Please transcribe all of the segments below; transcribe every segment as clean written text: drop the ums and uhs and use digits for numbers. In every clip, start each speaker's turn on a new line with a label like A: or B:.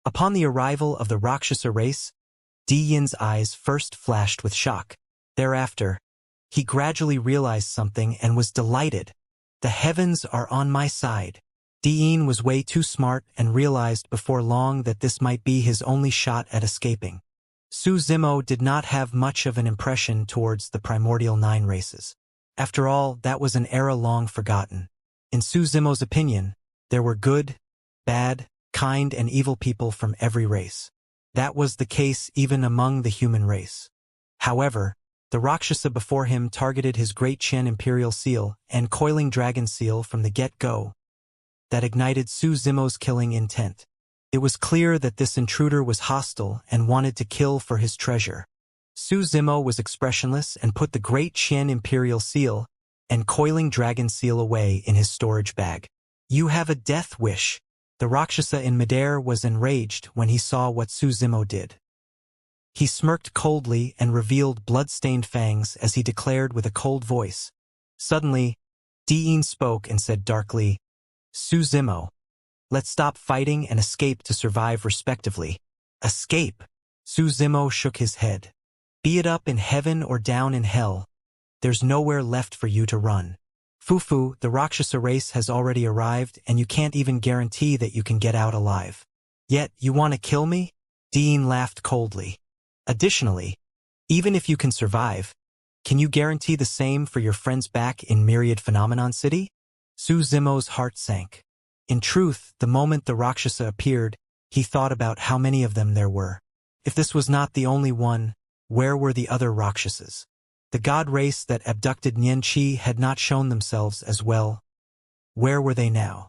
A: Upon the arrival of the Rakshasa race, Di Yin's eyes first flashed with shock. Thereafter, he gradually realized something and was delighted. The heavens are on my side. Di Yin was way too smart and realized before long that this might be his only shot at escaping. Su Zimo did not have much of an impression towards the primordial 9 races. After all, that was an era long forgotten. In Su Zimo's opinion, there were good, bad, kind and evil people from every race. That was the case even among the human race. However, the Rakshasa before him targeted his Great Qian Imperial Seal and Coiling Dragon Seal from the get-go. That ignited Su Zimo's killing intent. It was clear that this intruder was hostile and wanted to kill for his treasure. Su Zimo was expressionless and put the Great Qian Imperial Seal and Coiling Dragon Seal away in his storage bag. You have a death wish. The Rakshasa in midair was enraged when he saw what Su Zimo did. He smirked coldly and revealed blood-stained fangs as he declared with a cold voice. Suddenly, Di Yin spoke and said darkly, Su Zimo, let's stop fighting and escape to survive respectively. Escape? Su Zimo shook his head. Be it up in heaven or down in hell, there's nowhere left for you to run. Fufu, the Rakshasa race has already arrived and you can't even guarantee that you can get out alive. Yet, you want to kill me? Di Yin laughed coldly. Additionally, even if you can survive, can you guarantee the same for your friends back in Myriad Phenomenon City? Su Zimo's heart sank. In truth, the moment the Rakshasa appeared, he thought about how many of them there were. If this was not the only one, where were the other Rakshasas? The god race that abducted Nianqi had not shown themselves as well. Where were they now?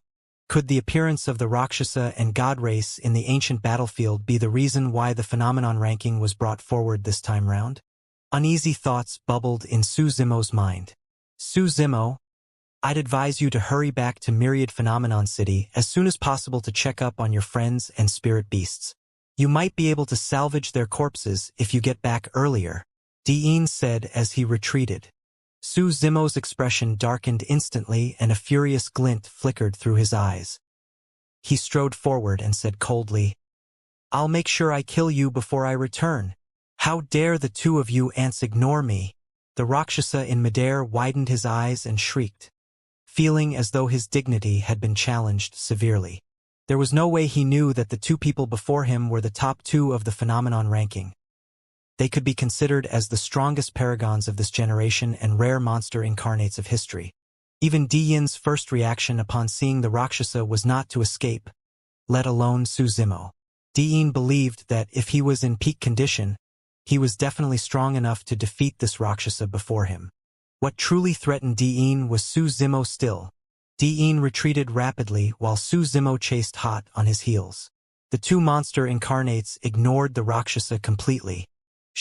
A: Could the appearance of the Rakshasa and god race in the ancient battlefield be the reason why the phenomenon ranking was brought forward this time round? Uneasy thoughts bubbled in Su Zimo's mind. Su Zimo, I'd advise you to hurry back to Myriad Phenomenon City as soon as possible to check up on your friends and spirit beasts. You might be able to salvage their corpses if you get back earlier, Di Yin said as he retreated. Su Zimo's expression darkened instantly and a furious glint flickered through his eyes. He strode forward and said coldly, I'll make sure I kill you before I return. How dare the two of you ants ignore me? The Rakshasa in midair widened his eyes and shrieked, feeling as though his dignity had been challenged severely. There was no way he knew that the two people before him were the top 2 of the phenomenon ranking. They could be considered as the strongest paragons of this generation and rare monster incarnates of history. Even Di Yin's first reaction upon seeing the Rakshasa was not to escape, let alone Su Zimo. Di Yin believed that if he was in peak condition, he was definitely strong enough to defeat this Rakshasa before him. What truly threatened Di Yin was Su Zimo still. Di Yin retreated rapidly while Su Zimo chased hot on his heels. The two monster incarnates ignored the Rakshasa completely.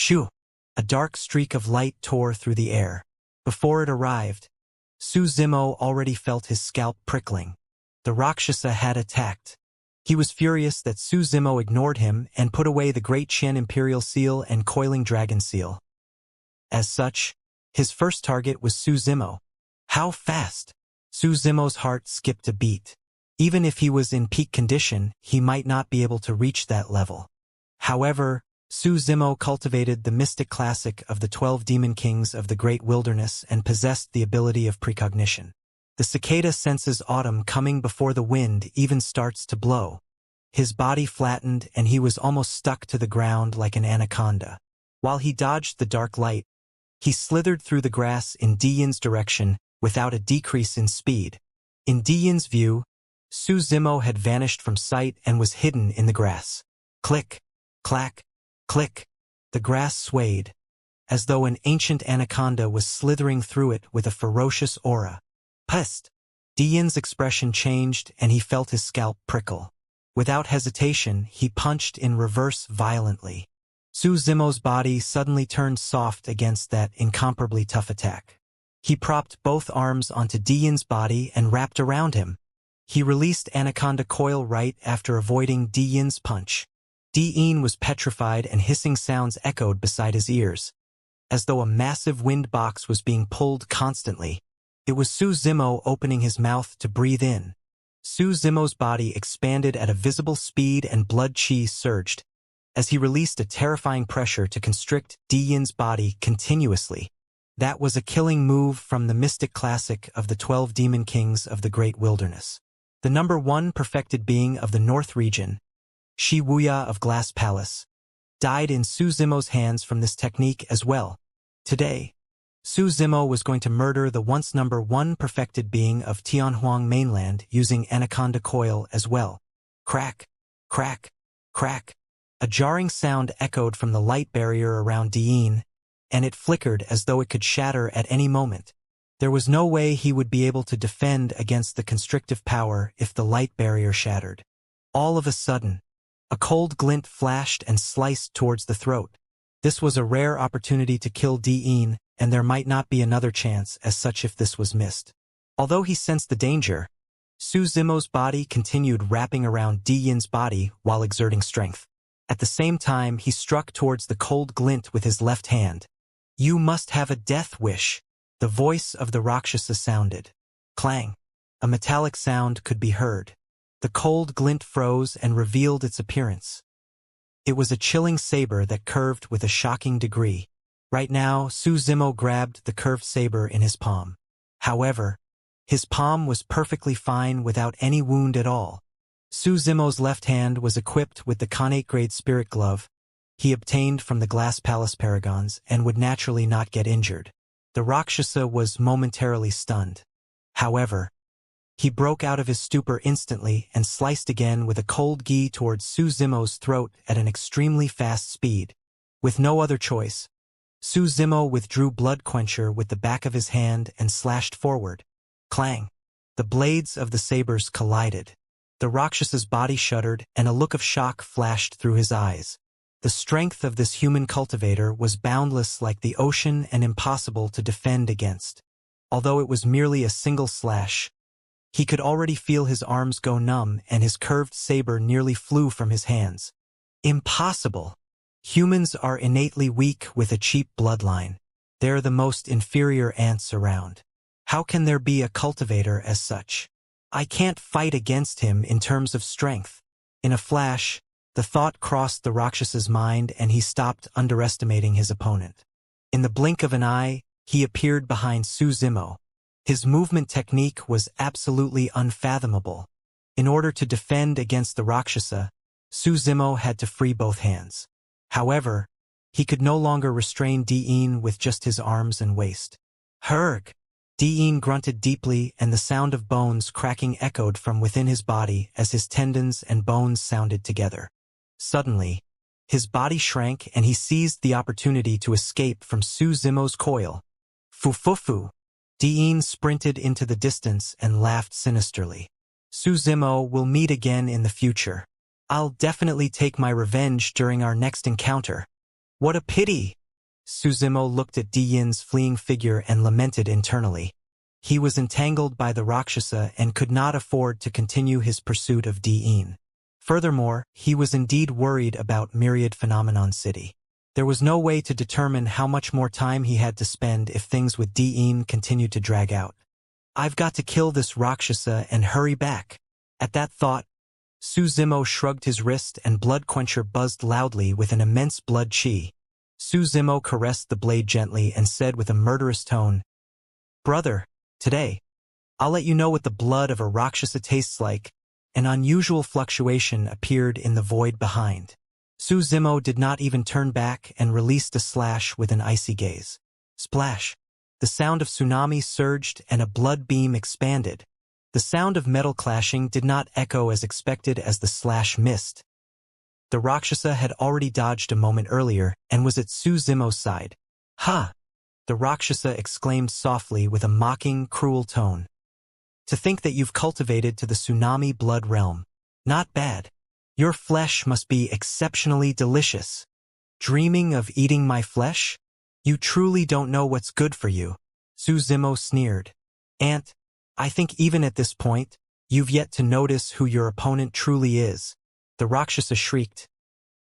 A: Shoo! A dark streak of light tore through the air. Before it arrived, Su Zimo already felt his scalp prickling. The Rakshasa had attacked. He was furious that Su Zimo ignored him and put away the Great Qian Imperial Seal and Coiling Dragon Seal. As such, his first target was Su Zimo. How fast? Su Zimo's heart skipped a beat. Even if he was in peak condition, he might not be able to reach that level. However, Su Zimo cultivated the mystic classic of the 12 demon kings of the great wilderness and possessed the ability of precognition. The cicada senses autumn coming before the wind even starts to blow. His body flattened and he was almost stuck to the ground like an anaconda. While he dodged the dark light, he slithered through the grass in Di Yin's direction without a decrease in speed. In Di Yin's view, Su Zimo had vanished from sight and was hidden in the grass. Click, clack, click. The grass swayed, as though an ancient anaconda was slithering through it with a ferocious aura. Pest! Di Yin's expression changed and he felt his scalp prickle. Without hesitation, he punched in reverse violently. Su Zimo's body suddenly turned soft against that incomparably tough attack. He propped both arms onto Di Yin's body and wrapped around him. He released Anaconda Coil right after avoiding Di Yin's punch. Di Yin was petrified and hissing sounds echoed beside his ears, as though a massive wind box was being pulled constantly. It was Su Zimo opening his mouth to breathe in. Su Zimo's body expanded at a visible speed and blood chi surged, as he released a terrifying pressure to constrict Di Yin's body continuously. That was a killing move from the mystic classic of the 12 demon kings of the great wilderness. The number 1 perfected being of the North region, Shi Wuya of Glass Palace, died in Su Zimo's hands from this technique as well. Today, Su Zimo was going to murder the once number 1 perfected being of Tianhuang mainland using Anaconda Coil as well. Crack, crack, crack. A jarring sound echoed from the light barrier around Di Yin, and it flickered as though it could shatter at any moment. There was no way he would be able to defend against the constrictive power if the light barrier shattered. All of a sudden, a cold glint flashed and sliced towards the throat. This was a rare opportunity to kill Di Yin, and there might not be another chance as such if this was missed. Although he sensed the danger, Su Zimo's body continued wrapping around Di Yin's body while exerting strength. At the same time, he struck towards the cold glint with his left hand. "You must have a death wish," the voice of the Rakshasa sounded. Clang. A metallic sound could be heard. The cold glint froze and revealed its appearance. It was a chilling saber that curved with a shocking degree. Right now, Su Zimo grabbed the curved saber in his palm. However, his palm was perfectly fine without any wound at all. Su Zimo's left hand was equipped with the Khanate grade spirit glove he obtained from the Glass Palace Paragons and would naturally not get injured. The Rakshasa was momentarily stunned. However, he broke out of his stupor instantly and sliced again with a cold gi towards Su Zimo's throat at an extremely fast speed. With no other choice, Su Zimo withdrew Blood Quencher with the back of his hand and slashed forward. Clang! The blades of the sabers collided. The Rakshasa's body shuddered and a look of shock flashed through his eyes. The strength of this human cultivator was boundless like the ocean and impossible to defend against. Although it was merely a single slash, he could already feel his arms go numb and his curved saber nearly flew from his hands. Impossible! Humans are innately weak with a cheap bloodline. They're the most inferior ants around. How can there be a cultivator as such? I can't fight against him in terms of strength. In a flash, the thought crossed the Rakshasa's mind and he stopped underestimating his opponent. In the blink of an eye, he appeared behind Su Zimo. His movement technique was absolutely unfathomable. In order to defend against the Rakshasa, Su Zimo had to free both hands. However, he could no longer restrain Di Yin with just his arms and waist. Herg! Di Yin grunted deeply and the sound of bones cracking echoed from within his body as his tendons and bones sounded together. Suddenly, his body shrank and he seized the opportunity to escape from Su Zimo's coil. Fu-fu-fu! Di Yin sprinted into the distance and laughed sinisterly. Su Zimo will meet again in the future. I'll definitely take my revenge during our next encounter. What a pity! Su Zimo looked at Di Yin's fleeing figure and lamented internally. He was entangled by the Rakshasa and could not afford to continue his pursuit of Di Yin. Furthermore, he was indeed worried about Myriad Phenomenon City. There was no way to determine how much more time he had to spend if things with Di Yin continued to drag out. I've got to kill this Rakshasa and hurry back. At that thought, Su Zimo shrugged his wrist and Blood Quencher buzzed loudly with an immense blood chi. Su Zimo caressed the blade gently and said with a murderous tone, "Brother, today, I'll let you know what the blood of a Rakshasa tastes like." An unusual fluctuation appeared in the void behind. Su Zimo did not even turn back and released a slash with an icy gaze. Splash! The sound of tsunami surged and a blood beam expanded. The sound of metal clashing did not echo as expected as the slash missed. The Rakshasa had already dodged a moment earlier and was at Su Zimo's side. "Ha!" The Rakshasa exclaimed softly with a mocking, cruel tone. "To think that you've cultivated to the tsunami blood realm. Not bad. Your flesh must be exceptionally delicious. Dreaming of eating my flesh? You truly don't know what's good for you." Su Zimo sneered. "Ant, I think even at this point, you've yet to notice who your opponent truly is." The Rakshasa shrieked.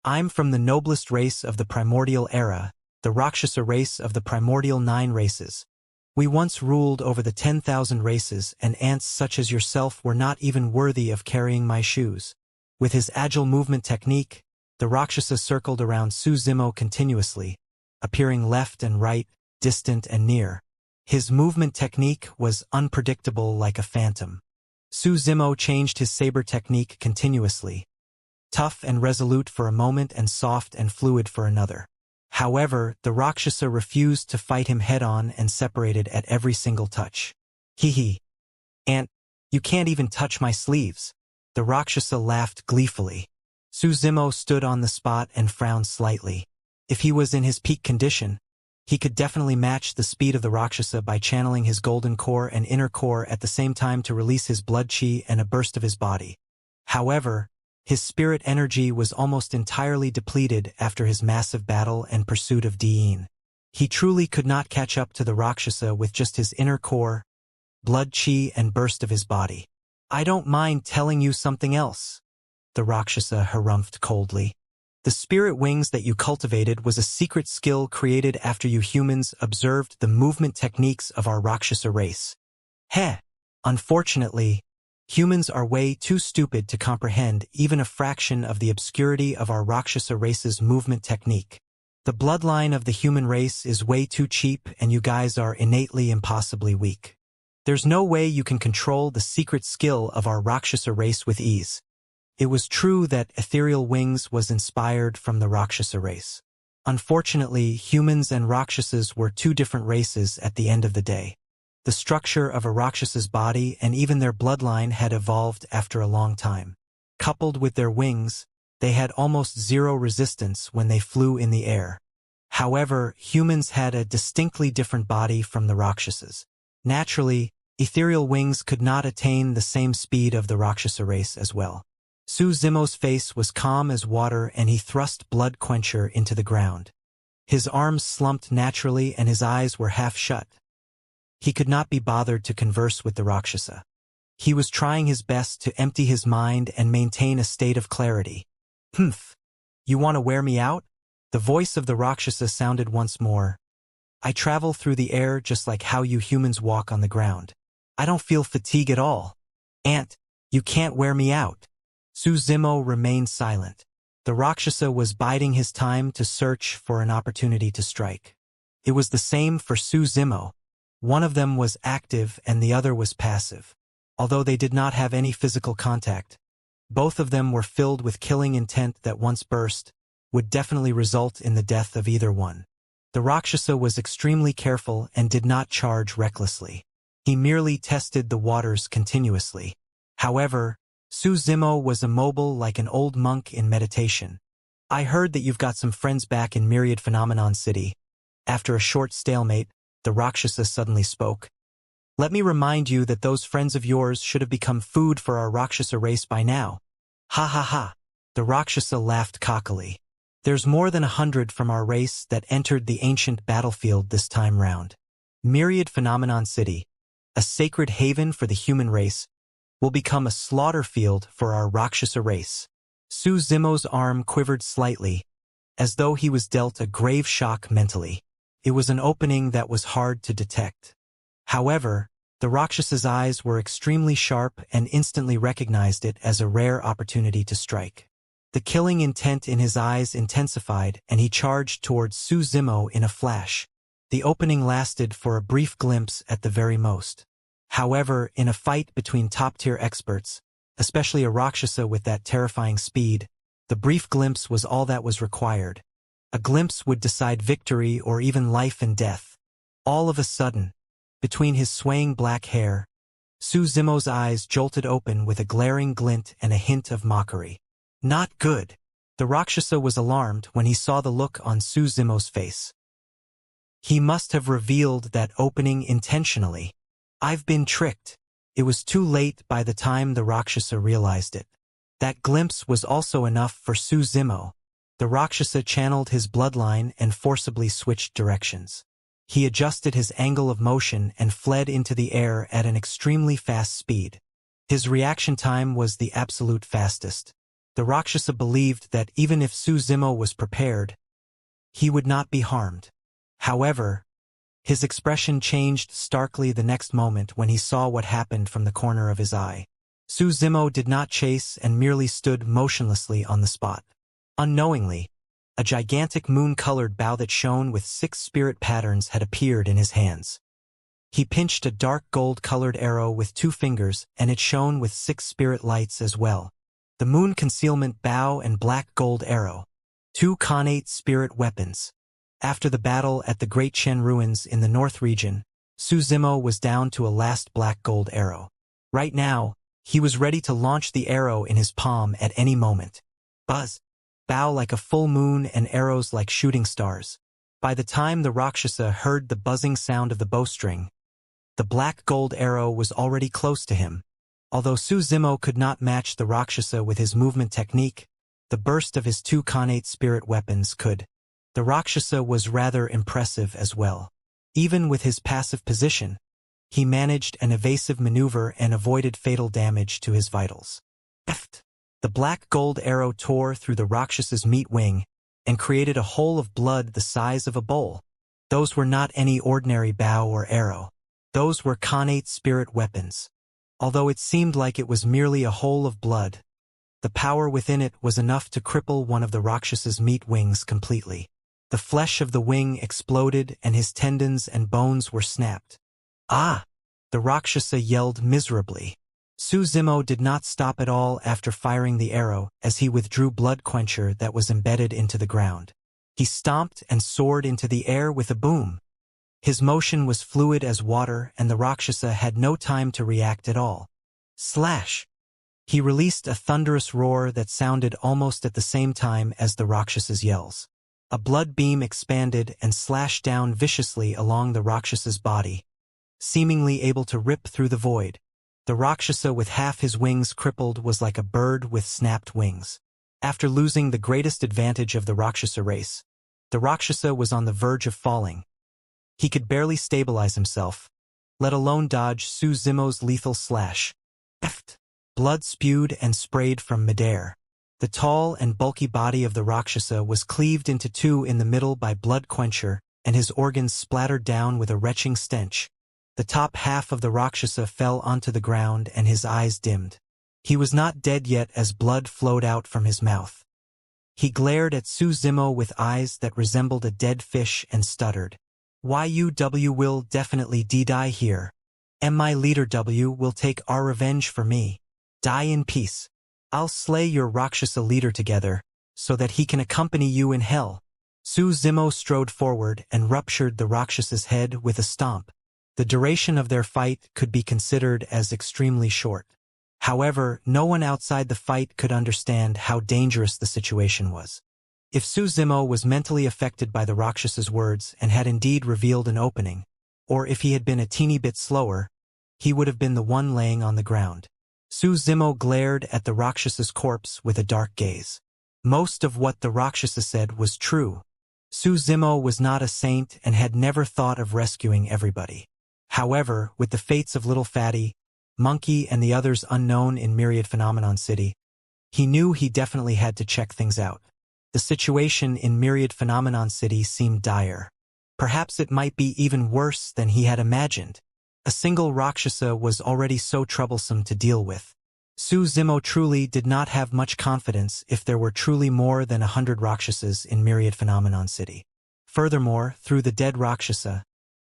A: "I'm from the noblest race of the primordial era, the Rakshasa race of the primordial 9 races. We once ruled over the 10,000 races, and ants such as yourself were not even worthy of carrying my shoes. With his agile movement technique, the Rakshasa circled around Su Zimo continuously, appearing left and right, distant and near. His movement technique was unpredictable like a phantom. Su Zimo changed his saber technique continuously, tough and resolute for a moment and soft and fluid for another. However, the Rakshasa refused to fight him head-on and separated at every single touch. Hee. Ant, you can't even touch my sleeves. The Rakshasa laughed gleefully. Su Zimo stood on the spot and frowned slightly. If he was in his peak condition, he could definitely match the speed of the Rakshasa by channeling his golden core and inner core at the same time to release his blood chi and a burst of his body. However, his spirit energy was almost entirely depleted after his massive battle and pursuit of Diin. He truly could not catch up to the Rakshasa with just his inner core, blood chi and burst of his body. I don't mind telling you something else, the Rakshasa harumphed coldly. The spirit wings that you cultivated was a secret skill created after you humans observed the movement techniques of our Rakshasa race. Heh! Unfortunately, humans are way too stupid to comprehend even a fraction of the obscurity of our Rakshasa race's movement technique. The bloodline of the human race is way too cheap and you guys are innately impossibly weak. There's no way you can control the secret skill of our Rakshasa race with ease. It was true that Ethereal Wings was inspired from the Rakshasa race. Unfortunately, humans and Rakshasas were two different races at the end of the day. The structure of a Rakshas's body and even their bloodline had evolved after a long time. Coupled with their wings, they had almost zero resistance when they flew in the air. However, humans had a distinctly different body from the Rakshasas. Naturally, Ethereal Wings could not attain the same speed of the Rakshasa race as well. Su Zimo's face was calm as water and he thrust Blood Quencher into the ground. His arms slumped naturally and his eyes were half shut. He could not be bothered to converse with the Rakshasa. He was trying his best to empty his mind and maintain a state of clarity. Humph! You want to wear me out? The voice of the Rakshasa sounded once more. I travel through the air just like how you humans walk on the ground. I don't feel fatigue at all. Ant, you can't wear me out. Su Zimo remained silent. The Rakshasa was biding his time to search for an opportunity to strike. It was the same for Su Zimo. One of them was active and the other was passive. Although they did not have any physical contact, both of them were filled with killing intent that once burst, would definitely result in the death of either one. The Rakshasa was extremely careful and did not charge recklessly. He merely tested the waters continuously. However, Su Zimo was immobile like an old monk in meditation. I heard that you've got some friends back in Myriad Phenomenon City. After a short stalemate, the Rakshasa suddenly spoke. Let me remind you that those friends of yours should have become food for our Rakshasa race by now. Ha ha ha. The Rakshasa laughed cockily. There's more than 100 from our race that entered the ancient battlefield this time round. Myriad Phenomenon City, a sacred haven for the human race, will become a slaughter field for our Rakshasa race. Su Zimo's arm quivered slightly, as though he was dealt a grave shock mentally. It was an opening that was hard to detect. However, the Rakshasa's eyes were extremely sharp and instantly recognized it as a rare opportunity to strike. The killing intent in his eyes intensified and he charged towards Su Zimo in a flash. The opening lasted for a brief glimpse at the very most. However, in a fight between top-tier experts, especially a Rakshasa with that terrifying speed, the brief glimpse was all that was required. A glimpse would decide victory or even life and death. All of a sudden, between his swaying black hair, Su Zimo's eyes jolted open with a glaring glint and a hint of mockery. Not good. The Rakshasa was alarmed when he saw the look on Su Zimo's face. He must have revealed that opening intentionally. I've been tricked. It was too late by the time the Rakshasa realized it. That glimpse was also enough for Su Zimo. The Rakshasa channeled his bloodline and forcibly switched directions. He adjusted his angle of motion and fled into the air at an extremely fast speed. His reaction time was the absolute fastest. The Rakshasa believed that even if Su Zimo was prepared, he would not be harmed. However, His expression changed starkly the next moment when he saw what happened from the corner of his eye. Su Zimo did not chase and merely stood motionlessly on the spot. Unknowingly, a gigantic moon-colored bow that shone with 6 spirit patterns had appeared in his hands. He pinched a dark gold-colored arrow with 2 fingers, and it shone with 6 spirit lights as well. The moon concealment bow and black gold arrow. 2 connate spirit weapons. After the battle at the Great Chen Ruins in the North region, Su Zimo was down to a last black gold arrow. Right now, he was ready to launch the arrow in his palm at any moment. Buzz. Bow like a full moon and arrows like shooting stars. By the time the Rakshasa heard the buzzing sound of the bowstring, the black gold arrow was already close to him. Although Su Zimo could not match the Rakshasa with his movement technique, the burst of his 2 connate spirit weapons could. The Rakshasa was rather impressive as well. Even with his passive position, he managed an evasive maneuver and avoided fatal damage to his vitals. The black gold arrow tore through the Rakshasa's meat wing and created a hole of blood the size of a bowl. Those were not any ordinary bow or arrow. Those were connate spirit weapons. Although it seemed like it was merely a hole of blood, the power within it was enough to cripple one of the Rakshasa's meat wings completely. The flesh of the wing exploded and his tendons and bones were snapped. Ah! The Rakshasa yelled miserably. Su Zimo did not stop at all after firing the arrow as he withdrew blood quencher that was embedded into the ground. He stomped and soared into the air with a boom. His motion was fluid as water and the Rakshasa had no time to react at all. Slash! He released a thunderous roar that sounded almost at the same time as the Rakshasa's yells. A blood beam expanded and slashed down viciously along the Rakshasa's body, seemingly able to rip through the void. The Rakshasa with half his wings crippled was like a bird with snapped wings. After losing the greatest advantage of the Rakshasa race, the Rakshasa was on the verge of falling. He could barely stabilize himself, let alone dodge Su Zimo's lethal slash. Blood spewed and sprayed from midair. The tall and bulky body of the Rakshasa was cleaved into 2 in the middle by blood quencher, and his organs splattered down with a retching stench. The top half of the Rakshasa fell onto the ground and his eyes dimmed. He was not dead yet as blood flowed out from his mouth. He glared at Su Zimo with eyes that resembled a dead fish and stuttered. "YUW will definitely die here. And my leader W will take our revenge for me. Die in peace. I'll slay your Rakshasa leader together, so that he can accompany you in hell." Su Zimo strode forward and ruptured the Rakshasa's head with a stomp. The duration of their fight could be considered as extremely short. However, no one outside the fight could understand how dangerous the situation was. If Su Zimo was mentally affected by the Rakshasa's words and had indeed revealed an opening, or if he had been a teeny bit slower, he would have been the one laying on the ground. Su Zimo glared at the Rakshasa's corpse with a dark gaze. Most of what the Rakshasa said was true. Su Zimo was not a saint and had never thought of rescuing everybody. However, with the fates of Little Fatty, Monkey and the others unknown in Myriad Phenomenon City, he knew he definitely had to check things out. The situation in Myriad Phenomenon City seemed dire. Perhaps it might be even worse than he had imagined. A single Rakshasa was already so troublesome to deal with. Su Zimo truly did not have much confidence if there were truly more than 100 Rakshasas in Myriad Phenomenon City. Furthermore, through the dead Rakshasa,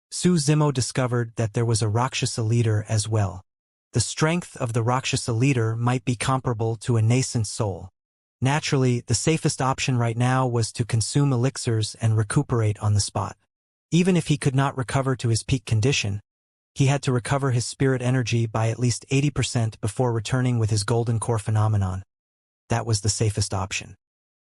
A: Su Zimo discovered that there was a Rakshasa leader as well. The strength of the Rakshasa leader might be comparable to a nascent soul. Naturally, the safest option right now was to consume elixirs and recuperate on the spot. Even if he could not recover to his peak condition, he had to recover his spirit energy by at least 80% before returning with his golden core phenomenon. That was the safest option.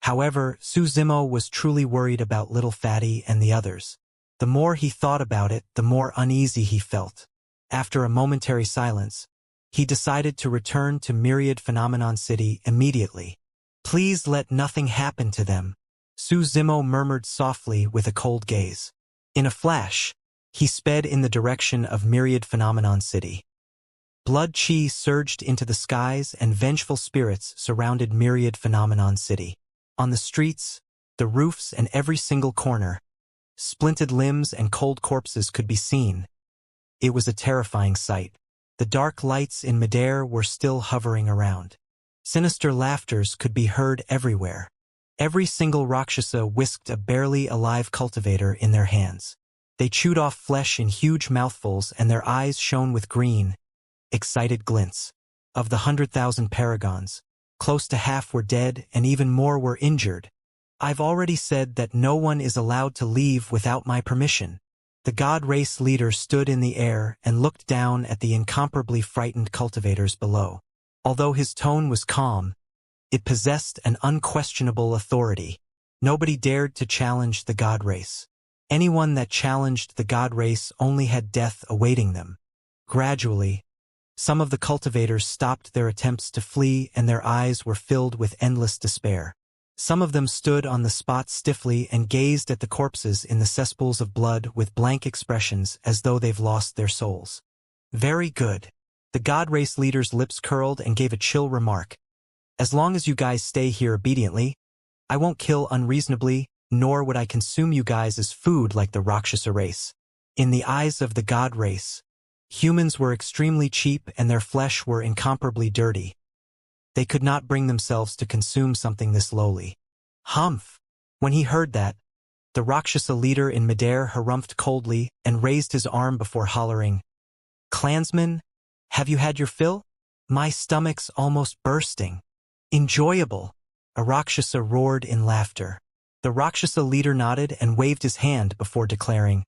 A: However, Su Zimo was truly worried about Little Fatty and the others. The more he thought about it, the more uneasy he felt. After a momentary silence, he decided to return to Myriad Phenomenon City immediately. "Please let nothing happen to them," Su Zimo murmured softly with a cold gaze. In a flash, he sped in the direction of Myriad Phenomenon City. Blood chi surged into the skies and vengeful spirits surrounded Myriad Phenomenon City. On the streets, the roofs and every single corner, Splinted limbs and cold corpses could be seen. It was a terrifying sight. The dark lights in midair were still hovering around. Sinister laughters could be heard everywhere. Every single Rakshasa whisked a barely alive cultivator in their hands. They chewed off flesh in huge mouthfuls and their eyes shone with green, excited glints. Of the 100,000 paragons, close to half were dead and even more were injured. I've already said that no one is allowed to leave without my permission. The god race leader stood in the air and looked down at the incomparably frightened cultivators below. Although his tone was calm, it possessed an unquestionable authority. Nobody dared to challenge the god race. Anyone that challenged the god race only had death awaiting them. Gradually, some of the cultivators stopped their attempts to flee and their eyes were filled with endless despair. Some of them stood on the spot stiffly and gazed at the corpses in the cesspools of blood with blank expressions as though they've lost their souls. Very good. The god race leader's lips curled and gave a chill remark. As long as you guys stay here obediently, I won't kill unreasonably, nor would I consume you guys as food like the Rakshasa race. In the eyes of the god race, humans were extremely cheap and their flesh were incomparably dirty. They could not bring themselves to consume something this lowly. Humph! When he heard that, the Rakshasa leader in midair harumphed coldly and raised his arm before hollering, "Clansmen, have you had your fill? My stomach's almost bursting." "Enjoyable!" a Rakshasa roared in laughter. The Rakshasa leader nodded and waved his hand before declaring,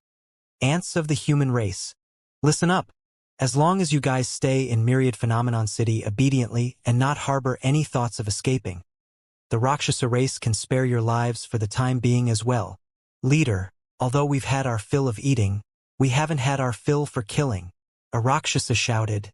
A: "Ants of the human race, listen up. As long as you guys stay in Myriad Phenomenon City obediently and not harbor any thoughts of escaping, the Rakshasa race can spare your lives for the time being as well. Leader, although we've had our fill of eating, we haven't had our fill for killing," a Rakshasa shouted,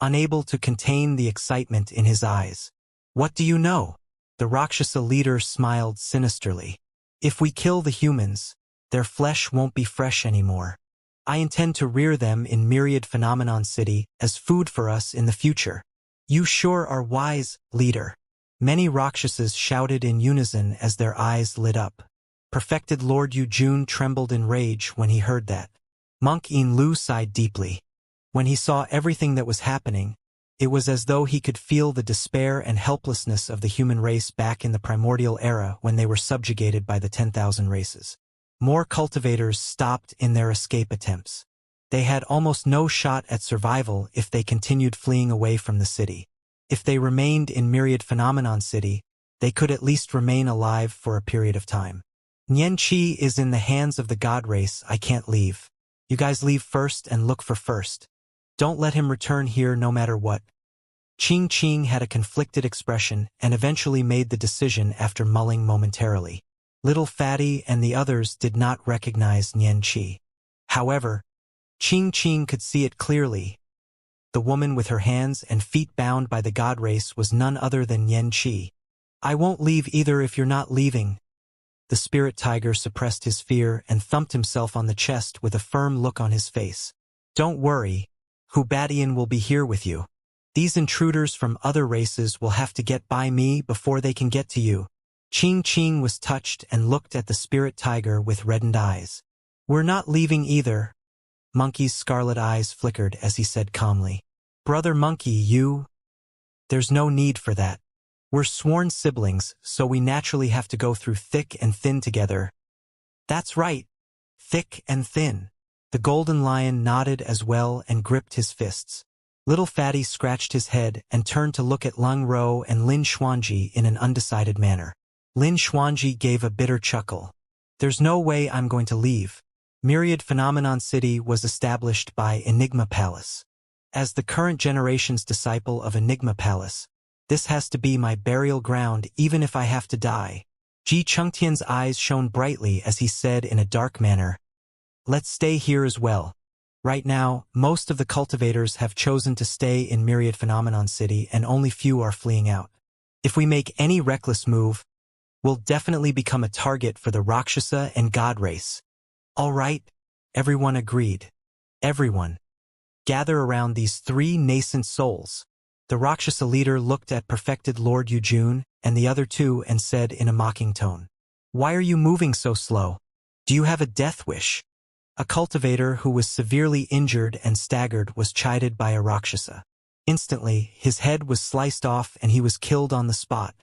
A: unable to contain the excitement in his eyes. "What do you know?" The Rakshasa leader smiled sinisterly. "If we kill the humans, their flesh won't be fresh anymore. I intend to rear them in Myriad Phenomenon City as food for us in the future." "You sure are wise, leader." Many Rakshasas shouted in unison as their eyes lit up. Perfected Lord Yujun trembled in rage when he heard that. Monk In Lu sighed deeply. When he saw everything that was happening, it was as though he could feel the despair and helplessness of the human race back in the primordial era when they were subjugated by the 10,000 races. More cultivators stopped in their escape attempts. They had almost no shot at survival if they continued fleeing away from the city. If they remained in Myriad Phenomenon City, they could at least remain alive for a period of time. "Xianxia is in the hands of the god race. I can't leave. You guys leave first and look for first. Don't let him return here no matter what." Ching had a conflicted expression and eventually made the decision after mulling momentarily. Little Fatty and the others did not recognize Xianxia. However, Ching could see it clearly. The woman with her hands and feet bound by the god race was none other than Xianxia. "I won't leave either if you're not leaving." The spirit tiger suppressed his fear and thumped himself on the chest with a firm look on his face. "Don't worry, Hubadian will be here with you. These intruders from other races will have to get by me before they can get to you." Ching was touched and looked at the spirit tiger with reddened eyes. "We're not leaving either." Monkey's scarlet eyes flickered as he said calmly, "Brother Monkey, there's no need for that. We're sworn siblings, so we naturally have to go through thick and thin together." "That's right, thick and thin." The golden lion nodded as well and gripped his fists. Little Fatty scratched his head and turned to look at Lung Ro and Lin Xuanji in an undecided manner. Lin Xuanji gave a bitter chuckle. "There's no way I'm going to leave. Myriad Phenomenon City was established by Enigma Palace. As the current generation's disciple of Enigma Palace, this has to be my burial ground even if I have to die." Ji Chengtian's eyes shone brightly as he said in a dark manner, "Let's stay here as well. Right now, most of the cultivators have chosen to stay in Myriad Phenomenon City and only few are fleeing out. If we make any reckless move, we'll definitely become a target for the Rakshasa and God race." "All right," everyone agreed. "Everyone, gather around these three nascent souls." The Rakshasa leader looked at Perfected Lord Yujun and the other two and said in a mocking tone, "Why are you moving so slow? Do you have a death wish? A cultivator who was severely injured and staggered was chided by a Rakshasa. Instantly, his head was sliced off and he was killed on the spot.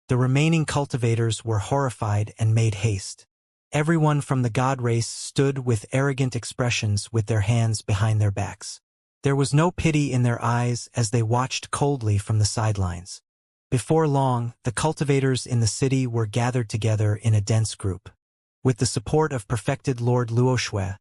A: The remaining cultivators were horrified and made haste. Everyone from the god race stood with arrogant expressions with their hands behind their backs. There was no pity in their eyes as they watched coldly from the sidelines. Before long, the cultivators in the city were gathered together in a dense group. With the support of perfected Lord Luoxue,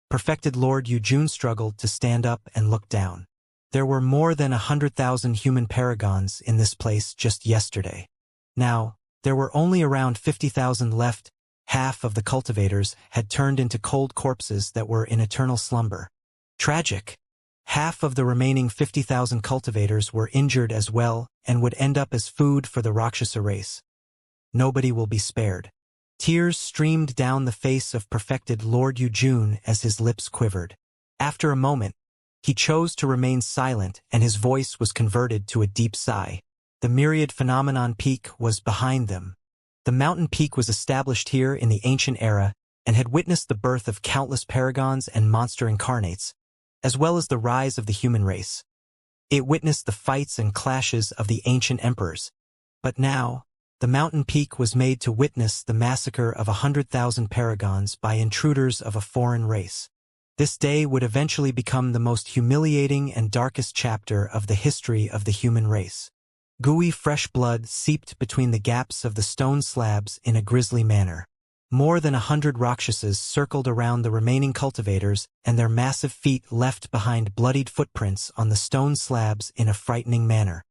A: perfected Lord Yujun struggled to stand up and look down. There were more than 100,000 human paragons in this place just yesterday. Now, there were only around 50,000 left. Half of the cultivators had turned into cold corpses that were in eternal slumber. Tragic. Half of the remaining 50,000 cultivators were injured as well and would end up as food for the Rakshasa race. Nobody will be spared. Tears streamed down the face of perfected Lord Yujun as his lips quivered. After a moment, he chose to remain silent and his voice was converted to a deep sigh. The myriad phenomenon peak was behind them. The mountain peak was established here in the ancient era and had witnessed the birth of countless paragons and monster incarnates, as well as the rise of the human race. It witnessed the fights and clashes of the ancient emperors. But now, the mountain peak was made to witness the massacre of 100,000 paragons by intruders of a foreign race. This day would eventually become the most humiliating and darkest chapter of the history of the human race. Gooey fresh blood seeped between the gaps of the stone slabs in a grisly manner. More than 100 Rakshasas circled around the remaining cultivators and their massive feet left behind bloodied footprints on the stone slabs in a frightening manner.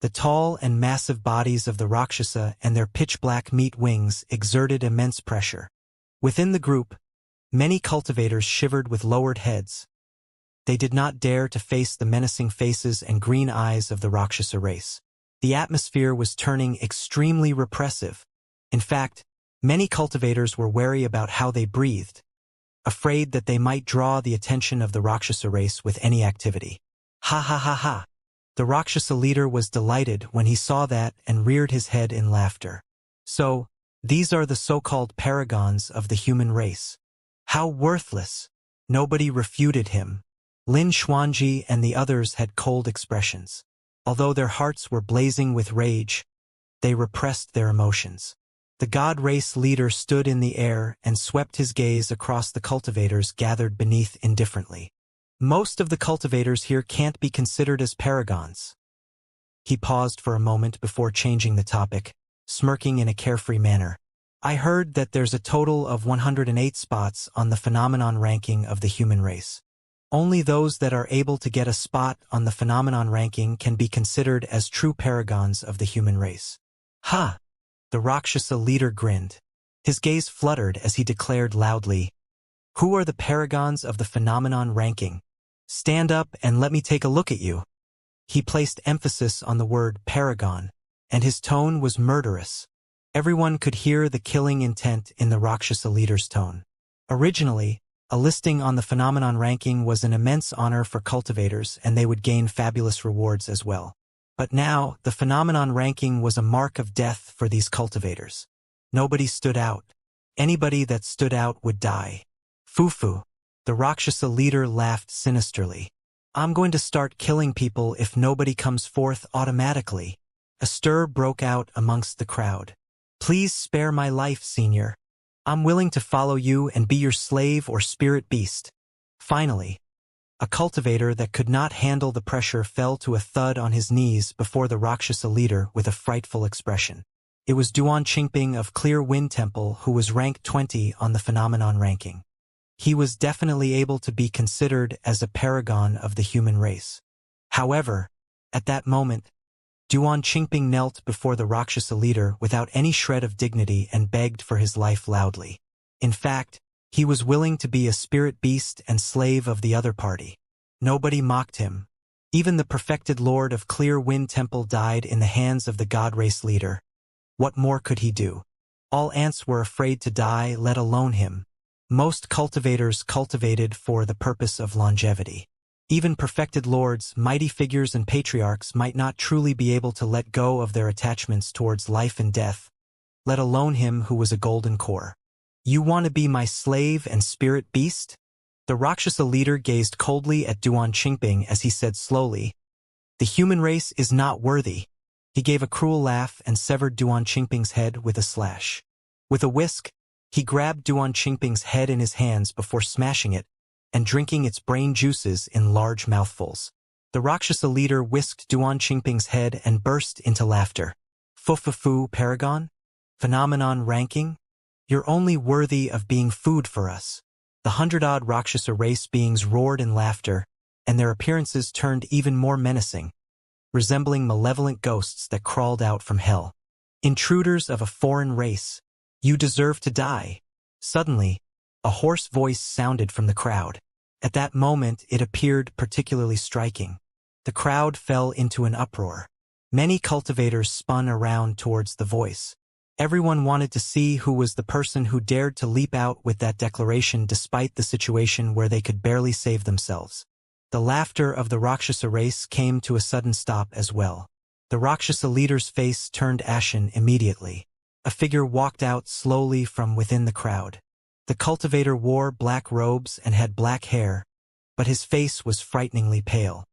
A: The tall and massive bodies of the Rakshasa and their pitch-black meat wings exerted immense pressure. Within the group, many cultivators shivered with lowered heads. They did not dare to face the menacing faces and green eyes of the Rakshasa race. The atmosphere was turning extremely repressive. In fact, many cultivators were wary about how they breathed, afraid that they might draw the attention of the Rakshasa race with any activity. Ha ha ha ha! The Rakshasa leader was delighted when he saw that and reared his head in laughter. So, these are the so-called paragons of the human race. How worthless! Nobody refuted him. Lin Xuanji and the others had cold expressions. Although their hearts were blazing with rage, they repressed their emotions. The god race leader stood in the air and swept his gaze across the cultivators gathered beneath indifferently. Most of the cultivators here can't be considered as paragons. He paused for a moment before changing the topic, smirking in a carefree manner. I heard that there's a total of 108 spots on the phenomenon ranking of the human race. Only those that are able to get a spot on the phenomenon ranking can be considered as true paragons of the human race. Ha! The Rakshasa leader grinned. His gaze fluttered as he declared loudly, "Who are the paragons of the phenomenon ranking? Stand up and let me take a look at you." He placed emphasis on the word paragon, and his tone was murderous. Everyone could hear the killing intent in the Rakshasa leader's tone. Originally, a listing on the phenomenon ranking was an immense honor for cultivators and they would gain fabulous rewards as well. But now, the phenomenon ranking was a mark of death for these cultivators. Nobody stood out. Anybody that stood out would die. Fufu. The Rakshasa leader laughed sinisterly. I'm going to start killing people if nobody comes forth automatically. A stir broke out amongst the crowd. Please spare my life, senior. I'm willing to follow you and be your slave or spirit beast. Finally, a cultivator that could not handle the pressure fell to a thud on his knees before the Rakshasa leader with a frightful expression. It was Duan Qingping of Clear Wind Temple who was ranked 20 on the phenomenon ranking. He was definitely able to be considered as a paragon of the human race. However, at that moment, Duan Qingping knelt before the Rakshasa leader without any shred of dignity and begged for his life loudly. In fact, he was willing to be a spirit beast and slave of the other party. Nobody mocked him. Even the perfected lord of Clear Wind Temple died in the hands of the god race leader. What more could he do? All ants were afraid to die, let alone him. Most cultivators cultivated for the purpose of longevity. Even perfected lords, mighty figures and patriarchs might not truly be able to let go of their attachments towards life and death, let alone him who was a golden core. You want to be my slave and spirit beast? The Rakshasa leader gazed coldly at Duan Qingping as he said slowly, "The human race is not worthy." He gave a cruel laugh and severed Duan Qingping's head with a slash. With a whisk, he grabbed Duan Qingping's head in his hands before smashing it and drinking its brain juices in large mouthfuls. The Rakshasa leader whisked Duan Qingping's head and burst into laughter. "Fu Paragon? Phenomenon ranking? You're only worthy of being food for us." The 100-odd Rakshasa race beings roared in laughter, and their appearances turned even more menacing, resembling malevolent ghosts that crawled out from hell. "Intruders of a foreign race, you deserve to die." Suddenly, a hoarse voice sounded from the crowd. At that moment, it appeared particularly striking. The crowd fell into an uproar. Many cultivators spun around towards the voice. Everyone wanted to see who was the person who dared to leap out with that declaration despite the situation where they could barely save themselves. The laughter of the Rakshasa race came to a sudden stop as well. The Rakshasa leader's face turned ashen immediately. A figure walked out slowly from within the crowd. The cultivator wore black robes and had black hair, but his face was frighteningly pale.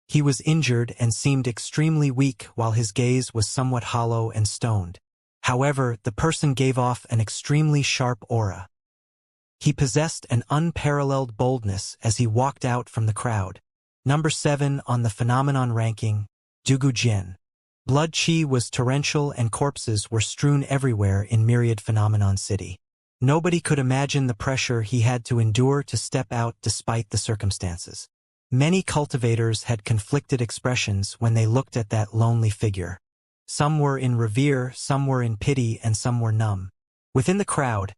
A: He was injured and seemed extremely weak while his gaze was somewhat hollow and stoned. However, the person gave off an extremely sharp aura. He possessed an unparalleled boldness as he walked out from the crowd. Number 7 on the phenomenon ranking, Dugu Jian. Blood qi was torrential and corpses were strewn everywhere in Myriad Phenomenon City. Nobody could imagine the pressure he had to endure to step out despite the circumstances. Many cultivators had conflicted expressions when they looked at that lonely figure. Some were in revere, some were in pity, and some were numb. Within the crowd,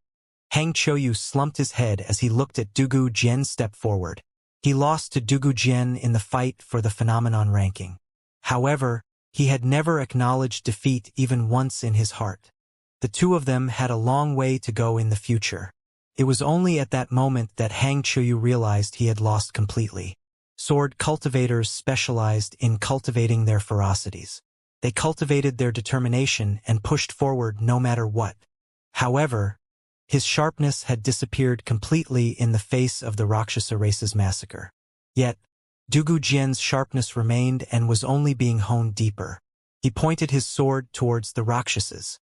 A: Hang Qiuyu slumped his head as he looked at Dugu Jian step forward. He lost to Dugu Jian in the fight for the phenomenon ranking. However, he had never acknowledged defeat even once in his heart. The two of them had a long way to go in the future. It was only at that moment that Hang Qiuyu realized he had lost completely. Sword cultivators specialized in cultivating their ferocities. They cultivated their determination and pushed forward no matter what. However, his sharpness had disappeared completely in the face of the Rakshasa race's massacre. Yet, Dugu Jian's sharpness remained and was only being honed deeper. He pointed his sword towards the Rakshasas.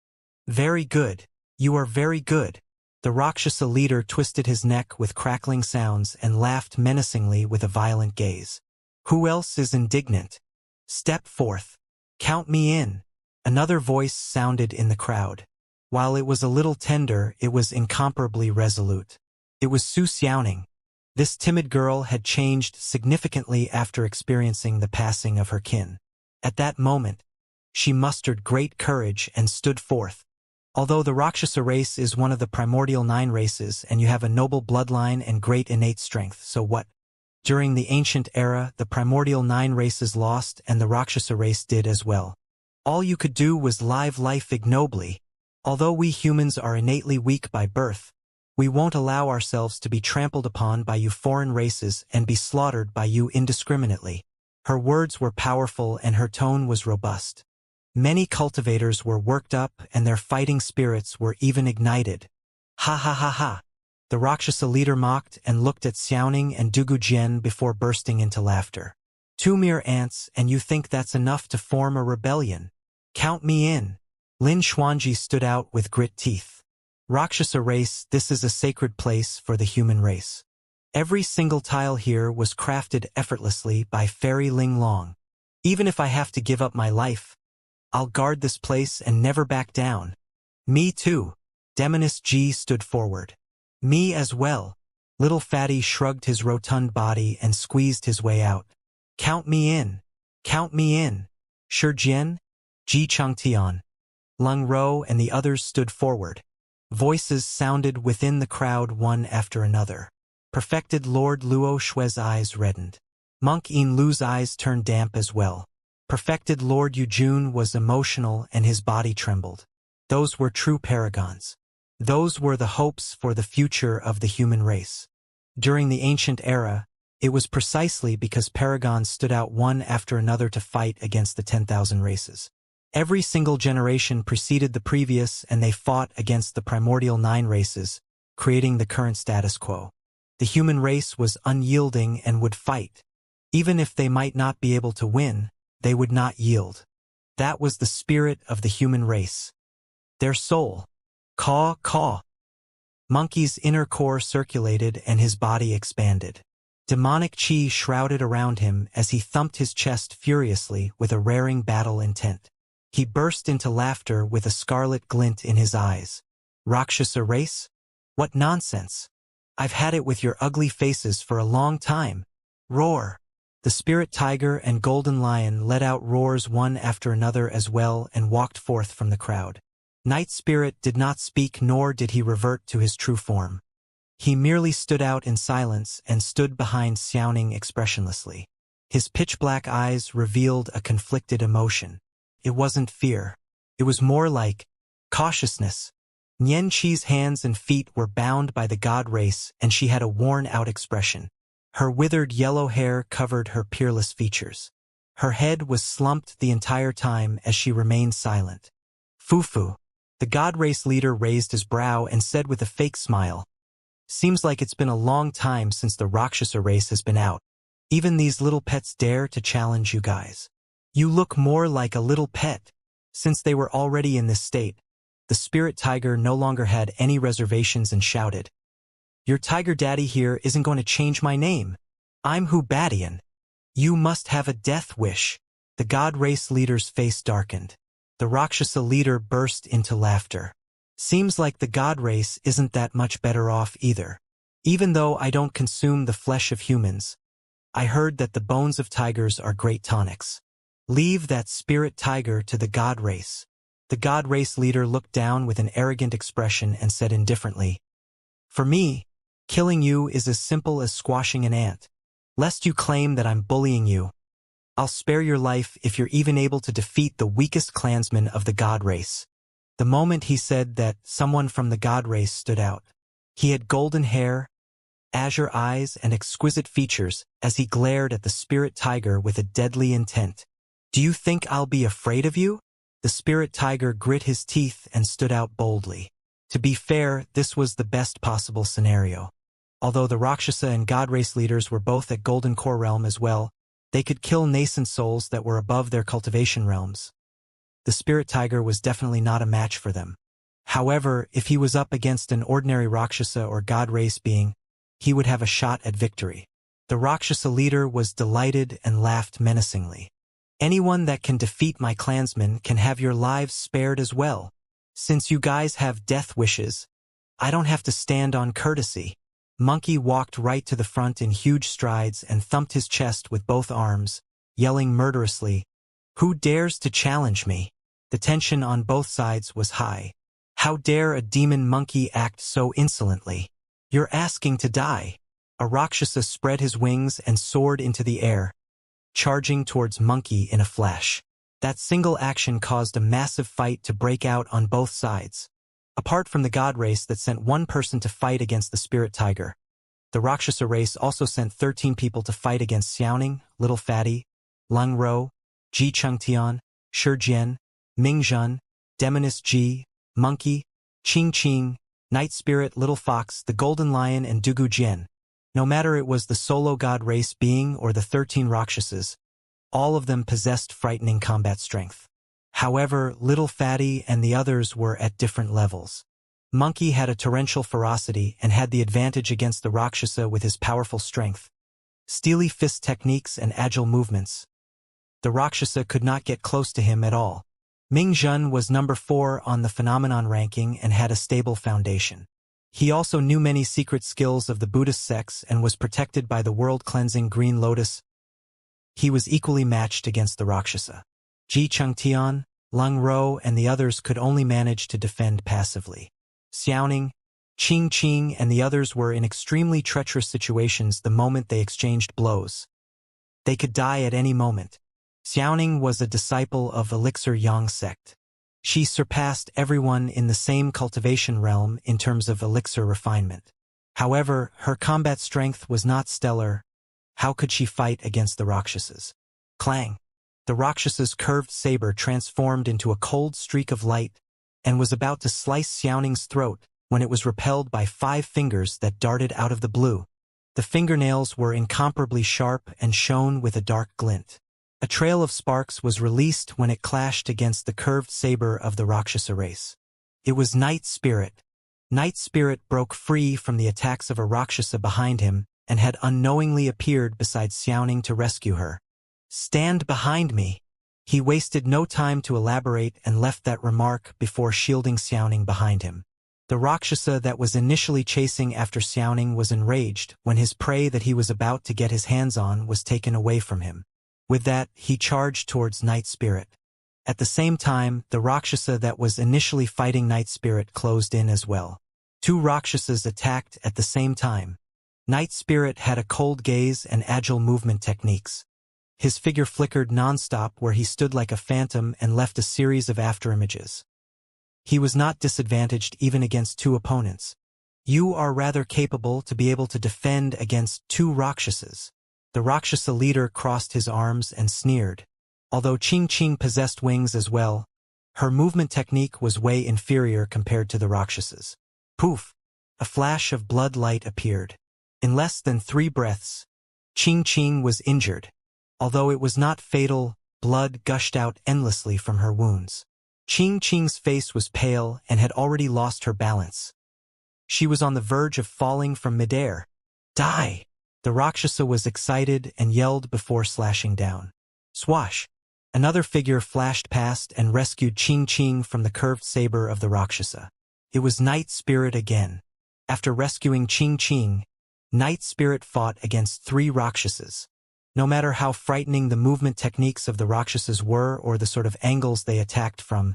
A: "Very good. You are very good." The Rakshasa leader twisted his neck with crackling sounds and laughed menacingly with a violent gaze. "Who else is indignant? Step forth. Count me in." Another voice sounded in the crowd. While it was a little tender, it was incomparably resolute. It was Su Xiaoning. This timid girl had changed significantly after experiencing the passing of her kin. At that moment, she mustered great courage and stood forth. Although the Rakshasa race is one of the primordial 9 races and you have a noble bloodline and great innate strength, so what? During the ancient era, the primordial 9 races lost and the Rakshasa race did as well. All you could do was live life ignobly. Although we humans are innately weak by birth, we won't allow ourselves to be trampled upon by you foreign races and be slaughtered by you indiscriminately. Her words were powerful and her tone was robust. Many cultivators were worked up and their fighting spirits were even ignited. "Ha ha ha ha." The Rakshasa leader mocked and looked at Xiaoning and Dugu Jian before bursting into laughter. "Two mere ants and you think that's enough to form a rebellion? Count me in." Lin Xuanji stood out with grit teeth. "Rakshasa race, this is a sacred place for the human race. Every single tile here was crafted effortlessly by Fairy Ling Long. Even if I have to give up my life, I'll guard this place and never back down." "Me too." Demonist G stood forward. "Me as well." Little Fatty shrugged his rotund body and squeezed his way out. "Count me in. Count me in." Shi Jian, Ji Changtian, Lung Ro and the others stood forward. Voices sounded within the crowd one after another. Perfected Lord Luo Shui's eyes reddened. Monk Yin Lu's eyes turned damp as well. Perfected Lord Yujun was emotional and his body trembled. Those were true paragons. Those were the hopes for the future of the human race. During the ancient era, it was precisely because paragons stood out one after another to fight against the 10,000 races. Every single generation preceded the previous, and they fought against the primordial 9 races, creating the current status quo. The human race was unyielding and would fight. Even if they might not be able to win, they would not yield. That was the spirit of the human race. Their soul. Caw, caw. Monkey's inner core circulated and his body expanded. Demonic chi shrouded around him as he thumped his chest furiously with a raring battle intent. He burst into laughter with a scarlet glint in his eyes. Rakshasa race? What nonsense! I've had it with your ugly faces for a long time. Roar! The spirit tiger and golden lion let out roars one after another as well and walked forth from the crowd. Night Spirit did not speak, nor did he revert to his true form. He merely stood out in silence and stood behind Xianxia expressionlessly. His pitch-black eyes revealed a conflicted emotion. It wasn't fear. It was more like cautiousness. Nian Qi's hands and feet were bound by the god race, and she had a worn-out expression. Her withered yellow hair covered her peerless features. Her head was slumped the entire time as she remained silent. Fufu. The god race leader raised his brow and said with a fake smile, "Seems like it's been a long time since the Rakshasa race has been out. Even these little pets dare to challenge you guys. You look more like a little pet." Since they were already in this state, the spirit tiger no longer had any reservations and shouted, "Your tiger daddy here isn't going to change my name. I'm Hubadian. You must have a death wish." The god race leader's face darkened. The Rakshasa leader burst into laughter. "Seems like the god race isn't that much better off either. Even though I don't consume the flesh of humans, I heard that the bones of tigers are great tonics. Leave that spirit tiger to the god race." The god race leader looked down with an arrogant expression and said indifferently, "For me, killing you is as simple as squashing an ant. Lest you claim that I'm bullying you, I'll spare your life if you're even able to defeat the weakest clansman of the god race." The moment he said that, someone from the god race stood out. He had golden hair, azure eyes, and exquisite features as he glared at the spirit tiger with a deadly intent. "Do you think I'll be afraid of you?" The spirit tiger grit his teeth and stood out boldly. To be fair, this was the best possible scenario. Although the Rakshasa and god race leaders were both at Golden Core realm as well, they could kill nascent souls that were above their cultivation realms. The spirit tiger was definitely not a match for them. However, if he was up against an ordinary Rakshasa or god race being, he would have a shot at victory. The Rakshasa leader was delighted and laughed menacingly. "Anyone that can defeat my clansmen can have your lives spared as well. Since you guys have death wishes, I don't have to stand on courtesy." Monkey walked right to the front in huge strides and thumped his chest with both arms, yelling murderously, "Who dares to challenge me?" The tension on both sides was high. How dare a demon monkey act so insolently? "You're asking to die." A Rakshasa spread his wings and soared into the air, charging towards Monkey in a flash. That single action caused a massive fight to break out on both sides. Apart from the god race that sent one person to fight against the spirit tiger, the Rakshasa race also sent 13 people to fight against Xiaoning, Little Fatty, Lung Ro, Ji Chengtian, Shi Jian, Ming Zhen, Demoness Ji, Monkey, Qing Qing, Night Spirit, Little Fox, the Golden Lion, and Dugu Jian. No matter it was the solo god race being or the 13 Rakshasas, all of them possessed frightening combat strength. However, Little Fatty and the others were at different levels. Monkey had a torrential ferocity and had the advantage against the Rakshasa with his powerful strength, steely fist techniques, and agile movements. The Rakshasa could not get close to him at all. Ming Zhen was number 4 on the phenomenon ranking and had a stable foundation. He also knew many secret skills of the Buddhist sects and was protected by the world-cleansing Green Lotus. He was equally matched against the Rakshasa. Ji Chengtian, Lung Ro, and the others could only manage to defend passively. Xiaoning, Qing Qing, and the others were in extremely treacherous situations the moment they exchanged blows. They could die at any moment. Xiaoning was a disciple of Elixir Yang sect. She surpassed everyone in the same cultivation realm in terms of elixir refinement. However, her combat strength was not stellar. How could she fight against the Rakshasas? Clang! The Rakshasa's curved saber transformed into a cold streak of light and was about to slice Xiaoning's throat when it was repelled by 5 fingers that darted out of the blue. The fingernails were incomparably sharp and shone with a dark glint. A trail of sparks was released when it clashed against the curved saber of the Rakshasa race. It was Night Spirit. Night Spirit broke free from the attacks of a Rakshasa behind him and had unknowingly appeared beside Xiaoning to rescue her. "Stand behind me." He wasted no time to elaborate and left that remark before shielding Xiaoning behind him. The Rakshasa that was initially chasing after Xiaoning was enraged when his prey that he was about to get his hands on was taken away from him. With that, he charged towards Night Spirit. At the same time, the Rakshasa that was initially fighting Night Spirit closed in as well. 2 Rakshasas attacked at the same time. Night Spirit had a cold gaze and agile movement techniques. His figure flickered nonstop where he stood like a phantom and left a series of afterimages. He was not disadvantaged even against 2 opponents. "You are rather capable to be able to defend against 2 Rakshasas." The Rakshasa leader crossed his arms and sneered. Although Qing possessed wings as well, her movement technique was way inferior compared to the Rakshasas. Poof! A flash of blood light appeared. In less than 3 breaths, Qing was injured. Although it was not fatal, blood gushed out endlessly from her wounds. Qing's face was pale and had already lost her balance. She was on the verge of falling from midair. "Die!" The Rakshasa was excited and yelled before slashing down. Swash! Another figure flashed past and rescued Qing from the curved saber of the Rakshasa. It was Night Spirit again. After rescuing Qing, Night Spirit fought against 3 Rakshasas. No matter how frightening the movement techniques of the Rakshasas were or the sort of angles they attacked from,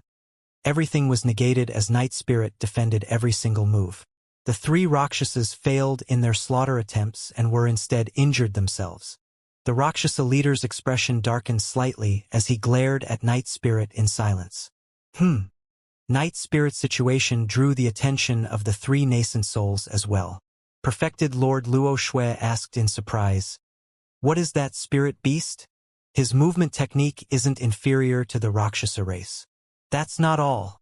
A: everything was negated as Night Spirit defended every single move. The 3 Rakshasas failed in their slaughter attempts and were instead injured themselves. The Rakshasa leader's expression darkened slightly as he glared at Night Spirit in silence. Night Spirit's situation drew the attention of the 3 nascent souls as well. Perfected Lord Luo Shui asked in surprise, "What is that spirit beast?" "His movement technique isn't inferior to the Rakshasa race." "That's not all."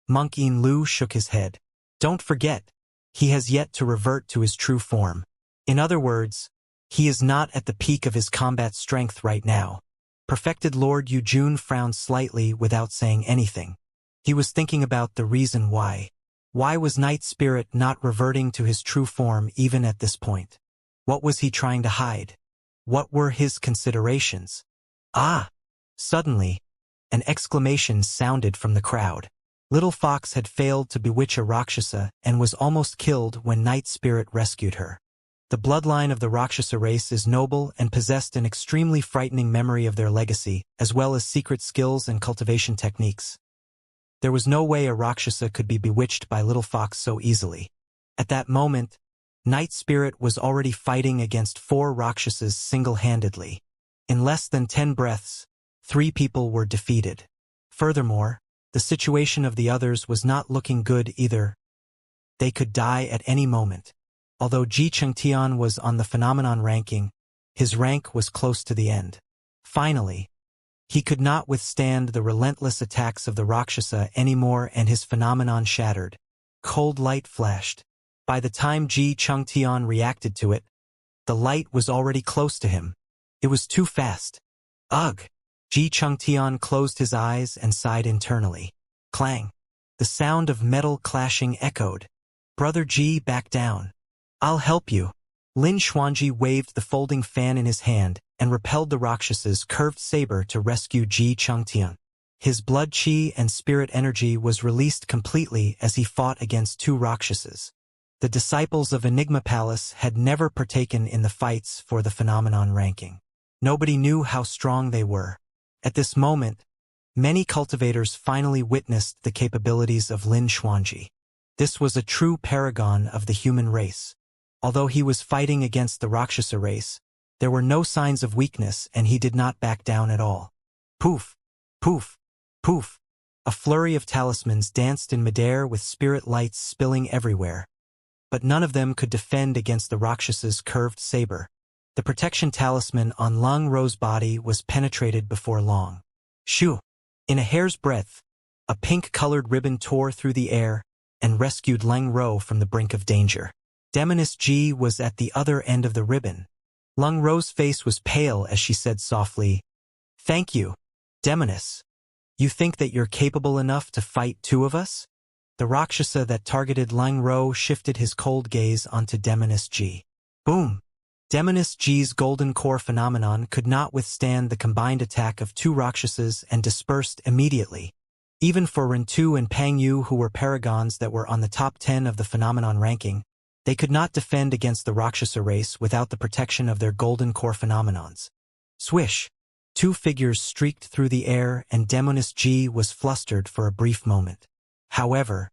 A: Monk In Lu shook his head. "Don't forget, he has yet to revert to his true form. In other words, he is not at the peak of his combat strength right now." Perfected Lord Yujun frowned slightly without saying anything. He was thinking about the reason why. Why was Night Spirit not reverting to his true form even at this point? What was he trying to hide? What were his considerations? "Ah!" Suddenly, an exclamation sounded from the crowd. Little Fox had failed to bewitch a Rakshasa and was almost killed when Night Spirit rescued her. The bloodline of the Rakshasa race is noble and possessed an extremely frightening memory of their legacy, as well as secret skills and cultivation techniques. There was no way a Rakshasa could be bewitched by Little Fox so easily. At that moment, Night Spirit was already fighting against 4 Rakshasas single-handedly. In less than 10 breaths, 3 people were defeated. Furthermore, the situation of the others was not looking good either. They could die at any moment. Although Xianxia was on the phenomenon ranking, his rank was close to the end. Finally, he could not withstand the relentless attacks of the Rakshasa anymore and his phenomenon shattered. Cold light flashed. By the time Xianxia reacted to it, the light was already close to him. It was too fast. Ugh! Xianxia closed his eyes and sighed internally. Clang! The sound of metal clashing echoed. "Brother Ji, back down. I'll help you." Lin Xuanji waved the folding fan in his hand and repelled the Rakshasa's curved saber to rescue Xianxia. His blood chi and spirit energy was released completely as he fought against 2 Rakshasas. The disciples of Enigma Palace had never partaken in the fights for the phenomenon ranking. Nobody knew how strong they were. At this moment, many cultivators finally witnessed the capabilities of Lin Xuanji. This was a true paragon of the human race. Although he was fighting against the Rakshasa race, there were no signs of weakness and he did not back down at all. Poof! Poof! Poof! A flurry of talismans danced in midair with spirit lights spilling everywhere. But none of them could defend against the Rakshasa's curved saber. The protection talisman on Lung Ro's body was penetrated before long. Shoo! In a hair's breadth, a pink-colored ribbon tore through the air and rescued Lung Ro from the brink of danger. Demoness G was at the other end of the ribbon. Lung Ro's face was pale as she said softly, "Thank you, Demoness. You think that you're capable enough to fight two of us?" The Rakshasa that targeted Lung Ro shifted his cold gaze onto Demoness G. Boom! Demoness G's golden core phenomenon could not withstand the combined attack of two Rakshasas and dispersed immediately. Even for Rintu and Pang Yu, who were paragons that were on the top 10 of the phenomenon ranking, they could not defend against the Rakshasa race without the protection of their golden core phenomenons. Swish! Two figures streaked through the air and Demoness G was flustered for a brief moment. However,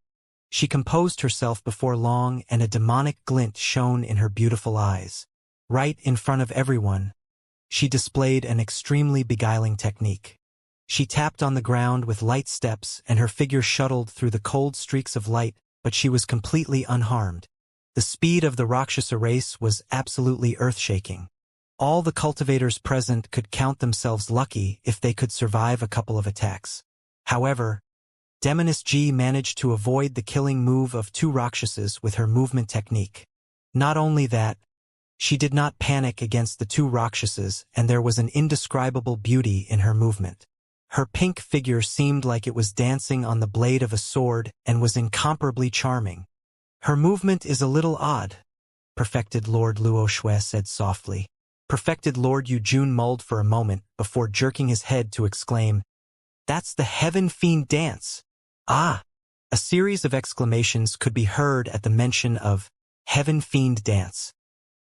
A: she composed herself before long and a demonic glint shone in her beautiful eyes. Right in front of everyone, she displayed an extremely beguiling technique. She tapped on the ground with light steps and her figure shuttled through the cold streaks of light, but she was completely unharmed. The speed of the Rakshasa race was absolutely earth-shaking. All the cultivators present could count themselves lucky if they could survive a couple of attacks. However, Demoness G managed to avoid the killing move of two Rakshasas with her movement technique. Not only that, she did not panic against the two Rakshasas, and there was an indescribable beauty in her movement. Her pink figure seemed like it was dancing on the blade of a sword and was incomparably charming. "Her movement is a little odd," Perfected Lord Luo Shui said softly. Perfected Lord Yu Jun mulled for a moment before jerking his head to exclaim, "That's the Heaven Fiend dance!" Ah! A series of exclamations could be heard at the mention of Heaven Fiend dance.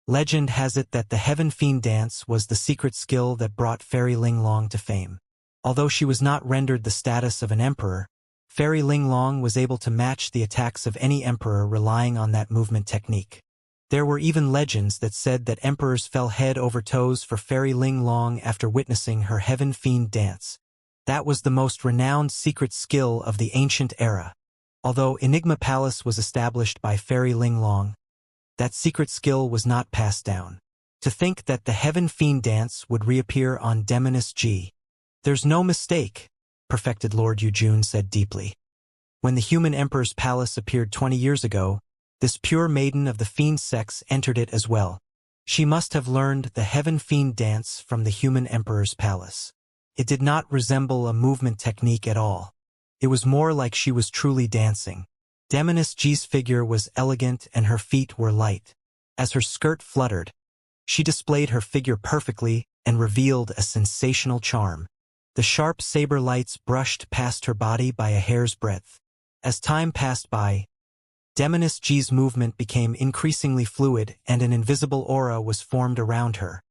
A: Legend has it that the Heaven Fiend dance was the secret skill that brought Fairy Linglong to fame. Although she was not rendered the status of an emperor, Fairy Linglong was able to match the attacks of any emperor relying on that movement technique. There were even legends that said that emperors fell head over toes for Fairy Linglong after witnessing her Heaven Fiend dance. That was the most renowned secret skill of the ancient era. Although Enigma Palace was established by Fairy Linglong, that secret skill was not passed down. To think that the Heaven Fiend dance would reappear on Demoness G. "There's no mistake," Perfected Lord Yu Jun said deeply. "When the human emperor's palace appeared 20 years ago, this pure maiden of the fiend sex entered it as well. She must have learned the Heaven Fiend dance from the human emperor's palace. It did not resemble a movement technique at all. It was more like she was truly dancing. Demoness G's figure was elegant and her feet were light. As her skirt fluttered, she displayed her figure perfectly and revealed a sensational charm. The sharp saber lights brushed past her body by a hair's breadth. As time passed by, Demoness G's movement became increasingly fluid and an invisible aura was formed around her.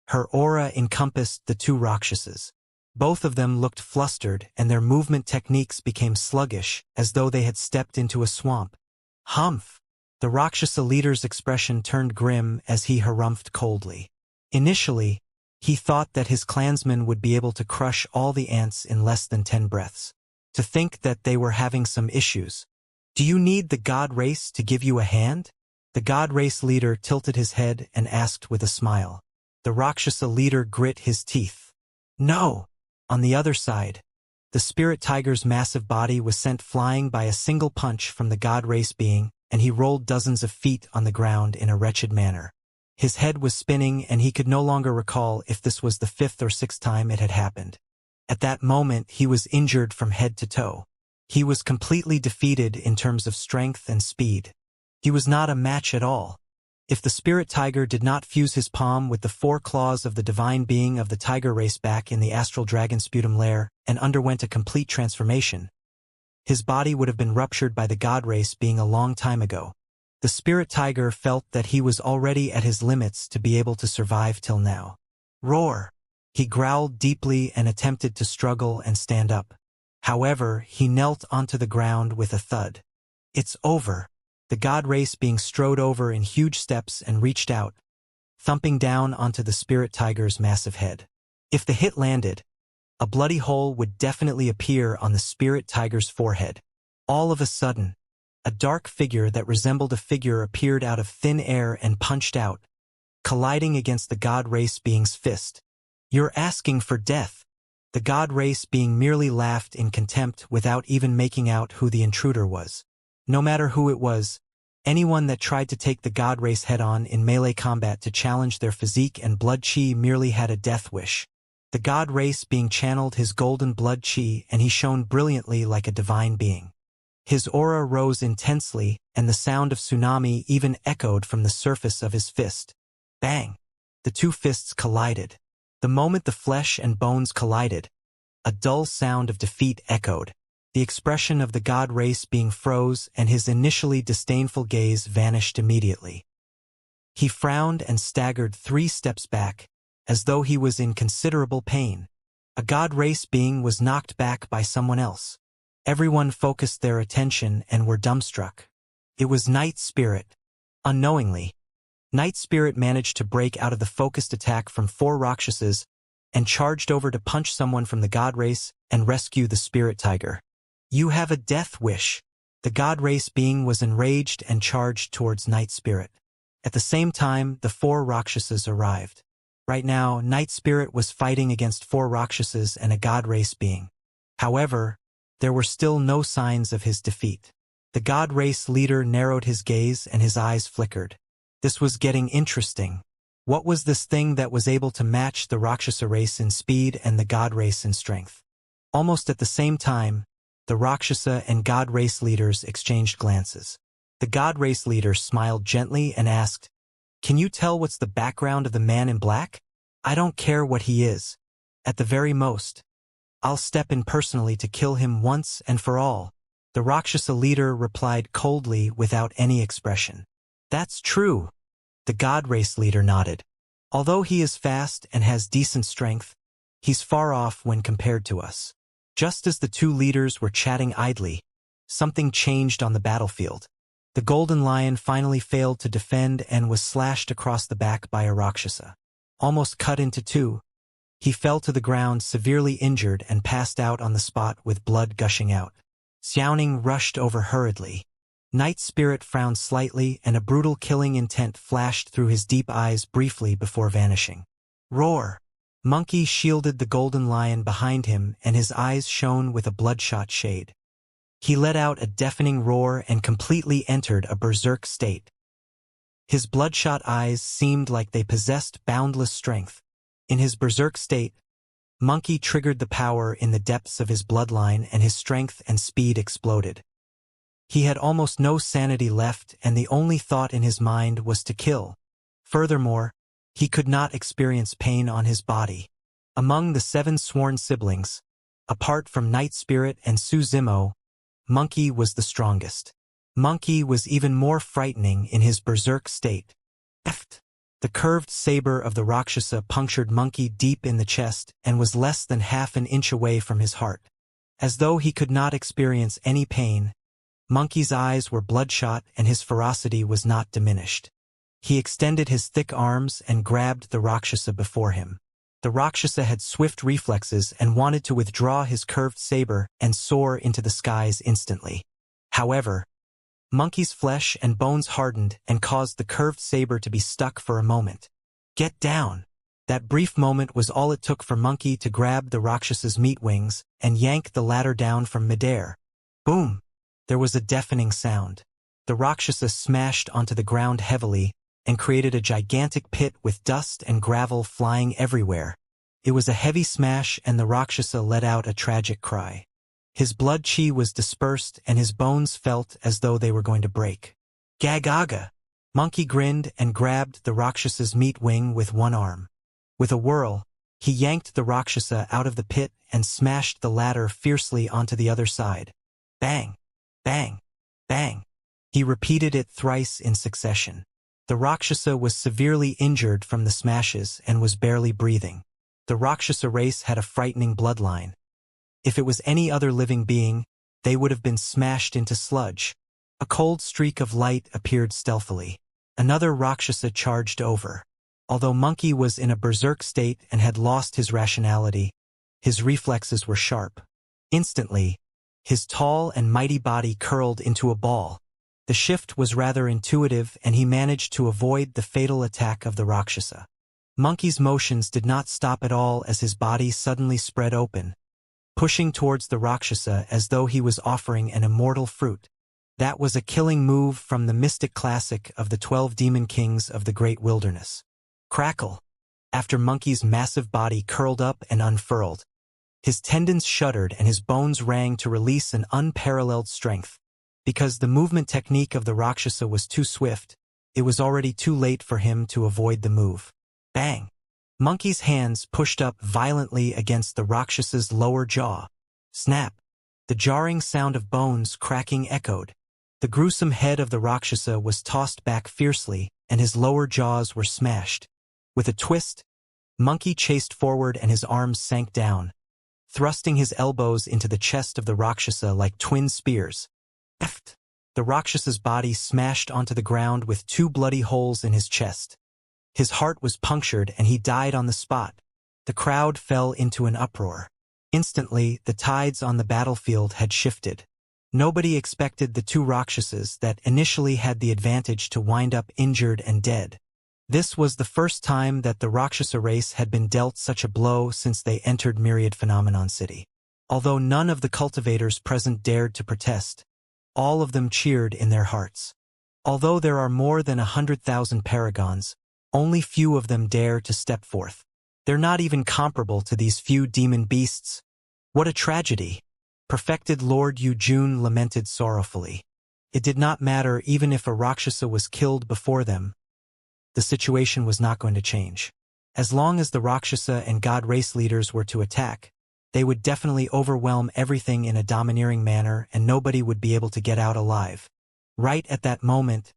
A: Her aura encompassed the two Rakshasas. Both of them looked flustered and their movement techniques became sluggish, as though they had stepped into a swamp. Humph! The Rakshasa leader's expression turned grim as he harumphed coldly. Initially, he thought that his clansmen would be able to crush all the ants in less than 10 breaths. To think that they were having some issues. "Do you need the god race to give you a hand?" The god race leader tilted his head and asked with a smile. The Rakshasa leader grit his teeth. "No!" On the other side, the spirit tiger's massive body was sent flying by a single punch from the god race being, and he rolled dozens of feet on the ground in a wretched manner. His head was spinning and he could no longer recall if this was the 5th or 6th time it had happened. At that moment he was injured from head to toe. He was completely defeated in terms of strength and speed. He was not a match at all. If the spirit tiger did not fuse his palm with the 4 claws of the divine being of the tiger race back in the astral dragon sputum lair and underwent a complete transformation, his body would have been ruptured by the god race being a long time ago. The spirit tiger felt that he was already at his limits to be able to survive till now. Roar! He growled deeply and attempted to struggle and stand up. However, he knelt onto the ground with a thud. "It's over." The god race being strode over in huge steps and reached out, thumping down onto the spirit tiger's massive head. If the hit landed, a bloody hole would definitely appear on the spirit tiger's forehead. All of a sudden, a dark figure that resembled a figure appeared out of thin air and punched out, colliding against the god race being's fist. "You're asking for death." The god race being merely laughed in contempt without even making out who the intruder was. No matter who it was, anyone that tried to take the god race head-on in melee combat to challenge their physique and blood chi merely had a death wish. The god race being channeled his golden blood chi and he shone brilliantly like a divine being. His aura rose intensely and the sound of tsunami even echoed from the surface of his fist. Bang! The two fists collided. The moment the flesh and bones collided, a dull sound of defeat echoed. The expression of the god race being froze and his initially disdainful gaze vanished immediately. He frowned and staggered 3 steps back, as though he was in considerable pain. A god race being was knocked back by someone else. Everyone focused their attention and were dumbstruck. It was Night Spirit. Unknowingly, Night Spirit managed to break out of the focused attack from 4 Rakshasas and charged over to punch someone from the god race and rescue the spirit tiger. "You have a death wish." The god race being was enraged and charged towards Night Spirit. At the same time, the 4 Rakshasas arrived. Right now, Night Spirit was fighting against 4 Rakshasas and a god race being. However, there were still no signs of his defeat. The god race leader narrowed his gaze and his eyes flickered. This was getting interesting. What was this thing that was able to match the Rakshasa race in speed and the god race in strength? Almost at the same time, the Rakshasa and god race leaders exchanged glances. The god race leader smiled gently and asked, "Can you tell what's the background of the man in black?" "I don't care what he is. At the very most, I'll step in personally to kill him once and for all." The Rakshasa leader replied coldly without any expression. "That's true." The god race leader nodded. "Although he is fast and has decent strength, he's far off when compared to us." Just as the 2 leaders were chatting idly, something changed on the battlefield. The golden lion finally failed to defend and was slashed across the back by a Rakshasa. Almost cut into 2, he fell to the ground severely injured and passed out on the spot with blood gushing out. Xianxia rushed over hurriedly. Night Spirit frowned slightly and a brutal killing intent flashed through his deep eyes briefly before vanishing. Roar! Monkey shielded the golden lion behind him and his eyes shone with a bloodshot shade. He let out a deafening roar and completely entered a berserk state. His bloodshot eyes seemed like they possessed boundless strength. In his berserk state, Monkey triggered the power in the depths of his bloodline and his strength and speed exploded. He had almost no sanity left and the only thought in his mind was to kill. Furthermore, he could not experience pain on his body. Among the 7 sworn siblings, apart from Night Spirit and Suzimo, Monkey was the strongest. Monkey was even more frightening in his berserk state. The curved saber of the Rakshasa punctured Monkey deep in the chest and was less than half an inch away from his heart. As though he could not experience any pain, Monkey's eyes were bloodshot and his ferocity was not diminished. He extended his thick arms and grabbed the Rakshasa before him. The Rakshasa had swift reflexes and wanted to withdraw his curved saber and soar into the skies instantly. However, Monkey's flesh and bones hardened and caused the curved saber to be stuck for a moment. "Get down!" That brief moment was all it took for Monkey to grab the Rakshasa's meat wings and yank the latter down from midair. Boom! There was a deafening sound. The Rakshasa smashed onto the ground heavily and created a gigantic pit with dust and gravel flying everywhere. It was a heavy smash and the Rakshasa let out a tragic cry. His blood chi was dispersed and his bones felt as though they were going to break. Gagaga! Monkey grinned and grabbed the Rakshasa's meat wing with one arm. With a whirl, he yanked the Rakshasa out of the pit and smashed the latter fiercely onto the other side. Bang! Bang! Bang! He repeated it thrice in succession. The Rakshasa was severely injured from the smashes and was barely breathing. The Rakshasa race had a frightening bloodline. If it was any other living being, they would have been smashed into sludge. A cold streak of light appeared stealthily. Another Rakshasa charged over. Although Monkey was in a berserk state and had lost his rationality, his reflexes were sharp. Instantly, his tall and mighty body curled into a ball. The shift was rather intuitive and he managed to avoid the fatal attack of the Rakshasa. Monkey's motions did not stop at all as his body suddenly spread open, pushing towards the Rakshasa as though he was offering an immortal fruit. That was a killing move from the mystic classic of the 12 demon kings of the great wilderness. Crackle! After Monkey's massive body curled up and unfurled, his tendons shuddered and his bones rang to release an unparalleled strength. Because the movement technique of the Rakshasa was too swift, it was already too late for him to avoid the move. Bang! Monkey's hands pushed up violently against the Rakshasa's lower jaw. Snap! The jarring sound of bones cracking echoed. The gruesome head of the Rakshasa was tossed back fiercely, and his lower jaws were smashed. With a twist, Monkey chased forward and his arms sank down, thrusting his elbows into the chest of the Rakshasa like twin spears. Eft! The Rakshasa's body smashed onto the ground with 2 bloody holes in his chest. His heart was punctured and he died on the spot. The crowd fell into an uproar. Instantly, the tides on the battlefield had shifted. Nobody expected the 2 Rakshasas that initially had the advantage to wind up injured and dead. This was the first time that the Rakshasa race had been dealt such a blow since they entered Myriad Phenomenon City. Although none of the cultivators present dared to protest, all of them cheered in their hearts. Although there are more than 100,000 paragons, only few of them dare to step forth. They're not even comparable to these few demon beasts. What a tragedy! Perfected Lord Yujun lamented sorrowfully. It did not matter even if a Rakshasa was killed before them. The situation was not going to change. As long as the Rakshasa and God race leaders were to attack, they would definitely overwhelm everything in a domineering manner and nobody would be able to get out alive. Right at that moment,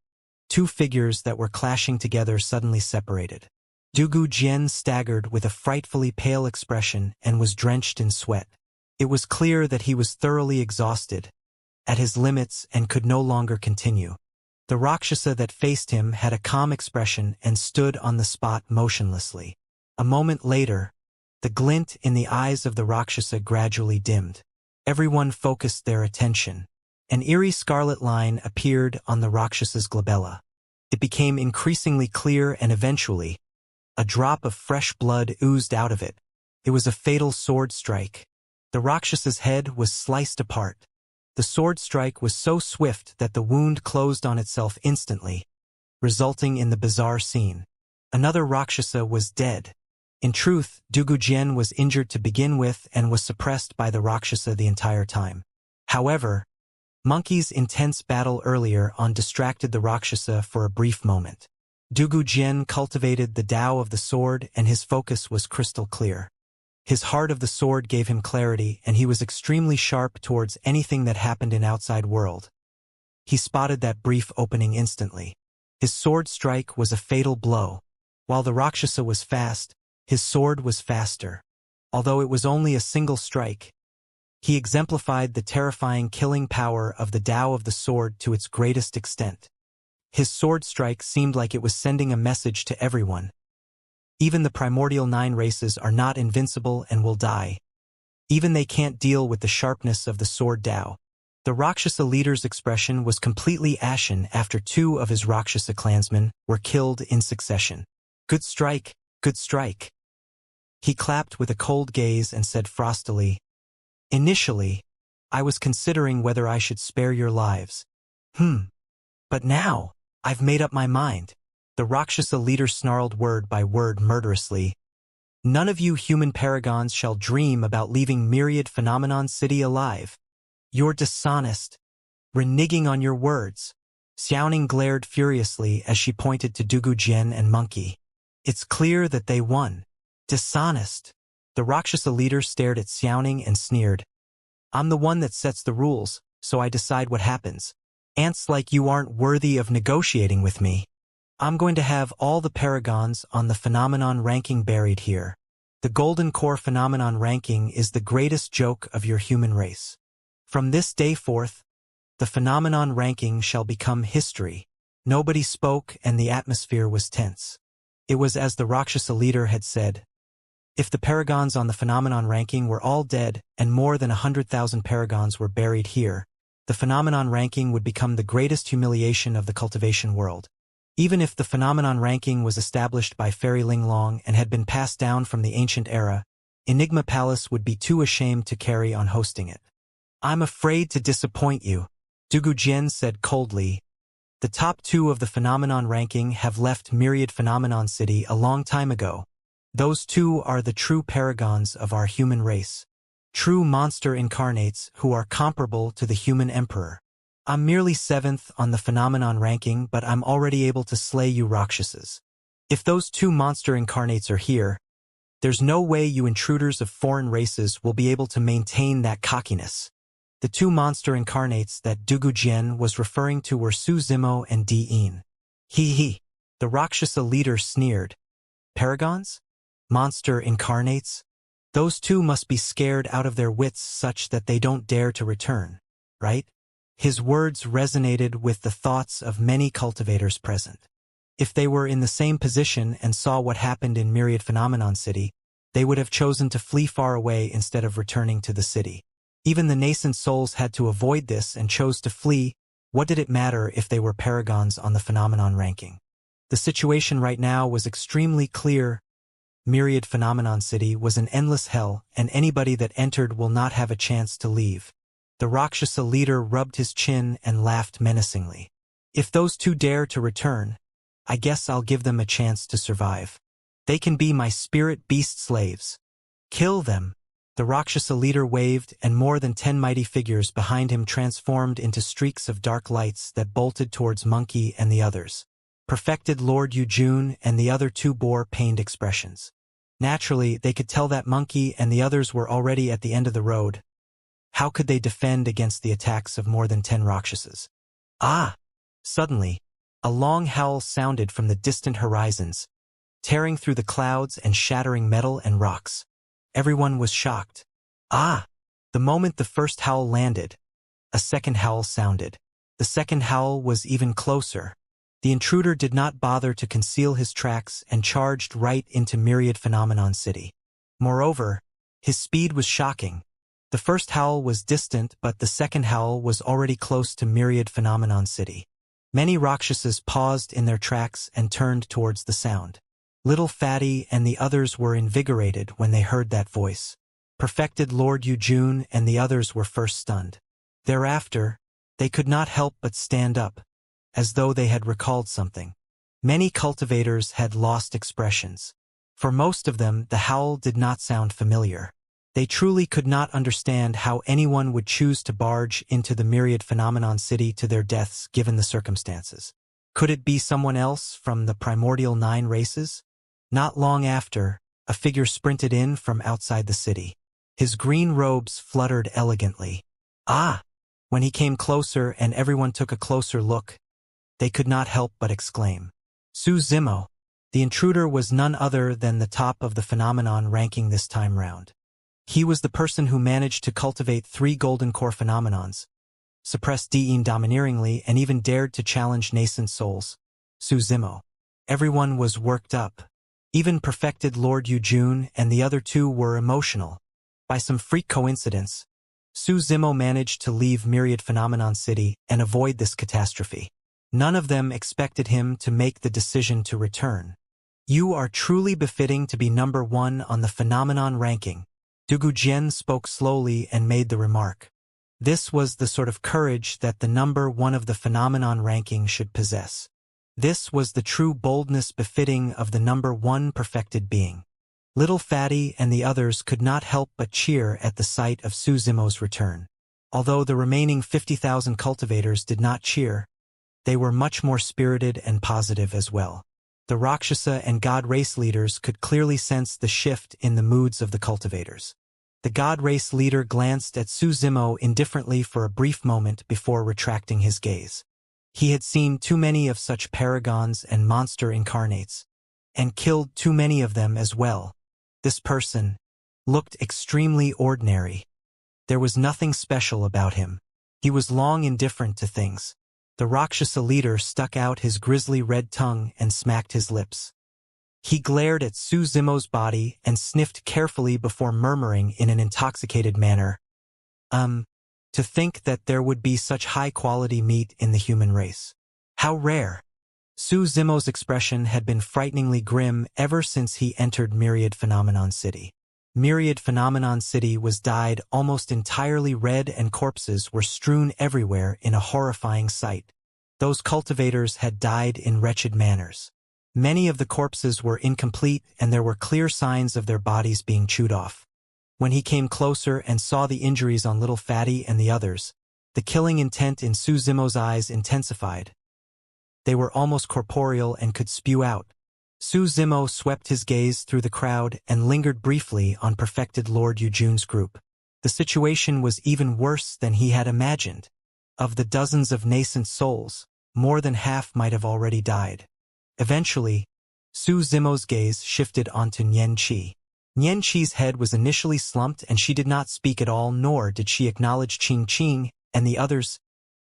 A: 2 figures that were clashing together suddenly separated. Dugu Jian staggered with a frightfully pale expression and was drenched in sweat. It was clear that he was thoroughly exhausted, at his limits and could no longer continue. The Rakshasa that faced him had a calm expression and stood on the spot motionlessly. A moment later, the glint in the eyes of the Rakshasa gradually dimmed. Everyone focused their attention. An eerie scarlet line appeared on the Rakshasa's glabella. It became increasingly clear and eventually, a drop of fresh blood oozed out of it. It was a fatal sword strike. The Rakshasa's head was sliced apart. The sword strike was so swift that the wound closed on itself instantly, resulting in the bizarre scene. Another Rakshasa was dead. In truth, Dugu Jian was injured to begin with and was suppressed by the Rakshasa the entire time. However, Monkey's intense battle earlier on distracted the Rakshasa for a brief moment. Dugu Jian cultivated the Tao of the sword and his focus was crystal clear. His heart of the sword gave him clarity and he was extremely sharp towards anything that happened in outside world. He spotted that brief opening instantly. His sword strike was a fatal blow. While the Rakshasa was fast, his sword was faster. Although it was only a single strike, he exemplified the terrifying killing power of the Tao of the sword to its greatest extent. His sword strike seemed like it was sending a message to everyone. Even the primordial 9 races are not invincible and will die. Even they can't deal with the sharpness of the sword Tao. The Rakshasa leader's expression was completely ashen after 2 of his Rakshasa clansmen were killed in succession. Good strike, good strike. He clapped with a cold gaze and said frostily, "Initially, I was considering whether I should spare your lives. But now, I've made up my mind." The Rakshasa leader snarled word by word murderously. "None of you human paragons shall dream about leaving Myriad Phenomenon City alive. You're dishonest, reneging on your words." Xianxia glared furiously as she pointed to Dugu Jian and Monkey. "It's clear that they won. Dishonest." The Rakshasa leader stared at Xianxia and sneered. "I'm the one that sets the rules, so I decide what happens. Ants like you aren't worthy of negotiating with me. I'm going to have all the paragons on the phenomenon ranking buried here. The Golden Core phenomenon ranking is the greatest joke of your human race. From this day forth, the phenomenon ranking shall become history." Nobody spoke and the atmosphere was tense. It was as the Rakshasa leader had said. If the paragons on the phenomenon ranking were all dead and more than 100,000 paragons were buried here, the phenomenon ranking would become the greatest humiliation of the cultivation world. Even if the phenomenon ranking was established by Fairy Linglong and had been passed down from the ancient era, Enigma Palace would be too ashamed to carry on hosting it. "I'm afraid to disappoint you," Dugu Jian said coldly. "The top two of the phenomenon ranking have left Myriad Phenomenon City a long time ago. Those two are the true paragons of our human race. True monster incarnates who are comparable to the human emperor. I'm merely 7th on the phenomenon ranking, but I'm already able to slay you Rakshasas. If those two monster incarnates are here, there's no way you intruders of foreign races will be able to maintain that cockiness." The two monster incarnates that Dugu Jian was referring to were Su Zimo and Di Yin. He. The Rakshasa leader sneered. "Paragons? Monster incarnates? Those two must be scared out of their wits such that they don't dare to return, right?" His words resonated with the thoughts of many cultivators present. If they were in the same position and saw what happened in Myriad Phenomenon City, they would have chosen to flee far away instead of returning to the city. Even the nascent souls had to avoid this and chose to flee. What did it matter if they were paragons on the phenomenon ranking? The situation right now was extremely clear. Myriad Phenomenon City was an endless hell, and anybody that entered will not have a chance to leave. The Rakshasa leader rubbed his chin and laughed menacingly. "If those two dare to return, I guess I'll give them a chance to survive. They can be my spirit beast slaves. Kill them." The Rakshasa leader waved, and more than 10 mighty figures behind him transformed into streaks of dark lights that bolted towards Monkey and the others. Perfected Lord Yujun and the other two bore pained expressions. Naturally, they could tell that Monkey and the others were already at the end of the road. How could they defend against the attacks of more than 10 Rakshasas? Ah! Suddenly, a long howl sounded from the distant horizons, tearing through the clouds and shattering metal and rocks. Everyone was shocked. Ah! The moment the first howl landed, a second howl sounded. The second howl was even closer. The intruder did not bother to conceal his tracks and charged right into Myriad Phenomenon City. Moreover, his speed was shocking. The first howl was distant, but the second howl was already close to Myriad Phenomenon City. Many Rakshasas paused in their tracks and turned towards the sound. Little Fatty and the others were invigorated when they heard that voice. Perfected Lord Yujun and the others were first stunned. Thereafter, they could not help but stand up, as though they had recalled something. Many cultivators had lost expressions. For most of them, the howl did not sound familiar. They truly could not understand how anyone would choose to barge into the Myriad Phenomenon City to their deaths given the circumstances. Could it be someone else from the primordial 9 races? Not long after, a figure sprinted in from outside the city. His green robes fluttered elegantly. Ah! When he came closer and everyone took a closer look, they could not help but exclaim. Su Zimo. The intruder was none other than the top of the phenomenon ranking this time round. He was the person who managed to cultivate 3 golden core phenomenons, suppressed Diin domineeringly, and even dared to challenge nascent souls. Su Zimo. Everyone was worked up. Even perfected Lord Yujun and the other two were emotional. By some freak coincidence, Su Zimo managed to leave Myriad Phenomenon City and avoid this catastrophe. None of them expected him to make the decision to return. "You are truly befitting to be number 1 on the phenomenon ranking." Dugu Jian spoke slowly and made the remark. This was the sort of courage that the number 1 of the phenomenon ranking should possess. This was the true boldness befitting of the number 1 perfected being. Little Fatty and the others could not help but cheer at the sight of Su Zimo's return. Although the remaining 50,000 cultivators did not cheer, they were much more spirited and positive as well. The Rakshasa and God race leaders could clearly sense the shift in the moods of the cultivators. The God race leader glanced at Su Zimo indifferently for a brief moment before retracting his gaze. He had seen too many of such paragons and monster incarnates, and killed too many of them as well. This person looked extremely ordinary. There was nothing special about him. He was long indifferent to things. The Rakshasa leader stuck out his grisly red tongue and smacked his lips. He glared at Su Zimo's body and sniffed carefully before murmuring in an intoxicated manner, To think that there would be such high-quality meat in the human race. How rare! Su Zimo's expression had been frighteningly grim ever since he entered Myriad Phenomenon City. Myriad Phenomenon City was dyed almost entirely red and corpses were strewn everywhere in a horrifying sight. Those cultivators had died in wretched manners. Many of the corpses were incomplete and there were clear signs of their bodies being chewed off. When he came closer and saw the injuries on Little Fatty and the others, the killing intent in Su Zimo's eyes intensified. They were almost corporeal and could spew out. Su Zimo swept his gaze through the crowd and lingered briefly on Perfected Lord Yujun's group. The situation was even worse than he had imagined. Of the dozens of nascent souls, more than half might have already died. Eventually, Su Zimo's gaze shifted onto Xianxia. Xianxia's head was initially slumped and she did not speak at all, nor did she acknowledge Qing and the others.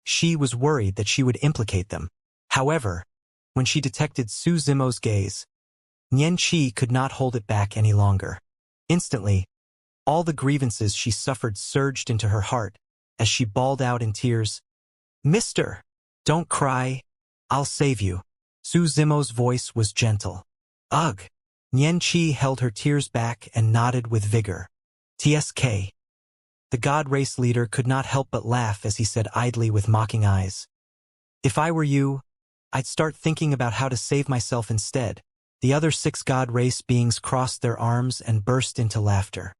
A: She was worried that she would implicate them. However, when she detected Su Zimo's gaze, Xianxia could not hold it back any longer. Instantly, all the grievances she suffered surged into her heart as she bawled out in tears, "Mister, don't cry. I'll save you." Su Zimo's voice was gentle. "Ugh." Xianxia held her tears back and nodded with vigor. "TSK." The God Race leader could not help but laugh as he said idly with mocking eyes, "If I were you, I'd start thinking about how to save myself instead." The other 6 God Race beings crossed their arms and burst into laughter.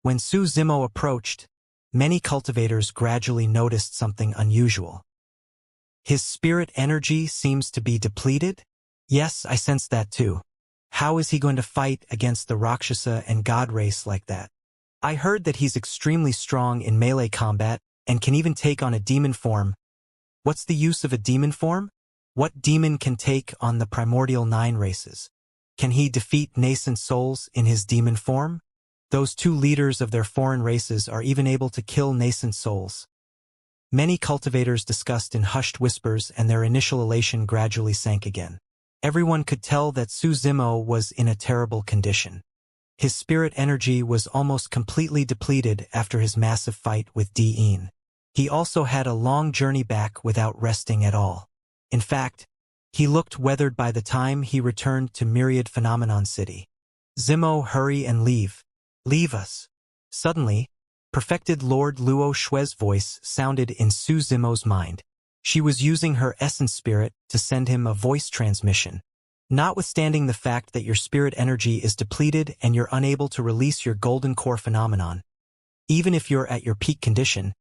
A: When Su Zimo approached, many cultivators gradually noticed something unusual. "His spirit energy seems to be depleted?" "Yes, I sense that too. How is he going to fight against the Rakshasa and God Race like that? I heard that he's extremely strong in melee combat and can even take on a demon form." "What's the use of a demon form? What demon can take on the primordial 9 races? Can he defeat nascent souls in his demon form? Those 2 leaders of their foreign races are even able to kill nascent souls." Many cultivators discussed in hushed whispers and their initial elation gradually sank again. Everyone could tell that Su Zimo was in a terrible condition. His spirit energy was almost completely depleted after his massive fight with Diin. He also had a long journey back without resting at all. In fact, he looked weathered by the time he returned to Myriad Phenomenon City. "Zimo, hurry and leave. Leave us." Suddenly, Perfected Lord Luo Shui's voice sounded in Su Zimo's mind. She was using her essence spirit to send him a voice transmission. "Notwithstanding the fact that your spirit energy is depleted and you're unable to release your golden core phenomenon, even if you're at your peak condition,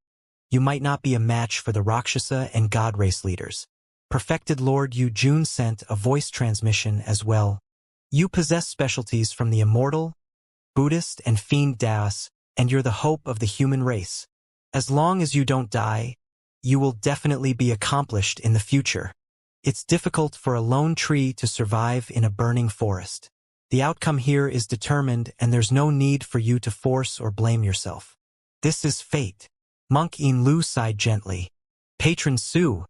A: you might not be a match for the Rakshasa and God Race leaders." Perfected Lord Yujun sent a voice transmission as well. "You possess specialties from the Immortal, Buddhist, and Fiend Daos, and you're the hope of the human race. As long as you don't die, you will definitely be accomplished in the future. It's difficult for a lone tree to survive in a burning forest. The outcome here is determined and there's no need for you to force or blame yourself. This is fate." Monk In Lu sighed gently. "Patron Su,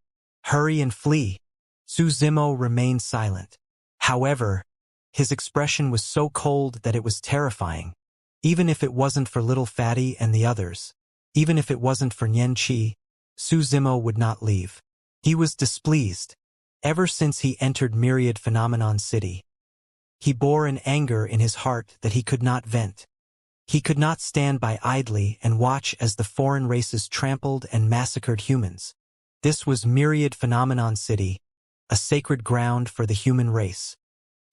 A: hurry and flee." Su Zimo remained silent. However, his expression was so cold that it was terrifying. Even if it wasn't for Little Fatty and the others, even if it wasn't for Xianxia, Su Zimo would not leave. He was displeased. Ever since he entered Myriad Phenomenon City, he bore an anger in his heart that he could not vent. He could not stand by idly and watch as the foreign races trampled and massacred humans. This was Myriad Phenomenon City, a sacred ground for the human race.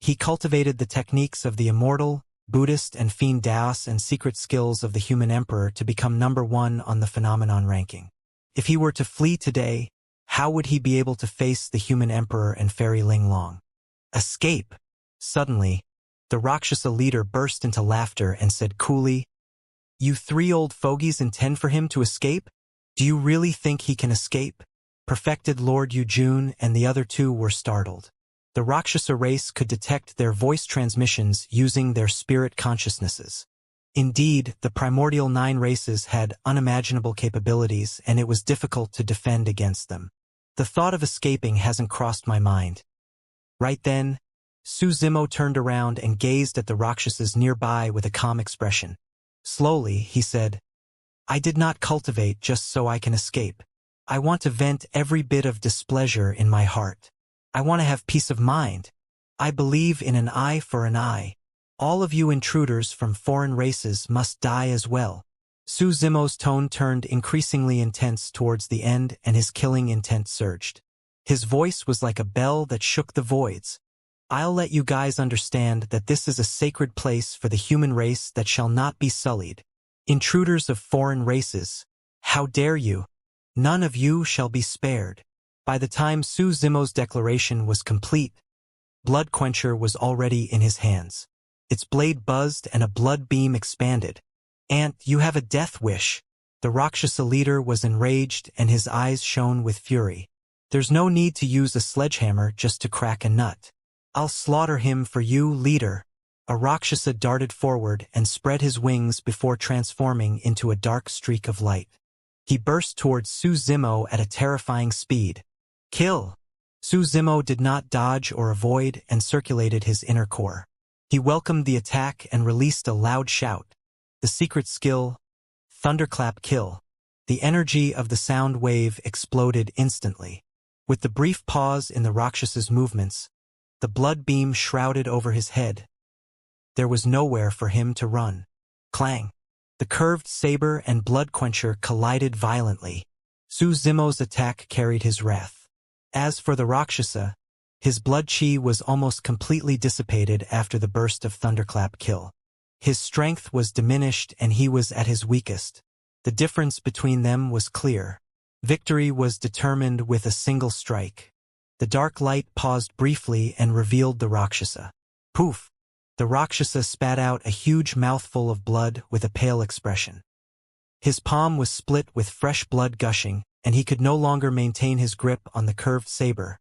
A: He cultivated the techniques of the Immortal, Buddhist, and Fiend Daos and secret skills of the human emperor to become #1 on the phenomenon ranking. If he were to flee today, how would he be able to face the human emperor and Fairy Ling Long? Escape! Suddenly, the Rakshasa leader burst into laughter and said coolly, "You 3 old fogies intend for him to escape? Do you really think he can escape?" Perfected Lord Yujun and the other 2 were startled. The Rakshasa race could detect their voice transmissions using their spirit consciousnesses. Indeed, the primordial 9 races had unimaginable capabilities and it was difficult to defend against them. The thought of escaping hasn't crossed my mind. Right then, Su Zimo turned around and gazed at the Rakshasas nearby with a calm expression. Slowly, he said, I did not cultivate just so I can escape. I want to vent every bit of displeasure in my heart. I want to have peace of mind. I believe in an eye for an eye. All of you intruders from foreign races must die as well. Su Zimo's tone turned increasingly intense towards the end, and his killing intent surged. His voice was like a bell that shook the voids. I'll let you guys understand that this is a sacred place for the human race that shall not be sullied. Intruders of foreign races, how dare you? None of you shall be spared. By the time Su Zimo's declaration was complete, Blood Quencher was already in his hands. Its blade buzzed and a blood beam expanded. "Aunt, you have a death wish." The Rakshasa leader was enraged and his eyes shone with fury. "There's no need to use a sledgehammer just to crack a nut. I'll slaughter him for you, leader." A Rakshasa darted forward and spread his wings before transforming into a dark streak of light. He burst towards Su Zimo at a terrifying speed. "Kill!" Su Zimo did not dodge or avoid and circulated his inner core. He welcomed the attack and released a loud shout. The secret skill, Thunderclap Kill. The energy of the sound wave exploded instantly. With the brief pause in the Rakshasa's movements, the blood beam shrouded over his head. There was nowhere for him to run. Clang! The curved saber and Blood Quencher collided violently. Su Zimo's attack carried his wrath. As for the Rakshasa, his blood chi was almost completely dissipated after the burst of Thunderclap Kill. His strength was diminished and he was at his weakest. The difference between them was clear. Victory was determined with a single strike. The dark light paused briefly and revealed the Rakshasa. Poof! The Rakshasa spat out a huge mouthful of blood with a pale expression. His palm was split with fresh blood gushing, and he could no longer maintain his grip on the curved saber.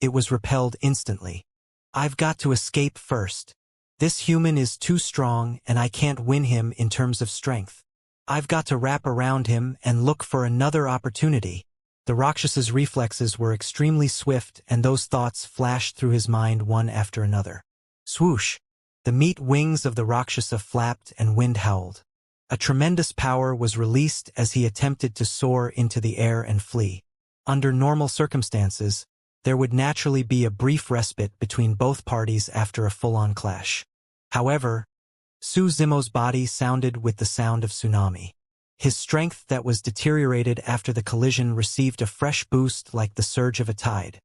A: It was repelled instantly. "I've got to escape first. This human is too strong and I can't win him in terms of strength. I've got to wrap around him and look for another opportunity." The Rakshasa's reflexes were extremely swift and those thoughts flashed through his mind one after another. Swoosh! The meat wings of the Rakshasa flapped and wind howled. A tremendous power was released as he attempted to soar into the air and flee. Under normal circumstances, there would naturally be a brief respite between both parties after a full-on clash. However, Su Zimo's body sounded with the sound of tsunami. His strength that was deteriorated after the collision received a fresh boost like the surge of a tide.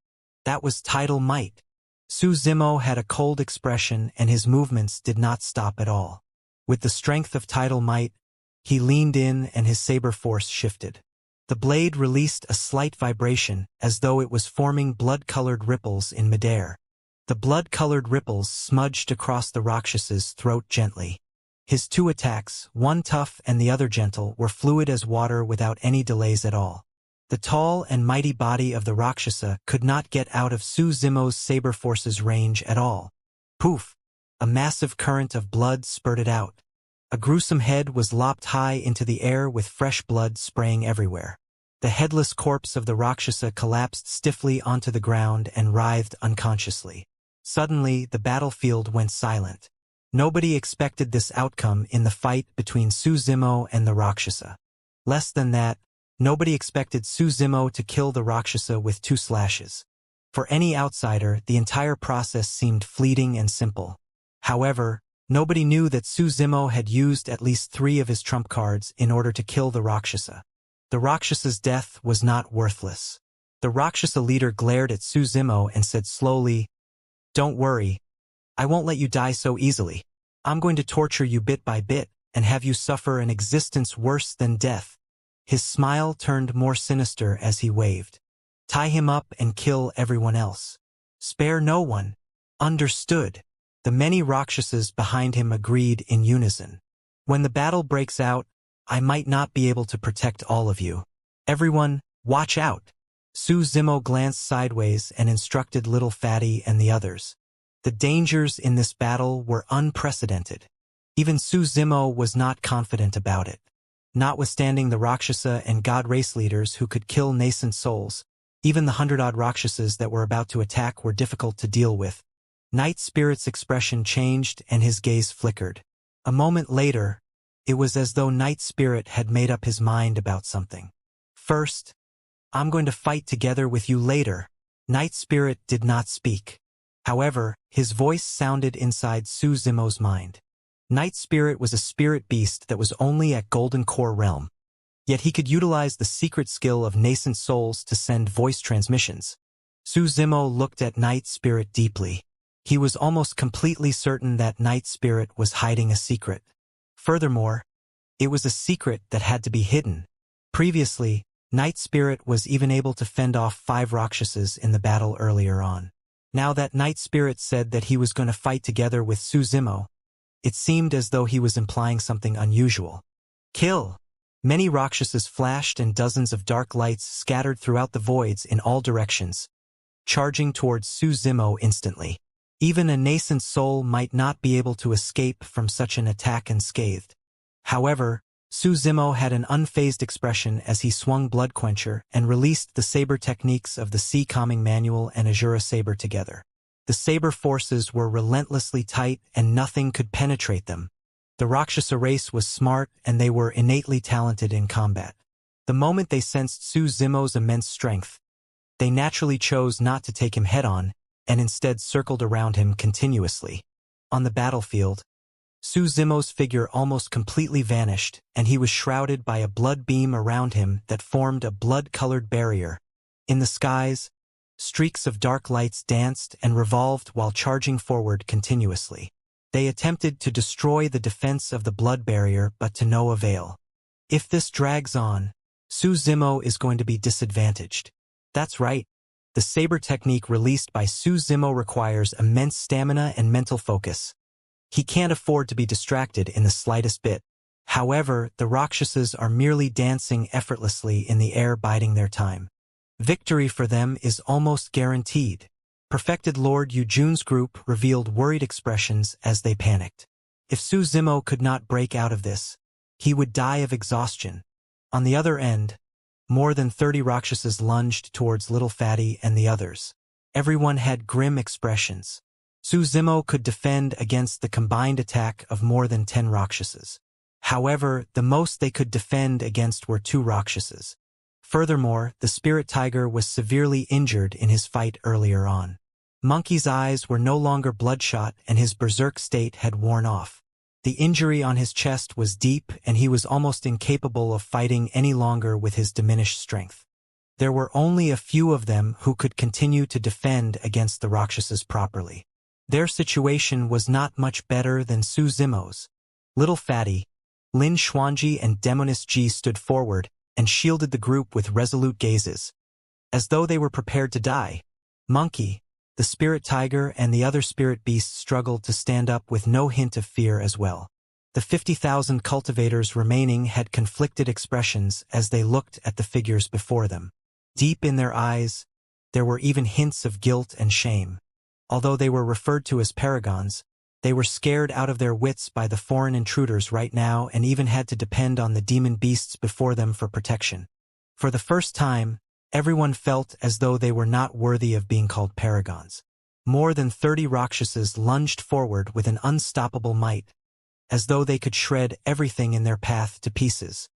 A: That was tidal might. Su Zimo had a cold expression and his movements did not stop at all. With the strength of tidal might, he leaned in and his saber force shifted. The blade released a slight vibration as though it was forming blood-colored ripples in midair. The blood-colored ripples smudged across the Rakshasa's throat gently. His two attacks, one tough and the other gentle, were fluid as water without any delays at all. The tall and mighty body of the Rakshasa could not get out of Su Zimo's saber force's range at all. Poof! A massive current of blood spurted out. A gruesome head was lopped high into the air with fresh blood spraying everywhere. The headless corpse of the Rakshasa collapsed stiffly onto the ground and writhed unconsciously. Suddenly, the battlefield went silent. Nobody expected this outcome in the fight between Su Zimo and the Rakshasa. Less than that, nobody expected Su Zimo to kill the Rakshasa with 2 slashes. For any outsider, the entire process seemed fleeting and simple. However, nobody knew that Su Zimo had used at least 3 of his trump cards in order to kill the Rakshasa. The Rakshasa's death was not worthless. The Rakshasa leader glared at Su Zimo and said slowly, "Don't worry. I won't let you die so easily. I'm going to torture you bit by bit and have you suffer an existence worse than death." His smile turned more sinister as he waved. "Tie him up and kill everyone else. Spare no one. Understood?" The many Rakshasas behind him agreed in unison. "When the battle breaks out, I might not be able to protect all of you. Everyone, watch out." Su Zimo glanced sideways and instructed Little Fatty and the others. The dangers in this battle were unprecedented. Even Su Zimo was not confident about it. Notwithstanding the Rakshasa and god race leaders who could kill nascent souls, even the 100-odd Rakshasas that were about to attack were difficult to deal with. Night Spirit's expression changed and his gaze flickered. A moment later, It was as though Night Spirit had made up his mind about something. First, I'm going to fight together with you later. Night Spirit did not speak. However, his voice sounded inside Su Zimo's mind. Night Spirit was a spirit beast that was only at Golden Core realm. Yet he could utilize the secret skill of nascent souls to send voice transmissions. Su Zimo looked at Night Spirit deeply. He was almost completely certain that Night Spirit was hiding a secret. Furthermore, it was a secret that had to be hidden. Previously, Night Spirit was even able to fend off 5 Rakshasas in the battle earlier on. Now that Night Spirit said that he was going to fight together with Su Zimo, it seemed as though he was implying something unusual. Kill! Many Rakshasas flashed and dozens of dark lights scattered throughout the voids in all directions, charging towards Su Zimo instantly. Even a nascent soul might not be able to escape from such an attack unscathed. However, Su Zimo had an unfazed expression as he swung Blood Quencher and released the saber techniques of the Sea Calming Manual and Azura Saber together. The saber forces were relentlessly tight and nothing could penetrate them. The Rakshasa race was smart and they were innately talented in combat. The moment they sensed Su Zimo's immense strength, they naturally chose not to take him head-on and instead circled around him continuously. On the battlefield, Su Zimo's figure almost completely vanished and he was shrouded by a blood beam around him that formed a blood-colored barrier. In the skies, streaks of dark lights danced and revolved while charging forward continuously. They attempted to destroy the defense of the blood barrier, but to no avail. If this drags on, Su Zimo is going to be disadvantaged. That's right. The saber technique released by Su Zimo requires immense stamina and mental focus. He can't afford to be distracted in the slightest bit. However, the Rakshasas are merely dancing effortlessly in the air, biding their time. Victory for them is almost guaranteed. Perfected Lord Yujun's group revealed worried expressions as they panicked. If Su Zimo could not break out of this, he would die of exhaustion. On the other end, more than 30 Rakshasas lunged towards Little Fatty and the others. Everyone had grim expressions. Su Zimo could defend against the combined attack of more than 10 Rakshasas. However, the most they could defend against were 2 Rakshasas. Furthermore, the spirit tiger was severely injured in his fight earlier on. Monkey's eyes were no longer bloodshot and his berserk state had worn off. The injury on his chest was deep and he was almost incapable of fighting any longer with his diminished strength. There were only a few of them who could continue to defend against the Rakshasas properly. Their situation was not much better than Su Zimo's. Little Fatty, Lin Xuanji and Demoness Ji stood forward and shielded the group with resolute gazes, as though they were prepared to die. Monkey, the spirit tiger and the other spirit beasts struggled to stand up with no hint of fear as well. The 50,000 cultivators remaining had conflicted expressions as they looked at the figures before them. Deep in their eyes, there were even hints of guilt and shame. Although they were referred to as paragons, they were scared out of their wits by the foreign intruders right now and even had to depend on the demon beasts before them for protection. For the first time, everyone felt as though they were not worthy of being called paragons. More than 30 Rakshasas lunged forward with an unstoppable might, as though they could shred everything in their path to pieces.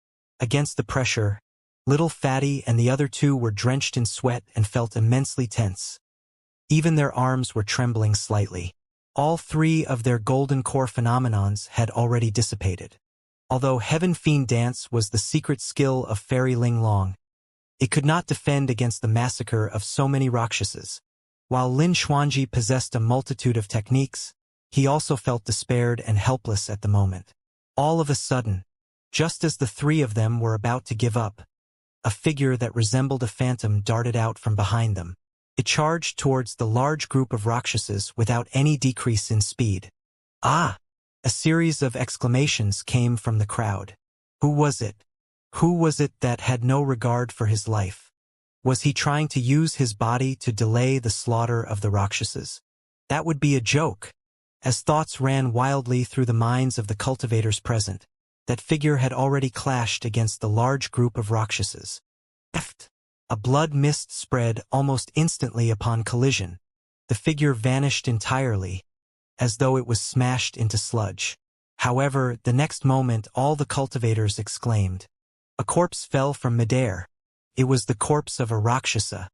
A: Against the pressure, Little Fatty and the other 2 were drenched in sweat and felt immensely tense. Even their arms were trembling slightly. All 3 of their golden core phenomenons had already dissipated. Although Heaven Fiend Dance was the secret skill of Fairy Ling Long, it could not defend against the massacre of so many Rakshasas. While Lin Xuanji possessed a multitude of techniques, he also felt despaired and helpless at the moment. All of a sudden, just as the 3 of them were about to give up, a figure that resembled a phantom darted out from behind them. It charged towards the large group of Rakshasas without any decrease in speed. Ah! A series of exclamations came from the crowd. Who was it? Who was it that had no regard for his life? Was he trying to use his body to delay the slaughter of the Rakshasas? That would be a joke. As thoughts ran wildly through the minds of the cultivators present, that figure had already clashed against the large group of Rakshasas. A blood mist spread almost instantly upon collision. The figure vanished entirely, as though it was smashed into sludge. However, the next moment all the cultivators exclaimed. A corpse fell from midair. It was the corpse of a Rakshasa.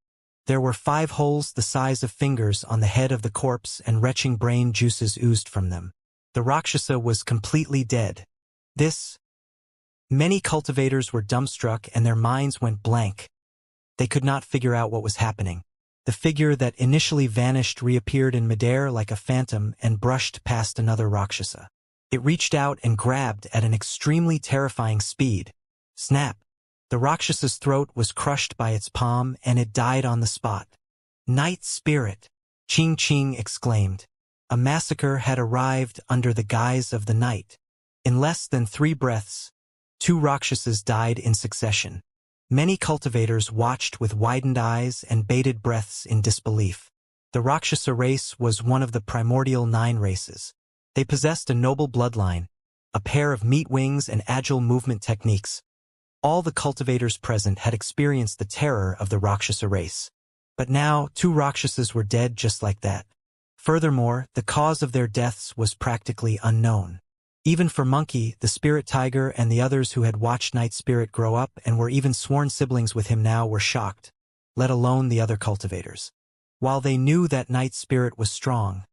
A: There were 5 holes the size of fingers on the head of the corpse and retching brain juices oozed from them. The Rakshasa was completely dead. Many cultivators were dumbstruck and their minds went blank. They could not figure out what was happening. The figure that initially vanished reappeared in midair like a phantom and brushed past another Rakshasa. It reached out and grabbed at an extremely terrifying speed. Snap! The Rakshsa's throat was crushed by its palm and it died on the spot. Night Spirit! Ching Ching exclaimed. A massacre had arrived under the guise of the night. In less than 3 breaths, 2 Rakshasas died in succession. Many cultivators watched with widened eyes and bated breaths in disbelief. The Rakshasa race was one of the primordial 9 races. They possessed a noble bloodline, a pair of meat wings and agile movement techniques. All the cultivators present had experienced the terror of the Rakshasa race. But now 2 Rakshasas were dead just like that. Furthermore, the cause of their deaths was practically unknown. Even for Monkey, the spirit tiger, and the others who had watched Night Spirit grow up and were even sworn siblings with him now were shocked, let alone the other cultivators. While they knew that Night Spirit was strong,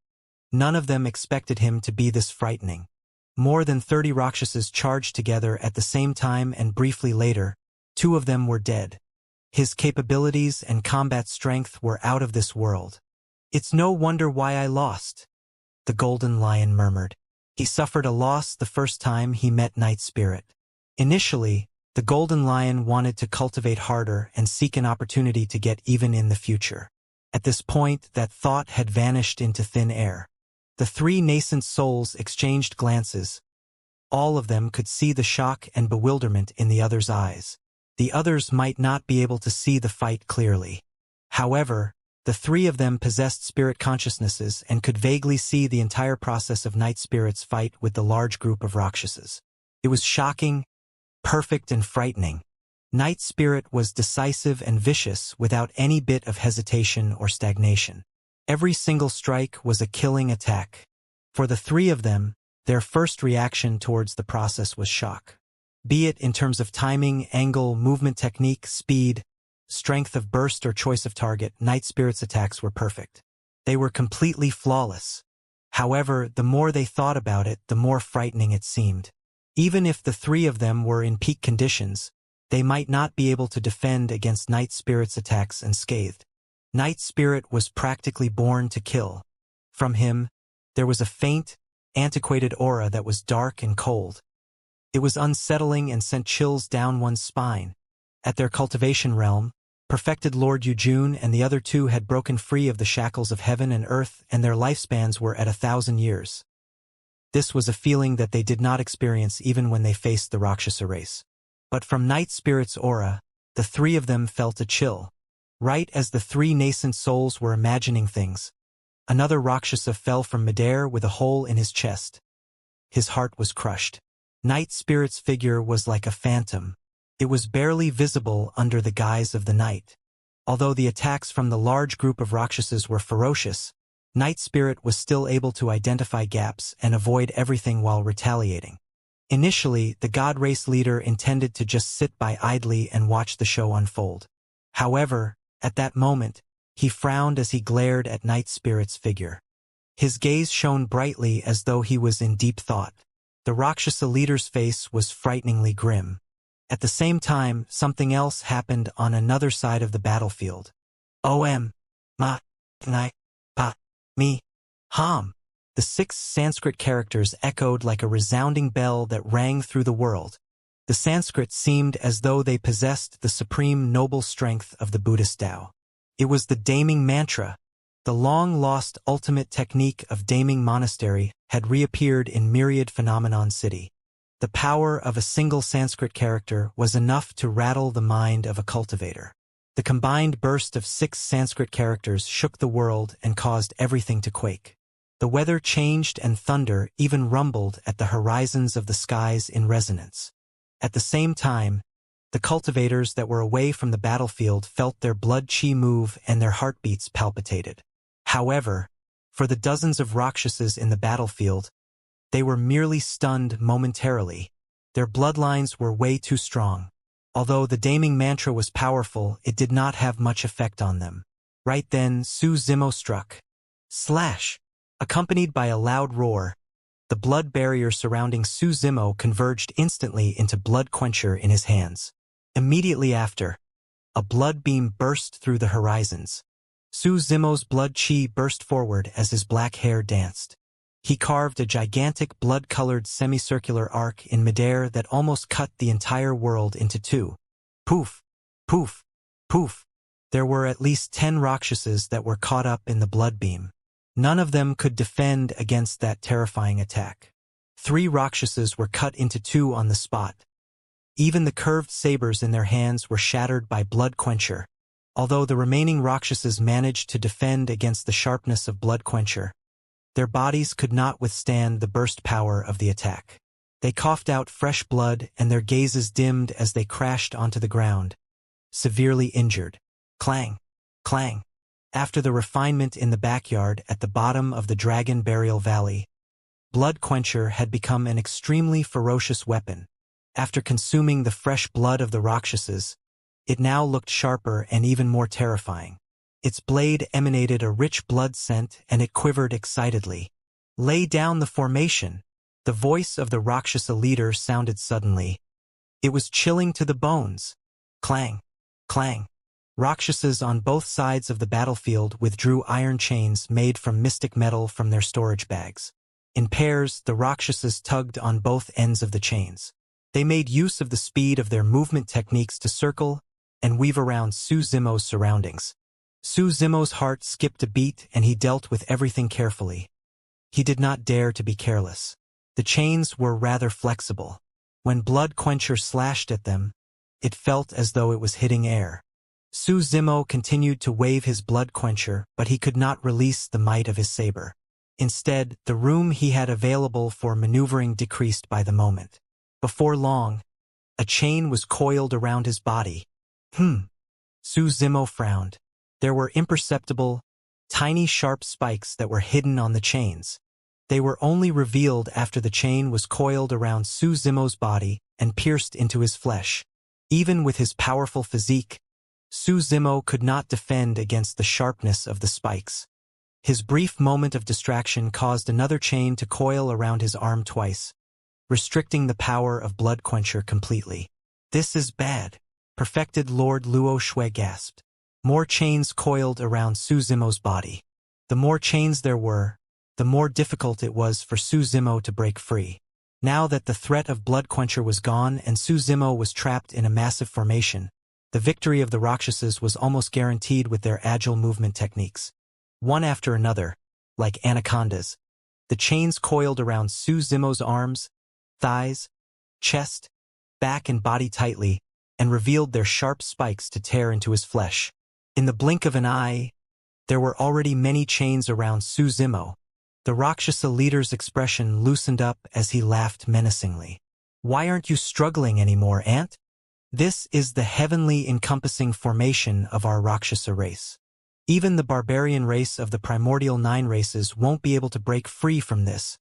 A: none of them expected him to be this frightening. More than 30 Rakshasas charged together at the same time and briefly later, 2 of them were dead. His capabilities and combat strength were out of this world. It's no wonder why I lost, the Golden Lion murmured. He suffered a loss the first time he met Night Spirit. Initially, the Golden Lion wanted to cultivate harder and seek an opportunity to get even in the future. At this point, that thought had vanished into thin air. The 3 nascent souls exchanged glances. All of them could see the shock and bewilderment in the other's eyes. The others might not be able to see the fight clearly. However, the 3 of them possessed spirit consciousnesses and could vaguely see the entire process of Night Spirit's fight with the large group of Rakshasas. It was shocking, perfect, and frightening. Night Spirit was decisive and vicious without any bit of hesitation or stagnation. Every single strike was a killing attack. For the 3 of them, their first reaction towards the process was shock. Be it in terms of timing, angle, movement technique, speed, strength of burst, or choice of target, Night Spirit's attacks were perfect. They were completely flawless. However, the more they thought about it, the more frightening it seemed. Even if the 3 of them were in peak conditions, they might not be able to defend against Night Spirit's attacks unscathed. Night Spirit was practically born to kill. From him, there was a faint, antiquated aura that was dark and cold. It was unsettling and sent chills down one's spine. At their cultivation realm, perfected Lord Yujun and the other 2 had broken free of the shackles of heaven and earth, and their lifespans were at 1,000 years. This was a feeling that they did not experience even when they faced the Rakshasa race. But from Night Spirit's aura, the 3 of them felt a chill. Right as the 3 nascent souls were imagining things, another Rakshasa fell from midair with a hole in his chest. His heart was crushed. Night Spirit's figure was like a phantom. It was barely visible under the guise of the night. Although the attacks from the large group of Rakshasas were ferocious, Night Spirit was still able to identify gaps and avoid everything while retaliating. Initially, the God Race leader intended to just sit by idly and watch the show unfold. However, at that moment, he frowned as he glared at Night Spirit's figure. His gaze shone brightly as though he was in deep thought. The Rakshasa leader's face was frighteningly grim. At the same time, something else happened on another side of the battlefield. Om. Ma. Nai. Pa. Mi. Ham. The 6 Sanskrit characters echoed like a resounding bell that rang through the world. The Sanskrit seemed as though they possessed the supreme noble strength of the Buddhist Tao. It was the Daming Mantra. The long-lost ultimate technique of Daming Monastery had reappeared in Myriad Phenomenon City. The power of a single Sanskrit character was enough to rattle the mind of a cultivator. The combined burst of 6 Sanskrit characters shook the world and caused everything to quake. The weather changed and thunder even rumbled at the horizons of the skies in resonance. At the same time, the cultivators that were away from the battlefield felt their blood chi move and their heartbeats palpitated. However, for the dozens of Rakshasas in the battlefield, They were merely stunned momentarily. Their bloodlines were way too strong. Although the damning mantra was powerful, it did not have much effect on them. Right then, Su Zimo struck. Slash! Accompanied by a loud roar, the blood barrier surrounding Su Zimo converged instantly into Blood Quencher in his hands. Immediately after, a blood beam burst through the horizons. Su Zimo's blood chi burst forward as his black hair danced. He carved a gigantic blood-colored semicircular arc in midair that almost cut the entire world into two. Poof! Poof! Poof! There were at least 10 Rakshasas that were caught up in the blood beam. None of them could defend against that terrifying attack. 3 Rakshasas were cut into 2 on the spot. Even the curved sabers in their hands were shattered by Blood Quencher. Although the remaining Rakshasas managed to defend against the sharpness of Blood Quencher, their bodies could not withstand the burst power of the attack. They coughed out fresh blood and their gazes dimmed as they crashed onto the ground, severely injured. Clang! Clang! After the refinement in the backyard at the bottom of the Dragon Burial Valley, Blood Quencher had become an extremely ferocious weapon. After consuming the fresh blood of the Rakshasas, it now looked sharper and even more terrifying. Its blade emanated a rich blood scent and it quivered excitedly. Lay down the formation. The voice of the Rakshasa leader sounded suddenly. It was chilling to the bones. Clang! Clang! Rakshasas on both sides of the battlefield withdrew iron chains made from mystic metal from their storage bags. In pairs, the Rakshasas tugged on both ends of the chains. They made use of the speed of their movement techniques to circle and weave around Su Zimo's surroundings. Su Zimo's heart skipped a beat and he dealt with everything carefully. He did not dare to be careless. The chains were rather flexible. When Blood Quencher slashed at them, it felt as though it was hitting air. Su Zimo continued to wave his Blood Quencher, but he could not release the might of his saber. Instead, the room he had available for maneuvering decreased by the moment. Before long, a chain was coiled around his body. Su Zimo frowned. There were imperceptible, tiny sharp spikes that were hidden on the chains. They were only revealed after the chain was coiled around Su Zimo's body and pierced into his flesh. Even with his powerful physique, Su Zimo could not defend against the sharpness of the spikes. His brief moment of distraction caused another chain to coil around his arm twice, restricting the power of Blood Quencher completely. This is bad, perfected Lord Luo Shui gasped. More chains coiled around Su Zimo's body. The more chains there were, the more difficult it was for Su Zimo to break free. Now that the threat of Blood Quencher was gone and Su Zimo was trapped in a massive formation, the victory of the Rakshasas was almost guaranteed with their agile movement techniques. One after another, like anacondas, the chains coiled around Su Zimo's arms, thighs, chest, back and body tightly, and revealed their sharp spikes to tear into his flesh. In the blink of an eye, there were already many chains around Su Zimo. The Rakshasa leader's expression loosened up as he laughed menacingly. Why aren't you struggling anymore, Ant? This is the heavenly encompassing formation of our Rakshasa race. Even the barbarian race of the primordial 9 races won't be able to break free from this,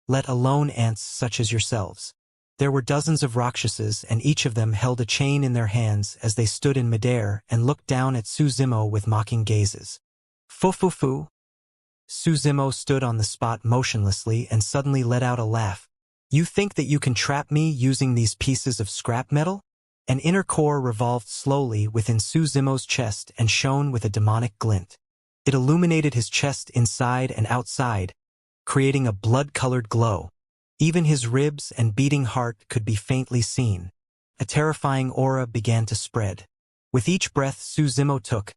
A: let alone ants such as yourselves. There were dozens of Rakshasas and each of them held a chain in their hands as they stood in midair and looked down at Su Zimo with mocking gazes. Fu. Su Zimo stood on the spot motionlessly and suddenly let out a laugh. You think that you can trap me using these pieces of scrap metal? An inner core revolved slowly within Su Zimo's chest and shone with a demonic glint. It illuminated his chest inside and outside, creating a blood-colored glow. Even his ribs and beating heart could be faintly seen. A terrifying aura began to spread. With each breath Su Zimo took,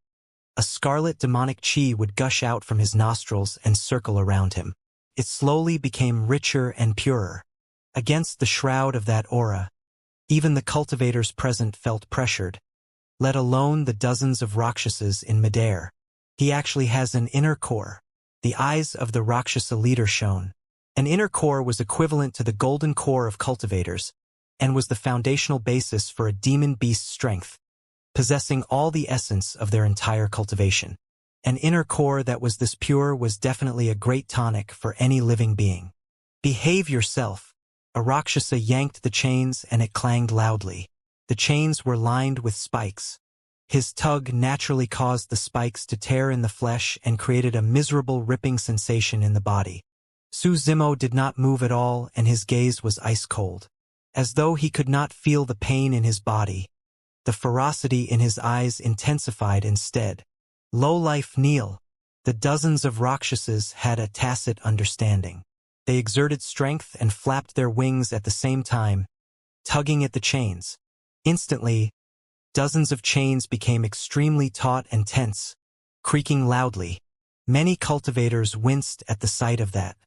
A: a scarlet demonic chi would gush out from his nostrils and circle around him. It slowly became richer and purer. Against the shroud of that aura, even the cultivators present felt pressured, let alone the dozens of Rakshasas in midair. He actually has an inner core. The eyes of the Rakshasa leader shone. An inner core was equivalent to the golden core of cultivators, and was the foundational basis for a demon beast's strength, possessing all the essence of their entire cultivation. An inner core that was this pure was definitely a great tonic for any living being. Behave yourself. A Rakshasa yanked the chains and it clanged loudly. The chains were lined with spikes. His tug naturally caused the spikes to tear in the flesh and created a miserable ripping sensation in the body. Suzimo did not move at all and his gaze was ice cold. As though he could not feel the pain in his body. The ferocity in his eyes intensified instead. Low-life kneel. The dozens of Rakshasas had a tacit understanding. They exerted strength and flapped their wings at the same time, tugging at the chains. Instantly, dozens of chains became extremely taut and tense, creaking loudly. Many cultivators winced at the sight of that.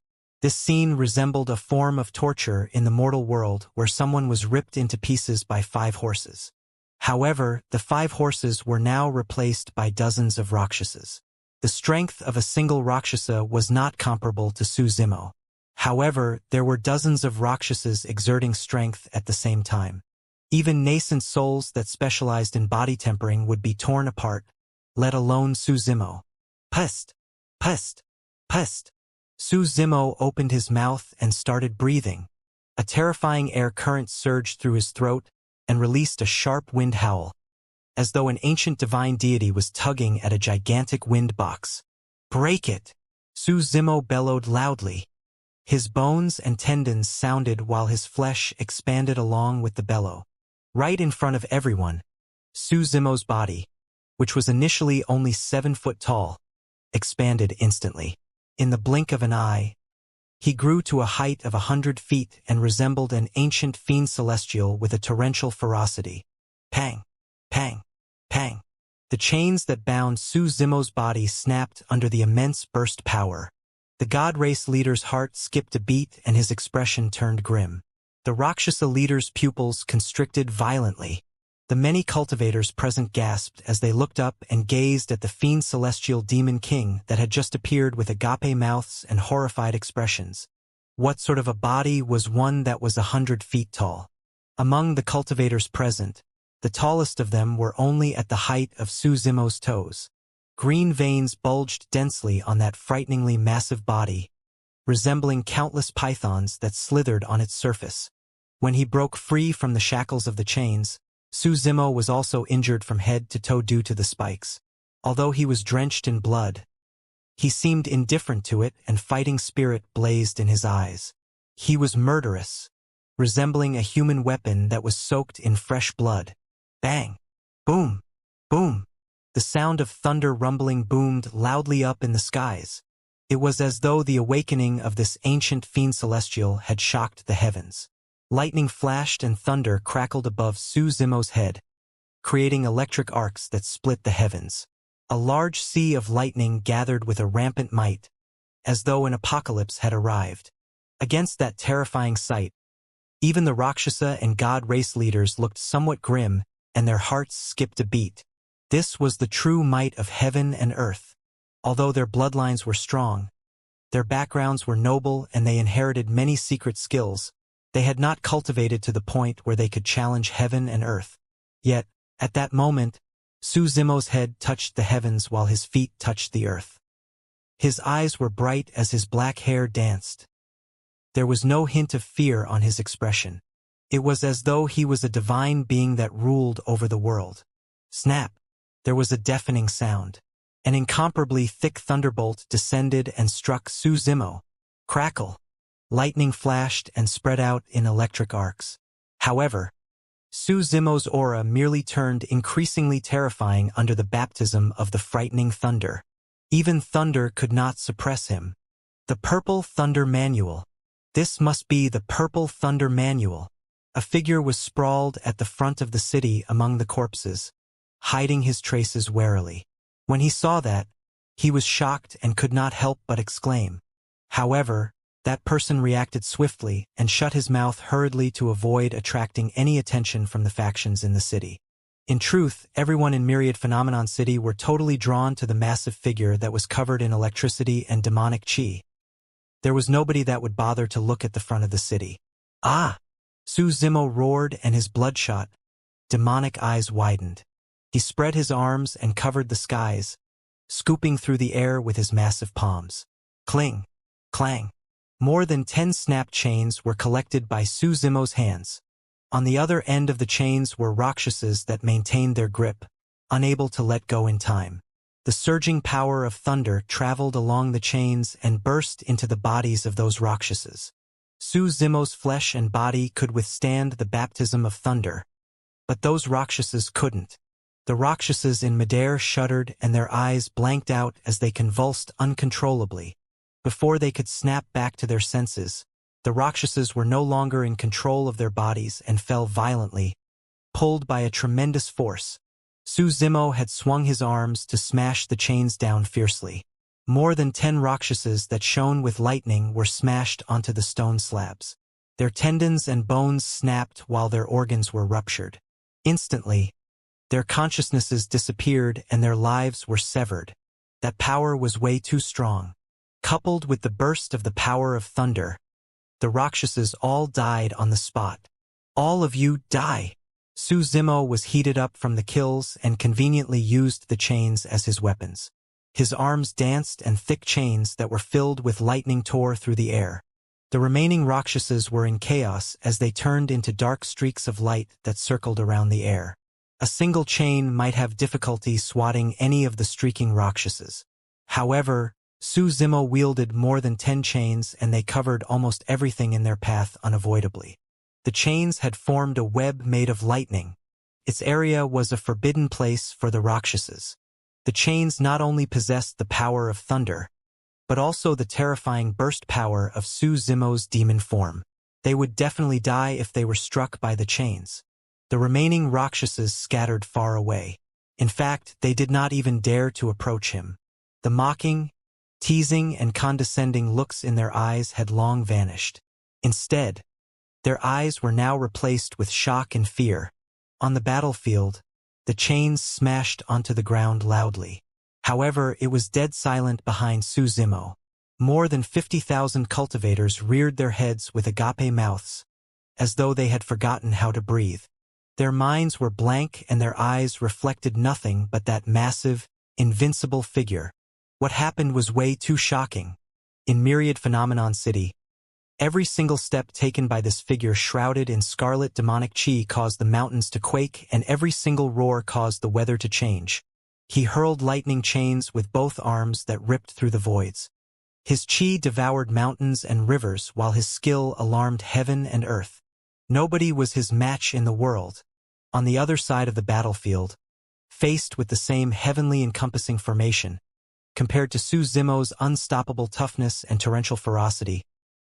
A: This scene resembled a form of torture in the mortal world where someone was ripped into pieces by 5 horses. However, the 5 horses were now replaced by dozens of Rakshasas. The strength of a single Rakshasa was not comparable to Suzimo. However, there were dozens of Rakshasas exerting strength at the same time. Even nascent souls that specialized in body tempering would be torn apart, let alone Suzimo. Pest! Pest! Pest! Suzimo opened his mouth and started breathing. A terrifying air current surged through his throat and released a sharp wind howl, as though an ancient divine deity was tugging at a gigantic wind box. Break it! Suzimo bellowed loudly. His bones and tendons sounded while his flesh expanded along with the bellow. Right in front of everyone, Suzimo's body, which was initially only 7 foot tall, expanded instantly. In the blink of an eye, he grew to a height of 100 feet and resembled an ancient fiend celestial with a torrential ferocity. Pang! Pang! Pang! The chains that bound Suzimo's body snapped under the immense burst power. The god race leader's heart skipped a beat and his expression turned grim. The Rakshasa leader's pupils constricted violently. The many cultivators present gasped as they looked up and gazed at the fiend celestial demon king that had just appeared with agape mouths and horrified expressions. What sort of a body was one that was 100 feet tall? Among the cultivators present, the tallest of them were only at the height of Suzimo's toes. Green veins bulged densely on that frighteningly massive body, resembling countless pythons that slithered on its surface. When he broke free from the shackles of the chains, Suzimo was also injured from head to toe due to the spikes. Although he was drenched in blood, he seemed indifferent to it and fighting spirit blazed in his eyes. He was murderous, resembling a human weapon that was soaked in fresh blood. Bang! Boom! Boom! The sound of thunder rumbling boomed loudly up in the skies. It was as though the awakening of this ancient fiend celestial had shocked the heavens. Lightning flashed and thunder crackled above Suzimo's head, creating electric arcs that split the heavens. A large sea of lightning gathered with a rampant might, as though an apocalypse had arrived. Against that terrifying sight, even the Rakshasa and god race leaders looked somewhat grim and their hearts skipped a beat. This was the true might of heaven and earth. Although their bloodlines were strong, their backgrounds were noble and they inherited many secret skills, they had not cultivated to the point where they could challenge heaven and earth. Yet, at that moment, Suzimo's head touched the heavens while his feet touched the earth. His eyes were bright as his black hair danced. There was no hint of fear on his expression. It was as though he was a divine being that ruled over the world. Snap! There was a deafening sound. An incomparably thick thunderbolt descended and struck Suzimo. Crackle! Lightning flashed and spread out in electric arcs. However, Suzimo's aura merely turned increasingly terrifying under the baptism of the frightening thunder. Even thunder could not suppress him. The Purple Thunder Manual. This must be the Purple Thunder Manual. A figure was sprawled at the front of the city among the corpses, hiding his traces warily. When he saw that, he was shocked and could not help but exclaim. However, that person reacted swiftly and shut his mouth hurriedly to avoid attracting any attention from the factions in the city. In truth, everyone in Myriad Phenomenon City were totally drawn to the massive figure that was covered in electricity and demonic chi. There was nobody that would bother to look at the front of the city. Ah! Suzimo roared and his bloodshot, demonic eyes widened. He spread his arms and covered the skies, scooping through the air with his massive palms. Cling! Clang! More than 10 snap chains were collected by Su Zimo's hands. On the other end of the chains were Rakshasas that maintained their grip, unable to let go in time. The surging power of thunder traveled along the chains and burst into the bodies of those Rakshasas. Su Zimo's flesh and body could withstand the baptism of thunder, but those Rakshasas couldn't. The Rakshasas in midair shuddered and their eyes blanked out as they convulsed uncontrollably. Before they could snap back to their senses, the Rakshasas were no longer in control of their bodies and fell violently, pulled by a tremendous force. Su Zimo had swung his arms to smash the chains down fiercely. More than 10 Rakshasas that shone with lightning were smashed onto the stone slabs. Their tendons and bones snapped while their organs were ruptured. Instantly, their consciousnesses disappeared and their lives were severed. That power was way too strong. Coupled with the burst of the power of thunder, the Rakshasas all died on the spot. All of you die! Su Zimo was heated up from the kills and conveniently used the chains as his weapons. His arms danced and thick chains that were filled with lightning tore through the air. The remaining Rakshasas were in chaos as they turned into dark streaks of light that circled around the air. A single chain might have difficulty swatting any of the streaking Rakshasas. However, Su Zimo wielded more than 10 chains and they covered almost everything in their path unavoidably. The chains had formed a web made of lightning. Its area was a forbidden place for the Rakshasas. The chains not only possessed the power of thunder, but also the terrifying burst power of Su Zimo's demon form. They would definitely die if they were struck by the chains. The remaining Rakshasas scattered far away. In fact, they did not even dare to approach him. The mocking, teasing, and condescending looks in their eyes had long vanished. Instead, their eyes were now replaced with shock and fear. On the battlefield, the chains smashed onto the ground loudly. However, it was dead silent behind Su Zimo. More than 50,000 cultivators reared their heads with agape mouths, as though they had forgotten how to breathe. Their minds were blank and their eyes reflected nothing but that massive, invincible figure. What happened was way too shocking. In Myriad Phenomenon City, every single step taken by this figure shrouded in scarlet demonic chi caused the mountains to quake, and every single roar caused the weather to change. He hurled lightning chains with both arms that ripped through the voids. His chi devoured mountains and rivers while his skill alarmed heaven and earth. Nobody was his match in the world. On the other side of the battlefield, faced with the same heavenly encompassing formation, compared to Su Zimo's unstoppable toughness and torrential ferocity,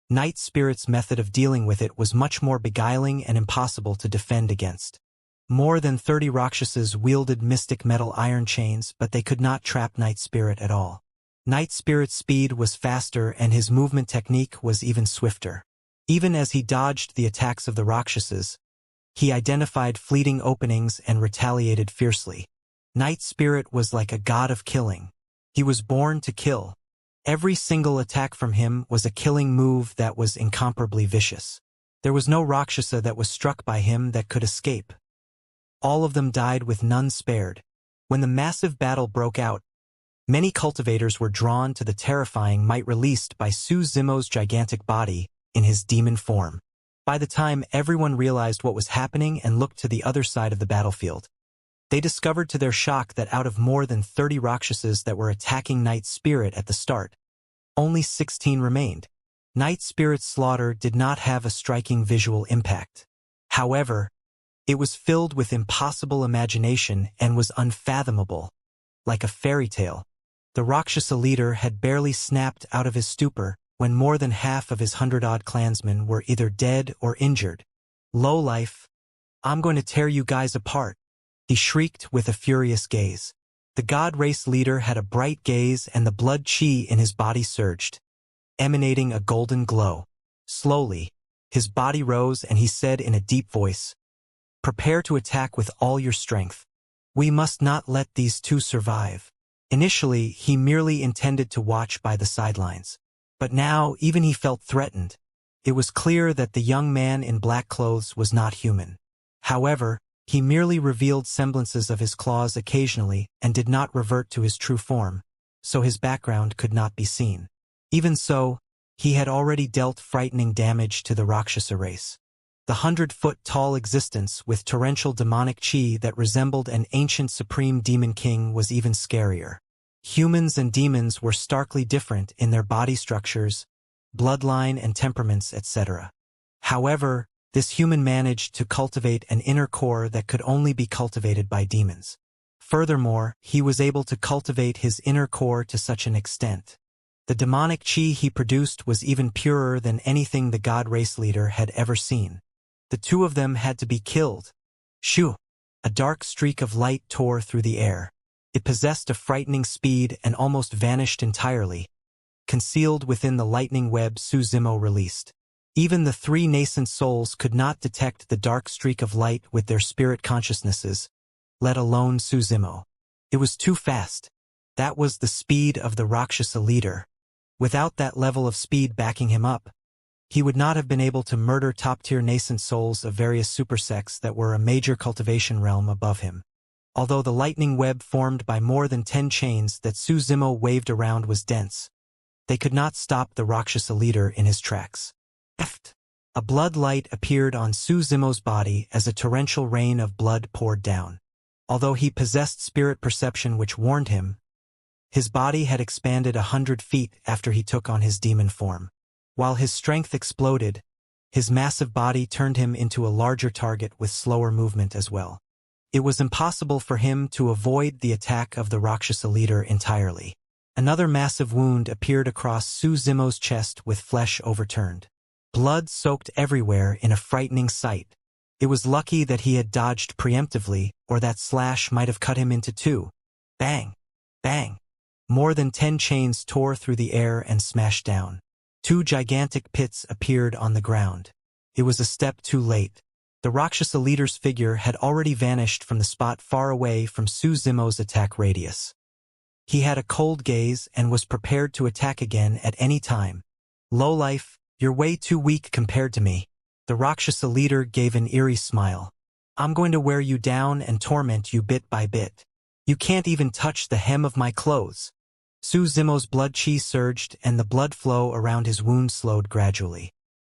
A: Night Spirit's method of dealing with it was much more beguiling and impossible to defend against. More than 30 Rakshasas wielded mystic metal iron chains, but they could not trap Night Spirit at all. Night Spirit's speed was faster and his movement technique was even swifter. Even as he dodged the attacks of the Rakshasas, he identified fleeting openings and retaliated fiercely. Night Spirit was like a god of killing. He was born to kill. Every single attack from him was a killing move that was incomparably vicious. There was no Rakshasa that was struck by him that could escape. All of them died with none spared. When the massive battle broke out, many cultivators were drawn to the terrifying might released by Su Zimo's gigantic body in his demon form. By the time everyone realized what was happening and looked to the other side of the battlefield, they discovered to their shock that out of more than 30 Rakshasas that were attacking Night Spirit at the start, only 16 remained. Night Spirit's slaughter did not have a striking visual impact. However, it was filled with impossible imagination and was unfathomable. Like a fairy tale, the Rakshasa leader had barely snapped out of his stupor when more than half of his 100-odd clansmen were either dead or injured. "Lowlife, I'm going to tear you guys apart," he shrieked with a furious gaze. The god race leader had a bright gaze and the blood chi in his body surged, emanating a golden glow. Slowly, his body rose and he said in a deep voice, "Prepare to attack with all your strength. We must not let these two survive." Initially, he merely intended to watch by the sidelines. But now, even he felt threatened. It was clear that the young man in black clothes was not human. However, he merely revealed semblances of his claws occasionally and did not revert to his true form, so his background could not be seen. Even so, He had already dealt frightening damage to the Rakshasa race. The 100-foot-tall existence with torrential demonic chi that resembled an ancient supreme demon king was even scarier. Humans and demons were starkly different in their body structures, bloodline and temperaments, etc. However, this human managed to cultivate an inner core that could only be cultivated by demons. Furthermore, he was able to cultivate his inner core to such an extent. The demonic chi he produced was even purer than anything the god race leader had ever seen. The two of them had to be killed. Shoo! A dark streak of light tore through the air. It possessed a frightening speed and almost vanished entirely, concealed within the lightning web Su Zimo released. Even the three nascent souls could not detect the dark streak of light with their spirit consciousnesses, let alone Su Zimo. It was too fast. That was the speed of the Rakshasa leader. Without that level of speed backing him up, he would not have been able to murder top-tier nascent souls of various supersects that were a major cultivation realm above him. Although the lightning web formed by more than 10 chains that Su Zimo waved around was dense, they could not stop the Rakshasa leader in his tracks. A blood light appeared on Su Zimo's body as a torrential rain of blood poured down. Although he possessed spirit perception which warned him, his body had expanded 100 feet after he took on his demon form. While his strength exploded, his massive body turned him into a larger target with slower movement as well. It was impossible for him to avoid the attack of the Rakshasa leader entirely. Another massive wound appeared across Su Zimo's chest with flesh overturned. Blood soaked everywhere in a frightening sight. It was lucky that he had dodged preemptively, or that slash might have cut him into two. Bang! Bang! More than 10 chains tore through the air and smashed down. 2 gigantic pits appeared on the ground. It was a step too late. The Rakshasa leader's figure had already vanished from the spot far away from Su Zimo's attack radius. He had a cold gaze and was prepared to attack again at any time. Lowlife, you're way too weak compared to me. The Rakshasa leader gave an eerie smile. I'm going to wear you down and torment you bit by bit. You can't even touch the hem of my clothes. Su Zimo's blood chi surged and the blood flow around his wound slowed gradually.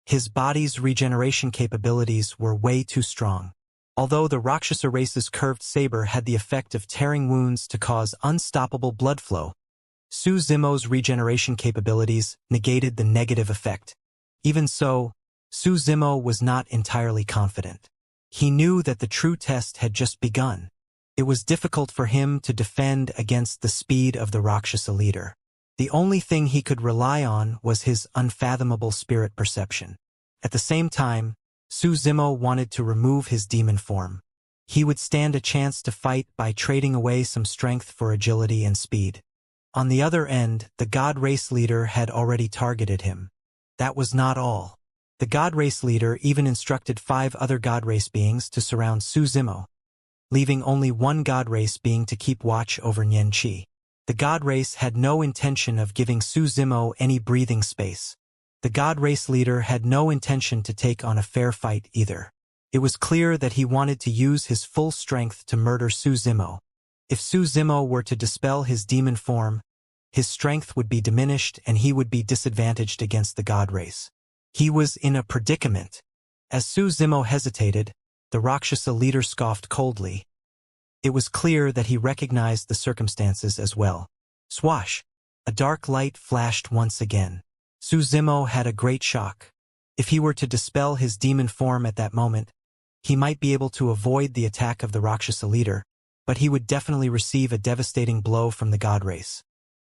A: His body's regeneration capabilities were way too strong. Although the Rakshasa race's curved saber had the effect of tearing wounds to cause unstoppable blood flow, Su Zimo's regeneration capabilities negated the negative effect. Even so, Su Zimo was not entirely confident. He knew that the true test had just begun. It was difficult for him to defend against the speed of the Rakshasa leader. The only thing he could rely on was his unfathomable spirit perception. At the same time, Su Zimo wanted to remove his demon form. He would stand a chance to fight by trading away some strength for agility and speed. On the other end, the God race leader had already targeted him. That was not all. The God race leader even instructed 5 other God race beings to surround Su Zimo, leaving only one God race being to keep watch over Xianxia. The God race had no intention of giving Su Zimo any breathing space. The God race leader had no intention to take on a fair fight either. It was clear that he wanted to use his full strength to murder Su Zimo. If Su Zimo were to dispel his demon form, his strength would be diminished and he would be disadvantaged against the God race. He was in a predicament. As Su Zimo hesitated, the Rakshasa leader scoffed coldly. It was clear that he recognized the circumstances as well. Swash! A dark light flashed once again. Su Zimo had a great shock. If he were to dispel his demon form at that moment, he might be able to avoid the attack of the Rakshasa leader, but he would definitely receive a devastating blow from the God race.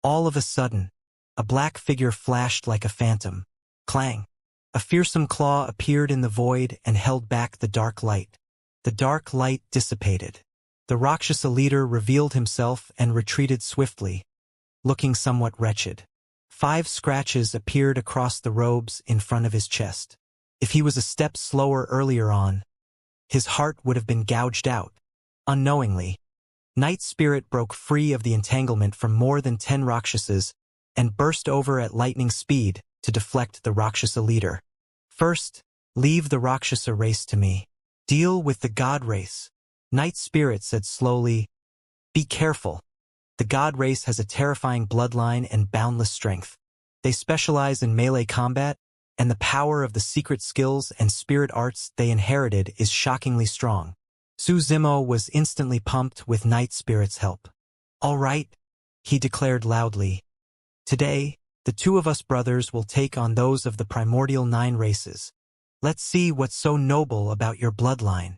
A: All of a sudden, a black figure flashed like a phantom. Clang! A fearsome claw appeared in the void and held back the dark light. The dark light dissipated. The Rakshasa leader revealed himself and retreated swiftly, looking somewhat wretched. 5 scratches appeared across the robes in front of his chest. If he was a step slower earlier on, his heart would have been gouged out. Unknowingly, Night Spirit broke free of the entanglement from more than 10 Rakshasas and burst over at lightning speed to deflect the Rakshasa leader. First, leave the Rakshasa race to me. Deal with the God race. Night Spirit said slowly, be careful. The God race has a terrifying bloodline and boundless strength. They specialize in melee combat, and the power of the secret skills and spirit arts they inherited is shockingly strong. Su Zimo was instantly pumped with Night Spirit's help. "All right," he declared loudly. "Today, the two of us brothers will take on those of the primordial 9 races. Let's see what's so noble about your bloodline."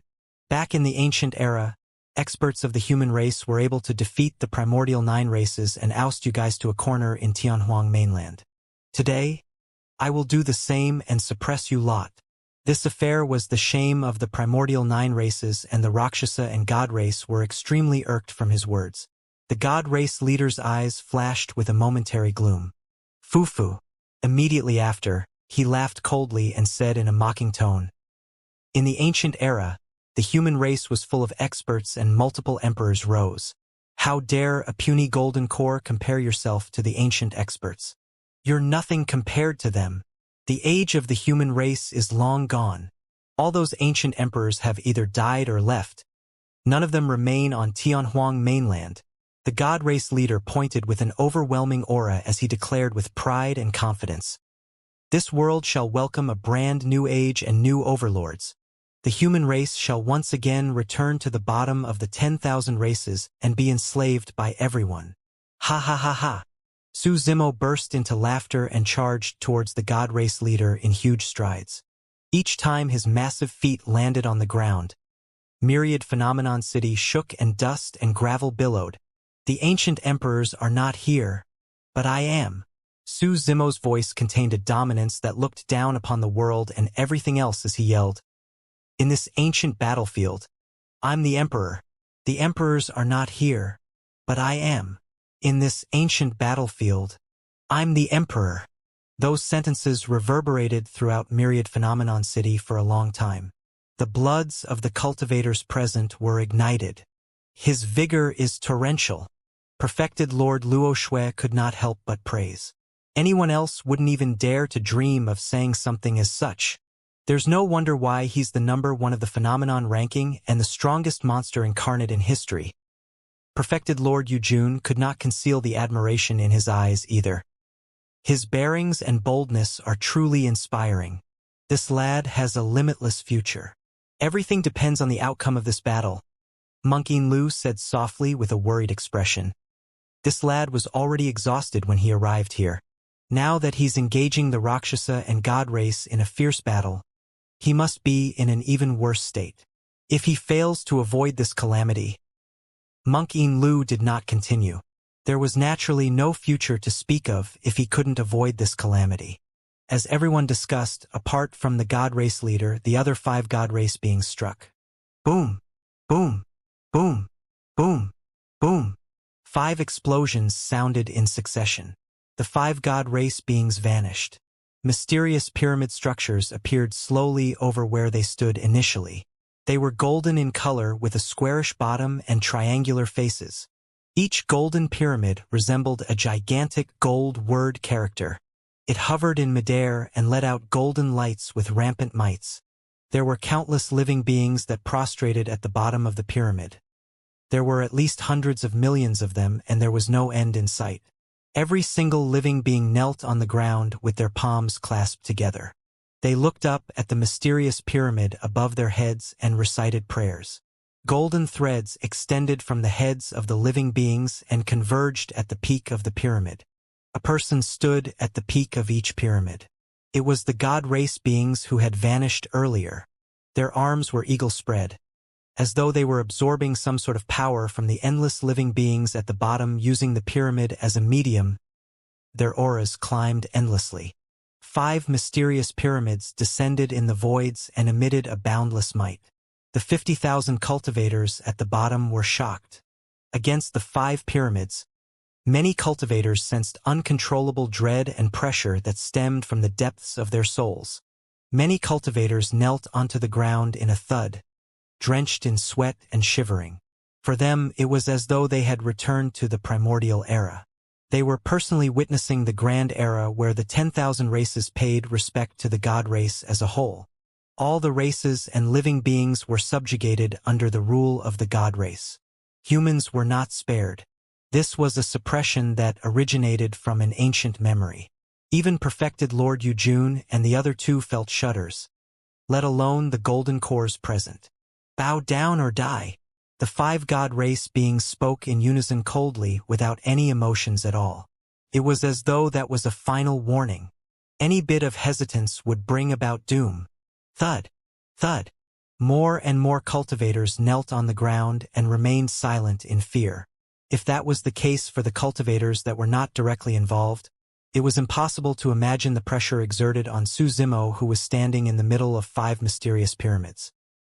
A: Back in the ancient era, experts of the human race were able to defeat the primordial 9 races and oust you guys to a corner in Tianhuang mainland. Today, I will do the same and suppress you lot. This affair was the shame of the primordial 9 races, and the Rakshasa and God race were extremely irked from his words. The God race leader's eyes flashed with a momentary gloom. "Fufu." Immediately after, he laughed coldly and said in a mocking tone, "In the ancient era, the human race was full of experts and multiple emperors rose. How dare a puny golden core compare yourself to the ancient experts? You're nothing compared to them. The age of the human race is long gone. All those ancient emperors have either died or left. None of them remain on Tianhuang mainland." The God race leader pointed with an overwhelming aura as he declared with pride and confidence, "This world shall welcome a brand new age and new overlords. The human race shall once again return to the bottom of the 10,000 races and be enslaved by everyone." Ha ha ha ha. Su Zimo burst into laughter and charged towards the God race leader in huge strides. Each time his massive feet landed on the ground, myriad Phenomenon City shook and dust and gravel billowed. "The ancient emperors are not here, but I am." Su Zimo's voice contained a dominance that looked down upon the world and everything else as he yelled, "In this ancient battlefield, I'm the emperor. The emperors are not here, but I am. In this ancient battlefield, I'm the emperor." Those sentences reverberated throughout myriad Phenomenon City for a long time. The bloods of the cultivators present were ignited. "His vigor is torrential." Perfected Lord Luo Shui could not help but praise. Anyone else wouldn't even dare to dream of saying something as such. There's no wonder why he's the #1 of the phenomenon ranking and the strongest monster incarnate in history. Perfected Lord Yujun could not conceal the admiration in his eyes either. His bearings and boldness are truly inspiring. This lad has a limitless future. Everything depends on the outcome of this battle, Monkey Lu said softly with a worried expression. This lad was already exhausted when he arrived here. Now that he's engaging the Rakshasa and God race in a fierce battle, he must be in an even worse state. If he fails to avoid this calamity, Monkey Lu did not continue. There was naturally no future to speak of if he couldn't avoid this calamity. As everyone discussed, apart from the God race leader, the other 5 God race beings struck. Boom, boom, boom, boom, boom. 5 explosions sounded in succession. The 5 God race beings vanished. Mysterious pyramid structures appeared slowly over where they stood initially. They were golden in color with a squarish bottom and triangular faces. Each golden pyramid resembled a gigantic gold word character. It hovered in midair and let out golden lights with rampant mites. There were countless living beings that prostrated at the bottom of the pyramid. There were at least hundreds of millions of them, and there was no end in sight. Every single living being knelt on the ground with their palms clasped together. They looked up at the mysterious pyramid above their heads and recited prayers. Golden threads extended from the heads of the living beings and converged at the peak of the pyramid. A person stood at the peak of each pyramid. It was the God race beings who had vanished earlier. Their arms were eagle-spread, as though they were absorbing some sort of power from the endless living beings at the bottom using the pyramid as a medium. Their auras climbed endlessly. 5 mysterious pyramids descended in the voids and emitted a boundless might. The 50,000 cultivators at the bottom were shocked. Against the 5 pyramids, many cultivators sensed uncontrollable dread and pressure that stemmed from the depths of their souls. Many cultivators knelt onto the ground in a thud, drenched in sweat and shivering. For them, it was as though they had returned to the primordial era. They were personally witnessing the grand era where the 10,000 races paid respect to the God race as a whole. All the races and living beings were subjugated under the rule of the God race. Humans were not spared. This was a suppression that originated from an ancient memory. Even perfected Lord Yujun and the other two felt shudders, let alone the golden cores present. Bow down or die. The five god race beings spoke in unison coldly without any emotions at all. It was as though that was a final warning. Any bit of hesitance would bring about doom. Thud. Thud. More and more cultivators knelt on the ground and remained silent in fear. If that was the case for the cultivators that were not directly involved, it was impossible to imagine the pressure exerted on Su Zimo, who was standing in the middle of 5 mysterious pyramids.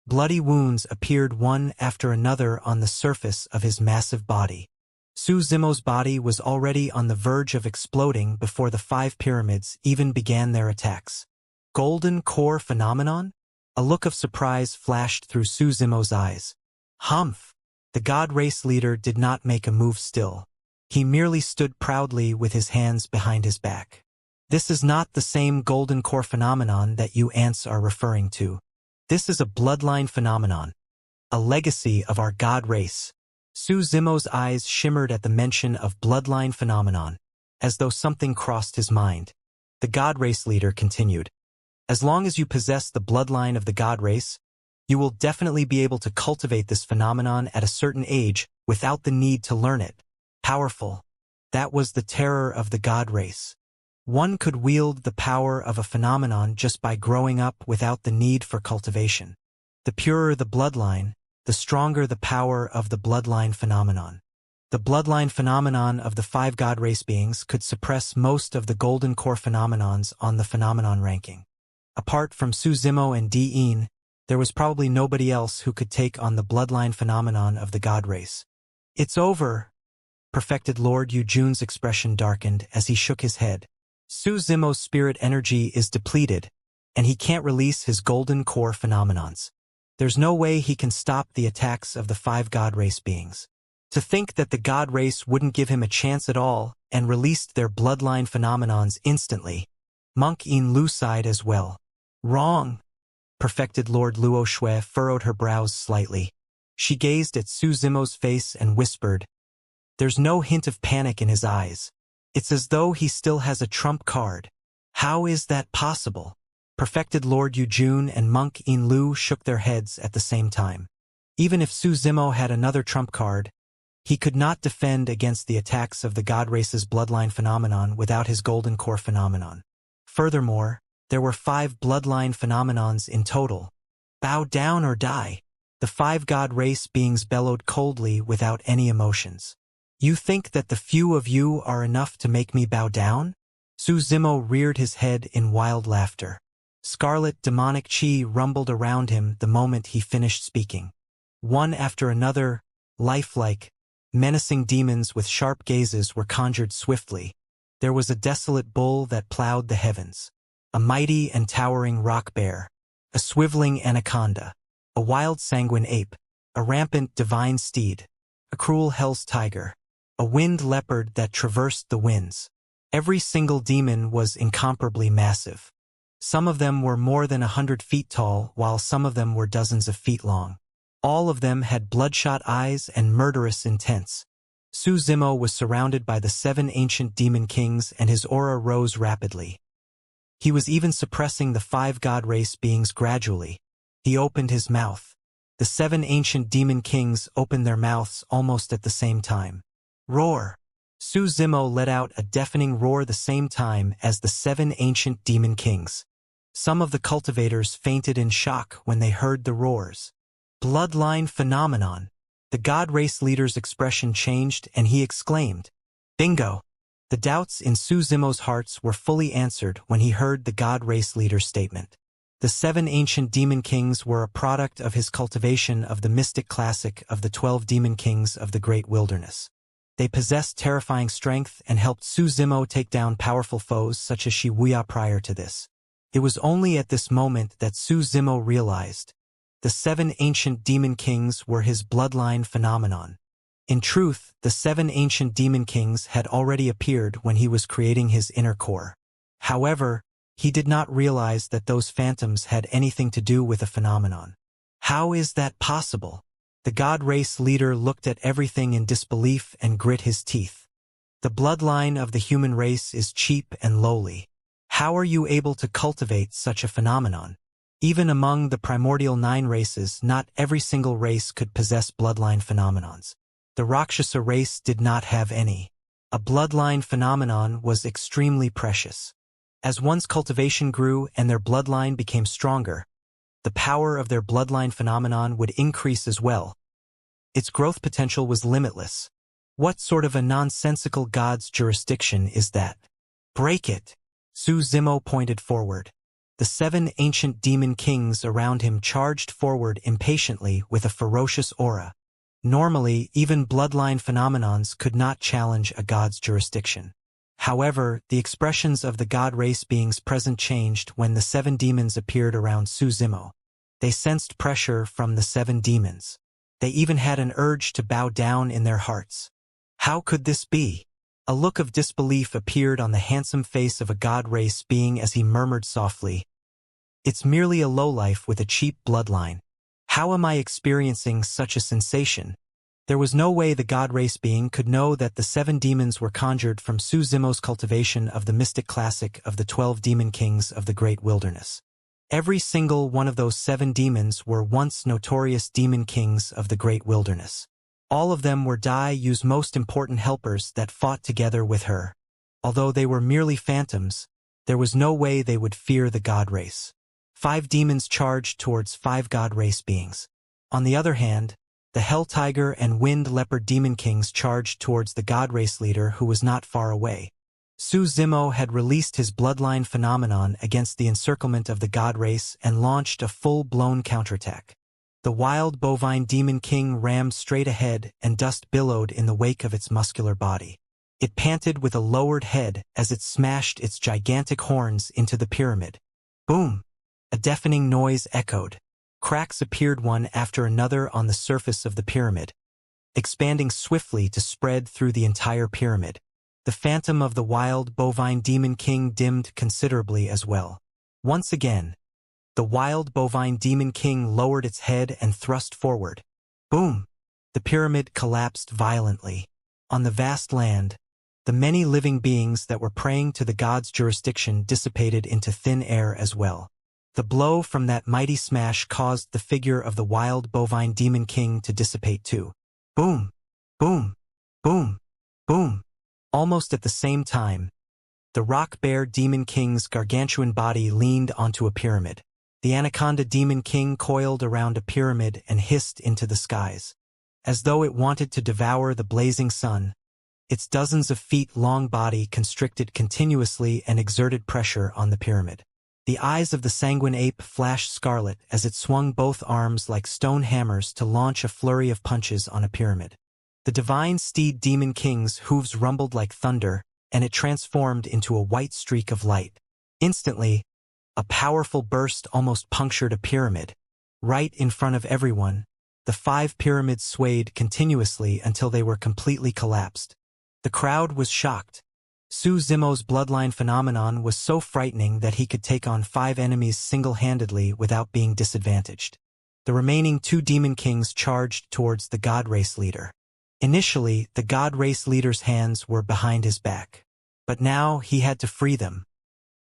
A: Bloody wounds appeared one after another on the surface of his massive body. Su Zimo's body was already on the verge of exploding before the 5 pyramids even began their attacks. Golden core phenomenon? A look of surprise flashed through Su Zimo's eyes. Humph! The god race leader did not make a move still. He merely stood proudly with his hands behind his back. This is not the same golden core phenomenon that you ants are referring to. This is a bloodline phenomenon, a legacy of our god race. Su Zimo's eyes shimmered at the mention of bloodline phenomenon, as though something crossed his mind. The god race leader continued. As long as you possess the bloodline of the god race, you will definitely be able to cultivate this phenomenon at a certain age without the need to learn it. Powerful. That was the terror of the god race. One could wield the power of a phenomenon just by growing up without the need for cultivation. The purer the bloodline, the stronger the power of the bloodline phenomenon. The bloodline phenomenon of the 5 god race beings could suppress most of the golden core phenomenons on the phenomenon ranking. Apart from Su Zimo and Diin, there was probably nobody else who could take on the bloodline phenomenon of the god race. It's over. Perfected Lord Yujun's expression darkened as he shook his head. Su Zimo's spirit energy is depleted, and he can't release his golden core phenomenons. There's no way he can stop the attacks of the 5 god race beings. To think that the god race wouldn't give him a chance at all and released their bloodline phenomenons instantly. Monk Yin Lu sighed as well. Wrong. Perfected Lord Luo Shui furrowed her brows slightly. She gazed at Su Zimo's face and whispered. There's no hint of panic in his eyes. It's as though he still has a trump card. How is that possible? Perfected Lord Yujun and Monk Yin Lu shook their heads at the same time. Even if Su Zimo had another trump card, he could not defend against the attacks of the god race's bloodline phenomenon without his golden core phenomenon. Furthermore, there were 5 bloodline phenomenons in total. Bow down or die. The 5 god race beings bellowed coldly without any emotions. You think that the few of you are enough to make me bow down? Su Zimo reared his head in wild laughter. Scarlet demonic chi rumbled around him the moment he finished speaking. One after another, lifelike, menacing demons with sharp gazes were conjured swiftly. There was a desolate bull that plowed the heavens, a mighty and towering rock bear, a swiveling anaconda, a wild sanguine ape, a rampant divine steed, a cruel hell's tiger, a winged leopard that traversed the winds. Every single demon was incomparably massive. Some of them were more than 100 feet tall, while some of them were dozens of feet long. All of them had bloodshot eyes and murderous intents. Su Zimo was surrounded by the 7 ancient demon kings, and his aura rose rapidly. He was even suppressing the 5 god race beings gradually. He opened his mouth. The 7 ancient demon kings opened their mouths almost at the same time. Roar! Su Zimo let out a deafening roar the same time as the 7 ancient demon kings. Some of the cultivators fainted in shock when they heard the roars. Bloodline phenomenon. The god race leader's expression changed and he exclaimed, Bingo! The doubts in Su Zimo's hearts were fully answered when he heard the god race leader's statement. The 7 ancient demon kings were a product of his cultivation of the mystic classic of the 12 demon kings of the great wilderness. They possessed terrifying strength and helped Su Zimo take down powerful foes such as Wuxia prior to this. It was only at this moment that Su Zimo realized the 7 ancient demon kings were his bloodline phenomenon. In truth, the 7 ancient demon kings had already appeared when he was creating his inner core. However, he did not realize that those phantoms had anything to do with a phenomenon. How is that possible? The god race leader looked at everything in disbelief and grit his teeth. The bloodline of the human race is cheap and lowly. How are you able to cultivate such a phenomenon? Even among the primordial 9 races, not every single race could possess bloodline phenomenons. The Rakshasa race did not have any. A bloodline phenomenon was extremely precious. As one's cultivation grew and their bloodline became stronger, the power of their bloodline phenomenon would increase as well. Its growth potential was limitless. What sort of a nonsensical god's jurisdiction is that? Break it! Su Zimo pointed forward. The 7 ancient demon kings around him charged forward impatiently with a ferocious aura. Normally, even bloodline phenomenons could not challenge a god's jurisdiction. However, the expressions of the god race beings present changed when the 7 demons appeared around Su Zimo. They sensed pressure from the 7 demons. They even had an urge to bow down in their hearts. How could this be? A look of disbelief appeared on the handsome face of a god race being as he murmured softly, "It's merely a lowlife with a cheap bloodline. How am I experiencing such a sensation?" There was no way the god race being could know that the 7 demons were conjured from Su Zimo's cultivation of the mystic classic of the 12 demon kings of the great wilderness. Every single one of those 7 demons were once notorious demon kings of the great wilderness. All of them were Dai's most important helpers that fought together with her. Although they were merely phantoms, there was no way they would fear the god race. 5 demons charged towards 5 god race beings. On the other hand, the Hell Tiger and Wind Leopard demon kings charged towards the god race leader who was not far away. Su Zimo had released his bloodline phenomenon against the encirclement of the god race and launched a full-blown counterattack. The wild bovine demon king rammed straight ahead and dust billowed in the wake of its muscular body. It panted with a lowered head as it smashed its gigantic horns into the pyramid. Boom! A deafening noise echoed. Cracks appeared one after another on the surface of the pyramid, expanding swiftly to spread through the entire pyramid. The phantom of the wild bovine demon king dimmed considerably as well. Once again, the wild bovine demon king lowered its head and thrust forward. Boom! The pyramid collapsed violently. On the vast land, the many living beings that were praying to the god's jurisdiction dissipated into thin air as well. The blow from that mighty smash caused the figure of the wild bovine demon king to dissipate too. Boom! Boom! Boom! Boom! Almost at the same time, the rock bear demon king's gargantuan body leaned onto a pyramid. The anaconda demon king coiled around a pyramid and hissed into the skies. As though it wanted to devour the blazing sun, its dozens of feet-long body constricted continuously and exerted pressure on the pyramid. The eyes of the sanguine ape flashed scarlet as it swung both arms like stone hammers to launch a flurry of punches on a pyramid. The divine steed demon king's hooves rumbled like thunder, and it transformed into a white streak of light. Instantly, a powerful burst almost punctured a pyramid. Right in front of everyone, the 5 pyramids swayed continuously until they were completely collapsed. The crowd was shocked. Su Zimo's bloodline phenomenon was so frightening that he could take on 5 enemies single-handedly without being disadvantaged. The remaining 2 demon kings charged towards the god race leader. Initially, the god race leader's hands were behind his back. But now he had to free them.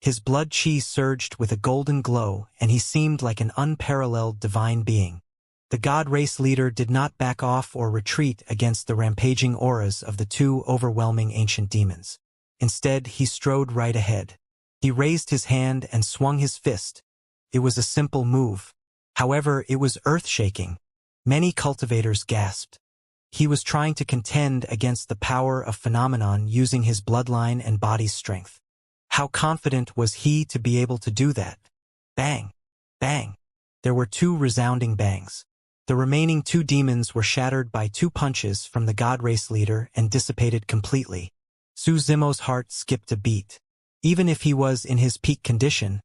A: His blood chi surged with a golden glow, and he seemed like an unparalleled divine being. The god race leader did not back off or retreat against the rampaging auras of the 2 overwhelming ancient demons. Instead, he strode right ahead. He raised his hand and swung his fist. It was a simple move. However, it was earth-shaking. Many cultivators gasped. He was trying to contend against the power of phenomenon using his bloodline and body's strength. How confident was he to be able to do that? Bang! Bang! There were 2 resounding bangs. The remaining 2 demons were shattered by 2 punches from the god race leader and dissipated completely. Su Zimo's heart skipped a beat. Even if he was in his peak condition,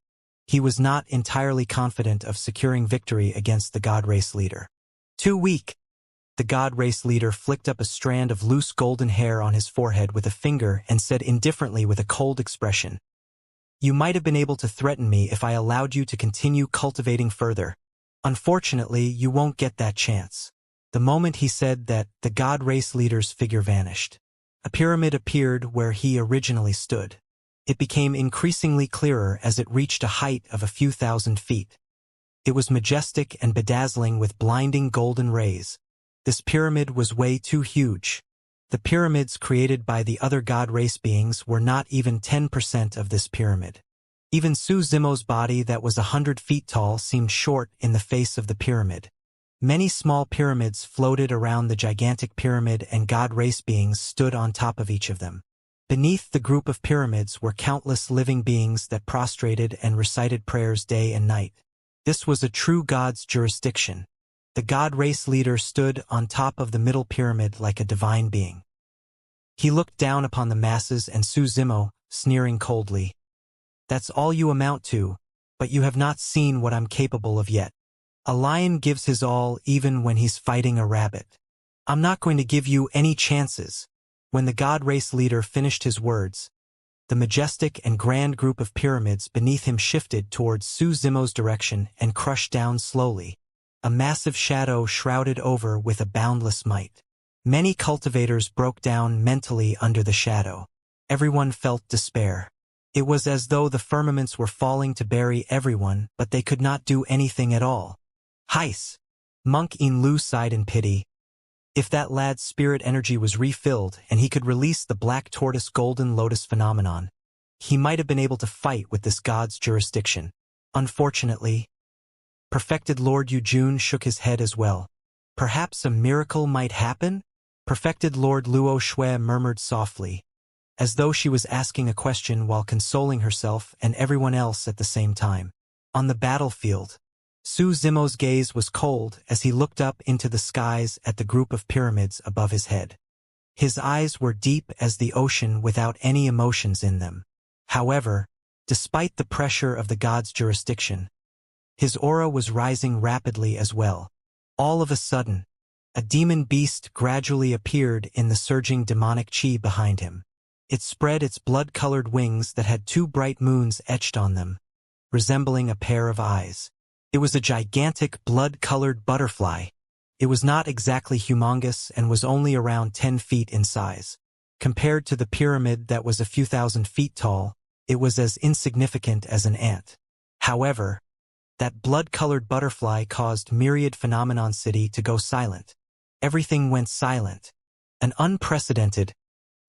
A: he was not entirely confident of securing victory against the god race leader. Too weak! The god race leader flicked up a strand of loose golden hair on his forehead with a finger and said indifferently with a cold expression, "You might have been able to threaten me if I allowed you to continue cultivating further. Unfortunately, you won't get that chance." The moment he said that, the god race leader's figure vanished. A pyramid appeared where he originally stood. It became increasingly clearer as it reached a height of a few thousand feet. It was majestic and bedazzling with blinding golden rays. This pyramid was way too huge. The pyramids created by the other god race beings were not even 10% of this pyramid. Even Su Zimo's body that was 100 feet tall seemed short in the face of the pyramid. Many small pyramids floated around the gigantic pyramid and god race beings stood on top of each of them. Beneath the group of pyramids were countless living beings that prostrated and recited prayers day and night. This was a true god's jurisdiction. The god race leader stood on top of the middle pyramid like a divine being. He looked down upon the masses and Su Zimo, sneering coldly. "That's all you amount to, but you have not seen what I'm capable of yet. A lion gives his all even when he's fighting a rabbit. I'm not going to give you any chances." When the god race leader finished his words, the majestic and grand group of pyramids beneath him shifted towards Su Zimo's direction and crushed down slowly. A massive shadow shrouded over with a boundless might. Many cultivators broke down mentally under the shadow. Everyone felt despair. It was as though the firmaments were falling to bury everyone, but they could not do anything at all. "Heis!" Monk In Lu sighed in pity. If that lad's spirit energy was refilled and he could release the black tortoise golden lotus phenomenon, he might have been able to fight with this god's jurisdiction. Unfortunately, Perfected Lord Yujun shook his head as well. "Perhaps a miracle might happen?" Perfected Lord Luo Shui murmured softly, as though she was asking a question while consoling herself and everyone else at the same time. On the battlefield, Su Zimo's gaze was cold as he looked up into the skies at the group of pyramids above his head. His eyes were deep as the ocean without any emotions in them. However, despite the pressure of the god's jurisdiction, his aura was rising rapidly as well. All of a sudden, a demon beast gradually appeared in the surging demonic chi behind him. It spread its blood-colored wings that had two bright moons etched on them, resembling a pair of eyes. It was a gigantic blood-colored butterfly. It was not exactly humongous and was only around 10 feet in size. Compared to the pyramid that was a few thousand feet tall, it was as insignificant as an ant. However, that blood-colored butterfly caused Myriad Phenomenon City to go silent. Everything went silent. An unprecedented,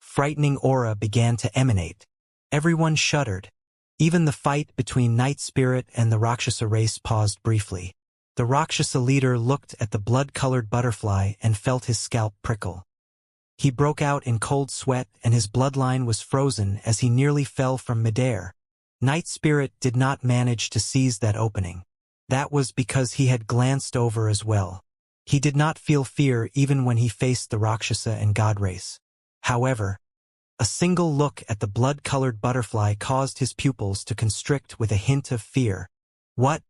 A: frightening aura began to emanate. Everyone shuddered. Even the fight between Night Spirit and the Rakshasa race paused briefly. The Rakshasa leader looked at the blood-colored butterfly and felt his scalp prickle. He broke out in cold sweat and his bloodline was frozen as he nearly fell from midair. Night Spirit did not manage to seize that opening. That was because he had glanced over as well. He did not feel fear even when he faced the Rakshasa and God race. However, a single look at the blood-colored butterfly caused his pupils to constrict with a hint of fear. "What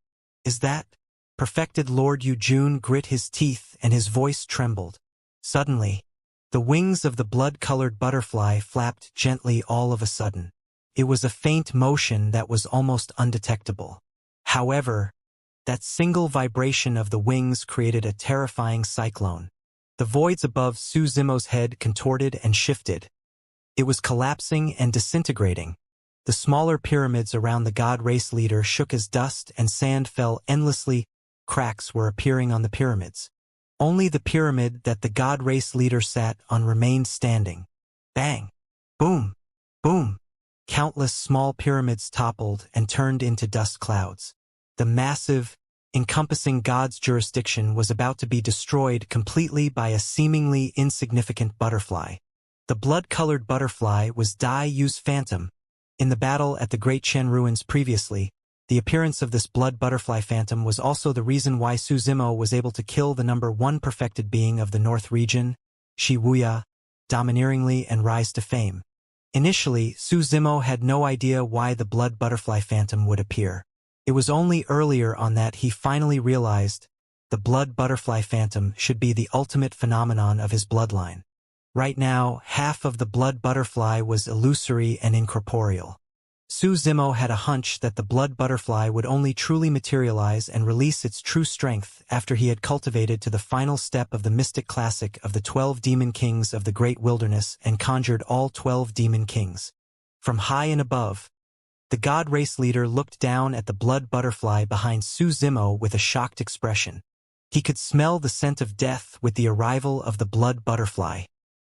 A: is that?" Perfected Lord Yujun grit his teeth and his voice trembled. Suddenly, the wings of the blood-colored butterfly flapped gently all of a sudden. It was a faint motion that was almost undetectable. However, that single vibration of the wings created a terrifying cyclone. The voids above Su Zimo's head contorted and shifted. It was collapsing and disintegrating. The smaller pyramids around the god race leader shook as dust and sand fell endlessly. Cracks were appearing on the pyramids. Only the pyramid that the god race leader sat on remained standing. Bang! Boom! Boom! Countless small pyramids toppled and turned into dust clouds. The massive, encompassing god's jurisdiction was about to be destroyed completely by a seemingly insignificant butterfly. The blood-colored butterfly was Dai Yu's phantom. In the battle at the Great Chen Ruins previously, the appearance of this blood butterfly phantom was also the reason why Su Zimo was able to kill the number 1 perfected being of the North region, Shi Wuya, domineeringly and rise to fame. Initially, Su Zimo had no idea why the blood butterfly phantom would appear. It was only earlier on that he finally realized the blood butterfly phantom should be the ultimate phenomenon of his bloodline. Right now, half of the blood butterfly was illusory and incorporeal. Su Zimo had a hunch that the blood butterfly would only truly materialize and release its true strength after he had cultivated to the final step of the mystic classic of the 12 demon kings of the great wilderness and conjured all 12 demon kings. From high and above, the god race leader looked down at the blood butterfly behind Su Zimo with a shocked expression. He could smell the scent of death with the arrival of the blood butterfly.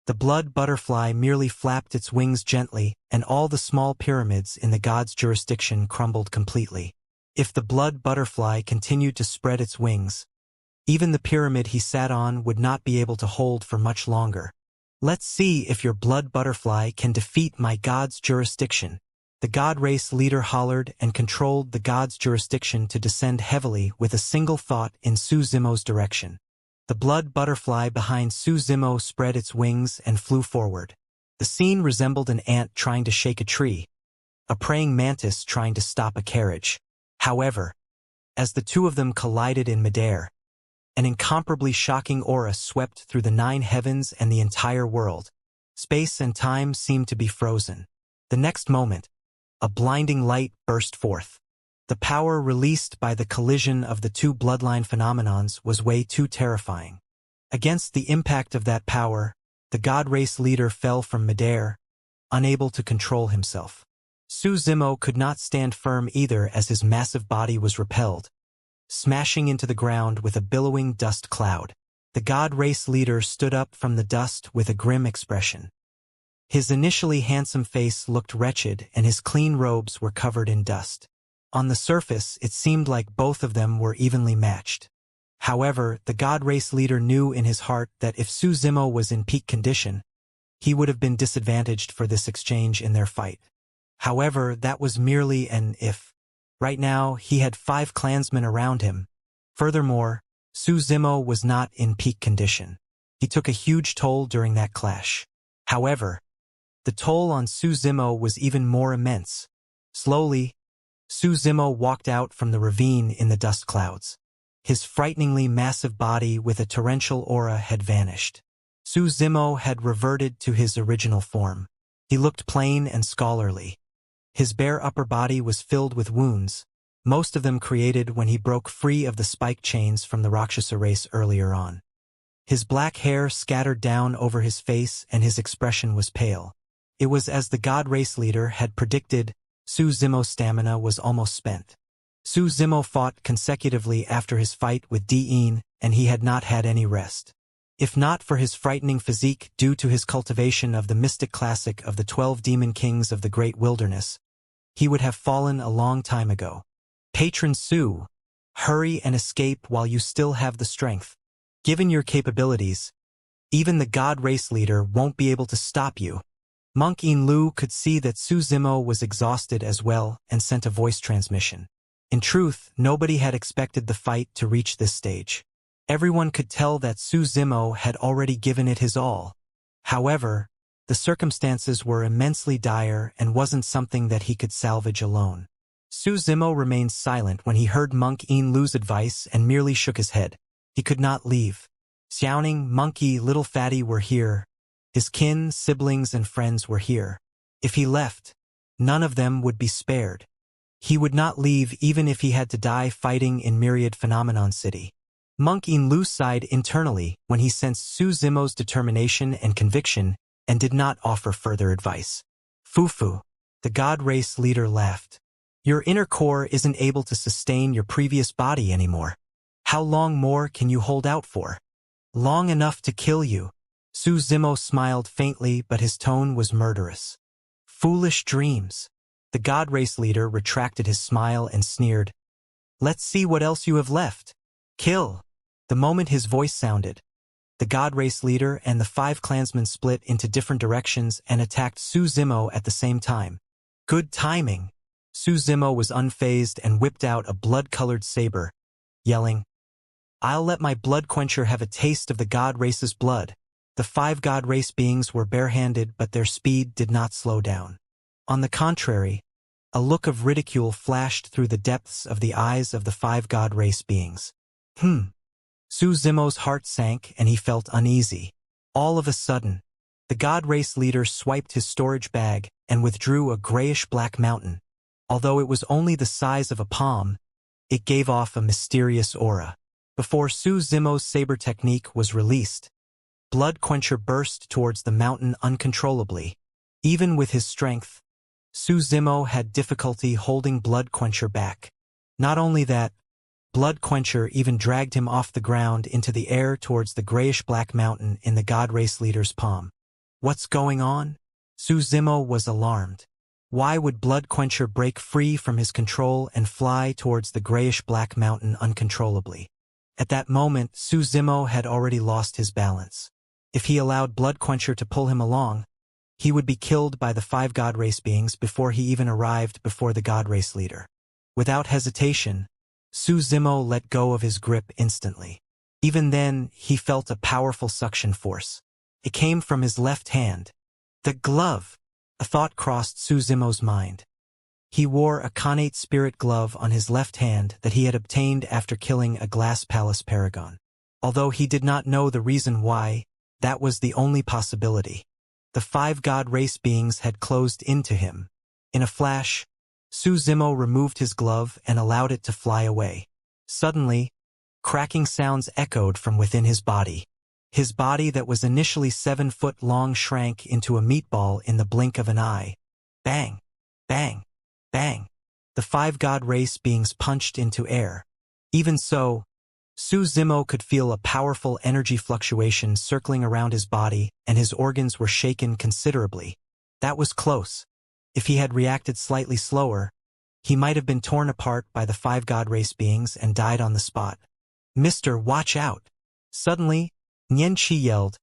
A: The blood butterfly merely flapped its wings gently, and all the small pyramids in the god's jurisdiction crumbled completely. If the blood butterfly continued to spread its wings, even the pyramid he sat on would not be able to hold for much longer. Let's see if your blood butterfly can defeat my god's jurisdiction. The god race leader hollered and controlled the god's jurisdiction to descend heavily with a single thought in Su Zimo's direction. The blood butterfly behind Su Zimo spread its wings and flew forward. The scene resembled an ant trying to shake a tree, a praying mantis trying to stop a carriage. However, as the two of them collided in midair, an incomparably shocking aura swept through the 9 heavens and the entire world. Space and time seemed to be frozen. The next moment, a blinding light burst forth. The power released by the collision of the two bloodline phenomenons was way too terrifying. Against the impact of that power, the god race leader fell from midair, unable to control himself. Su Zimo could not stand firm either as his massive body was repelled, smashing into the ground with a billowing dust cloud. The god race leader stood up from the dust with a grim expression. His initially handsome face looked wretched and his clean robes were covered in dust. On the surface, it seemed like both of them were evenly matched. However, the god race leader knew in his heart that if Su Zimo was in peak condition, he would have been disadvantaged for this exchange in their fight. However, that was merely an if. Right now, he had 5 clansmen around him. Furthermore, Su Zimo was not in peak condition. He took a huge toll during that clash. However, the toll on Su Zimo was even more immense. Slowly, Su Zimo walked out from the ravine in the dust clouds. His frighteningly massive body with a torrential aura had vanished. Su Zimo had reverted to his original form. He looked plain and scholarly. His bare upper body was filled with wounds, most of them created when he broke free of the spike chains from the Rakshasa race earlier on. His black hair scattered down over his face and his expression was pale. It was as the god race leader had predicted. Su Zimo's stamina was almost spent. Su Zimo fought consecutively after his fight with Diin, and he had not had any rest. If not for his frightening physique due to his cultivation of the mystic classic of the 12 demon kings of the great wilderness, he would have fallen a long time ago. Patron Su, hurry and escape while you still have the strength. Given your capabilities, even the god race leader won't be able to stop you. Monk In Lu could see that Su Zimo was exhausted as well and sent a voice transmission. In truth, nobody had expected the fight to reach this stage. Everyone could tell that Su Zimo had already given it his all. However, the circumstances were immensely dire and wasn't something that he could salvage alone. Su Zimo remained silent when he heard Monk In Lu's advice and merely shook his head. He could not leave. Xiaoning, Monkey, Little Fatty were here. His kin, siblings, and friends were here. If he left, none of them would be spared. He would not leave even if he had to die fighting in Myriad Phenomenon City. Monk In Lu sighed internally when he sensed Su Zimo's determination and conviction and did not offer further advice. Fufu, the god race leader laughed. Your inner core isn't able to sustain your previous body anymore. How long more can you hold out for? Long enough to kill you. Su Zimo smiled faintly, but his tone was murderous. Foolish dreams. The god race leader retracted his smile and sneered. Let's see what else you have left. Kill. The moment his voice sounded, the god race leader and the 5 clansmen split into different directions and attacked Su Zimo at the same time. Good timing. Su Zimo was unfazed and whipped out a blood-colored saber, yelling, I'll let my blood quencher have a taste of the god race's blood. The 5 god race beings were barehanded, but their speed did not slow down. On the contrary, a look of ridicule flashed through the depths of the eyes of the 5 god race beings. Su Zimo's heart sank and he felt uneasy. All of a sudden, the god race leader swiped his storage bag and withdrew a grayish-black mountain. Although it was only the size of a palm, it gave off a mysterious aura. Before Su Zimo's saber technique was released, Blood Quencher burst towards the mountain uncontrollably. Even with his strength, Su Zimo had difficulty holding Blood Quencher back. Not only that, Blood Quencher even dragged him off the ground into the air towards the grayish-black mountain in the God Race leader's palm. What's going on? Su Zimo was alarmed. Why would Blood Quencher break free from his control and fly towards the grayish-black mountain uncontrollably? At that moment, Su Zimo had already lost his balance. If he allowed Blood Quencher to pull him along, he would be killed by the 5 God Race beings before he even arrived before the God Race leader. Without hesitation, Su Zimo let go of his grip instantly. Even then, he felt a powerful suction force. It came from his left hand. The glove! A thought crossed Su Zimo's mind. He wore a connate spirit glove on his left hand that he had obtained after killing a Glass Palace Paragon. Although he did not know the reason why, that was the only possibility. The 5 God Race beings had closed into him. In a flash, Su Zimo removed his glove and allowed it to fly away. Suddenly, cracking sounds echoed from within his body. His body that was initially 7 foot long shrank into a meatball in the blink of an eye. Bang! Bang! Bang! The 5 God Race beings punched into air. Even so, Su Zimo could feel a powerful energy fluctuation circling around his body, and his organs were shaken considerably. That was close. If he had reacted slightly slower, he might have been torn apart by the 5 God Race beings and died on the spot. "Mister, watch out!" Suddenly, Xianxia yelled.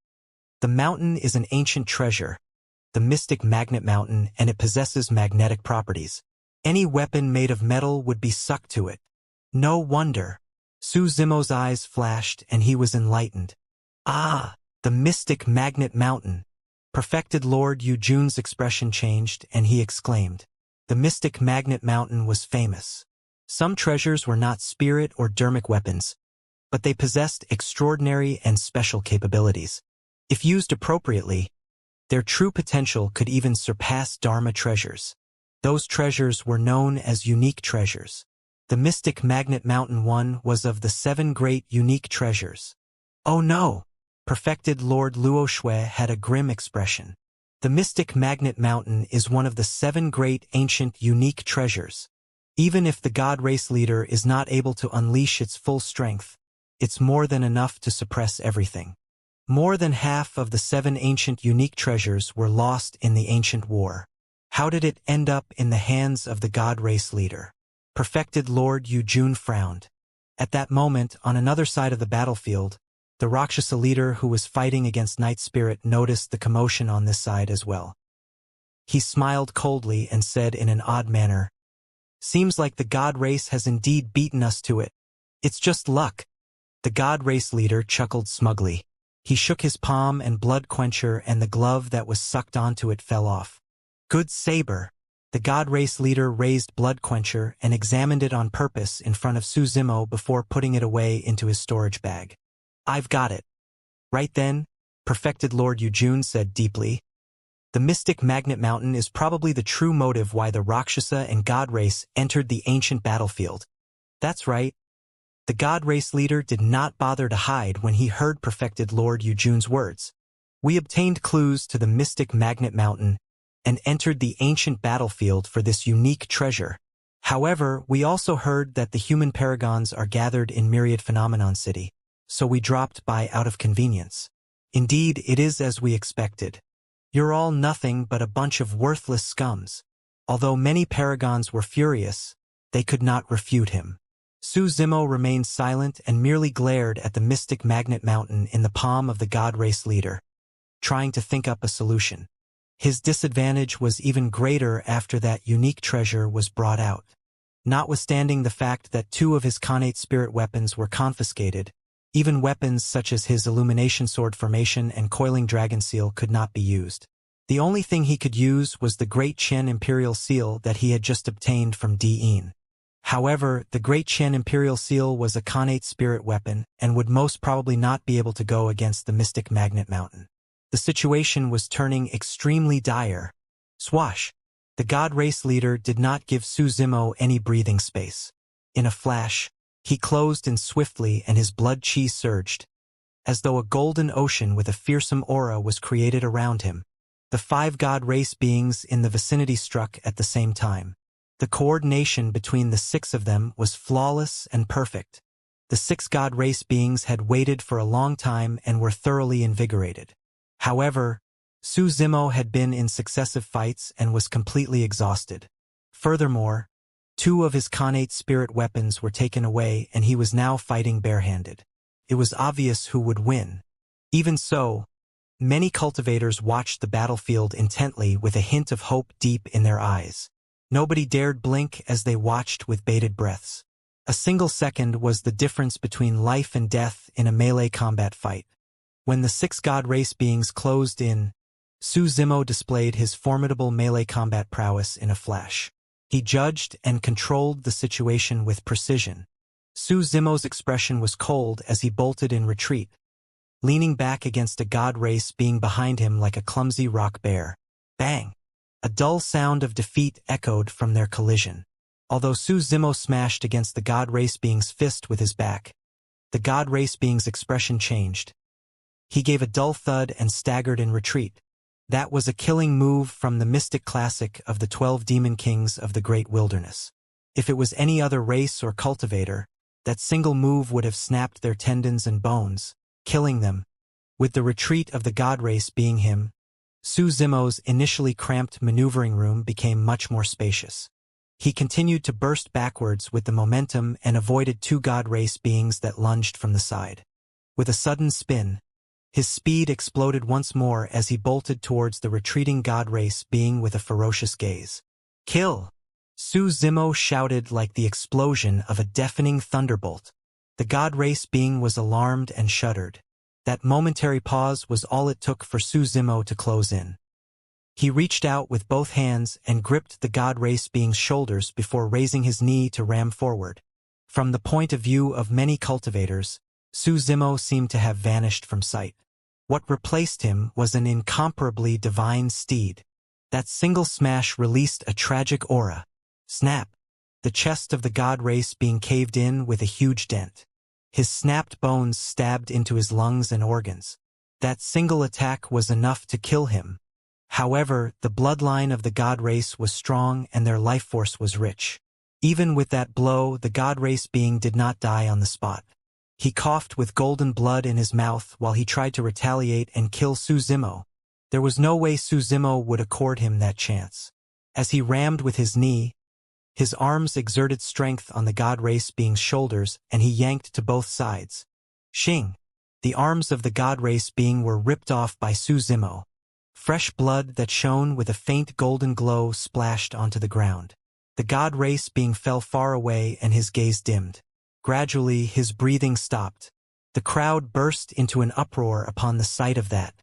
A: "The mountain is an ancient treasure, the mystic magnet mountain, and it possesses magnetic properties. Any weapon made of metal would be sucked to it." No wonder. Su Zimo's eyes flashed and he was enlightened. Ah, the mystic magnet mountain. Perfected Lord Yu Jun's expression changed and he exclaimed. The mystic magnet mountain was famous. Some treasures were not spirit or dermic weapons, but they possessed extraordinary and special capabilities. If used appropriately, their true potential could even surpass Dharma treasures. Those treasures were known as unique treasures. The mystic magnet mountain one was of the 7 great unique treasures. Oh no! Perfected Lord Luo Shui had a grim expression. The mystic magnet mountain is one of the 7 great ancient unique treasures. Even if the God Race leader is not able to unleash its full strength, it's more than enough to suppress everything. More than half of the 7 ancient unique treasures were lost in the ancient war. How did it end up in the hands of the God Race leader? Perfected Lord Yu Jun frowned. At that moment, on another side of the battlefield, the Rakshasa leader who was fighting against Night Spirit noticed the commotion on this side as well. He smiled coldly and said in an odd manner, "Seems like the God Race has indeed beaten us to it. It's just luck." The God Race leader chuckled smugly. He shook his palm and Blood Quencher and the glove that was sucked onto it fell off. "Good saber." The God Race leader raised Blood Quencher and examined it on purpose in front of Su Zimo before putting it away into his storage bag. "I've got it." Right then, Perfected Lord Yu Jun said deeply, "The mystic magnet mountain is probably the true motive why the Rakshasa and God Race entered the ancient battlefield." That's right. The God Race leader did not bother to hide when he heard Perfected Lord Yu Jun's words. "We obtained clues to the mystic magnet mountain and entered the ancient battlefield for this unique treasure. However, we also heard that the human paragons are gathered in Myriad Phenomenon City, so we dropped by out of convenience. Indeed, it is as we expected. You're all nothing but a bunch of worthless scums." Although many paragons were furious, they could not refute him. Su Zimo remained silent and merely glared at the mystic magnet mountain in the palm of the God Race leader, trying to think up a solution. His disadvantage was even greater after that unique treasure was brought out. Notwithstanding the fact that 2 of his connate spirit weapons were confiscated, even weapons such as his illumination sword formation and coiling dragon seal could not be used. The only thing he could use was the Great Qian Imperial Seal that he had just obtained from Di'in. However, the Great Qian Imperial Seal was a connate spirit weapon and would most probably not be able to go against the mystic magnet mountain. The situation was turning extremely dire. Swash! The god race leader did not give Su Zimo any breathing space. In a flash, he closed in swiftly and his blood chi surged, as though a golden ocean with a fearsome aura was created around him. The 5 god race beings in the vicinity struck at the same time. The coordination between the 6 of them was flawless and perfect. The 6 god race beings had waited for a long time and were thoroughly invigorated. However, Su Zimo had been in successive fights and was completely exhausted. Furthermore, 2 of his connate spirit weapons were taken away and he was now fighting barehanded. It was obvious who would win. Even so, many cultivators watched the battlefield intently with a hint of hope deep in their eyes. Nobody dared blink as they watched with bated breaths. A single second was the difference between life and death in a melee combat fight. When the 6 god race beings closed in, Su Zimo displayed his formidable melee combat prowess in a flash. He judged and controlled the situation with precision. Su Zimo's expression was cold as he bolted in retreat, leaning back against a god race being behind him like a clumsy rock bear. Bang! A dull sound of defeat echoed from their collision. Although Su Zimo smashed against the god race being's fist with his back, the god race being's expression changed. He gave a dull thud and staggered in retreat. That was a killing move from the mystic classic of the 12 demon kings of the great wilderness. If it was any other race or cultivator, that single move would have snapped their tendons and bones, killing them. With the retreat of the god race being him, Su Zimo's initially cramped maneuvering room became much more spacious. He continued to burst backwards with the momentum and avoided 2 god race beings that lunged from the side. With a sudden spin, his speed exploded once more as he bolted towards the retreating god race being with a ferocious gaze. Kill! Su Zimo shouted like the explosion of a deafening thunderbolt. The god race being was alarmed and shuddered. That momentary pause was all it took for Su Zimo to close in. He reached out with both hands and gripped the god race being's shoulders before raising his knee to ram forward. From the point of view of many cultivators, Su Zimo seemed to have vanished from sight. What replaced him was an incomparably divine steed. That single smash released a tragic aura. Snap! The chest of the god race being caved in with a huge dent. His snapped bones stabbed into his lungs and organs. That single attack was enough to kill him. However, the bloodline of the god race was strong and their life force was rich. Even with that blow, the god race being did not die on the spot. He coughed with golden blood in his mouth while he tried to retaliate and kill Su Zimo. There was no way Su Zimo would accord him that chance. As he rammed with his knee, his arms exerted strength on the god race being's shoulders and he yanked to both sides. Shing! The arms of the god race being were ripped off by Su Zimo. Fresh blood that shone with a faint golden glow splashed onto the ground. The god race being fell far away and his gaze dimmed. Gradually, his breathing stopped. The crowd burst into an uproar upon the sight of that.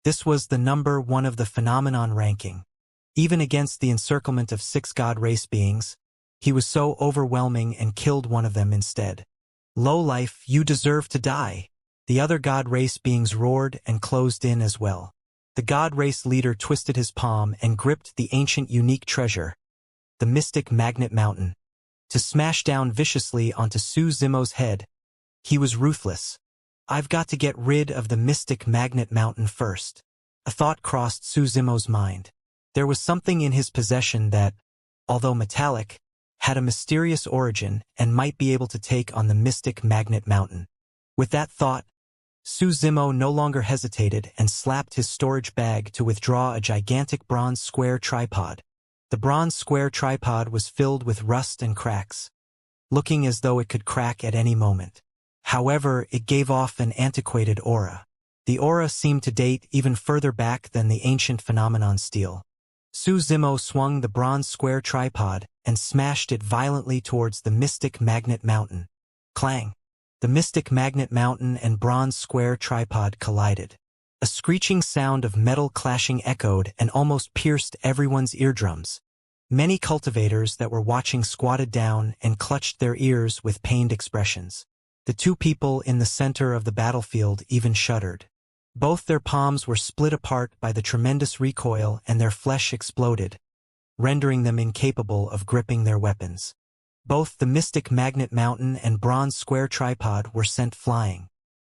A: This was the number 1 of the phenomenon ranking. Even against the encirclement of 6 god race beings, he was so overwhelming and killed one of them instead. Lowlife, you deserve to die. The other god race beings roared and closed in as well. The god race leader twisted his palm and gripped the ancient unique treasure, the mystic magnet mountain, to smash down viciously onto Su Zimo's head. He was ruthless. I've got to get rid of the mystic magnet mountain first. A thought crossed Su Zimo's mind. There was something in his possession that, although metallic, had a mysterious origin and might be able to take on the mystic magnet mountain. With that thought, Su Zimo no longer hesitated and slapped his storage bag to withdraw a gigantic bronze square tripod. The bronze square tripod was filled with rust and cracks, looking as though it could crack at any moment. However, it gave off an antiquated aura. The aura seemed to date even further back than the ancient phenomenon steel. Su Zimo swung the bronze square tripod and smashed it violently towards the mystic magnet mountain. Clang! The mystic magnet mountain and bronze square tripod collided. A screeching sound of metal clashing echoed and almost pierced everyone's eardrums. Many cultivators that were watching squatted down and clutched their ears with pained expressions. The 2 people in the center of the battlefield even shuddered. Both their palms were split apart by the tremendous recoil and their flesh exploded. rendering them incapable of gripping their weapons. Both the mystic magnet mountain and bronze square tripod were sent flying.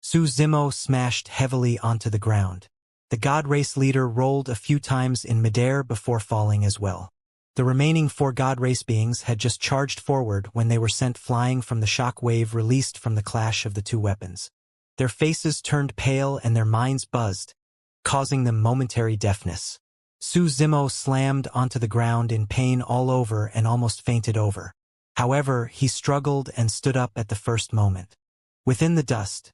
A: Su Zimo smashed heavily onto the ground. The god race leader rolled a few times in midair before falling as well. The remaining 4 god race beings had just charged forward when they were sent flying from the shock wave released from the clash of the 2 weapons. Their faces turned pale and their minds buzzed, causing them momentary deafness. Su Zimo slammed onto the ground in pain all over and almost fainted over. However, he struggled and stood up at the first moment. Within the dust,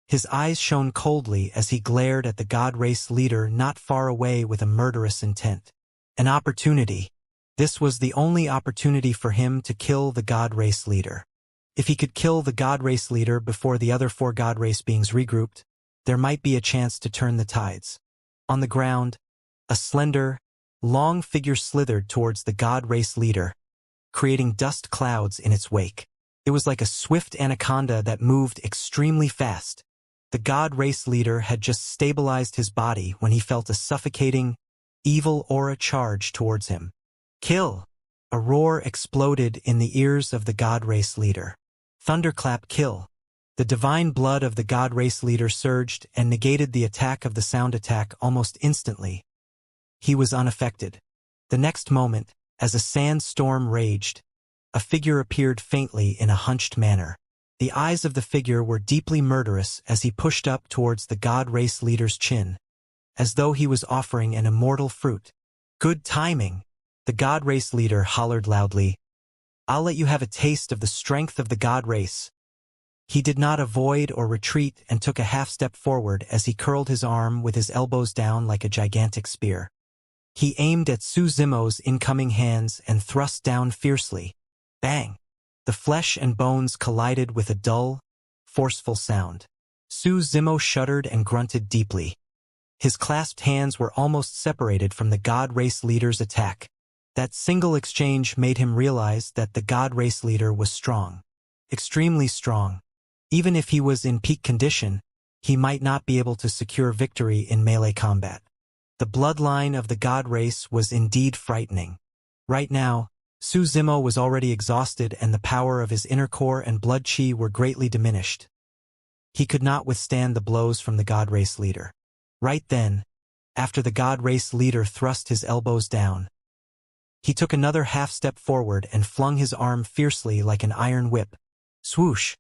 A: his eyes shone coldly as he glared at the god race leader not far away with a murderous intent. An opportunity. This was the only opportunity for him to kill the god race leader. If he could kill the god race leader before the other 4 god race beings regrouped, there might be a chance to turn the tides. On the ground, a slender, long figure slithered towards the god race leader, creating dust clouds in its wake. It was like a swift anaconda that moved extremely fast. The god race leader had just stabilized his body when he felt a suffocating, evil aura charge towards him. Kill! A roar exploded in the ears of the god race leader. Thunderclap kill! The divine blood of the god race leader surged and negated the attack of the sound attack almost instantly. He was unaffected. The next moment, as a sandstorm raged, a figure appeared faintly in a hunched manner. The eyes of the figure were deeply murderous as he pushed up towards the god race leader's chin, as though he was offering an immortal fruit. Good timing! The god race leader hollered loudly. I'll let you have a taste of the strength of the god race. He did not avoid or retreat and took a half-step forward as he curled his arm with his elbows down like a gigantic spear. He aimed at Su Zimo's incoming hands and thrust down fiercely. Bang! The flesh and bones collided with a dull, forceful sound. Su Zimo shuddered and grunted deeply. His clasped hands were almost separated from the god race leader's attack. That single exchange made him realize that the god race leader was strong. Extremely strong. Even if he was in peak condition, he might not be able to secure victory in melee combat. The bloodline of the god race was indeed frightening. Right now, Su Zimo was already exhausted and the power of his inner core and blood chi were greatly diminished. He could not withstand the blows from the god race leader. Right then, after the god race leader thrust his elbows down, he took another half-step forward and flung his arm fiercely like an iron whip. Swoosh!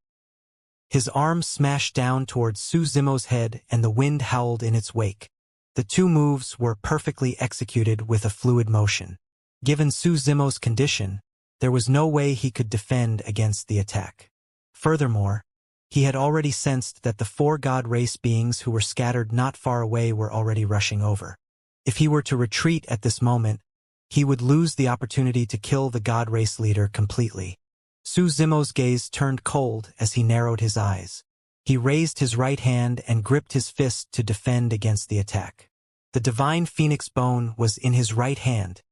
A: His arm smashed down towards Su Zimo's head and the wind howled in its wake. The 2 moves were perfectly executed with a fluid motion. Given Su Zimo's condition, there was no way he could defend against the attack. Furthermore, he had already sensed that the 4 god race beings who were scattered not far away were already rushing over. If he were to retreat at this moment, he would lose the opportunity to kill the god race leader completely. Su Zimo's gaze turned cold as he narrowed his eyes. He raised his right hand and gripped his fist to defend against the attack. The divine phoenix bone was in his right hand.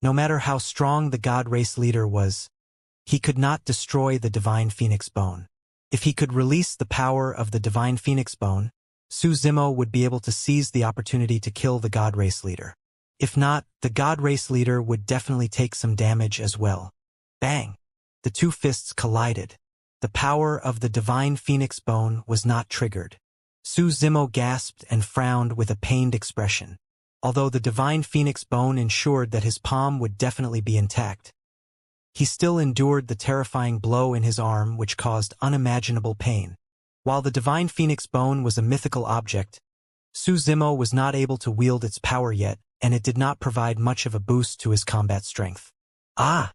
A: No matter how strong the god race leader was, he could not destroy the divine phoenix bone. If he could release the power of the divine phoenix bone, Su Zimo would be able to seize the opportunity to kill the god race leader. If not, the god race leader would definitely take some damage as well. Bang! The 2 fists collided. The power of the divine phoenix bone was not triggered. Su Zimo gasped and frowned with a pained expression. Although the divine phoenix bone ensured that his palm would definitely be intact, he still endured the terrifying blow in his arm which caused unimaginable pain. While the divine phoenix bone was a mythical object, Su Zimo was not able to wield its power yet, and it did not provide much of a boost to his combat strength. Ah!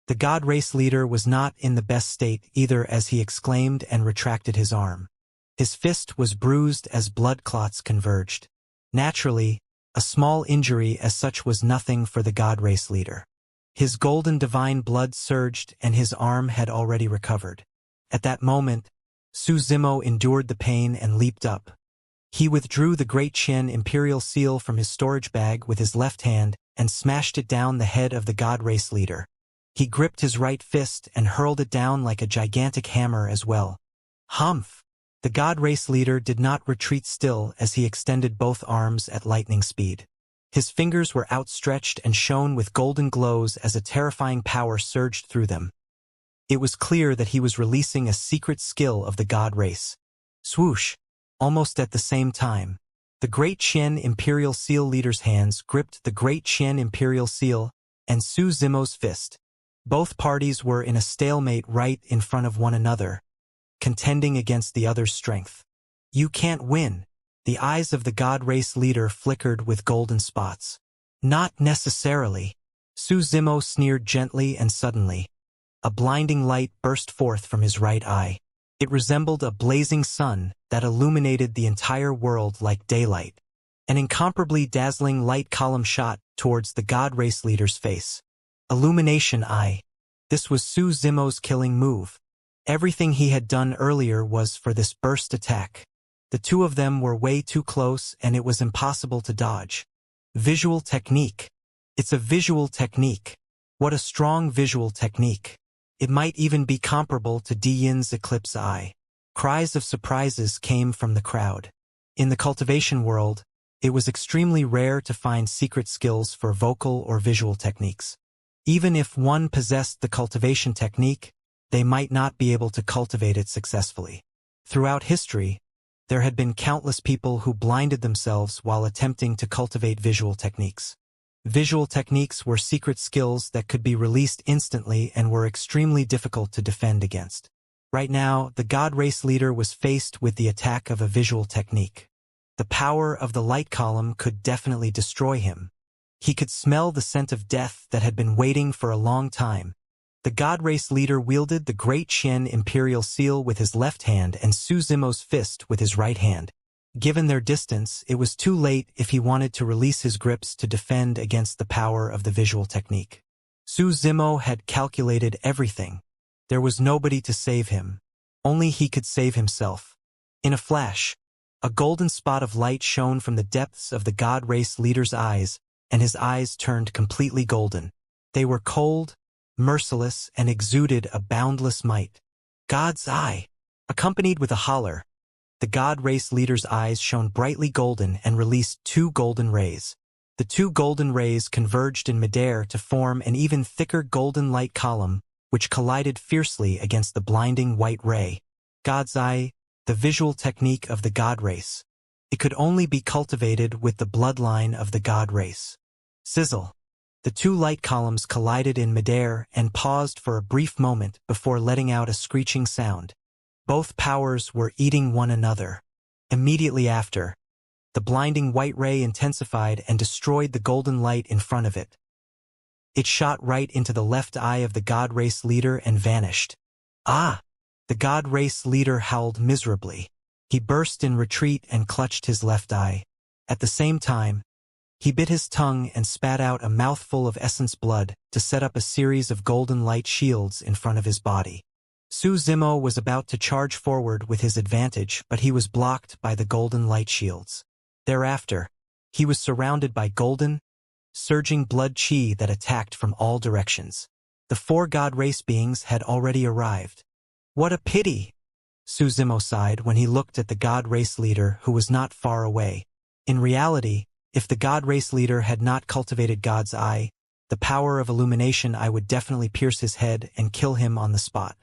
A: The god race leader was not in the best state either as he exclaimed and retracted his arm. His fist was bruised as blood clots converged. Naturally, a small injury as such was nothing for the god race leader. His golden divine blood surged and his arm had already recovered. At that moment, Su Zimo endured the pain and leaped up. He withdrew the Great Qian Imperial Seal from his storage bag with his left hand and smashed it down the head of the god race leader. He gripped his right fist and hurled it down like a gigantic hammer as well. Humph! The god race leader did not retreat still as he extended both arms at lightning speed. His fingers were outstretched and shone with golden glows as a terrifying power surged through them. It was clear that he was releasing a secret skill of the god race. Swoosh! Almost at the same time, the Great Qian Imperial Seal leader's hands gripped the Great Qian Imperial Seal and Su Zimo's fist. Both parties were in a stalemate right in front of one another, contending against the other's strength. You can't win. The eyes of the god race leader flickered with golden spots. Not necessarily. Su Zimo sneered gently, and suddenly, a blinding light burst forth from his right eye. It resembled a blazing sun that illuminated the entire world like daylight. An incomparably dazzling light column shot towards the god race leader's face. Illumination Eye. This was Su Zimo's killing move. Everything he had done earlier was for this burst attack. The two of them were way too close, and it was impossible to dodge. Visual technique. It's a visual technique. What a strong visual technique. It might even be comparable to Diyin's Eclipse Eye. Cries of surprises came from the crowd. In the cultivation world, it was extremely rare to find secret skills for vocal or visual techniques. Even if one possessed the cultivation technique, they might not be able to cultivate it successfully. Throughout history, there had been countless people who blinded themselves while attempting to cultivate visual techniques. Visual techniques were secret skills that could be released instantly and were extremely difficult to defend against. Right now, the god race leader was faced with the attack of a visual technique. The power of the light column could definitely destroy him. He could smell the scent of death that had been waiting for a long time. The god race leader wielded the Great Qian Imperial Seal with his left hand and Su Zimo's fist with his right hand. Given their distance, it was too late if he wanted to release his grips to defend against the power of the visual technique. Su Zimo had calculated everything. There was nobody to save him. Only he could save himself. In a flash, a golden spot of light shone from the depths of the god race leader's eyes, and his eyes turned completely golden. They were cold, merciless, and exuded a boundless might. God's Eye. Accompanied with a holler, the god race leader's eyes shone brightly golden and released two golden rays. The two golden rays converged in midair to form an even thicker golden light column, which collided fiercely against the blinding white ray. God's Eye, the visual technique of the god race. It could only be cultivated with the bloodline of the god race. Sizzle. The two light columns collided in midair and paused for a brief moment before letting out a screeching sound. Both powers were eating one another. Immediately after, the blinding white ray intensified and destroyed the golden light in front of it. It shot right into the left eye of the god race leader and vanished. Ah! The god race leader howled miserably. He burst in retreat and clutched his left eye. At the same time, he bit his tongue and spat out a mouthful of essence blood to set up a series of golden light shields in front of his body. Su Zimo was about to charge forward with his advantage, but he was blocked by the golden light shields. Thereafter, he was surrounded by golden, surging blood chi that attacked from all directions. The four god race beings had already arrived. What a pity! Su Zimo sighed when he looked at the god race leader who was not far away. In reality, if the god race leader had not cultivated God's Eye, the power of illumination eye would definitely pierce his head and kill him on the spot.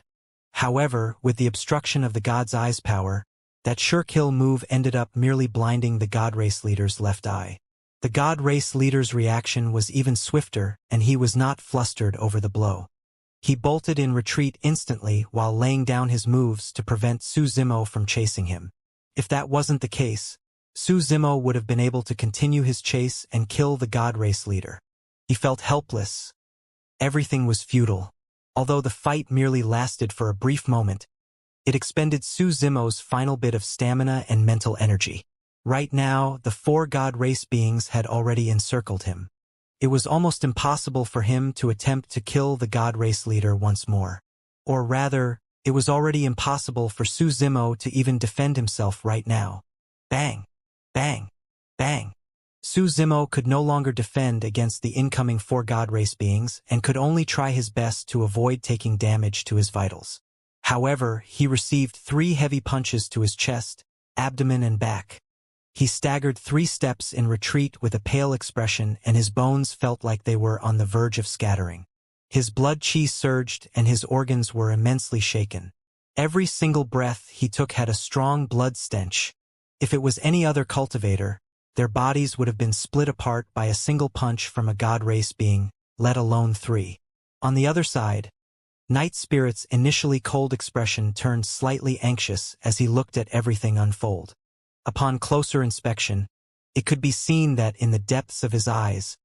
A: However, with the obstruction of the God's Eye's power, that sure kill move ended up merely blinding the God Race leader's left eye. The God Race leader's reaction was even swifter, and he was not flustered over the blow. He bolted in retreat instantly while laying down his moves to prevent Su Zimo from chasing him. If that wasn't the case, Su Zimo would have been able to continue his chase and kill the God Race leader. He felt helpless. Everything was futile. Although the fight merely lasted for a brief moment, it expended Su Zimo's final bit of stamina and mental energy. Right now, the four God Race beings had already encircled him. It was almost impossible for him to attempt to kill the God Race leader once more. Or rather, it was already impossible for Su Zimo to even defend himself right now. Bang! Bang! Bang! Su Zimo could no longer defend against the incoming four God Race beings and could only try his best to avoid taking damage to his vitals. However, he received 3 heavy punches to his chest, abdomen and back. He staggered 3 steps in retreat with a pale expression, and his bones felt like they were on the verge of scattering. His blood chi surged and his organs were immensely shaken. Every single breath he took had a strong blood stench. If it was any other cultivator, their bodies would have been split apart by a single punch from a god race being, let alone 3. On the other side, Night Spirit's initially cold expression turned slightly anxious as he looked at everything unfold. Upon closer inspection, it could be seen that in the depths of his eyes,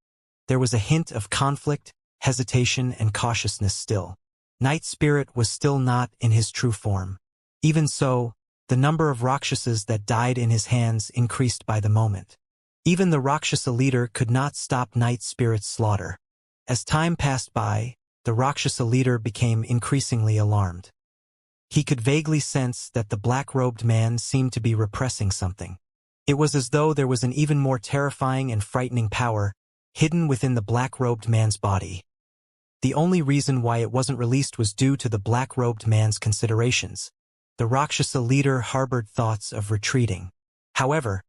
A: there was a hint of conflict, hesitation, and cautiousness still. Night Spirit was still not in his true form. Even so, the number of Rakshasas that died in his hands increased by the moment. Even the Rakshasa leader could not stop Night Spirit's slaughter. As time passed by, the Rakshasa leader became increasingly alarmed. He could vaguely sense that the black-robed man seemed to be repressing something. It was as though there was an even more terrifying and frightening power hidden within the black-robed man's body. The only reason why it wasn't released was due to the black-robed man's considerations. The Rakshasa leader harbored thoughts of retreating. However,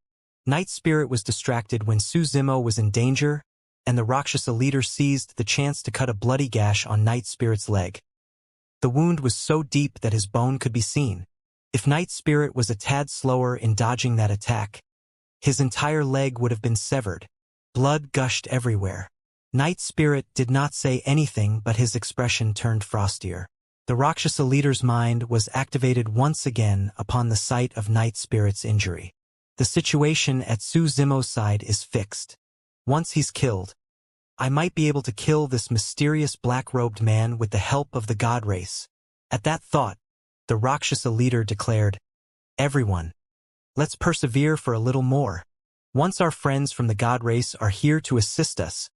A: Night Spirit was distracted when Suzimo was in danger, and the Rakshasa leader seized the chance to cut a bloody gash on Night Spirit's leg. The wound was so deep that his bone could be seen. If Night Spirit was a tad slower in dodging that attack, his entire leg would have been severed. Blood gushed everywhere. Night Spirit did not say anything, but his expression turned frostier. The Rakshasa leader's mind was activated once again upon the sight of Night Spirit's injury. The situation at Suzimo's side is fixed. Once he's killed, I might be able to kill this mysterious black-robed man with the help of the god race. At that thought, the Rakshasa leader declared, "Everyone, let's persevere for a little more. Once our friends from the god race are here to assist us,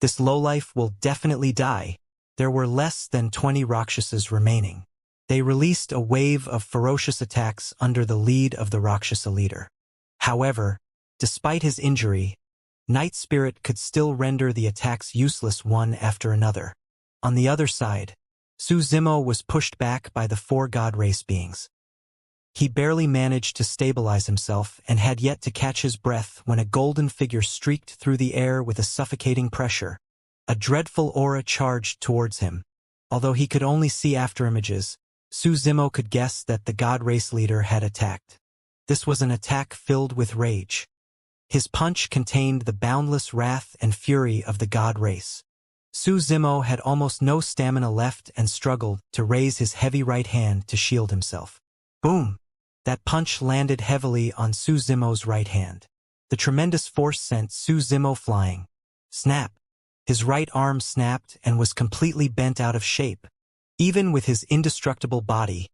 A: this lowlife will definitely die." There were less than 20 Rakshasas remaining. They released a wave of ferocious attacks under the lead of the Rakshasa leader. However, despite his injury, Night Spirit could still render the attacks useless one after another. On the other side, Suzimo was pushed back by the 4 god race beings. He barely managed to stabilize himself and had yet to catch his breath when a golden figure streaked through the air with a suffocating pressure. A dreadful aura charged towards him. Although he could only see afterimages, Suzimo could guess that the god race leader had attacked. This was an attack filled with rage. His punch contained the boundless wrath and fury of the god race. Suzimo had almost no stamina left and struggled to raise his heavy right hand to shield himself. Boom! That punch landed heavily on Suzimo's right hand. The tremendous force sent Suzimo flying. Snap! His right arm snapped and was completely bent out of shape. Even with his indestructible body,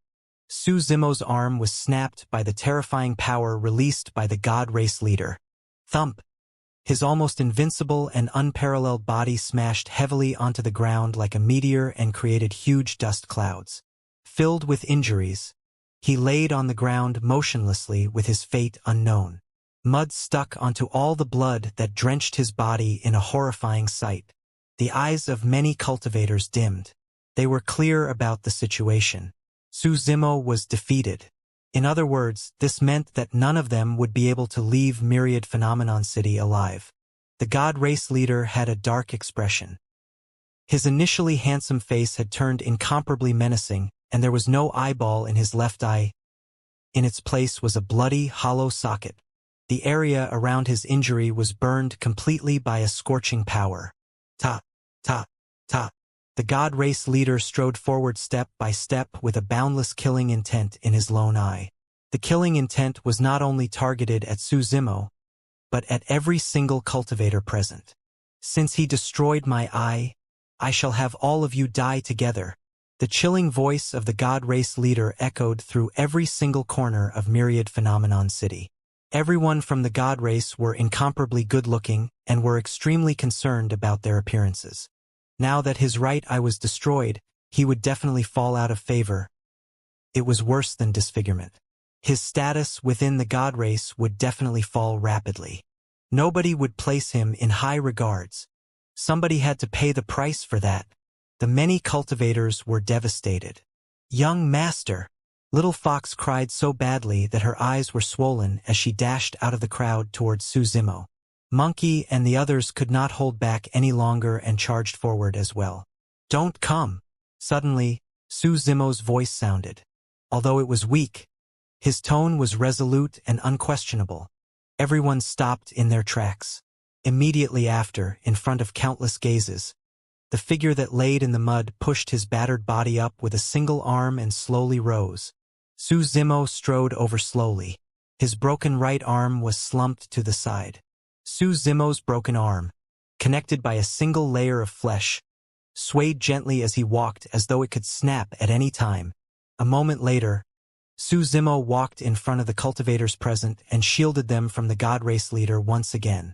A: Suzimo's arm was snapped by the terrifying power released by the god race leader. Thump! His almost invincible and unparalleled body smashed heavily onto the ground like a meteor and created huge dust clouds. Filled with injuries, he laid on the ground motionlessly with his fate unknown. Mud stuck onto all the blood that drenched his body in a horrifying sight. The eyes of many cultivators dimmed. They were clear about the situation. Suzimo was defeated. In other words, this meant that none of them would be able to leave Myriad Phenomenon City alive. The god race leader had a dark expression. His initially handsome face had turned incomparably menacing, and there was no eyeball in his left eye. In its place was a bloody, hollow socket. The area around his injury was burned completely by a scorching power. Ta, ta, ta. The god race leader strode forward step by step with a boundless killing intent in his lone eye. The killing intent was not only targeted at Suzimo, but at every single cultivator present. Since he destroyed my eye, I shall have all of you die together. The chilling voice of the god race leader echoed through every single corner of Myriad Phenomenon City. Everyone from the god race were incomparably good-looking and were extremely concerned about their appearances. Now that his right eye was destroyed, he would definitely fall out of favor. It was worse than disfigurement. His status within the god race would definitely fall rapidly. Nobody would place him in high regards. Somebody had to pay the price for that. The many cultivators were devastated. "Young master, Little Fox cried so badly that her eyes were swollen as she dashed out of the crowd towards Su Zimo. Monkey and the others could not hold back any longer and charged forward as well. "Don't come!" Suddenly, Su Zimo's voice sounded. Although it was weak, his tone was resolute and unquestionable. Everyone stopped in their tracks. Immediately after, in front of countless gazes, the figure that laid in the mud pushed his battered body up with a single arm and slowly rose. Su Zimo strode over slowly. His broken right arm was slumped to the side. Su Zimo's broken arm, connected by a single layer of flesh, swayed gently as he walked as though it could snap at any time. A moment later, Su Zimo walked in front of the cultivators present and shielded them from the god race leader once again.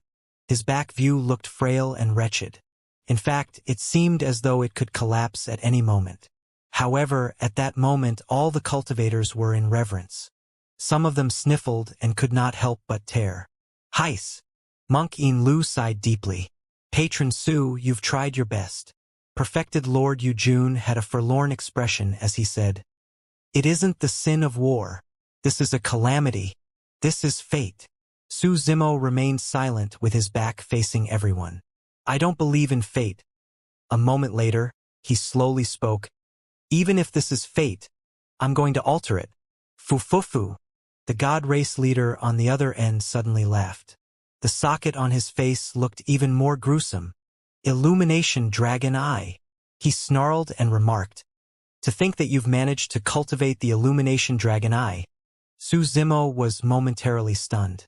A: His back view looked frail and wretched. In fact, it seemed as though it could collapse at any moment. However, at that moment all the cultivators were in reverence. Some of them sniffled and could not help but tear. "Heis!" Monk In Lu sighed deeply. "Patron Su, you've tried your best." Perfected Lord Yujun had a forlorn expression as he said, "It isn't the sin of war. This is a calamity. This is fate." Su Zimo remained silent with his back facing everyone. "I don't believe in fate." A moment later, he slowly spoke. "Even if this is fate, I'm going to alter it." Fufufu. The god race leader on the other end suddenly laughed. The socket on his face looked even more gruesome. "Illumination Dragon Eye." He snarled and remarked, "To think that you've managed to cultivate the Illumination Dragon Eye." Su Zimo was momentarily stunned.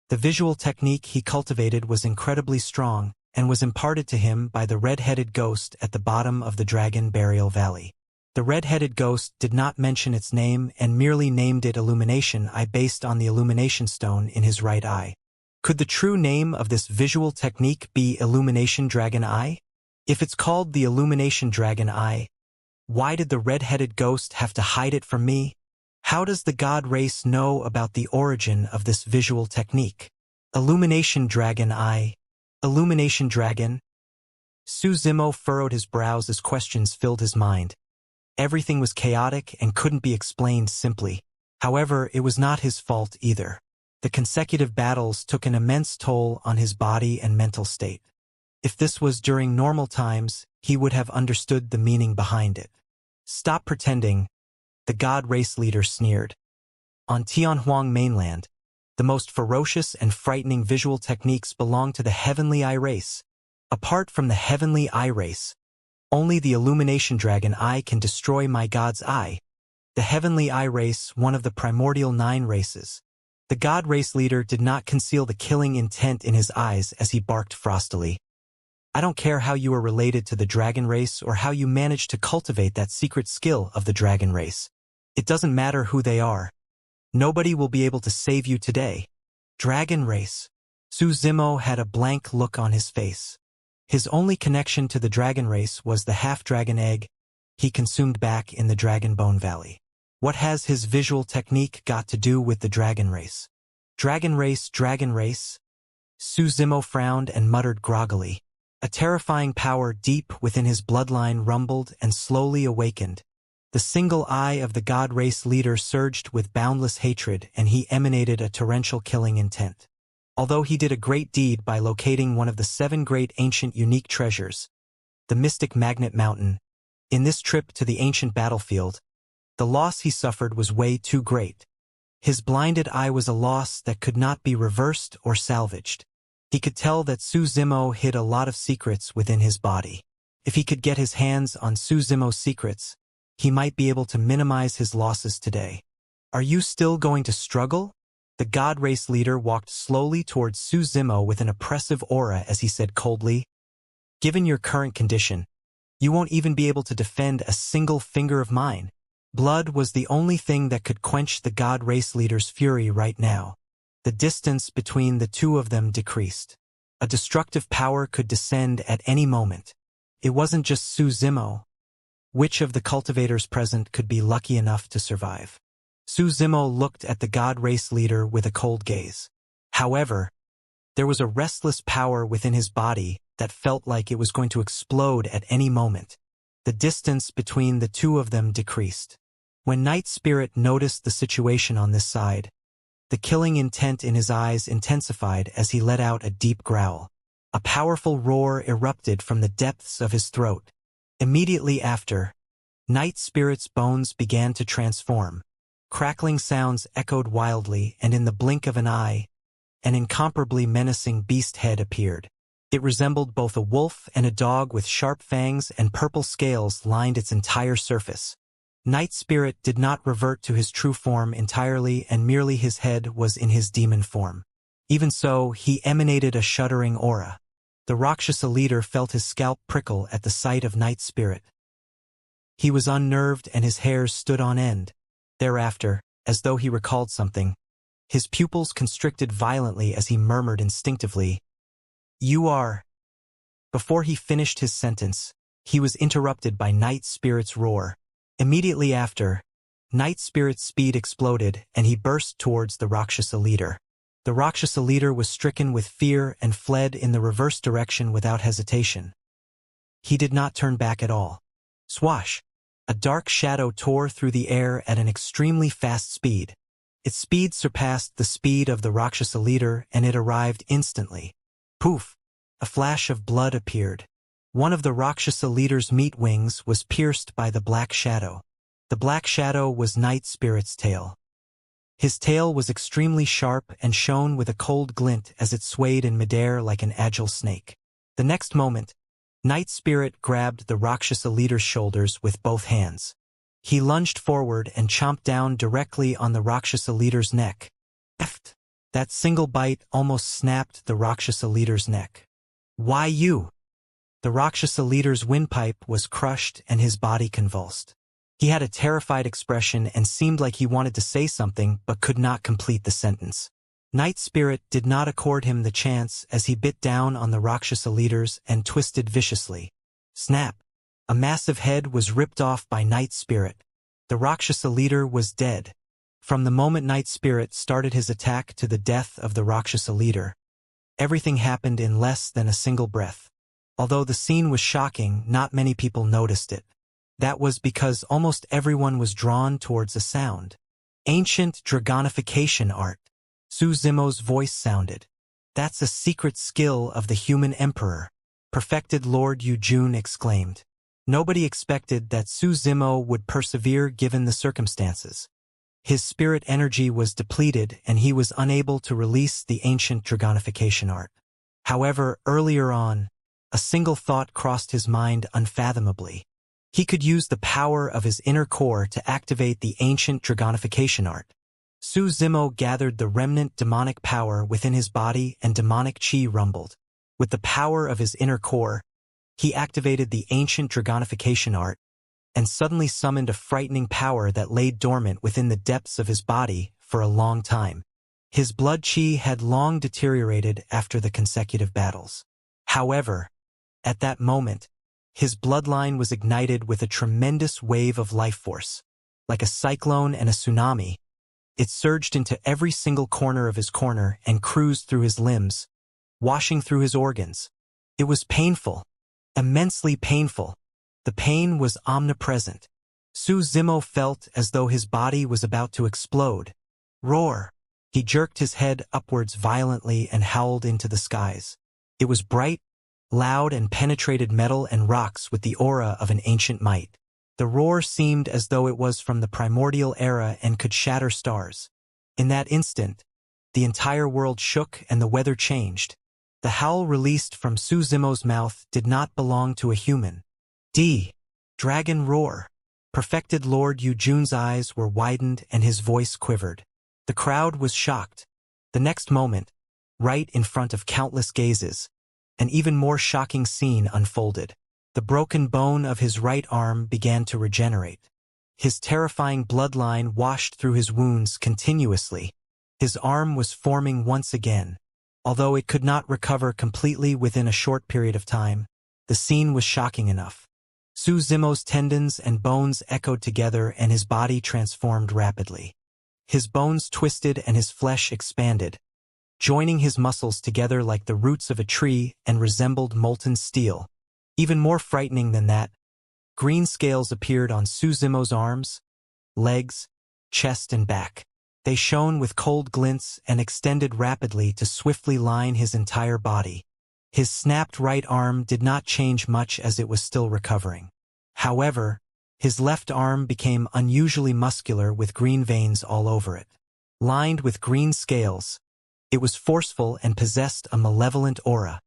A: The visual technique he cultivated was incredibly strong and was imparted to him by the red-headed ghost at the bottom of the Dragon Burial Valley. The red-headed ghost did not mention its name and merely named it Illumination Eye based on the illumination stone in his right eye. Could the true name of this visual technique be Illumination Dragon Eye? If it's called the Illumination Dragon Eye, why did the red-headed ghost have to hide it from me? How does the god race know about the origin of this visual technique? Illumination Dragon Eye. Illumination Dragon? Su Zimo furrowed his brows as questions filled his mind. Everything was chaotic and couldn't be explained simply. However, it was not his fault either. The consecutive battles took an immense toll on his body and mental state. If this was during normal times, he would have understood the meaning behind it. "Stop pretending," the god race leader sneered. On Tianhuang mainland, the most ferocious and frightening visual techniques belong to the Heavenly Eye race. Apart from the Heavenly Eye race, only the Illumination Dragon Eye can destroy my god's eye. The Heavenly Eye race, one of the primordial 9 races. The god race leader did not conceal the killing intent in his eyes as he barked frostily. "I don't care how you are related to the dragon race or how you managed to cultivate that secret skill of the dragon race. It doesn't matter who they are. Nobody will be able to save you today." Dragon race. Su Zimo had a blank look on his face. His only connection to the dragon race was the half-dragon egg he consumed back in the Dragon Bone Valley. What has his visual technique got to do with the dragon race? Dragon race, dragon race? Su Zimo frowned and muttered groggily. A terrifying power deep within his bloodline rumbled and slowly awakened. The single eye of the god race leader surged with boundless hatred, and he emanated a torrential killing intent. Although he did a great deed by locating one of the 7 great ancient unique treasures, the mystic Magnet Mountain, in this trip to the ancient battlefield, the loss he suffered was way too great. His blinded eye was a loss that could not be reversed or salvaged. He could tell that Su Zimo hid a lot of secrets within his body. If he could get his hands on Su Zimo's secrets, he might be able to minimize his losses today. "Are you still going to struggle?" The god race leader walked slowly towards Su Zimo with an oppressive aura as he said coldly, "Given your current condition, you won't even be able to defend a single finger of mine." Blood was the only thing that could quench the god race leader's fury right now. The distance between the two of them decreased. A destructive power could descend at any moment. It wasn't just Su Zimo. Which of the cultivators present could be lucky enough to survive? Su Zimo looked at the god race leader with a cold gaze. However, there was a restless power within his body that felt like it was going to explode at any moment. The distance between the two of them decreased. When Night Spirit noticed the situation on this side, the killing intent in his eyes intensified as he let out a deep growl. A powerful roar erupted from the depths of his throat. Immediately after, Night Spirit's bones began to transform. Crackling sounds echoed wildly, and in the blink of an eye, an incomparably menacing beast head appeared. It resembled both a wolf and a dog with sharp fangs and purple scales lined its entire surface. Night Spirit did not revert to his true form entirely, and merely his head was in his demon form. Even so, he emanated a shuddering aura. The Rakshasa leader felt his scalp prickle at the sight of Night Spirit. He was unnerved and his hairs stood on end. Thereafter, as though he recalled something, his pupils constricted violently as he murmured instinctively, "You are—" Before he finished his sentence, he was interrupted by Night Spirit's roar. Immediately after, Night Spirit's speed exploded and he burst towards the Rakshasa leader. The Rakshasa leader was stricken with fear and fled in the reverse direction without hesitation. He did not turn back at all. Swash! A dark shadow tore through the air at an extremely fast speed. Its speed surpassed the speed of the Rakshasa leader, and it arrived instantly. Poof! A flash of blood appeared. One of the Rakshasa leader's meat wings was pierced by the black shadow. The black shadow was Night Spirit's tail. His tail was extremely sharp and shone with a cold glint as it swayed in midair like an agile snake. The next moment, Night Spirit grabbed the Rakshasa leader's shoulders with both hands. He lunged forward and chomped down directly on the Rakshasa leader's neck. Eft! That single bite almost snapped the Rakshasa leader's neck. "Why you?" The Rakshasa leader's windpipe was crushed and his body convulsed. He had a terrified expression and seemed like he wanted to say something but could not complete the sentence. Night Spirit did not accord him the chance as he bit down on the Rakshasa leaders and twisted viciously. Snap! A massive head was ripped off by Night Spirit. The Rakshasa leader was dead. From the moment Night Spirit started his attack to the death of the Rakshasa leader, everything happened in less than a single breath. Although the scene was shocking, not many people noticed it. That was because almost everyone was drawn towards the sound. Ancient dragonification art. Su Zimo's voice sounded. "That's a secret skill of the human emperor," perfected Lord Yujun exclaimed. Nobody expected that Su Zimo would persevere given the circumstances. His spirit energy was depleted and he was unable to release the ancient dragonification art. However, earlier on, a single thought crossed his mind unfathomably. He could use the power of his inner core to activate the ancient dragonification art. Su Zimo gathered the remnant demonic power within his body and demonic chi rumbled. With the power of his inner core, he activated the ancient dragonification art and suddenly summoned a frightening power that lay dormant within the depths of his body for a long time. His blood chi had long deteriorated after the consecutive battles. However, at that moment, his bloodline was ignited with a tremendous wave of life force. Like a cyclone and a tsunami, it surged into every single corner of his corner and cruised through his limbs, washing through his organs. It was painful, immensely painful. The pain was omnipresent. Su Zimo felt as though his body was about to explode. Roar! He jerked his head upwards violently and howled into the skies. It was bright, loud, and penetrated metal and rocks with the aura of an ancient might. The roar seemed as though it was from the primordial era and could shatter stars. In that instant, the entire world shook and the weather changed. The howl released from Su Zimo's mouth did not belong to a human. Dragon roar. Perfected Lord Yujun's eyes were widened and his voice quivered. The crowd was shocked. The next moment, right in front of countless gazes, an even more shocking scene unfolded. The broken bone of his right arm began to regenerate. His terrifying bloodline washed through his wounds continuously. His arm was forming once again. Although it could not recover completely within a short period of time, the scene was shocking enough. Su Zimo's tendons and bones echoed together and his body transformed rapidly. His bones twisted and his flesh expanded, joining his muscles together like the roots of a tree and resembled molten steel. Even more frightening than that, green scales appeared on Su Zimo's arms, legs, chest and back. They shone with cold glints and extended rapidly to swiftly line his entire body. His snapped right arm did not change much as it was still recovering. However, his left arm became unusually muscular with green veins all over it. Lined with green scales, it was forceful and possessed a malevolent aura.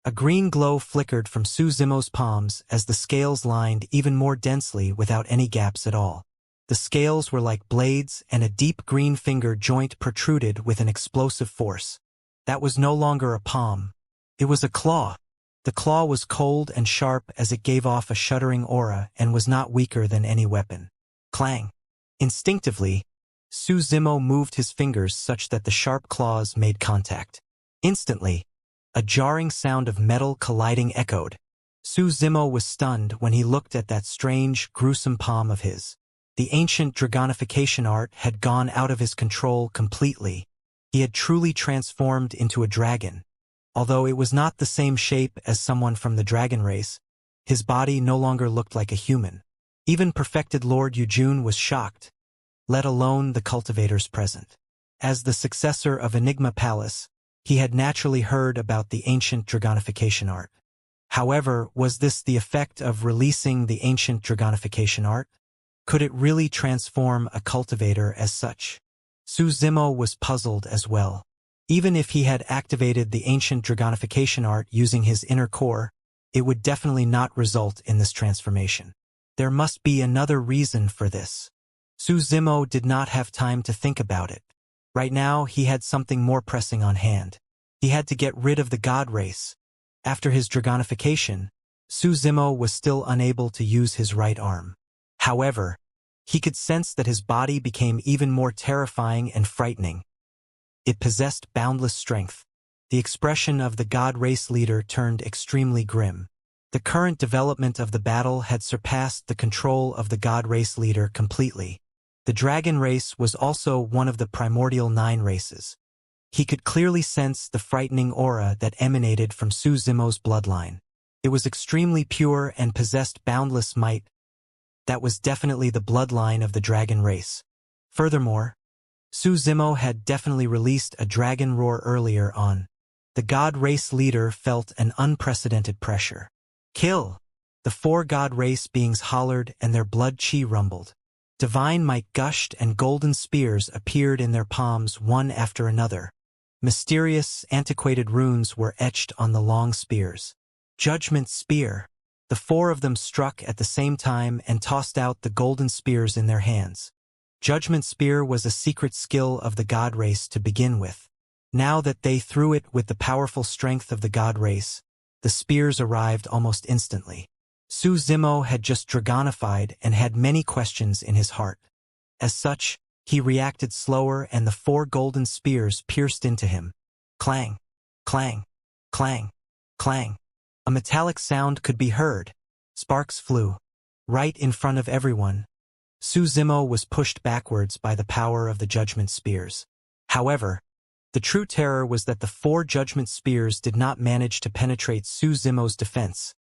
A: A green glow flickered from Su Zimo's palms as the scales lined even more densely without any gaps at all. The scales were like blades and a deep green finger joint protruded with an explosive force. That was no longer a palm. It was a claw. The claw was cold and sharp as it gave off a shuddering aura and was not weaker than any weapon. Clang. Instinctively, Su Zimo moved his fingers such that the sharp claws made contact. Instantly, a jarring sound of metal colliding echoed. Su Zimo was stunned when he looked at that strange, gruesome palm of his. The ancient dragonification art had gone out of his control completely. He had truly transformed into a dragon. Although it was not the same shape as someone from the dragon race, his body no longer looked like a human. Even perfected Lord Yujun was shocked, let alone the cultivators present. As the successor of Enigma Palace, he had naturally heard about the ancient dragonification art. However, was this the effect of releasing the ancient dragonification art? Could it really transform a cultivator as such? Su Zimo was puzzled as well. Even if he had activated the ancient dragonification art using his inner core, it would definitely not result in this transformation. There must be another reason for this. Su Zimo did not have time to think about it. Right now, he had something more pressing on hand. He had to get rid of the god race. After his dragonification, Su Zimo was still unable to use his right arm. However, he could sense that his body became even more terrifying and frightening. It possessed boundless strength. The expression of the god race leader turned extremely grim. The current development of the battle had surpassed the control of the god race leader completely. The dragon race was also one of the primordial 9 races. He could clearly sense the frightening aura that emanated from Su Zimo's bloodline. It was extremely pure and possessed boundless might. That was definitely the bloodline of the dragon race. Furthermore, Su Zimo had definitely released a dragon roar earlier on. The god race leader felt an unprecedented pressure. Kill! The 4 god race beings hollered and their blood chi rumbled. Divine might gushed and golden spears appeared in their palms one after another. Mysterious, antiquated runes were etched on the long spears. Judgment Spear. The 4 of them struck at the same time and tossed out the golden spears in their hands. Judgment Spear was a secret skill of the god race to begin with. Now that they threw it with the powerful strength of the god race, the spears arrived almost instantly. Su Zimo had just dragonified and had many questions in his heart. As such, he reacted slower and the 4 golden spears pierced into him. Clang, clang, clang, clang. A metallic sound could be heard. Sparks flew. Right in front of everyone, Su Zimo was pushed backwards by the power of the judgment spears. However, the true terror was that the 4 judgment spears did not manage to penetrate Su Zimo's defense.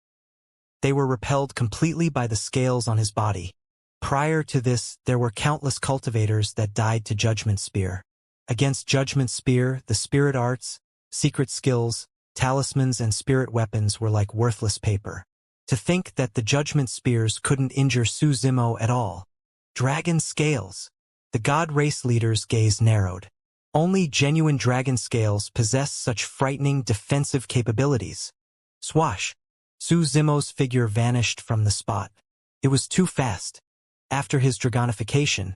A: They were repelled completely by the scales on his body. Prior to this, there were countless cultivators that died to Judgment Spear. Against Judgment Spear, the spirit arts, secret skills, talismans and spirit weapons were like worthless paper. To think that the Judgment Spears couldn't injure Su Zimo at all. Dragon scales. The god race leader's gaze narrowed. Only genuine dragon scales possess such frightening defensive capabilities. Swash! Su Zimo's figure vanished from the spot. It was too fast. After his dragonification,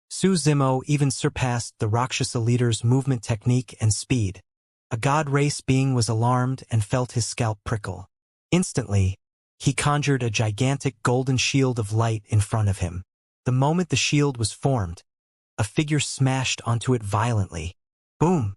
A: Su Zimo even surpassed the Rakshasa leader's movement technique and speed. A god race being was alarmed and felt his scalp prickle. Instantly, he conjured a gigantic golden shield of light in front of him. The moment the shield was formed, a figure smashed onto it violently. Boom!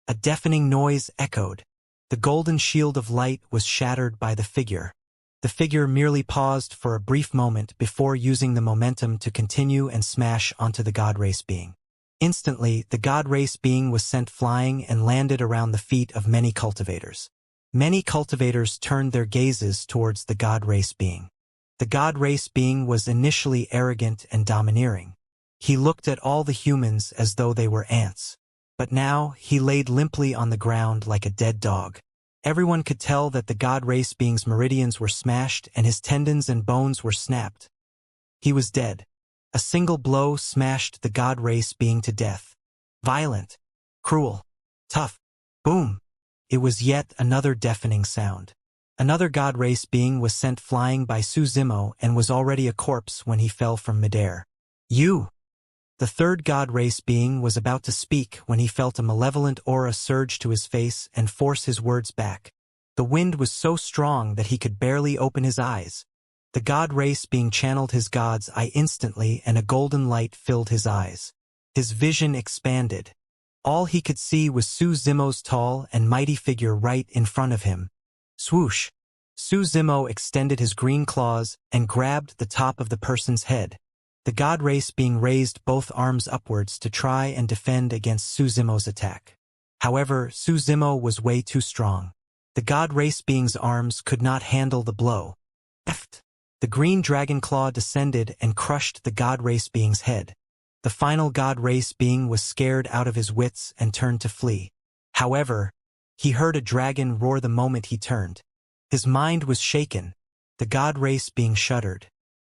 A: A deafening noise echoed. The golden shield of light was shattered by the figure. The figure merely paused for a brief moment before using the momentum to continue and smash onto the god race being. Instantly, the god race being was sent flying and landed around the feet of many cultivators. Many cultivators turned their gazes towards the god race being. The god race being was initially arrogant and domineering. He looked at all the humans as though they were ants. But now, he laid limply on the ground like a dead dog. Everyone could tell that the god race being's meridians were smashed and his tendons and bones were snapped. He was dead. A single blow smashed the god race being to death. Violent, cruel, tough. Boom! It was yet another deafening sound. Another god race being was sent flying by Suzimo and was already a corpse when he fell from midair. You! The third god race being was about to speak when he felt a malevolent aura surge to his face and force his words back. The wind was so strong that he could barely open his eyes. The god race being channeled his god's eye instantly and a golden light filled his eyes. His vision expanded. All he could see was Suzimo's tall and mighty figure right in front of him. Swoosh! Suzimo extended his green claws and grabbed the top of the person's head. The god race being raised both arms upwards to try and defend against Suzimo's attack. However, Suzimo was way too strong. The god race being's arms could not handle the blow. Eft! The green dragon claw descended and crushed the god race being's head. The final god race being was scared out of his wits and turned to flee. However, he heard a dragon roar the moment he turned. His mind was shaken. The god race being shuddered.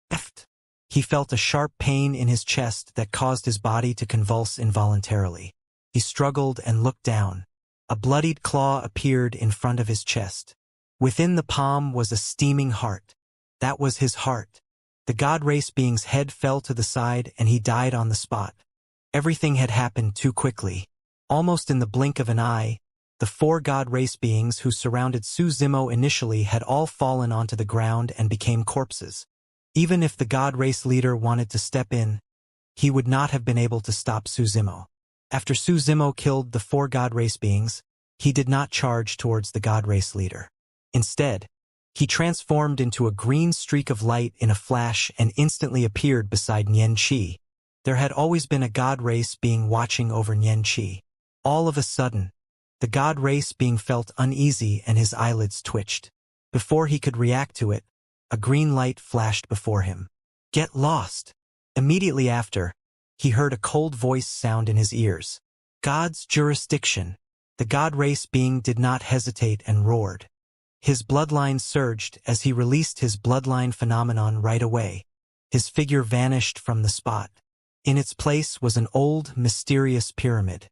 A: Eft! He felt a sharp pain in his chest that caused his body to convulse involuntarily. He struggled and looked down. A bloodied claw appeared in front of his chest. Within the palm was a steaming heart. That was his heart. The god race being's head fell to the side and he died on the spot. Everything had happened too quickly. Almost in the blink of an eye, the four god race beings who surrounded Suzimo initially had all fallen onto the ground and became corpses. Even if the god race leader wanted to step in, he would not have been able to stop Suzimo. After Suzimo killed the four god race beings, he did not charge towards the god race leader. Instead, he transformed into a green streak of light in a flash and instantly appeared beside Xianxia. There had always been a god race being watching over Xianxia. All of a sudden, the god race being felt uneasy and his eyelids twitched. Before he could react to it, a green light flashed before him. Get lost! Immediately after, he heard a cold voice sound in his ears. God's jurisdiction. The god race being did not hesitate and roared. His bloodline surged as he released his bloodline phenomenon right away. His figure vanished from the spot. In its place was an old, mysterious pyramid.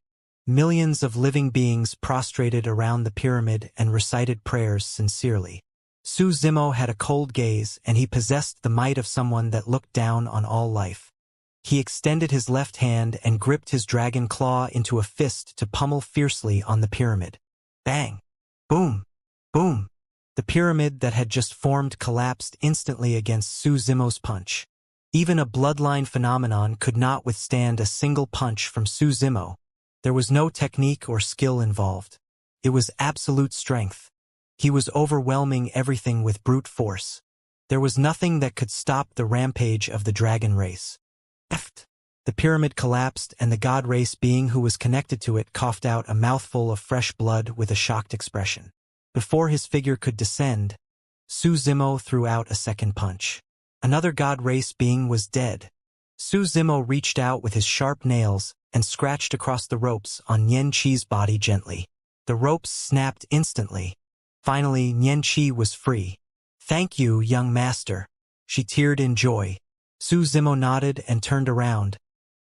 A: Millions of living beings prostrated around the pyramid and recited prayers sincerely. Suzimo had a cold gaze and he possessed the might of someone that looked down on all life. He extended his left hand and gripped his dragon claw into a fist to pummel fiercely on the pyramid. Bang! Boom! Boom! The pyramid that had just formed collapsed instantly against Suzimo's punch. Even a bloodline phenomenon could not withstand a single punch from Suzimo. There was no technique or skill involved. It was absolute strength. He was overwhelming everything with brute force. There was nothing that could stop the rampage of the dragon race. Eft! The pyramid collapsed and the god race being who was connected to it coughed out a mouthful of fresh blood with a shocked expression. Before his figure could descend, Suzimo threw out a second punch. Another god race being was dead. Suzimo reached out with his sharp nails and scratched across the ropes on Xianxia's body gently. The ropes snapped instantly. Finally, Xianxia was free. Thank you, young master. She teared in joy. Suzimo nodded and turned around,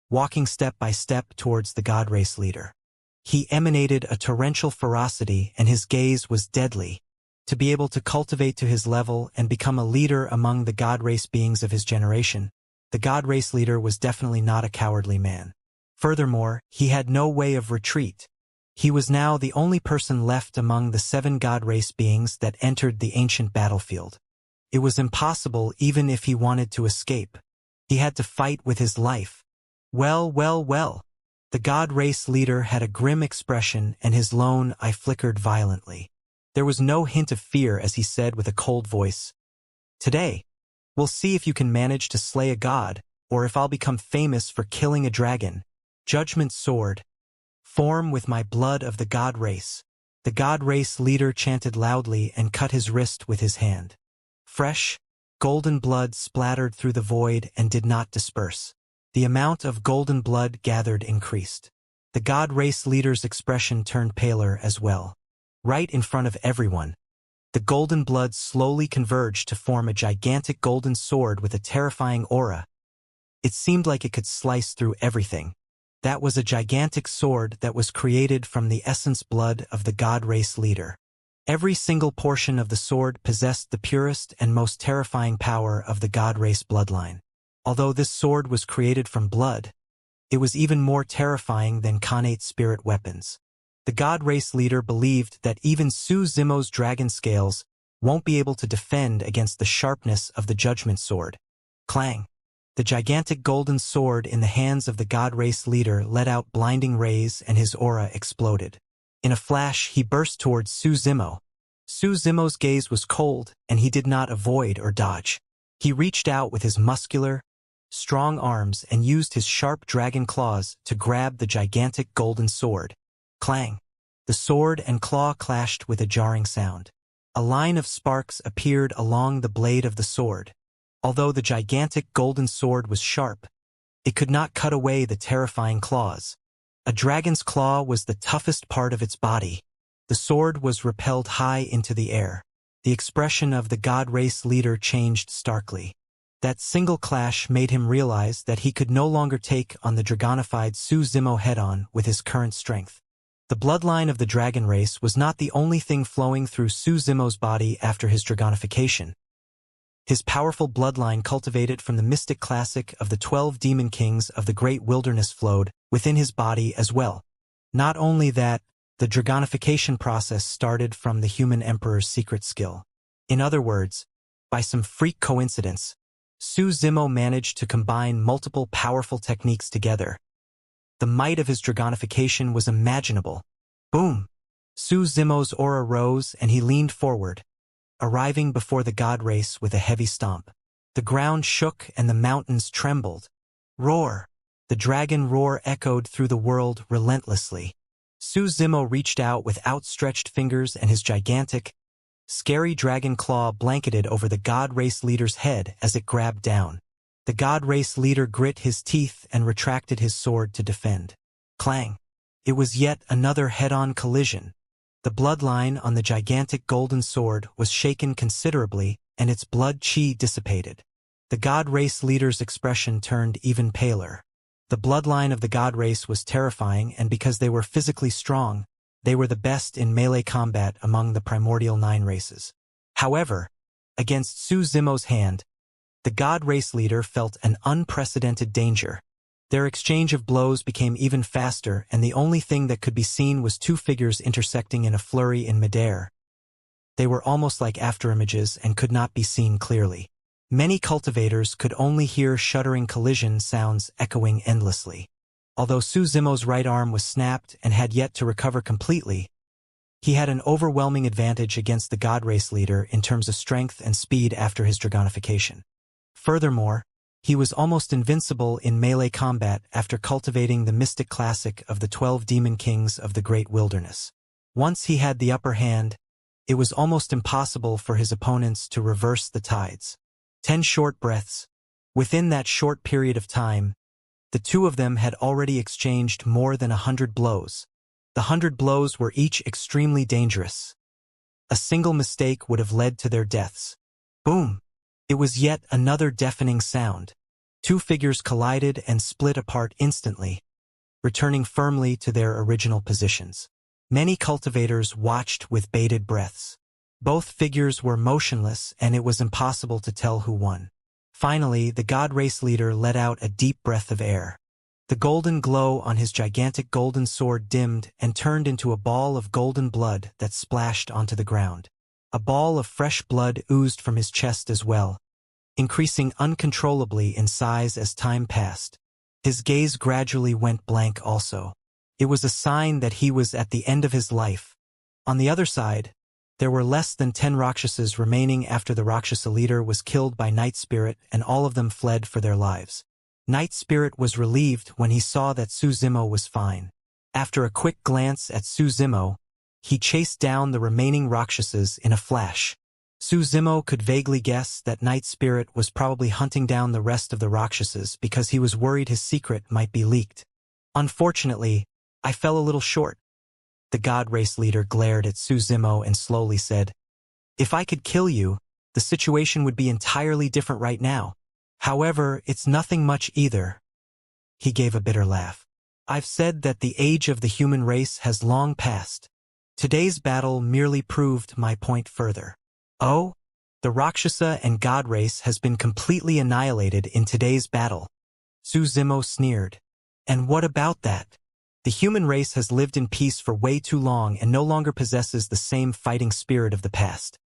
A: walking step by step towards the god race leader. He emanated a torrential ferocity and his gaze was deadly. To be able to cultivate to his level and become a leader among the god race beings of his generation, the god race leader was definitely not a cowardly man. Furthermore, he had no way of retreat. He was now the only person left among the 7 god race beings that entered the ancient battlefield. It was impossible even if he wanted to escape. He had to fight with his life. Well, well, well. The god race leader had a grim expression and his lone eye flickered violently. There was no hint of fear as he said with a cold voice, "Today, we'll see if you can manage to slay a god, or if I'll become famous for killing a dragon. Judgment sword. Form with my blood of the god race." The god race leader chanted loudly and cut his wrist with his hand. Fresh, golden blood splattered through the void and did not disperse. The amount of golden blood gathered increased. The god race leader's expression turned paler as well. Right in front of everyone, the golden blood slowly converged to form a gigantic golden sword with a terrifying aura. It seemed like it could slice through everything. That was a gigantic sword that was created from the essence blood of the god race leader. Every single portion of the sword possessed the purest and most terrifying power of the god race bloodline. Although this sword was created from blood, it was even more terrifying than Khanate spirit weapons. The god race leader believed that even Su Zimo's dragon scales won't be able to defend against the sharpness of the judgment sword. Clang! The gigantic golden sword in the hands of the god race leader let out blinding rays and his aura exploded. In a flash, he burst towards Su Zimo. Su Zimo's gaze was cold, and he did not avoid or dodge. He reached out with his muscular, strong arms and used his sharp dragon claws to grab the gigantic golden sword. Clang! The sword and claw clashed with a jarring sound. A line of sparks appeared along the blade of the sword. Although the gigantic golden sword was sharp, it could not cut away the terrifying claws. A dragon's claw was the toughest part of its body. The sword was repelled high into the air. The expression of the god race leader changed starkly. That single clash made him realize that he could no longer take on the dragonified Su Zimo head-on with his current strength. The bloodline of the dragon race was not the only thing flowing through Su Zimo's body after his dragonification. His powerful bloodline, cultivated from the mystic classic of the 12 demon kings of the great wilderness, flowed within his body as well. Not only that, the dragonification process started from the human emperor's secret skill. In other words, by some freak coincidence, Su Zimo managed to combine multiple powerful techniques together. The might of his dragonification was imaginable. Boom! Su Zimo's aura rose and he leaned forward, arriving before the god race with a heavy stomp. The ground shook and the mountains trembled. Roar! The dragon roar echoed through the world relentlessly. Su Zimo reached out with outstretched fingers and his gigantic, scary dragon claw blanketed over the god race leader's head as it grabbed down. The god race leader grit his teeth and retracted his sword to defend. Clang! It was yet another head-on collision. The bloodline on the gigantic golden sword was shaken considerably, and its blood chi dissipated. The god race leader's expression turned even paler. The bloodline of the god race was terrifying, and because they were physically strong, they were the best in melee combat among the primordial 9 races. However, against Su Zimo's hand, the god race leader felt an unprecedented danger. Their exchange of blows became even faster, and the only thing that could be seen was 2 figures intersecting in a flurry in midair. They were almost like afterimages and could not be seen clearly. Many cultivators could only hear shuddering collision sounds echoing endlessly. Although Su Zimo's right arm was snapped and had yet to recover completely, he had an overwhelming advantage against the god race leader in terms of strength and speed after his dragonification. Furthermore, he was almost invincible in melee combat after cultivating the mystic classic of the 12 demon kings of the great wilderness. Once he had the upper hand, it was almost impossible for his opponents to reverse the tides. 10 short breaths. Within that short period of time, the two of them had already exchanged more than 100 blows. The 100 blows were each extremely dangerous. A single mistake would have led to their deaths. Boom! It was yet another deafening sound. 2 figures collided and split apart instantly, returning firmly to their original positions. Many cultivators watched with bated breaths. Both figures were motionless, and it was impossible to tell who won. Finally, the god race leader let out a deep breath of air. The golden glow on his gigantic golden sword dimmed and turned into a ball of golden blood that splashed onto the ground. A ball of fresh blood oozed from his chest as well, increasing uncontrollably in size as time passed. His gaze gradually went blank also. It was a sign that he was at the end of his life. On the other side, there were less than 10 Rakshasas remaining after the Rakshasa leader was killed by Night Spirit, and all of them fled for their lives. Night Spirit was relieved when he saw that Su Zimo was fine. After a quick glance at Su Zimo, he chased down the remaining Rakshasas in a flash. Su Zimo could vaguely guess that Night Spirit was probably hunting down the rest of the Rakshasas because he was worried his secret might be leaked. Unfortunately, I fell a little short. The God Race leader glared at Su Zimo and slowly said, "If I could kill you, the situation would be entirely different right now. However, it's nothing much either." He gave a bitter laugh. "I've said that the age of the human race has long passed. Today's battle merely proved my point further." "Oh? The Rakshasa and God race has been completely annihilated in today's battle." Su Zimo sneered. "And what about that? The human race has lived in peace for way too long and no longer possesses the same fighting spirit of the past."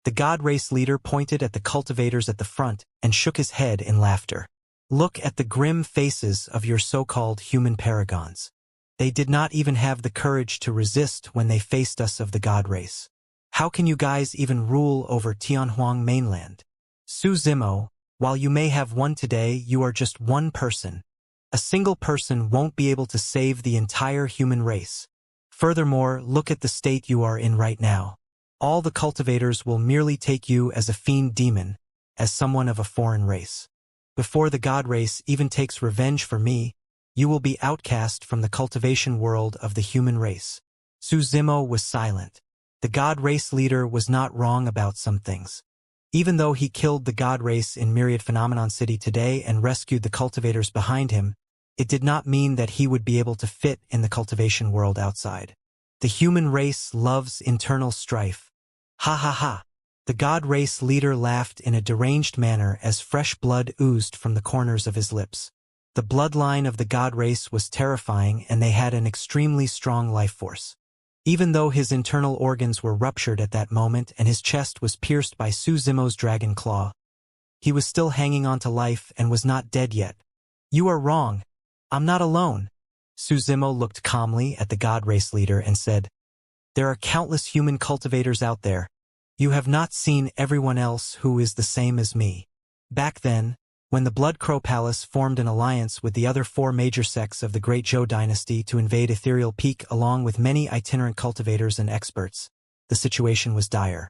A: The God race leader pointed at the cultivators at the front and shook his head in laughter. "Look at the grim faces of your so-called human paragons. They did not even have the courage to resist when they faced us of the God race. How can you guys even rule over Tianhuang mainland? Su Zimo, while you may have won today, you are just one person. A single person won't be able to save the entire human race. Furthermore, look at the state you are in right now. All the cultivators will merely take you as a fiend demon, as someone of a foreign race. Before the God race even takes revenge for me, you will be outcast from the cultivation world of the human race." Su Zimo was silent. The God race leader was not wrong about some things. Even though he killed the God race in Myriad Phenomenon City today and rescued the cultivators behind him, it did not mean that he would be able to fit in the cultivation world outside. The human race loves internal strife. Ha ha ha. The God race leader laughed in a deranged manner as fresh blood oozed from the corners of his lips. The bloodline of the God race was terrifying and they had an extremely strong life force. Even though his internal organs were ruptured at that moment and his chest was pierced by Su Zimo's dragon claw, he was still hanging on to life and was not dead yet. "You are wrong. I'm not alone." Su Zimo looked calmly at the God race leader and said, "There are countless human cultivators out there. You have not seen everyone else who is the same as me." Back then, when the Blood Crow Palace formed an alliance with the other 4 major sects of the Great Zhou dynasty to invade Ethereal Peak along with many itinerant cultivators and experts, the situation was dire.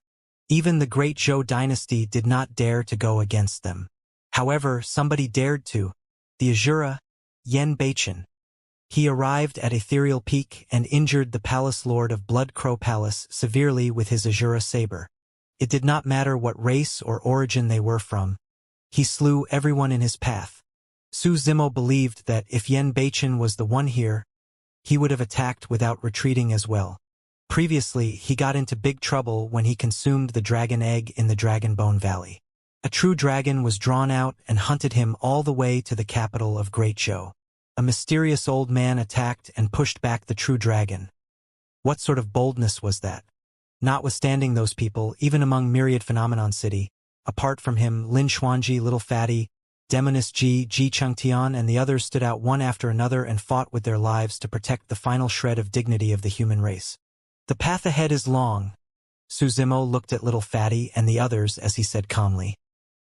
A: Even the Great Zhou dynasty did not dare to go against them. However, somebody dared to. The Azura, Yen Beichen. He arrived at Ethereal Peak and injured the Palace Lord of Blood Crow Palace severely with his Azura saber. It did not matter what race or origin they were from. He slew everyone in his path. Su Zimo believed that if Yen Beichen was the one here, he would have attacked without retreating as well. Previously, he got into big trouble when he consumed the dragon egg in the Dragon Bone Valley. A true dragon was drawn out and hunted him all the way to the capital of Great Zhou. A mysterious old man attacked and pushed back the true dragon. What sort of boldness was that? Notwithstanding those people, even among Myriad Phenomenon City, apart from him, Lin Xuanji, Little Fatty, Demoness Ji, Ji Chengtian, and the others stood out one after another and fought with their lives to protect the final shred of dignity of the human race. "The path ahead is long." Su Zimo looked at Little Fatty and the others as he said calmly.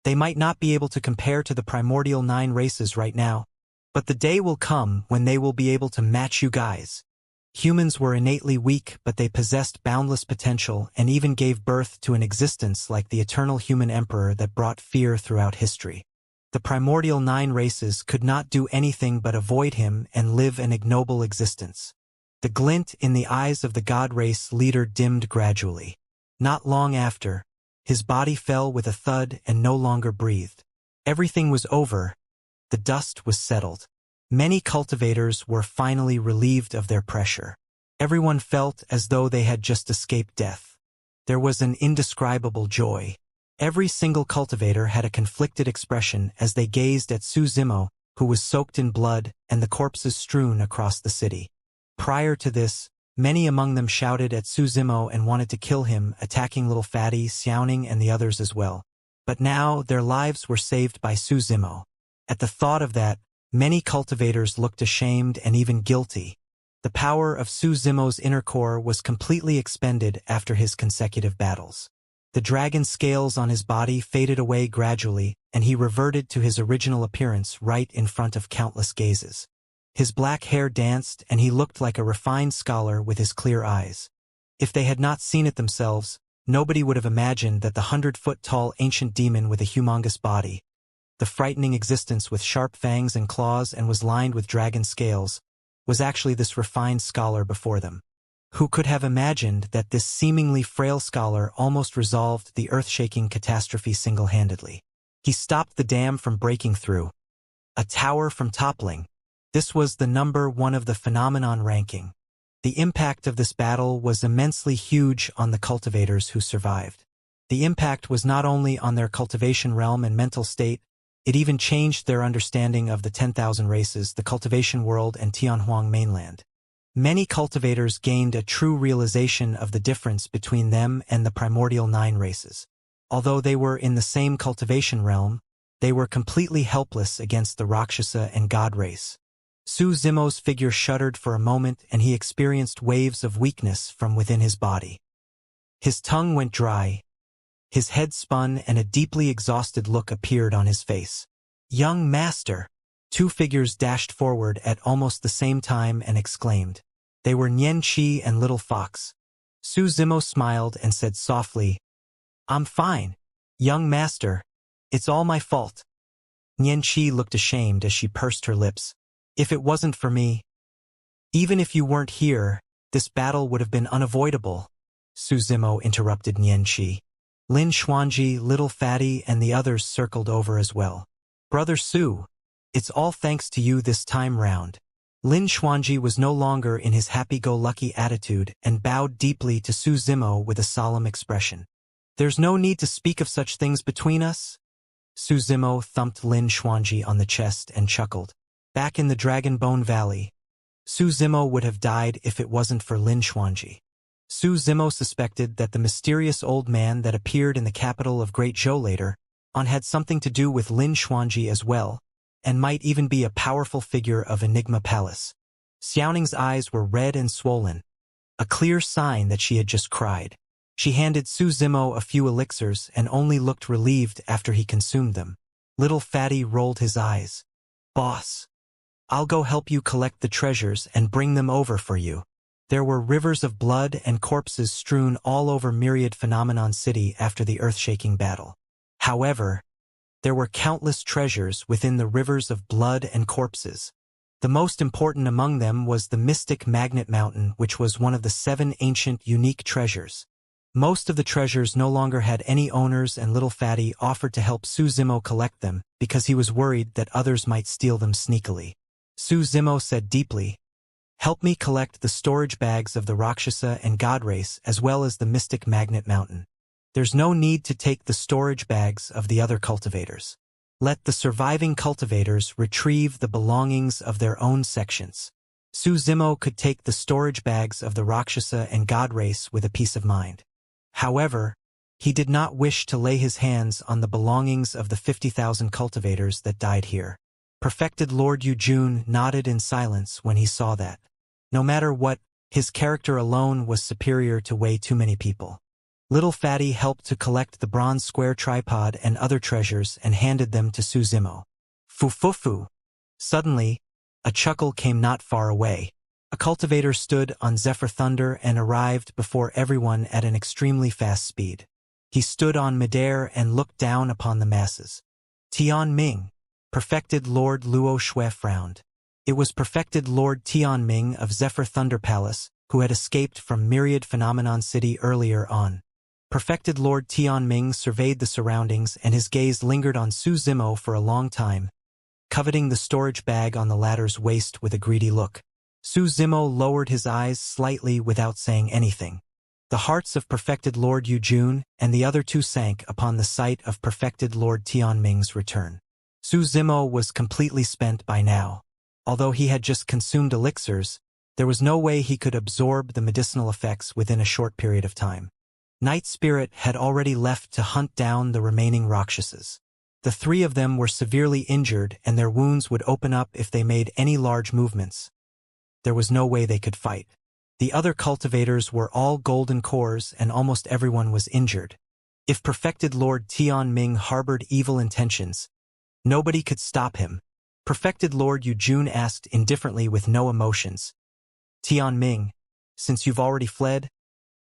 A: "They might not be able to compare to the primordial 9 races right now, but the day will come when they will be able to match you guys. Humans were innately weak, but they possessed boundless potential and even gave birth to an existence like the eternal human emperor that brought fear throughout history. The primordial 9 races could not do anything but avoid him and live an ignoble existence." The glint in the eyes of the God race leader dimmed gradually. Not long after, his body fell with a thud and no longer breathed. Everything was over. The dust was settled. Many cultivators were finally relieved of their pressure. Everyone felt as though they had just escaped death. There was an indescribable joy. Every single cultivator had a conflicted expression as they gazed at Su Zimo, who was soaked in blood, and the corpses strewn across the city. Prior to this, many among them shouted at Su Zimo and wanted to kill him, attacking Little Fatty, Xiaoning, and the others as well. But now their lives were saved by Su Zimo. At the thought of that, many cultivators looked ashamed and even guilty. The power of Su Zimo's inner core was completely expended after his consecutive battles. The dragon scales on his body faded away gradually, and he reverted to his original appearance right in front of countless gazes. His black hair danced, and he looked like a refined scholar with his clear eyes. If they had not seen it themselves, Nobody would have imagined that the 100-foot-tall ancient demon with a humongous body, the frightening existence with sharp fangs and claws and was lined with dragon scales, was actually this refined scholar before them. Who could have imagined that this seemingly frail scholar almost resolved the earth-shaking catastrophe single-handedly? He stopped the dam from breaking through, a tower from toppling. This was the number 1 of the phenomenon ranking. The impact of this battle was immensely huge on the cultivators who survived. The impact was not only on their cultivation realm and mental state, it even changed their understanding of the 10,000 races, the cultivation world, and Tianhuang mainland. Many cultivators gained a true realization of the difference between them and the primordial 9 races. Although they were in the same cultivation realm, they were completely helpless against the Rakshasa and God race. Su Zimo's figure shuddered for a moment and he experienced waves of weakness from within his body. His tongue went dry, his head spun and a deeply exhausted look appeared on his face. "Young master!" 2 figures dashed forward at almost the same time and exclaimed. They were Xianxia and Little Fox. Su Zimo smiled and said softly, "I'm fine, young master. It's all my fault." Xianxia looked ashamed as she pursed her lips. "If it wasn't for me, even if you weren't here, this battle would have been unavoidable," Su Zimo interrupted Xianxia. Lin Xuanji, Little Fatty, and the others circled over as well. "Brother Su, it's all thanks to you this time round." Lin Xuanji was no longer in his happy-go-lucky attitude and bowed deeply to Su Zimo with a solemn expression. "There's no need to speak of such things between us." Su Zimo thumped Lin Xuanji on the chest and chuckled. Back in the Dragon Bone Valley, Su Zimo would have died if it wasn't for Lin Xuanji. Su Zimo suspected that the mysterious old man that appeared in the capital of Great Zhou later on had something to do with Lin Xuanji as well, and might even be a powerful figure of Enigma Palace. Xiaoning's eyes were red and swollen, a clear sign that she had just cried. She handed Su Zimo a few elixirs and only looked relieved after he consumed them. Little Fatty rolled his eyes. "Boss, I'll go help you collect the treasures and bring them over for you." There were rivers of blood and corpses strewn all over Myriad Phenomenon City after the earth-shaking battle. However, there were countless treasures within the rivers of blood and corpses. The most important among them was the mystic Magnet Mountain, which was one of the 7 ancient unique treasures. Most of the treasures no longer had any owners, and Little Fatty offered to help Su Zimo collect them because he was worried that others might steal them sneakily. Su Zimo said deeply, "Help me collect the storage bags of the Rakshasa and God race as well as the mystic Magnet Mountain. There's no need to take the storage bags of the other cultivators. Let the surviving cultivators retrieve the belongings of their own sections." Su Zimo could take the storage bags of the Rakshasa and God race with a peace of mind. However, he did not wish to lay his hands on the belongings of the 50,000 cultivators that died here. Perfected Lord Yujun nodded in silence when he saw that. No matter what, his character alone was superior to way too many people. Little Fatty helped to collect the bronze square tripod and other treasures and handed them to Su Zimo. Fu. Suddenly, a chuckle came not far away. A cultivator stood on Zephyr Thunder and arrived before everyone at an extremely fast speed. He stood on midair and looked down upon the masses. Tian Ming, Perfected Lord Luo Shui frowned. It was Perfected Lord Tian Ming of Zephyr Thunder Palace, who had escaped from Myriad Phenomenon City earlier on. Perfected Lord Tian Ming surveyed the surroundings and his gaze lingered on Su Zimo for a long time, coveting the storage bag on the latter's waist with a greedy look. Su Zimo lowered his eyes slightly without saying anything. The hearts of Perfected Lord Yujun and the other 2 sank upon the sight of Perfected Lord Tian Ming's return. Su Zimo was completely spent by now. Although he had just consumed elixirs, there was no way he could absorb the medicinal effects within a short period of time. Night Spirit had already left to hunt down the remaining Rakshasas. The 3 of them were severely injured and their wounds would open up if they made any large movements. There was no way they could fight. The other cultivators were all golden cores and almost everyone was injured. If Perfected Lord Tian Ming harbored evil intentions, nobody could stop him. Perfected Lord Yujun asked indifferently with no emotions. "Tian Ming, since you've already fled,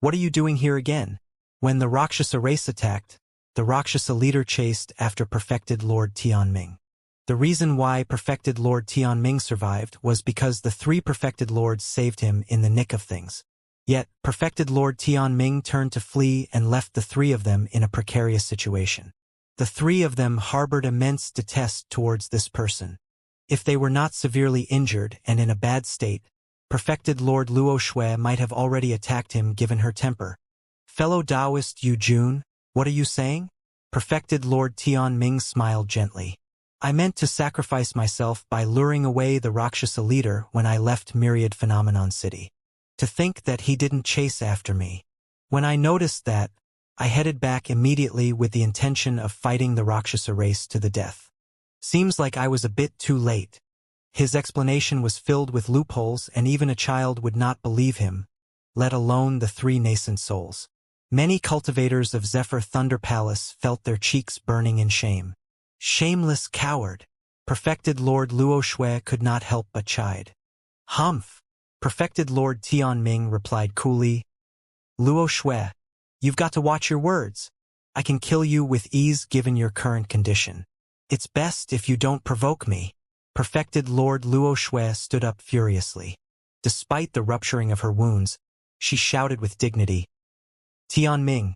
A: what are you doing here again?" When the Rakshasa race attacked, the Rakshasa leader chased after perfected Lord Tianming. The reason why perfected Lord Tianming survived was because the three perfected lords saved him in the nick of things. Yet, perfected Lord Tianming turned to flee and left the three of them in a precarious situation. The three of them harbored immense detest towards this person. If they were not severely injured and in a bad state, perfected Lord Luo Shui might have already attacked him given her temper. Fellow Taoist Yu Jun, what are you saying? Perfected Lord Tianming smiled gently. I meant to sacrifice myself by luring away the Rakshasa leader when I left Myriad Phenomenon City. To think that he didn't chase after me. When I noticed that, I headed back immediately with the intention of fighting the Rakshasa race to the death. Seems like I was a bit too late. His explanation was filled with loopholes and even a child would not believe him, let alone the three nascent souls. Many cultivators of Zephyr Thunder Palace felt their cheeks burning in shame. Shameless coward! Perfected Lord Luo Shui could not help but chide. Humph! Perfected Lord Tianming replied coolly. Luo Shui, you've got to watch your words. I can kill you with ease given your current condition. It's best if you don't provoke me. Perfected Lord Luo Shui stood up furiously. Despite the rupturing of her wounds, she shouted with dignity. Tianming,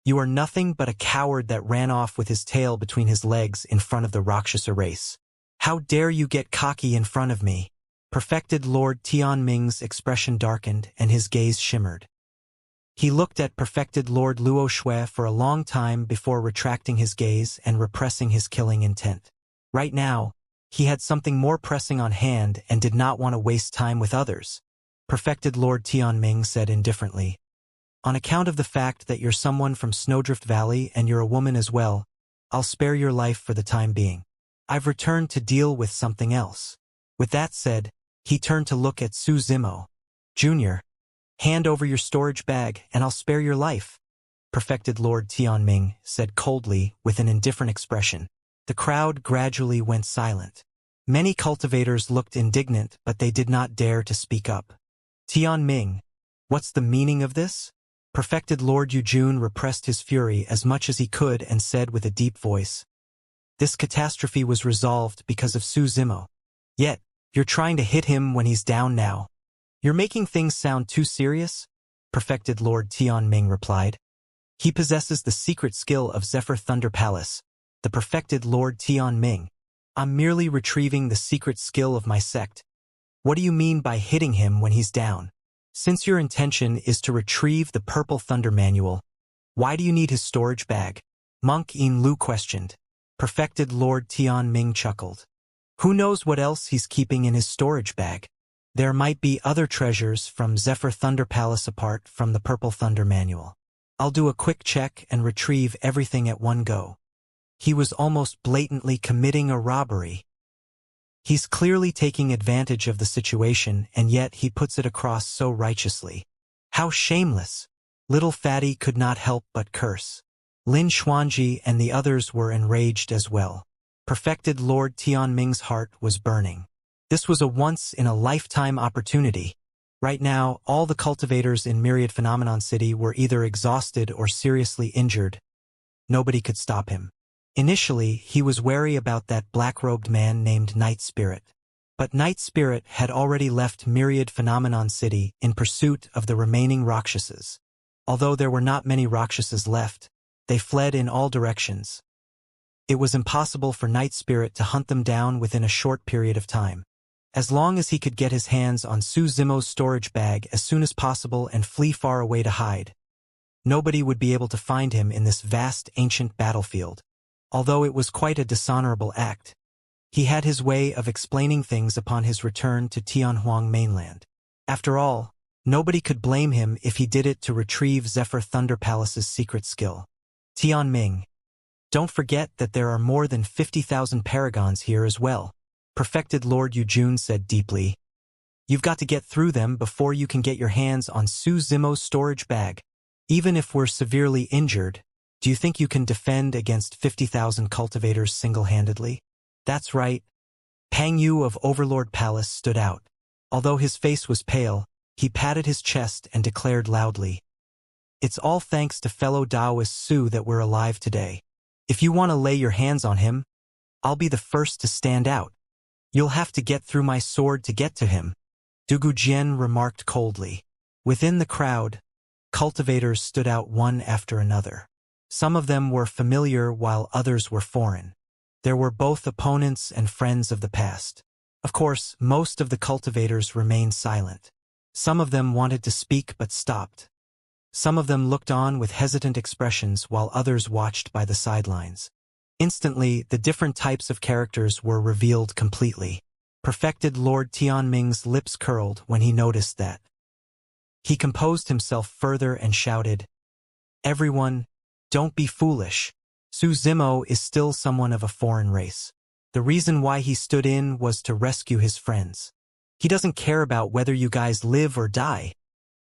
A: you are nothing but a coward that ran off with his tail between his legs in front of the Rakshasa race. How dare you get cocky in front of me? Perfected Lord Tianming's expression darkened and his gaze shimmered. He looked at perfected Lord Luo Shui for a long time before retracting his gaze and repressing his killing intent. Right now, he had something more pressing on hand and did not want to waste time with others. Perfected Lord Tianming said indifferently. On account of the fact that you're someone from Snowdrift Valley and you're a woman as well, I'll spare your life for the time being. I've returned to deal with something else. With that said, he turned to look at Su Zimo. Junior, hand over your storage bag and I'll spare your life. Perfected Lord Tianming said coldly with an indifferent expression. The crowd gradually went silent. Many cultivators looked indignant but they did not dare to speak up. Tianming, what's the meaning of this? Perfected Lord Yujun repressed his fury as much as he could and said with a deep voice. This catastrophe was resolved because of Su Zimo. Yet, you're trying to hit him when he's down now. You're making things sound too serious? Perfected Lord Tianming replied. He possesses the secret skill of Zephyr Thunder Palace, the perfected Lord Tianming. I'm merely retrieving the secret skill of my sect. What do you mean by hitting him when he's down? Since your intention is to retrieve the Purple Thunder Manual, why do you need his storage bag? Monk Yin Lu questioned. Perfected Lord Tianming chuckled. Who knows what else he's keeping in his storage bag? There might be other treasures from Zephyr Thunder Palace apart from the Purple Thunder Manual. I'll do a quick check and retrieve everything at one go. He was almost blatantly committing a robbery. He's clearly taking advantage of the situation and yet he puts it across so righteously. How shameless! Little Fatty could not help but curse. Lin Xuanji and the others were enraged as well. Perfected Lord Tianming's heart was burning. This was a once-in-a-lifetime opportunity. Right now, all the cultivators in Myriad Phenomenon City were either exhausted or seriously injured. Nobody could stop him. Initially, he was wary about that black-robed man named Night Spirit. But Night Spirit had already left Myriad Phenomenon City in pursuit of the remaining Rakshasas. Although there were not many Rakshasas left, they fled in all directions. It was impossible for Night Spirit to hunt them down within a short period of time. As long as he could get his hands on Su Zimo's storage bag as soon as possible and flee far away to hide, nobody would be able to find him in this vast ancient battlefield. Although it was quite a dishonorable act, he had his way of explaining things upon his return to Tianhuang mainland. After all, nobody could blame him if he did it to retrieve Zephyr Thunder Palace's secret skill. Tianming, don't forget that there are more than 50,000 paragons here as well, Perfected Lord Yujun said deeply. You've got to get through them before you can get your hands on Su Zimo's storage bag. Even if we're severely injured, do you think you can defend against 50,000 cultivators single-handedly? That's right. Pang Yu of Overlord Palace stood out. Although his face was pale, he patted his chest and declared loudly, It's all thanks to fellow Taoist Su that we're alive today. If you want to lay your hands on him, I'll be the first to stand out. You'll have to get through my sword to get to him, Dugu Jian remarked coldly. Within the crowd, cultivators stood out one after another. Some of them were familiar while others were foreign. There were both opponents and friends of the past. Of course, most of the cultivators remained silent. Some of them wanted to speak but stopped. Some of them looked on with hesitant expressions while others watched by the sidelines. Instantly, the different types of characters were revealed completely. Perfected Lord Tianming's lips curled when he noticed that. He composed himself further and shouted, "Everyone, don't be foolish. Su Zimo is still someone of a foreign race. The reason why he stood in was to rescue his friends. He doesn't care about whether you guys live or die.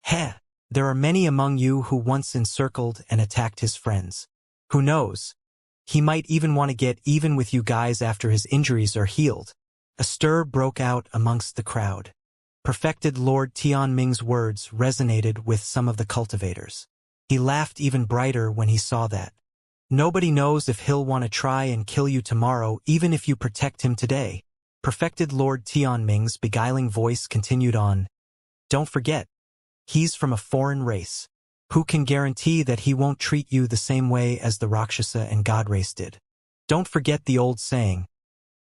A: Heh, there are many among you who once encircled and attacked his friends. Who knows? He might even want to get even with you guys after his injuries are healed." A stir broke out amongst the crowd. Perfected Lord Tianming's words resonated with some of the cultivators. He laughed even brighter when he saw that. "Nobody knows if he'll want to try and kill you tomorrow even if you protect him today." Perfected Lord Tianming's beguiling voice continued on. "Don't forget, he's from a foreign race. Who can guarantee that he won't treat you the same way as the Rakshasa and God race did? Don't forget the old saying,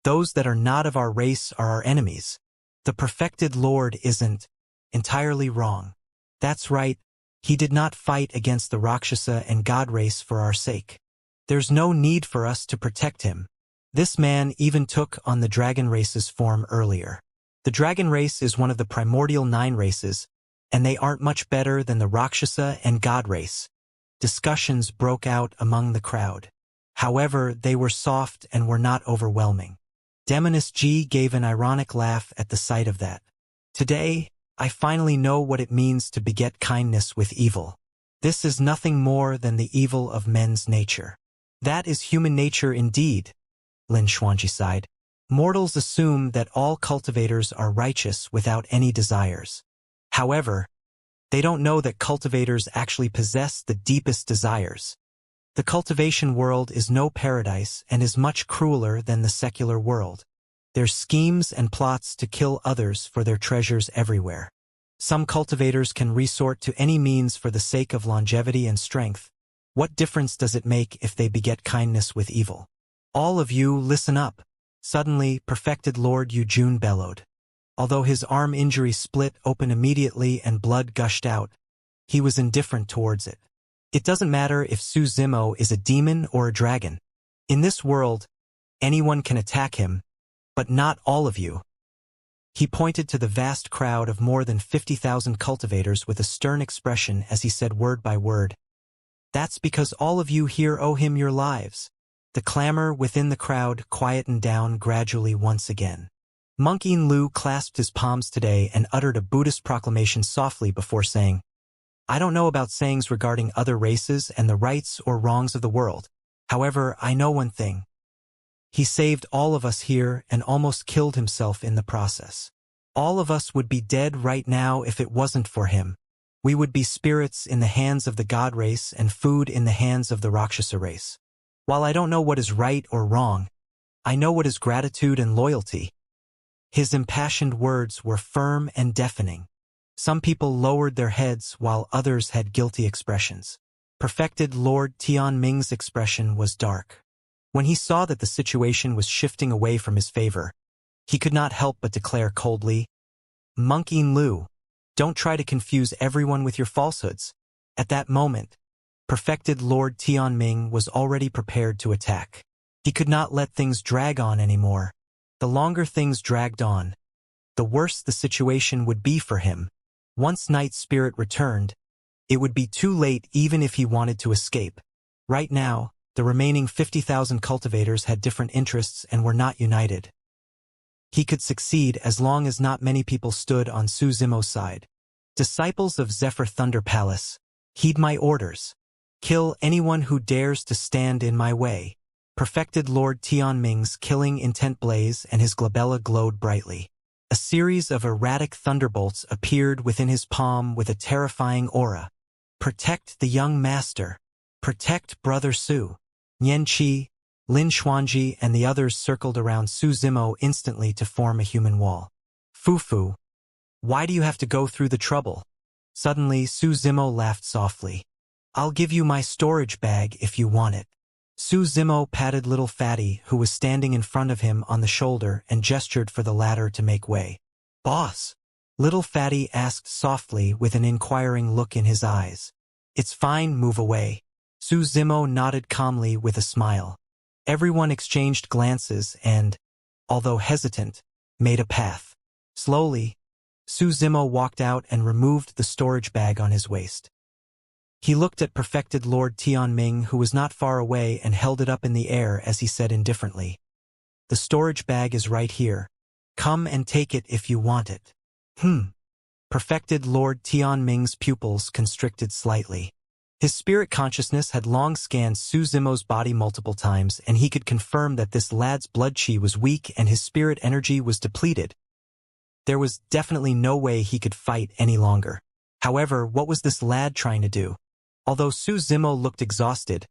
A: those that are not of our race are our enemies. The perfected Lord isn't entirely wrong. That's right, he did not fight against the Rakshasa and God race for our sake. There's no need for us to protect him. This man even took on the dragon race's form earlier. The dragon race is one of the primordial 9 races, and they aren't much better than the Rakshasa and God race." Discussions broke out among the crowd. However, they were soft and were not overwhelming. Demoness G gave an ironic laugh at the sight of that. "Today, I finally know what it means to beget kindness with evil. This is nothing more than the evil of men's nature." "That is human nature indeed," Lin Xuanji sighed. "Mortals assume that all cultivators are righteous without any desires. However, they don't know that cultivators actually possess the deepest desires. The cultivation world is no paradise and is much crueler than the secular world. There's schemes and plots to kill others for their treasures everywhere. Some cultivators can resort to any means for the sake of longevity and strength. What difference does it make if they beget kindness with evil? All of you, listen up." Suddenly, Perfected Lord Yujun bellowed. Although his arm injury split open immediately and blood gushed out, he was indifferent towards it. It doesn't matter if Su Zimo is a demon or a dragon. In this world, anyone can attack him, but not all of you. He pointed to the vast crowd of more than 50,000 cultivators with a stern expression as he said word by word, "That's because all of you here owe him your lives." The clamor within the crowd quietened down gradually once again. Monk In Lu clasped his palms today and uttered a Buddhist proclamation softly before saying, "I don't know about sayings regarding other races and the rights or wrongs of the world. However, I know one thing. He saved all of us here and almost killed himself in the process. All of us would be dead right now if it wasn't for him. We would be spirits in the hands of the God race and food in the hands of the Rakshasa race. While I don't know what is right or wrong, I know what is gratitude and loyalty." His impassioned words were firm and deafening. Some people lowered their heads while others had guilty expressions. Perfected Lord Tianming's expression was dark. When he saw that the situation was shifting away from his favor, he could not help but declare coldly, "Monk In Lu, don't try to confuse everyone with your falsehoods." At that moment, Perfected Lord Tianming was already prepared to attack. He could not let things drag on anymore. The longer things dragged on, the worse the situation would be for him. Once Night Spirit returned, it would be too late even if he wanted to escape. Right now, the remaining 50,000 cultivators had different interests and were not united. He could succeed as long as not many people stood on Su Zimo's side. "Disciples of Zephyr Thunder Palace, heed my orders. Kill anyone who dares to stand in my way." Perfected Lord Tianming's killing intent blazed and his glabella glowed brightly. A series of erratic thunderbolts appeared within his palm with a terrifying aura. Protect the young master. Protect Brother Su. Nian Qi, Lin Xuanji and the others circled around Su Zimo instantly to form a human wall. Fufu, why do you have to go through the trouble? Suddenly, Su Zimo laughed softly. I'll give you my storage bag if you want it. Su Zimo patted little Fatty, who was standing in front of him, on the shoulder and gestured for the latter to make way. Boss? Little Fatty asked softly with an inquiring look in his eyes. It's fine, move away. Su Zimo nodded calmly with a smile. Everyone exchanged glances and, although hesitant, made a path. Slowly, Su Zimo walked out and removed the storage bag on his waist. He looked at perfected Lord Tianming, who was not far away, and held it up in the air as he said indifferently, "The storage bag is right here. Come and take it if you want it." Perfected Lord Tianming's pupils constricted slightly. His spirit consciousness had long scanned Su Zimo's body multiple times, and he could confirm that this lad's blood chi was weak and his spirit energy was depleted. There was definitely no way he could fight any longer. However, what was this lad trying to do? Although Su Zimo looked exhausted,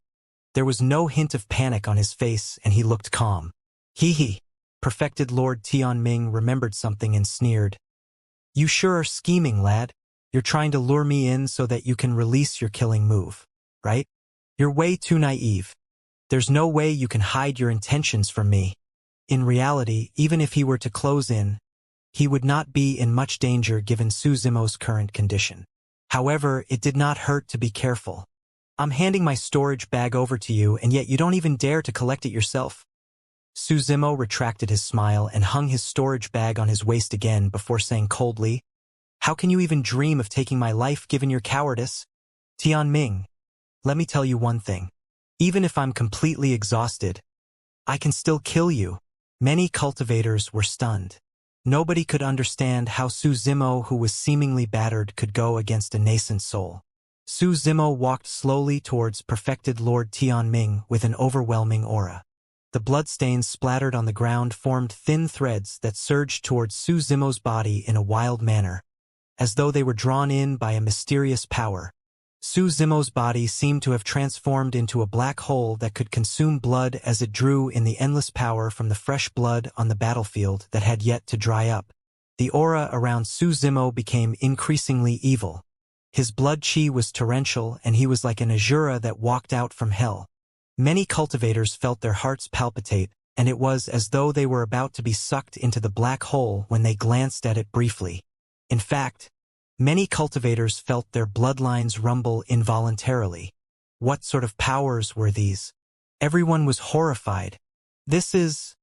A: there was no hint of panic on his face and he looked calm. Hee. Perfected Lord Tianming remembered something and sneered. You sure are scheming, lad. You're trying to lure me in so that you can release your killing move, right? You're way too naive. There's no way you can hide your intentions from me. In reality, even if he were to close in, he would not be in much danger given Su Zimo's current condition. However, it did not hurt to be careful. I'm handing my storage bag over to you, and yet you don't even dare to collect it yourself. Su Zimo retracted his smile and hung his storage bag on his waist again before saying coldly, How can you even dream of taking my life given your cowardice? Tianming, let me tell you one thing. Even if I'm completely exhausted, I can still kill you. Many cultivators were stunned. Nobody could understand how Su Zimo, who was seemingly battered, could go against a nascent soul. Su Zimo walked slowly towards perfected Lord Tianming with an overwhelming aura. The bloodstains splattered on the ground formed thin threads that surged towards Su Zimo's body in a wild manner, as though they were drawn in by a mysterious power. Su Zimo's body seemed to have transformed into a black hole that could consume blood as it drew in the endless power from the fresh blood on the battlefield that had yet to dry up. The aura around Su Zimo became increasingly evil. His blood chi was torrential, and he was like an Azura that walked out from hell. Many cultivators felt their hearts palpitate, and it was as though they were about to be sucked into the black hole when they glanced at it briefly. In fact, many cultivators felt their bloodlines rumble involuntarily. What sort of powers were these? Everyone was horrified. This is...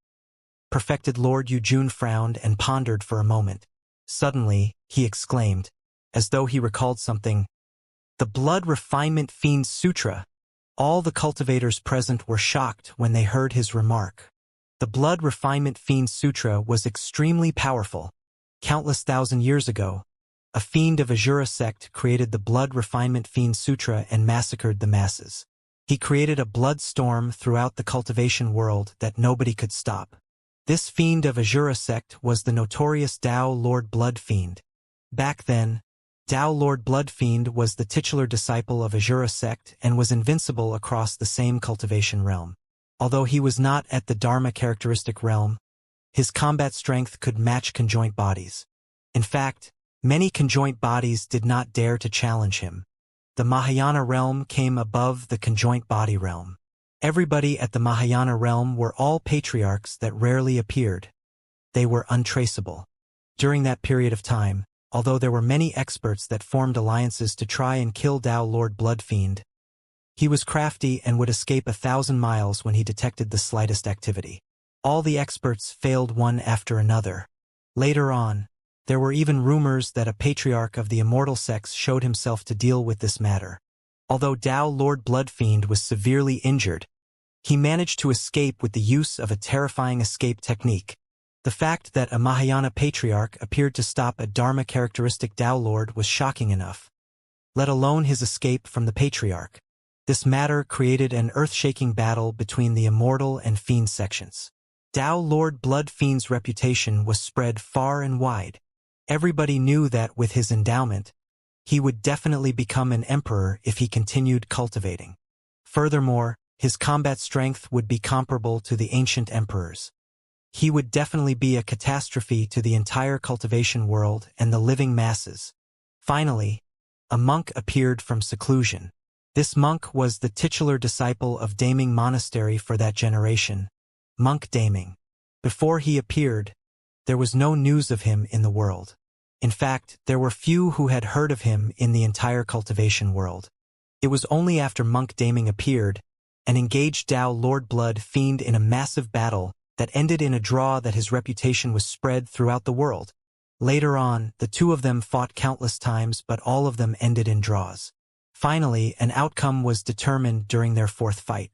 A: Perfected Lord Yujun frowned and pondered for a moment. Suddenly, he exclaimed, as though he recalled something, The Blood Refinement Fiend Sutra. All the cultivators present were shocked when they heard his remark. The Blood Refinement Fiend Sutra was extremely powerful. Countless thousand years ago, a fiend of Azura sect created the Blood Refinement Fiend Sutra and massacred the masses. He created a blood storm throughout the cultivation world that nobody could stop. This fiend of Azura sect was the notorious Tao Lord Blood Fiend. Back then, Tao Lord Blood Fiend was the titular disciple of Azura sect and was invincible across the same cultivation realm. Although he was not at the Dharma characteristic realm, his combat strength could match conjoint bodies. In fact, many conjoint bodies did not dare to challenge him. The Mahayana realm came above the conjoint body realm. Everybody at the Mahayana realm were all patriarchs that rarely appeared. They were untraceable. During that period of time, although there were many experts that formed alliances to try and kill Tao Lord Blood Fiend, he was crafty and would escape 1,000 miles when he detected the slightest activity. All the experts failed one after another. Later on, there were even rumors that a patriarch of the Immortal sex showed himself to deal with this matter. Although Tao Lord Blood Fiend was severely injured, he managed to escape with the use of a terrifying escape technique. The fact that a Mahayana patriarch appeared to stop a Dharma characteristic Tao Lord was shocking enough, let alone his escape from the patriarch. This matter created an earth-shaking battle between the Immortal and Fiend sections. Tao Lord Blood Fiend's reputation was spread far and wide. Everybody knew that with his endowment, He would definitely become an emperor if he continued cultivating. Furthermore, his combat strength would be comparable to the ancient emperors. He would definitely be a catastrophe to the entire cultivation world and the living masses. Finally, a monk appeared from seclusion. This monk was the titular disciple of Daming Monastery for that generation, Monk Daming. Before he appeared, there was no news of him in the world. In fact, there were few who had heard of him in the entire cultivation world. It was only after Monk Daming appeared, and engaged Tao Lord Blood Fiend in a massive battle that ended in a draw that his reputation was spread throughout the world. Later on, the two of them fought countless times, but all of them ended in draws. Finally, an outcome was determined during their fourth fight.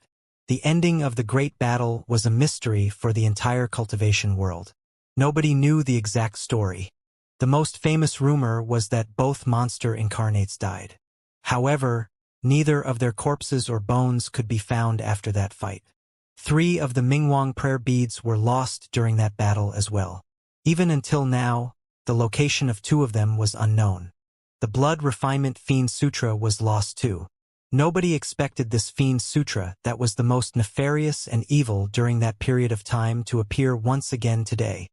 A: The ending of the great battle was a mystery for the entire cultivation world. Nobody knew the exact story. The most famous rumor was that both monster incarnates died. However, neither of their corpses or bones could be found after that fight. 3 of the Mingwang prayer beads were lost during that battle as well. Even until now, the location of 2 of them was unknown. The Blood Refinement Fiend Sutra was lost too. Nobody expected this Fiend Sutra that was the most nefarious and evil during that period of time to appear once again today.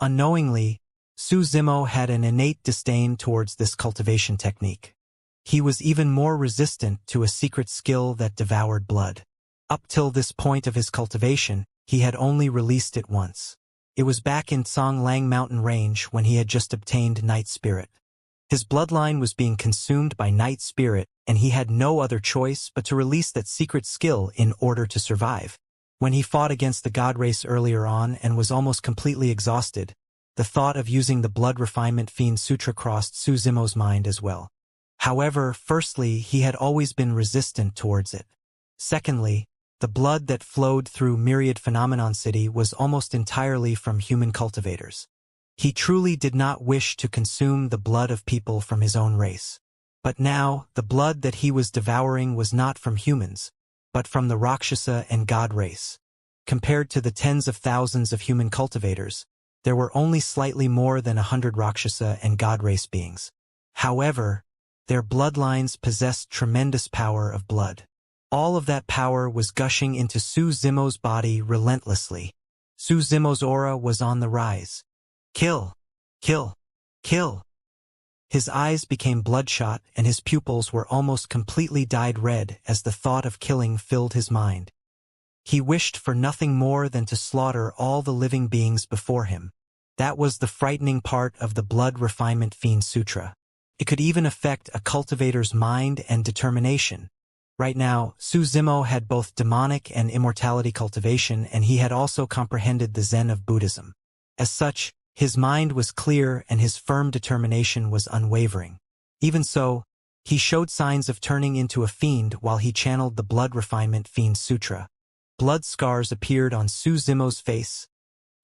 A: Unknowingly, Su Zimo had an innate disdain towards this cultivation technique. He was even more resistant to a secret skill that devoured blood. Up till this point of his cultivation, he had only released it once. It was back in Songlang Mountain Range when he had just obtained Night Spirit. His bloodline was being consumed by Night Spirit, and he had no other choice but to release that secret skill in order to survive. When he fought against the God race earlier on and was almost completely exhausted, the thought of using the Blood Refinement Fiend Sutra crossed Su Zimo's mind as well. However, firstly, he had always been resistant towards it. Secondly, the blood that flowed through Myriad Phenomenon City was almost entirely from human cultivators. He truly did not wish to consume the blood of people from his own race. But now, the blood that he was devouring was not from humans, but from the Rakshasa and God race. Compared to the tens of thousands of human cultivators, there were only slightly more than 100 Rakshasa and God race beings. However, their bloodlines possessed tremendous power of blood. All of that power was gushing into Su Zimo's body relentlessly. Su Zimo's aura was on the rise. Kill! Kill! Kill! His eyes became bloodshot and his pupils were almost completely dyed red as the thought of killing filled his mind. He wished for nothing more than to slaughter all the living beings before him. That was the frightening part of the Blood Refinement Fiend Sutra. It could even affect a cultivator's mind and determination. Right now, Su Zimo had both demonic and immortality cultivation, and he had also comprehended the Zen of Buddhism. As such, his mind was clear and his firm determination was unwavering. Even so, he showed signs of turning into a fiend while he channeled the Blood Refinement Fiend Sutra. Blood scars appeared on Su Zimo's face,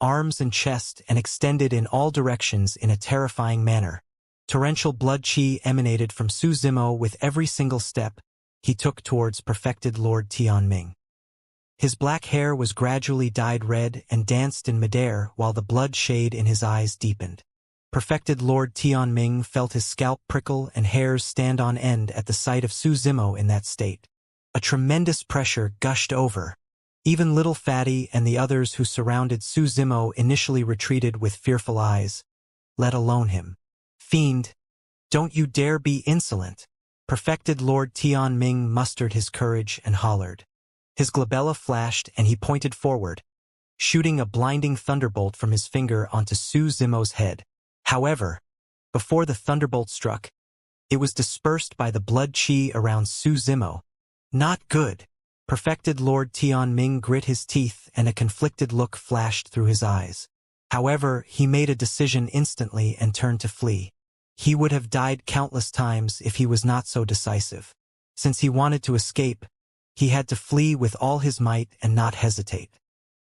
A: arms and chest, and extended in all directions in a terrifying manner. Torrential blood chi emanated from Su Zimo with every single step he took towards perfected Lord Tianming. His black hair was gradually dyed red and danced in midair while the blood shade in his eyes deepened. Perfected Lord Tianming felt his scalp prickle and hairs stand on end at the sight of Su Zimo in that state. A tremendous pressure gushed over. Even Little Fatty and the others who surrounded Su Zimo initially retreated with fearful eyes, let alone him. Fiend, don't you dare be insolent. Perfected Lord Tianming mustered his courage and hollered. His glabella flashed and he pointed forward, shooting a blinding thunderbolt from his finger onto Su Zimo's head. However, before the thunderbolt struck, it was dispersed by the blood chi around Su Zimo. Not good. Perfected Lord Tianming grit his teeth and a conflicted look flashed through his eyes. However, he made a decision instantly and turned to flee. He would have died countless times if he was not so decisive. Since he wanted to escape, he had to flee with all his might and not hesitate.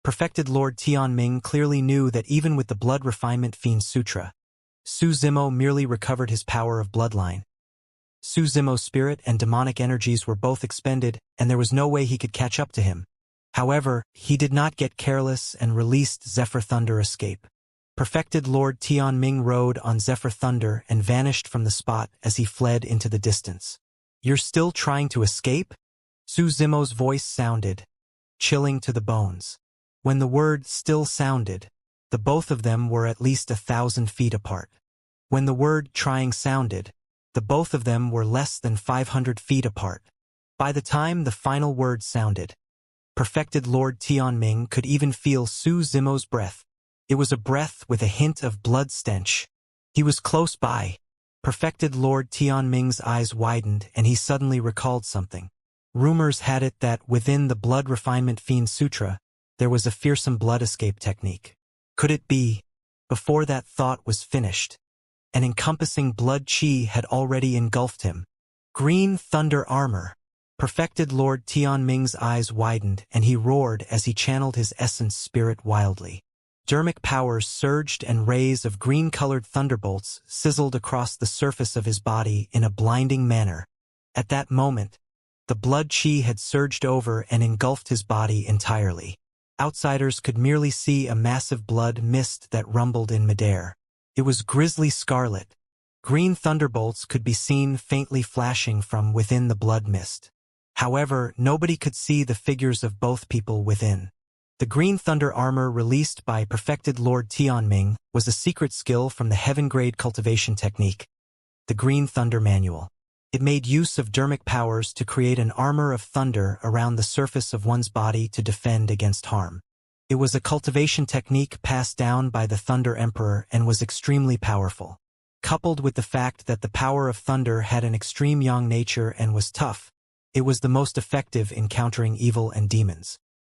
A: Perfected Lord Tianming clearly knew that even with the Blood Refinement Fiend Sutra, Su Zimo merely recovered his power of bloodline. Su Zimo's spirit and demonic energies were both expended, and there was no way he could catch up to him. However, he did not get careless and released Zephyr Thunder Escape. Perfected Lord Tianming rode on Zephyr Thunder and vanished from the spot as he fled into the distance. "You're still trying to escape?" Su Zimo's voice sounded, chilling to the bones. When the word "still" sounded, the both of them were at least 1,000 feet apart. When the word "trying" sounded, the both of them were less than 500 feet apart. By the time the final word sounded, Perfected Lord Tianming could even feel Su Zimo's breath. It was a breath with a hint of blood stench. He was close by. Perfected Lord Tianming's eyes widened and he suddenly recalled something. Rumors had it that within the Blood Refinement Fiend Sutra, there was a fearsome blood escape technique. Could it be? Before that thought was finished, an encompassing blood chi had already engulfed him. Green thunder armor. Perfected Lord Tianming's eyes widened and he roared as he channeled his essence spirit wildly. Dermic powers surged and rays of green-colored thunderbolts sizzled across the surface of his body in a blinding manner. At that moment, the blood chi had surged over and engulfed his body entirely. Outsiders could merely see a massive blood mist that rumbled in midair. It was grisly scarlet. Green thunderbolts could be seen faintly flashing from within the blood mist. However, nobody could see the figures of both people within. The green thunder armor released by Perfected Lord Tianming was a secret skill from the heaven-grade cultivation technique, the Green Thunder Manual. It made use of dermic powers to create an armor of thunder around the surface of one's body to defend against harm. It was a cultivation technique passed down by the Thunder Emperor and was extremely powerful. Coupled with the fact that the power of thunder had an extreme yang nature and was tough, it was the most effective in countering evil and demons.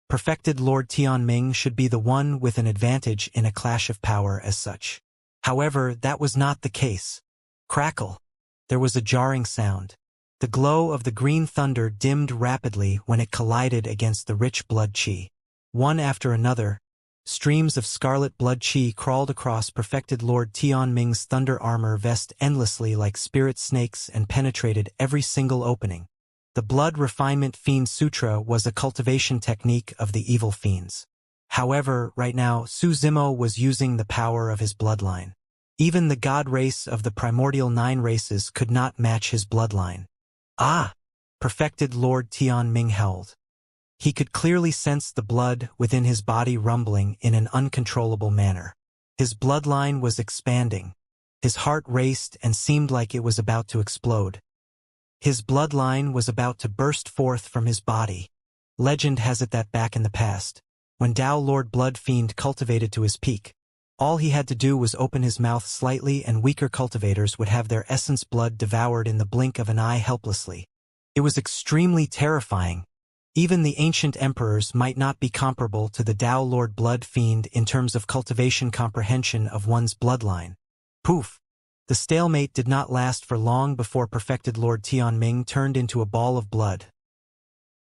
A: Perfected Lord Tianming should be the one with an advantage in a clash of power as such. However, that was not the case. Crackle. There was a jarring sound. The glow of the green thunder dimmed rapidly when it collided against the rich blood chi. One after another, streams of scarlet blood chi crawled across Perfected Lord Tianming's thunder armor vest endlessly like spirit snakes and penetrated every single opening. The Blood Refinement Fiend Sutra was a cultivation technique of the evil fiends. However, right now, Su Zimo was using the power of his bloodline. Even the god race of the primordial 9 races could not match his bloodline. Ah! Perfected Lord Tianming held. He could clearly sense the blood within his body rumbling in an uncontrollable manner. His bloodline was expanding. His heart raced and seemed like it was about to explode. His bloodline was about to burst forth from his body. Legend has it that back in the past, when Tao Lord Blood Fiend cultivated to his peak, all he had to do was open his mouth slightly and weaker cultivators would have their essence blood devoured in the blink of an eye helplessly. It was extremely terrifying. Even the ancient emperors might not be comparable to the Tao Lord Blood Fiend in terms of cultivation comprehension of one's bloodline. Poof! The stalemate did not last for long before Perfected Lord Tianming turned into a ball of blood.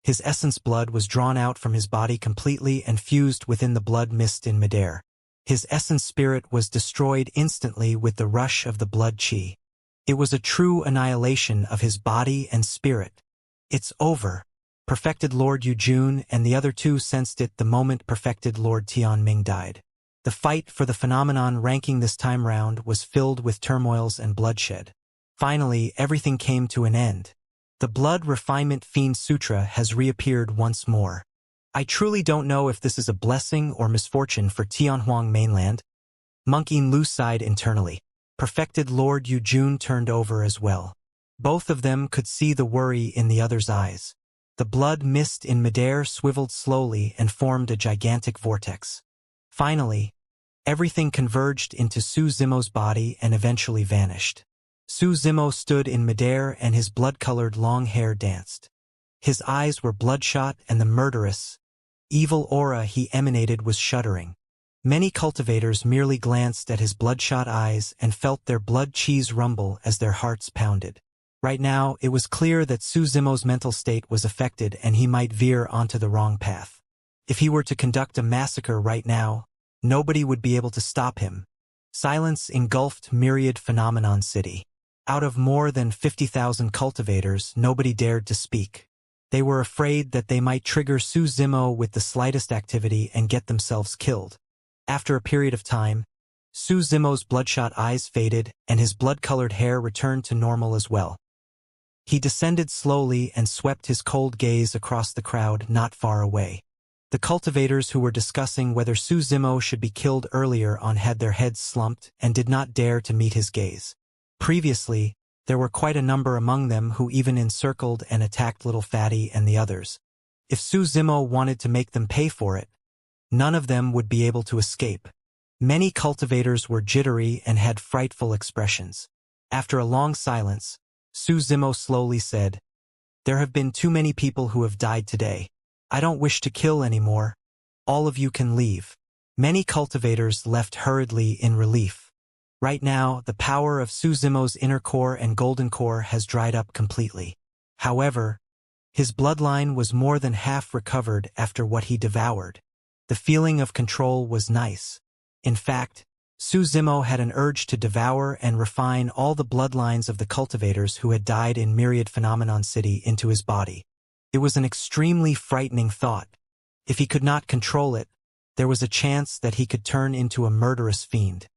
A: His essence blood was drawn out from his body completely and fused within the blood mist in midair. His essence spirit was destroyed instantly with the rush of the blood chi. It was a true annihilation of his body and spirit. It's over. Perfected Lord Yujun and the other two sensed it the moment Perfected Lord Tianming died. The fight for the phenomenon ranking this time round was filled with turmoils and bloodshed. Finally, everything came to an end. The Blood Refinement Fiend Sutra has reappeared once more. I truly don't know if this is a blessing or misfortune for Tianhuang mainland. Monkey Lu sighed internally. Perfected Lord Yujun turned over as well. Both of them could see the worry in the other's eyes. The blood mist in midair swiveled slowly and formed a gigantic vortex. Finally, everything converged into Su Zimo's body and eventually vanished. Su Zimo stood in midair and his blood-colored long hair danced. His eyes were bloodshot and the murderous, evil aura he emanated was shuddering. Many cultivators merely glanced at his bloodshot eyes and felt their blood cheese rumble as their hearts pounded. Right now, it was clear that Su Zimo's mental state was affected and he might veer onto the wrong path. If he were to conduct a massacre right now, nobody would be able to stop him. Silence engulfed Myriad Phenomenon City. Out of more than 50,000 cultivators, nobody dared to speak. They were afraid that they might trigger Su Zimo with the slightest activity and get themselves killed. After a period of time, Su Zimo's bloodshot eyes faded, and his blood-colored hair returned to normal as well. He descended slowly and swept his cold gaze across the crowd not far away. The cultivators who were discussing whether Su Zimo should be killed earlier on had their heads slumped and did not dare to meet his gaze. Previously, there were quite a number among them who even encircled and attacked Little Fatty and the others. If Su Zimo wanted to make them pay for it, none of them would be able to escape. Many cultivators were jittery and had frightful expressions. After a long silence, Su Zimo slowly said, "There have been too many people who have died today. I don't wish to kill anymore. All of you can leave." Many cultivators left hurriedly in relief. Right now, the power of Su Zimo's inner core and golden core has dried up completely. However, his bloodline was more than half recovered after what he devoured. The feeling of control was nice. In fact, Su Zimo had an urge to devour and refine all the bloodlines of the cultivators who had died in Myriad Phenomenon City into his body. It was an extremely frightening thought. If he could not control it, there was a chance that he could turn into a murderous fiend.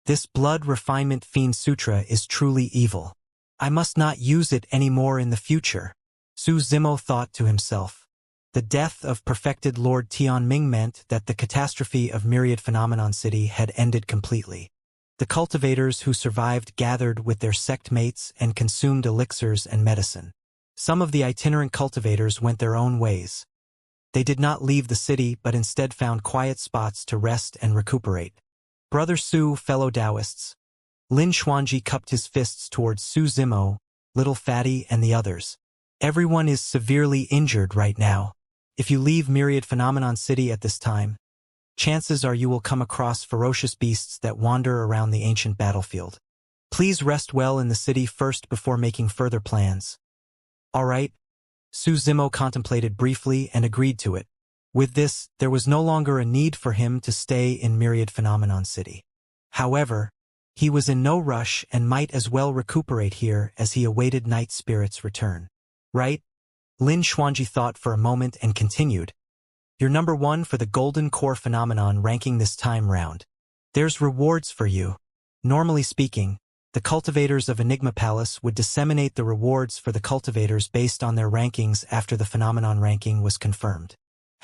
A: This blood refinement fiend sutra is truly evil. I must not use it anymore in the future, Su Zimo thought to himself. The death of perfected Lord Tianming meant that the catastrophe of Myriad Phenomenon City had ended completely. The cultivators who survived gathered with their sect mates and consumed elixirs and medicine. Some of the itinerant cultivators went their own ways. They did not leave the city but instead found quiet spots to rest and recuperate. Brother Su, fellow Taoists. Lin Xuanji cupped his fists towards Su Zimo, Little Fatty and the others. Everyone is severely injured right now. If you leave Myriad Phenomenon City at this time, chances are you will come across ferocious beasts that wander around the ancient battlefield. Please rest well in the city first before making further plans. All right. Su Zimo contemplated briefly and agreed to it. With this, there was no longer a need for him to stay in Myriad Phenomenon City. However, he was in no rush and might as well recuperate here as he awaited Night Spirit's return. Right? Lin Xuanji thought for a moment and continued. You're number 1 for the Golden Core Phenomenon ranking this time round. There's rewards for you. Normally speaking, the cultivators of Enigma Palace would disseminate the rewards for the cultivators based on their rankings after the phenomenon ranking was confirmed.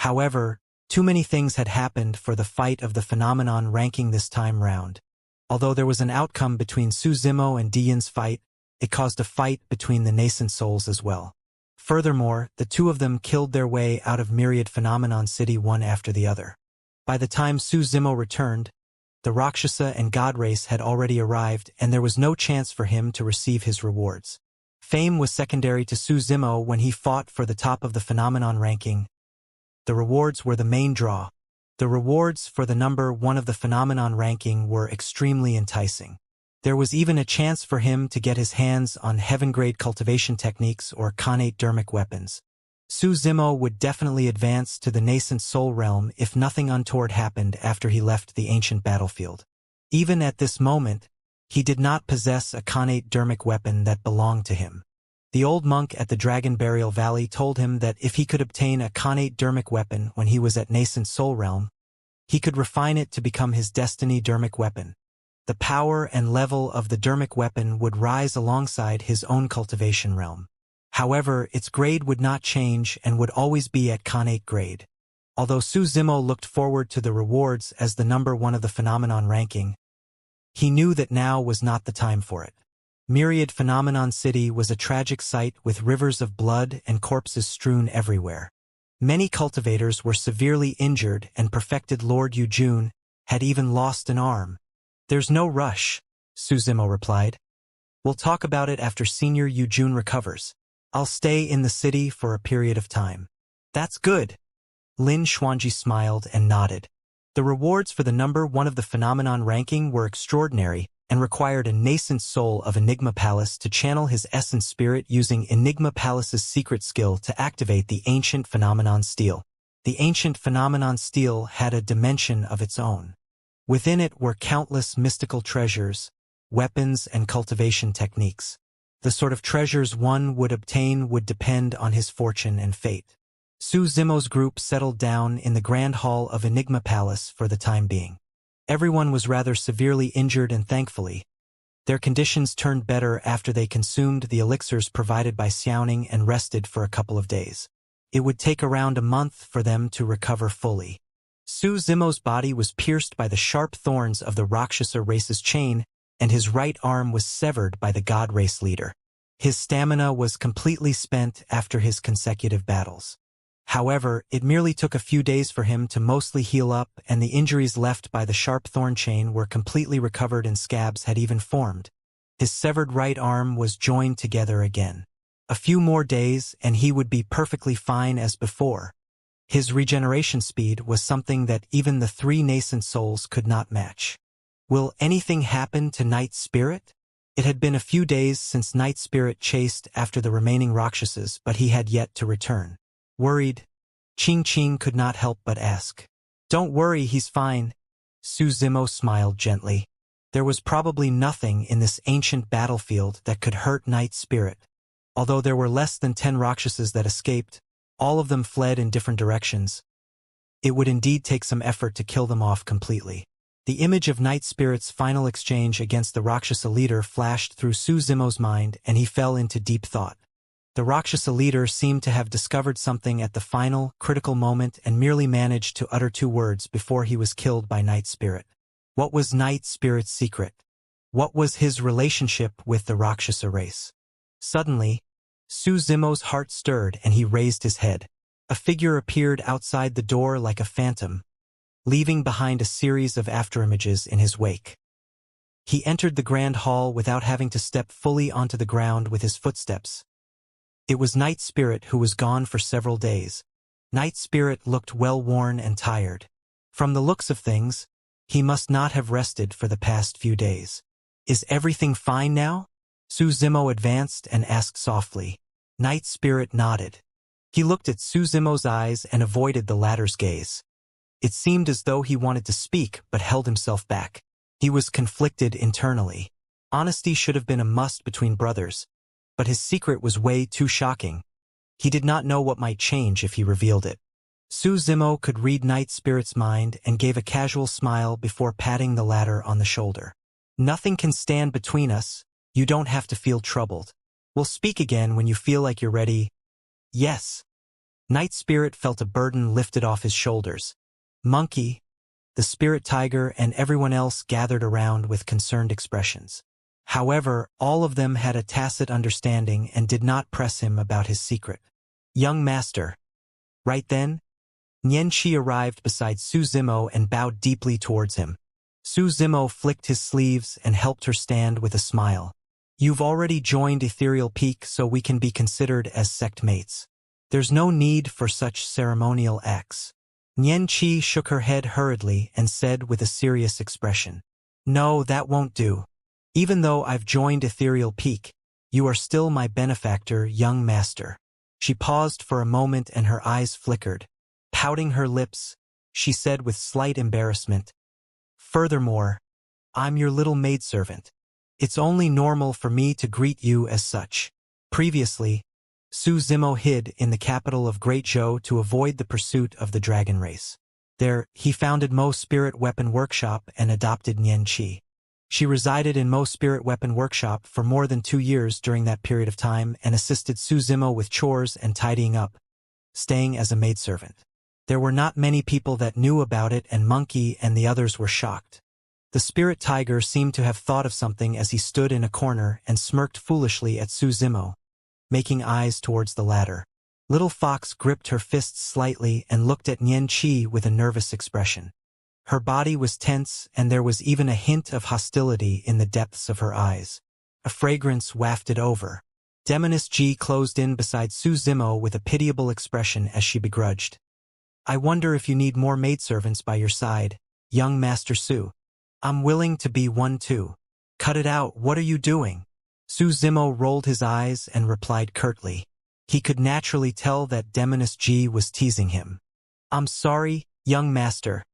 A: However, too many things had happened for the fight of the phenomenon ranking this time round. Although there was an outcome between Su Zimo and Diyin's fight, it caused a fight between the nascent souls as well. Furthermore, the two of them killed their way out of Myriad Phenomenon City one after the other. By the time Su Zimo returned, the Rakshasa and God race had already arrived and there was no chance for him to receive his rewards. Fame was secondary to Su Zimo when he fought for the top of the phenomenon ranking. The rewards were the main draw. The rewards for the number 1 of the phenomenon ranking were extremely enticing. There was even a chance for him to get his hands on heaven-grade cultivation techniques or connate dermic weapons. Su Zimo would definitely advance to the nascent soul realm if nothing untoward happened after he left the ancient battlefield. Even at this moment, he did not possess a connate dermic weapon that belonged to him. The old monk at the Dragon Burial Valley told him that if he could obtain a connate dermic weapon when he was at nascent soul realm, he could refine it to become his destiny dermic weapon. The power and level of the dermic weapon would rise alongside his own cultivation realm. However, its grade would not change and would always be at connate grade. Although Su Zimo looked forward to the rewards as the number 1 of the phenomenon ranking, he knew that now was not the time for it. Myriad Phenomenon City was a tragic sight with rivers of blood and corpses strewn everywhere. Many cultivators were severely injured and perfected Lord Yujun had even lost an arm. There's no rush, Su Zimo replied. We'll talk about it after Senior Yujun recovers. I'll stay in the city for a period of time. That's good. Lin Xuanji smiled and nodded. The rewards for the number 1 of the phenomenon ranking were extraordinary and required a nascent soul of Enigma Palace to channel his essence spirit using Enigma Palace's secret skill to activate the ancient phenomenon steel. The ancient phenomenon steel had a dimension of its own. Within it were countless mystical treasures, weapons and cultivation techniques. The sort of treasures one would obtain would depend on his fortune and fate. Su Zimo's group settled down in the Grand Hall of Enigma Palace for the time being. Everyone was rather severely injured and thankfully, their conditions turned better after they consumed the elixirs provided by Xiaoning and rested for a couple of days. It would take around a month for them to recover fully. Su Zimo's body was pierced by the sharp thorns of the Rakshasa race's chain, and his right arm was severed by the god race leader. His stamina was completely spent after his consecutive battles. However, it merely took a few days for him to mostly heal up, and the injuries left by the sharp thorn chain were completely recovered and scabs had even formed. His severed right arm was joined together again. A few more days and he would be perfectly fine as before. His regeneration speed was something that even the three nascent souls could not match. Will anything happen to Night Spirit? It had been a few days since Night Spirit chased after the remaining Rakshasas, but he had yet to return. Worried, Qing could not help but ask. "Don't worry, he's fine." Su Zimo smiled gently. There was probably nothing in this ancient battlefield that could hurt Night Spirit. Although there were less than 10 Rakshasas that escaped, all of them fled in different directions. It would indeed take some effort to kill them off completely. The image of Night Spirit's final exchange against the Rakshasa leader flashed through Su Zimo's mind, and he fell into deep thought. The Rakshasa leader seemed to have discovered something at the final, critical moment and merely managed to utter 2 words before he was killed by Night Spirit. What was Night Spirit's secret? What was his relationship with the Rakshasa race? Suddenly, Su Zimo's heart stirred and he raised his head. A figure appeared outside the door like a phantom, leaving behind a series of afterimages in his wake. He entered the grand hall without having to step fully onto the ground with his footsteps. It was Night Spirit who was gone for several days. Night Spirit looked well-worn and tired. From the looks of things, he must not have rested for the past few days. "Is everything fine now?" Su Zimo advanced and asked softly. Night Spirit nodded. He looked at Su Zimo's eyes and avoided the latter's gaze. It seemed as though he wanted to speak but held himself back. He was conflicted internally. Honesty should have been a must between brothers, but his secret was way too shocking. He did not know what might change if he revealed it. Su Zimo could read Night Spirit's mind and gave a casual smile before patting the latter on the shoulder. "Nothing can stand between us. You don't have to feel troubled. We'll speak again when you feel like you're ready." "Yes." Night Spirit felt a burden lifted off his shoulders. Monkey, the spirit tiger, and everyone else gathered around with concerned expressions. However, all of them had a tacit understanding and did not press him about his secret. "Young master." Right then, Xianxia arrived beside Su Zimo and bowed deeply towards him. Su Zimo flicked his sleeves and helped her stand with a smile. "You've already joined Ethereal Peak, so we can be considered as sect mates. There's no need for such ceremonial acts." Xianxia shook her head hurriedly and said with a serious expression, "No, that won't do. Even though I've joined Ethereal Peak, you are still my benefactor, young master." She paused for a moment and her eyes flickered. Pouting her lips, she said with slight embarrassment, "Furthermore, I'm your little maidservant. It's only normal for me to greet you as such." Previously, Su Zimo hid in the capital of Great Zhou to avoid the pursuit of the dragon race. There, he founded Mo's Spirit Weapon Workshop and adopted Xianxia. She resided in Mo's Spirit Weapon Workshop for more than 2 years during that period of time and assisted Su Zimo with chores and tidying up, staying as a maidservant. There were not many people that knew about it, and Monkey and the others were shocked. The spirit tiger seemed to have thought of something as he stood in a corner and smirked foolishly at Su Zimo, making eyes towards the latter. Little Fox gripped her fists slightly and looked at Xianxia with a nervous expression. Her body was tense, and there was even a hint of hostility in the depths of her eyes. A fragrance wafted over. Demoness G closed in beside Su Zimo with a pitiable expression as she begrudged. "I wonder if you need more maidservants by your side, young Master Su." "I'm willing to be one too." "Cut it out, what are you doing?" Su Zimo rolled his eyes and replied curtly. He could naturally tell that Demoness G was teasing him. "I'm sorry, young master."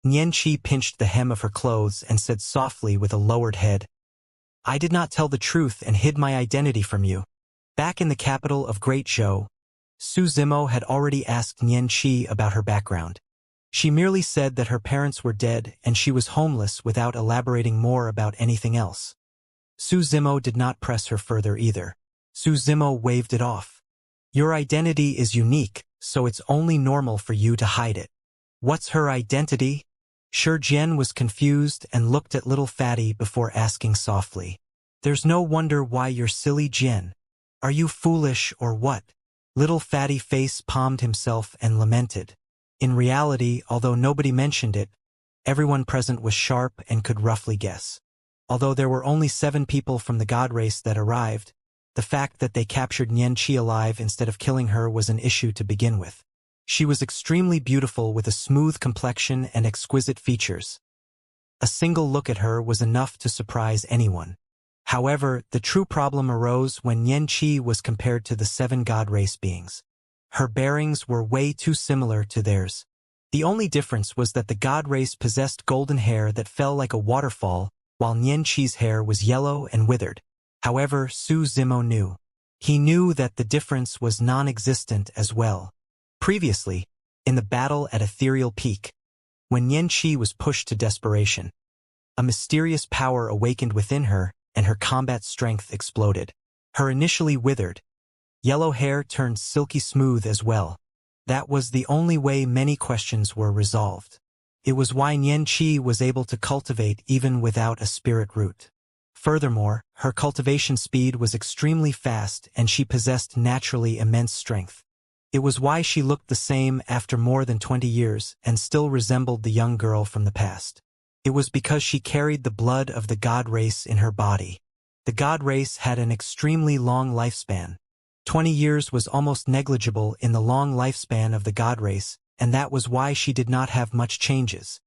A: Xianxia pinched the hem of her clothes and said softly with a lowered head, "I did not tell the truth and hid my identity from you." Back in the capital of Great Zhou, Su Zimo had already asked Xianxia about her background. She merely said that her parents were dead and she was homeless without elaborating more about anything else. Su Zimo did not press her further either. Su Zimo waved it off. Your identity is unique, so it's only normal for you to hide it. What's her identity? Shi Jian was confused and looked at little Fatty before asking softly. There's no wonder why you're silly, Jian. Are you foolish or what? Little Fatty face palmed himself and lamented. In reality, although nobody mentioned it, everyone present was sharp and could roughly guess. Although there were only 7 people from the god race that arrived, the fact that they captured Xianxia alive instead of killing her was an issue to begin with. She was extremely beautiful with a smooth complexion and exquisite features. A single look at her was enough to surprise anyone. However, the true problem arose when Xianxia was compared to the 7 god race beings. Her bearings were way too similar to theirs. The only difference was that the god race possessed golden hair that fell like a waterfall, while Xianxia's hair was yellow and withered. However, Su Zimo knew. He knew that the difference was non-existent as well. Previously, in the battle at Ethereal Peak, when Xianxia was pushed to desperation, a mysterious power awakened within her and her combat strength exploded. Her initially withered, yellow hair turned silky smooth as well. That was the only way many questions were resolved. It was why Xianxia was able to cultivate even without a spirit root. Furthermore, her cultivation speed was extremely fast and she possessed naturally immense strength. It was why she looked the same after more than 20 years and still resembled the young girl from the past. It was because she carried the blood of the god race in her body. The god race had an extremely long lifespan. 20 years was almost negligible in the long lifespan of the god race, and that was why she did not have much changes.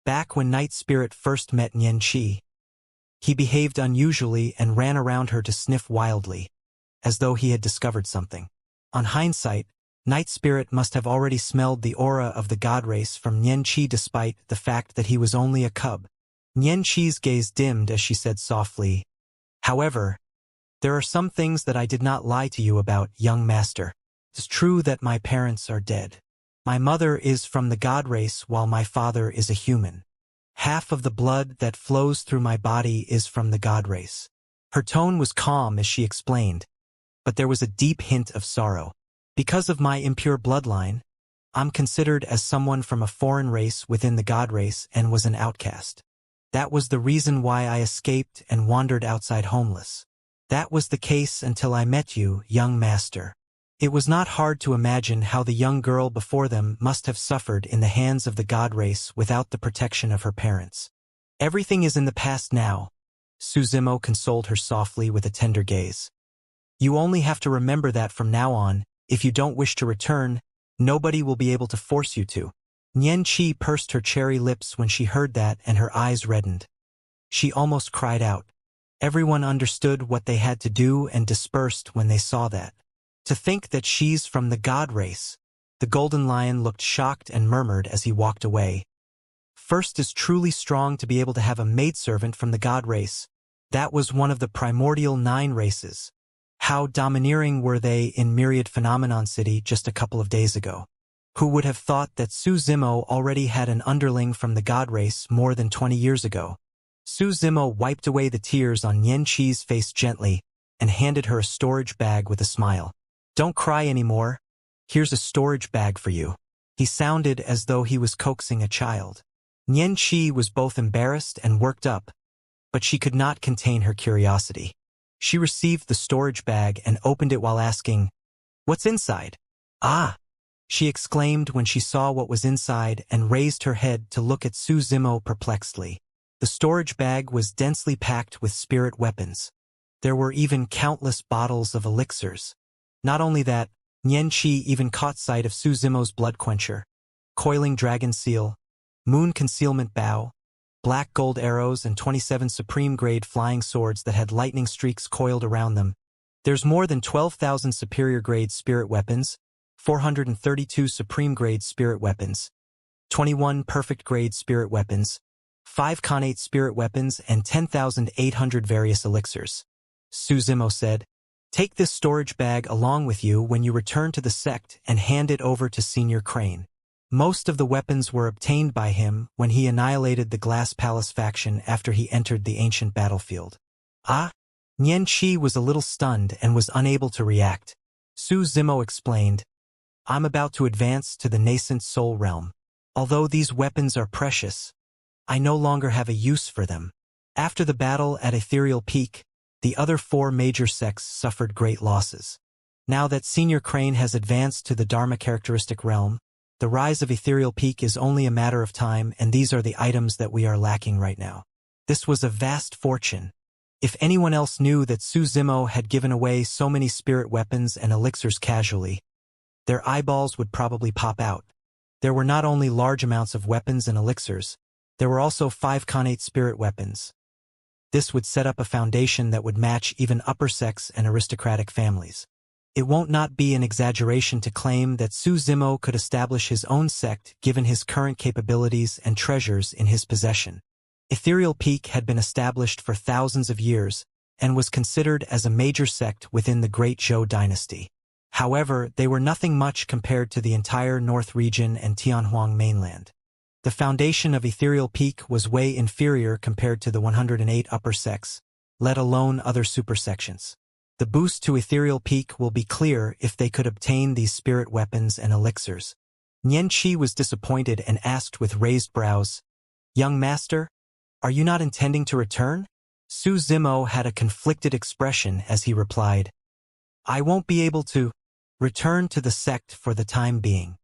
A: Back when Night Spirit first met Xianxia, he behaved unusually and ran around her to sniff wildly, as though he had discovered something. On hindsight, Night Spirit must have already smelled the aura of the god race from Xianxia despite the fact that he was only a cub. Xianxia's gaze dimmed as she said softly, "However, there are some things that I did not lie to you about, young master. It's true that my parents are dead. My mother is from the god race while my father is a human. Half of the blood that flows through my body is from the god race." Her tone was calm as she explained, but there was a deep hint of sorrow. Because of my impure bloodline, I'm considered as someone from a foreign race within the god race and was an outcast. That was the reason why I escaped and wandered outside homeless. That was the case until I met you, young master. It was not hard to imagine how the young girl before them must have suffered in the hands of the god race without the protection of her parents. Everything is in the past now. Su Zimo consoled her softly with a tender gaze. You only have to remember that from now on. If you don't wish to return, nobody will be able to force you to. Xianxia pursed her cherry lips when she heard that and her eyes reddened. She almost cried out. Everyone understood what they had to do and dispersed when they saw that. To think that she's from the god race. The golden lion looked shocked and murmured as he walked away. First is truly strong to be able to have a maidservant from the god race. That was one of the primordial 9 races. How domineering were they in Myriad Phenomenon City just a couple of days ago? Who would have thought that Su Zimo already had an underling from the god race more than 20 years ago? Su Zimo wiped away the tears on Xianxia's face gently and handed her a storage bag with a smile. Don't cry anymore. Here's a storage bag for you. He sounded as though he was coaxing a child. Xianxia was both embarrassed and worked up, but she could not contain her curiosity. She received the storage bag and opened it while asking, "What's inside?" "Ah!" she exclaimed when she saw what was inside and raised her head to look at Su Zimo perplexedly. The storage bag was densely packed with spirit weapons. There were even countless bottles of elixirs. Not only that, Xianxia even caught sight of Su Zimo's blood quencher, coiling dragon seal, moon concealment bow, black gold arrows and 27 supreme-grade flying swords that had lightning streaks coiled around them. There's more than 12,000 superior-grade spirit weapons, 432 supreme-grade spirit weapons, 21 perfect-grade spirit weapons, 5 connate spirit weapons, and 10,800 various elixirs. Su Zimo said, "Take this storage bag along with you when you return to the sect and hand it over to Senior Crane. Most of the weapons were obtained by him when he annihilated the Glass Palace faction after he entered the ancient battlefield. Ah? Xianxia was a little stunned and was unable to react. Su Zimo explained, I'm about to advance to the nascent soul realm. Although these weapons are precious, I no longer have a use for them. After the battle at Ethereal Peak, the other 4 major sects suffered great losses. Now that Senior Crane has advanced to the Dharma characteristic realm, the rise of Ethereal Peak is only a matter of time, and these are the items that we are lacking right now. This was a vast fortune. If anyone else knew that Su Zimo had given away so many spirit weapons and elixirs casually, their eyeballs would probably pop out. There were not only large amounts of weapons and elixirs, there were also 5 connate spirit weapons. This would set up a foundation that would match even upper sects and aristocratic families. It won't not be an exaggeration to claim that Su Zimo could establish his own sect given his current capabilities and treasures in his possession. Ethereal Peak had been established for thousands of years and was considered as a major sect within the Great Zhou dynasty. However, they were nothing much compared to the entire North region and Tianhuang mainland. The foundation of Ethereal Peak was way inferior compared to the 108 upper sects, let alone other supersections. The boost to Ethereal Peak will be clear if they could obtain these spirit weapons and elixirs. Xianxia was disappointed and asked with raised brows, Young master, are you not intending to return? Su Zimo had a conflicted expression as he replied, I won't be able to return to the sect for the time being.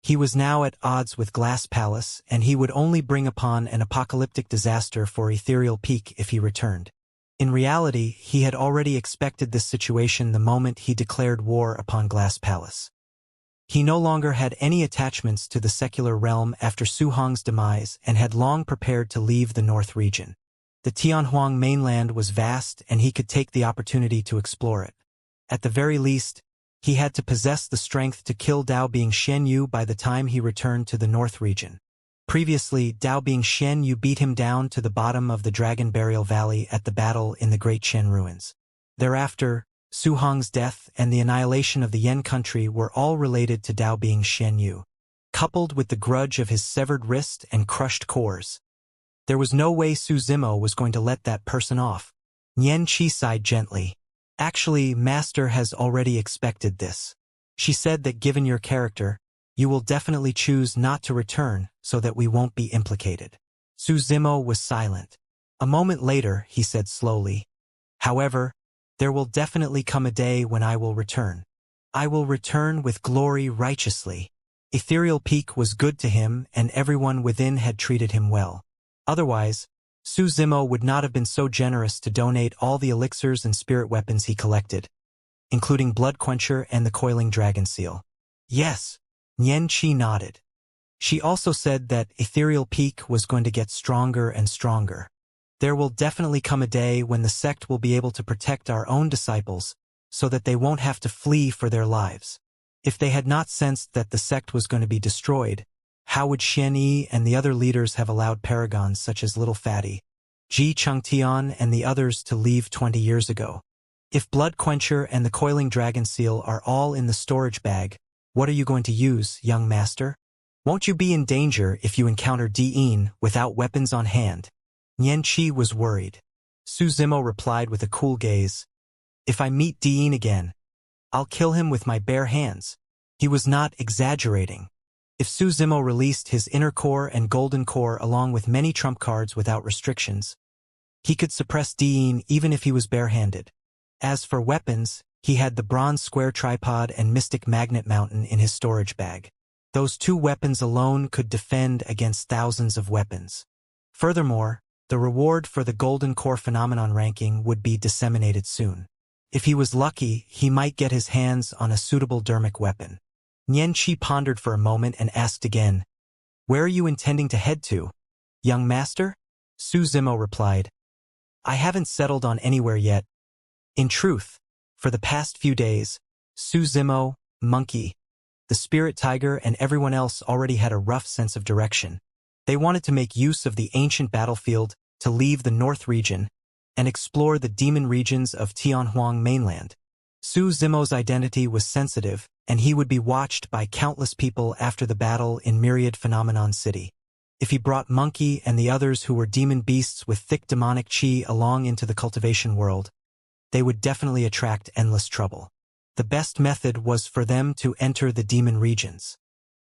A: He was now at odds with Glass Palace, and he would only bring upon an apocalyptic disaster for Ethereal Peak if he returned. In reality, he had already expected this situation the moment he declared war upon Glass Palace. He no longer had any attachments to the secular realm after Su Hong's demise and had long prepared to leave the North region. The Tianhuang mainland was vast and he could take the opportunity to explore it. At the very least, he had to possess the strength to kill Dao Bing Shenyu by the time he returned to the North region. Previously, Dao Bing Shenyu beat him down to the bottom of the Dragon Burial Valley at the battle in the Great Chen ruins. Thereafter, Su Hong's death and the annihilation of the Yan country were all related to Dao Bing Shenyu, coupled with the grudge of his severed wrist and crushed cores. There was no way Su Zimo was going to let that person off. Xianxia sighed gently. Actually, Master has already expected this. She said that given your character, you will definitely choose not to return so that we won't be implicated. Su Zimo was silent. A moment later, he said slowly, However, there will definitely come a day when I will return. I will return with glory righteously. Ethereal Peak was good to him and everyone within had treated him well. Otherwise, Su Zimo would not have been so generous to donate all the elixirs and spirit weapons he collected, including Blood Quencher and the Coiling Dragon Seal. Yes, Xianxia nodded. She also said that Ethereal Peak was going to get stronger and stronger. There will definitely come a day when the sect will be able to protect our own disciples so that they won't have to flee for their lives. If they had not sensed that the sect was going to be destroyed, how would Xianyi and the other leaders have allowed paragons such as Little Fatty, Ji Chengtian and the others to leave 20 years ago? If Blood Quencher and the Coiling Dragon Seal are all in the storage bag, what are you going to use, young master? Won't you be in danger if you encounter Diin without weapons on hand? Xianxia was worried. Su Zimo replied with a cool gaze, If I meet Diin again, I'll kill him with my bare hands. He was not exaggerating. If Su Zimo released his inner core and golden core along with many trump cards without restrictions, he could suppress Diin even if he was barehanded. As for weapons, he had the bronze square tripod and mystic magnet mountain in his storage bag. Those 2 weapons alone could defend against thousands of weapons. Furthermore, the reward for the golden core phenomenon ranking would be disseminated soon. If he was lucky, he might get his hands on a suitable dermic weapon. Xianxia pondered for a moment and asked again, Where are you intending to head to, young master? Su Zimo replied, I haven't settled on anywhere yet. In truth, for the past few days, Su Zimo, Monkey, the Spirit Tiger and everyone else already had a rough sense of direction. They wanted to make use of the ancient battlefield to leave the North region and explore the demon regions of Tianhuang mainland. Su Zimo's identity was sensitive, and he would be watched by countless people after the battle in Myriad Phenomenon City. If he brought Monkey and the others who were demon beasts with thick demonic chi along into the cultivation world, they would definitely attract endless trouble. The best method was for them to enter the demon regions.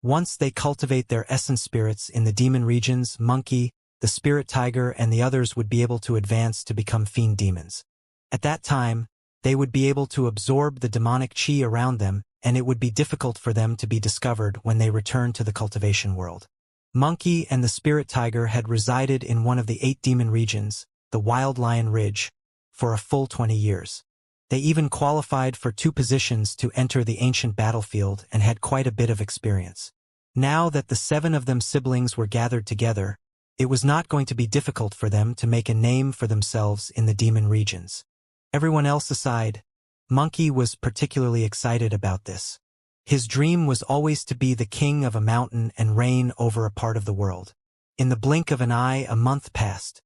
A: Once they cultivate their essence spirits in the demon regions, Monkey, the spirit tiger, and the others would be able to advance to become fiend demons. At that time, they would be able to absorb the demonic chi around them, and it would be difficult for them to be discovered when they return to the cultivation world. Monkey and the spirit tiger had resided in one of the 8 demon regions, the Wild Lion Ridge, for a full 20 years. They even qualified for 2 positions to enter the ancient battlefield and had quite a bit of experience. Now that the 7 of them siblings were gathered together, it was not going to be difficult for them to make a name for themselves in the demon regions. Everyone else aside, Monkey was particularly excited about this. His dream was always to be the king of a mountain and reign over a part of the world. In the blink of an eye, a month passed.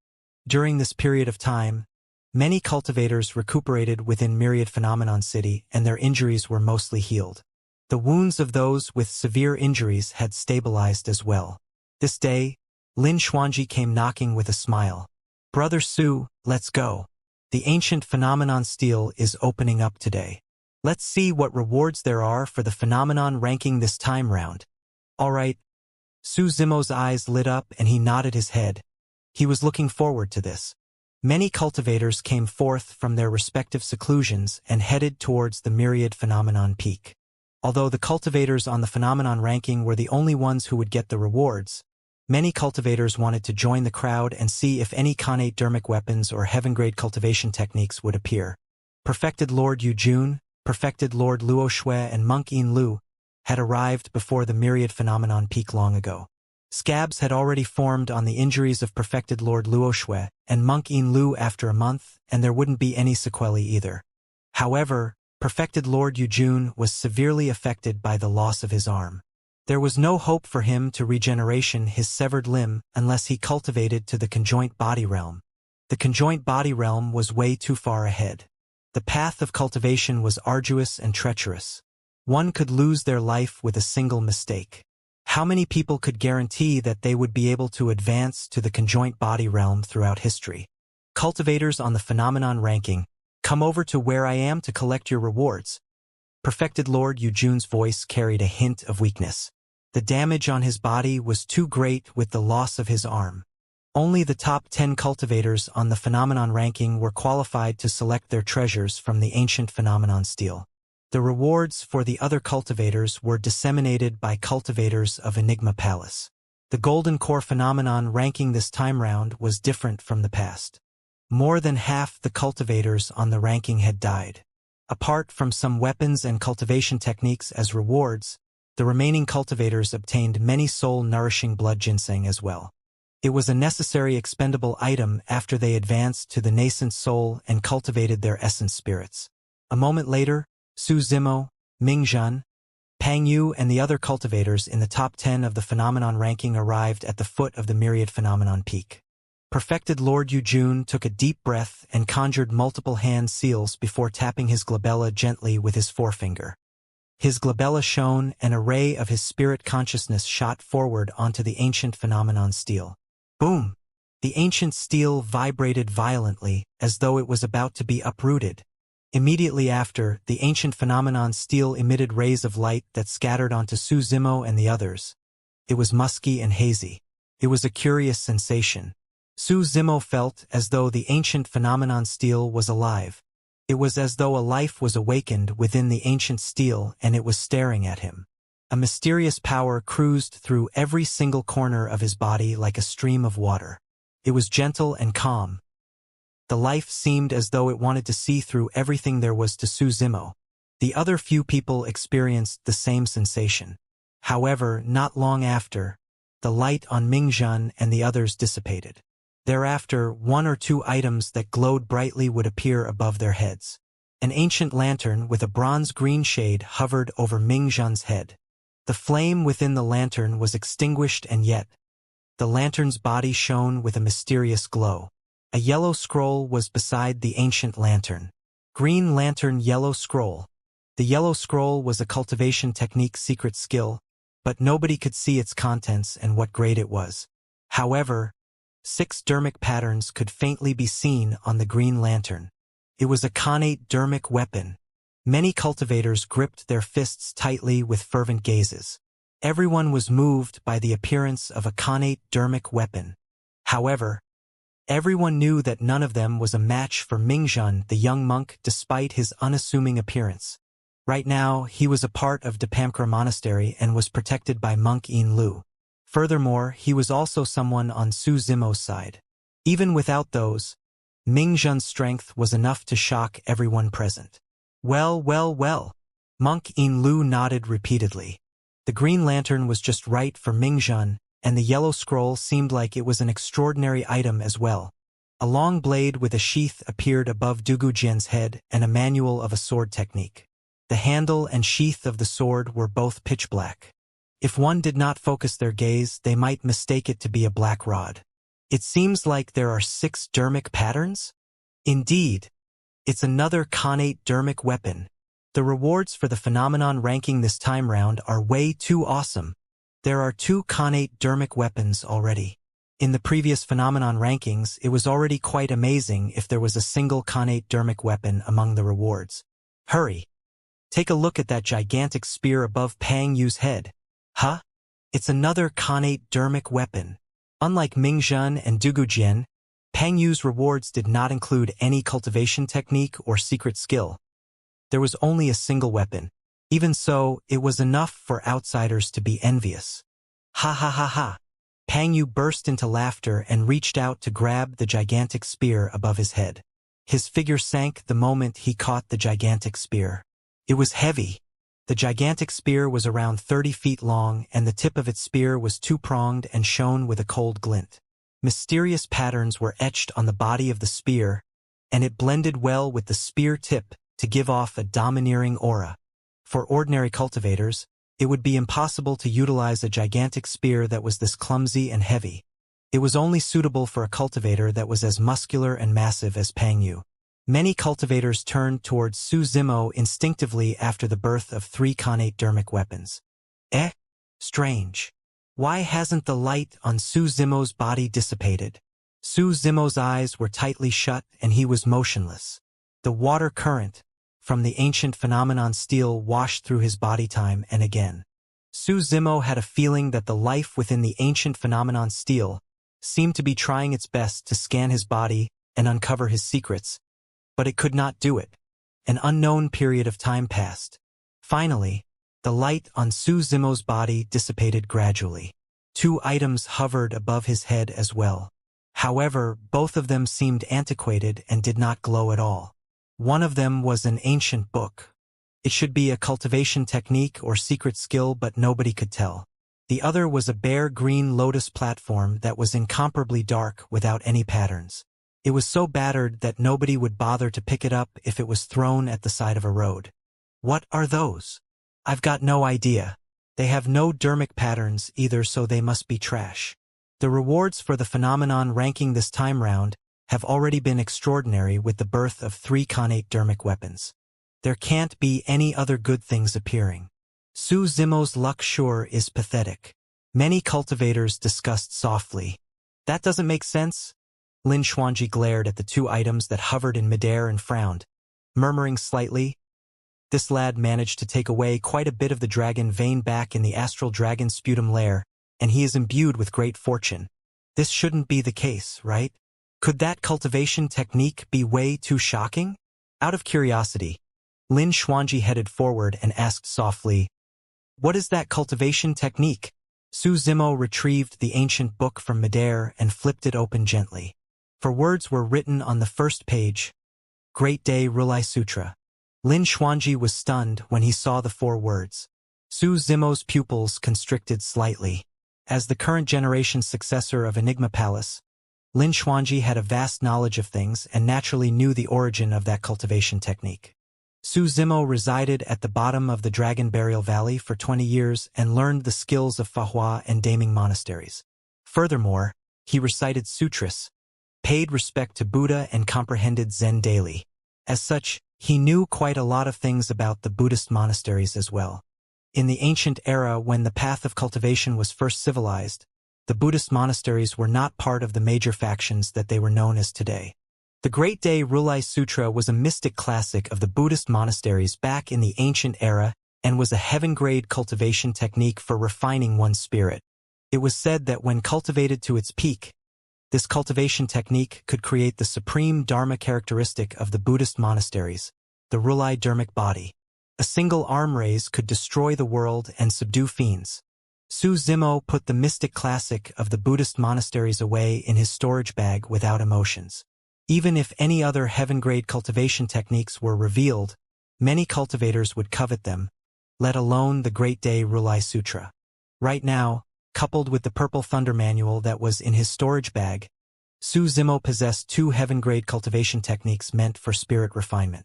A: During this period of time, many cultivators recuperated within Myriad Phenomenon City, and their injuries were mostly healed. The wounds of those with severe injuries had stabilized as well. This day, Lin Xuanji came knocking with a smile. "Brother Su, let's go. The ancient phenomenon steel is opening up today. Let's see what rewards there are for the phenomenon ranking this time round." "All right." Su Zimo's eyes lit up and he nodded his head. He was looking forward to this. Many cultivators came forth from their respective seclusions and headed towards the Myriad Phenomenon Peak. Although the cultivators on the phenomenon ranking were the only ones who would get the rewards, many cultivators wanted to join the crowd and see if any connate dermic weapons or heaven-grade cultivation techniques would appear. Perfected Lord Yu Jun, Perfected Lord Luo Shui, and Monk Yin Lu had arrived before the Myriad Phenomenon Peak long ago. Scabs had already formed on the injuries of Perfected Lord Luo Shui and Monk Yin Lu after a month, and there wouldn't be any sequelae either. However, Perfected Lord Yu Jun was severely affected by the loss of his arm. There was no hope for him to regeneration his severed limb unless he cultivated to the conjoint body realm. The conjoint body realm was way too far ahead. The path of cultivation was arduous and treacherous. One could lose their life with a single mistake. How many people could guarantee that they would be able to advance to the conjoint body realm throughout history? Cultivators on the phenomenon ranking, come over to where I am to collect your rewards. Perfected Lord Yu Jun's voice carried a hint of weakness. The damage on his body was too great with the loss of his arm. Only the top 10 cultivators on the phenomenon ranking were qualified to select their treasures from the ancient phenomenon steel. The rewards for the other cultivators were disseminated by cultivators of Enigma Palace. The Golden Core phenomenon ranking this time round was different from the past. More than half the cultivators on the ranking had died. Apart from some weapons and cultivation techniques as rewards, the remaining cultivators obtained many soul-nourishing blood ginseng as well. It was a necessary expendable item after they advanced to the nascent soul and cultivated their essence spirits. A moment later, Su Zimo, Ming Zhan, Pang Yu, and the other cultivators in the top 10 of the phenomenon ranking arrived at the foot of the Myriad Phenomenon Peak. Perfected Lord Yu Jun took a deep breath and conjured multiple hand seals before tapping his glabella gently with his forefinger. His glabella shone, and a ray of his spirit consciousness shot forward onto the ancient phenomenon steel. Boom! The ancient steel vibrated violently, as though it was about to be uprooted. Immediately after, the ancient phenomenon steel emitted rays of light that scattered onto Su Zimo and the others. It was musky and hazy. It was a curious sensation. Su Zimo felt as though the ancient phenomenon steel was alive. It was as though a life was awakened within the ancient steel and it was staring at him. A mysterious power cruised through every single corner of his body like a stream of water. It was gentle and calm. The life seemed as though it wanted to see through everything there was to Su Zimo. The other few people experienced the same sensation. However, not long after, the light on Ming Zhan and the others dissipated. Thereafter, 1 or 2 items that glowed brightly would appear above their heads. An ancient lantern with a bronze-green shade hovered over Ming Zhan's head. The flame within the lantern was extinguished, and yet the lantern's body shone with a mysterious glow. A yellow scroll was beside the ancient lantern. Green Lantern Yellow Scroll. The yellow scroll was a cultivation technique secret skill, but nobody could see its contents and what grade it was. However, 6 dermic patterns could faintly be seen on the Green Lantern. It was a connate dermic weapon. Many cultivators gripped their fists tightly with fervent gazes. Everyone was moved by the appearance of a connate dermic weapon. However, everyone knew that none of them was a match for Mingzhen, the young monk, despite his unassuming appearance. Right now, he was a part of Depamkra Monastery and was protected by Monk Yin Lu. Furthermore, he was also someone on Su Zimo's side. Even without those, Mingzhen's strength was enough to shock everyone present. Well. Monk Yin Lu nodded repeatedly. The Green Lantern was just right for Mingzhen, and the yellow scroll seemed like it was an extraordinary item as well. A long blade with a sheath appeared above Dugu Jian's head and a manual of a sword technique. The handle and sheath of the sword were both pitch black. If one did not focus their gaze, they might mistake it to be a black rod. It seems like there are 6 dermic patterns? Indeed. It's another connate dermic weapon. The rewards for the phenomenon ranking this time round are way too awesome. There are 2 connate dermic weapons already. In the previous phenomenon rankings, it was already quite amazing if there was a single connate dermic weapon among the rewards. Hurry! Take a look at that gigantic spear above Pang Yu's head. Huh? It's another connate dermic weapon. Unlike Mingzhen and Dugu Jian, Pang Yu's rewards did not include any cultivation technique or secret skill. There was only a single weapon. Even so, it was enough for outsiders to be envious. Ha. Pang Yu burst into laughter and reached out to grab the gigantic spear above his head. His figure sank the moment he caught the gigantic spear. It was heavy. The gigantic spear was around 30 feet long, and the tip of its spear was 2-pronged and shone with a cold glint. Mysterious patterns were etched on the body of the spear, and it blended well with the spear tip to give off a domineering aura. For ordinary cultivators, it would be impossible to utilize a gigantic spear that was this clumsy and heavy. It was only suitable for a cultivator that was as muscular and massive as Pang Yu. Many cultivators turned towards Su Zimo instinctively after the birth of 3 connate dermic weapons. Strange. Why hasn't the light on Su Zimo's body dissipated? Su Zimo's eyes were tightly shut and he was motionless. The water current from the ancient phenomenon steel washed through his body time and again. Su Zimo had a feeling that the life within the ancient phenomenon steel seemed to be trying its best to scan his body and uncover his secrets, but it could not do it. An unknown period of time passed. Finally, the light on Su Zimo's body dissipated gradually. 2 items hovered above his head as well. However, both of them seemed antiquated and did not glow at all. One of them was an ancient book. It should be a cultivation technique or secret skill, but nobody could tell. The other was a bare green lotus platform that was incomparably dark without any patterns. It was so battered that nobody would bother to pick it up if it was thrown at the side of a road. What are those? I've got no idea. They have no dermic patterns either, so they must be trash. The rewards for the phenomenon ranking this time round have already been extraordinary with the birth of 3 connate dermic weapons. There can't be any other good things appearing. Su Zimo's luck sure is pathetic. Many cultivators discussed softly. That doesn't make sense. Lin Xuanji glared at the 2 items that hovered in midair and frowned, murmuring slightly. This lad managed to take away quite a bit of the dragon vein back in the astral dragon sputum lair, and he is imbued with great fortune. This shouldn't be the case, right? Could that cultivation technique be way too shocking? Out of curiosity, Lin Xuanji headed forward and asked softly, "What is that cultivation technique?" Su Zimo retrieved the ancient book from midair and flipped it open gently. For words were written on the first page. Great Day Rulai Sutra. Lin Xuanji was stunned when he saw the 4 words. Su Zimo's pupils constricted slightly. As the current generation's successor of Enigma Palace, Lin Xuanji had a vast knowledge of things and naturally knew the origin of that cultivation technique. Su Zimo resided at the bottom of the Dragon Burial Valley for 20 years and learned the skills of Fahua and Daming monasteries. Furthermore, he recited sutras, paid respect to Buddha, and comprehended Zen daily. As such, He knew quite a lot of things about the Buddhist monasteries as well. In the ancient era when the path of cultivation was first civilized, the Buddhist monasteries were not part of the major factions that they were known as today. The Great Day Rulai Sutra was a mystic classic of the Buddhist monasteries back in the ancient era and was a heaven-grade cultivation technique for refining one's spirit. It was said that when cultivated to its peak, this cultivation technique could create the supreme Dharma characteristic of the Buddhist monasteries, the Rulai Dharmic body. A single arm raise could destroy the world and subdue fiends. Su Zimo put the mystic classic of the Buddhist monasteries away in his storage bag without emotions. Even if any other heaven-grade cultivation techniques were revealed, many cultivators would covet them, let alone the Great Day Rulai Sutra. Right now, coupled with the Purple Thunder manual that was in his storage bag, Su Zimo possessed two heaven-grade cultivation techniques meant for spirit refinement.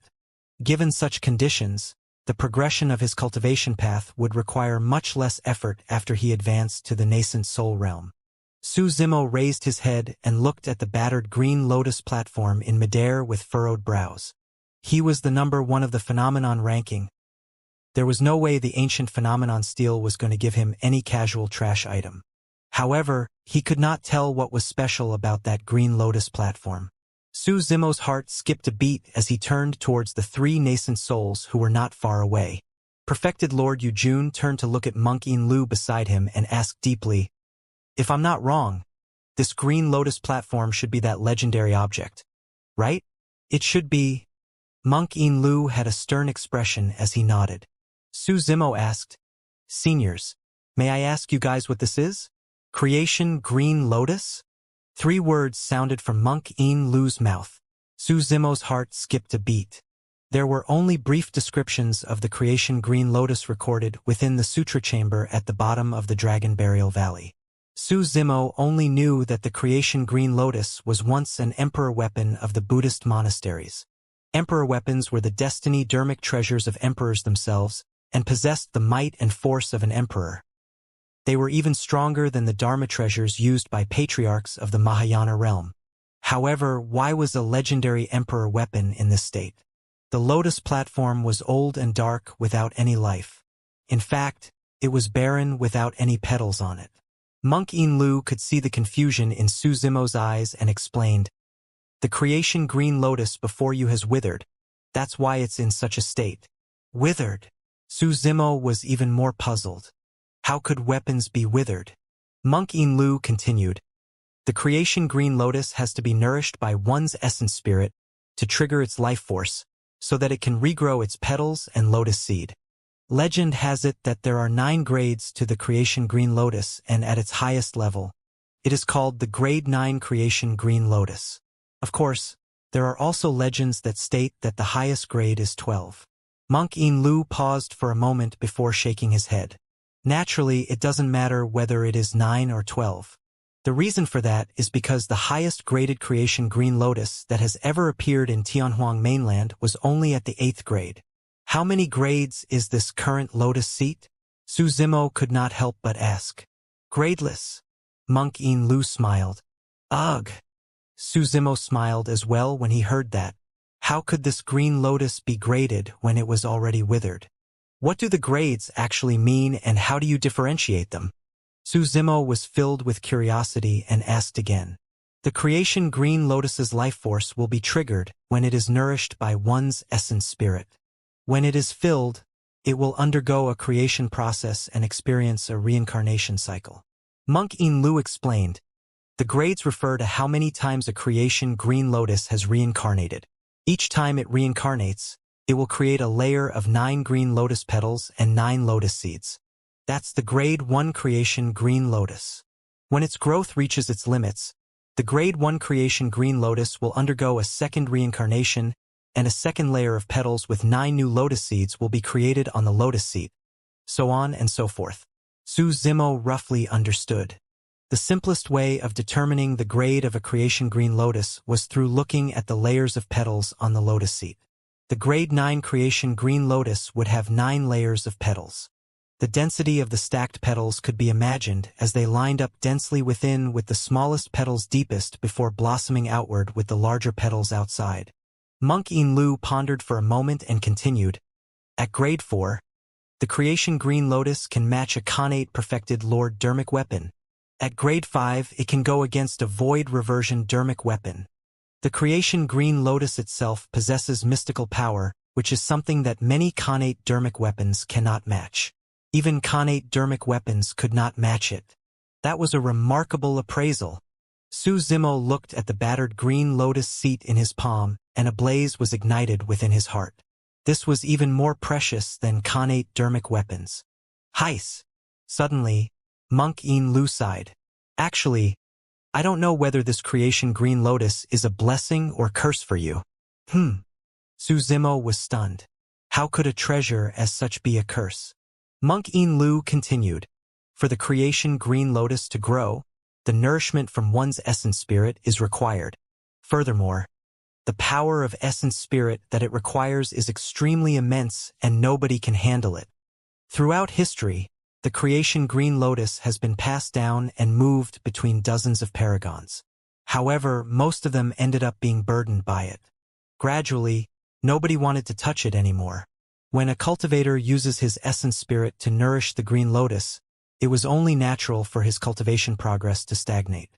A: Given such conditions, the progression of his cultivation path would require much less effort after he advanced to the nascent soul realm. Su Zimo raised his head and looked at the battered green lotus platform in midair with furrowed brows. He was the number one of the phenomenon ranking. There was no way the ancient phenomenon steel was going to give him any casual trash item. However, he could not tell what was special about that green lotus platform. Su Zimo's heart skipped a beat as he turned towards the three nascent souls who were not far away. Perfected Lord Yujun turned to look at Monk In Lu beside him and asked deeply, "If I'm not wrong, this green lotus platform should be that legendary object, right?" "It should be." Monk In Lu had a stern expression as he nodded. Su Zimo asked, "Seniors, may I ask you guys what this is?" "Creation Green Lotus?" 3 words sounded from Monk In Lu's mouth. Su Zimo's heart skipped a beat. There were only brief descriptions of the Creation Green Lotus recorded within the sutra chamber at the bottom of the Dragon Burial Valley. Su Zimo only knew that the Creation Green Lotus was once an emperor weapon of the Buddhist monasteries. Emperor weapons were the destiny dharmic treasures of emperors themselves, and possessed the might and force of an emperor. They were even stronger than the Dharma treasures used by patriarchs of the Mahayana realm. However, why was a legendary emperor weapon in this state? The lotus platform was old and dark without any life. In fact, it was barren without any petals on it. Monk In Lu could see the confusion in Su Zimo's eyes and explained, "The Creation Green Lotus before you has withered. That's why it's in such a state." Withered? Su Zimo was even more puzzled. How could weapons be withered? Monk In Lu continued, "The Creation Green Lotus has to be nourished by one's essence spirit to trigger its life force, so that it can regrow its petals and lotus seed. Legend has it that there are 9 grades to the Creation Green Lotus, and at its highest level, it is called the Grade 9 Creation Green Lotus. Of course, there are also legends that state that the highest grade is 12. Monk In Lu paused for a moment before shaking his head. Naturally, it doesn't matter whether it is 9 or 12. The reason for that is because the highest graded Creation Green Lotus that has ever appeared in Tianhuang mainland was only at the 8th grade. How many grades is this current lotus seat? Su Zimo could not help but ask. Gradeless. Monk In Lu smiled. Ugh. Su Zimo smiled as well when he heard that. How could this green lotus be graded when it was already withered? What do the grades actually mean and how do you differentiate them? Su Zimo was filled with curiosity and asked again. The Creation Green Lotus's life force will be triggered when it is nourished by one's essence spirit. When it is filled, it will undergo a creation process and experience a reincarnation cycle. Monk In Lu explained, the grades refer to how many times a Creation Green Lotus has reincarnated. Each time it reincarnates, it will create a layer of 9 green lotus petals and 9 lotus seeds. That's the Grade 1 Creation Green Lotus. When its growth reaches its limits, the Grade 1 Creation Green Lotus will undergo a second reincarnation, and a second layer of petals with 9 new lotus seeds will be created on the lotus seed, so on and so forth. Su Zimo roughly understood. The simplest way of determining the grade of a Creation Green Lotus was through looking at the layers of petals on the lotus seed. The Grade 9 Creation Green Lotus would have 9 layers of petals. The density of the stacked petals could be imagined as they lined up densely within with the smallest petals deepest before blossoming outward with the larger petals outside. Monk Lu pondered for a moment and continued. At grade 4, the creation Green Lotus can match a Khanate perfected Lord Dermic weapon. At grade 5, it can go against a Void Reversion Dermic weapon. The creation Green Lotus itself possesses mystical power, which is something that many Khanate Dermic weapons cannot match. Even Khanate Dermic weapons could not match it. That was a remarkable appraisal. Su Zimo looked at the battered Green Lotus seat in his palm, and a blaze was ignited within his heart. This was even more precious than Khanate Dermic weapons. Heis! Suddenly, Monk Lu sighed. Actually, I don't know whether this creation Green Lotus is a blessing or curse for you. Su Zimo was stunned. How could a treasure as such be a curse? Monk Lu continued. For the creation Green Lotus to grow, the nourishment from one's essence spirit is required. Furthermore, the power of essence spirit that it requires is extremely immense and nobody can handle it. Throughout history, the creation Green Lotus has been passed down and moved between dozens of paragons. However, most of them ended up being burdened by it. Gradually, nobody wanted to touch it anymore. When a cultivator uses his essence spirit to nourish the Green Lotus, it was only natural for his cultivation progress to stagnate.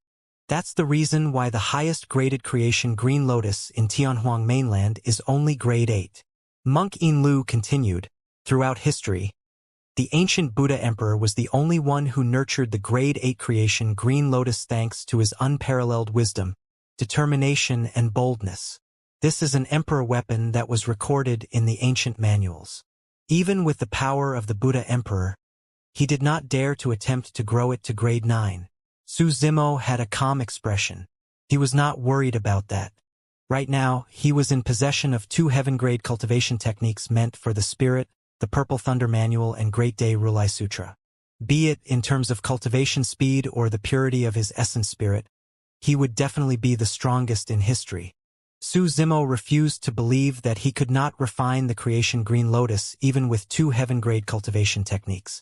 A: That's the reason why the highest graded creation Green Lotus in Tianhuang mainland is only grade 8. Monk Lu continued. Throughout history, the ancient Buddha Emperor was the only one who nurtured the grade 8 creation Green Lotus thanks to his unparalleled wisdom, determination, and boldness. This is an emperor weapon that was recorded in the ancient manuals. Even with the power of the Buddha Emperor, he did not dare to attempt to grow it to grade 9. Su Zimo had a calm expression. He was not worried about that. Right now, he was in possession of 2 heaven-grade cultivation techniques meant for the spirit, the Purple Thunder Manual and Great Day Rulai Sutra. Be it in terms of cultivation speed or the purity of his essence spirit, he would definitely be the strongest in history. Su Zimo refused to believe that he could not refine the creation Green Lotus even with 2 heaven-grade cultivation techniques.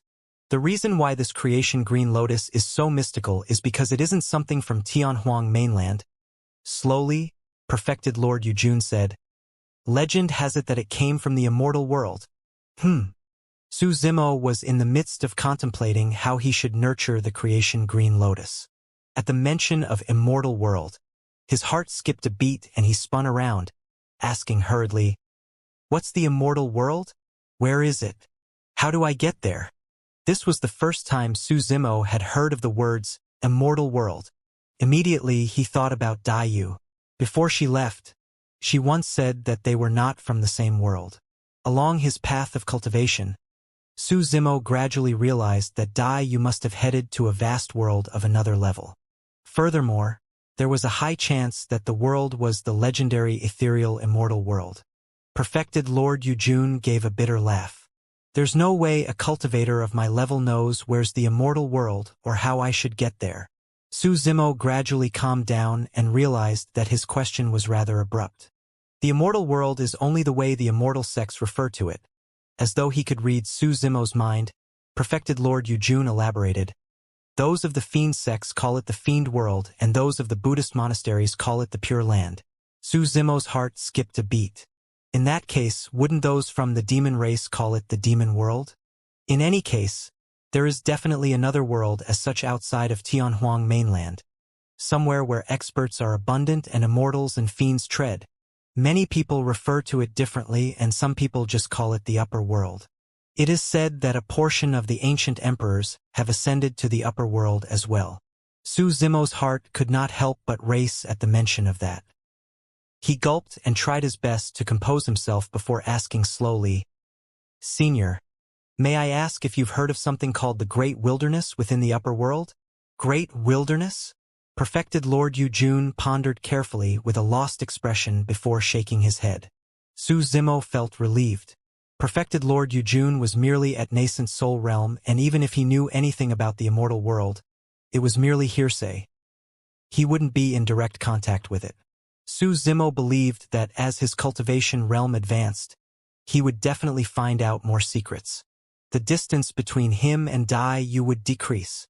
A: The reason why this creation Green Lotus is so mystical is because it isn't something from Tianhuang mainland. Slowly, perfected Lord Yujun said, legend has it that it came from the immortal world. Su Zimo was in the midst of contemplating how he should nurture the creation Green Lotus. At the mention of immortal world, his heart skipped a beat and he spun around, asking hurriedly, what's the immortal world? Where is it? How do I get there? This was the first time Su Zimo had heard of the words, immortal world. Immediately he thought about Dai Yu. Before she left, she once said that they were not from the same world. Along his path of cultivation, Su Zimo gradually realized that Dai Yu must have headed to a vast world of another level. Furthermore, there was a high chance that the world was the legendary ethereal immortal world. Perfected Lord Yujun gave a bitter laugh. There's no way a cultivator of my level knows where's the immortal world or how I should get there. Su Zimo gradually calmed down and realized that his question was rather abrupt. The immortal world is only the way the immortal sects refer to it. As though he could read Su Zimo's mind, perfected Lord Yujun elaborated. Those of the fiend sects call it the fiend world and those of the Buddhist monasteries call it the pure land. Su Zimo's heart skipped a beat. In that case, wouldn't those from the demon race call it the demon world? In any case, there is definitely another world as such outside of Tianhuang mainland. Somewhere where experts are abundant and immortals and fiends tread. Many people refer to it differently and some people just call it the upper world. It is said that a portion of the ancient emperors have ascended to the upper world as well. Su Zimo's heart could not help but race at the mention of that. He gulped and tried his best to compose himself before asking slowly, Senior, may I ask if you've heard of something called the Great Wilderness within the upper world? Great Wilderness? Perfected Lord Yujun pondered carefully with a lost expression before shaking his head. Su Zimo felt relieved. Perfected Lord Yujun was merely at nascent soul realm, and even if he knew anything about the immortal world, it was merely hearsay. He wouldn't be in direct contact with it. Su Zimo believed that as his cultivation realm advanced, he would definitely find out more secrets. The distance between him and Dai Yu would decrease.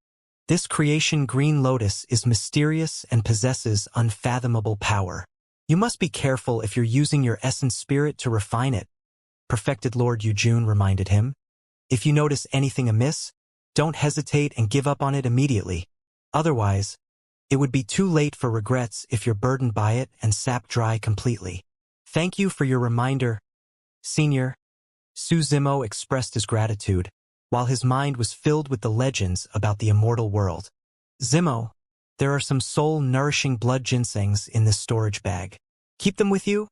A: This creation Green Lotus is mysterious and possesses unfathomable power. You must be careful if you're using your essence spirit to refine it, Perfected Lord Yujun reminded him. If you notice anything amiss, don't hesitate and give up on it immediately. Otherwise, it would be too late for regrets if you're burdened by it and sapped dry completely. Thank you for your reminder, Senior. Su Zimo expressed his gratitude, while his mind was filled with the legends about the immortal world. Zimo, there are some soul-nourishing blood ginsengs in this storage bag. Keep them with you?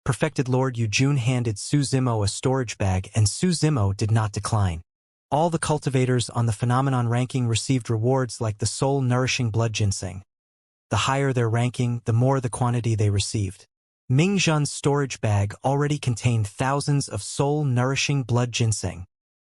A: Perfected Lord Yujun handed Su Zimo a storage bag, and Su Zimo did not decline. All the cultivators on the phenomenon ranking received rewards like the soul-nourishing blood ginseng. The higher their ranking, the more the quantity they received. Mingzhen's storage bag already contained thousands of soul-nourishing blood ginseng.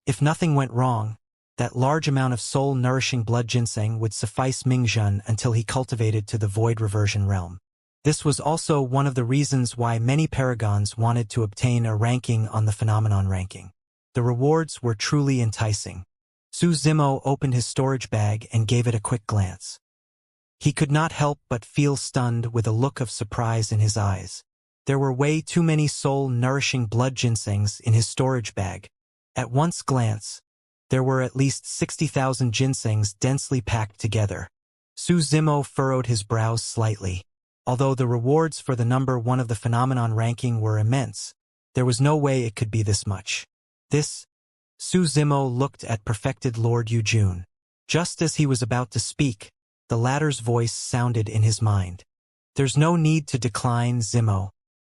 A: If nothing went wrong, that large amount of soul-nourishing blood ginseng would suffice Mingzhen until he cultivated to the void reversion realm. This was also one of the reasons why many paragons wanted to obtain a ranking on the phenomenon ranking. The rewards were truly enticing. Su Zimo opened his storage bag and gave it a quick glance. He could not help but feel stunned with a look of surprise in his eyes. There were way too many soul-nourishing blood ginsengs in his storage bag. At one glance, there were at least 60,000 ginsengs densely packed together. Su Zimo furrowed his brows slightly. Although the rewards for the number one of the phenomenon ranking were immense, there was no way it could be this much. Su Zimo looked at Perfected Lord Yujun. Just as he was about to speak, the latter's voice sounded in his mind. There's no need to decline, Zimo.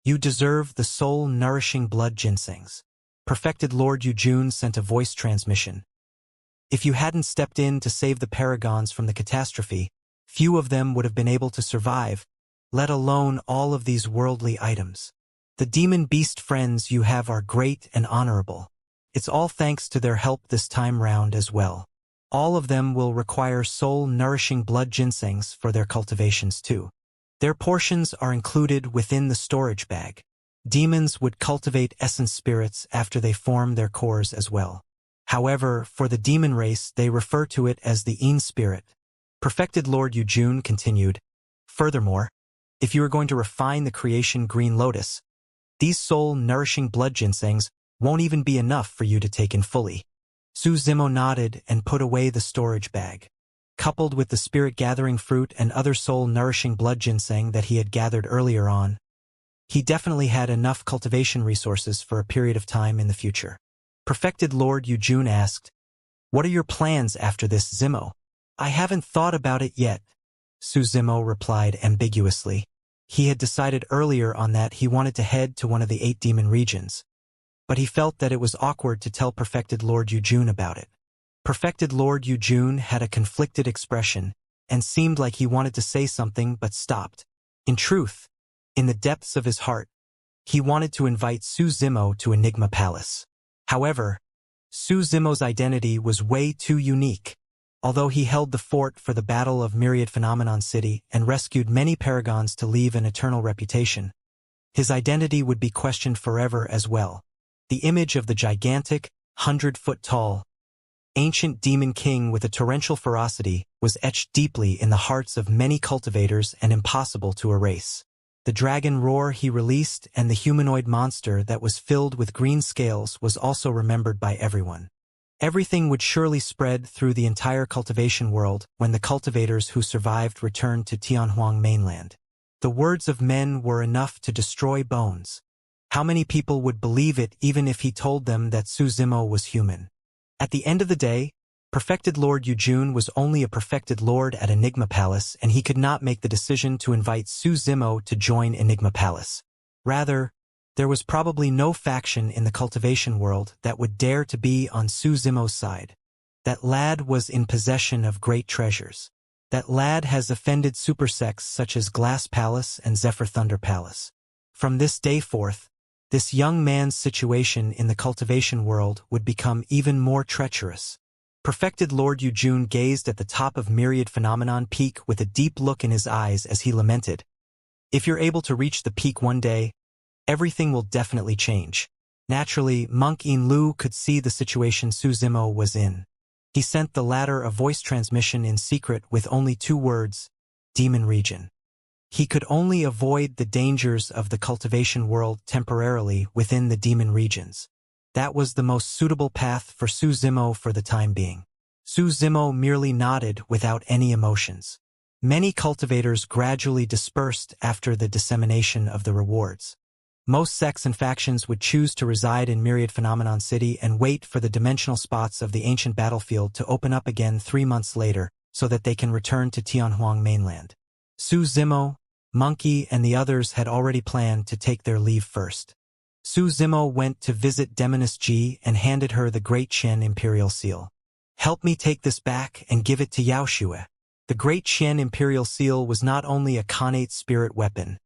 A: You deserve the soul-nourishing blood ginsengs. Perfected Lord Yujun sent a voice transmission. If you hadn't stepped in to save the paragons from the catastrophe, few of them would have been able to survive, let alone all of these worldly items. The demon beast friends you have are great and honorable. It's all thanks to their help this time round as well. All of them will require soul-nourishing blood ginsengs for their cultivations too. Their portions are included within the storage bag. Demons would cultivate essence spirits after they form their cores as well. However, for the demon race, they refer to it as the Yin spirit. Perfected Lord Yujun continued. Furthermore, if you are going to refine the creation green lotus, these soul-nourishing blood ginsengs won't even be enough for you to take in fully. Su Zimo nodded and put away the storage bag. Coupled with the spirit-gathering fruit and other soul-nourishing blood ginseng that he had gathered earlier on, he definitely had enough cultivation resources for a period of time in the future. Perfected Lord Yujun asked, "What are your plans after this, Zimo?" "I haven't thought about it yet," Su Zimo replied ambiguously. He had decided earlier on that he wanted to head to one of the 8 demon regions, but he felt that it was awkward to tell Perfected Lord Yujun about it. Perfected Lord Yujun had a conflicted expression and seemed like he wanted to say something but stopped. In truth, in the depths of his heart, he wanted to invite Su Zimo to Enigma Palace. However, Su Zimo's identity was way too unique. Although he held the fort for the Battle of Myriad Phenomenon City and rescued many paragons to leave an eternal reputation, his identity would be questioned forever as well. The image of the gigantic, 100-foot-tall, ancient demon king with a torrential ferocity was etched deeply in the hearts of many cultivators and impossible to erase. The dragon roar he released and the humanoid monster that was filled with green scales was also remembered by everyone. Everything would surely spread through the entire cultivation world when the cultivators who survived returned to Tianhuang mainland. The words of men were enough to destroy bones. How many people would believe it even if he told them that Su Zimo was human? At the end of the day, Perfected Lord Yujun was only a perfected lord at Enigma Palace, and he could not make the decision to invite Su Zimo to join Enigma Palace. Rather, there was probably no faction in the cultivation world that would dare to be on Su Zimo's side. That lad was in possession of great treasures. That lad has offended supersects such as Glass Palace and Zephyr Thunder Palace. From this day forth, this young man's situation in the cultivation world would become even more treacherous. Perfected Lord Yujun gazed at the top of Myriad Phenomenon Peak with a deep look in his eyes as he lamented. If you're able to reach the peak one day, everything will definitely change. Naturally, Monk In Lu could see the situation Su Zimo was in. He sent the latter a voice transmission in secret with only 2 words, Demon Region. He could only avoid the dangers of the cultivation world temporarily within the demon regions. That was the most suitable path for Su Zimo for the time being. Su Zimo merely nodded without any emotions. Many cultivators gradually dispersed after the dissemination of the rewards. Most sects and factions would choose to reside in Myriad Phenomenon City and wait for the dimensional spots of the ancient battlefield to open up again 3 months later so that they can return to Tianhuang mainland. Su Zimo, Monkey, and the others had already planned to take their leave first. Su Zimo went to visit Demoness Ji and handed her the Great Qian Imperial Seal. "Help me take this back and give it to Yaoxue." The Great Qian Imperial Seal was not only a connate spirit weapon.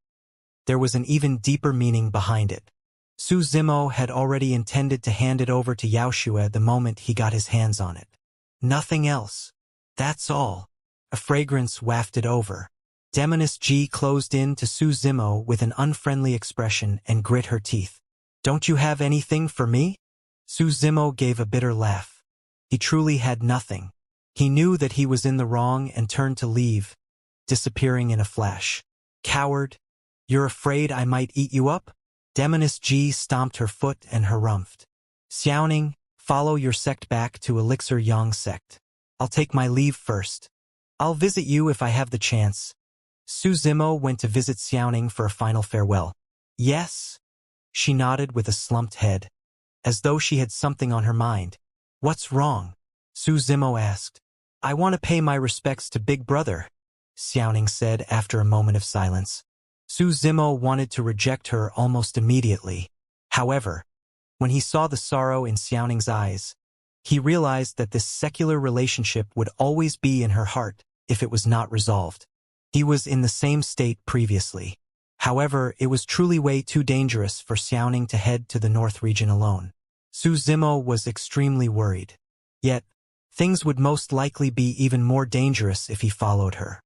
A: There was an even deeper meaning behind it. Su Zimo had already intended to hand it over to Yaoxue the moment he got his hands on it. Nothing else. That's all. A fragrance wafted over. Demoness Ji closed in to Su Zimo with an unfriendly expression and grit her teeth. "Don't you have anything for me?" Su Zimo gave a bitter laugh. He truly had nothing. He knew that he was in the wrong and turned to leave, disappearing in a flash. "Coward! You're afraid I might eat you up?" Demoness Ji stomped her foot and harumphed. "Xiaoning, follow your sect back to Elixir Yang sect. I'll take my leave first. I'll visit you if I have the chance." Su Zimo went to visit Xiaoning for a final farewell. "Yes?" She nodded with a slumped head, as though she had something on her mind. "What's wrong?" Su Zimo asked. "I want to pay my respects to Big Brother," Xiaoning said after a moment of silence. Su Zimo wanted to reject her almost immediately. However, when he saw the sorrow in Xiaoning's eyes, he realized that this secular relationship would always be in her heart if it was not resolved. He was in the same state previously. However, it was truly way too dangerous for Xiaoning to head to the North region alone. Su Zimo was extremely worried. Yet, things would most likely be even more dangerous if he followed her.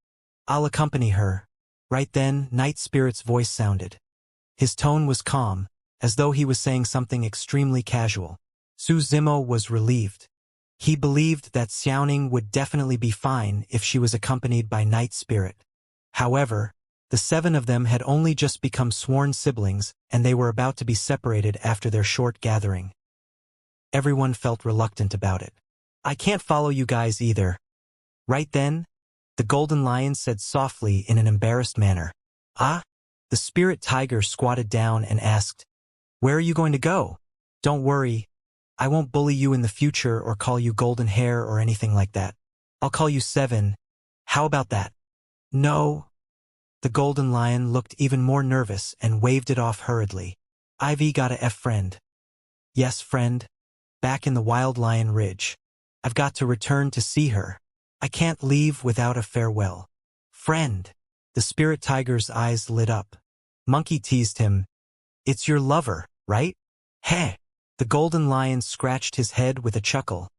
A: "I'll accompany her." Right then, Night Spirit's voice sounded. His tone was calm, as though he was saying something extremely casual. Su Zimo was relieved. He believed that Xiaoning would definitely be fine if she was accompanied by Night Spirit. However, the 7 of them had only just become sworn siblings, and they were about to be separated after their short gathering. Everyone felt reluctant about it. "I can't follow you guys either." Right then, the Golden Lion said softly in an embarrassed manner. "Ah?" The spirit tiger squatted down and asked, "Where are you going to go?" "Don't worry. I won't bully you in the future or call you golden hair or anything like that. I'll call you 7. How about that?" "No." The Golden Lion looked even more nervous and waved it off hurriedly. "Ivy got a friend." "Yes, friend. Back in the Wild Lion Ridge. I've got to return to see her. I can't leave without a farewell." "Friend." The spirit tiger's eyes lit up. Monkey teased him. "It's your lover, right?" "Heh." The Golden Lion scratched his head with a chuckle,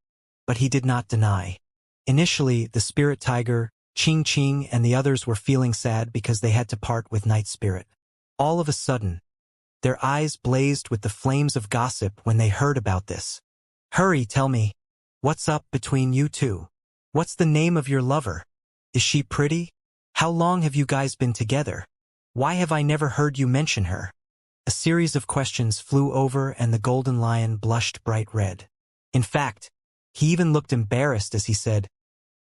A: but he did not deny. Initially, the spirit tiger, Ching Ching, and the others were feeling sad because they had to part with Night Spirit. All of a sudden, their eyes blazed with the flames of gossip when they heard about this. "Hurry, tell me. What's up between you two? What's the name of your lover? Is she pretty? How long have you guys been together? Why have I never heard you mention her?" A series of questions flew over and the Golden Lion blushed bright red. In fact, he even looked embarrassed as he said,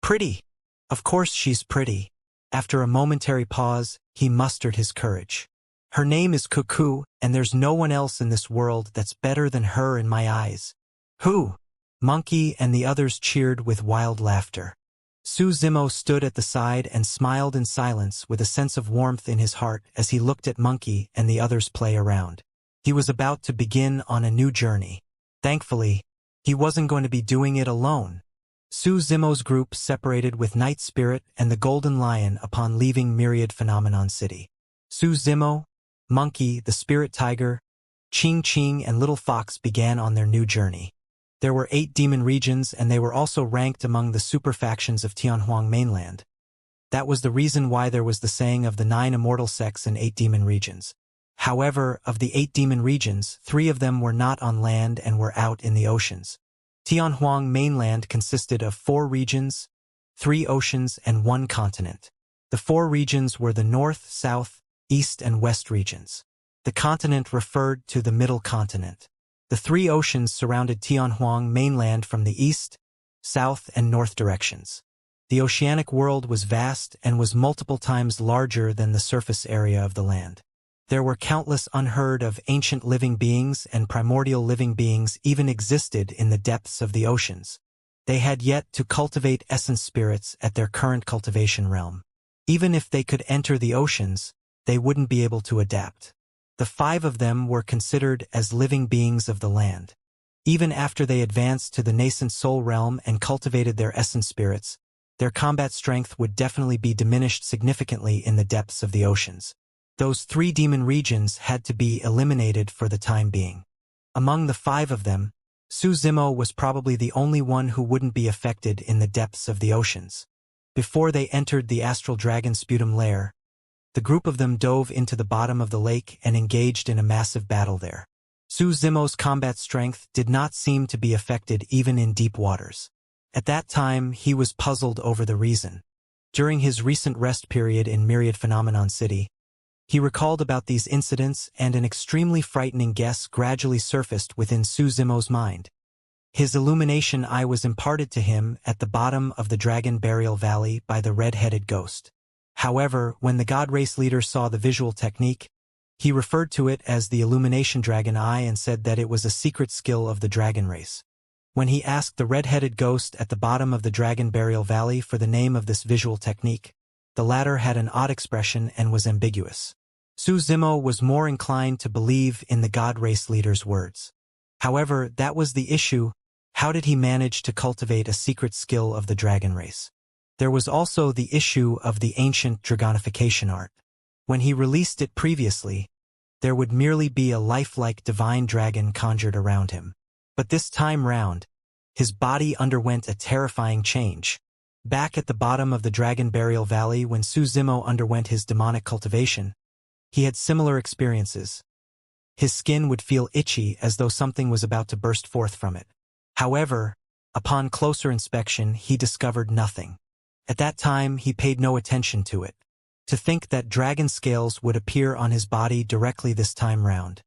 A: "Pretty. Of course she's pretty." After a momentary pause, he mustered his courage. "Her name is Cuckoo, and there's no one else in this world that's better than her in my eyes." "Who?" Monkey and the others cheered with wild laughter. Su Zimo stood at the side and smiled in silence with a sense of warmth in his heart as he looked at Monkey and the others play around. He was about to begin on a new journey. Thankfully, he wasn't going to be doing it alone. Su Zimo's group separated with Night Spirit and the Golden Lion upon leaving Myriad Phenomenon City. Su Zimo, Monkey, the Spirit Tiger, Ching Ching, and Little Fox began on their new journey. There were 8 demon regions, and they were also ranked among the super factions of Tianhuang mainland. That was the reason why there was the saying of the 9 immortal sects and 8 demon regions. However, of the 8 demon regions, 3 of them were not on land and were out in the oceans. Tianhuang mainland consisted of 4 regions, 3 oceans, and 1 continent. The four regions were the north, south, east, and west regions. The continent referred to the middle continent. The three oceans surrounded Tianhuang mainland from the east, south, and north directions. The oceanic world was vast and was multiple times larger than the surface area of the land. There were countless unheard of ancient living beings, and primordial living beings even existed in the depths of the oceans. They had yet to cultivate essence spirits at their current cultivation realm. Even if they could enter the oceans, they wouldn't be able to adapt. The five of them were considered as living beings of the land. Even after they advanced to the nascent soul realm and cultivated their essence spirits, their combat strength would definitely be diminished significantly in the depths of the oceans. Those three demon regions had to be eliminated for the time being. Among the five of them, Su Zimo was probably the only one who wouldn't be affected in the depths of the oceans. Before they entered the astral dragon sputum lair, the group of them dove into the bottom of the lake and engaged in a massive battle there. Su Zimo's combat strength did not seem to be affected even in deep waters. At that time, he was puzzled over the reason. During his recent rest period in Myriad Phenomenon City, he recalled about these incidents, and an extremely frightening guess gradually surfaced within Su Zimo's mind. His illumination eye was imparted to him at the bottom of the Dragon Burial Valley by the red-headed ghost. However, when the God Race leader saw the visual technique, he referred to it as the Illumination Dragon Eye and said that it was a secret skill of the Dragon Race. When he asked the red-headed ghost at the bottom of the Dragon Burial Valley for the name of this visual technique, the latter had an odd expression and was ambiguous. Su Zimo was more inclined to believe in the God Race leader's words. However, that was the issue. How did he manage to cultivate a secret skill of the Dragon Race? There was also the issue of the ancient dragonification art. When he released it previously, there would merely be a lifelike divine dragon conjured around him. But this time round, his body underwent a terrifying change. Back at the bottom of the Dragon Burial Valley when Su Zimo underwent his demonic cultivation, he had similar experiences. His skin would feel itchy as though something was about to burst forth from it. However, upon closer inspection, he discovered nothing. At that time, he paid no attention to it. To think that dragon scales would appear on his body directly this time round.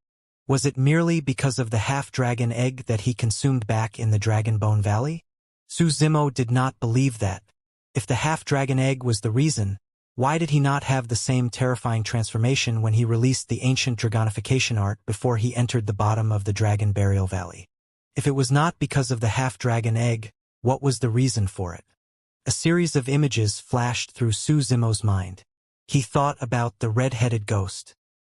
A: Was it merely because of the half-dragon egg that he consumed back in the Dragon Bone Valley? Su Zimo did not believe that. If the half-dragon egg was the reason, why did he not have the same terrifying transformation when he released the ancient dragonification art before he entered the bottom of the Dragon Burial Valley? If it was not because of the half-dragon egg, what was the reason for it? A series of images flashed through Su Zimo's mind. He thought about the red-headed ghost.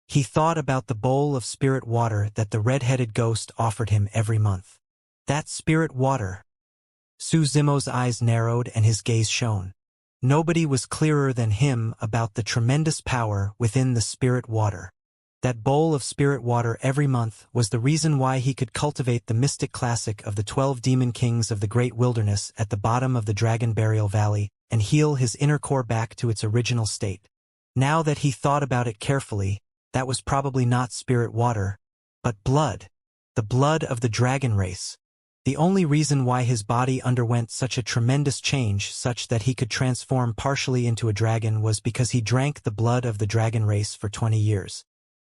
A: He thought about the bowl of spirit water that the red-headed ghost offered him every month. That spirit water. Su Zimo's eyes narrowed and his gaze shone. Nobody was clearer than him about the tremendous power within the spirit water. That bowl of spirit water every month was the reason why he could cultivate the mystic classic of the 12 demon kings of the great wilderness at the bottom of the Dragon Burial Valley and heal his inner core back to its original state. Now that he thought about it carefully, that was probably not spirit water, but blood. The blood of the dragon race. The only reason why his body underwent such a tremendous change such that he could transform partially into a dragon was because he drank the blood of the dragon race for 20 years.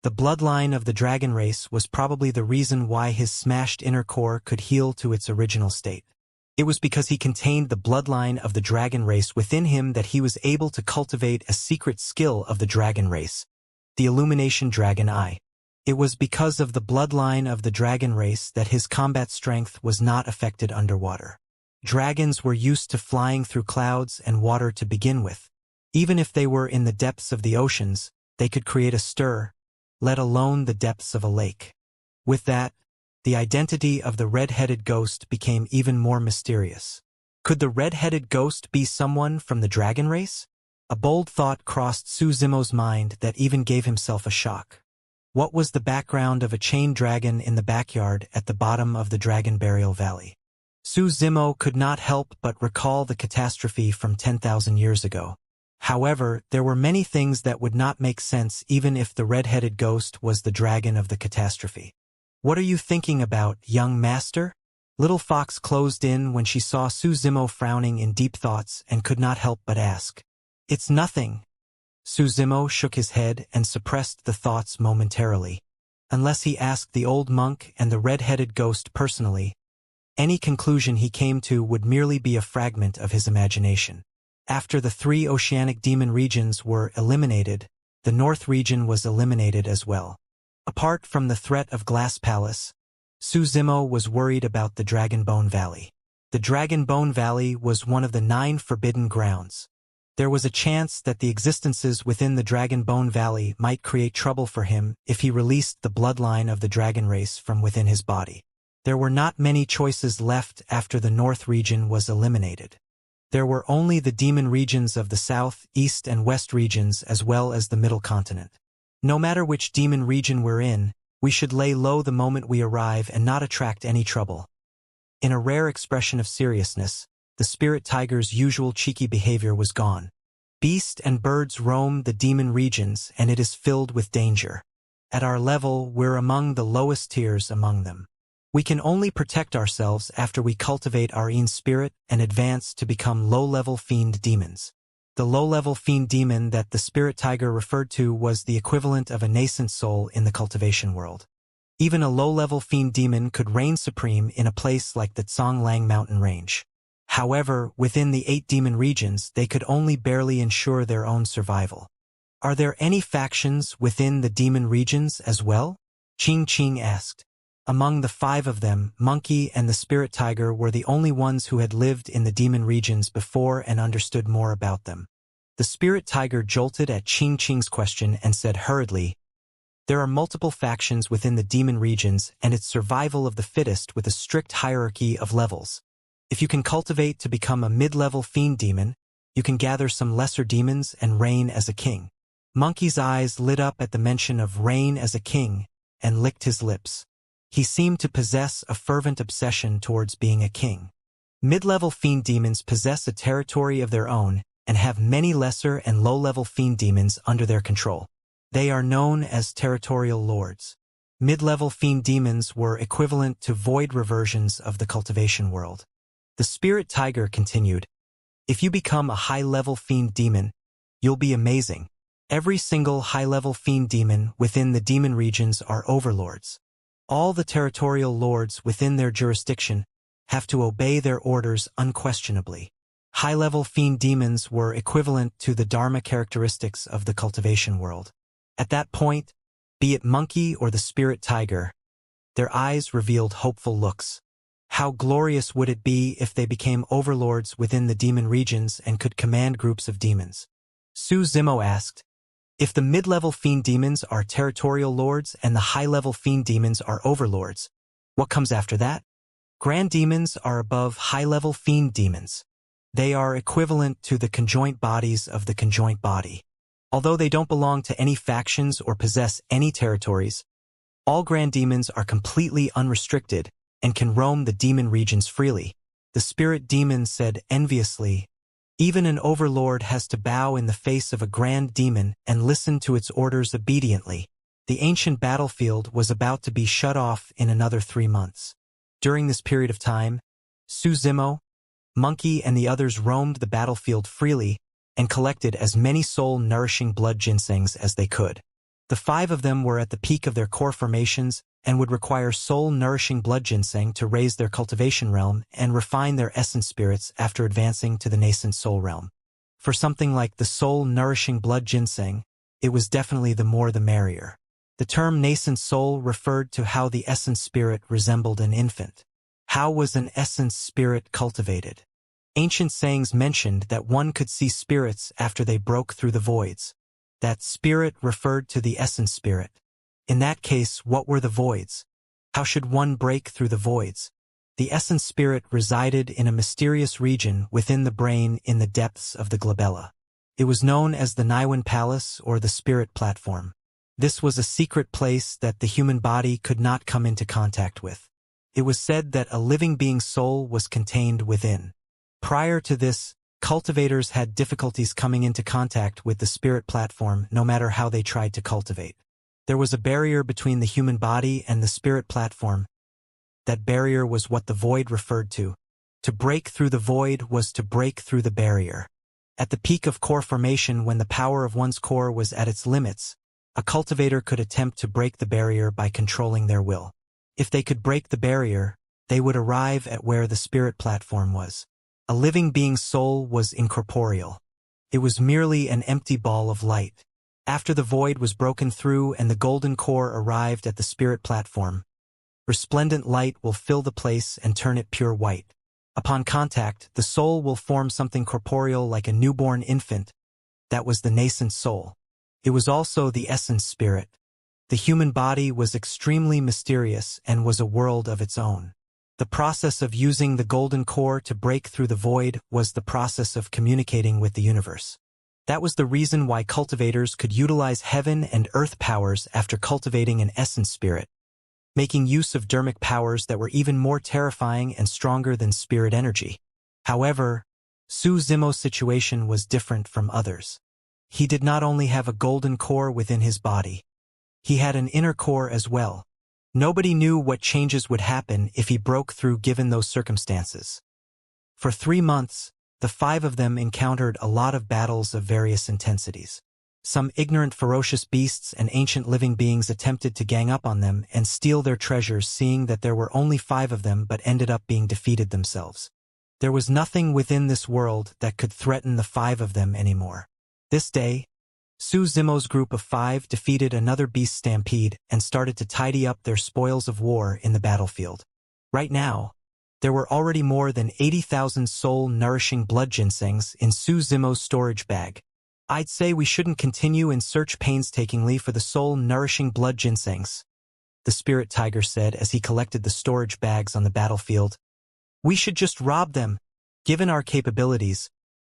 A: The bloodline of the dragon race was probably the reason why his smashed inner core could heal to its original state. It was because he contained the bloodline of the dragon race within him that he was able to cultivate a secret skill of the dragon race, the Illumination Dragon Eye. It was because of the bloodline of the dragon race that his combat strength was not affected underwater. Dragons were used to flying through clouds and water to begin with. Even if they were in the depths of the oceans, they could create a stir, let alone the depths of a lake. With that, the identity of the red-headed ghost became even more mysterious. Could the red-headed ghost be someone from the dragon race? A bold thought crossed Su Zimo's mind that even gave himself a shock. What was the background of a chained dragon in the backyard at the bottom of the Dragon Burial Valley? Su Zimo could not help but recall the catastrophe from 10,000 years ago. However, there were many things that would not make sense even if the red-headed ghost was the dragon of the catastrophe. "What are you thinking about, young master?" Little Fox closed in when she saw Su Zimo frowning in deep thoughts and could not help but ask. "It's nothing," Suzimo shook his head and suppressed the thoughts momentarily. Unless he asked the old monk and the red-headed ghost personally, any conclusion he came to would merely be a fragment of his imagination. After the 3 oceanic demon regions were eliminated, the North region was eliminated as well. Apart from the threat of Glass Palace, Suzimo was worried about the Dragon Bone Valley. The Dragon Bone Valley was one of the 9 forbidden grounds. There was a chance that the existences within the Dragon Bone Valley might create trouble for him if he released the bloodline of the dragon race from within his body. There were not many choices left after the North region was eliminated. There were only the demon regions of the South, East, and West regions as well as the Middle Continent. No matter which demon region we're in, we should lay low the moment we arrive and not attract any trouble. In a rare expression of seriousness, the spirit tiger's usual cheeky behavior was gone. Beasts and birds roam the demon regions and it is filled with danger. At our level, we're among the lowest tiers among them. We can only protect ourselves after we cultivate our own spirit and advance to become low-level fiend demons. The low-level fiend demon that the spirit tiger referred to was the equivalent of a nascent soul in the cultivation world. Even a low-level fiend demon could reign supreme in a place like the Tsonglang mountain range. However, within the 8 demon regions, they could only barely ensure their own survival. Are there any factions within the demon regions as well? Qing asked. Among the 5 of them, Monkey and the Spirit Tiger were the only ones who had lived in the demon regions before and understood more about them. The Spirit Tiger jolted at Qing's question and said hurriedly, "There are multiple factions within the demon regions and it's survival of the fittest with a strict hierarchy of levels. If you can cultivate to become a mid-level fiend demon, you can gather some lesser demons and reign as a king." Monkey's eyes lit up at the mention of reign as a king and licked his lips. He seemed to possess a fervent obsession towards being a king. Mid-level fiend demons possess a territory of their own and have many lesser and low-level fiend demons under their control. They are known as territorial lords. Mid-level fiend demons were equivalent to void reversions of the cultivation world. The Spirit Tiger continued, "If you become a high-level fiend demon, you'll be amazing. Every single high-level fiend demon within the demon regions are overlords. All the territorial lords within their jurisdiction have to obey their orders unquestionably. High-level fiend demons were equivalent to the dharma characteristics of the cultivation world. At that point, be it Monkey or the Spirit Tiger, their eyes revealed hopeful looks. How glorious would it be if they became overlords within the demon regions and could command groups of demons?" Suzimo asked, "If the mid-level fiend demons are territorial lords and the high-level fiend demons are overlords, what comes after that?" "Grand demons are above high-level fiend demons. They are equivalent to the conjoint bodies of the conjoint body. Although they don't belong to any factions or possess any territories, all grand demons are completely unrestricted and can roam the demon regions freely." The spirit demon said enviously, "Even an overlord has to bow in the face of a grand demon and listen to its orders obediently." The ancient battlefield was about to be shut off in another 3 months. During this period of time, Suzimo, Monkey, and the others roamed the battlefield freely and collected as many soul-nourishing blood ginsengs as they could. The 5 of them were at the peak of their core formations and would require soul-nourishing blood ginseng to raise their cultivation realm and refine their essence spirits after advancing to the nascent soul realm. For something like the soul-nourishing blood ginseng, it was definitely the more the merrier. The term nascent soul referred to how the essence spirit resembled an infant. How was an essence spirit cultivated? Ancient sayings mentioned that one could see spirits after they broke through the voids. That spirit referred to the essence spirit. In that case, what were the voids? How should one break through the voids? The essence spirit resided in a mysterious region within the brain in the depths of the glabella. It was known as the Niwen Palace or the Spirit Platform. This was a secret place that the human body could not come into contact with. It was said that a living being's soul was contained within. Prior to this, cultivators had difficulties coming into contact with the Spirit Platform no matter how they tried to cultivate. There was a barrier between the human body and the Spirit Platform. That barrier was what the void referred to. To break through the void was to break through the barrier. At the peak of core formation, when the power of one's core was at its limits, a cultivator could attempt to break the barrier by controlling their will. If they could break the barrier, they would arrive at where the spirit platform was. A living being's soul was incorporeal. It was merely an empty ball of light. After the void was broken through and the golden core arrived at the spirit platform, resplendent light will fill the place and turn it pure white. Upon contact, the soul will form something corporeal like a newborn infant. That was the nascent soul. It was also the essence spirit. The human body was extremely mysterious and was a world of its own. The process of using the golden core to break through the void was the process of communicating with the universe. That was the reason why cultivators could utilize heaven and earth powers after cultivating an essence spirit, making use of dermic powers that were even more terrifying and stronger than spirit energy. However, Su Zimo's situation was different from others. He did not only have a golden core within his body, he had an inner core as well. Nobody knew what changes would happen if he broke through given those circumstances. For 3 months, the 5 of them encountered a lot of battles of various intensities. Some ignorant ferocious beasts and ancient living beings attempted to gang up on them and steal their treasures, seeing that there were only 5 of them but ended up being defeated themselves. There was nothing within this world that could threaten the 5 of them anymore. This day, Su Zimo's group of 5 defeated another beast stampede and started to tidy up their spoils of war in the battlefield. Right now, there were already more than 80,000 soul-nourishing blood ginsengs in Su Zimo's storage bag. I'd say we shouldn't continue and search painstakingly for the soul-nourishing blood ginsengs, the spirit tiger said as he collected the storage bags on the battlefield. We should just rob them. Given our capabilities,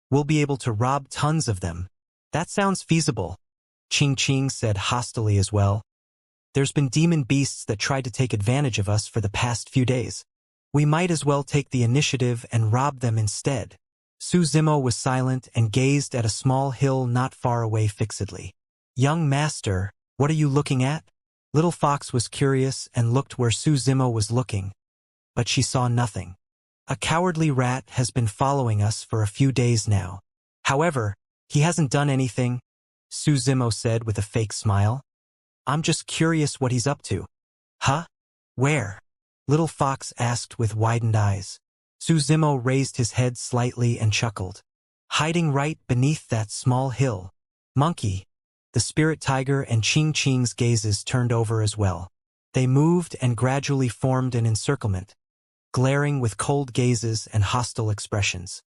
A: we'll be able to rob tons of them. That sounds feasible, Ching said hostilely as well. There's been demon beasts that tried to take advantage of us for the past few days. We might as well take the initiative and rob them instead. Su Zimo was silent and gazed at a small hill not far away fixedly. Young master, what are you looking at? Little Fox was curious and looked where Su Zimo was looking, but she saw nothing. A cowardly rat has been following us for a few days now. However, he hasn't done anything, Su Zimo said with a fake smile. I'm just curious what he's up to. Huh? Where? Little Fox asked with widened eyes. Su Zimo raised his head slightly and chuckled. Hiding right beneath that small hill. Monkey. The spirit tiger and Ching's gazes turned over as well. They moved and gradually formed an encirclement, glaring with cold gazes and hostile expressions.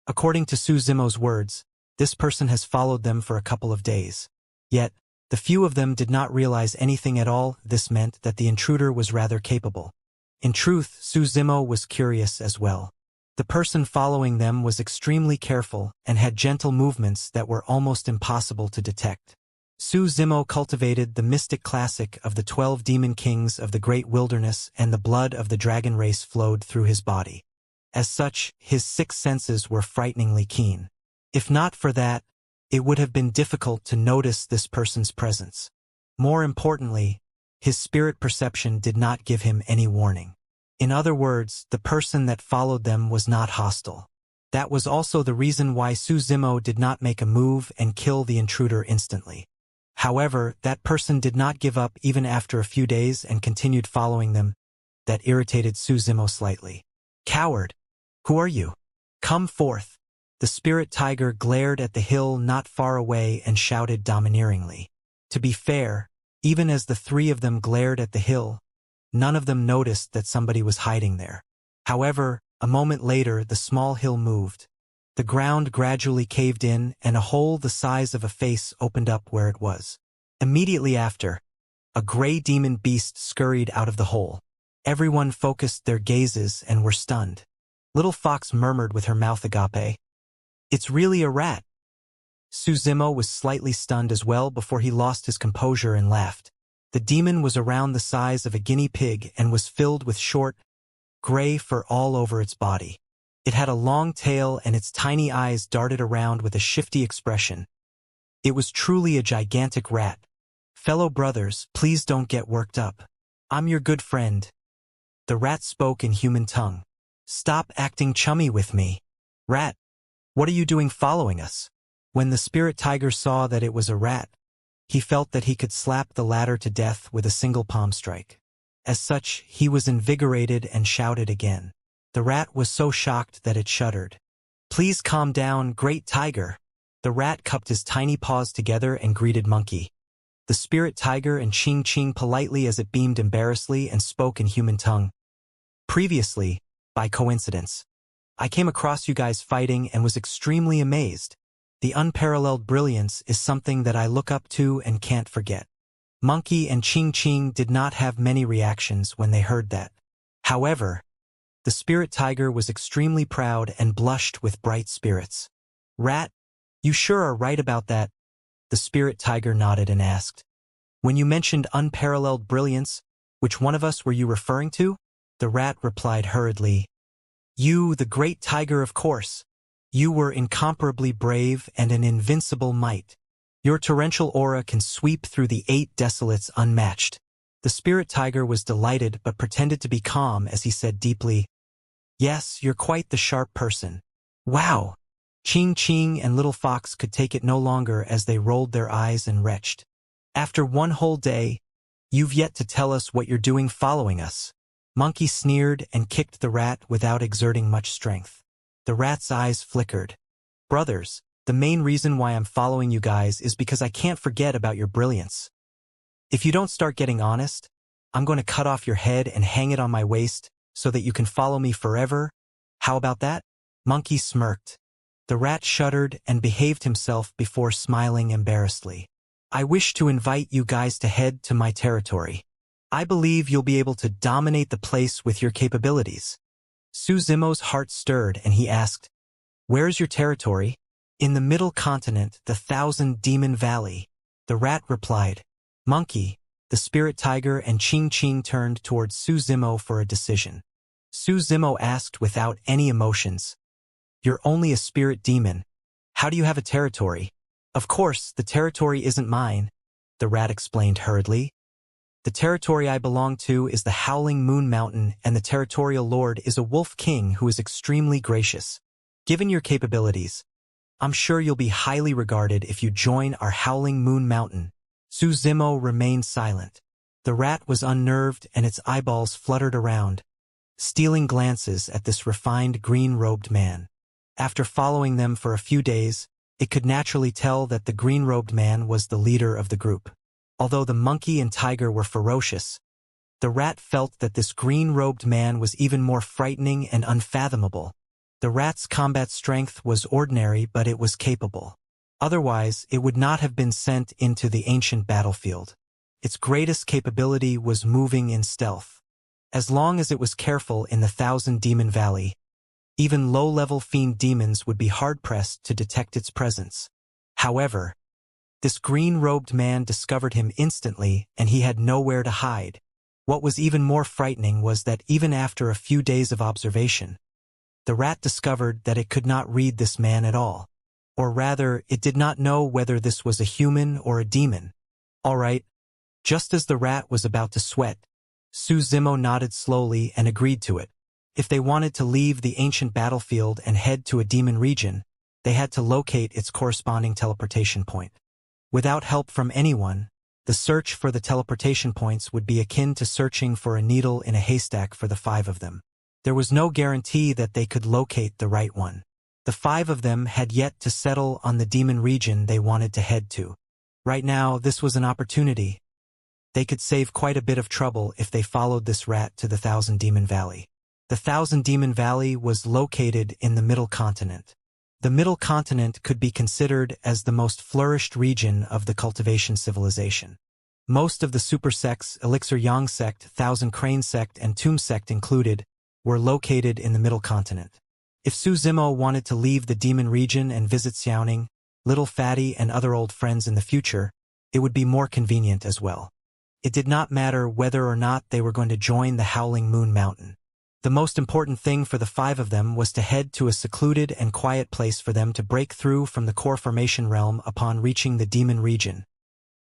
A: According to Su Zimo's words, this person has followed them for a couple of days. Yet, the few of them did not realize anything at all. This meant that the intruder was rather capable. In truth, Su Zimo was curious as well. The person following them was extremely careful and had gentle movements that were almost impossible to detect. Su Zimo cultivated the mystic classic of the 12 demon kings of the great wilderness, and the blood of the dragon race flowed through his body. As such, his 6 senses were frighteningly keen. If not for that, it would have been difficult to notice this person's presence. More importantly, his spirit perception did not give him any warning. In other words, the person that followed them was not hostile. That was also the reason why Su Zimo did not make a move and kill the intruder instantly. However, that person did not give up even after a few days and continued following them. That irritated Su Zimo slightly. Coward! Who are you? Come forth! The spirit tiger glared at the hill not far away and shouted domineeringly. To be fair, even as the 3 of them glared at the hill, none of them noticed that somebody was hiding there. However, a moment later the small hill moved. The ground gradually caved in and a hole the size of a face opened up where it was. Immediately after, a gray demon beast scurried out of the hole. Everyone focused their gazes and were stunned. Little Fox murmured with her mouth agape. It's really a rat. Su Zimo was slightly stunned as well before he lost his composure and laughed. The demon was around the size of a guinea pig and was filled with short, gray fur all over its body. It had a long tail and its tiny eyes darted around with a shifty expression. It was truly a gigantic rat. Fellow brothers, please don't get worked up. I'm your good friend. The rat spoke in human tongue. Stop acting chummy with me. Rat, what are you doing following us? When the spirit tiger saw that it was a rat, he felt that he could slap the latter to death with a single palm strike. As such, he was invigorated and shouted again. The rat was so shocked that it shuddered. "Please calm down, great tiger." The rat cupped his tiny paws together and greeted Monkey. The spirit tiger and Ching politely as it beamed embarrassedly and spoke in human tongue. "Previously, by coincidence, I came across you guys fighting and was extremely amazed. The unparalleled brilliance is something that I look up to and can't forget." Monkey and Ching did not have many reactions when they heard that. However, the spirit tiger was extremely proud and blushed with bright spirits. "Rat, you sure are right about that?" The spirit tiger nodded and asked, "When you mentioned unparalleled brilliance, which one of us were you referring to?" The rat replied hurriedly, "You, the great tiger, of course. You were incomparably brave and an invincible might. Your torrential aura can sweep through the 8 desolates unmatched." The spirit tiger was delighted but pretended to be calm as he said deeply, "Yes, you're quite the sharp person." "Wow!" Ching and Little Fox could take it no longer as they rolled their eyes and retched. "After one whole day, you've yet to tell us what you're doing following us." Monkey sneered and kicked the rat without exerting much strength. The rat's eyes flickered. "Brothers, the main reason why I'm following you guys is because I can't forget about your brilliance. If you don't start getting honest, I'm going to cut off your head and hang it on my waist so that you can follow me forever. How about that?" Monkey smirked. The rat shuddered and behaved himself before smiling embarrassedly. "I wish to invite you guys to head to my territory. I believe you'll be able to dominate the place with your capabilities." Suzimo's heart stirred and he asked, "Where's your territory?" "In the middle continent, the 1,000 Demon Valley." The rat replied. Monkey, the spirit tiger and Ching turned towards Suzimo for a decision. Suzimo asked without any emotions, "You're only a spirit demon. How do you have a territory?" "Of course, the territory isn't mine," the rat explained hurriedly. "The territory I belong to is the Howling Moon Mountain, and the territorial lord is a wolf king who is extremely gracious. Given your capabilities, I'm sure you'll be highly regarded if you join our Howling Moon Mountain." Suzimo remained silent. The rat was unnerved and its eyeballs fluttered around, stealing glances at this refined green-robed man. After following them for a few days, it could naturally tell that the green-robed man was the leader of the group. Although the monkey and tiger were ferocious, the rat felt that this green-robed man was even more frightening and unfathomable. The rat's combat strength was ordinary, but it was capable. Otherwise, it would not have been sent into the ancient battlefield. Its greatest capability was moving in stealth. As long as it was careful in the 1,000 Demon Valley, even low-level fiend demons would be hard-pressed to detect its presence. However, this green-robed man discovered him instantly, and he had nowhere to hide. What was even more frightening was that even after a few days of observation, the rat discovered that it could not read this man at all. Or rather, it did not know whether this was a human or a demon. "All right." Just as the rat was about to sweat, Suzimo nodded slowly and agreed to it. If they wanted to leave the ancient battlefield and head to a demon region, they had to locate its corresponding teleportation point. Without help from anyone, the search for the teleportation points would be akin to searching for a needle in a haystack for the 5 of them. There was no guarantee that they could locate the right one. The 5 of them had yet to settle on the demon region they wanted to head to. Right now, this was an opportunity. They could save quite a bit of trouble if they followed this rat to the 1,000 Demon Valley. The 1,000 Demon Valley was located in the Middle Continent. The Middle Continent could be considered as the most flourished region of the Cultivation civilization. Most of the super sects, Elixir Yang sect, Thousand Crane sect, and Tomb sect included, were located in the Middle Continent. If Suzimo wanted to leave the demon region and visit Xiaoning, Little Fatty, and other old friends in the future, it would be more convenient as well. It did not matter whether or not they were going to join the Howling Moon Mountain. The most important thing for the 5 of them was to head to a secluded and quiet place for them to break through from the core formation realm upon reaching the demon region.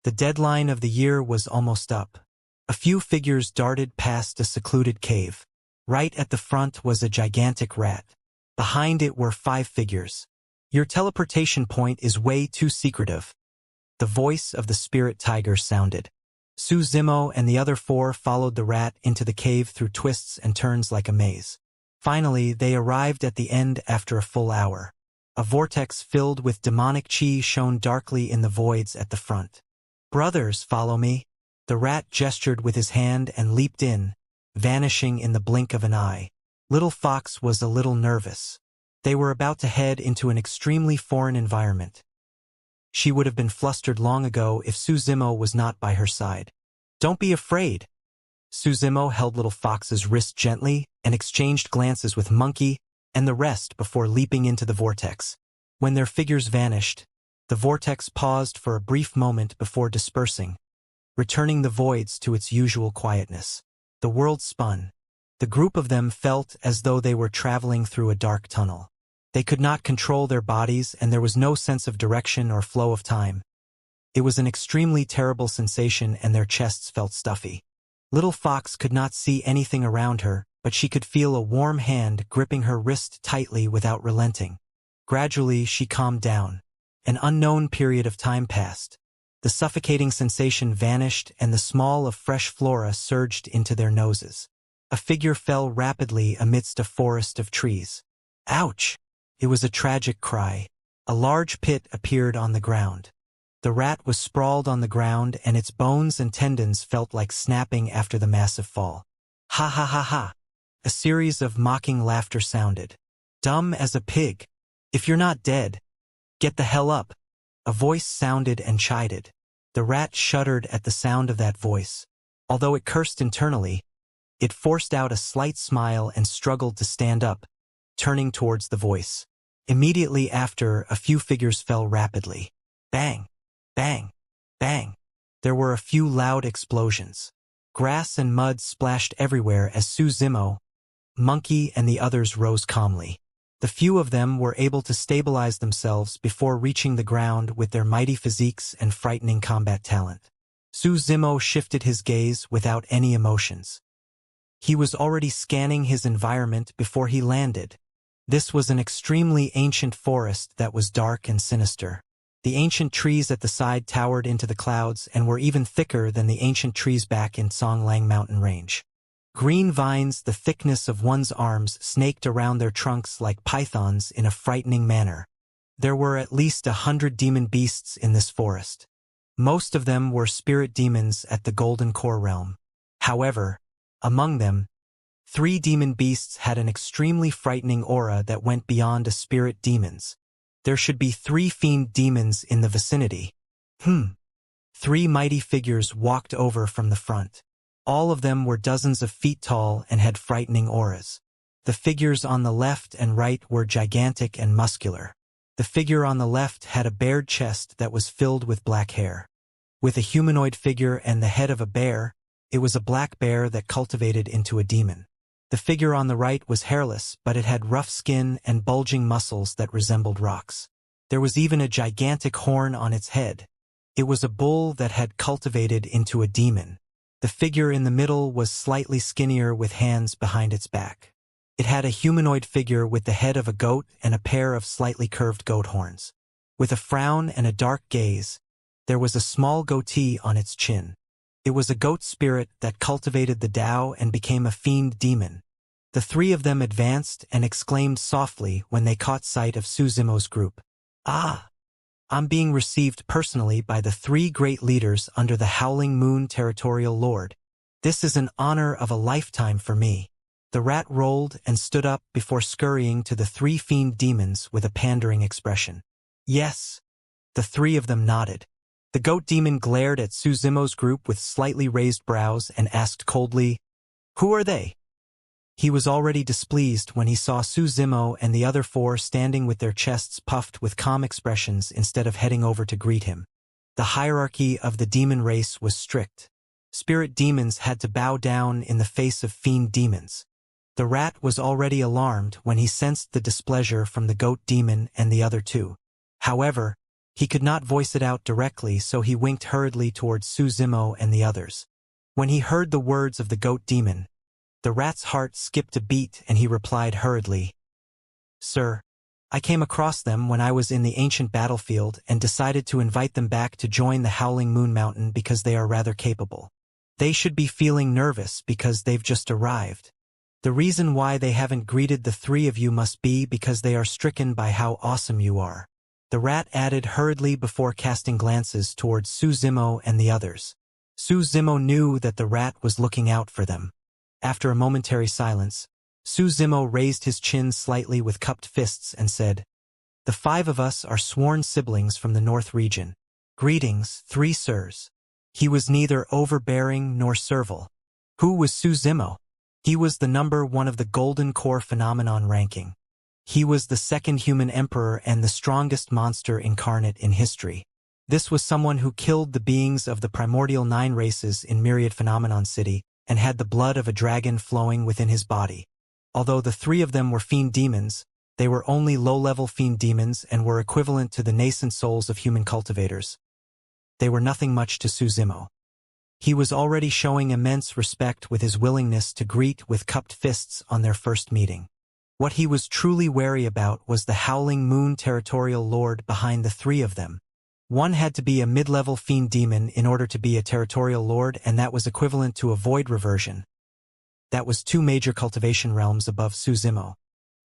A: The deadline of the year was almost up. A few figures darted past a secluded cave. Right at the front was a gigantic rat. Behind it were 5 figures. Your teleportation point is way too secretive. The voice of the spirit tiger sounded. Su Zimo and the other four followed the rat into the cave through twists and turns like a maze. Finally, they arrived at the end after a full hour. A vortex filled with demonic chi shone darkly in the voids at the front. Brothers, follow me. The rat gestured with his hand and leaped in, vanishing in the blink of an eye. Little Fox was a little nervous. They were about to head into an extremely foreign environment. She would have been flustered long ago if Su Zimo was not by her side. Don't be afraid. Su Zimo held Little Fox's wrist gently and exchanged glances with Monkey and the rest before leaping into the vortex. When their figures vanished, the vortex paused for a brief moment before dispersing, returning the voids to its usual quietness. The world spun. The group of them felt as though they were traveling through a dark tunnel. They could not control their bodies, and there was no sense of direction or flow of time. It was an extremely terrible sensation, and their chests felt stuffy. Little Fox could not see anything around her, but she could feel a warm hand gripping her wrist tightly without relenting. Gradually, she calmed down. An unknown period of time passed. The suffocating sensation vanished, and the smell of fresh flora surged into their noses. A figure fell rapidly amidst a forest of trees. Ouch! It was a tragic cry. A large pit appeared on the ground. The rat was sprawled on the ground, and its bones and tendons felt like snapping after the massive fall. Ha ha ha ha! A series of mocking laughter sounded. Dumb as a pig. If you're not dead, get the hell up. A voice sounded and chided. The rat shuddered at the sound of that voice. Although it cursed internally, it forced out a slight smile and struggled to stand up, turning towards the voice. Immediately after, a few figures fell rapidly. Bang! Bang! Bang! There were a few loud explosions. Grass and mud splashed everywhere as Su Zimo, Monkey, and the others rose calmly. The few of them were able to stabilize themselves before reaching the ground with their mighty physiques and frightening combat talent. Su Zimo shifted his gaze without any emotions. He was already scanning his environment before he landed. This was an extremely ancient forest that was dark and sinister. The ancient trees at the side towered into the clouds and were even thicker than the ancient trees back in Songlang mountain range. Green vines the thickness of one's arms snaked around their trunks like pythons in a frightening manner. There were at least 100 demon beasts in this forest. Most of them were spirit demons at the Golden Core realm. However, among them, 3 demon beasts had an extremely frightening aura that went beyond a spirit demons. There should be 3 fiend demons in the vicinity. 3 mighty figures walked over from the front. All of them were dozens of feet tall and had frightening auras. The figures on the left and right were gigantic and muscular. The figure on the left had a bared chest that was filled with black hair. With a humanoid figure and the head of a bear, it was a black bear that cultivated into a demon. The figure on the right was hairless, but it had rough skin and bulging muscles that resembled rocks. There was even a gigantic horn on its head. It was a bull that had cultivated into a demon. The figure in the middle was slightly skinnier with hands behind its back. It had a humanoid figure with the head of a goat and a pair of slightly curved goat horns. With a frown and a dark gaze, there was a small goatee on its chin. It was a goat spirit that cultivated the Tao and became a fiend demon. The 3 of them advanced and exclaimed softly when they caught sight of Su Zimo's group. Ah! I'm being received personally by the 3 great leaders under the Howling Moon Territorial Lord. This is an honor of a lifetime for me. The rat rolled and stood up before scurrying to the 3 fiend demons with a pandering expression. Yes. The 3 of them nodded. The goat demon glared at Su Zimo's group with slightly raised brows and asked coldly, "Who are they?" He was already displeased when he saw Su Zimo and the other 4 standing with their chests puffed with calm expressions instead of heading over to greet him. The hierarchy of the demon race was strict. Spirit demons had to bow down in the face of fiend demons. The rat was already alarmed when he sensed the displeasure from the goat demon and the other 2. However, he could not voice it out directly, so he winked hurriedly towards Su Zimo and the others. When he heard the words of the goat demon, the rat's heart skipped a beat and he replied hurriedly, "Sir, I came across them when I was in the ancient battlefield and decided to invite them back to join the Howling Moon Mountain because they are rather capable. They should be feeling nervous because they've just arrived. The reason why they haven't greeted the three of you must be because they are stricken by how awesome you are. The rat added hurriedly before casting glances towards Su Zimo and the others. Su Zimo knew that the rat was looking out for them. After a momentary silence, Su Zimo raised his chin slightly with cupped fists and said, "The five of us are sworn siblings from the North region. Greetings, three sirs." He was neither overbearing nor servile. Who was Su Zimo? He was the number one of the Golden Core phenomenon ranking. He was the second human emperor and the strongest monster incarnate in history. This was someone who killed the beings of the primordial 9 races in Myriad Phenomenon City and had the blood of a dragon flowing within his body. Although the three of them were fiend demons, they were only low-level fiend demons and were equivalent to the nascent souls of human cultivators. They were nothing much to Su Zimo. He was already showing immense respect with his willingness to greet with cupped fists on their first meeting. What he was truly wary about was the Howling Moon territorial lord behind the three of them. One had to be a mid-level fiend demon in order to be a territorial lord, and that was equivalent to a void reversion. That was 2 major cultivation realms above Su Zimo.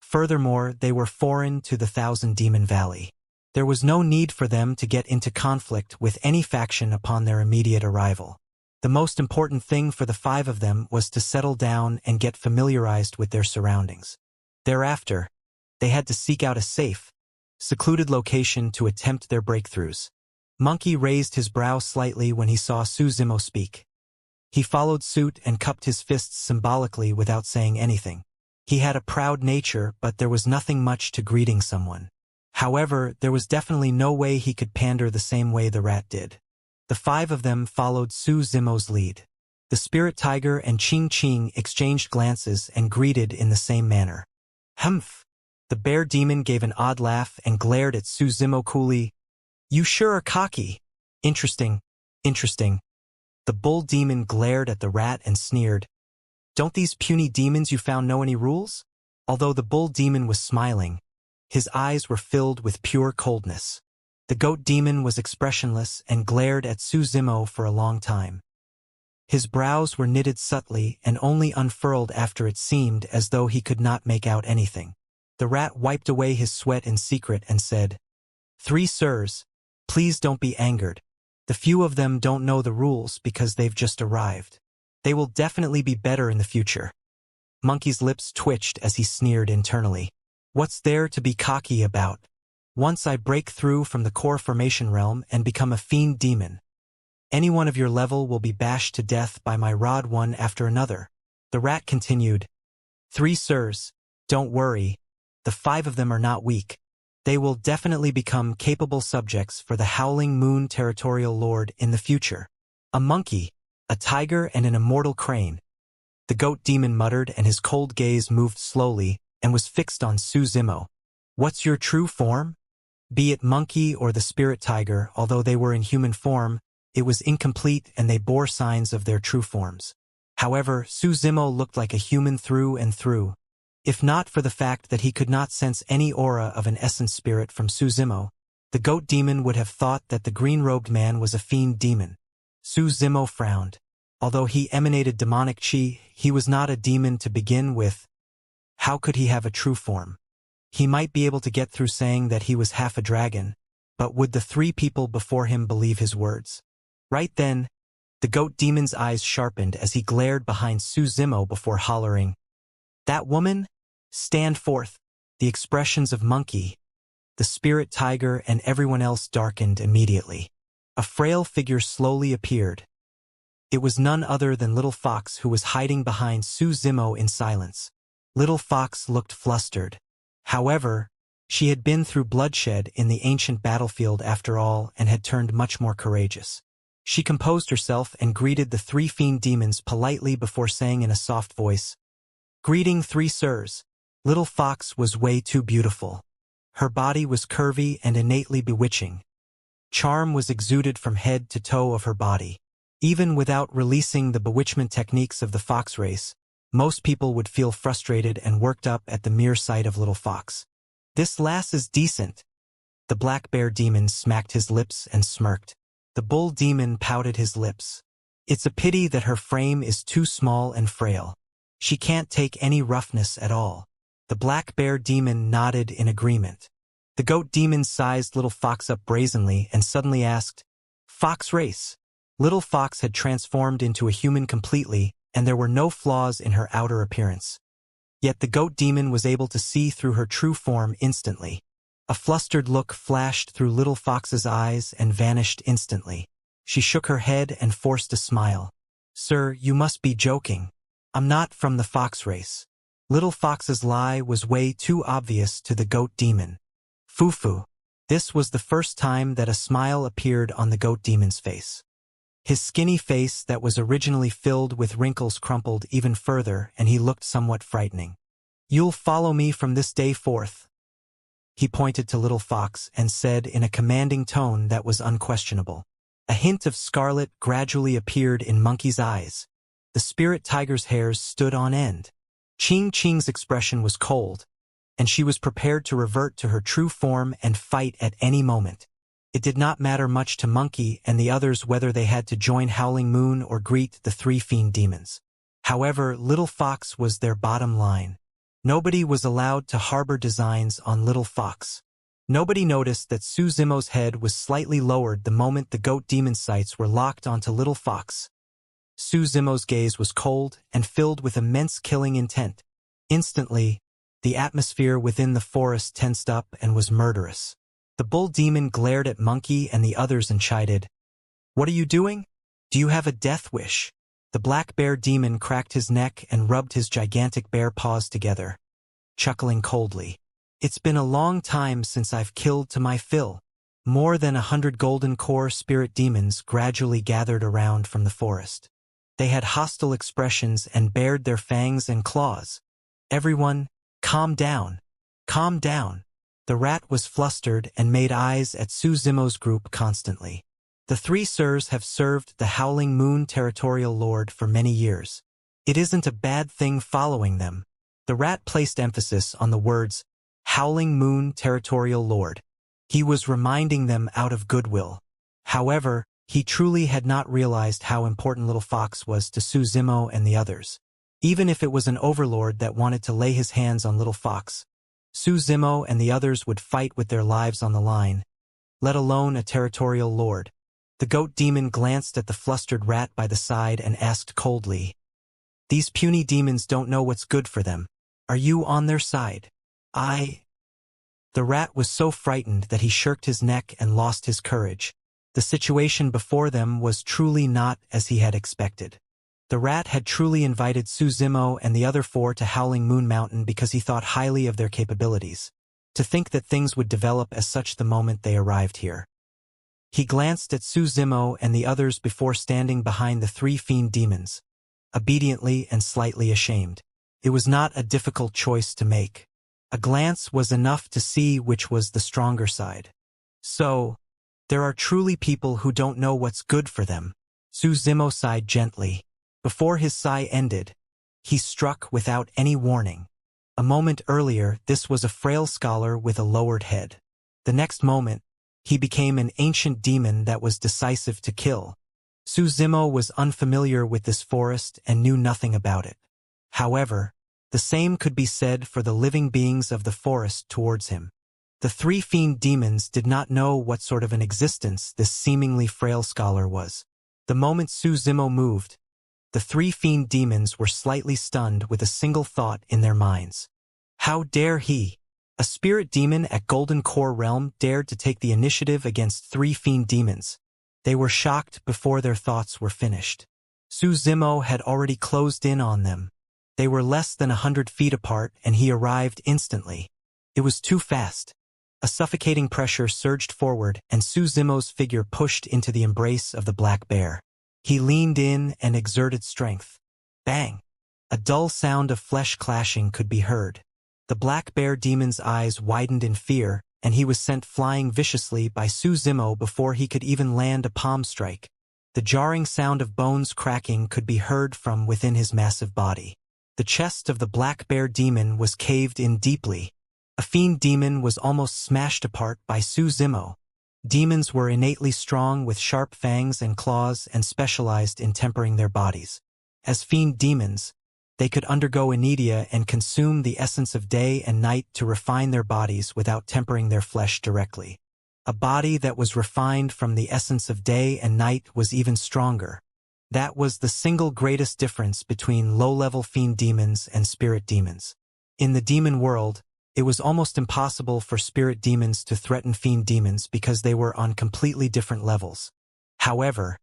A: Furthermore, they were foreign to the Thousand Demon Valley. There was no need for them to get into conflict with any faction upon their immediate arrival. The most important thing for the 5 of them was to settle down and get familiarized with their surroundings. Thereafter, they had to seek out a safe, secluded location to attempt their breakthroughs. Monkey raised his brow slightly when he saw Su Zimo speak. He followed suit and cupped his fists symbolically without saying anything. He had a proud nature, but there was nothing much to greeting someone. However, there was definitely no way he could pander the same way the rat did. The 5 of them followed Su Zimo's lead. The spirit tiger and Ching Ching exchanged glances and greeted in the same manner. Humph! The bear demon gave an odd laugh and glared at Su Zimo coolly. "You sure are cocky." "Interesting, interesting." The bull demon glared at the rat and sneered. "Don't these puny demons you found know any rules?" Although the bull demon was smiling, his eyes were filled with pure coldness. The goat demon was expressionless and glared at Su Zimo for a long time. His brows were knitted subtly and only unfurled after it seemed as though he could not make out anything. The rat wiped away his sweat in secret and said, "3 sirs, please don't be angered. The few of them don't know the rules because they've just arrived. They will definitely be better in the future." Monkey's lips twitched as he sneered internally. "What's there to be cocky about? Once I break through from the core formation realm and become a fiend demon, anyone of your level will be bashed to death by my rod one after another." The rat continued, "3 sirs, don't worry. The 5 of them are not weak. They will definitely become capable subjects for the Howling Moon territorial lord in the future. A monkey, a tiger, and an immortal crane." The goat demon muttered, and his cold gaze moved slowly and was fixed on Su Zimo. "What's your true form?" Be it monkey or the spirit tiger, although they were in human form, it was incomplete and they bore signs of their true forms. However, Su Zimo looked like a human through and through. If not for the fact that he could not sense any aura of an essence spirit from Su Zimo, the goat demon would have thought that the green-robed man was a fiend demon. Su Zimo frowned. Although he emanated demonic chi, he was not a demon to begin with. How could he have a true form? He might be able to get through saying that he was half a dragon, but would the 3 people before him believe his words? Right then, the goat demon's eyes sharpened as he glared behind Su Zimo before hollering, "That woman? Stand forth." The expressions of Monkey, the spirit tiger, and everyone else darkened immediately. A frail figure slowly appeared. It was none other than Little Fox, who was hiding behind Su Zimo in silence. Little Fox looked flustered. However, she had been through bloodshed in the ancient battlefield after all and had turned much more courageous. She composed herself and greeted the 3 fiend demons politely before saying in a soft voice, "Greeting 3 sirs." Little Fox was way too beautiful. Her body was curvy and innately bewitching. Charm was exuded from head to toe of her body. Even without releasing the bewitchment techniques of the fox race, most people would feel frustrated and worked up at the mere sight of Little Fox. This lass is decent. The black bear demon smacked his lips and smirked. The bull demon pouted his lips. It's a pity that her frame is too small and frail. She can't take any roughness at all. The black bear demon nodded in agreement. The goat demon sized Little Fox up brazenly and suddenly asked, "Fox race." Little Fox had transformed into a human completely, and there were no flaws in her outer appearance. Yet the goat demon was able to see through her true form instantly. A flustered look flashed through Little Fox's eyes and vanished instantly. She shook her head and forced a smile. "Sir, you must be joking. I'm not from the fox race." Little Fox's lie was way too obvious to the goat demon. Foo-foo. This was the first time that a smile appeared on the goat demon's face. His skinny face that was originally filled with wrinkles crumpled even further, and he looked somewhat frightening. "You'll follow me from this day forth." He pointed to Little Fox and said in a commanding tone that was unquestionable. A hint of scarlet gradually appeared in Monkey's eyes. The spirit tiger's hairs stood on end. Ching Ching's expression was cold, and she was prepared to revert to her true form and fight at any moment. It did not matter much to Monkey and the others whether they had to join Howling Moon or greet the three fiend demons. However, Little Fox was their bottom line. Nobody was allowed to harbor designs on Little Fox. Nobody noticed that Suzimo's head was slightly lowered the moment the goat demon's sights were locked onto Little Fox. Suzimo's gaze was cold and filled with immense killing intent. Instantly, the atmosphere within the forest tensed up and was murderous. The bull demon glared at Monkey and the others and chided, "What are you doing? Do you have a death wish?" The black bear demon cracked his neck and rubbed his gigantic bear paws together, chuckling coldly. "It's been a long time since I've killed to my fill." More than 100 golden core spirit demons gradually gathered around from the forest. They had hostile expressions and bared their fangs and claws. "Everyone, calm down. Calm down." The rat was flustered and made eyes at Suzimo's group constantly. The three sirs have served the Howling Moon Territorial Lord for many years. It isn't a bad thing following them. The rat placed emphasis on the words, Howling Moon Territorial Lord. He was reminding them out of goodwill. However, he truly had not realized how important Little Fox was to Suzimo and the others. Even if it was an overlord that wanted to lay his hands on Little Fox, Suzimo and the others would fight with their lives on the line, let alone a territorial lord. The goat demon glanced at the flustered rat by the side and asked coldly, "These puny demons don't know what's good for them. Are you on their side?" The rat was so frightened that he shirked his neck and lost his courage. The situation before them was truly not as he had expected. The rat had truly invited Suzimo and the other four to Howling Moon Mountain because he thought highly of their capabilities. To think that things would develop as such the moment they arrived here. He glanced at Suzimo and the others before standing behind the three fiend demons, obediently and slightly ashamed. It was not a difficult choice to make. A glance was enough to see which was the stronger side. "So, there are truly people who don't know what's good for them." Suzimo sighed gently. Before his sigh ended, he struck without any warning. A moment earlier, this was a frail scholar with a lowered head. The next moment, he became an ancient demon that was decisive to kill. Suzimo was unfamiliar with this forest and knew nothing about it. However, the same could be said for the living beings of the forest towards him. The three fiend demons did not know what sort of an existence this seemingly frail scholar was. The moment Suzimo moved, the three fiend demons were slightly stunned with a single thought in their minds. How dare he? A spirit demon at Golden Core Realm dared to take the initiative against three fiend demons. They were shocked before their thoughts were finished. Suzimo had already closed in on them. They were less than 100 feet apart and he arrived instantly. It was too fast. A suffocating pressure surged forward and Suzimo's figure pushed into the embrace of the black bear. He leaned in and exerted strength. Bang! A dull sound of flesh clashing could be heard. The black bear demon's eyes widened in fear, and he was sent flying viciously by Suzimo before he could even land a palm strike. The jarring sound of bones cracking could be heard from within his massive body. The chest of the black bear demon was caved in deeply. A fiend demon was almost smashed apart by Su Zimo. Demons were innately strong with sharp fangs and claws and specialized in tempering their bodies. As fiend demons, they could undergo inedia and consume the essence of day and night to refine their bodies without tempering their flesh directly. A body that was refined from the essence of day and night was even stronger. That was the single greatest difference between low-level fiend demons and spirit demons. In the demon world, it was almost impossible for spirit demons to threaten fiend demons because they were on completely different levels. However,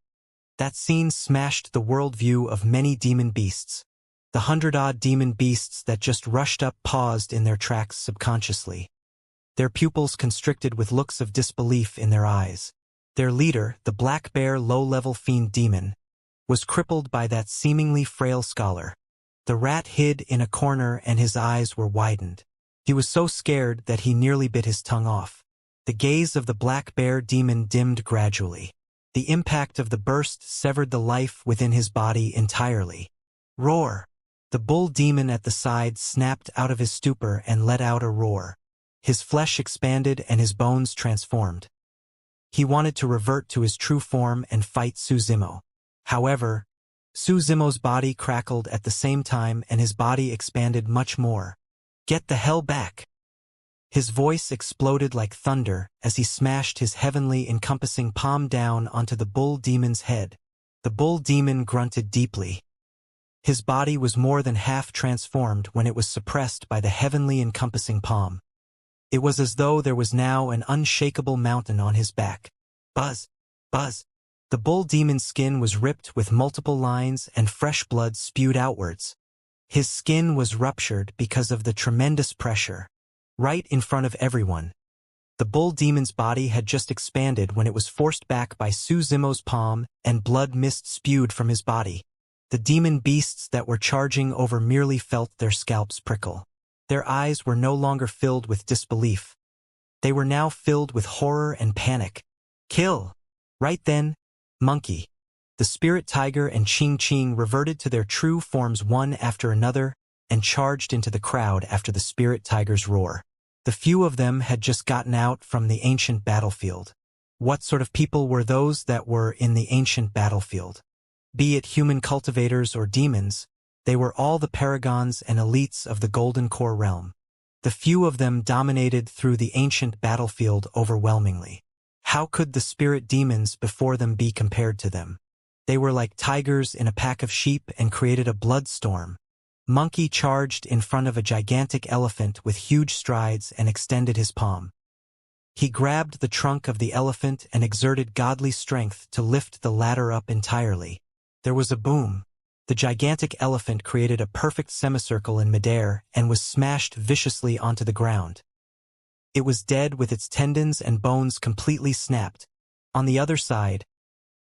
A: that scene smashed the worldview of many demon beasts. The 100-odd demon beasts that just rushed up paused in their tracks subconsciously. Their pupils constricted with looks of disbelief in their eyes. Their leader, the black bear low-level fiend demon, was crippled by that seemingly frail scholar. The rat hid in a corner and his eyes were widened. He was so scared that he nearly bit his tongue off. The gaze of the black bear demon dimmed gradually. The impact of the burst severed the life within his body entirely. Roar! The bull demon at the side snapped out of his stupor and let out a roar. His flesh expanded and his bones transformed. He wanted to revert to his true form and fight Su Zimo. However, Su Zimo's body crackled at the same time and his body expanded much more. "Get the hell back!" His voice exploded like thunder as he smashed his heavenly encompassing palm down onto the bull demon's head. The bull demon grunted deeply. His body was more than half transformed when it was suppressed by the heavenly encompassing palm. It was as though there was now an unshakable mountain on his back. Buzz! Buzz! The bull demon's skin was ripped with multiple lines and fresh blood spewed outwards. His skin was ruptured because of the tremendous pressure. Right in front of everyone. The bull demon's body had just expanded when it was forced back by Su Zimo's palm and blood mist spewed from his body. The demon beasts that were charging over merely felt their scalps prickle. Their eyes were no longer filled with disbelief. They were now filled with horror and panic. Kill! Right then, monkey. The spirit tiger and Ching reverted to their true forms one after another and charged into the crowd after the spirit tiger's roar. The few of them had just gotten out from the ancient battlefield. What sort of people were those that were in the ancient battlefield? Be it human cultivators or demons, they were all the paragons and elites of the Golden Core realm. The few of them dominated through the ancient battlefield overwhelmingly. How could the spirit demons before them be compared to them? They were like tigers in a pack of sheep and created a blood storm. Monkey charged in front of a gigantic elephant with huge strides and extended his palm. He grabbed the trunk of the elephant and exerted godly strength to lift the latter up entirely. There was a boom. The gigantic elephant created a perfect semicircle in midair and was smashed viciously onto the ground. It was dead with its tendons and bones completely snapped. On the other side,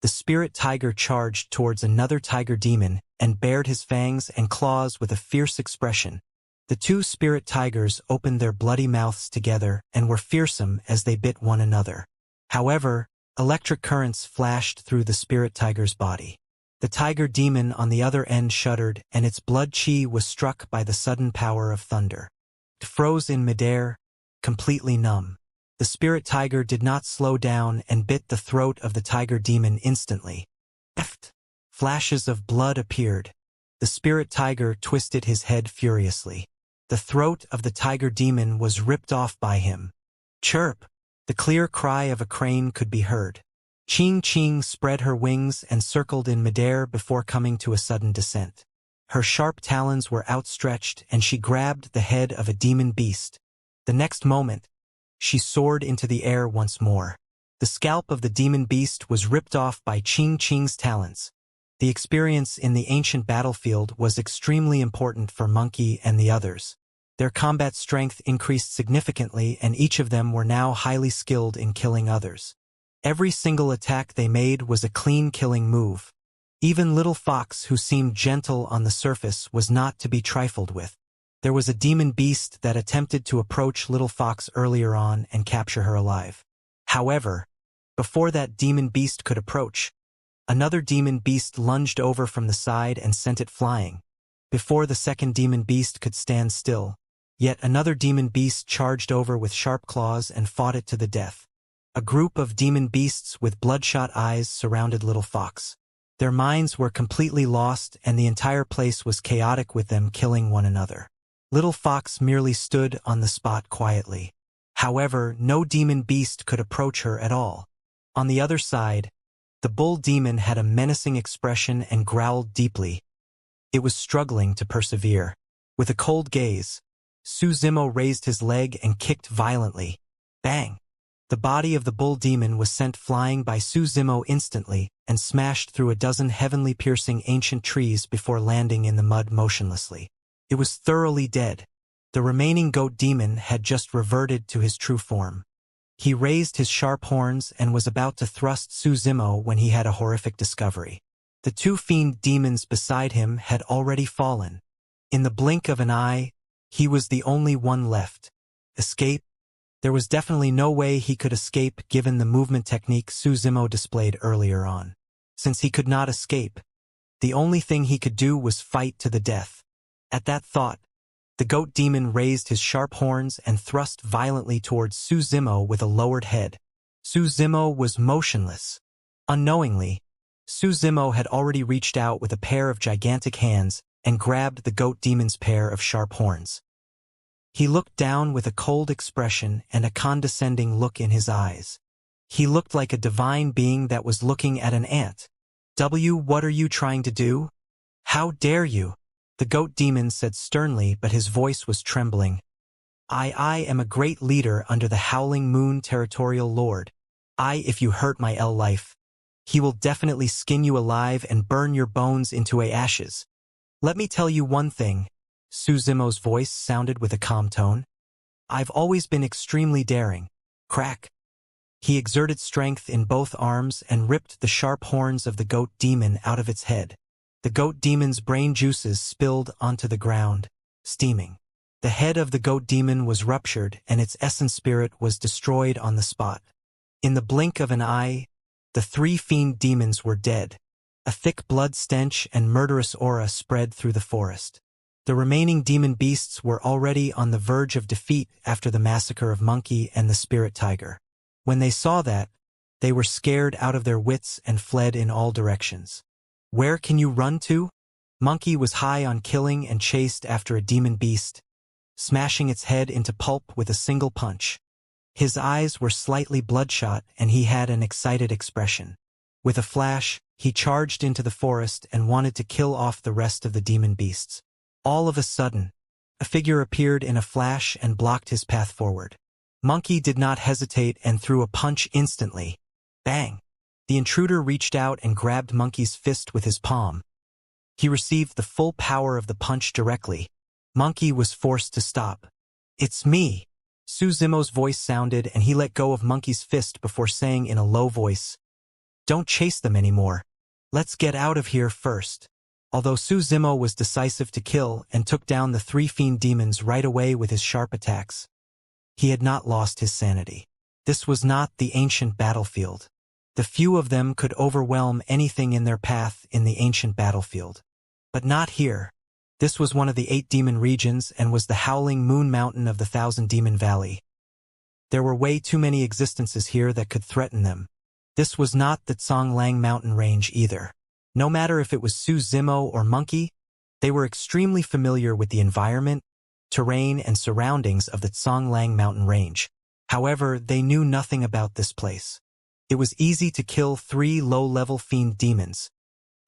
A: the spirit tiger charged towards another tiger demon and bared his fangs and claws with a fierce expression. The two spirit tigers opened their bloody mouths together and were fearsome as they bit one another. However, electric currents flashed through the spirit tiger's body. The tiger demon on the other end shuddered and its blood chi was struck by the sudden power of thunder. It froze in midair, completely numb. The spirit tiger did not slow down and bit the throat of the tiger demon instantly. Flashes of blood appeared. The spirit tiger twisted his head furiously. The throat of the tiger demon was ripped off by him. Chirp! The clear cry of a crane could be heard. Ching spread her wings and circled in midair before coming to a sudden descent. Her sharp talons were outstretched and she grabbed the head of a demon beast. The next moment, she soared into the air once more. The scalp of the demon beast was ripped off by Ching's talons. The experience in the ancient battlefield was extremely important for Monkey and the others. Their combat strength increased significantly and each of them were now highly skilled in killing others. Every single attack they made was a clean killing move. Even Little Fox, who seemed gentle on the surface, was not to be trifled with. There was a demon beast that attempted to approach Little Fox earlier on and capture her alive. However, before that demon beast could approach, another demon beast lunged over from the side and sent it flying. Before the second demon beast could stand still, Yet another demon beast charged over with sharp claws and fought it to the death. A group of demon beasts with bloodshot eyes surrounded Little Fox. Their minds were completely lost and the entire place was chaotic with them killing one another. Little Fox merely stood on the spot quietly. However, no demon beast could approach her at all. On the other side, the bull demon had a menacing expression and growled deeply. It was struggling to persevere. With a cold gaze, Suzimo raised his leg and kicked violently. Bang! The body of the bull demon was sent flying by Suzimo instantly and smashed through a dozen heavenly piercing ancient trees before landing in the mud motionlessly. It was thoroughly dead. The remaining goat demon had just reverted to his true form. He raised his sharp horns and was about to thrust Suzimo when he had a horrific discovery. The two fiend demons beside him had already fallen. In the blink of an eye, he was the only one left. Escape? There was definitely no way he could escape given the movement technique Suzimo displayed earlier on. Since he could not escape, the only thing he could do was fight to the death. At that thought, the goat demon raised his sharp horns and thrust violently towards Suzimo with a lowered head. Suzimo was motionless. Unknowingly, Suzimo had already reached out with a pair of gigantic hands and grabbed the goat demon's pair of sharp horns. He looked down with a cold expression and a condescending look in his eyes. He looked like a divine being that was looking at an ant. What are you trying to do? How dare you? The goat demon said sternly, but his voice was trembling. I am a great leader under the Howling Moon Territorial Lord. If you hurt my life, he will definitely skin you alive and burn your bones into ashes. Let me tell you one thing. Suzimo's voice sounded with a calm tone. I've always been extremely daring. Crack. He exerted strength in both arms and ripped the sharp horns of the goat demon out of its head. The goat demon's brain juices spilled onto the ground, steaming. The head of the goat demon was ruptured and its essence spirit was destroyed on the spot. In the blink of an eye, the three fiend demons were dead. A thick blood stench and murderous aura spread through the forest. The remaining demon beasts were already on the verge of defeat after the massacre of Monkey and the spirit tiger. When they saw that, they were scared out of their wits and fled in all directions. Where can you run to? Monkey was high on killing and chased after a demon beast, smashing its head into pulp with a single punch. His eyes were slightly bloodshot and he had an excited expression. With a flash, he charged into the forest and wanted to kill off the rest of the demon beasts. All of a sudden, a figure appeared in a flash and blocked his path forward. Monkey did not hesitate and threw a punch instantly. Bang! The intruder reached out and grabbed Monkey's fist with his palm. He received the full power of the punch directly. Monkey was forced to stop. It's me! Suzimo's voice sounded and he let go of Monkey's fist before saying in a low voice, Don't chase them anymore. Let's get out of here first. Although Suzimo was decisive to kill and took down the three fiend demons right away with his sharp attacks, he had not lost his sanity. This was not the ancient battlefield. The few of them could overwhelm anything in their path in the ancient battlefield. But not here. This was one of the 8 demon regions and was the Howling Moon Mountain of the 1,000 Demon Valley. There were way too many existences here that could threaten them. This was not the Zhonglang mountain range either. No matter if it was Suzimo or Monkey, they were extremely familiar with the environment, terrain, and surroundings of the Zhonglang mountain range. However, they knew nothing about this place. It was easy to kill 3 low-level fiend demons,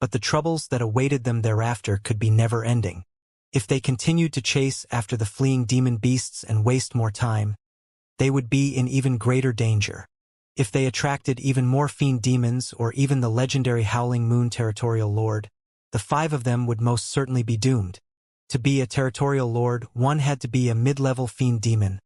A: but the troubles that awaited them thereafter could be never-ending. If they continued to chase after the fleeing demon beasts and waste more time, they would be in even greater danger. If they attracted even more fiend demons or even the legendary Howling Moon Territorial Lord, the 5 of them would most certainly be doomed. To be a Territorial Lord, one had to be a mid-level fiend demon.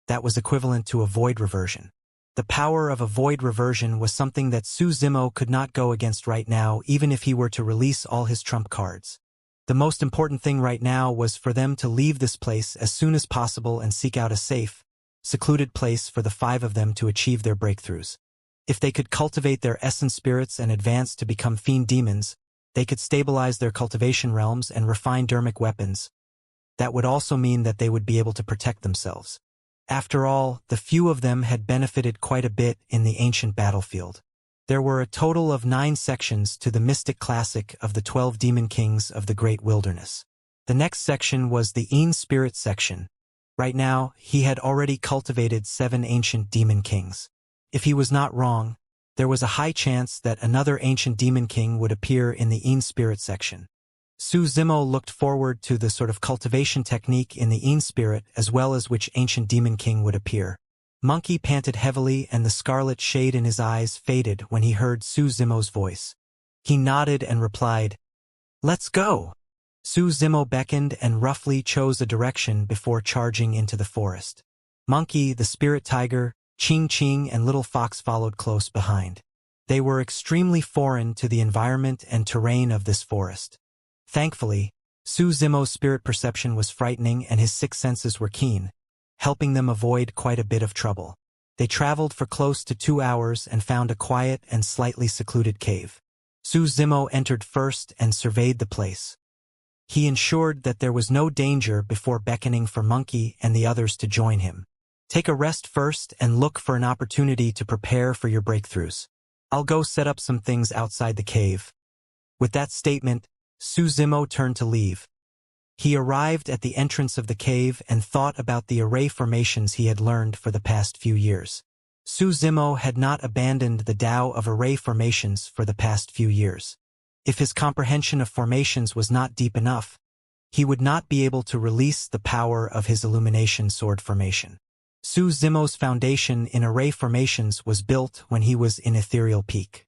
A: That was equivalent to a void reversion. The power of a void reversion was something that Suzimo could not go against right now, even if he were to release all his trump cards. The most important thing right now was for them to leave this place as soon as possible and seek out a safe, secluded place for the 5 of them to achieve their breakthroughs. If they could cultivate their essence spirits and advance to become fiend demons, they could stabilize their cultivation realms and refine dermic weapons. that would also mean that they would be able to protect themselves. After all, the few of them had benefited quite a bit in the ancient battlefield. There were a total of 9 sections to the mystic classic of the 12 demon kings of the great wilderness. The next section was the Een Spirit section. Right now, he had already cultivated 7 ancient demon kings. If he was not wrong, there was a high chance that another ancient demon king would appear in the Een Spirit section. Su Zimo looked forward to the sort of cultivation technique in the Een Spirit as well as which ancient demon king would appear. Monkey panted heavily and the scarlet shade in his eyes faded when he heard Su Zimo's voice. He nodded and replied, "Let's go!" Su Zimo beckoned and roughly chose a direction before charging into the forest. Monkey, the spirit tiger, Ching Ching and Little Fox followed close behind. They were extremely foreign to the environment and terrain of this forest. Thankfully, Su Zimo's spirit perception was frightening and his 6 senses were keen, helping them avoid quite a bit of trouble. They traveled for close to 2 hours and found a quiet and slightly secluded cave. Su Zimo entered first and surveyed the place. He ensured that there was no danger before beckoning for Monkey and the others to join him. Take a rest first and look for an opportunity to prepare for your breakthroughs. I'll go set up some things outside the cave. With that statement, Su Zimo turned to leave. He arrived at the entrance of the cave and thought about the array formations he had learned for the past few years. Su Zimo had not abandoned the Tao of array formations for the past few years. If his comprehension of formations was not deep enough, he would not be able to release the power of his illumination sword formation. Su Zimo's foundation in array formations was built when he was in Ethereal Peak.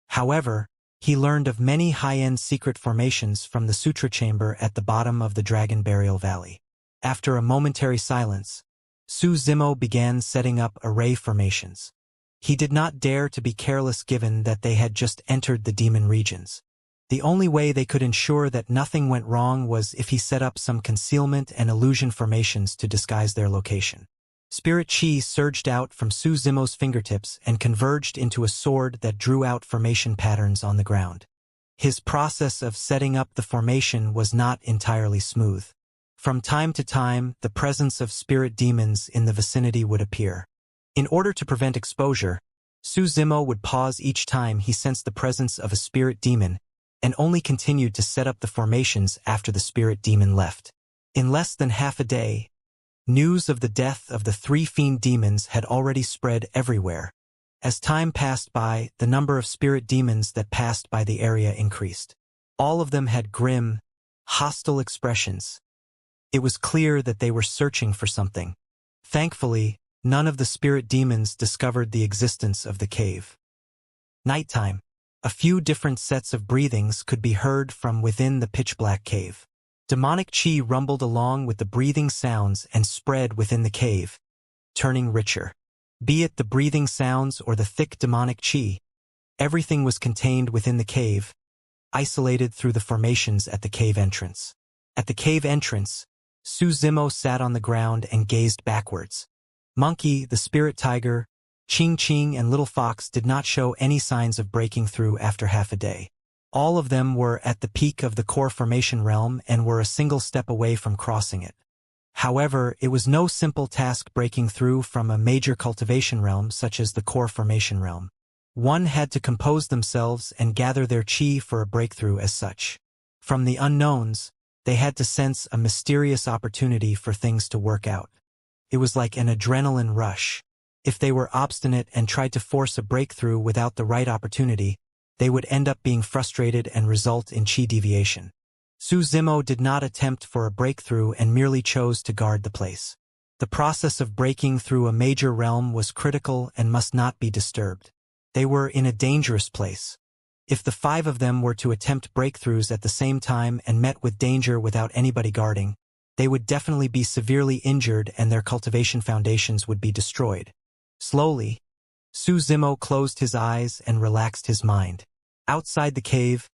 A: However, he learned of many high-end secret formations from the Sutra Chamber at the bottom of the Dragon Burial Valley. After a momentary silence, Su Zimo began setting up array formations. He did not dare to be careless given that they had just entered the demon regions. The only way they could ensure that nothing went wrong was if he set up some concealment and illusion formations to disguise their location. Spirit chi surged out from Su Zimo's fingertips and converged into a sword that drew out formation patterns on the ground. His process of setting up the formation was not entirely smooth. From time to time, the presence of spirit demons in the vicinity would appear. In order to prevent exposure, Su Zimo would pause each time he sensed the presence of a spirit demon and only continued to set up the formations after the spirit demon left. In less than half a day, news of the death of the 3 fiend demons had already spread everywhere. As time passed by, the number of spirit demons that passed by the area increased. All of them had grim, hostile expressions. It was clear that they were searching for something. Thankfully, none of the spirit demons discovered the existence of the cave. Nighttime. A few different sets of breathings could be heard from within the pitch-black cave. Demonic chi rumbled along with the breathing sounds and spread within the cave, turning richer. Be it the breathing sounds or the thick demonic chi, everything was contained within the cave, isolated through the formations at the cave entrance. At the cave entrance, Su Zimo sat on the ground and gazed backwards. Monkey, the spirit tiger, Ching Ching and Little Fox did not show any signs of breaking through after half a day. All of them were at the peak of the core formation realm and were a single step away from crossing it. However, it was no simple task breaking through from a major cultivation realm such as the core formation realm. One had to compose themselves and gather their chi for a breakthrough as such. From the unknowns, they had to sense a mysterious opportunity for things to work out. It was like an adrenaline rush. If they were obstinate and tried to force a breakthrough without the right opportunity, they would end up being frustrated and result in chi deviation. Su Zimo did not attempt for a breakthrough and merely chose to guard the place. The process of breaking through a major realm was critical and must not be disturbed. They were in a dangerous place. If the 5 of them were to attempt breakthroughs at the same time and met with danger without anybody guarding, they would definitely be severely injured and their cultivation foundations would be destroyed. Slowly, Su Zimo closed his eyes and relaxed his mind. Outside the cave,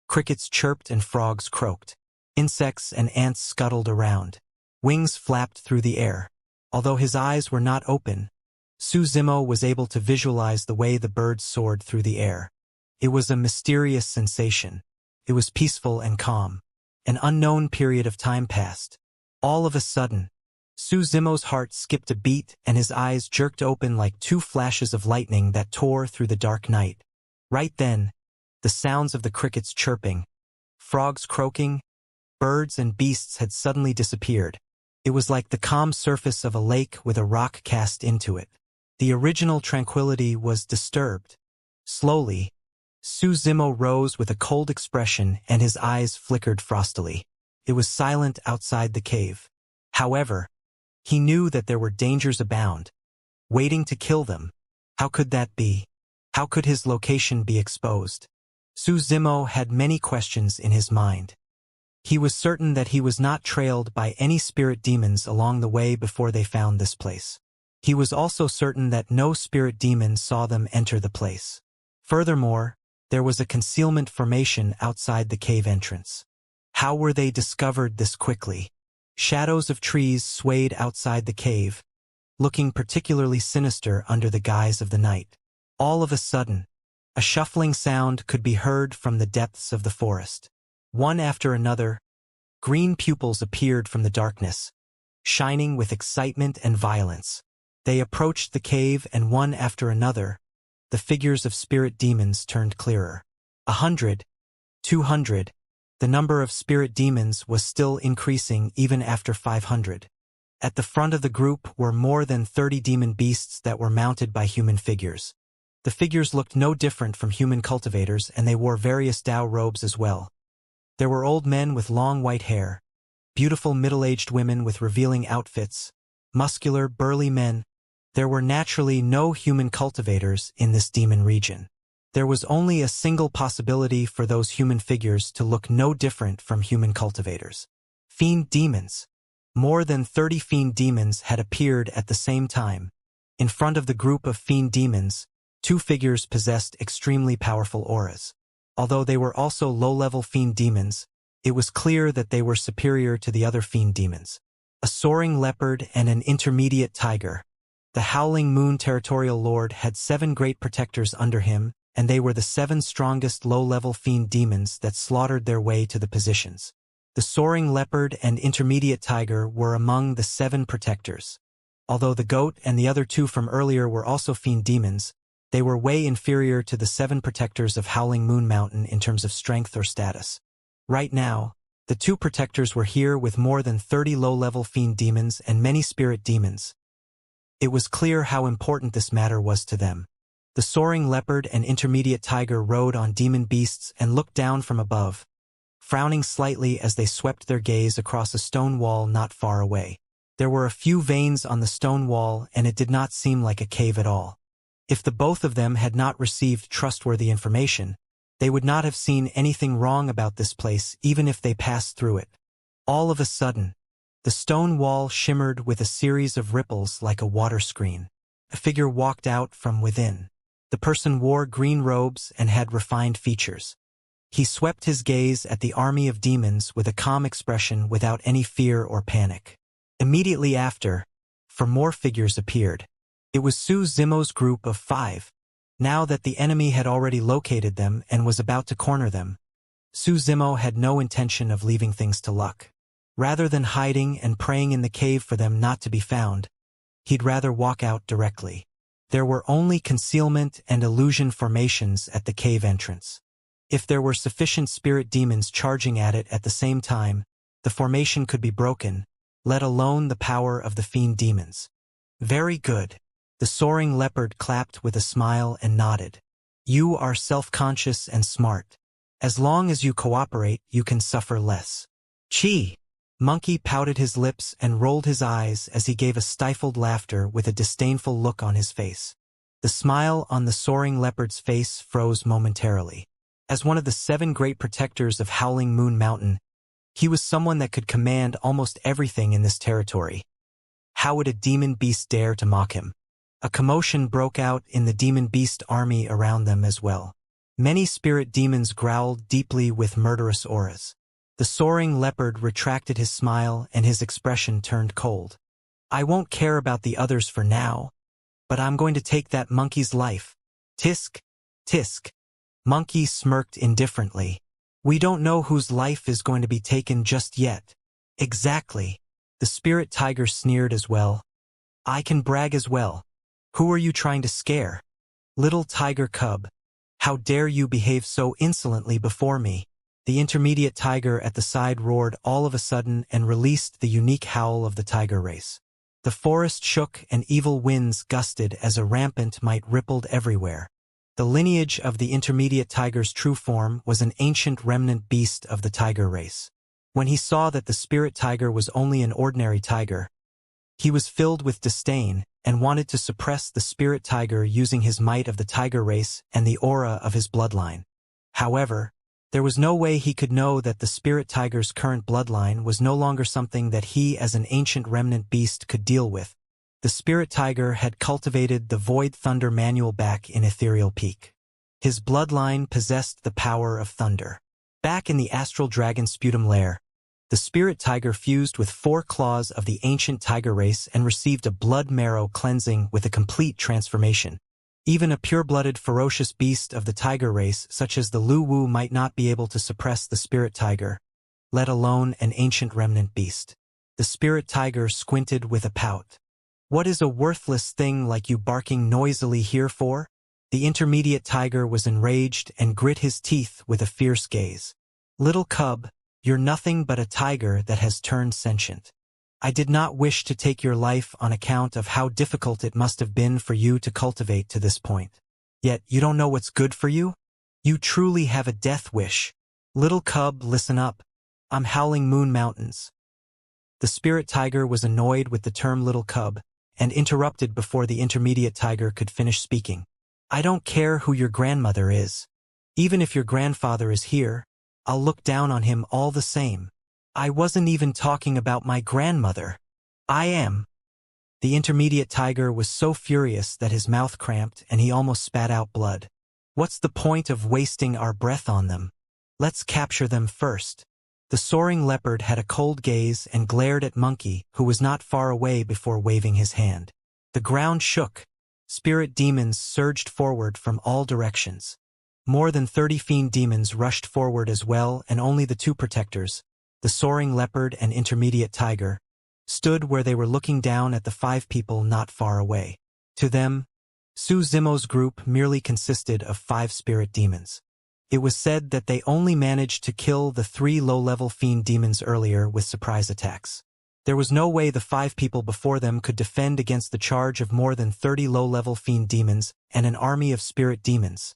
A: crickets chirped and frogs croaked. Insects and ants scuttled around. Wings flapped through the air. Although his eyes were not open, Su Zimo was able to visualize the way the birds soared through the air. It was a mysterious sensation. It was peaceful and calm. An unknown period of time passed. All of a sudden, Su Zimo's heart skipped a beat and his eyes jerked open like two flashes of lightning that tore through the dark night. Right then, the sounds of the crickets chirping, frogs croaking, birds and beasts had suddenly disappeared. It was like the calm surface of a lake with a rock cast into it. The original tranquility was disturbed. Slowly, Su Zimo rose with a cold expression and his eyes flickered frostily. It was silent outside the cave. However, he knew that there were dangers abound, waiting to kill them. How could that be? How could his location be exposed? Su Zimo had many questions in his mind. He was certain that he was not trailed by any spirit demons along the way before they found this place. He was also certain that no spirit demon saw them enter the place. Furthermore, there was a concealment formation outside the cave entrance. How were they discovered this quickly? Shadows of trees swayed outside the cave, looking particularly sinister under the guise of the night. All of a sudden, a shuffling sound could be heard from the depths of the forest. One after another, green pupils appeared from the darkness, shining with excitement and violence. They approached the cave and one after another, the figures of spirit demons turned clearer. 100, 200, the number of spirit demons was still increasing even after 500. At the front of the group were more than 30 demon beasts that were mounted by human figures. The figures looked no different from human cultivators and they wore various Tao robes as well. There were old men with long white hair, beautiful middle-aged women with revealing outfits, muscular, burly men. There were naturally no human cultivators in this demon region. There was only a single possibility for those human figures to look no different from human cultivators. Fiend demons. More than 30 fiend demons had appeared at the same time. In front of the group of fiend demons, two figures possessed extremely powerful auras. Although they were also low-level fiend demons, it was clear that they were superior to the other fiend demons. A soaring leopard and an intermediate tiger. The Howling Moon Territorial Lord had 7 great protectors under him, and they were the 7 strongest low-level fiend demons that slaughtered their way to the positions. The soaring leopard and intermediate tiger were among the 7 protectors. Although the goat and the other 2 from earlier were also fiend demons, they were way inferior to the 7 protectors of Howling Moon Mountain in terms of strength or status. Right now, the 2 protectors were here with more than 30 low-level fiend demons and many spirit demons. It was clear how important this matter was to them. The soaring leopard and intermediate tiger rode on demon beasts and looked down from above, frowning slightly as they swept their gaze across a stone wall not far away. There were a few veins on the stone wall and it did not seem like a cave at all. If the both of them had not received trustworthy information, they would not have seen anything wrong about this place even if they passed through it. All of a sudden, the stone wall shimmered with a series of ripples like a water screen. A figure walked out from within. The person wore green robes and had refined features. He swept his gaze at the army of demons with a calm expression without any fear or panic. Immediately after, 4 more figures appeared. It was Su Zimo's group of 5. Now that the enemy had already located them and was about to corner them, Su Zimo had no intention of leaving things to luck. Rather than hiding and praying in the cave for them not to be found, he'd rather walk out directly. There were only concealment and illusion formations at the cave entrance. If there were sufficient spirit demons charging at it at the same time, the formation could be broken, let alone the power of the fiend demons. Very good. The soaring leopard clapped with a smile and nodded. You are self-conscious and smart. As long as you cooperate, you can suffer less. Chi! Monkey pouted his lips and rolled his eyes as he gave a stifled laughter with a disdainful look on his face. The smile on the soaring leopard's face froze momentarily. As one of the 7 great protectors of Howling Moon Mountain, he was someone that could command almost everything in this territory. How would a demon beast dare to mock him? A commotion broke out in the demon beast army around them as well. Many spirit demons growled deeply with murderous auras. The soaring leopard retracted his smile and his expression turned cold. I won't care about the others for now, but I'm going to take that monkey's life. Tisk, tisk. Monkey smirked indifferently. We don't know whose life is going to be taken just yet. Exactly. The spirit tiger sneered as well. I can brag as well. Who are you trying to scare? Little tiger cub. How dare you behave so insolently before me? The intermediate tiger at the side roared all of a sudden and released the unique howl of the tiger race. The forest shook and evil winds gusted as a rampant might rippled everywhere. The lineage of the intermediate tiger's true form was an ancient remnant beast of the tiger race. When he saw that the spirit tiger was only an ordinary tiger, he was filled with disdain and wanted to suppress the spirit tiger using his might of the tiger race and the aura of his bloodline. However, there was no way he could know that the spirit tiger's current bloodline was no longer something that he as an ancient remnant beast could deal with. The spirit tiger had cultivated the Void Thunder manual back in Ethereal Peak. His bloodline possessed the power of thunder. Back in the astral dragon sputum lair, the spirit tiger fused with 4 claws of the ancient tiger race and received a blood marrow cleansing with a complete transformation. Even a pure-blooded ferocious beast of the tiger race such as the Lu Wu might not be able to suppress the spirit tiger, let alone an ancient remnant beast. The spirit tiger squinted with a pout. What is a worthless thing like you barking noisily here for? The intermediate tiger was enraged and grit his teeth with a fierce gaze. Little cub, you're nothing but a tiger that has turned sentient. I did not wish to take your life on account of how difficult it must have been for you to cultivate to this point. Yet you don't know what's good for you? You truly have a death wish. Little cub, listen up. I'm howling moon mountains. The spirit tiger was annoyed with the term little cub and interrupted before the intermediate tiger could finish speaking. I don't care who your grandmother is. Even if your grandfather is here, I'll look down on him all the same. I wasn't even talking about my grandmother. I am. The intermediate tiger was so furious that his mouth cramped and he almost spat out blood. What's the point of wasting our breath on them? Let's capture them first. The soaring leopard had a cold gaze and glared at Monkey, who was not far away before waving his hand. The ground shook. Spirit demons surged forward from all directions. More than 30 fiend demons rushed forward as well, and only the 2 protectors, the soaring leopard and intermediate tiger, stood where they were looking down at the 5 people not far away. To them, Su Zimo's group merely consisted of 5 spirit demons. It was said that they only managed to kill the 3 low-level fiend demons earlier with surprise attacks. There was no way the 5 people before them could defend against the charge of more than 30 low-level fiend demons and an army of spirit demons.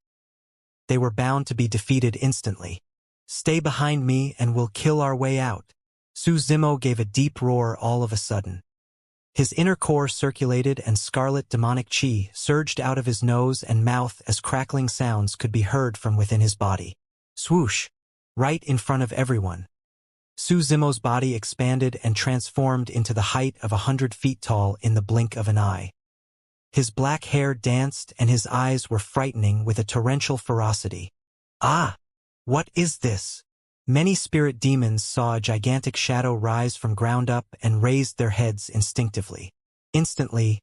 A: They were bound to be defeated instantly. Stay behind me and we'll kill our way out. Su Zimo gave a deep roar all of a sudden. His inner core circulated and scarlet demonic chi surged out of his nose and mouth as crackling sounds could be heard from within his body. Swoosh! Right in front of everyone. Su Zimo's body expanded and transformed into the height of 100 feet tall in the blink of an eye. His black hair danced and his eyes were frightening with a torrential ferocity. Ah! What is this? Many spirit demons saw a gigantic shadow rise from ground up and raised their heads instinctively. Instantly,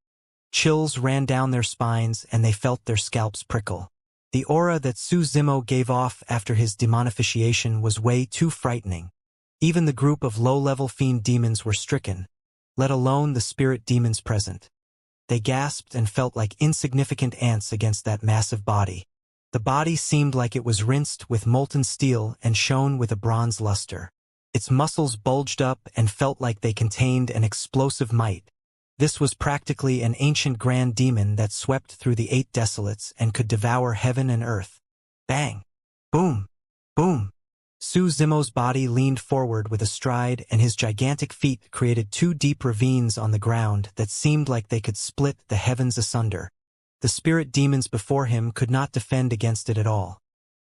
A: chills ran down their spines and they felt their scalps prickle. The aura that Su Zimo gave off after his demonification was way too frightening. Even the group of low-level fiend demons were stricken, let alone the spirit demons present. They gasped and felt like insignificant ants against that massive body. The body seemed like it was rinsed with molten steel and shone with a bronze luster. Its muscles bulged up and felt like they contained an explosive might. This was practically an ancient grand demon that swept through the 8 desolates and could devour heaven and earth. Bang! Boom! Boom! Su Zimo's body leaned forward with a stride and his gigantic feet created 2 deep ravines on the ground that seemed like they could split the heavens asunder. The spirit demons before him could not defend against it at all.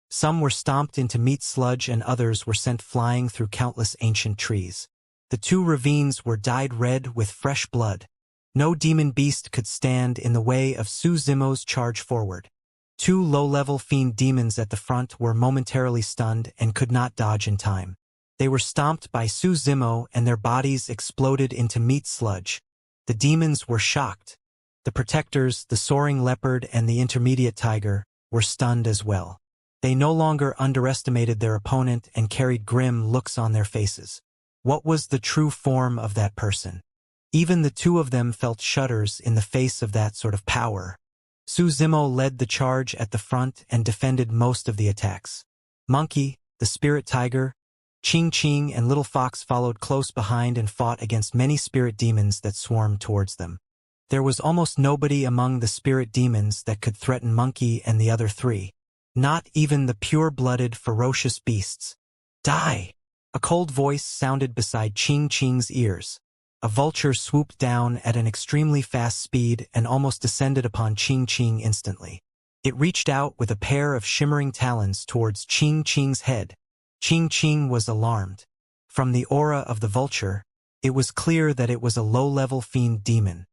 A: Some were stomped into meat sludge and others were sent flying through countless ancient trees. The 2 ravines were dyed red with fresh blood. No demon beast could stand in the way of Su Zimo's charge forward. 2 low-level fiend demons at the front were momentarily stunned and could not dodge in time. They were stomped by Su Zimo and their bodies exploded into meat sludge. The demons were shocked. The protectors, the soaring leopard and the intermediate tiger, were stunned as well. They no longer underestimated their opponent and carried grim looks on their faces. What was the true form of that person? Even the two of them felt shudders in the face of that sort of power. Su Zimo led the charge at the front and defended most of the attacks. Monkey, the spirit tiger, Ching Ching and Little Fox followed close behind and fought against many spirit demons that swarmed towards them. There was almost nobody among the spirit demons that could threaten Monkey and the other three. Not even the pure-blooded, ferocious beasts. Die! A cold voice sounded beside Ching Ching's ears. A vulture swooped down at an extremely fast speed and almost descended upon Ching Ching instantly. It reached out with a pair of shimmering talons towards Ching Ching's head. Ching Ching was alarmed. From the aura of the vulture, it was clear that it was a low-level fiend demon.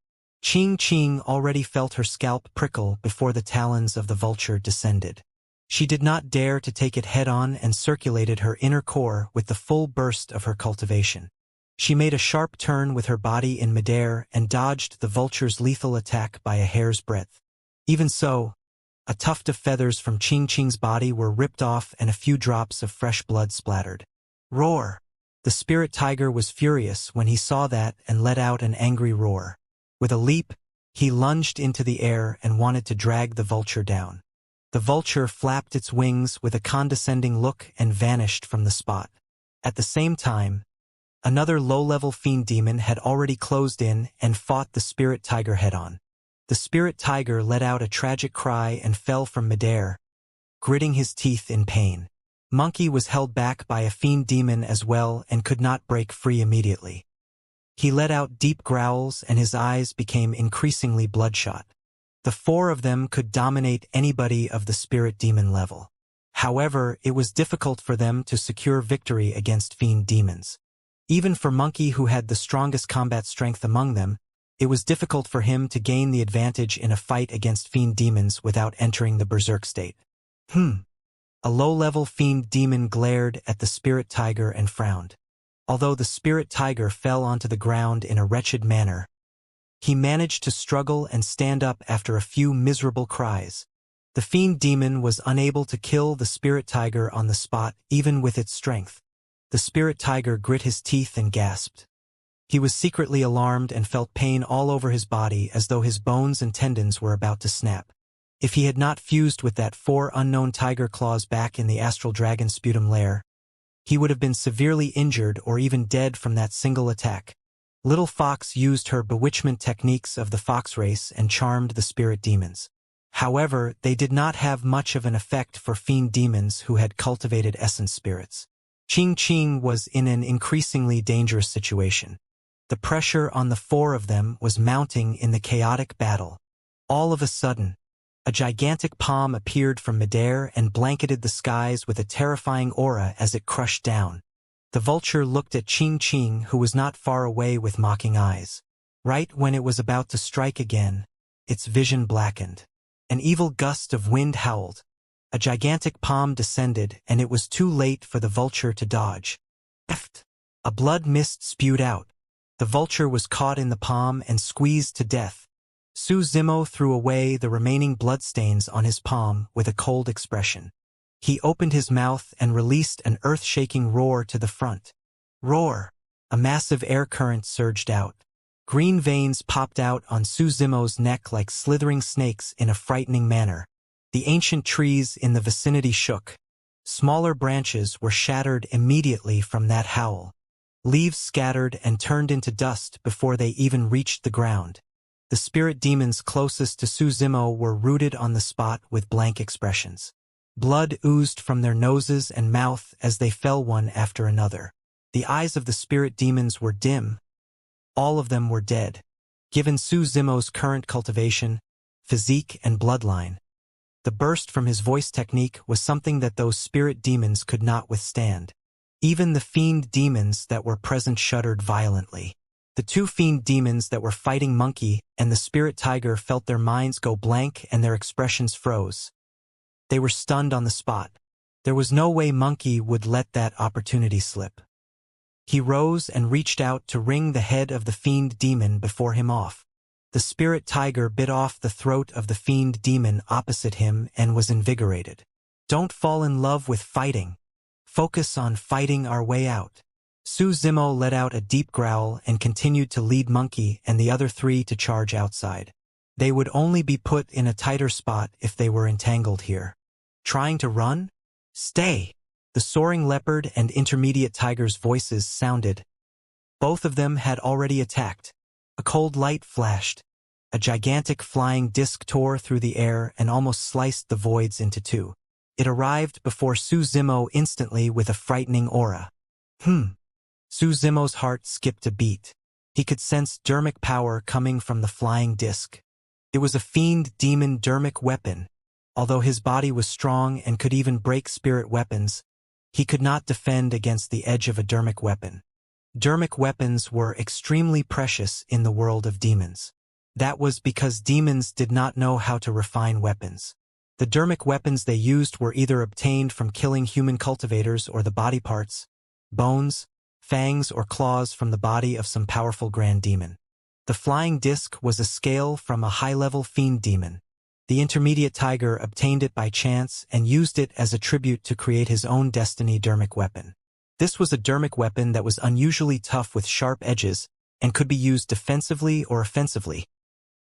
A: Ching Ching already felt her scalp prickle before the talons of the vulture descended. She did not dare to take it head-on and circulated her inner core with the full burst of her cultivation. She made a sharp turn with her body in midair and dodged the vulture's lethal attack by a hair's breadth. Even so, a tuft of feathers from Ching Ching's body were ripped off and a few drops of fresh blood splattered. Roar! The spirit tiger was furious when he saw that and let out an angry roar. With a leap, he lunged into the air and wanted to drag the vulture down. The vulture flapped its wings with a condescending look and vanished from the spot. At the same time, another low-level fiend demon had already closed in and fought the spirit tiger head-on. The spirit tiger let out a tragic cry and fell from midair, gritting his teeth in pain. Monkey was held back by a fiend demon as well and could not break free immediately. He let out deep growls and his eyes became increasingly bloodshot. The four of them could dominate anybody of the spirit demon level. However, it was difficult for them to secure victory against fiend demons. Even for Monkey, who had the strongest combat strength among them, it was difficult for him to gain the advantage in a fight against fiend demons without entering the berserk state. A low-level fiend demon glared at the spirit tiger and frowned. Although the spirit tiger fell onto the ground in a wretched manner, he managed to struggle and stand up after a few miserable cries. The fiend demon was unable to kill the spirit tiger on the spot, even with its strength. The spirit tiger grit his teeth and gasped. He was secretly alarmed and felt pain all over his body as though his bones and tendons were about to snap. If he had not fused with that 4 unknown tiger claws back in the astral dragon sputum lair, he would have been severely injured or even dead from that single attack. Little Fox used her bewitchment techniques of the fox race and charmed the spirit demons. However, they did not have much of an effect for fiend demons who had cultivated essence spirits. Ching Ching was in an increasingly dangerous situation. The pressure on the four of them was mounting in the chaotic battle. All of a sudden, a gigantic palm appeared from midair and blanketed the skies with a terrifying aura as it crushed down. The vulture looked at Ching Ching, who was not far away, with mocking eyes. Right when it was about to strike again, its vision blackened. An evil gust of wind howled. A gigantic palm descended, and it was too late for the vulture to dodge. Eft! A blood mist spewed out. The vulture was caught in the palm and squeezed to death. Su Zimo threw away the remaining bloodstains on his palm with a cold expression. He opened his mouth and released an earth-shaking roar to the front. Roar! A massive air current surged out. Green veins popped out on Su Zimo's neck like slithering snakes in a frightening manner. The ancient trees in the vicinity shook. Smaller branches were shattered immediately from that howl. Leaves scattered and turned into dust before they even reached the ground. The spirit demons closest to Su Zimo were rooted on the spot with blank expressions. Blood oozed from their noses and mouth as they fell one after another. The eyes of the spirit demons were dim. All of them were dead. Given Su Zimo's current cultivation, physique, and bloodline, the burst from his voice technique was something that those spirit demons could not withstand. Even the fiend demons that were present shuddered violently. The two fiend demons that were fighting Monkey and the spirit tiger felt their minds go blank and their expressions froze. They were stunned on the spot. There was no way Monkey would let that opportunity slip. He rose and reached out to wring the head of the fiend demon before him off. The spirit tiger bit off the throat of the fiend demon opposite him and was invigorated. Don't fall in love with fighting. Focus on fighting our way out. Su Zimo let out a deep growl and continued to lead Monkey and the other three to charge outside. They would only be put in a tighter spot if they were entangled here. Trying to run? Stay! The soaring leopard and intermediate tiger's voices sounded. Both of them had already attacked. A cold light flashed. A gigantic flying disc tore through the air and almost sliced the voids into two. It arrived before Su Zimo instantly with a frightening aura. Su Zimo's heart skipped a beat. He could sense dermic power coming from the flying disc. It was a fiend demon dermic weapon. Although his body was strong and could even break spirit weapons, he could not defend against the edge of a dermic weapon. Dermic weapons were extremely precious in the world of demons. That was because demons did not know how to refine weapons. The dermic weapons they used were either obtained from killing human cultivators or the body parts, bones, fangs or claws from the body of some powerful grand demon. The flying disc was a scale from a high-level fiend demon. The intermediate tiger obtained it by chance and used it as a tribute to create his own destiny dermic weapon. This was a dermic weapon that was unusually tough with sharp edges and could be used defensively or offensively.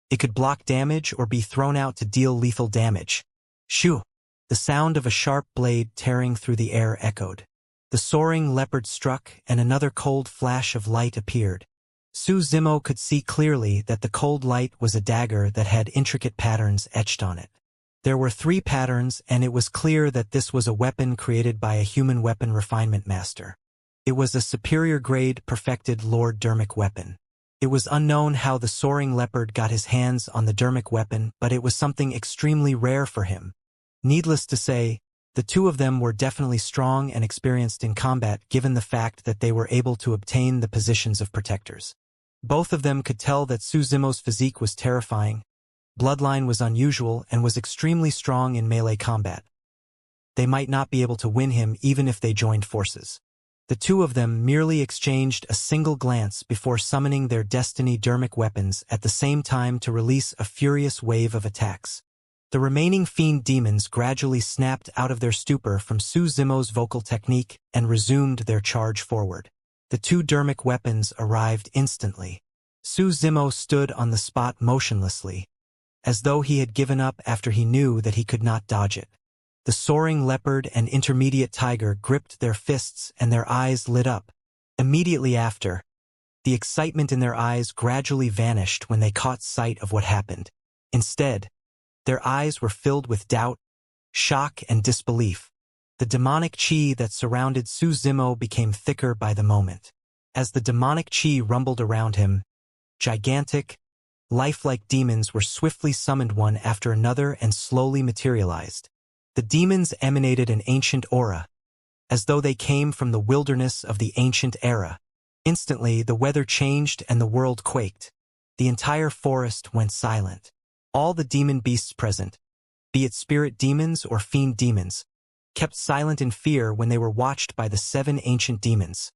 A: It could block damage or be thrown out to deal lethal damage. Shoo! The sound of a sharp blade tearing through the air echoed. The soaring leopard struck and another cold flash of light appeared. Su Zimo could see clearly that the cold light was a dagger that had intricate patterns etched on it. There were 3 patterns and it was clear that this was a weapon created by a human weapon refinement master. It was a superior grade perfected Lord Dermic weapon. It was unknown how the soaring leopard got his hands on the dermic weapon, but it was something extremely rare for him. Needless to say, the two of them were definitely strong and experienced in combat given the fact that they were able to obtain the positions of protectors. Both of them could tell that Su Zimo's physique was terrifying, bloodline was unusual, and was extremely strong in melee combat. They might not be able to win him even if they joined forces. The two of them merely exchanged a single glance before summoning their destiny dermic weapons at the same time to release a furious wave of attacks. The remaining fiend demons gradually snapped out of their stupor from Su Zimo's vocal technique and resumed their charge forward. The 2 dermic weapons arrived instantly. Su Zimo stood on the spot motionlessly, as though he had given up after he knew that he could not dodge it. The soaring leopard and intermediate tiger gripped their fists and their eyes lit up. Immediately after, the excitement in their eyes gradually vanished when they caught sight of what happened. Instead, their eyes were filled with doubt, shock, and disbelief. The demonic chi that surrounded Su Zimo became thicker by the moment. As the demonic chi rumbled around him, gigantic, lifelike demons were swiftly summoned one after another and slowly materialized. The demons emanated an ancient aura, as though they came from the wilderness of the ancient era. Instantly, the weather changed and the world quaked. The entire forest went silent. All the demon beasts present, be it spirit demons or fiend demons, kept silent in fear when they were watched by the 7 ancient demons.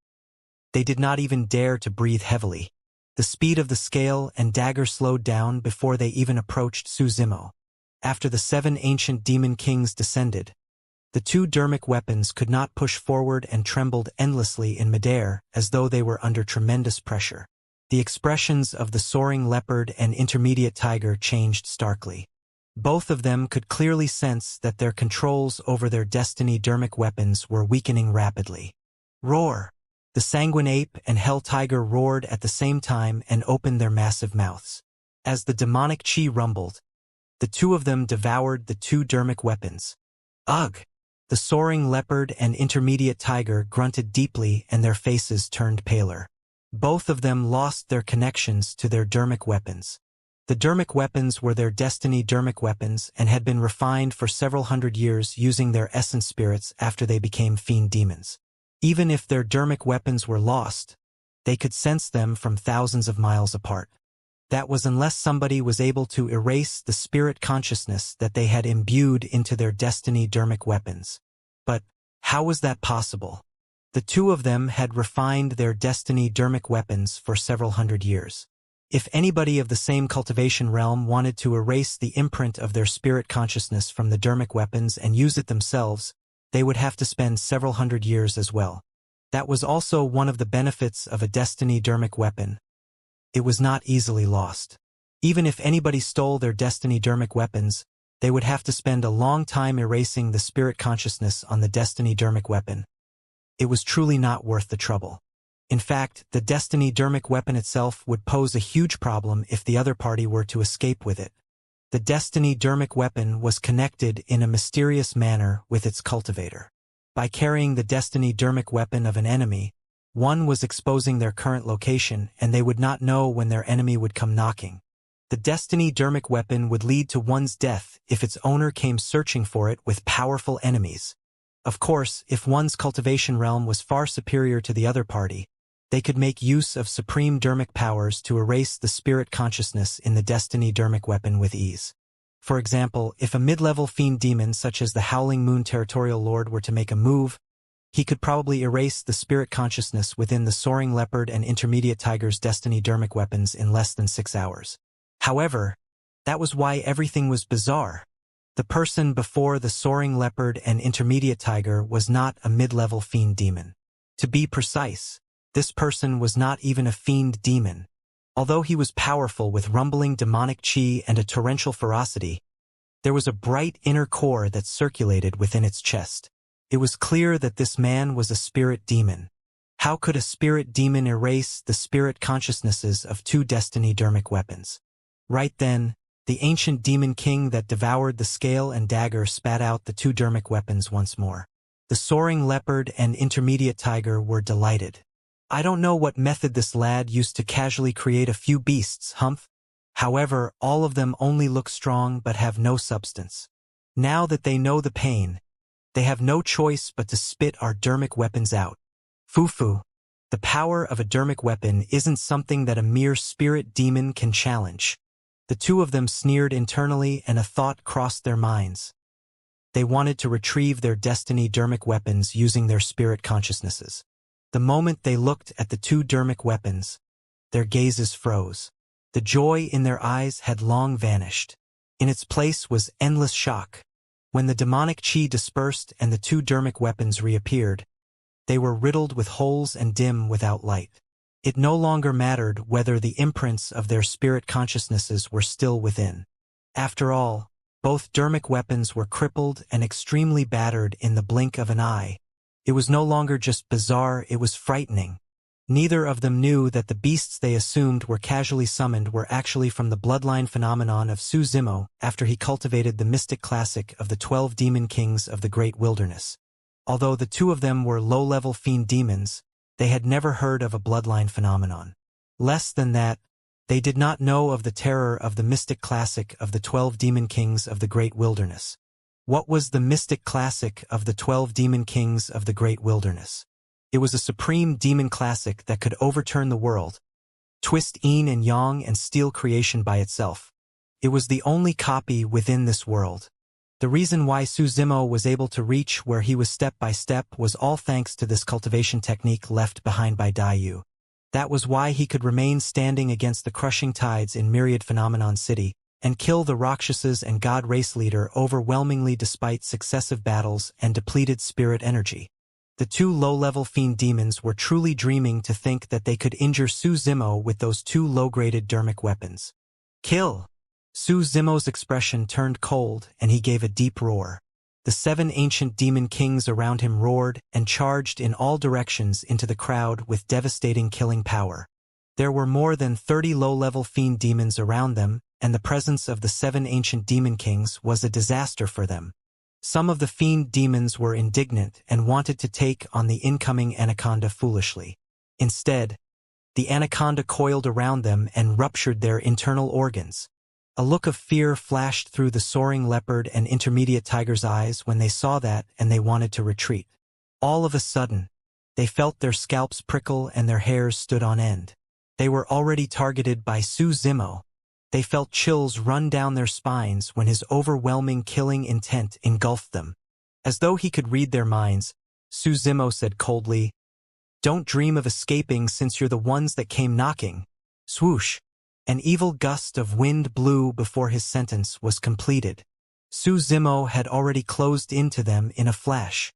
A: They did not even dare to breathe heavily. The speed of the scale and dagger slowed down before they even approached Su Zimo. After the 7 ancient demon kings descended, the 2 dermic weapons could not push forward and trembled endlessly in midair as though they were under tremendous pressure. The expressions of the soaring leopard and intermediate tiger changed starkly. Both of them could clearly sense that their controls over their destiny dermic weapons were weakening rapidly. Roar! The sanguine ape and hell tiger roared at the same time and opened their massive mouths. As the demonic chi rumbled, the 2 of them devoured the 2 dermic weapons. Ugh! The soaring leopard and intermediate tiger grunted deeply and their faces turned paler. Both of them lost their connections to their dermic weapons. The dermic weapons were their destiny dermic weapons and had been refined for several hundred years using their essence spirits after they became fiend demons. Even if their dermic weapons were lost, they could sense them from thousands of miles apart. That was unless somebody was able to erase the spirit consciousness that they had imbued into their destiny dermic weapons. But how was that possible? The 2 of them had refined their destiny dermic weapons for several hundred years. If anybody of the same cultivation realm wanted to erase the imprint of their spirit consciousness from the dermic weapons and use it themselves, they would have to spend several hundred years as well. That was also one of the benefits of a destiny-dermic weapon. It was not easily lost. Even if anybody stole their destiny-dermic weapons, they would have to spend a long time erasing the spirit consciousness on the destiny-dermic weapon. It was truly not worth the trouble. In fact, the destiny-dermic weapon itself would pose a huge problem if the other party were to escape with it. The destiny-dermic weapon was connected in a mysterious manner with its cultivator. By carrying the destiny-dermic weapon of an enemy, one was exposing their current location, and they would not know when their enemy would come knocking. The destiny-dermic weapon would lead to one's death if its owner came searching for it with powerful enemies. Of course, if one's cultivation realm was far superior to the other party, they could make use of supreme dermic powers to erase the spirit consciousness in the destiny-dermic weapon with ease. For example, if a mid-level fiend demon such as the Howling Moon Territorial Lord were to make a move, he could probably erase the spirit consciousness within the Soaring Leopard and Intermediate Tiger's destiny-dermic weapons in less than 6 hours. However, that was why everything was bizarre. The person before the Soaring Leopard and Intermediate Tiger was not a mid-level fiend demon. To be precise, this person was not even a fiend demon. Although he was powerful with rumbling demonic chi and a torrential ferocity, there was a bright inner core that circulated within its chest. It was clear that this man was a spirit demon. How could a spirit demon erase the spirit consciousnesses of two destiny-dermic weapons? Right then, the ancient demon king that devoured the scale and dagger spat out the two dermic weapons once more. The Soaring Leopard and Intermediate Tiger were delighted. I don't know what method this lad used to casually create a few beasts, humph. However, all of them only look strong but have no substance. Now that they know the pain, they have no choice but to spit our dermic weapons out. Foo-foo. The power of a dermic weapon isn't something that a mere spirit demon can challenge. The two of them sneered internally, and a thought crossed their minds. They wanted to retrieve their destiny-dermic weapons using their spirit consciousnesses. The moment they looked at the two dermic weapons, their gazes froze. The joy in their eyes had long vanished. In its place was endless shock. When the demonic chi dispersed and the two dermic weapons reappeared, they were riddled with holes and dim without light. It no longer mattered whether the imprints of their spirit consciousnesses were still within. After all, both dermic weapons were crippled and extremely battered in the blink of an eye. It was no longer just bizarre, it was frightening. Neither of them knew that the beasts they assumed were casually summoned were actually from the bloodline phenomenon of Su Zimo after he cultivated the mystic classic of the 12 demon kings of the Great Wilderness. Although the two of them were low-level fiend demons, they had never heard of a bloodline phenomenon. Less than that, they did not know of the terror of the mystic classic of the 12 demon kings of the Great Wilderness. What was the mystic classic of the 12 demon kings of the Great Wilderness? It was a supreme demon classic that could overturn the world, twist yin and yang and steal creation by itself. It was the only copy within this world. The reason why Su Zimo was able to reach where he was step by step was all thanks to this cultivation technique left behind by Dai Yu. That was why he could remain standing against the crushing tides in Myriad Phenomenon City and kill the Rakshasas and God race leader overwhelmingly despite successive battles and depleted spirit energy. The two low-level fiend demons were truly dreaming to think that they could injure Su Zimo with those two low-graded dermic weapons. Kill! Su Zimo's expression turned cold, and he gave a deep roar. The 7 ancient demon kings around him roared and charged in all directions into the crowd with devastating killing power. There were more than 30 low-level fiend demons around them, and the presence of the 7 ancient demon kings was a disaster for them. Some of the fiend demons were indignant and wanted to take on the incoming anaconda foolishly. Instead, the anaconda coiled around them and ruptured their internal organs. A look of fear flashed through the Soaring Leopard and Intermediate Tiger's eyes when they saw that, and they wanted to retreat. All of a sudden, they felt their scalps prickle and their hairs stood on end. They were already targeted by Su Zimo. They felt chills run down their spines when his overwhelming killing intent engulfed them. As though he could read their minds, Su Zimo said coldly, "Don't dream of escaping since you're the ones that came knocking." Swoosh! An evil gust of wind blew before his sentence was completed. Su Zimo had already closed into them in a flash.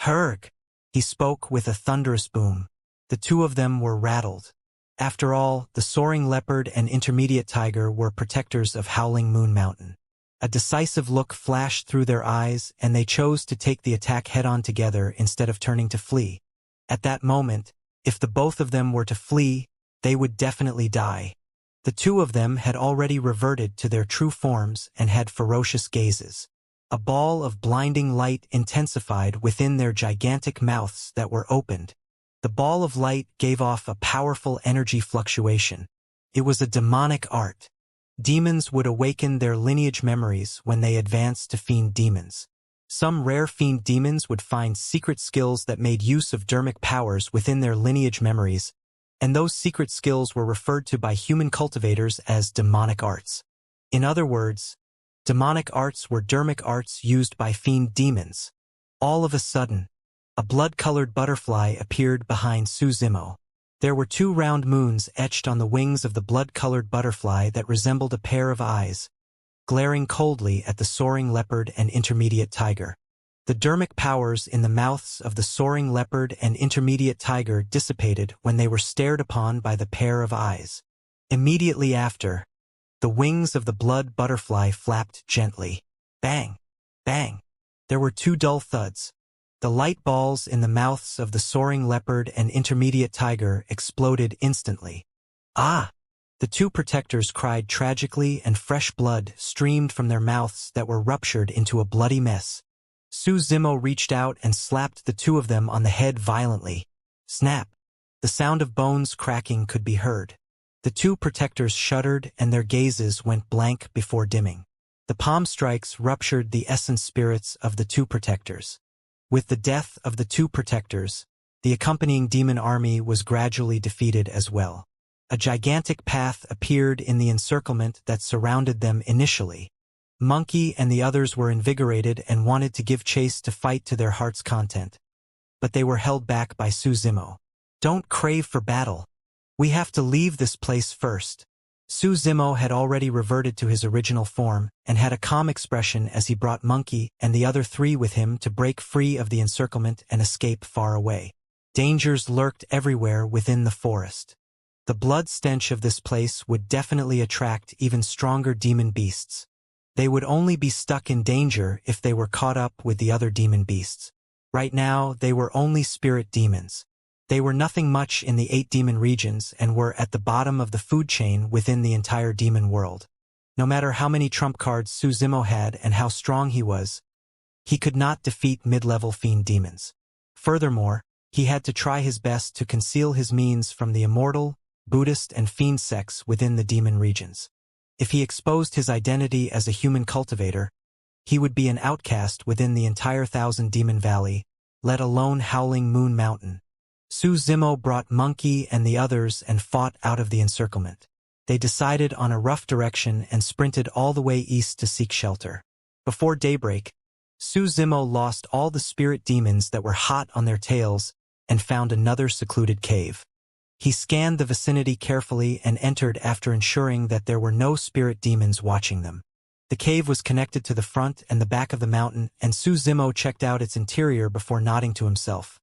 A: Herg! He spoke with a thunderous boom. The two of them were rattled. After all, the soaring leopard and intermediate tiger were protectors of Howling Moon Mountain. A decisive look flashed through their eyes, and they chose to take the attack head-on together instead of turning to flee. At that moment, if the both of them were to flee, they would definitely die. The two of them had already reverted to their true forms and had ferocious gazes. A ball of blinding light intensified within their gigantic mouths that were opened. The ball of light gave off a powerful energy fluctuation. It was a demonic art. Demons would awaken their lineage memories when they advanced to fiend demons. Some rare fiend demons would find secret skills that made use of dermic powers within their lineage memories, and those secret skills were referred to by human cultivators as demonic arts. In other words, demonic arts were dermic arts used by fiend demons. All of a sudden, a blood-colored butterfly appeared behind Su Zimo. There were two round moons etched on the wings of the blood-colored butterfly that resembled a pair of eyes, glaring coldly at the soaring leopard and intermediate tiger. The dermic powers in the mouths of the soaring leopard and intermediate tiger dissipated when they were stared upon by the pair of eyes. Immediately after, the wings of the blood butterfly flapped gently. Bang! Bang! There were two dull thuds. The light balls in the mouths of the soaring leopard and intermediate tiger exploded instantly. Ah! The two protectors cried tragically, and fresh blood streamed from their mouths that were ruptured into a bloody mess. Su Zimo reached out and slapped the two of them on the head violently. Snap! The sound of bones cracking could be heard. The two protectors shuddered and their gazes went blank before dimming. The palm strikes ruptured the essence spirits of the two protectors. With the death of the two protectors, the accompanying demon army was gradually defeated as well. A gigantic path appeared in the encirclement that surrounded them initially. Monkey and the others were invigorated and wanted to give chase to fight to their heart's content. But they were held back by Su Zimo. Don't crave for battle. We have to leave this place first. Su Zimo had already reverted to his original form and had a calm expression as he brought Monkey and the other three with him to break free of the encirclement and escape far away. Dangers lurked everywhere within the forest. The blood stench of this place would definitely attract even stronger demon beasts. They would only be stuck in danger if they were caught up with the other demon beasts. Right now, they were only spirit demons. They were nothing much in the 8 demon regions and were at the bottom of the food chain within the entire demon world. No matter how many trump cards Su Zimo had and how strong he was, he could not defeat mid-level fiend demons. Furthermore, he had to try his best to conceal his means from the Immortal, Buddhist and fiend sects within the demon regions. If he exposed his identity as a human cultivator, he would be an outcast within the entire Thousand Demon Valley, let alone Howling Moon Mountain. Su Zimo brought Monkey and the others and fought out of the encirclement. They decided on a rough direction and sprinted all the way east to seek shelter. Before daybreak, Su Zimo lost all the spirit demons that were hot on their tails and found another secluded cave. He scanned the vicinity carefully and entered after ensuring that there were no spirit demons watching them. The cave was connected to the front and the back of the mountain, and Su Zimo checked out its interior before nodding to himself.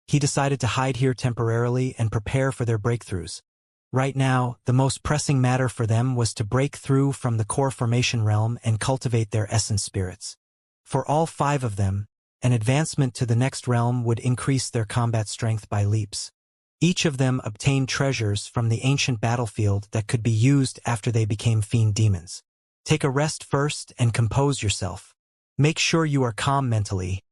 A: He decided to hide here temporarily and prepare for their breakthroughs. Right now, the most pressing matter for them was to break through from the core formation realm and cultivate their essence spirits. For all 5 of them, an advancement to the next realm would increase their combat strength by leaps. Each of them obtained treasures from the ancient battlefield that could be used after they became fiend demons. Take a rest first and compose yourself. Make sure you are calm mentally.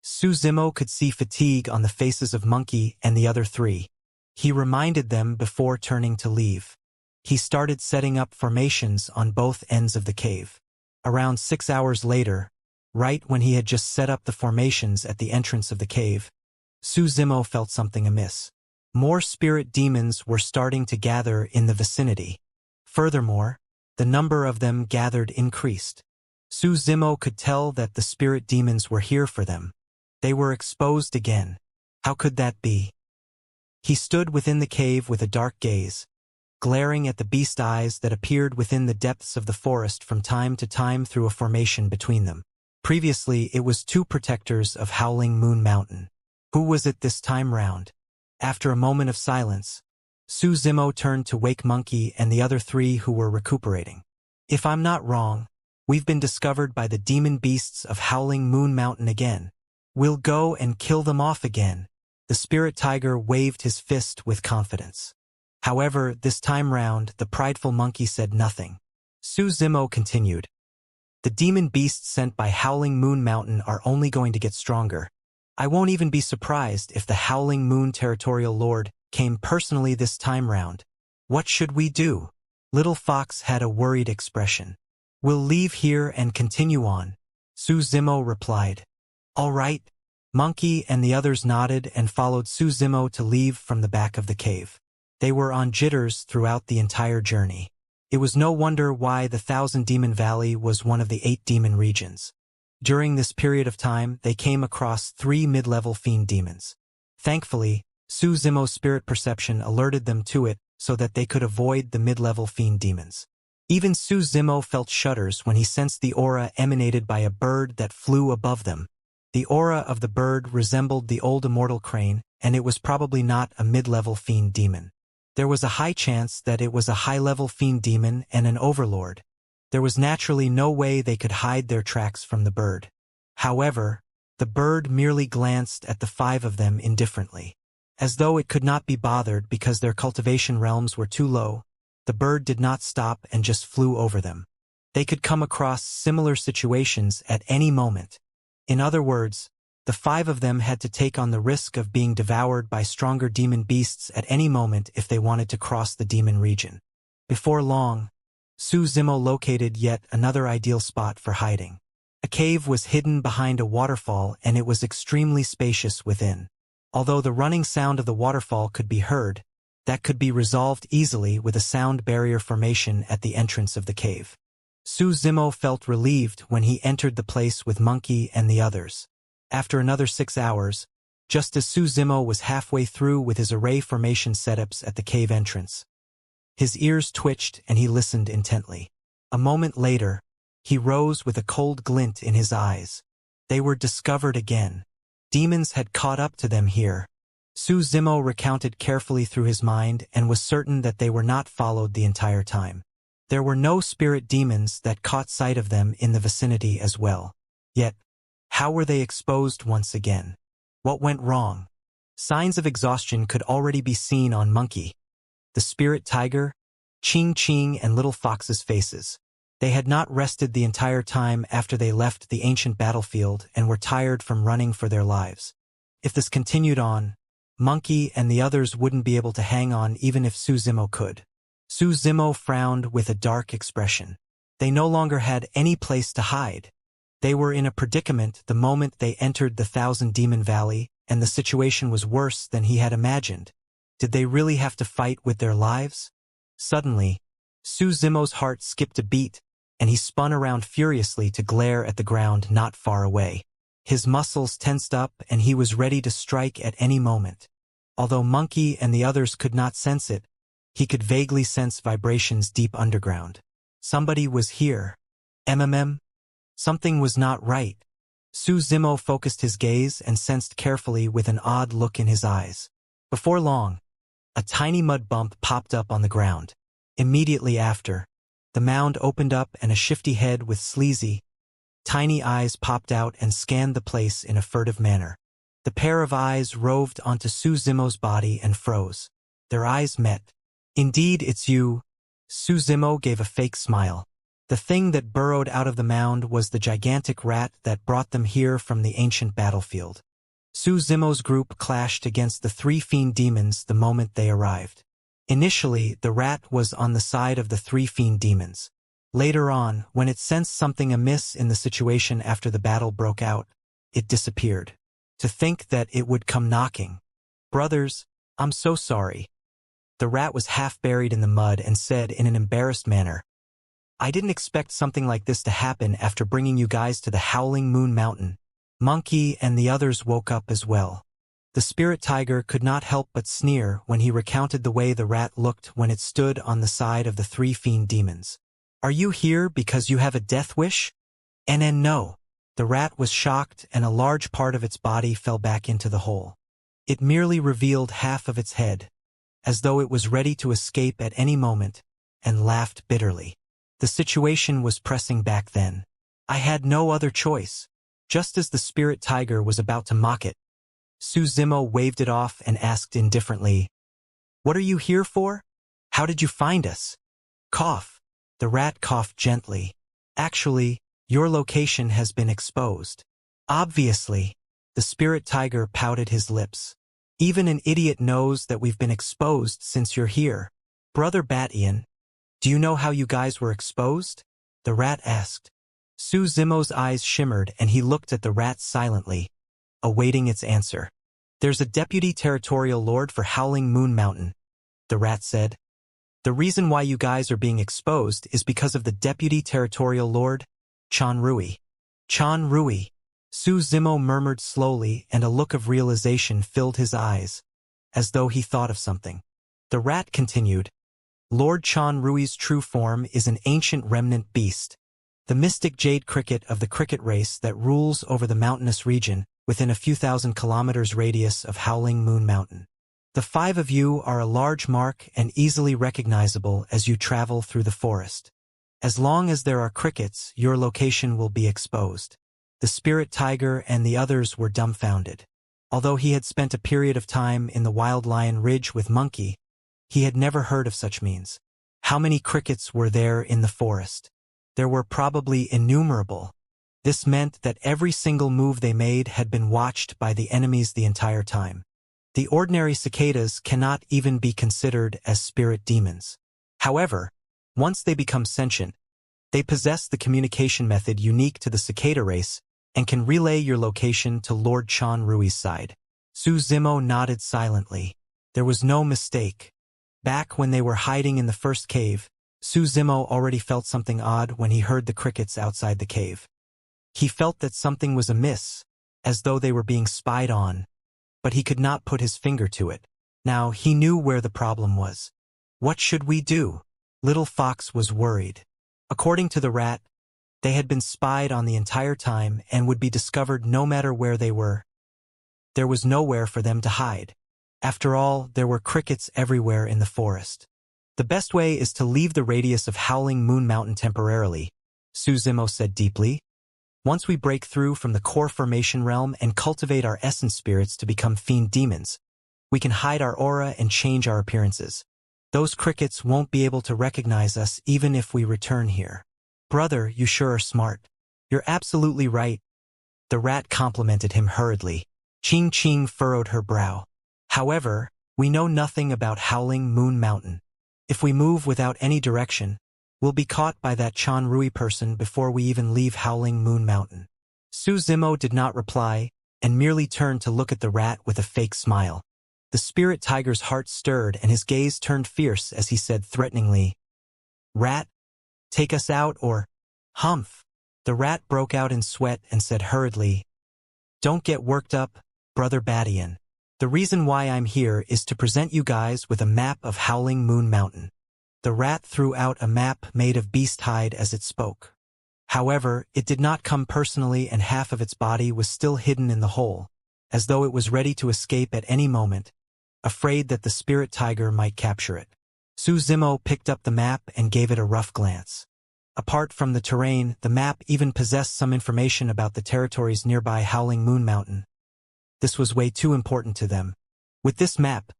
A: Su Zimo could see fatigue on the faces of Monkey and the other 3. He reminded them before turning to leave. He started setting up formations on both ends of the cave. Around 6 hours later, right when he had just set up the formations at the entrance of the cave, Su Zimo felt something amiss. More spirit demons were starting to gather in the vicinity. Furthermore, the number of them gathered increased. Su Zimo could tell that the spirit demons were here for them. They were exposed again. How could that be? He stood within the cave with a dark gaze, glaring at the beast eyes that appeared within the depths of the forest from time to time through a formation between them. Previously, it was 2 protectors of Howling Moon Mountain. Who was it this time round? After a moment of silence, Su Zimo turned to Wake Monkey and the other three who were recuperating. If I'm not wrong, we've been discovered by the demon beasts of Howling Moon Mountain again. We'll go and kill them off again. The spirit tiger waved his fist with confidence. However, this time round, the prideful monkey said nothing. Su Zimo continued. The demon beasts sent by Howling Moon Mountain are only going to get stronger. I won't even be surprised if the Howling Moon Territorial Lord came personally this time round. What should we do? Little Fox had a worried expression. We'll leave here and continue on, Su Zimo replied. All right. Monkey and the others nodded and followed Su Zimo to leave from the back of the cave. They were on jitters throughout the entire journey. It was no wonder why the Thousand Demon Valley was one of the 8 demon regions. During this period of time, they came across 3 mid-level fiend demons. Thankfully, Su Zimo's spirit perception alerted them to it so that they could avoid the mid-level fiend demons. Even Su Zimo felt shudders when he sensed the aura emanated by a bird that flew above them. The aura of the bird resembled the old immortal crane, and it was probably not a mid-level fiend demon. There was a high chance that it was a high-level fiend demon and an overlord. There was naturally no way they could hide their tracks from the bird. However, the bird merely glanced at the 5 of them indifferently. As though it could not be bothered because their cultivation realms were too low, the bird did not stop and just flew over them. They could come across similar situations at any moment. In other words, the 5 of them had to take on the risk of being devoured by stronger demon beasts at any moment if they wanted to cross the demon region. Before long, Su Zimo located yet another ideal spot for hiding. A cave was hidden behind a waterfall and it was extremely spacious within. Although the running sound of the waterfall could be heard, that could be resolved easily with a sound barrier formation at the entrance of the cave. Su Zimo felt relieved when he entered the place with Monkey and the others. After another 6 hours, just as Su Zimo was halfway through with his array formation setups at the cave entrance, his ears twitched and he listened intently. A moment later, he rose with a cold glint in his eyes. They were discovered again. Demons had caught up to them here. Su Zimo recounted carefully through his mind and was certain that they were not followed the entire time. There were no spirit demons that caught sight of them in the vicinity as well. Yet, how were they exposed once again? What went wrong? Signs of exhaustion could already be seen on Monkey, the spirit tiger, Ching Ching and Little Fox's faces. They had not rested the entire time after they left the ancient battlefield and were tired from running for their lives. If this continued on, Monkey and the others wouldn't be able to hang on even if Su Zimo could. Su Zimo frowned with a dark expression. They no longer had any place to hide. They were in a predicament the moment they entered the Thousand Demon Valley, and the situation was worse than he had imagined. Did they really have to fight with their lives? Suddenly, Su Zimo's heart skipped a beat, and he spun around furiously to glare at the ground not far away. His muscles tensed up and he was ready to strike at any moment. Although Monkey and the others could not sense it, he could vaguely sense vibrations deep underground. Somebody was here. Something was not right. Su Zimo focused his gaze and sensed carefully with an odd look in his eyes. Before long, a tiny mud bump popped up on the ground. Immediately after, the mound opened up and a shifty head with sleazy, tiny eyes popped out and scanned the place in a furtive manner. The pair of eyes roved onto Su Zimo's body and froze. Their eyes met. Indeed, it's you. Su Zimo gave a fake smile. The thing that burrowed out of the mound was the gigantic rat that brought them here from the ancient battlefield. Su Zimo's group clashed against the 3 fiend demons the moment they arrived. Initially, the rat was on the side of the 3 fiend demons. Later on, when it sensed something amiss in the situation after the battle broke out, it disappeared. To think that it would come knocking. Brothers, I'm so sorry. The rat was half buried in the mud and said in an embarrassed manner, I didn't expect something like this to happen after bringing you guys to the Howling Moon Mountain. Monkey and the others woke up as well. The spirit tiger could not help but sneer when he recounted the way the rat looked when it stood on the side of the 3 fiend demons. Are you here because you have a death wish? No. The rat was shocked and a large part of its body fell back into the hole. It merely revealed half of its head, as though it was ready to escape at any moment, and laughed bitterly. The situation was pressing back then. I had no other choice. Just as the spirit tiger was about to mock it, Suzimo waved it off and asked indifferently, "What are you here for? How did you find us?" Cough. The rat coughed gently. "Actually, your location has been exposed." Obviously, the spirit tiger pouted his lips. "Even an idiot knows that we've been exposed since you're here. Brother Batian, do you know how you guys were exposed?" The rat asked. Suzimo's eyes shimmered and he looked at the rat silently, awaiting its answer. "There's a deputy territorial lord for Howling Moon Mountain," the rat said. "The reason why you guys are being exposed is because of the deputy territorial lord, Chan Rui." "Chan Rui," Suzimo murmured slowly, and a look of realization filled his eyes, as though he thought of something. The rat continued, "Lord Chan Rui's true form is an ancient remnant beast, the mystic jade cricket of the cricket race that rules over the mountainous region within a few thousand kilometers radius of Howling Moon Mountain. The five of you are a large mark and easily recognizable as you travel through the forest. As long as there are crickets, your location will be exposed." The spirit tiger and the others were dumbfounded. Although he had spent a period of time in the Wild Lion Ridge with Monkey, he had never heard of such means. How many crickets were there in the forest? There were probably innumerable. This meant that every single move they made had been watched by the enemies the entire time. The ordinary cicadas cannot even be considered as spirit demons. However, once they become sentient, they possess the communication method unique to the cicada race and can relay your location to Lord Chan Rui's side. Suzimo nodded silently. There was no mistake. Back when they were hiding in the first cave, Suzimo already felt something odd when he heard the crickets outside the cave. He felt that something was amiss, as though they were being spied on, but he could not put his finger to it. Now he knew where the problem was. What should we do? Little Fox was worried. According to the rat, they had been spied on the entire time and would be discovered no matter where they were. There was nowhere for them to hide. After all, there were crickets everywhere in the forest. The best way is to leave the radius of Howling Moon Mountain temporarily, Suzimo said deeply. Once we break through from the core formation realm and cultivate our essence spirits to become fiend demons, we can hide our aura and change our appearances. Those crickets won't be able to recognize us even if we return here. Brother, you sure are smart. You're absolutely right. The rat complimented him hurriedly. Ching Ching furrowed her brow. However, we know nothing about Howling Moon Mountain. If we move without any direction, we'll be caught by that Chan Rui person before we even leave Howling Moon Mountain. Suzimo did not reply, and merely turned to look at the rat with a fake smile. The spirit tiger's heart stirred and his gaze turned fierce as he said threateningly, "Rat, take us out or—" "Humph!" The rat broke out in sweat and said hurriedly, "Don't get worked up, Brother Batian. The reason why I'm here is to present you guys with a map of Howling Moon Mountain." The rat threw out a map made of beast hide as it spoke. However, it did not come personally and half of its body was still hidden in the hole, as though it was ready to escape at any moment, afraid that the spirit tiger might capture it. Suzimo picked up the map and gave it a rough glance. Apart from the terrain, the map even possessed some information about the territories nearby Howling Moon Mountain. This was way too important to them. With this map,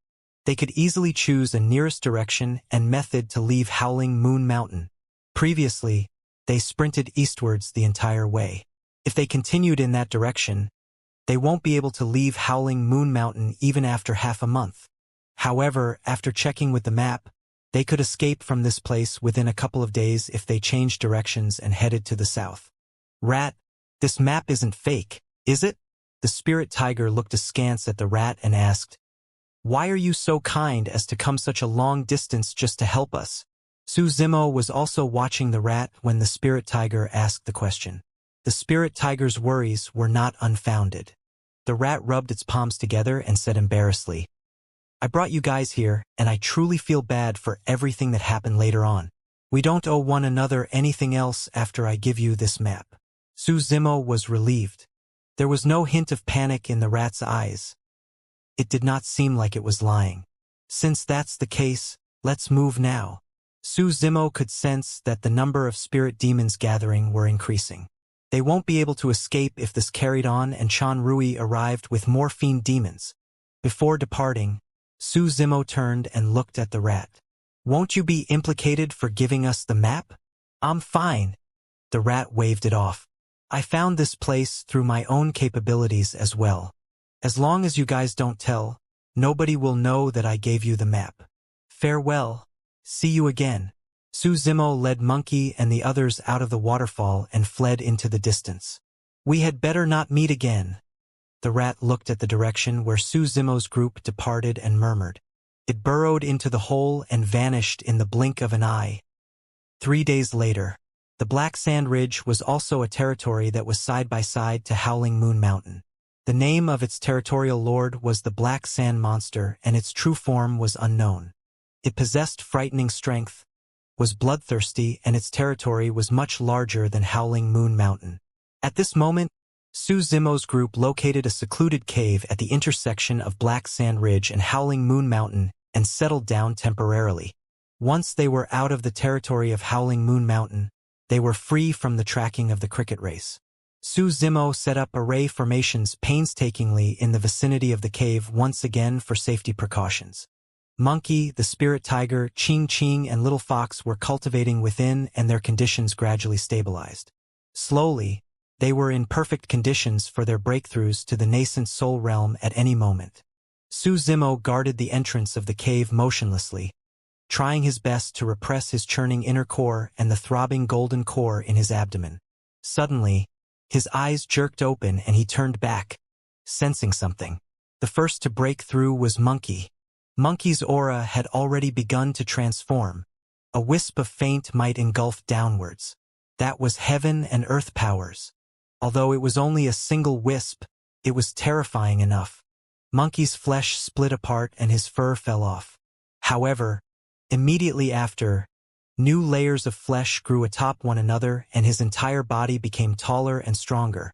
A: they could easily choose a nearest direction and method to leave Howling Moon Mountain. Previously, they sprinted eastwards the entire way. If they continued in that direction, they won't be able to leave Howling Moon Mountain even after half a month. However, after checking with the map, they could escape from this place within a couple of days if they changed directions and headed to the south. Rat, this map isn't fake, is it? The spirit tiger looked askance at the rat and asked, "Why are you so kind as to come such a long distance just to help us?" Suzimo was also watching the rat when the spirit tiger asked the question. The spirit tiger's worries were not unfounded. The rat rubbed its palms together and said embarrassedly, "I brought you guys here, and I truly feel bad for everything that happened later on. We don't owe one another anything else after I give you this map." Suzimo was relieved. There was no hint of panic in the rat's eyes. It did not seem like it was lying. Since that's the case, let's move now. Su Zimo could sense that the number of spirit demons gathering were increasing. They won't be able to escape if this carried on, and Chan Rui arrived with more fiend demons. Before departing, Su Zimo turned and looked at the rat. Won't you be implicated for giving us the map? I'm fine. The rat waved it off. I found this place through my own capabilities as well. As long as you guys don't tell, nobody will know that I gave you the map. Farewell. See you again. Su Zimo led Monkey and the others out of the waterfall and fled into the distance. We had better not meet again. The rat looked at the direction where Su Zimo's group departed and murmured. It burrowed into the hole and vanished in the blink of an eye. 3 days later, the Black Sand Ridge was also a territory that was side by side to Howling Moon Mountain. The name of its territorial lord was the Black Sand Monster, and its true form was unknown. It possessed frightening strength, was bloodthirsty, and its territory was much larger than Howling Moon Mountain. At this moment, Su Zimo's group located a secluded cave at the intersection of Black Sand Ridge and Howling Moon Mountain and settled down temporarily. Once they were out of the territory of Howling Moon Mountain, they were free from the tracking of the cricket race. Su Zimo set up array formations painstakingly in the vicinity of the cave once again for safety precautions. Monkey, the spirit tiger, Ching Ching, and Little Fox were cultivating within, and their conditions gradually stabilized. Slowly, they were in perfect conditions for their breakthroughs to the nascent soul realm at any moment. Su Zimo guarded the entrance of the cave motionlessly, trying his best to repress his churning inner core and the throbbing golden core in his abdomen. Suddenly, his eyes jerked open and he turned back, sensing something. The first to break through was Monkey. Monkey's aura had already begun to transform. A wisp of faint might engulf downwards. That was heaven and earth powers. Although it was only a single wisp, it was terrifying enough. Monkey's flesh split apart and his fur fell off. However, immediately after, new layers of flesh grew atop one another and his entire body became taller and stronger.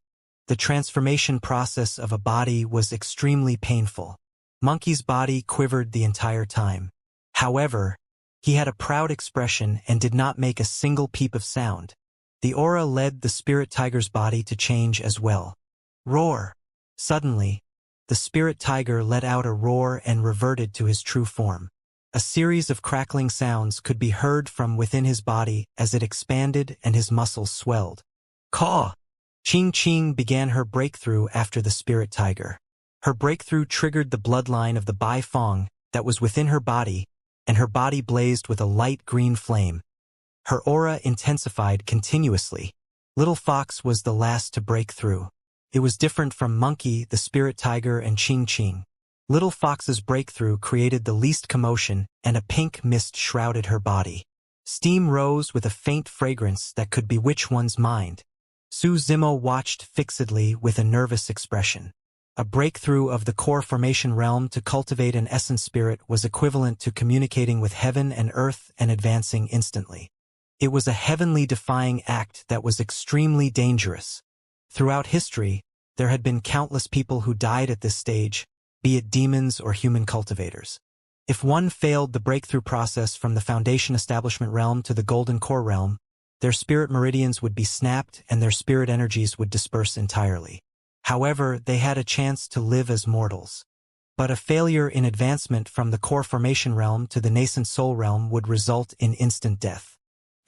A: The transformation process of a body was extremely painful. Monkey's body quivered the entire time. However, he had a proud expression and did not make a single peep of sound. The aura led the spirit tiger's body to change as well. Roar! Suddenly, the spirit tiger let out a roar and reverted to his true form. A series of crackling sounds could be heard from within his body as it expanded and his muscles swelled. Caw! Ching Ching began her breakthrough after the spirit tiger. Her breakthrough triggered the bloodline of the Bai Fong that was within her body, and her body blazed with a light green flame. Her aura intensified continuously. Little Fox was the last to break through. It was different from Monkey, the spirit tiger, and Ching Ching. Little Fox's breakthrough created the least commotion, and a pink mist shrouded her body. Steam rose with a faint fragrance that could bewitch one's mind. Su Zimo watched fixedly with a nervous expression. A breakthrough of the core formation realm to cultivate an essence spirit was equivalent to communicating with heaven and earth and advancing instantly. It was a heavenly defying act that was extremely dangerous. Throughout history, there had been countless people who died at this stage, be it demons or human cultivators. If one failed the breakthrough process from the Foundation Establishment realm to the Golden Core realm, their spirit meridians would be snapped and their spirit energies would disperse entirely. However, they had a chance to live as mortals. But a failure in advancement from the core formation realm to the nascent soul realm would result in instant death.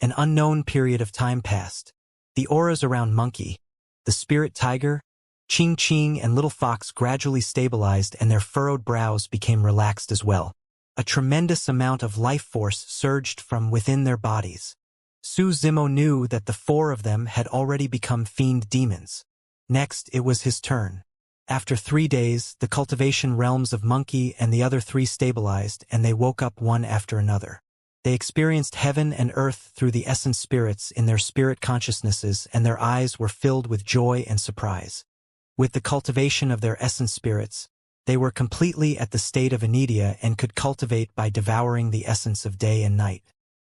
A: An unknown period of time passed. The auras around Monkey, the spirit tiger, Ching Ching, and Little Fox gradually stabilized and their furrowed brows became relaxed as well. A tremendous amount of life force surged from within their bodies. Su Zimo knew that the 4 of them had already become fiend demons. Next, it was his turn. After 3 days, the cultivation realms of Monkey and the other 3 stabilized, and they woke up one after another. They experienced heaven and earth through the essence spirits in their spirit consciousnesses, and their eyes were filled with joy and surprise. With the cultivation of their essence spirits, they were completely at the state of Anidia and could cultivate by devouring the essence of day and night.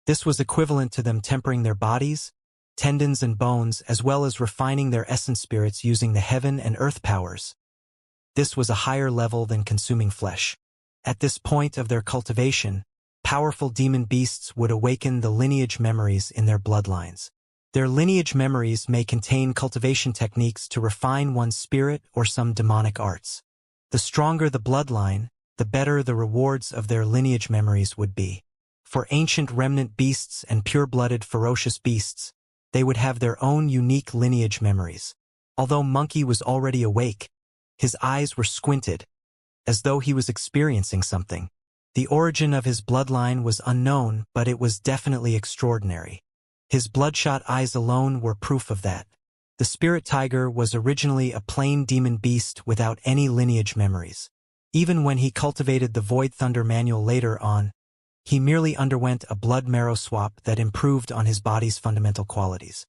A: This was equivalent to them tempering their bodies, tendons and bones, as well as refining their essence spirits using the heaven and earth powers. This was a higher level than consuming flesh. At this point of their cultivation, powerful demon beasts would awaken the lineage memories in their bloodlines. Their lineage memories may contain cultivation techniques to refine one's spirit or some demonic arts. The stronger the bloodline, the better the rewards of their lineage memories would be. For ancient remnant beasts and pure-blooded ferocious beasts, they would have their own unique lineage memories. Although Monkey was already awake, his eyes were squinted, as though he was experiencing something. The origin of his bloodline was unknown, but it was definitely extraordinary. His bloodshot eyes alone were proof of that. The spirit tiger was originally a plain demon beast without any lineage memories. Even when he cultivated the Void Thunder manual later on, he merely underwent a blood marrow swap that improved on his body's fundamental qualities.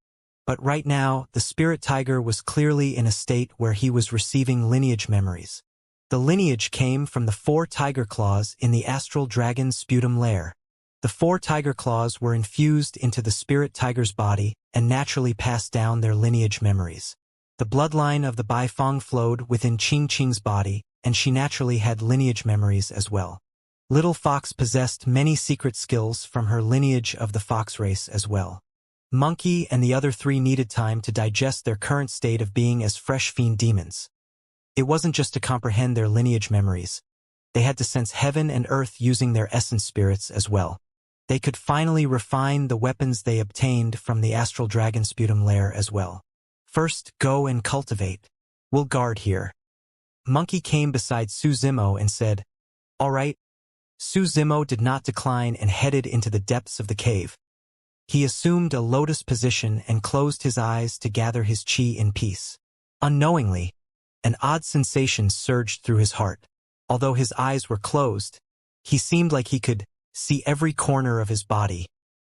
A: But right now, the spirit tiger was clearly in a state where he was receiving lineage memories. The lineage came from the 4 tiger claws in the astral dragon's sputum lair. The 4 tiger claws were infused into the spirit tiger's body and naturally passed down their lineage memories. The bloodline of the Bai Fong flowed within Qing Qing's body, and she naturally had lineage memories as well. Little Fox possessed many secret skills from her lineage of the fox race as well. Monkey and the other 3 needed time to digest their current state of being as fresh fiend demons. It wasn't just to comprehend their lineage memories. They had to sense heaven and earth using their essence spirits as well. They could finally refine the weapons they obtained from the astral dragon sputum lair as well. First, go and cultivate. We'll guard here. Monkey came beside Su Zimo and said, "All right." Su Zimo did not decline and headed into the depths of the cave. He assumed a lotus position and closed his eyes to gather his chi in peace. Unknowingly, an odd sensation surged through his heart. Although his eyes were closed, he seemed like he could see every corner of his body,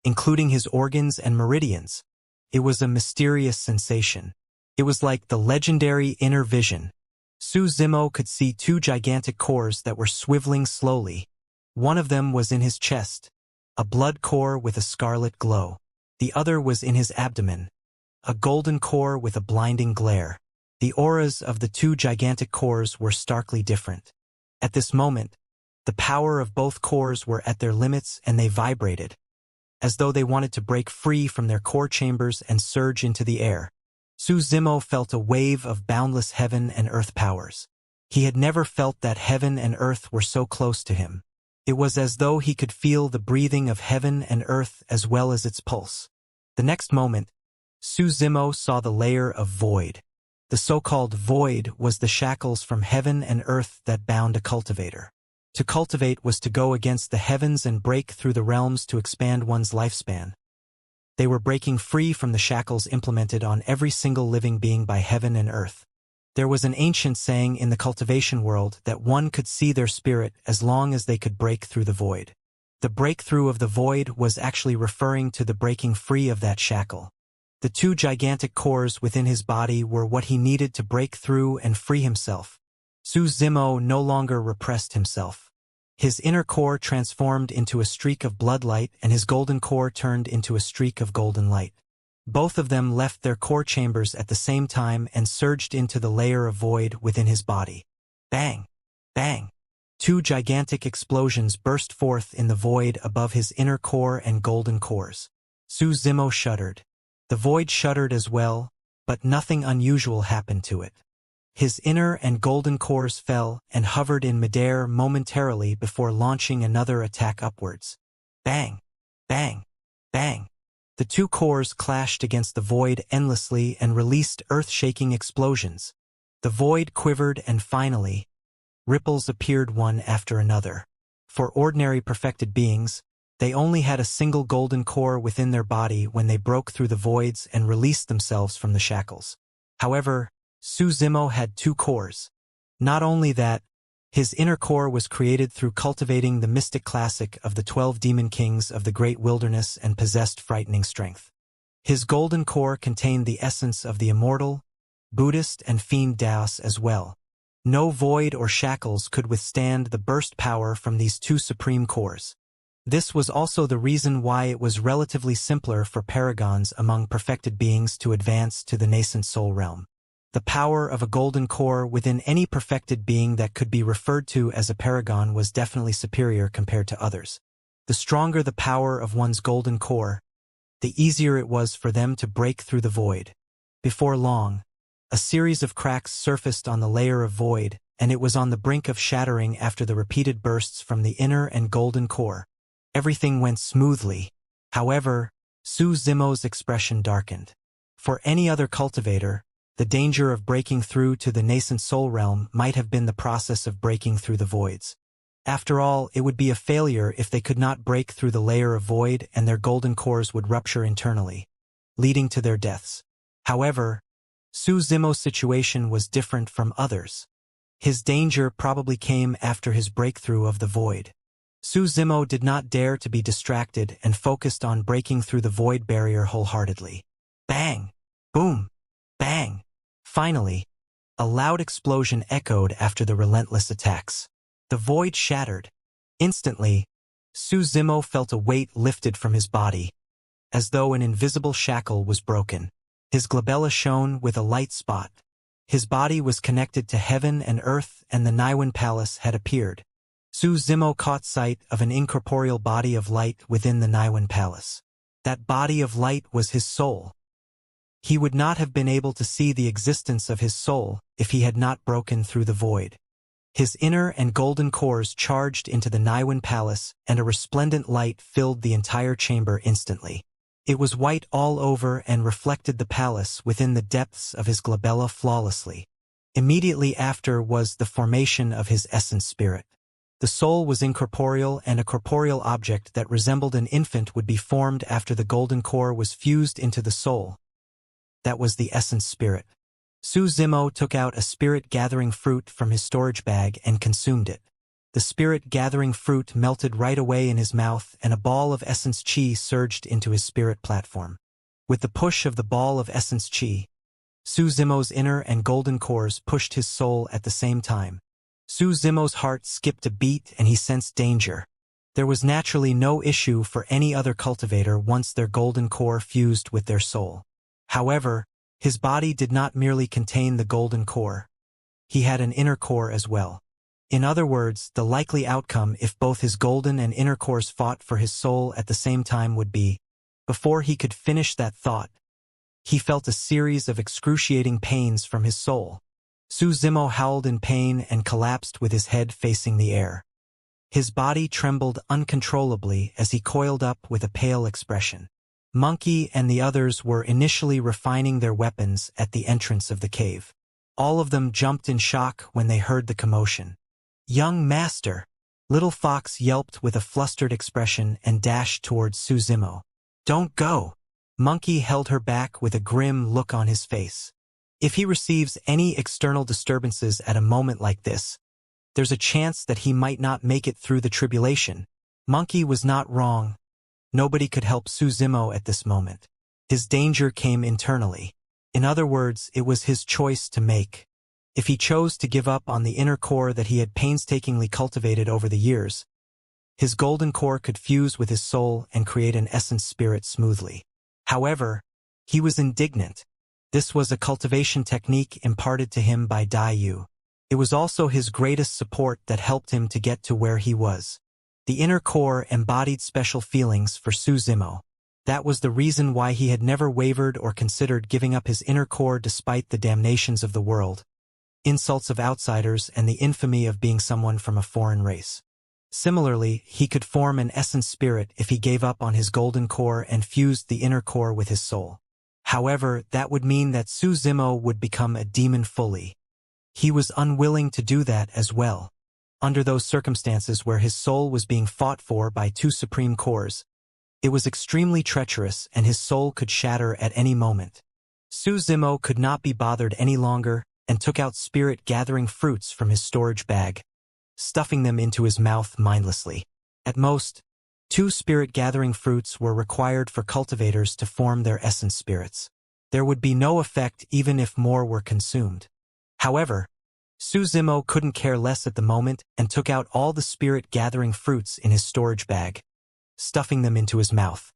A: including his organs and meridians. It was a mysterious sensation. It was like the legendary inner vision. Su Zimo could see 2 gigantic cores that were swiveling slowly. One of them was in his chest, a blood core with a scarlet glow. The other was in his abdomen, a golden core with a blinding glare. The auras of the 2 gigantic cores were starkly different. At this moment, the power of both cores were at their limits and they vibrated, as though they wanted to break free from their core chambers and surge into the air. Su Zimo felt a wave of boundless heaven and earth powers. He had never felt that heaven and earth were so close to him. It was as though he could feel the breathing of heaven and earth as well as its pulse. The next moment, Su Zimo saw the layer of void. The so-called void was the shackles from heaven and earth that bound a cultivator. To cultivate was to go against the heavens and break through the realms to expand one's lifespan. They were breaking free from the shackles implemented on every single living being by heaven and earth. There was an ancient saying in the cultivation world that one could see their spirit as long as they could break through the void. The breakthrough of the void was actually referring to the breaking free of that shackle. The 2 gigantic cores within his body were what he needed to break through and free himself. Su Zimo no longer repressed himself. His inner core transformed into a streak of blood light and his golden core turned into a streak of golden light. Both of them left their core chambers at the same time and surged into the layer of void within his body. Bang! Bang! 2 gigantic explosions burst forth in the void above his inner core and golden cores. Su Zimo shuddered. The void shuddered as well, but nothing unusual happened to it. His inner and golden cores fell and hovered in midair momentarily before launching another attack upwards. Bang! Bang! Bang! The 2 cores clashed against the void endlessly and released earth-shaking explosions. The void quivered and finally, ripples appeared one after another. For ordinary perfected beings, they only had a single golden core within their body when they broke through the voids and released themselves from the shackles. However, Su Zimo had 2 cores. Not only that, his inner core was created through cultivating the mystic classic of the 12 demon kings of the great wilderness and possessed frightening strength. His golden core contained the essence of the immortal, Buddhist and fiend Taoist as well. No void or shackles could withstand the burst power from these 2 supreme cores. This was also the reason why it was relatively simpler for paragons among perfected beings to advance to the nascent soul realm. The power of a golden core within any perfected being that could be referred to as a paragon was definitely superior compared to others. The stronger the power of one's golden core, the easier it was for them to break through the void. Before long, a series of cracks surfaced on the layer of void, and it was on the brink of shattering after the repeated bursts from the inner and golden core. Everything went smoothly. However, Su Zimo's expression darkened. For any other cultivator, the danger of breaking through to the nascent soul realm might have been the process of breaking through the voids. After all, it would be a failure if they could not break through the layer of void and their golden cores would rupture internally, leading to their deaths. However, Su Zimo's situation was different from others. His danger probably came after his breakthrough of the void. Su Zimo did not dare to be distracted and focused on breaking through the void barrier wholeheartedly. Bang! Boom! Bang! Finally, a loud explosion echoed after the relentless attacks. The void shattered. Instantly, Su Zimo felt a weight lifted from his body, as though an invisible shackle was broken. His glabella shone with a light spot. His body was connected to heaven and earth, and the Niwen Palace had appeared. Su Zimo caught sight of an incorporeal body of light within the Niwen Palace. That body of light was his soul. He would not have been able to see the existence of his soul if he had not broken through the void. His inner and golden cores charged into the Niwen Palace, and a resplendent light filled the entire chamber instantly. It was white all over and reflected the palace within the depths of his glabella flawlessly. Immediately after was the formation of his essence spirit. The soul was incorporeal, and a corporeal object that resembled an infant would be formed after the golden core was fused into the soul. That was the essence spirit. Su Zimo took out a spirit-gathering fruit from his storage bag and consumed it. The spirit-gathering fruit melted right away in his mouth, and a ball of essence chi surged into his spirit platform. With the push of the ball of essence chi, Su Zimo's inner and golden cores pushed his soul at the same time. Su Zimo's heart skipped a beat and he sensed danger. There was naturally no issue for any other cultivator once their golden core fused with their soul. However, his body did not merely contain the golden core. He had an inner core as well. In other words, the likely outcome if both his golden and inner cores fought for his soul at the same time would be, before he could finish that thought, he felt a series of excruciating pains from his soul. Su Zimo howled in pain and collapsed with his head facing the air. His body trembled uncontrollably as he coiled up with a pale expression. Monkey and the others were initially refining their weapons at the entrance of the cave. All of them jumped in shock when they heard the commotion. "Young master!" Little Fox yelped with a flustered expression and dashed towards Su Zimo. "Don't go!" Monkey held her back with a grim look on his face. If he receives any external disturbances at a moment like this, there's a chance that he might not make it through the tribulation. Monkey was not wrong. Nobody could help Su Zimo at this moment. His danger came internally. In other words, it was his choice to make. If he chose to give up on the inner core that he had painstakingly cultivated over the years, his golden core could fuse with his soul and create an essence spirit smoothly. However, he was indignant. This was a cultivation technique imparted to him by Dai Yu. It was also his greatest support that helped him to get to where he was. The inner core embodied special feelings for Su Zimo. That was the reason why he had never wavered or considered giving up his inner core despite the damnations of the world, insults of outsiders, and the infamy of being someone from a foreign race. Similarly, he could form an essence spirit if he gave up on his golden core and fused the inner core with his soul. However, that would mean that Su Zimo would become a demon fully. He was unwilling to do that as well. Under those circumstances where his soul was being fought for by two supreme cores, it was extremely treacherous and his soul could shatter at any moment. Su Zimo could not be bothered any longer and took out spirit-gathering fruits from his storage bag, stuffing them into his mouth mindlessly. At most, 2 spirit-gathering fruits were required for cultivators to form their essence spirits. There would be no effect even if more were consumed. However, Su Zimo couldn't care less at the moment and took out all the spirit-gathering fruits in his storage bag, stuffing them into his mouth.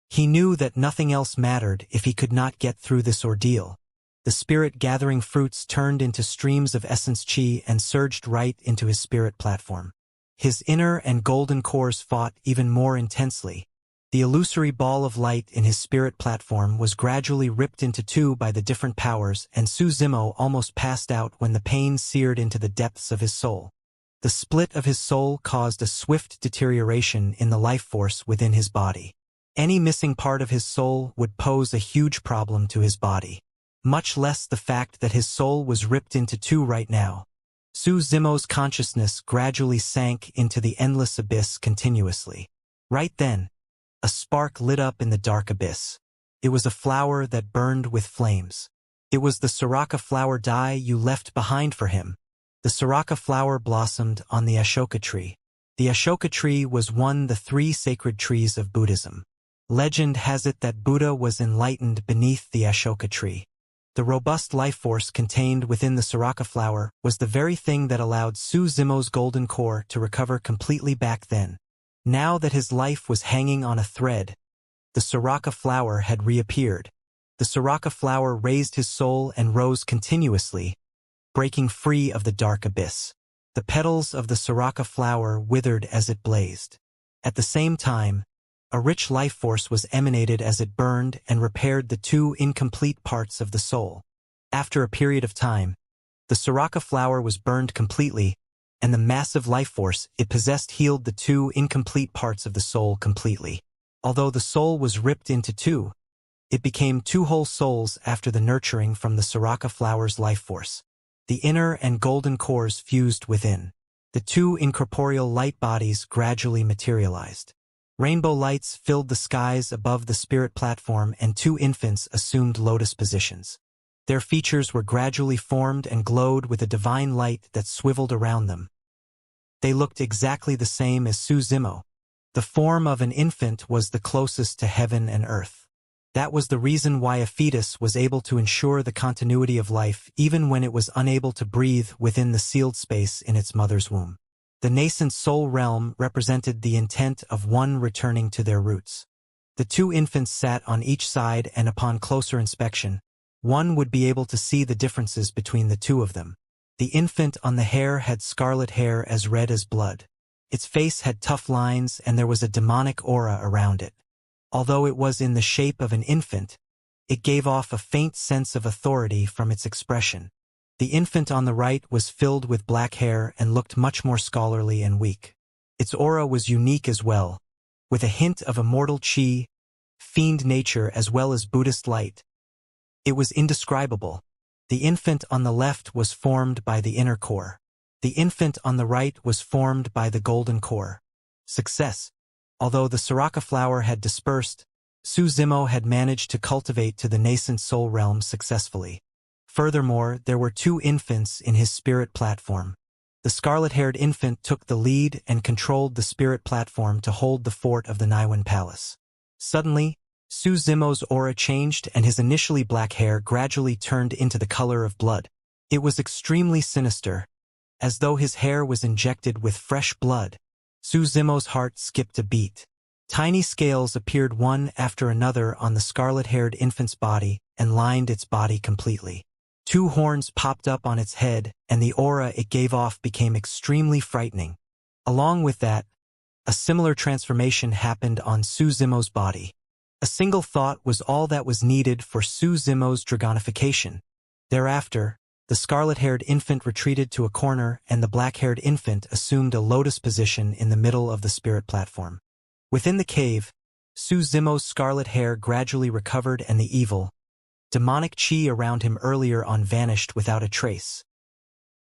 A: He knew that nothing else mattered if he could not get through this ordeal. The spirit-gathering fruits turned into streams of essence chi and surged right into his spirit platform. His inner and golden cores fought even more intensely. The illusory ball of light in his spirit platform was gradually ripped into two by the different powers, and Su Zimo almost passed out when the pain seared into the depths of his soul. The split of his soul caused a swift deterioration in the life force within his body. Any missing part of his soul would pose a huge problem to his body. Much less the fact that his soul was ripped into two right now. Su Zimo's consciousness gradually sank into the endless abyss continuously. Right then, a spark lit up in the dark abyss. It was a flower that burned with flames. It was the Soraka flower dye you left behind for him. The Soraka flower blossomed on the Ashoka tree. The Ashoka tree was one of the three sacred trees of Buddhism. Legend has it that Buddha was enlightened beneath the Ashoka tree. The robust life force contained within the Soraka flower was the very thing that allowed Su Zimo's golden core to recover completely back then. Now that his life was hanging on a thread, the Soraka flower had reappeared. The Soraka flower raised his soul and rose continuously, breaking free of the dark abyss. The petals of the Soraka flower withered as it blazed. At the same time, a rich life force was emanated as it burned and repaired the two incomplete parts of the soul. After a period of time, the Soraka flower was burned completely, and the massive life force it possessed healed the two incomplete parts of the soul completely. Although the soul was ripped into two, it became two whole souls after the nurturing from the Soraka flower's life force. The inner and golden cores fused within. The two incorporeal light bodies gradually materialized. Rainbow lights filled the skies above the spirit platform, and two infants assumed lotus positions. Their features were gradually formed and glowed with a divine light that swiveled around them. They looked exactly the same as Su Zimo. The form of an infant was the closest to heaven and earth. That was the reason why a fetus was able to ensure the continuity of life even when it was unable to breathe within the sealed space in its mother's womb. The nascent soul realm represented the intent of one returning to their roots. The two infants sat on each side, and upon closer inspection, one would be able to see the differences between the two of them. The infant on the hair had scarlet hair as red as blood. Its face had tough lines, and there was a demonic aura around it. Although it was in the shape of an infant, it gave off a faint sense of authority from its expression. The infant on the right was filled with black hair and looked much more scholarly and weak. Its aura was unique as well, with a hint of immortal chi, fiend nature as well as Buddhist light. It was indescribable. The infant on the left was formed by the inner core. The infant on the right was formed by the golden core. Success. Although the Soraka flower had dispersed, Su Zimo had managed to cultivate to the nascent soul realm successfully. Furthermore, there were two infants in his spirit platform. The scarlet-haired infant took the lead and controlled the spirit platform to hold the fort of the Naiwan Palace. Suddenly, Su Zimo's aura changed, and his initially black hair gradually turned into the color of blood. It was extremely sinister, as though his hair was injected with fresh blood. Su Zimo's heart skipped a beat. Tiny scales appeared one after another on the scarlet-haired infant's body and lined its body completely. Two horns popped up on its head, and the aura it gave off became extremely frightening. Along with that, a similar transformation happened on Su Zimo's body. A single thought was all that was needed for Su Zimo's dragonification. Thereafter, the scarlet-haired infant retreated to a corner, and the black-haired infant assumed a lotus position in the middle of the spirit platform. Within the cave, Su Zimo's scarlet hair gradually recovered, and the evil, demonic chi around him earlier on vanished without a trace.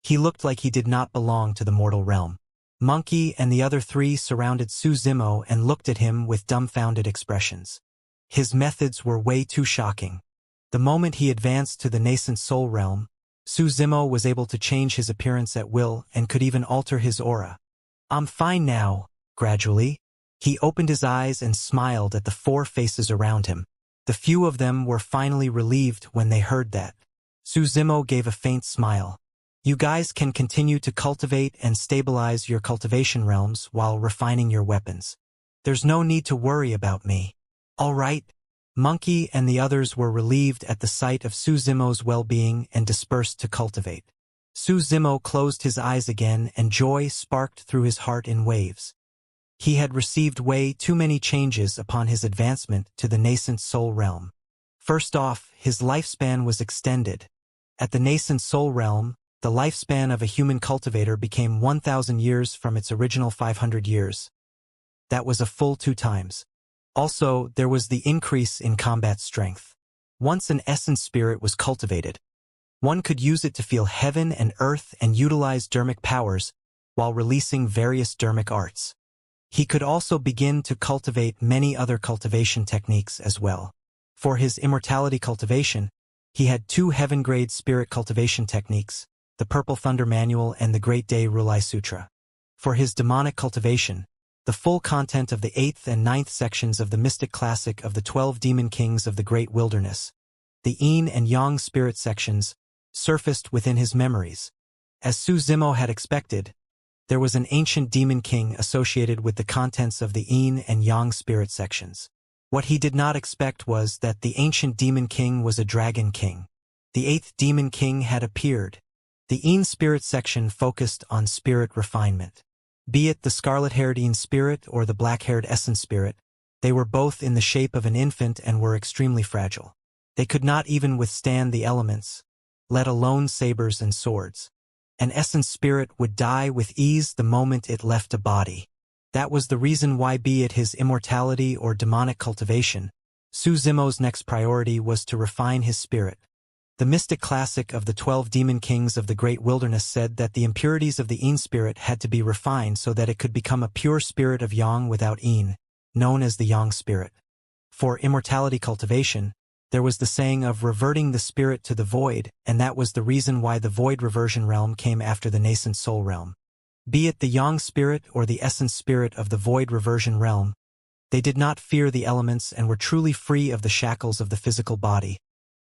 A: He looked like he did not belong to the mortal realm. Monkey and the other three surrounded Su Zimo and looked at him with dumbfounded expressions. His methods were way too shocking. The moment he advanced to the nascent soul realm, Su Zimo was able to change his appearance at will and could even alter his aura. "I'm fine now." Gradually, he opened his eyes and smiled at the four faces around him. The few of them were finally relieved when they heard that. Su Zimo gave a faint smile. "You guys can continue to cultivate and stabilize your cultivation realms while refining your weapons. There's no need to worry about me." "All right, Monkey and the others were relieved at the sight of Su Zimo's well-being and dispersed to cultivate. Su Zimo closed his eyes again and joy sparked through his heart in waves. He had received way too many changes upon his advancement to the nascent soul realm. First off, his lifespan was extended. At the nascent soul realm, the lifespan of a human cultivator became 1,000 years from its original 500 years. That was a full 2 times. Also, there was the increase in combat strength. Once an essence spirit was cultivated, one could use it to feel heaven and earth and utilize dermic powers while releasing various dermic arts. He could also begin to cultivate many other cultivation techniques as well. For his immortality cultivation, he had 2 heaven-grade spirit cultivation techniques, the Purple Thunder Manual and the Great Day Rulai Sutra. For his demonic cultivation, the full content of the 8th and 9th sections of the mystic classic of the 12 demon kings of the Great Wilderness, the Yin and Yang spirit sections, surfaced within his memories. As Su Zimo had expected, there was an ancient demon king associated with the contents of the Yin and Yang spirit sections. What he did not expect was that the ancient demon king was a dragon king. The 8th demon king had appeared. The Yin spirit section focused on spirit refinement. Be it the scarlet-haired Yin spirit or the black-haired essence spirit, they were both in the shape of an infant and were extremely fragile. They could not even withstand the elements, let alone sabers and swords. An essence spirit would die with ease the moment it left a body. That was the reason why, be it his immortality or demonic cultivation, Su Zimo's next priority was to refine his spirit. The mystic classic of the 12 demon kings of the Great Wilderness said that the impurities of the Yin spirit had to be refined so that it could become a pure spirit of Yang without Yin, known as the Yang spirit. For immortality cultivation, there was the saying of reverting the spirit to the void, and that was the reason why the void reversion realm came after the nascent soul realm. Be it the Yang spirit or the essence spirit of the void reversion realm, they did not fear the elements and were truly free of the shackles of the physical body,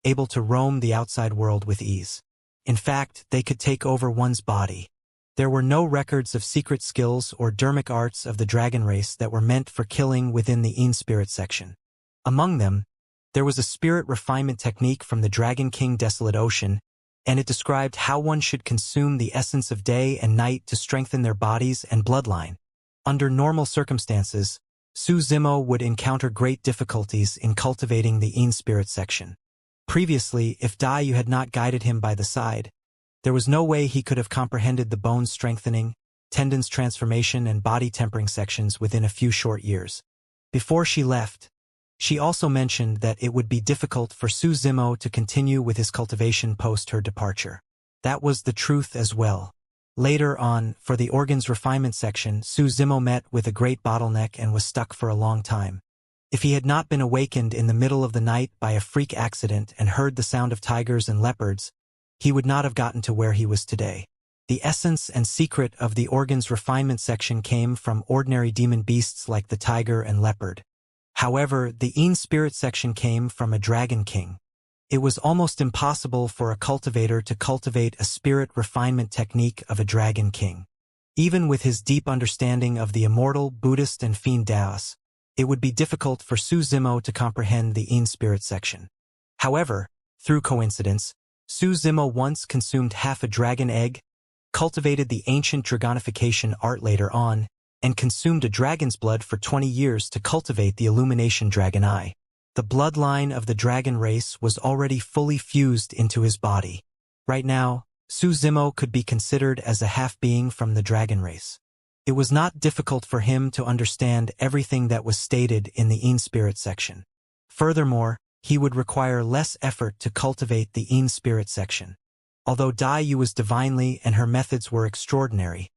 A: able to roam the outside world with ease. In fact, they could take over one's body. There were no records of secret skills or dermic arts of the dragon race that were meant for killing within the Yin spirit section. Among them, there was a spirit refinement technique from the Dragon King Desolate Ocean, and it described how one should consume the essence of day and night to strengthen their bodies and bloodline. Under normal circumstances, Su Zimo would encounter great difficulties in cultivating the Yin spirit section. Previously, if Dai Yu had not guided him by the side, there was no way he could have comprehended the bone strengthening, tendons transformation and body tempering sections within a few short years. Before she left, she also mentioned that it would be difficult for Su Zimo to continue with his cultivation post her departure. That was the truth as well. Later on, for the organs refinement section, Su Zimo met with a great bottleneck and was stuck for a long time. If he had not been awakened in the middle of the night by a freak accident and heard the sound of tigers and leopards, he would not have gotten to where he was today. The essence and secret of the organs refinement section came from ordinary demon beasts like the tiger and leopard. However, the Yin spirit section came from a dragon king. It was almost impossible for a cultivator to cultivate a spirit refinement technique of a dragon king. Even with his deep understanding of the immortal, Buddhist and fiend Taoists, it would be difficult for Su Zimo to comprehend the Yin spirit section. However, through coincidence, Su Zimo once consumed half a dragon egg, cultivated the ancient dragonification art later on, and consumed a dragon's blood for 20 years to cultivate the illumination dragon eye. The bloodline of the dragon race was already fully fused into his body. Right now, Su Zimo could be considered as a half-being from the dragon race. It was not difficult for him to understand everything that was stated in the Yin spirit section. Furthermore, he would require less effort to cultivate the Yin spirit section. Although Dai Yu was divinely and her methods were extraordinary,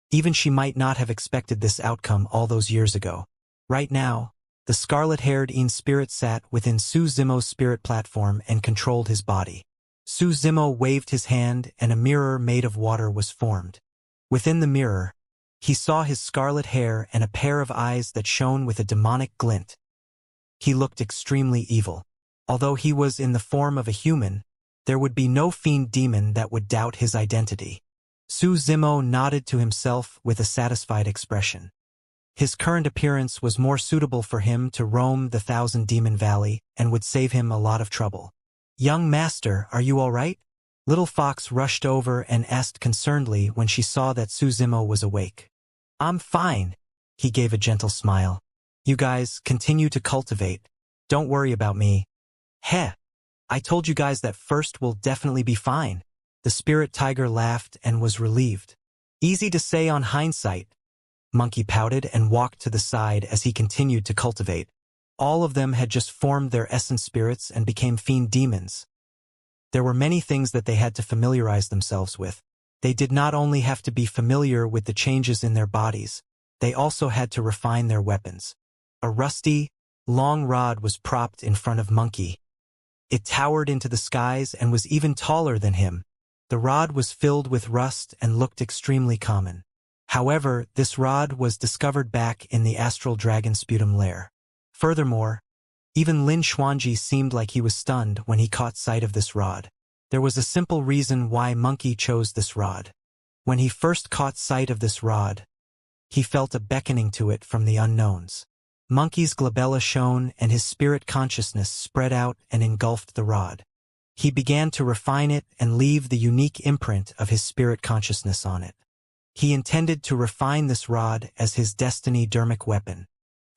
A: even she might not have expected this outcome all those years ago. Right now, the scarlet-haired Yin spirit sat within Su Zimo's spirit platform and controlled his body. Su Zimo waved his hand and a mirror made of water was formed. Within the mirror, he saw his scarlet hair and a pair of eyes that shone with a demonic glint. He looked extremely evil. Although he was in the form of a human, there would be no fiend demon that would doubt his identity. Su Zimo nodded to himself with a satisfied expression. His current appearance was more suitable for him to roam the Thousand Demon Valley and would save him a lot of trouble. "Young master, are you all right?" Little Fox rushed over and asked concernedly when she saw that Suzimo was awake. "I'm fine." He gave a gentle smile. "You guys continue to cultivate. Don't worry about me." "Heh. I told you guys that first we'll definitely be fine." The spirit tiger laughed and was relieved. "Easy to say on hindsight." Monkey pouted and walked to the side as he continued to cultivate. All of them had just formed their essence spirits and became fiend demons. There were many things that they had to familiarize themselves with. They did not only have to be familiar with the changes in their bodies, they also had to refine their weapons. A rusty, long rod was propped in front of Monkey. It towered into the skies and was even taller than him. The rod was filled with rust and looked extremely common. However, this rod was discovered back in the astral dragon sputum lair. Furthermore, even Lin Xuanji seemed like he was stunned when he caught sight of this rod. There was a simple reason why Monkey chose this rod. When he first caught sight of this rod, he felt a beckoning to it from the unknowns. Monkey's glabella shone and his spirit consciousness spread out and engulfed the rod. He began to refine it and leave the unique imprint of his spirit consciousness on it. He intended to refine this rod as his destiny dermic weapon.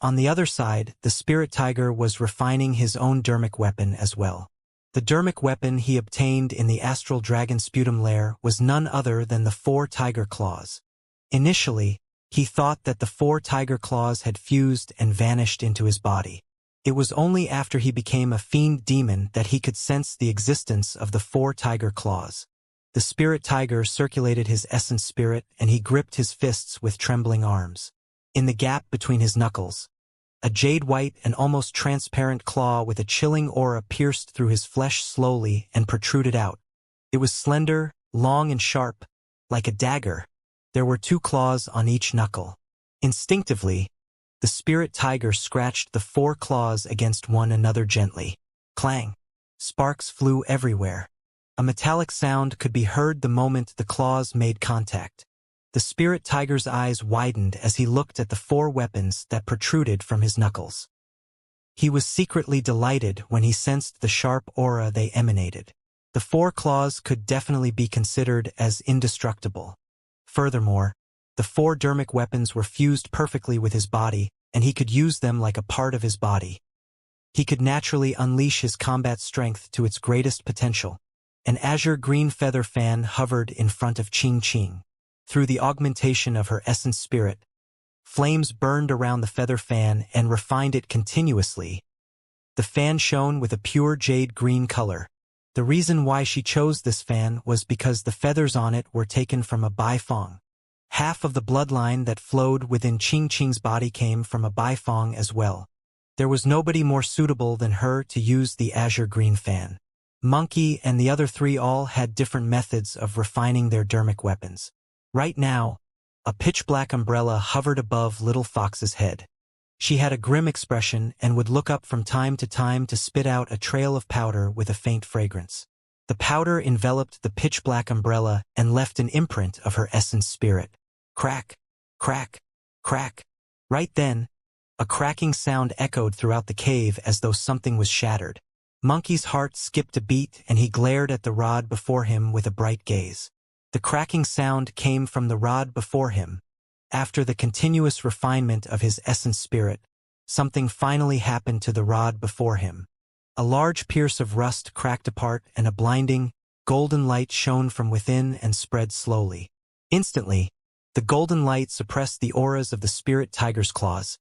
A: On the other side, the spirit tiger was refining his own dermic weapon as well. The dermic weapon he obtained in the astral dragon sputum lair was none other than the 4 tiger claws. Initially, he thought that the 4 tiger claws had fused and vanished into his body. It was only after he became a fiend demon that he could sense the existence of the 4 tiger claws. The spirit tiger circulated his essence spirit and he gripped his fists with trembling arms. In the gap between his knuckles, a jade-white and almost transparent claw with a chilling aura pierced through his flesh slowly and protruded out. It was slender, long and sharp, like a dagger. There were 2 claws on each knuckle. Instinctively, the spirit tiger scratched the 4 claws against one another gently. Clang! Sparks flew everywhere. A metallic sound could be heard the moment the claws made contact. The spirit tiger's eyes widened as he looked at the 4 weapons that protruded from his knuckles. He was secretly delighted when he sensed the sharp aura they emanated. The 4 claws could definitely be considered as indestructible. Furthermore, the 4 dermic weapons were fused perfectly with his body, and he could use them like a part of his body. He could naturally unleash his combat strength to its greatest potential. An azure green feather fan hovered in front of Qing Qing. Through the augmentation of her essence spirit, flames burned around the feather fan and refined it continuously. The fan shone with a pure jade green color. The reason why she chose this fan was because the feathers on it were taken from a Baifeng. Half of the bloodline that flowed within Qing Qing's body came from a Baifeng as well. There was nobody more suitable than her to use the azure green fan. Monkey and the other 3 all had different methods of refining their dermic weapons. Right now, a pitch-black umbrella hovered above Little Fox's head. She had a grim expression and would look up from time to spit out a trail of powder with a faint fragrance. The powder enveloped the pitch-black umbrella and left an imprint of her essence spirit. Crack, crack, crack. Right then, a cracking sound echoed throughout the cave as though something was shattered. Monkey's heart skipped a beat and he glared at the rod before him with a bright gaze. The cracking sound came from the rod before him. After the continuous refinement of his essence spirit, something finally happened to the rod before him. A large pierce of rust cracked apart and a blinding, golden light shone from within and spread slowly. Instantly, the golden light suppressed the auras of the spirit tiger's claws,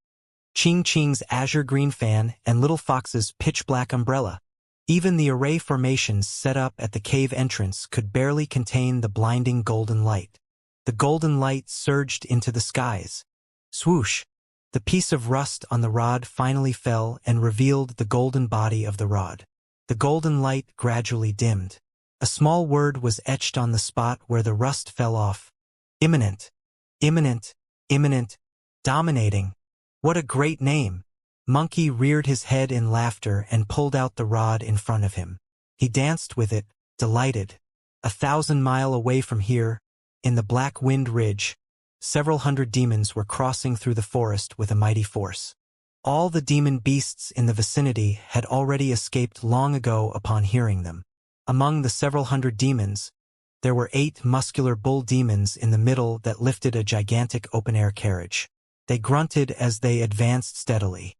A: Qing Qing's azure green fan, and Little Fox's pitch-black umbrella. Even the array formations set up at the cave entrance could barely contain the blinding golden light. The golden light surged into the skies. Swoosh! The piece of rust on the rod finally fell and revealed the golden body of the rod. The golden light gradually dimmed. A small word was etched on the spot where the rust fell off. Imminent. Imminent. Imminent. Dominating. What a great name! Monkey reared his head in laughter and pulled out the rod in front of him. He danced with it, delighted. 1,000 miles away from here, in the Black Wind Ridge, several hundred demons were crossing through the forest with a mighty force. All the demon beasts in the vicinity had already escaped long ago upon hearing them. Among the several hundred demons, there were 8 muscular bull demons in the middle that lifted a gigantic open-air carriage. They grunted as they advanced steadily.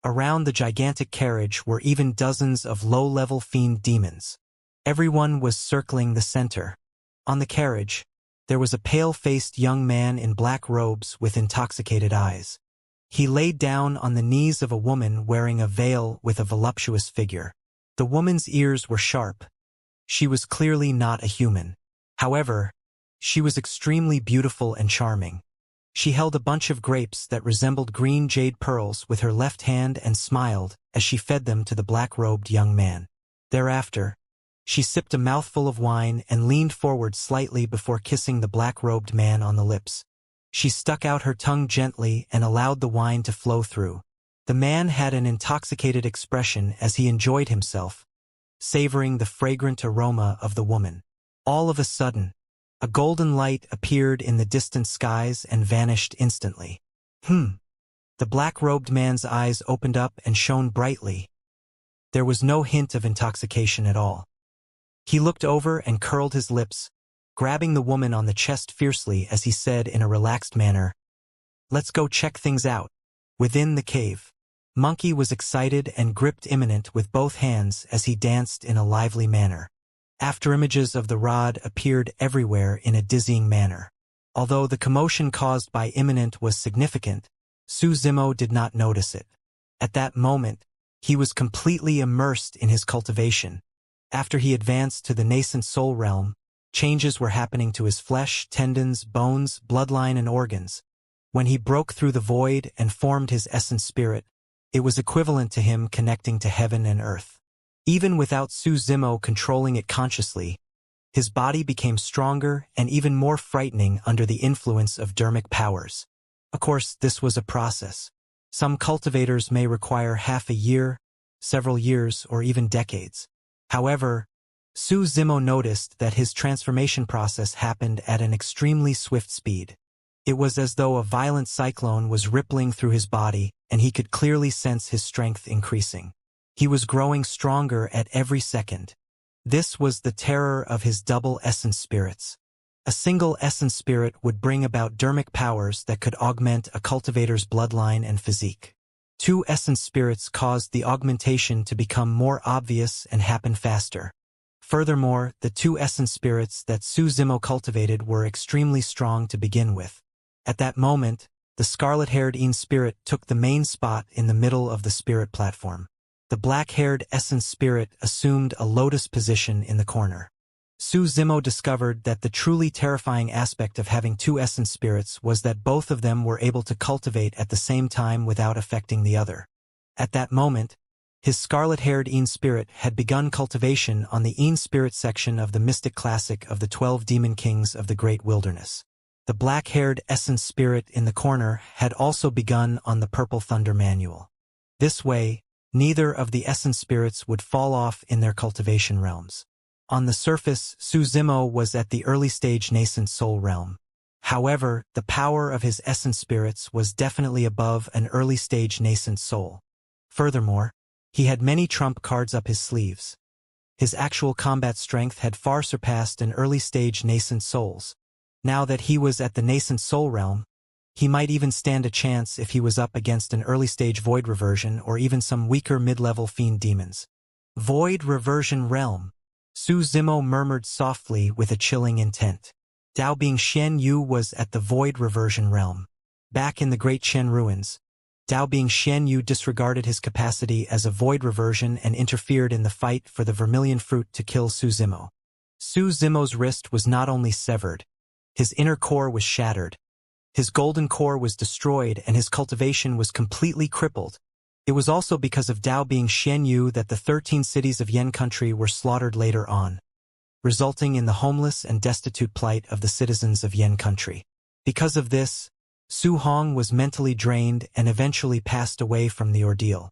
A: Around the gigantic carriage were even dozens of low-level fiend demons. Everyone was circling the center. On the carriage, there was a pale-faced young man in black robes with intoxicated eyes. He laid down on the knees of a woman wearing a veil with a voluptuous figure. The woman's ears were sharp. She was clearly not a human. However, she was extremely beautiful and charming. She held a bunch of grapes that resembled green jade pearls with her left hand and smiled as she fed them to the black-robed young man. Thereafter, she sipped a mouthful of wine and leaned forward slightly before kissing the black-robed man on the lips. She stuck out her tongue gently and allowed the wine to flow through. The man had an intoxicated expression as he enjoyed himself, savoring the fragrant aroma of the woman. All of a sudden, a golden light appeared in the distant skies and vanished instantly. The black-robed man's eyes opened up and shone brightly. There was no hint of intoxication at all. He looked over and curled his lips, grabbing the woman on the chest fiercely as he said in a relaxed manner, "Let's go check things out." Within the cave, Monkey was excited and gripped Imminent with both hands as he danced in a lively manner. After images of the rod appeared everywhere in a dizzying manner. Although the commotion caused by Imminent was significant, Su Zimo did not notice it. At that moment, he was completely immersed in his cultivation. After he advanced to the nascent soul realm, changes were happening to his flesh, tendons, bones, bloodline, and organs. When he broke through the void and formed his essence spirit, it was equivalent to him connecting to heaven and earth. Even without Su Zimo controlling it consciously, his body became stronger and even more frightening under the influence of dermic powers. Of course, this was a process. Some cultivators may require half a year, several years, or even decades. However, Su Zimo noticed that his transformation process happened at an extremely swift speed. It was as though a violent cyclone was rippling through his body, and he could clearly sense his strength increasing. He was growing stronger at every second. This was the terror of his double essence spirits. A single essence spirit would bring about dermic powers that could augment a cultivator's bloodline and physique. 2 essence spirits caused the augmentation to become more obvious and happen faster. Furthermore, the 2 essence spirits that Su Zimo cultivated were extremely strong to begin with. At that moment, the scarlet-haired Een spirit took the main spot in the middle of the spirit platform. The black-haired essence spirit assumed a lotus position in the corner. Su Zimo discovered that the truly terrifying aspect of having 2 essence spirits was that both of them were able to cultivate at the same time without affecting the other. At that moment, his scarlet-haired Een spirit had begun cultivation on the Een spirit section of the mystic classic of the 12 demon kings of the great wilderness. The black-haired essence spirit in the corner had also begun on the purple thunder manual. This way, neither of the essence spirits would fall off in their cultivation realms. On the surface, Su Zimo was at the early-stage nascent soul realm. However, the power of his essence spirits was definitely above an early-stage nascent soul. Furthermore, he had many trump cards up his sleeves. His actual combat strength had far surpassed an early-stage nascent soul's. Now that he was at the nascent soul realm, he might even stand a chance if he was up against an early-stage void reversion or even some weaker mid-level fiend demons. Void reversion realm. Su Zimo murmured softly with a chilling intent. Dao Bing Xian Yu was at the void reversion realm. Back in the Great Chen ruins, Dao Bing Xian Yu disregarded his capacity as a void reversion and interfered in the fight for the vermilion fruit to kill Su Zimo. Su Zimo's wrist was not only severed, his inner core was shattered. His golden core was destroyed and his cultivation was completely crippled. It was also because of Dao Bing Xian Yu that the 13 cities of Yen country were slaughtered later on, resulting in the homeless and destitute plight of the citizens of Yen country. Because of this, Su Hong was mentally drained and eventually passed away from the ordeal.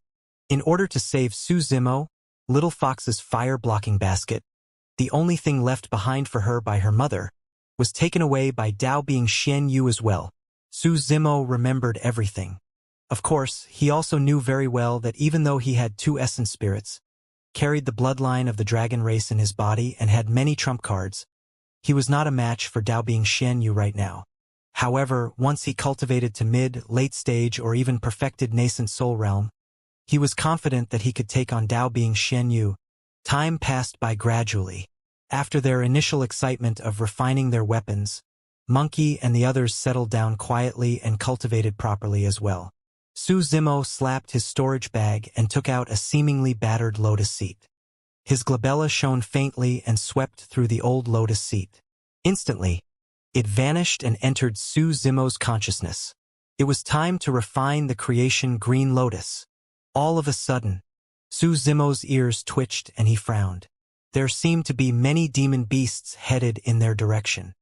A: In order to save Su Zimo, Little Fox's fire-blocking basket, the only thing left behind for her by her mother, was taken away by Dao Bing Xian Yu as well. Su Zimo remembered everything. Of course, he also knew very well that even though he had two essence spirits, carried the bloodline of the dragon race in his body and had many trump cards, he was not a match for Daobing Xianyu right now. However, once he cultivated to mid, late stage or even perfected nascent soul realm, he was confident that he could take on Daobing Xianyu. Time passed by gradually. After their initial excitement of refining their weapons, Monkey and the others settled down quietly and cultivated properly as well. Su Zimo slapped his storage bag and took out a seemingly battered lotus seat. His glabella shone faintly and swept through the old lotus seat. Instantly, it vanished and entered Su Zimo's consciousness. It was time to refine the creation green lotus. All of a sudden, Su Zimo's ears twitched and he frowned. There seemed to be many demon beasts headed in their direction.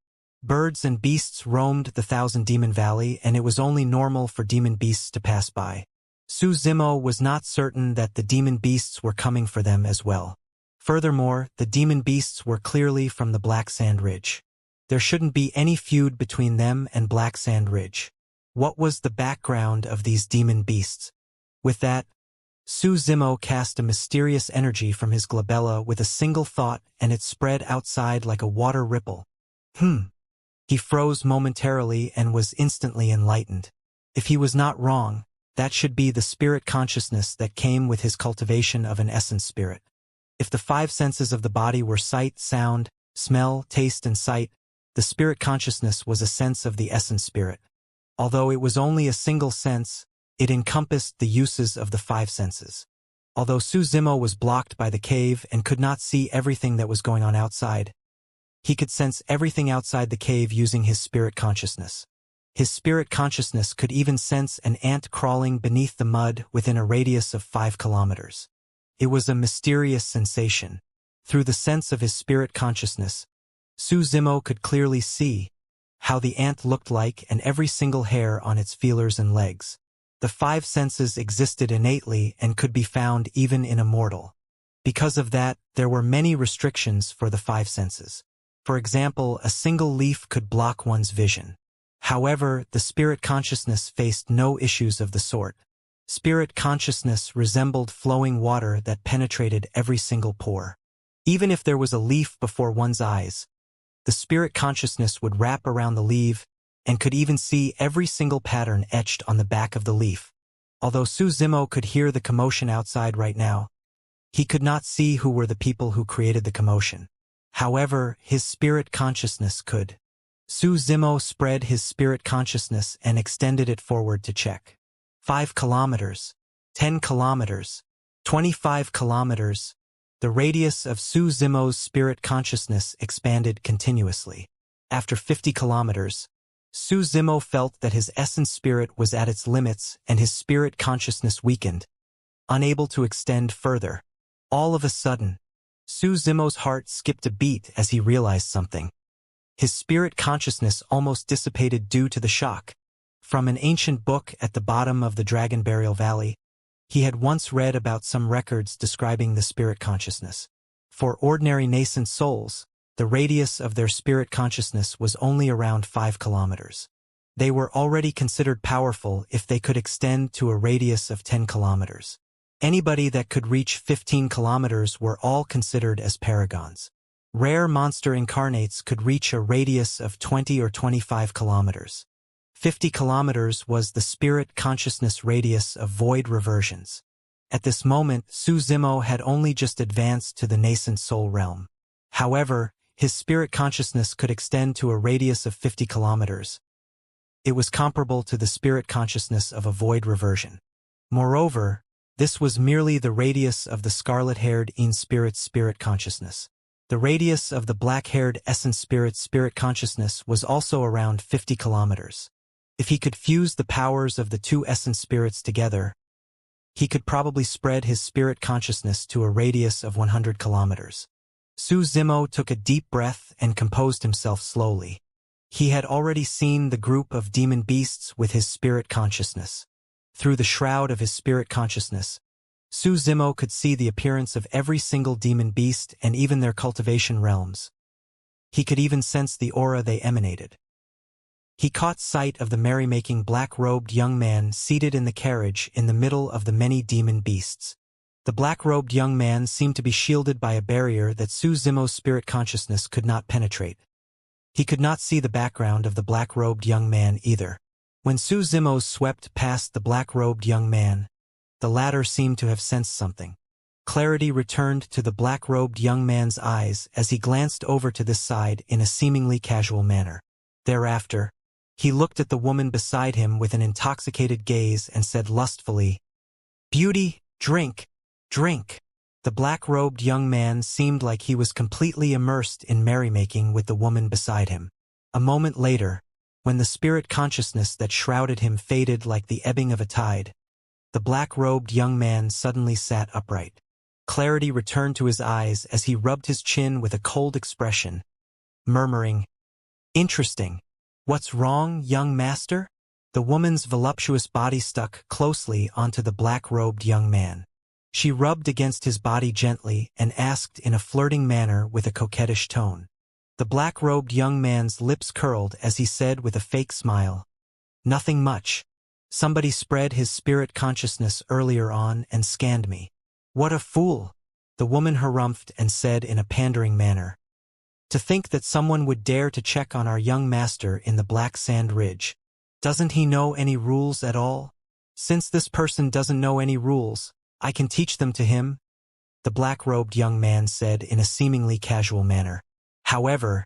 A: Birds and beasts roamed the Thousand Demon Valley, and it was only normal for demon beasts to pass by. Su Zimo was not certain that the demon beasts were coming for them as well. Furthermore, the demon beasts were clearly from the Black Sand Ridge. There shouldn't be any feud between them and Black Sand Ridge. What was the background of these demon beasts? With that, Su Zimo cast a mysterious energy from his glabella with a single thought, and it spread outside like a water ripple. He froze momentarily and was instantly enlightened. If he was not wrong, that should be the spirit consciousness that came with his cultivation of an essence spirit. If the five senses of the body were sight, sound, smell, taste, and sight, the spirit consciousness was a sense of the essence spirit. Although it was only a single sense, it encompassed the uses of the five senses. Although Su Zimo was blocked by the cave and could not see everything that was going on outside, he could sense everything outside the cave using his spirit consciousness. His spirit consciousness could even sense an ant crawling beneath the mud within a radius of 5 kilometers. It was a mysterious sensation. Through the sense of his spirit consciousness, Su Zimo could clearly see how the ant looked like and every single hair on its feelers and legs. The five senses existed innately and could be found even in Immortal. Because of that, there were many restrictions for the five senses. For example, a single leaf could block one's vision. However, the spirit consciousness faced no issues of the sort. Spirit consciousness resembled flowing water that penetrated every single pore. Even if there was a leaf before one's eyes, the spirit consciousness would wrap around the leaf and could even see every single pattern etched on the back of the leaf. Although Su Zimo could hear the commotion outside right now, he could not see who were the people who created the commotion. However, his spirit consciousness could. Su Zimo spread his spirit consciousness and extended it forward to check. 5 kilometers, 10 kilometers, 25 kilometers. The radius of Su Zimo's spirit consciousness expanded continuously. After 50 kilometers, Su Zimo felt that his essence spirit was at its limits and his spirit consciousness weakened, unable to extend further. All of a sudden, Su Zimo's heart skipped a beat as he realized something. His spirit consciousness almost dissipated due to the shock. From an ancient book at the bottom of the Dragon Burial Valley, he had once read about some records describing the spirit consciousness. For ordinary nascent souls, the radius of their spirit consciousness was only around 5 kilometers. They were already considered powerful if they could extend to a radius of 10 kilometers. Anybody that could reach 15 kilometers were all considered as paragons. Rare monster incarnates could reach a radius of 20 or 25 kilometers. 50 kilometers was the spirit consciousness radius of void reversions. At this moment, Su Zimo had only just advanced to the nascent soul realm. However, his spirit consciousness could extend to a radius of 50 kilometers. It was comparable to the spirit consciousness of a void reversion. Moreover, this was merely the radius of the scarlet-haired in-spirit's spirit consciousness. The radius of the black-haired essence spirit's spirit consciousness was also around 50 kilometers. If he could fuse the powers of the two essence spirits together, he could probably spread his spirit consciousness to a radius of 100 kilometers. Su Zimo took a deep breath and composed himself slowly. He had already seen the group of demon beasts with his spirit consciousness. Through the shroud of his spirit consciousness, Su Zimo could see the appearance of every single demon beast and even their cultivation realms. He could even sense the aura they emanated. He caught sight of the merrymaking black-robed young man seated in the carriage in the middle of the many demon beasts. The black-robed young man seemed to be shielded by a barrier that Su Zimo's spirit consciousness could not penetrate. He could not see the background of the black-robed young man either. When Su Zimo swept past the black-robed young man, the latter seemed to have sensed something. Clarity returned to the black-robed young man's eyes as he glanced over to this side in a seemingly casual manner. Thereafter, he looked at the woman beside him with an intoxicated gaze and said lustfully, "Beauty, drink, drink." The black-robed young man seemed like he was completely immersed in merrymaking with the woman beside him. A moment later, when the spirit consciousness that shrouded him faded like the ebbing of a tide, the black-robed young man suddenly sat upright. Clarity returned to his eyes as he rubbed his chin with a cold expression, murmuring, "Interesting. What's wrong, young master?" The woman's voluptuous body stuck closely onto the black-robed young man. She rubbed against his body gently and asked in a flirting manner with a coquettish tone. The black-robed young man's lips curled as he said with a fake smile, "Nothing much. Somebody spread his spirit consciousness earlier on and scanned me." "What a fool!" the woman harumphed and said in a pandering manner. "To think that someone would dare to check on our young master in the Black Sand Ridge. Doesn't he know any rules at all? Since this person doesn't know any rules, I can teach them to him," the black-robed young man said in a seemingly casual manner. However,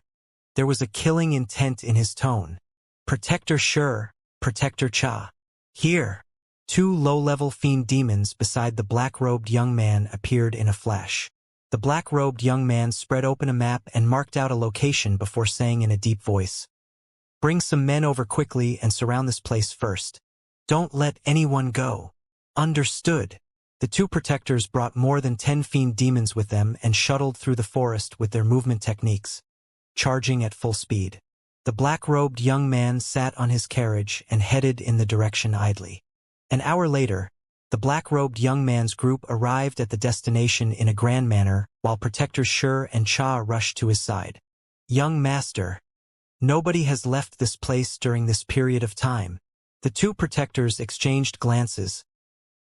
A: there was a killing intent in his tone. "Protector Sure, Protector Cha." Here, two low-level fiend demons beside the black-robed young man appeared in a flash. The black-robed young man spread open a map and marked out a location before saying in a deep voice, "Bring some men over quickly and surround this place first. Don't let anyone go." "Understood." The two protectors brought more than 10 fiend demons with them and shuttled through the forest with their movement techniques, charging at full speed. The black-robed young man sat on his carriage and headed in the direction idly. An hour later, the black-robed young man's group arrived at the destination in a grand manner, while Protectors Sure and Cha rushed to his side. "Young master, nobody has left this place during this period of time." The two protectors exchanged glances.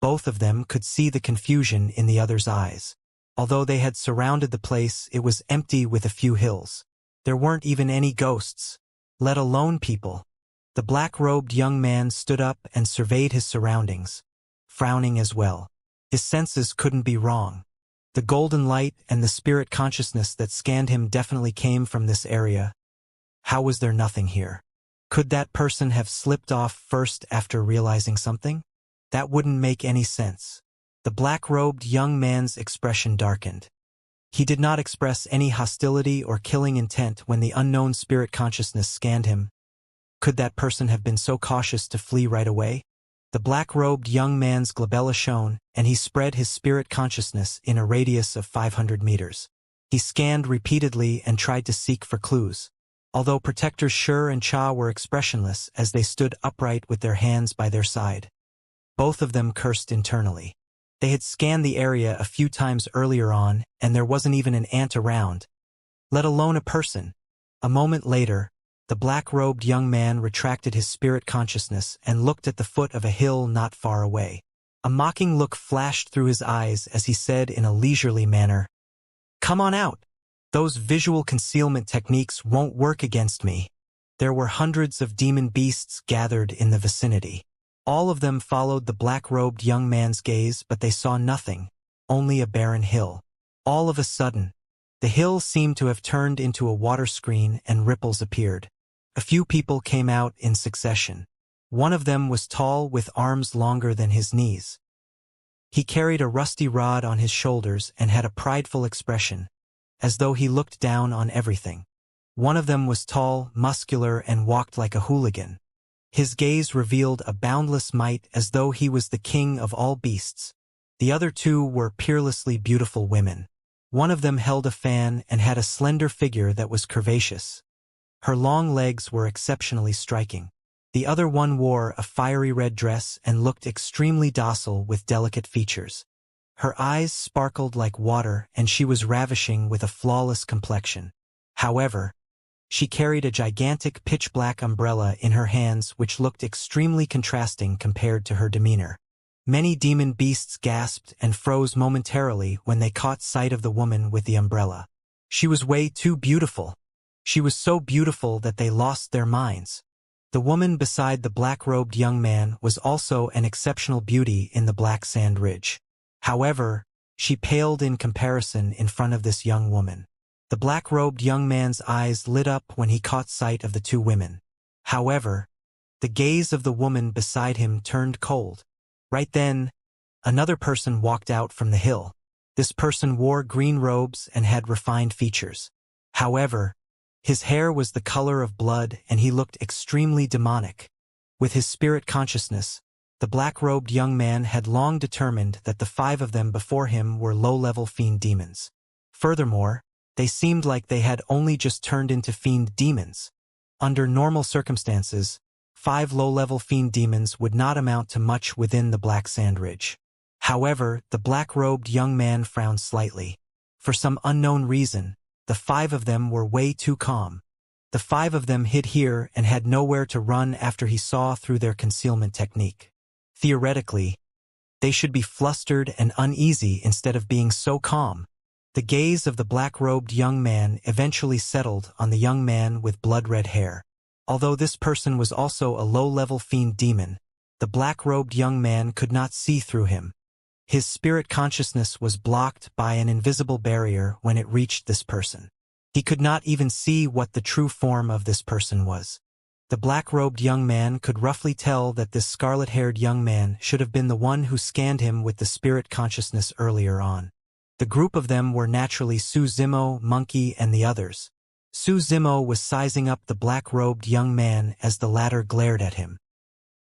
A: Both of them could see the confusion in the other's eyes. Although they had surrounded the place, it was empty with a few hills. There weren't even any ghosts, let alone people. The black-robed young man stood up and surveyed his surroundings, frowning as well. His senses couldn't be wrong. The golden light and the spirit consciousness that scanned him definitely came from this area. How was there nothing here? Could that person have slipped off first after realizing something? That wouldn't make any sense. The black-robed young man's expression darkened. He did not express any hostility or killing intent when the unknown spirit consciousness scanned him. Could that person have been so cautious to flee right away? The black-robed young man's glabella shone, and he spread his spirit consciousness in a radius of 500 meters. He scanned repeatedly and tried to seek for clues. Although Protectors Sure and Cha were expressionless as they stood upright with their hands by their side, both of them cursed internally. They had scanned the area a few times earlier on, and there wasn't even an ant around, let alone a person. A moment later, the black-robed young man retracted his spirit consciousness and looked at the foot of a hill not far away. A mocking look flashed through his eyes as he said in a leisurely manner, "Come on out. Those visual concealment techniques won't work against me." There were hundreds of demon beasts gathered in the vicinity. All of them followed the black-robed young man's gaze, but they saw nothing, only a barren hill. All of a sudden, the hill seemed to have turned into a water screen and ripples appeared. A few people came out in succession. One of them was tall with arms longer than his knees. He carried a rusty rod on his shoulders and had a prideful expression, as though he looked down on everything. One of them was tall, muscular, and walked like a hooligan. His gaze revealed a boundless might as though he was the king of all beasts. The other two were peerlessly beautiful women. One of them held a fan and had a slender figure that was curvaceous. Her long legs were exceptionally striking. The other one wore a fiery red dress and looked extremely docile with delicate features. Her eyes sparkled like water and she was ravishing with a flawless complexion. However, She carried a gigantic pitch-black umbrella in her hands which looked extremely contrasting compared to her demeanor. Many demon beasts gasped and froze momentarily when they caught sight of the woman with the umbrella. She was way too beautiful. She was so beautiful that they lost their minds. The woman beside the black-robed young man was also an exceptional beauty in the black sand ridge. However, she paled in comparison in front of this young woman. The black-robed young man's eyes lit up when he caught sight of the two women. However, the gaze of the woman beside him turned cold. Right then, another person walked out from the hill. This person wore green robes and had refined features. However, his hair was the color of blood and he looked extremely demonic. With his spirit consciousness, the black-robed young man had long determined that the 5 of them before him were low-level fiend demons. Furthermore, they seemed like they had only just turned into fiend demons. Under normal circumstances, 5 low-level fiend demons would not amount to much within the Black Sand Ridge. However, the black-robed young man frowned slightly. For some unknown reason, the 5 of them were way too calm. The 5 of them hid here and had nowhere to run after he saw through their concealment technique. Theoretically, they should be flustered and uneasy instead of being so calm. The gaze of the black-robed young man eventually settled on the young man with blood-red hair. Although this person was also a low-level fiend demon, the black-robed young man could not see through him. His spirit consciousness was blocked by an invisible barrier when it reached this person. He could not even see what the true form of this person was. The black-robed young man could roughly tell that this scarlet-haired young man should have been the one who scanned him with the spirit consciousness earlier on. The group of them were naturally Su Zimo, Monkey, and the others. Su Zimo was sizing up the black-robed young man as the latter glared at him.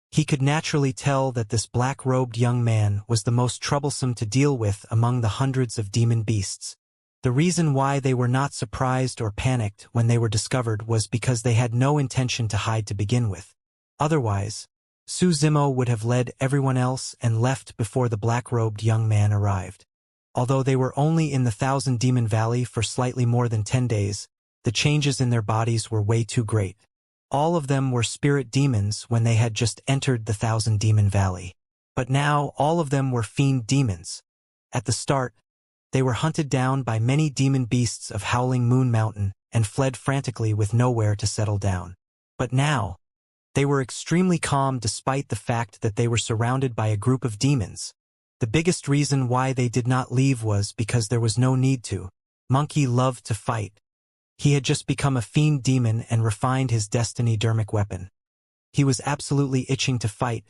A: He could naturally tell that this black-robed young man was the most troublesome to deal with among the hundreds of demon beasts. The reason why they were not surprised or panicked when they were discovered was because they had no intention to hide to begin with. Otherwise, Su Zimo would have led everyone else and left before the black-robed young man arrived. Although they were only in the Thousand Demon Valley for slightly more than 10 days, the changes in their bodies were way too great. All of them were spirit demons when they had just entered the Thousand Demon Valley. But now all of them were fiend demons. At the start, they were hunted down by many demon beasts of Howling Moon Mountain and fled frantically with nowhere to settle down. But now, they were extremely calm despite the fact that they were surrounded by a group of demons. The biggest reason why they did not leave was because there was no need to. Monkey loved to fight. He had just become a fiend demon and refined his destiny dermic weapon. He was absolutely itching to fight.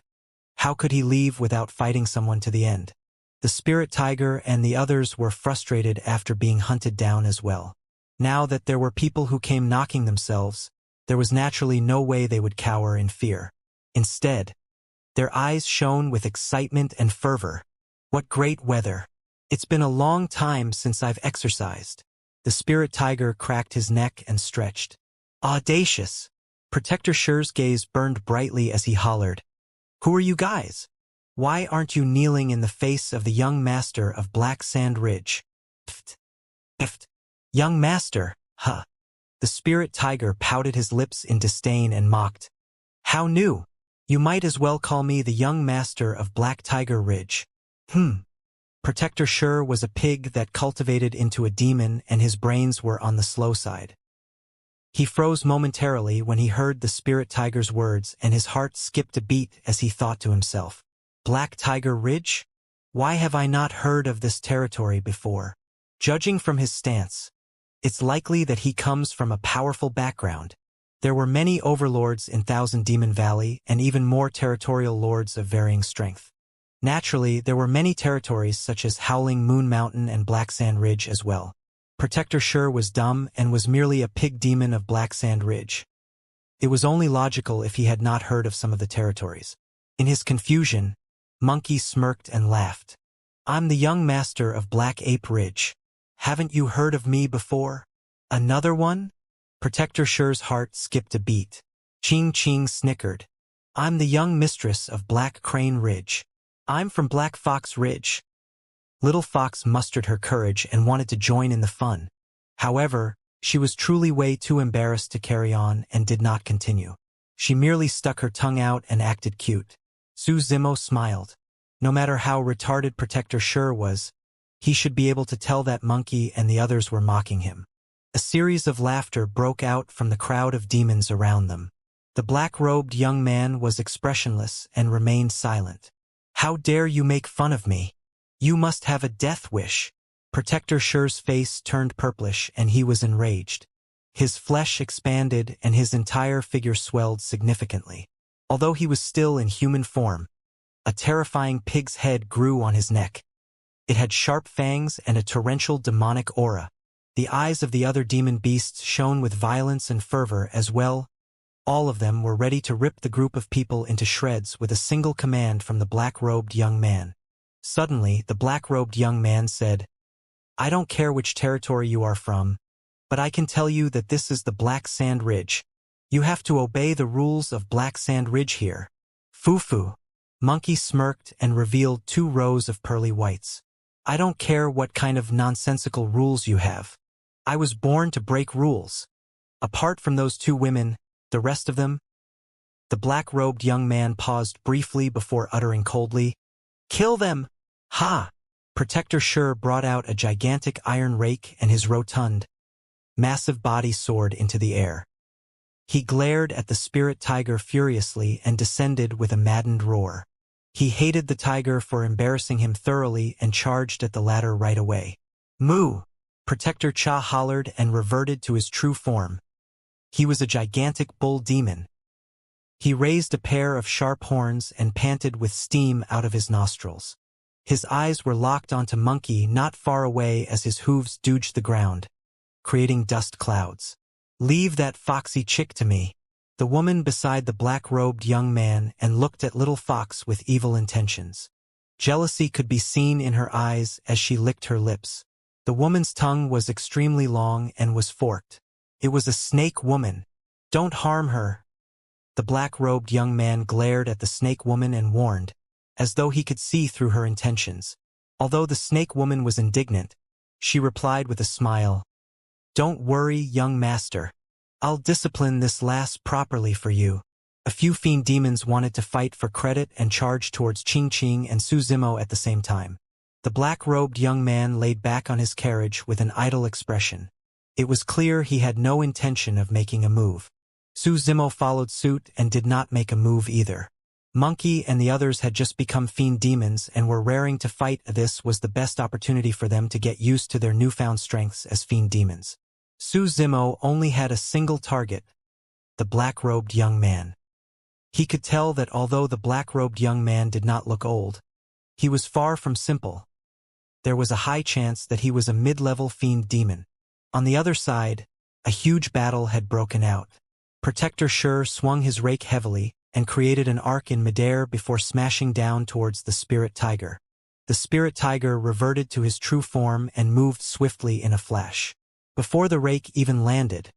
A: How could he leave without fighting someone to the end? The spirit tiger and the others were frustrated after being hunted down as well. Now that there were people who came knocking themselves, there was naturally no way they would cower in fear. Instead, their eyes shone with excitement and fervor. What great weather! It's been a long time since I've exercised. The spirit tiger cracked his neck and stretched. Audacious! Protector Shur's gaze burned brightly as he hollered. Who are you guys? Why aren't you kneeling in the face of the young master of Black Sand Ridge? Pft! Pft! Young master, huh? The spirit tiger pouted his lips in disdain and mocked. How new? You might as well call me the young master of Black Tiger Ridge. Protector Shur was a pig that cultivated into a demon and his brains were on the slow side. He froze momentarily when he heard the spirit tiger's words and his heart skipped a beat as he thought to himself. Black Tiger Ridge? Why have I not heard of this territory before? Judging from his stance, it's likely that he comes from a powerful background. There were many overlords in Thousand Demon Valley and even more territorial lords of varying strength. Naturally, there were many territories such as Howling Moon Mountain and Black Sand Ridge as well. Protector Shur was dumb and was merely a pig demon of Black Sand Ridge. It was only logical if he had not heard of some of the territories. In his confusion, Monkey smirked and laughed. I'm the young master of Black Ape Ridge. Haven't you heard of me before? Another one? Protector Shur's heart skipped a beat. Ching Ching snickered. I'm the young mistress of Black Crane Ridge. I'm from Black Fox Ridge. Little Fox mustered her courage and wanted to join in the fun. However, She was truly way too embarrassed to carry on and did not continue. She merely stuck her tongue out and acted cute. Su Zimo smiled. No matter how retarded Protector Sure was, he should be able to tell that monkey and the others were mocking him. A series of laughter broke out from the crowd of demons around them. The black-robed young man was expressionless and remained silent. How dare you make fun of me? You must have a death wish. Protector Sure's face turned purplish and he was enraged. His flesh expanded and his entire figure swelled significantly. Although he was still in human form, a terrifying pig's head grew on his neck. It had sharp fangs and a torrential demonic aura. The eyes of the other demon beasts shone with violence and fervor as well. All of them were ready to rip the group of people into shreds with a single command from the black-robed young man. Suddenly, the black-robed young man said, "I don't care which territory you are from, but I can tell you that this is the Black Sand Ridge. You have to obey the rules of Black Sand Ridge here." Fufu. Monkey smirked and revealed 2 rows of pearly whites. "I don't care what kind of nonsensical rules you have. I was born to break rules. Apart from those 2 women, the rest of them?" The black-robed young man paused briefly before uttering coldly, "Kill them!" "Ha!" Protector Sure brought out a gigantic iron rake and his rotund, massive body soared into the air. He glared at the spirit tiger furiously and descended with a maddened roar. He hated the tiger for embarrassing him thoroughly and charged at the latter right away. "Moo!" Protector Cha hollered and reverted to his true form. He was a gigantic bull demon. He raised a pair of sharp horns and panted with steam out of his nostrils. His eyes were locked onto Monkey not far away as his hooves dooged the ground, creating dust clouds. "Leave that foxy chick to me." The woman beside the black-robed young man and looked at Little Fox with evil intentions. Jealousy could be seen in her eyes as she licked her lips. The woman's tongue was extremely long and was forked. It was a snake woman. "Don't harm her." The black-robed young man glared at the snake woman and warned, as though he could see through her intentions. Although the snake woman was indignant, she replied with a smile, "Don't worry, young master. I'll discipline this lass properly for you." A few fiend demons wanted to fight for credit and charged towards Ching Ching and Su Zimo at the same time. The black-robed young man laid back on his carriage with an idle expression. It was clear he had no intention of making a move. Su Zimo followed suit and did not make a move either. Monkey and the others had just become fiend demons and were raring to fight. This was the best opportunity for them to get used to their newfound strengths as fiend demons. Su Zimo only had a single target, the black-robed young man. He could tell that although the black-robed young man did not look old, he was far from simple. There was a high chance that he was a mid-level fiend demon. On the other side, a huge battle had broken out. Protector Sure swung his rake heavily and created an arc in midair before smashing down towards the spirit tiger. The spirit tiger reverted to his true form and moved swiftly in a flash. Before the rake even landed,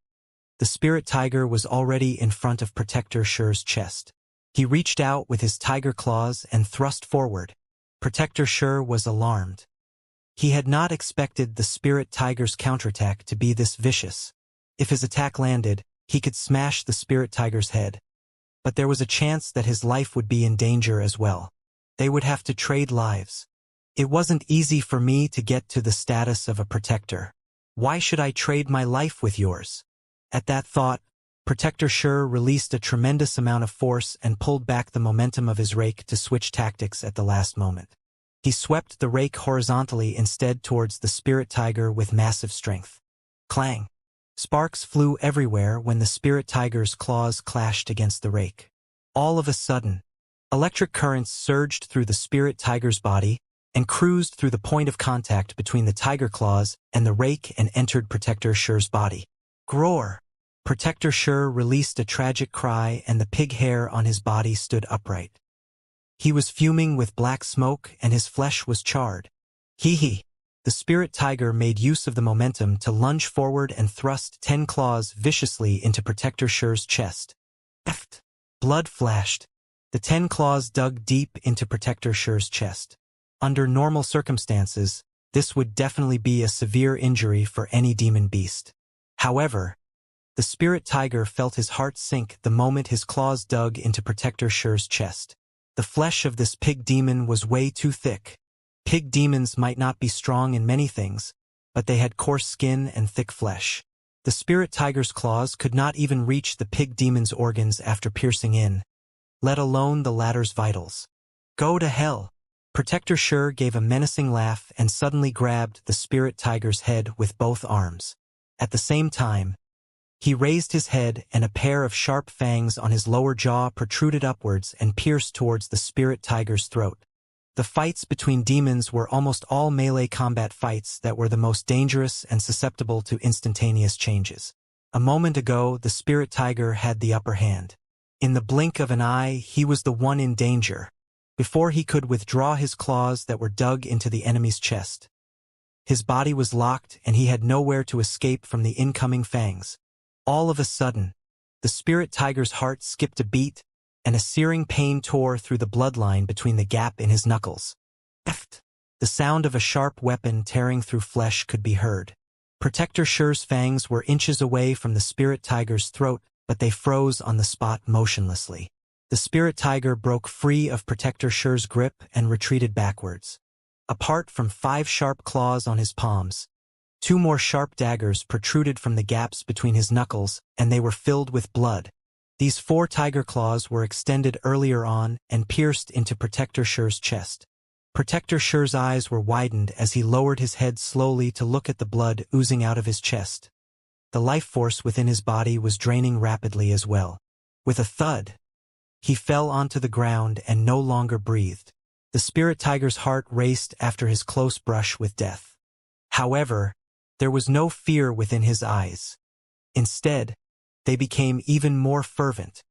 A: the spirit tiger was already in front of Protector Sure's chest. He reached out with his tiger claws and thrust forward. Protector Sure was alarmed. He had not expected the spirit tiger's counterattack to be this vicious. If his attack landed, he could smash the spirit tiger's head. But there was a chance that his life would be in danger as well. They would have to trade lives. It wasn't easy for me to get to the status of a protector. Why should I trade my life with yours? At that thought, Protector Sure released a tremendous amount of force and pulled back the momentum of his rake to switch tactics at the last moment. He swept the rake horizontally instead towards the spirit tiger with massive strength. Clang! Sparks flew everywhere when the spirit tiger's claws clashed against the rake. All of a sudden, electric currents surged through the spirit tiger's body and cruised through the point of contact between the tiger claws and the rake and entered Protector Sure's body. Groar! Protector Sure released a tragic cry and the pig hair on his body stood upright. He was fuming with black smoke and his flesh was charred. Hee. The spirit tiger made use of the momentum to lunge forward and thrust 10 claws viciously into Protector Sure's chest. Eft! Blood flashed. The 10 claws dug deep into Protector Sure's chest. Under normal circumstances, this would definitely be a severe injury for any demon beast. However, the spirit tiger felt his heart sink the moment his claws dug into Protector Sher's chest. The flesh of this pig demon was way too thick. Pig demons might not be strong in many things, but they had coarse skin and thick flesh. The spirit tiger's claws could not even reach the pig demon's organs after piercing in, let alone the latter's vitals. Go to hell! Protector Sher gave a menacing laugh and suddenly grabbed the spirit tiger's head with both arms. At the same time, he raised his head and a pair of sharp fangs on his lower jaw protruded upwards and pierced towards the spirit tiger's throat. The fights between demons were almost all melee combat fights that were the most dangerous and susceptible to instantaneous changes. A moment ago, the spirit tiger had the upper hand. In the blink of an eye, he was the one in danger, before he could withdraw his claws that were dug into the enemy's chest. His body was locked and he had nowhere to escape from the incoming fangs. All of a sudden, the spirit tiger's heart skipped a beat, and a searing pain tore through the bloodline between the gap in his knuckles. Eft! The sound of a sharp weapon tearing through flesh could be heard. Protector Sher's fangs were inches away from the spirit tiger's throat, but they froze on the spot motionlessly. The spirit tiger broke free of Protector Sher's grip and retreated backwards. Apart from 5 sharp claws on his palms, 2 more sharp daggers protruded from the gaps between his knuckles, and they were filled with blood. These 4 tiger claws were extended earlier on and pierced into Protector Sher's chest. Protector Sher's eyes were widened as he lowered his head slowly to look at the blood oozing out of his chest. The life force within his body was draining rapidly as well. With a thud, he fell onto the ground and no longer breathed. The spirit tiger's heart raced after his close brush with death. However, there was no fear within his eyes. Instead, they became even more fervent.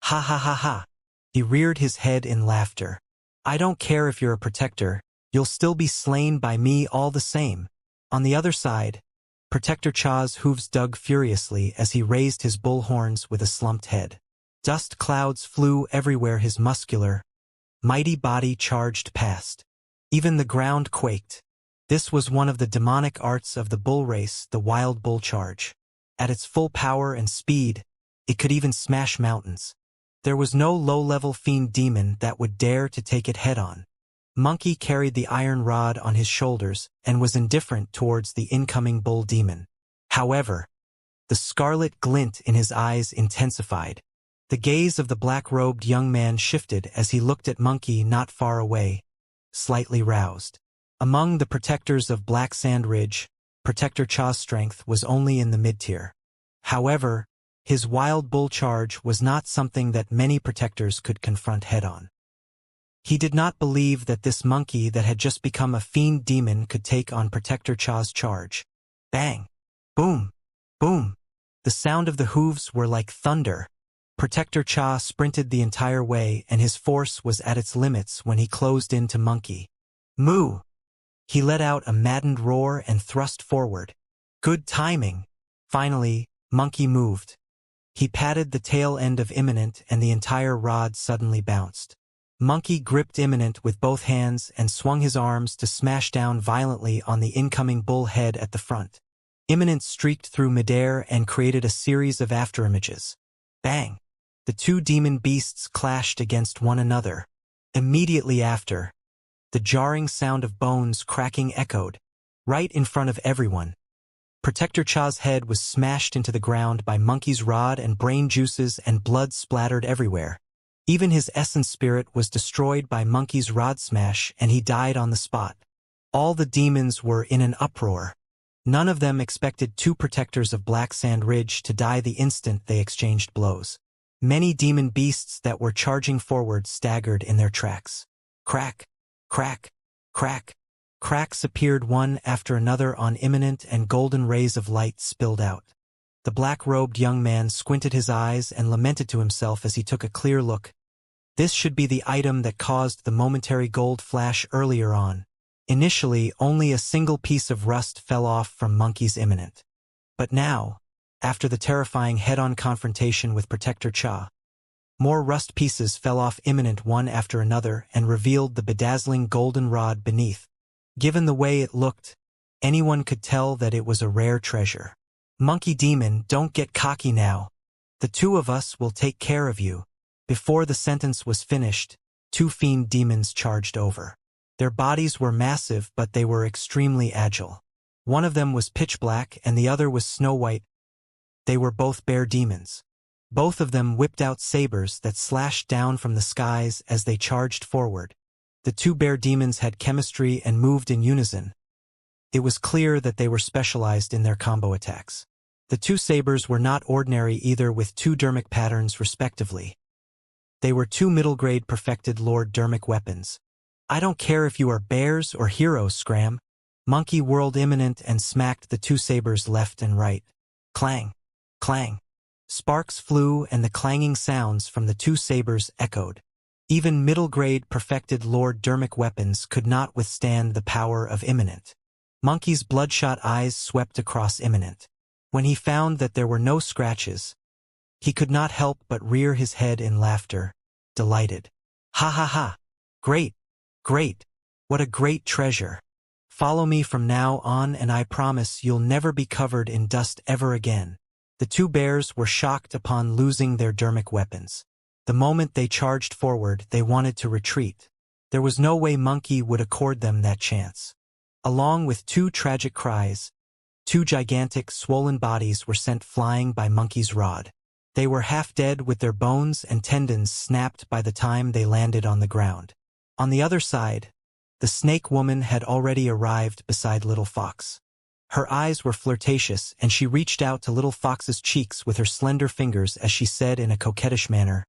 A: Ha ha ha ha. He reared his head in laughter. I don't care if you're a protector, you'll still be slain by me all the same. On the other side, Protector Cha's hooves dug furiously as he raised his bull horns with a slumped head. Dust clouds flew everywhere his muscular, mighty body charged past. Even the ground quaked. This was one of the demonic arts of the bull race, the wild bull charge. At its full power and speed, it could even smash mountains. There was no low-level fiend demon that would dare to take it head-on. Monkey carried the iron rod on his shoulders and was indifferent towards the incoming bull demon. However, the scarlet glint in his eyes intensified. The gaze of the black-robed young man shifted as he looked at Monkey not far away, slightly roused. Among the protectors of Black Sand Ridge, Protector Cha's strength was only in the mid-tier. However, his wild bull charge was not something that many protectors could confront head-on. He did not believe that this monkey that had just become a fiend demon could take on Protector Cha's charge. Bang! Boom! Boom! The sound of the hooves were like thunder. Protector Cha sprinted the entire way and his force was at its limits when he closed into Monkey. Moo! He let out a maddened roar and thrust forward. Good timing! Finally, Monkey moved. He patted the tail end of Imminent and the entire rod suddenly bounced. Monkey gripped Imminent with both hands and swung his arms to smash down violently on the incoming bull head at the front. Imminent streaked through midair and created a series of afterimages. Bang! The 2 demon beasts clashed against one another. Immediately after, the jarring sound of bones cracking echoed, right in front of everyone. Protector Cha's head was smashed into the ground by Monkey's rod and brain juices and blood splattered everywhere. Even his essence spirit was destroyed by Monkey's rod smash and he died on the spot. All the demons were in an uproar. None of them expected 2 protectors of Black Sand Ridge to die the instant they exchanged blows. Many demon beasts that were charging forward staggered in their tracks. Crack! Crack! Crack! Cracks appeared one after another on Imminent and golden rays of light spilled out. The black-robed young man squinted his eyes and lamented to himself as he took a clear look. This should be the item that caused the momentary gold flash earlier on. Initially, only a single piece of rust fell off from Monkey's Imminent. But now, after the terrifying head-on confrontation with Protector Cha, more rust pieces fell off Imminent one after another and revealed the bedazzling golden rod beneath. Given the way it looked, anyone could tell that it was a rare treasure. Monkey demon, don't get cocky now. The two of us will take care of you. Before the sentence was finished, two fiend demons charged over. Their bodies were massive, but they were extremely agile. One of them was pitch black and the other was snow white. They were both bear demons. Both of them whipped out sabers that slashed down from the skies as they charged forward. The two bear demons had chemistry and moved in unison. It was clear that they were specialized in their combo attacks. The two sabers were not ordinary either, with two dermic patterns respectively. They were two middle-grade perfected Lord Dermic weapons. I don't care if you are bears or heroes, Scram. Monkey whirled imminent and smacked the two sabers left and right. Clang! Clang! Sparks flew and the clanging sounds from the two sabers echoed. Even middle-grade perfected Lord Dermic weapons could not withstand the power of imminent. Monkey's bloodshot eyes swept across imminent. When he found that there were no scratches, he could not help but rear his head in laughter, delighted. Ha ha ha! Great! Great! What a great treasure! Follow me from now on and I promise you'll never be covered in dust ever again. The two bears were shocked upon losing their dermic weapons. The moment they charged forward, they wanted to retreat. There was no way Monkey would accord them that chance. Along with two tragic cries, two gigantic, swollen bodies were sent flying by Monkey's rod. They were half dead with their bones and tendons snapped by the time they landed on the ground. On the other side, the snake woman had already arrived beside Little Fox. Her eyes were flirtatious and she reached out to Little Fox's cheeks with her slender fingers as she said in a coquettish manner,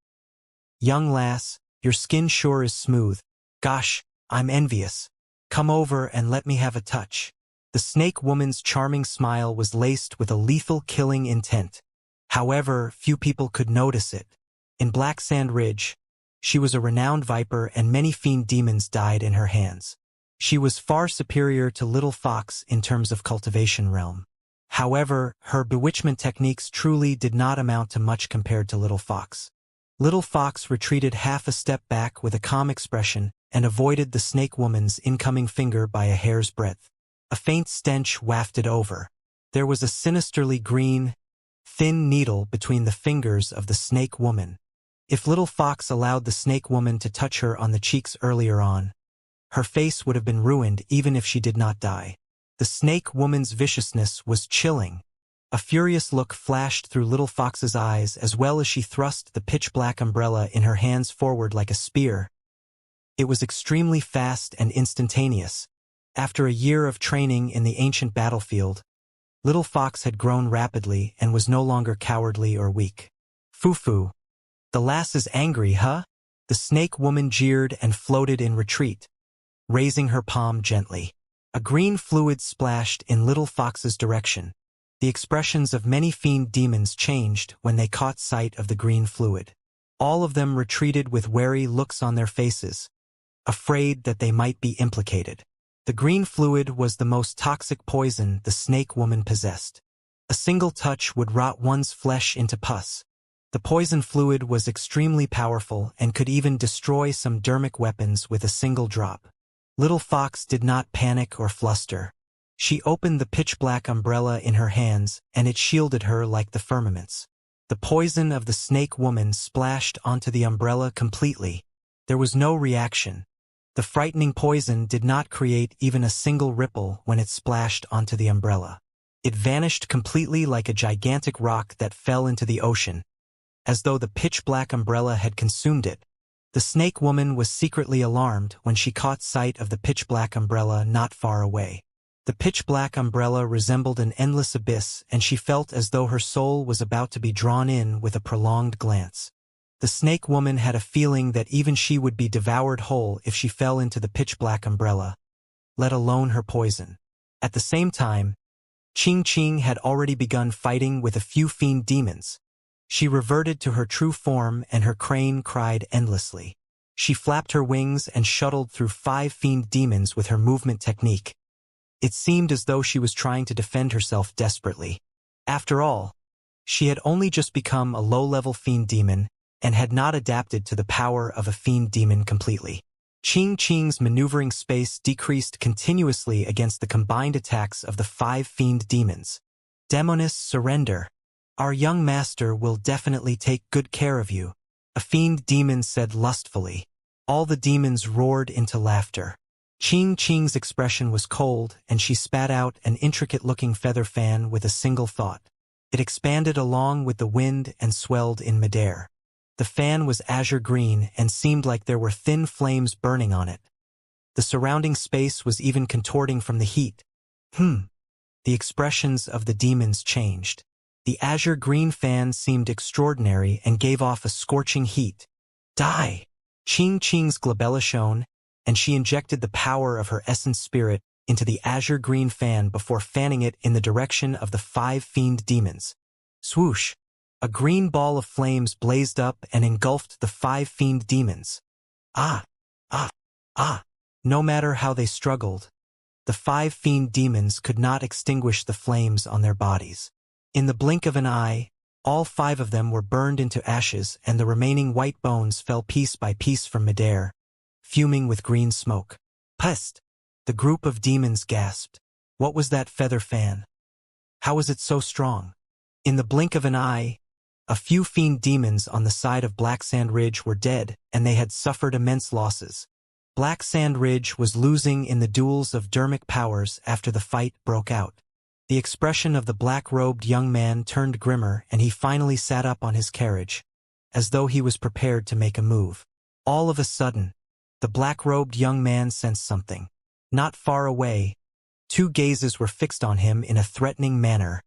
A: "Young lass, your skin sure is smooth. Gosh, I'm envious. Come over and let me have a touch." The snake woman's charming smile was laced with a lethal killing intent. However, few people could notice it. In Black Sand Ridge, she was a renowned viper and many fiend demons died in her hands. She was far superior to Little Fox in terms of cultivation realm. However, her bewitchment techniques truly did not amount to much compared to Little Fox. Little Fox retreated half a step back with a calm expression and avoided the snake woman's incoming finger by a hair's breadth. A faint stench wafted over. There was a sinisterly green, thin needle between the fingers of the snake woman. If Little Fox allowed the snake woman to touch her on the cheeks earlier on, her face would have been ruined even if she did not die. The snake woman's viciousness was chilling. A furious look flashed through Little Fox's eyes as well as she thrust the pitch-black umbrella in her hands forward like a spear. It was extremely fast and instantaneous. After a year of training in the ancient battlefield, Little Fox had grown rapidly and was no longer cowardly or weak. "Foo-foo. The lass is angry, huh?" The snake woman jeered and floated in retreat, raising her palm gently. A green fluid splashed in Little Fox's direction. The expressions of many fiend demons changed when they caught sight of the green fluid. All of them retreated with wary looks on their faces, afraid that they might be implicated. The green fluid was the most toxic poison the snake woman possessed. A single touch would rot one's flesh into pus. The poison fluid was extremely powerful and could even destroy some dermic weapons with a single drop. Little Fox did not panic or fluster. She opened the pitch-black umbrella in her hands and it shielded her like the firmaments. The poison of the snake woman splashed onto the umbrella completely. There was no reaction. The frightening poison did not create even a single ripple when it splashed onto the umbrella. It vanished completely like a gigantic rock that fell into the ocean, as though the pitch-black umbrella had consumed it. The snake woman was secretly alarmed when she caught sight of the pitch-black umbrella not far away. The pitch-black umbrella resembled an endless abyss and she felt as though her soul was about to be drawn in with a prolonged glance. The snake woman had a feeling that even she would be devoured whole if she fell into the pitch-black umbrella, let alone her poison. At the same time, Ching Ching had already begun fighting with a few fiend demons. She reverted to her true form and her crane cried endlessly. She flapped her wings and shuttled through 5 fiend demons with her movement technique. It seemed as though she was trying to defend herself desperately. After all, she had only just become a low-level fiend demon and had not adapted to the power of a fiend demon completely. Ching Ching's maneuvering space decreased continuously against the combined attacks of the 5 fiend demons. Demoness, surrender. Our young master will definitely take good care of you, a fiend demon said lustfully. All the demons roared into laughter. Qing Qing's expression was cold, and she spat out an intricate-looking feather fan with a single thought. It expanded along with the wind and swelled in midair. The fan was azure green and seemed like there were thin flames burning on it. The surrounding space was even contorting from the heat. The expressions of the demons changed. The azure green fan seemed extraordinary and gave off a scorching heat. Die! Qing Qing's glabella shone, and she injected the power of her essence spirit into the azure green fan before fanning it in the direction of the 5 fiend demons. Swoosh! A green ball of flames blazed up and engulfed the 5 fiend demons. Ah! Ah! Ah! No matter how they struggled, the 5 fiend demons could not extinguish the flames on their bodies. In the blink of an eye, all 5 of them were burned into ashes, and the remaining white bones fell piece by piece from midair, fuming with green smoke. Pest! The group of demons gasped. What was that feather fan? How was it so strong? In the blink of an eye, a few fiend demons on the side of Black Sand Ridge were dead, and they had suffered immense losses. Black Sand Ridge was losing in the duels of dermic powers after the fight broke out. The expression of the black-robed young man turned grimmer, and he finally sat up on his carriage, as though he was prepared to make a move. All of a sudden, the black-robed young man sensed something. Not far away, 2 gazes were fixed on him in a threatening manner,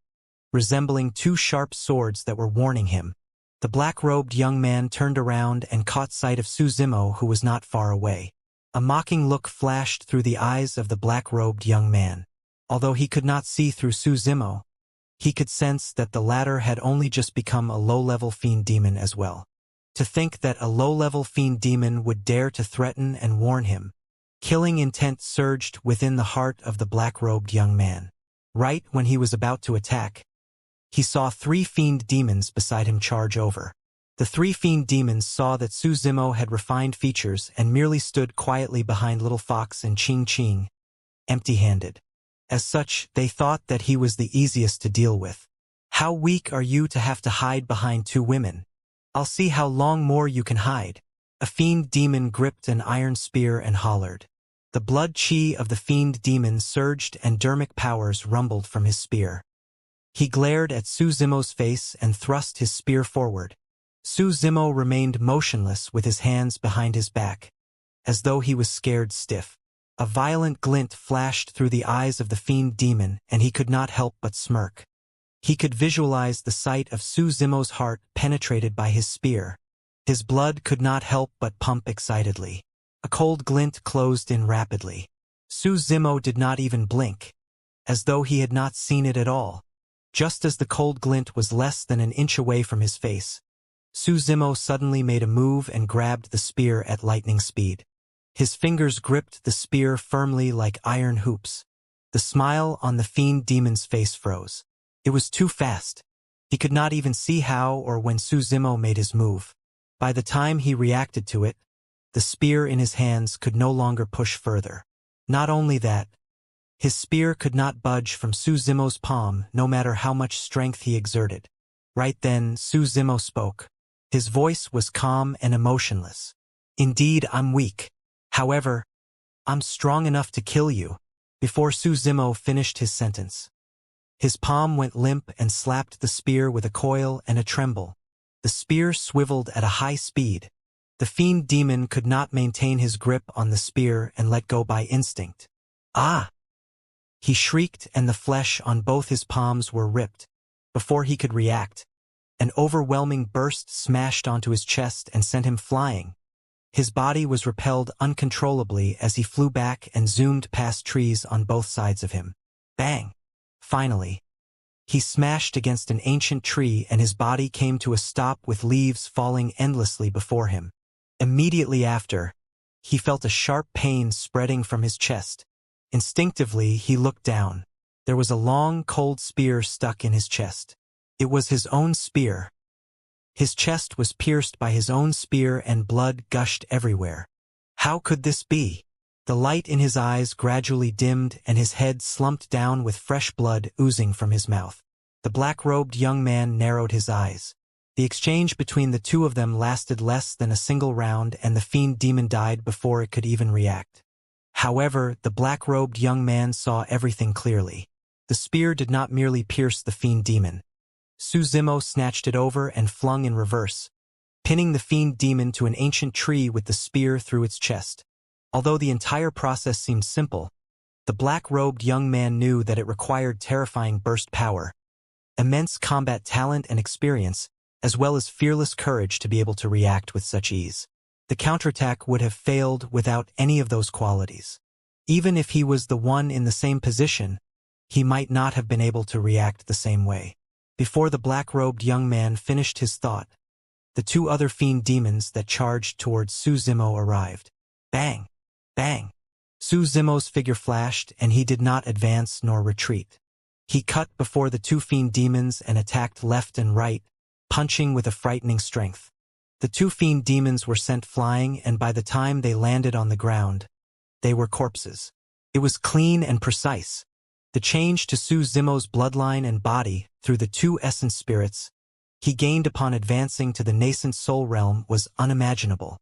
A: resembling 2 sharp swords that were warning him. The black-robed young man turned around and caught sight of Su Zimo, who was not far away. A mocking look flashed through the eyes of the black-robed young man. Although he could not see through Su Zimo, he could sense that the latter had only just become a low-level fiend demon as well. To think that a low-level fiend demon would dare to threaten and warn him. Killing intent surged within the heart of the black-robed young man. Right when he was about to attack, he saw 3 fiend demons beside him charge over. The 3 fiend demons saw that Su Zimo had refined features and merely stood quietly behind Little Fox and Qing Qing, empty-handed. As such, they thought that he was the easiest to deal with. How weak are you to have to hide behind 2 women? I'll see how long more you can hide. A fiend demon gripped an iron spear and hollered. The blood chi of the fiend demon surged and dermic powers rumbled from his spear. He glared at Su Zimo's face and thrust his spear forward. Su Zimo remained motionless with his hands behind his back, as though he was scared stiff. A violent glint flashed through the eyes of the fiend demon, and he could not help but smirk. He could visualize the sight of Su Zimo's heart penetrated by his spear. His blood could not help but pump excitedly. A cold glint closed in rapidly. Su Zimo did not even blink, as though he had not seen it at all. Just as the cold glint was less than an inch away from his face, Su Zimo suddenly made a move and grabbed the spear at lightning speed. His fingers gripped the spear firmly like iron hoops. The smile on the fiend demon's face froze. It was too fast. He could not even see how or when Su Zimo made his move. By the time he reacted to it, the spear in his hands could no longer push further. Not only that, his spear could not budge from Su Zimo's palm no matter how much strength he exerted. Right then, Su Zimo spoke. His voice was calm and emotionless. Indeed, I'm weak. However, I'm strong enough to kill you. Before Su Zimo finished his sentence, his palm went limp and slapped the spear with a coil and a tremble. The spear swiveled at a high speed. The fiend demon could not maintain his grip on the spear and let go by instinct. Ah! He shrieked, and the flesh on both his palms were ripped. Before he could react, an overwhelming burst smashed onto his chest and sent him flying. His body was repelled uncontrollably as he flew back and zoomed past trees on both sides of him. Bang! Finally, he smashed against an ancient tree and his body came to a stop with leaves falling endlessly before him. Immediately after, he felt a sharp pain spreading from his chest. Instinctively, he looked down. There was a long, cold spear stuck in his chest. It was his own spear. His chest was pierced by his own spear and blood gushed everywhere. How could this be? The light in his eyes gradually dimmed and his head slumped down with fresh blood oozing from his mouth. The black-robed young man narrowed his eyes. The exchange between the two of them lasted less than a single round, and the fiend demon died before it could even react. However, the black-robed young man saw everything clearly. The spear did not merely pierce the fiend demon. Suzimo snatched it over and flung in reverse, pinning the fiend demon to an ancient tree with the spear through its chest. Although the entire process seemed simple, the black-robed young man knew that it required terrifying burst power, immense combat talent and experience, as well as fearless courage to be able to react with such ease. The counterattack would have failed without any of those qualities. Even if he was the one in the same position, he might not have been able to react the same way. Before the black-robed young man finished his thought, the two other fiend demons that charged towards Suzimo arrived. Bang! Bang! Suzimo's figure flashed, and he did not advance nor retreat. He cut before the two fiend demons and attacked left and right, punching with a frightening strength. The two fiend demons were sent flying, and by the time they landed on the ground, they were corpses. It was clean and precise. The change to Suzimo's bloodline and body through the two essence spirits he gained upon advancing to the nascent soul realm was unimaginable.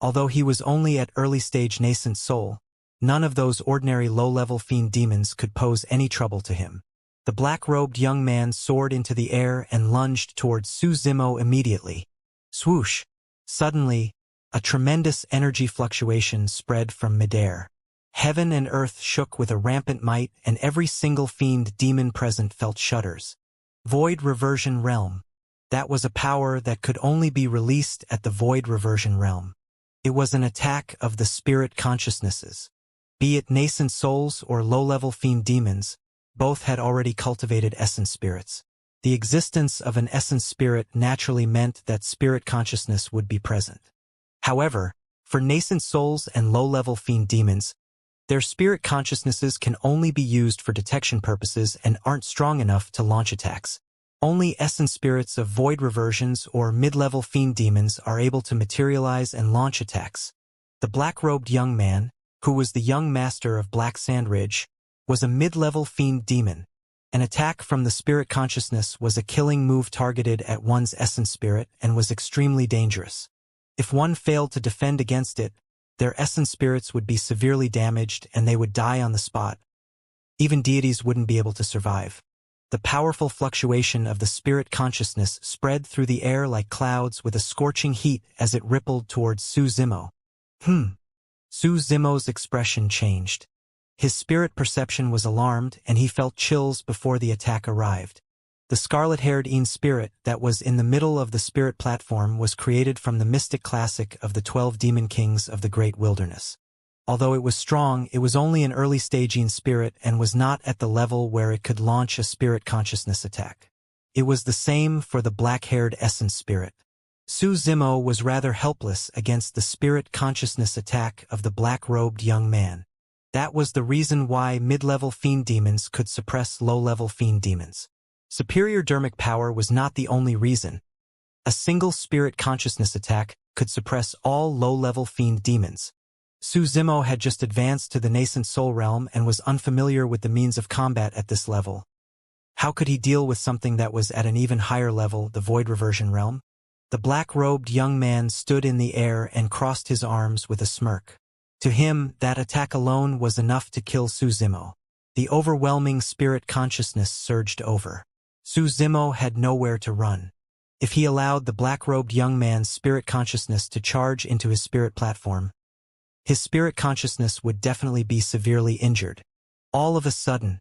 A: Although he was only at early-stage nascent soul, none of those ordinary low-level fiend demons could pose any trouble to him. The black-robed young man soared into the air and lunged towards Suzimo immediately. Swoosh! Suddenly, a tremendous energy fluctuation spread from midair. Heaven and earth shook with a rampant might, and every single fiend demon present felt shudders. Void Reversion Realm. That was a power that could only be released at the Void Reversion Realm. It was an attack of the spirit consciousnesses. Be it nascent souls or low-level fiend demons, both had already cultivated essence spirits. The existence of an essence spirit naturally meant that spirit consciousness would be present. However, for nascent souls and low-level fiend demons, their spirit consciousnesses can only be used for detection purposes and aren't strong enough to launch attacks. Only essence spirits of void reversions or mid-level fiend demons are able to materialize and launch attacks. The black-robed young man, who was the young master of Black Sand Ridge, was a mid-level fiend demon. An attack from the spirit consciousness was a killing move targeted at one's essence spirit and was extremely dangerous. If one failed to defend against it, their essence spirits would be severely damaged and they would die on the spot. Even deities wouldn't be able to survive. The powerful fluctuation of the spirit consciousness spread through the air like clouds with a scorching heat as it rippled towards Suzimo. Suzimo's expression changed. His spirit perception was alarmed, and he felt chills before the attack arrived. The scarlet-haired Een spirit that was in the middle of the spirit platform was created from the mystic classic of the 12 demon kings of the great wilderness. Although it was strong, it was only an early-stage Een spirit and was not at the level where it could launch a spirit consciousness attack. It was the same for the black-haired essence spirit. Suzimo was rather helpless against the spirit consciousness attack of the black-robed young man. That was the reason why mid-level fiend demons could suppress low-level fiend demons. Superior dermic power was not the only reason. A single spirit consciousness attack could suppress all low-level fiend demons. Suzimo had just advanced to the nascent soul realm and was unfamiliar with the means of combat at this level. How could he deal with something that was at an even higher level, the void reversion realm? The black-robed young man stood in the air and crossed his arms with a smirk. To him, that attack alone was enough to kill Suzimo. The overwhelming spirit consciousness surged over. Suzimo had nowhere to run. If he allowed the black-robed young man's spirit consciousness to charge into his spirit platform, his spirit consciousness would definitely be severely injured. All of a sudden,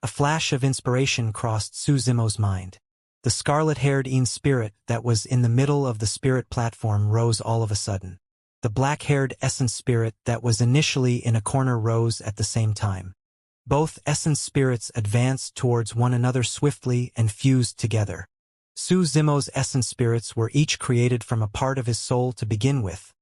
A: a flash of inspiration crossed Suzimo's mind. The scarlet-haired Een spirit that was in the middle of the spirit platform rose all of a sudden. The black-haired essence spirit that was initially in a corner rose at the same time. Both essence spirits advanced towards one another swiftly and fused together. Suzimo's essence spirits were each created from a part of his soul to begin with.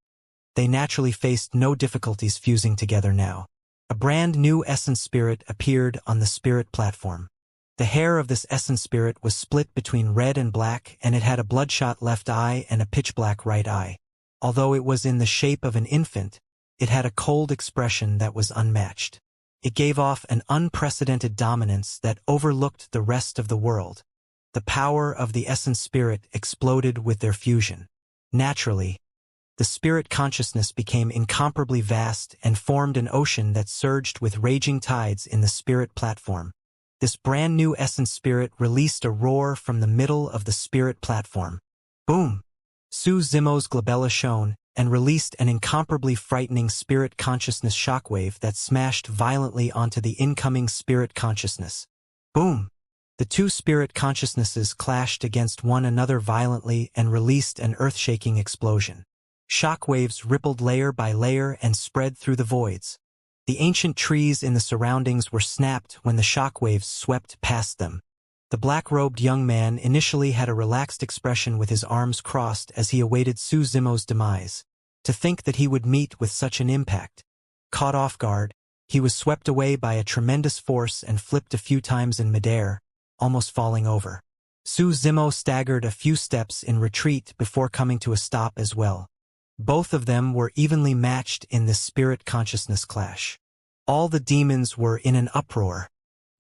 A: They naturally faced no difficulties fusing together now. A brand new essence spirit appeared on the spirit platform. The hair of this essence spirit was split between red and black, and it had a bloodshot left eye and a pitch-black right eye. Although it was in the shape of an infant, it had a cold expression that was unmatched. It gave off an unprecedented dominance that overlooked the rest of the world. The power of the essence spirit exploded with their fusion. Naturally, the spirit consciousness became incomparably vast and formed an ocean that surged with raging tides in the spirit platform. This brand new essence spirit released a roar from the middle of the spirit platform. Boom! Su Zimo's glabella shone and released an incomparably frightening spirit consciousness shockwave that smashed violently onto the incoming spirit consciousness. Boom! The two spirit consciousnesses clashed against one another violently and released an earth-shaking explosion. Shockwaves rippled layer by layer and spread through the voids. The ancient trees in the surroundings were snapped when the shockwaves swept past them. The black-robed young man initially had a relaxed expression with his arms crossed as he awaited Su Zimo's demise. To think that he would meet with such an impact. Caught off guard, he was swept away by a tremendous force and flipped a few times in midair, almost falling over. Su Zimo staggered a few steps in retreat before coming to a stop as well. Both of them were evenly matched in this spirit consciousness clash. All the demons were in an uproar.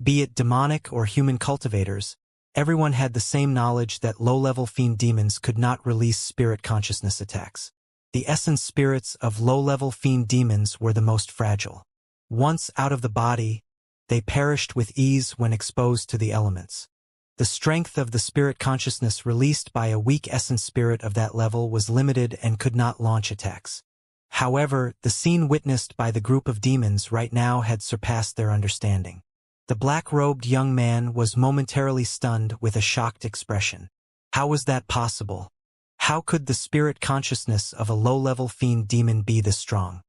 A: Be it demonic or human cultivators, everyone had the same knowledge that low-level fiend demons could not release spirit consciousness attacks. The essence spirits of low-level fiend demons were the most fragile. Once out of the body, they perished with ease when exposed to the elements. The strength of the spirit consciousness released by a weak essence spirit of that level was limited and could not launch attacks. However, the scene witnessed by the group of demons right now had surpassed their understanding. The black-robed young man was momentarily stunned with a shocked expression. How was that possible? How could the spirit consciousness of a low-level fiend demon be this strong?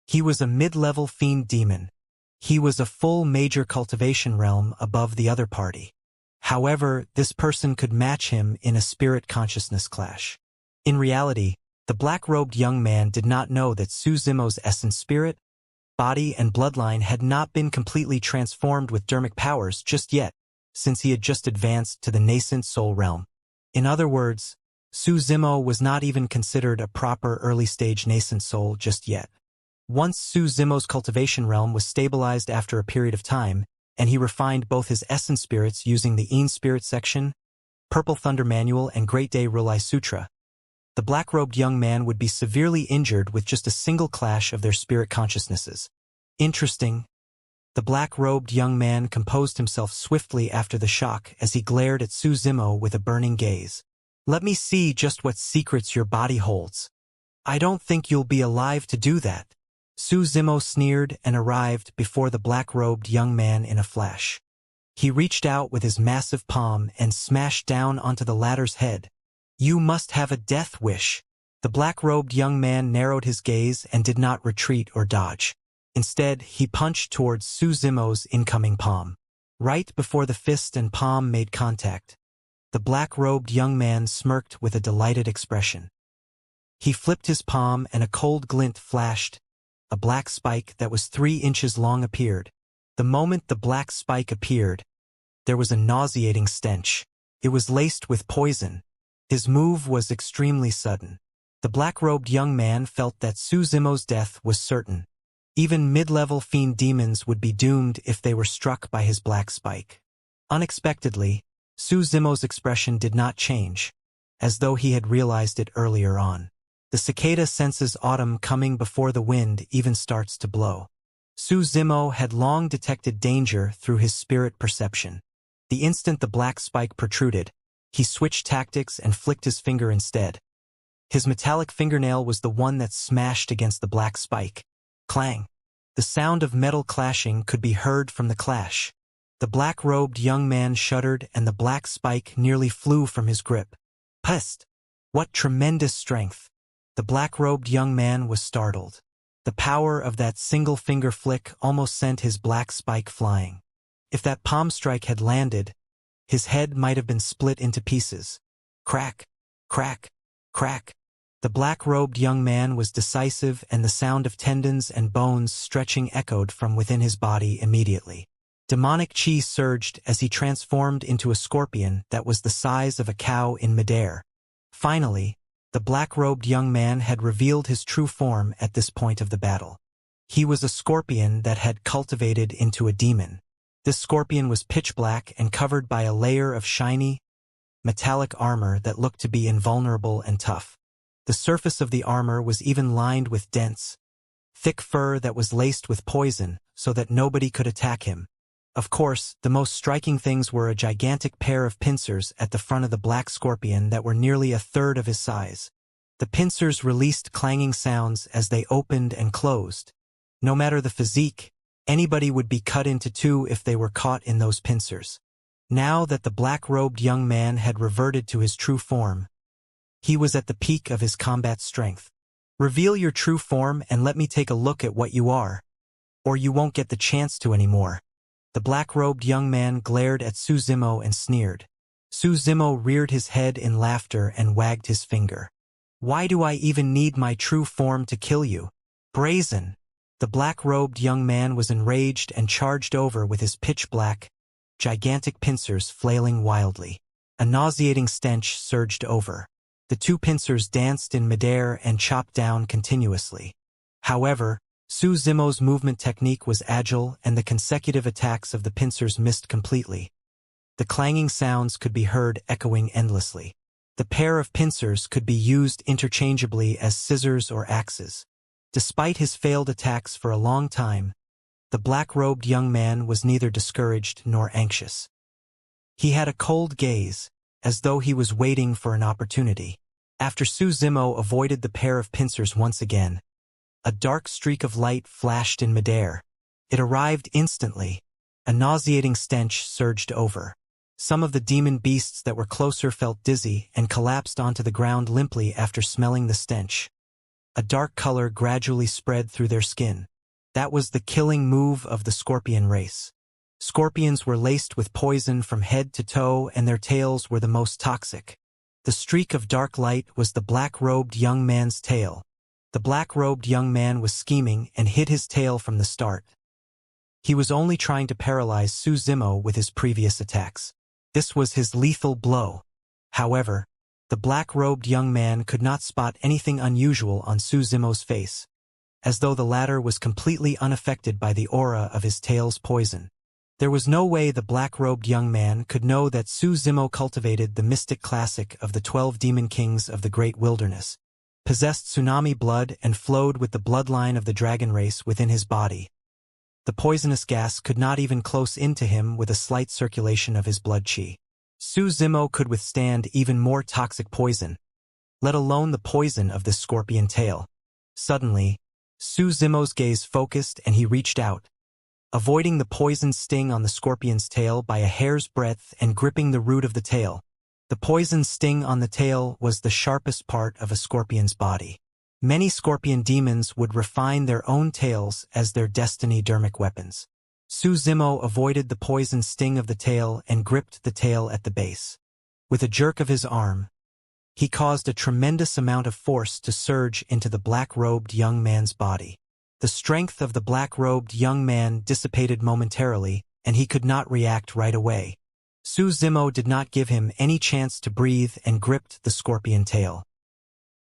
A: He was a mid-level fiend demon. He was a full major cultivation realm above the other party. However, this person could match him in a spirit consciousness clash. In reality, the black-robed young man did not know that Su Zimo's essence spirit, body and bloodline had not been completely transformed with dermic powers just yet, since he had just advanced to the nascent soul realm. In other words, Su Zimo was not even considered a proper early-stage nascent soul just yet. Once Su Zimo's cultivation realm was stabilized after a period of time, and he refined both his essence spirits using the Een Spirit section, Purple Thunder Manual and Great Day Rulai Sutra, the black-robed young man would be severely injured with just a single clash of their spirit consciousnesses. Interesting. The black-robed young man composed himself swiftly after the shock as he glared at Su Zimo with a burning gaze. Let me see just what secrets your body holds. I don't think you'll be alive to do that. Su Zimo sneered and arrived before the black-robed young man in a flash. He reached out with his massive palm and smashed down onto the latter's head. You must have a death wish. The black-robed young man narrowed his gaze and did not retreat or dodge. Instead, he punched towards Su Zimo's incoming palm. Right before the fist and palm made contact, the black-robed young man smirked with a delighted expression. He flipped his palm and a cold glint flashed. A black spike that was 3 inches long appeared. The moment the black spike appeared, there was a nauseating stench. It was laced with poison. His move was extremely sudden. The black-robed young man felt that Su Zimo's death was certain. Even mid-level fiend demons would be doomed if they were struck by his black spike. Unexpectedly, Su Zimo's expression did not change, as though he had realized it earlier on. The cicada senses autumn coming before the wind even starts to blow. Su Zimo had long detected danger through his spirit perception. The instant the black spike protruded, he switched tactics and flicked his finger instead. His metallic fingernail was the one that smashed against the black spike. Clang! The sound of metal clashing could be heard from the clash. The black-robed young man shuddered and the black spike nearly flew from his grip. Pest! What tremendous strength! The black-robed young man was startled. The power of that single finger flick almost sent his black spike flying. If that palm strike had landed, his head might have been split into pieces. Crack! Crack! Crack! The black-robed young man was decisive and the sound of tendons and bones stretching echoed from within his body immediately. Demonic chi surged as he transformed into a scorpion that was the size of a cow in midair. Finally, the black-robed young man had revealed his true form at this point of the battle. He was a scorpion that had cultivated into a demon. This scorpion was pitch black and covered by a layer of shiny, metallic armor that looked to be invulnerable and tough. The surface of the armor was even lined with dense, thick fur that was laced with poison so that nobody could attack him. Of course, the most striking things were a gigantic pair of pincers at the front of the black scorpion that were nearly a third of his size. The pincers released clanging sounds as they opened and closed. No matter the physique, anybody would be cut into two if they were caught in those pincers. Now that the black-robed young man had reverted to his true form, he was at the peak of his combat strength. Reveal your true form and let me take a look at what you are, or you won't get the chance to anymore. The black-robed young man glared at Su Zimo and sneered. Su Zimo reared his head in laughter and wagged his finger. Why do I even need my true form to kill you? Brazen! The black-robed young man was enraged and charged over with his pitch-black, gigantic pincers flailing wildly. A nauseating stench surged over. The two pincers danced in midair and chopped down continuously. However, Su Zimo's movement technique was agile and the consecutive attacks of the pincers missed completely. The clanging sounds could be heard echoing endlessly. The pair of pincers could be used interchangeably as scissors or axes. Despite his failed attacks for a long time, the black-robed young man was neither discouraged nor anxious. He had a cold gaze, as though he was waiting for an opportunity. After Su Zimo avoided the pair of pincers once again, a dark streak of light flashed in midair. It arrived instantly. A nauseating stench surged over. Some of the demon beasts that were closer felt dizzy and collapsed onto the ground limply after smelling the stench. A dark color gradually spread through their skin. That was the killing move of the scorpion race. Scorpions were laced with poison from head to toe and their tails were the most toxic. The streak of dark light was the black-robed young man's tail. The black-robed young man was scheming and hid his tail from the start. He was only trying to paralyze Su Zimo with his previous attacks. This was his lethal blow. However, the black-robed young man could not spot anything unusual on Su Zimo's face, as though the latter was completely unaffected by the aura of his tail's poison. There was no way the black-robed young man could know that Su Zimo cultivated the mystic classic of the 12 demon kings of the great wilderness, possessed tsunami blood and flowed with the bloodline of the dragon race within his body. The poisonous gas could not even close into him with a slight circulation of his blood chi. Su Zimo could withstand even more toxic poison, let alone the poison of this scorpion tail. Suddenly, Su Zimo's gaze focused and he reached out, avoiding the poison sting on the scorpion's tail by a hair's breadth and gripping the root of the tail. The poison sting on the tail was the sharpest part of a scorpion's body. Many scorpion demons would refine their own tails as their destiny-dermic weapons. Su Zimo avoided the poison sting of the tail and gripped the tail at the base. With a jerk of his arm, he caused a tremendous amount of force to surge into the black-robed young man's body. The strength of the black-robed young man dissipated momentarily, and he could not react right away. Su Zimo did not give him any chance to breathe and gripped the scorpion tail.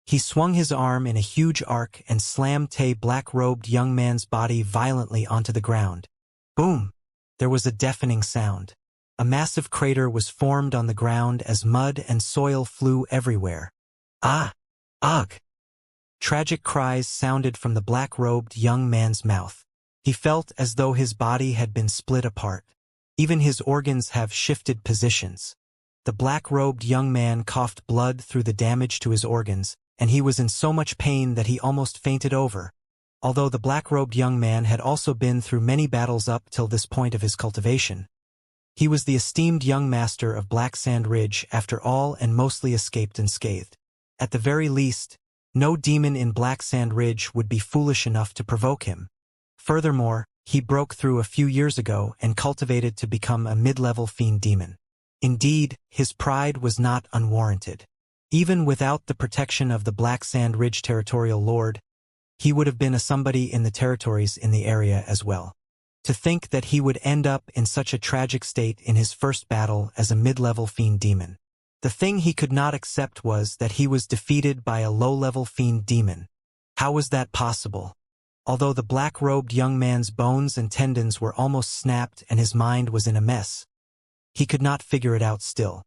A: He swung his arm in a huge arc and slammed the black-robed young man's body violently onto the ground. Boom! There was a deafening sound. A massive crater was formed on the ground as mud and soil flew everywhere. Ah! Ugh! Tragic cries sounded from the black-robed young man's mouth. He felt as though his body had been split apart. Even his organs have shifted positions. The black-robed young man coughed blood through the damage to his organs, and he was in so much pain that he almost fainted over. Although the black-robed young man had also been through many battles up till this point of his cultivation, he was the esteemed young master of Black Sand Ridge after all and mostly escaped unscathed. At the very least, no demon in Black Sand Ridge would be foolish enough to provoke him. Furthermore, he broke through a few years ago and cultivated to become a mid-level fiend demon. Indeed, his pride was not unwarranted. Even without the protection of the Black Sand Ridge territorial lord, he would have been a somebody in the territories in the area as well. To think that he would end up in such a tragic state in his first battle as a mid-level fiend demon. The thing he could not accept was that he was defeated by a low-level fiend demon. How was that possible? Although the black-robed young man's bones and tendons were almost snapped and his mind was in a mess, he could not figure it out still.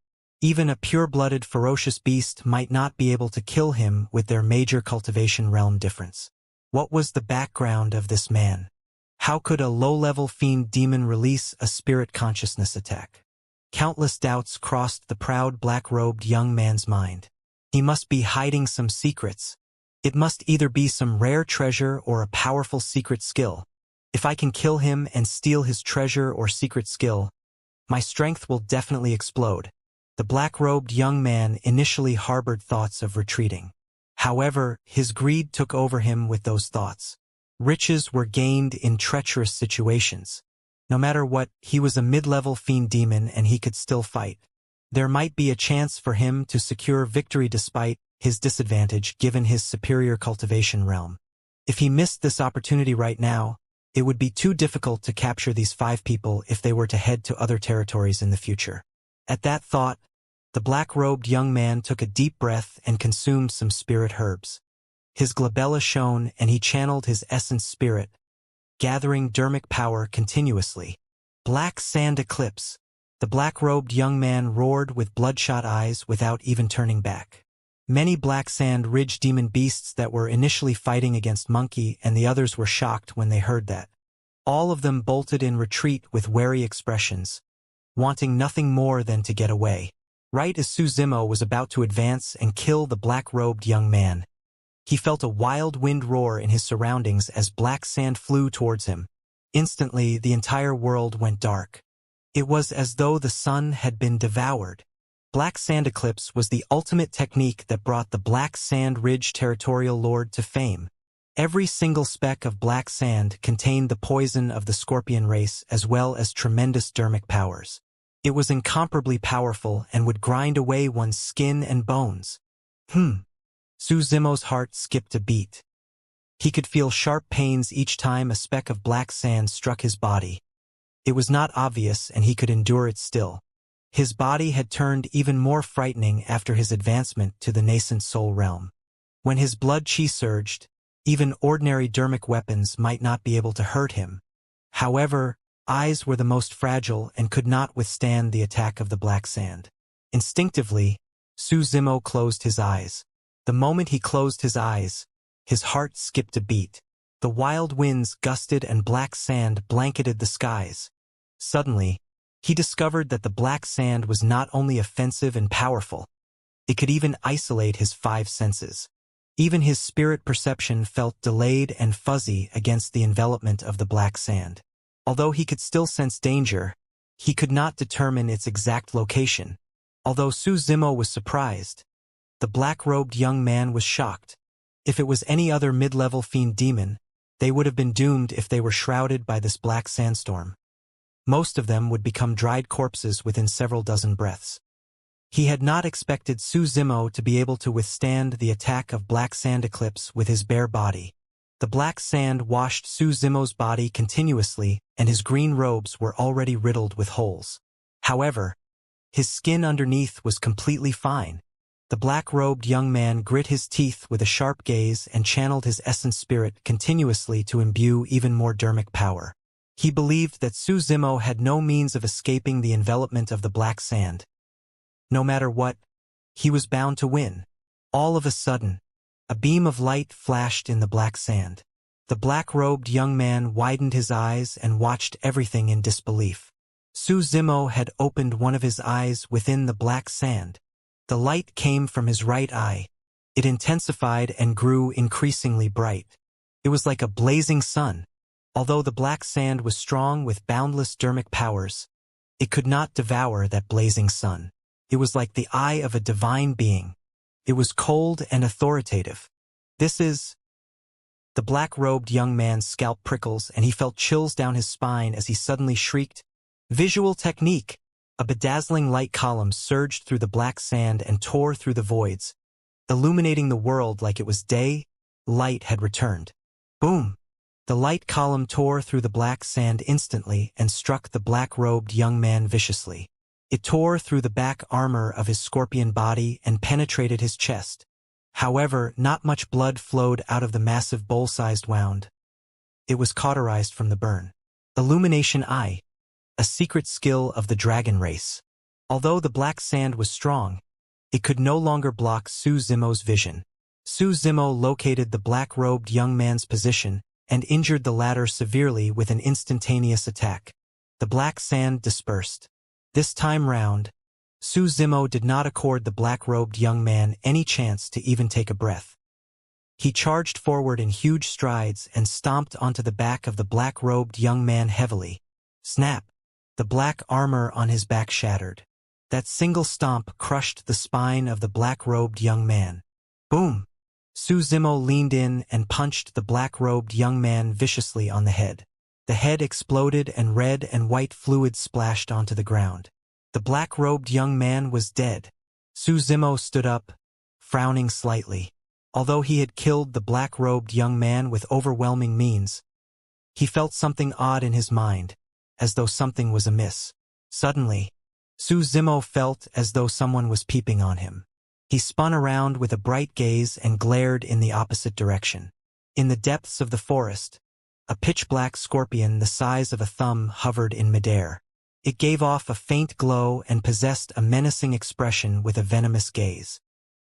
A: Even a pure-blooded ferocious beast might not be able to kill him with their major cultivation realm difference. What was the background of this man? How could a low-level fiend demon release a spirit consciousness attack? Countless doubts crossed the proud black-robed young man's mind. He must be hiding some secrets. It must either be some rare treasure or a powerful secret skill. If I can kill him and steal his treasure or secret skill, my strength will definitely explode. The black-robed young man initially harbored thoughts of retreating. However, his greed took over him with those thoughts. Riches were gained in treacherous situations. No matter what, he was a mid-level fiend demon and he could still fight. There might be a chance for him to secure victory despite his disadvantage given his superior cultivation realm. If he missed this opportunity right now, it would be too difficult to capture these 5 people if they were to head to other territories in the future. At that thought, the black-robed young man took a deep breath and consumed some spirit herbs. His glabella shone and he channeled his essence spirit, gathering dermic power continuously. Black sand eclipse. The black-robed young man roared with bloodshot eyes without even turning back. Many black sand ridge demon beasts that were initially fighting against Monkey and the others were shocked when they heard that. All of them bolted in retreat with wary expressions, wanting nothing more than to get away. Right as Su Zimo was about to advance and kill the black-robed young man, he felt a wild wind roar in his surroundings as black sand flew towards him. Instantly, the entire world went dark. It was as though the sun had been devoured. Black sand eclipse was the ultimate technique that brought the Black Sand Ridge territorial lord to fame. Every single speck of black sand contained the poison of the scorpion race as well as tremendous dermic powers. It was incomparably powerful and would grind away one's skin and bones. Su Zimo's heart skipped a beat. He could feel sharp pains each time a speck of black sand struck his body. It was not obvious and he could endure it still. His body had turned even more frightening after his advancement to the nascent soul realm. When his blood chi surged, even ordinary dermic weapons might not be able to hurt him. However, eyes were the most fragile and could not withstand the attack of the black sand. Instinctively, Su Zimo closed his eyes. The moment he closed his eyes, his heart skipped a beat. The wild winds gusted and black sand blanketed the skies. Suddenly, he discovered that the black sand was not only offensive and powerful, it could even isolate his 5 senses. Even his spirit perception felt delayed and fuzzy against the envelopment of the black sand. Although he could still sense danger, he could not determine its exact location. Although Su Zimo was surprised, the black-robed young man was shocked. If it was any other mid-level fiend demon, they would have been doomed if they were shrouded by this black sandstorm. Most of them would become dried corpses within several dozen breaths. He had not expected Su Zimo to be able to withstand the attack of black sand eclipse with his bare body. The black sand washed Su Zimo's body continuously, and his green robes were already riddled with holes. However, his skin underneath was completely fine. The black-robed young man grit his teeth with a sharp gaze and channeled his essence spirit continuously to imbue even more dermic power. He believed that Su Zimo had no means of escaping the envelopment of the black sand. No matter what, he was bound to win. All of a sudden, a beam of light flashed in the black sand. The black-robed young man widened his eyes and watched everything in disbelief. Su Zimo had opened one of his eyes within the black sand. The light came from his right eye. It intensified and grew increasingly bright. It was like a blazing sun. Although the black sand was strong with boundless dermic powers, it could not devour that blazing sun. It was like the eye of a divine being. It was cold and authoritative. This is... The black-robed young man's scalp prickles and he felt chills down his spine as he suddenly shrieked, "Visual technique!" A bedazzling light column surged through the black sand and tore through the voids, illuminating the world like it was day. Light had returned. Boom! The light column tore through the black sand instantly and struck the black-robed young man viciously. It tore through the back armor of his scorpion body and penetrated his chest. However, not much blood flowed out of the massive bowl-sized wound. It was cauterized from the burn. Illumination Eye, a secret skill of the dragon race. Although the black sand was strong, it could no longer block Su Zimo's vision. Su Zimo located the black-robed young man's position and injured the latter severely with an instantaneous attack. The black sand dispersed. This time round, Su Zimo did not accord the black-robed young man any chance to even take a breath. He charged forward in huge strides and stomped onto the back of the black-robed young man heavily. Snap! The black armor on his back shattered. That single stomp crushed the spine of the black-robed young man. Boom! Su Zimo leaned in and punched the black-robed young man viciously on the head. The head exploded and red and white fluid splashed onto the ground. The black-robed young man was dead. Su Zimo stood up, frowning slightly. Although he had killed the black-robed young man with overwhelming means, he felt something odd in his mind, as though something was amiss. Suddenly, Su Zimo felt as though someone was peeping on him. He spun around with a bright gaze and glared in the opposite direction. In the depths of the forest, a pitch-black scorpion the size of a thumb hovered in midair. It gave off a faint glow and possessed a menacing expression with a venomous gaze.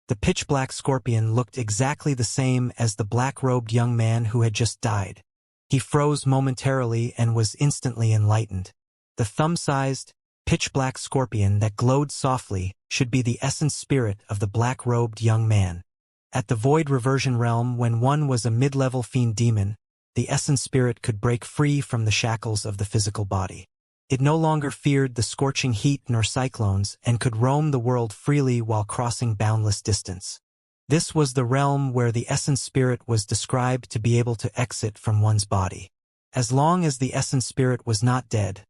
A: The pitch-black scorpion looked exactly the same as the black-robed young man who had just died. He froze momentarily and was instantly enlightened. The thumb-sized, pitch-black scorpion that glowed softly should be the essence spirit of the black-robed young man. At the Void Reversion Realm, when one was a mid-level fiend demon, the essence spirit could break free from the shackles of the physical body. It no longer feared the scorching heat nor cyclones and could roam the world freely while crossing boundless distance. This was the realm where the essence spirit was described to be able to exit from one's body. As long as the essence spirit was not dead,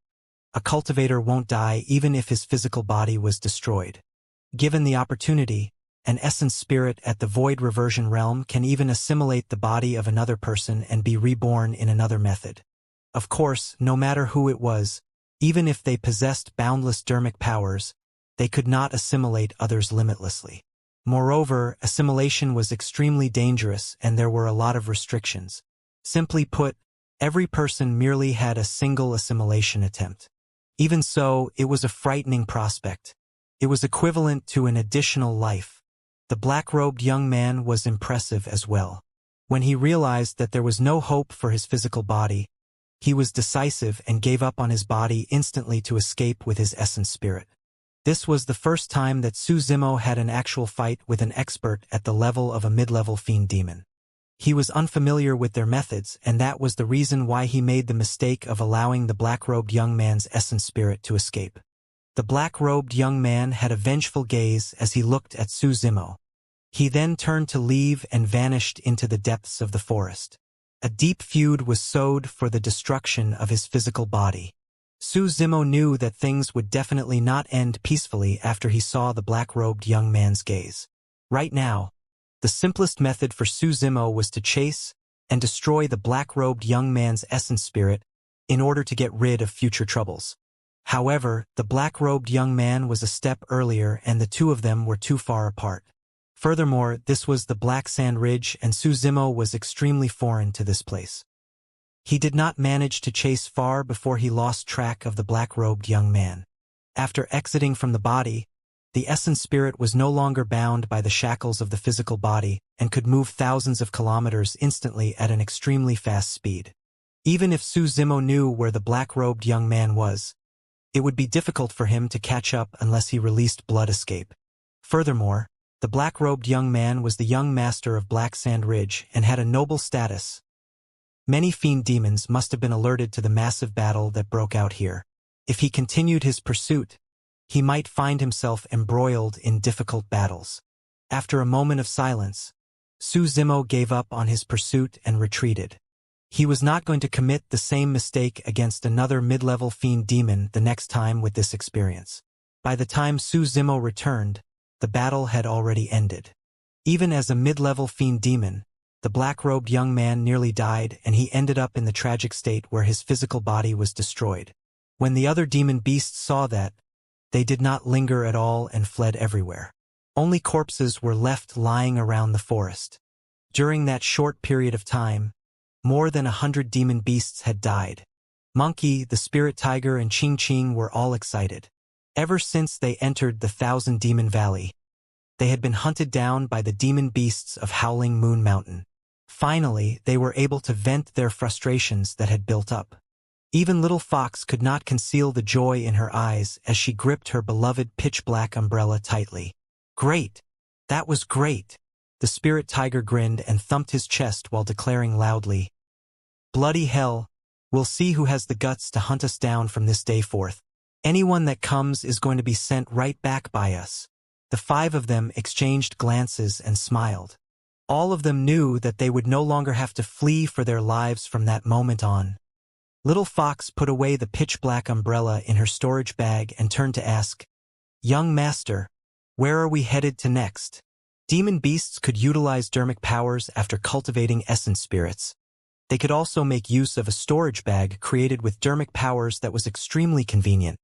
A: a cultivator won't die even if his physical body was destroyed. Given the opportunity, an essence spirit at the Void Reversion Realm can even assimilate the body of another person and be reborn in another method. Of course, no matter who it was, even if they possessed boundless dermic powers, they could not assimilate others limitlessly. Moreover, assimilation was extremely dangerous and there were a lot of restrictions. Simply put, every person merely had a single assimilation attempt. Even so, it was a frightening prospect. It was equivalent to an additional life. The black-robed young man was impressive as well. When he realized that there was no hope for his physical body, he was decisive and gave up on his body instantly to escape with his essence spirit. This was the first time that Su Zimo had an actual fight with an expert at the level of a mid-level fiend demon. He was unfamiliar with their methods, and that was the reason why he made the mistake of allowing the black-robed young man's essence spirit to escape. The black-robed young man had a vengeful gaze as he looked at Su Zimo. He then turned to leave and vanished into the depths of the forest. A deep feud was sowed for the destruction of his physical body. Su Zimo knew that things would definitely not end peacefully after he saw the black-robed young man's gaze. Right now, the simplest method for Su Zimo was to chase and destroy the black-robed young man's essence spirit in order to get rid of future troubles. However, the black-robed young man was a step earlier and the two of them were too far apart. Furthermore, this was the Black Sand Ridge and Su Zimo was extremely foreign to this place. He did not manage to chase far before he lost track of the black-robed young man. After exiting from the body, the essence spirit was no longer bound by the shackles of the physical body and could move thousands of kilometers instantly at an extremely fast speed. Even if Su Zimo knew where the black-robed young man was, it would be difficult for him to catch up unless he released blood escape. Furthermore, the black-robed young man was the young master of Black Sand Ridge and had a noble status. Many fiend demons must have been alerted to the massive battle that broke out here. If he continued his pursuit, he might find himself embroiled in difficult battles. After a moment of silence, Su Zimo gave up on his pursuit and retreated. He was not going to commit the same mistake against another mid-level fiend demon the next time with this experience. By the time Su Zimo returned, the battle had already ended. Even as a mid-level fiend demon, the black-robed young man nearly died and he ended up in the tragic state where his physical body was destroyed. When the other demon beasts saw that, they did not linger at all and fled everywhere. Only corpses were left lying around the forest. During that short period of time, more than 100 demon beasts had died. Monkey, the spirit tiger and Ching Ching were all excited. Ever since they entered the Thousand Demon Valley, they had been hunted down by the demon beasts of Howling Moon Mountain. Finally, they were able to vent their frustrations that had built up. Even Little Fox could not conceal the joy in her eyes as she gripped her beloved pitch-black umbrella tightly. "Great! That was great!" The spirit tiger grinned and thumped his chest while declaring loudly, "Bloody hell! We'll see who has the guts to hunt us down from this day forth. Anyone that comes is going to be sent right back by us." The five of them exchanged glances and smiled. All of them knew that they would no longer have to flee for their lives from that moment on. Little Fox put away the pitch-black umbrella in her storage bag and turned to ask, "Young master, where are we headed to next?" Demon beasts could utilize dermic powers after cultivating essence spirits. They could also make use of a storage bag created with dermic powers that was extremely convenient.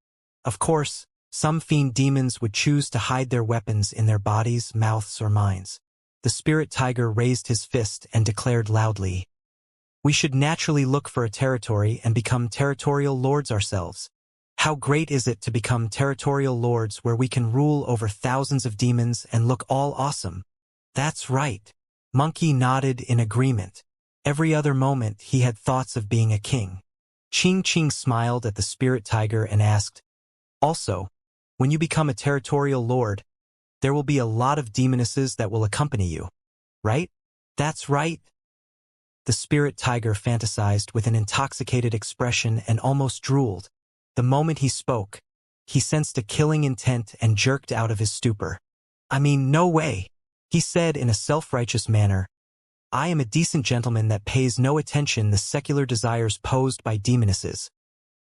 A: Of course, some fiend demons would choose to hide their weapons in their bodies, mouths, or minds. The spirit tiger raised his fist and declared loudly, "We should naturally look for a territory and become territorial lords ourselves. How great is it to become territorial lords where we can rule over thousands of demons and look all awesome?" "That's right." Monkey nodded in agreement. Every other moment he had thoughts of being a king. Ching Ching smiled at the spirit tiger and asked, "Also, when you become a territorial lord, there will be a lot of demonesses that will accompany you, right?" "That's right." The spirit tiger fantasized with an intoxicated expression and almost drooled. The moment he spoke, he sensed a killing intent and jerked out of his stupor. "I mean, no way," he said in a self-righteous manner. "I am a decent gentleman that pays no attention the secular desires posed by demonesses."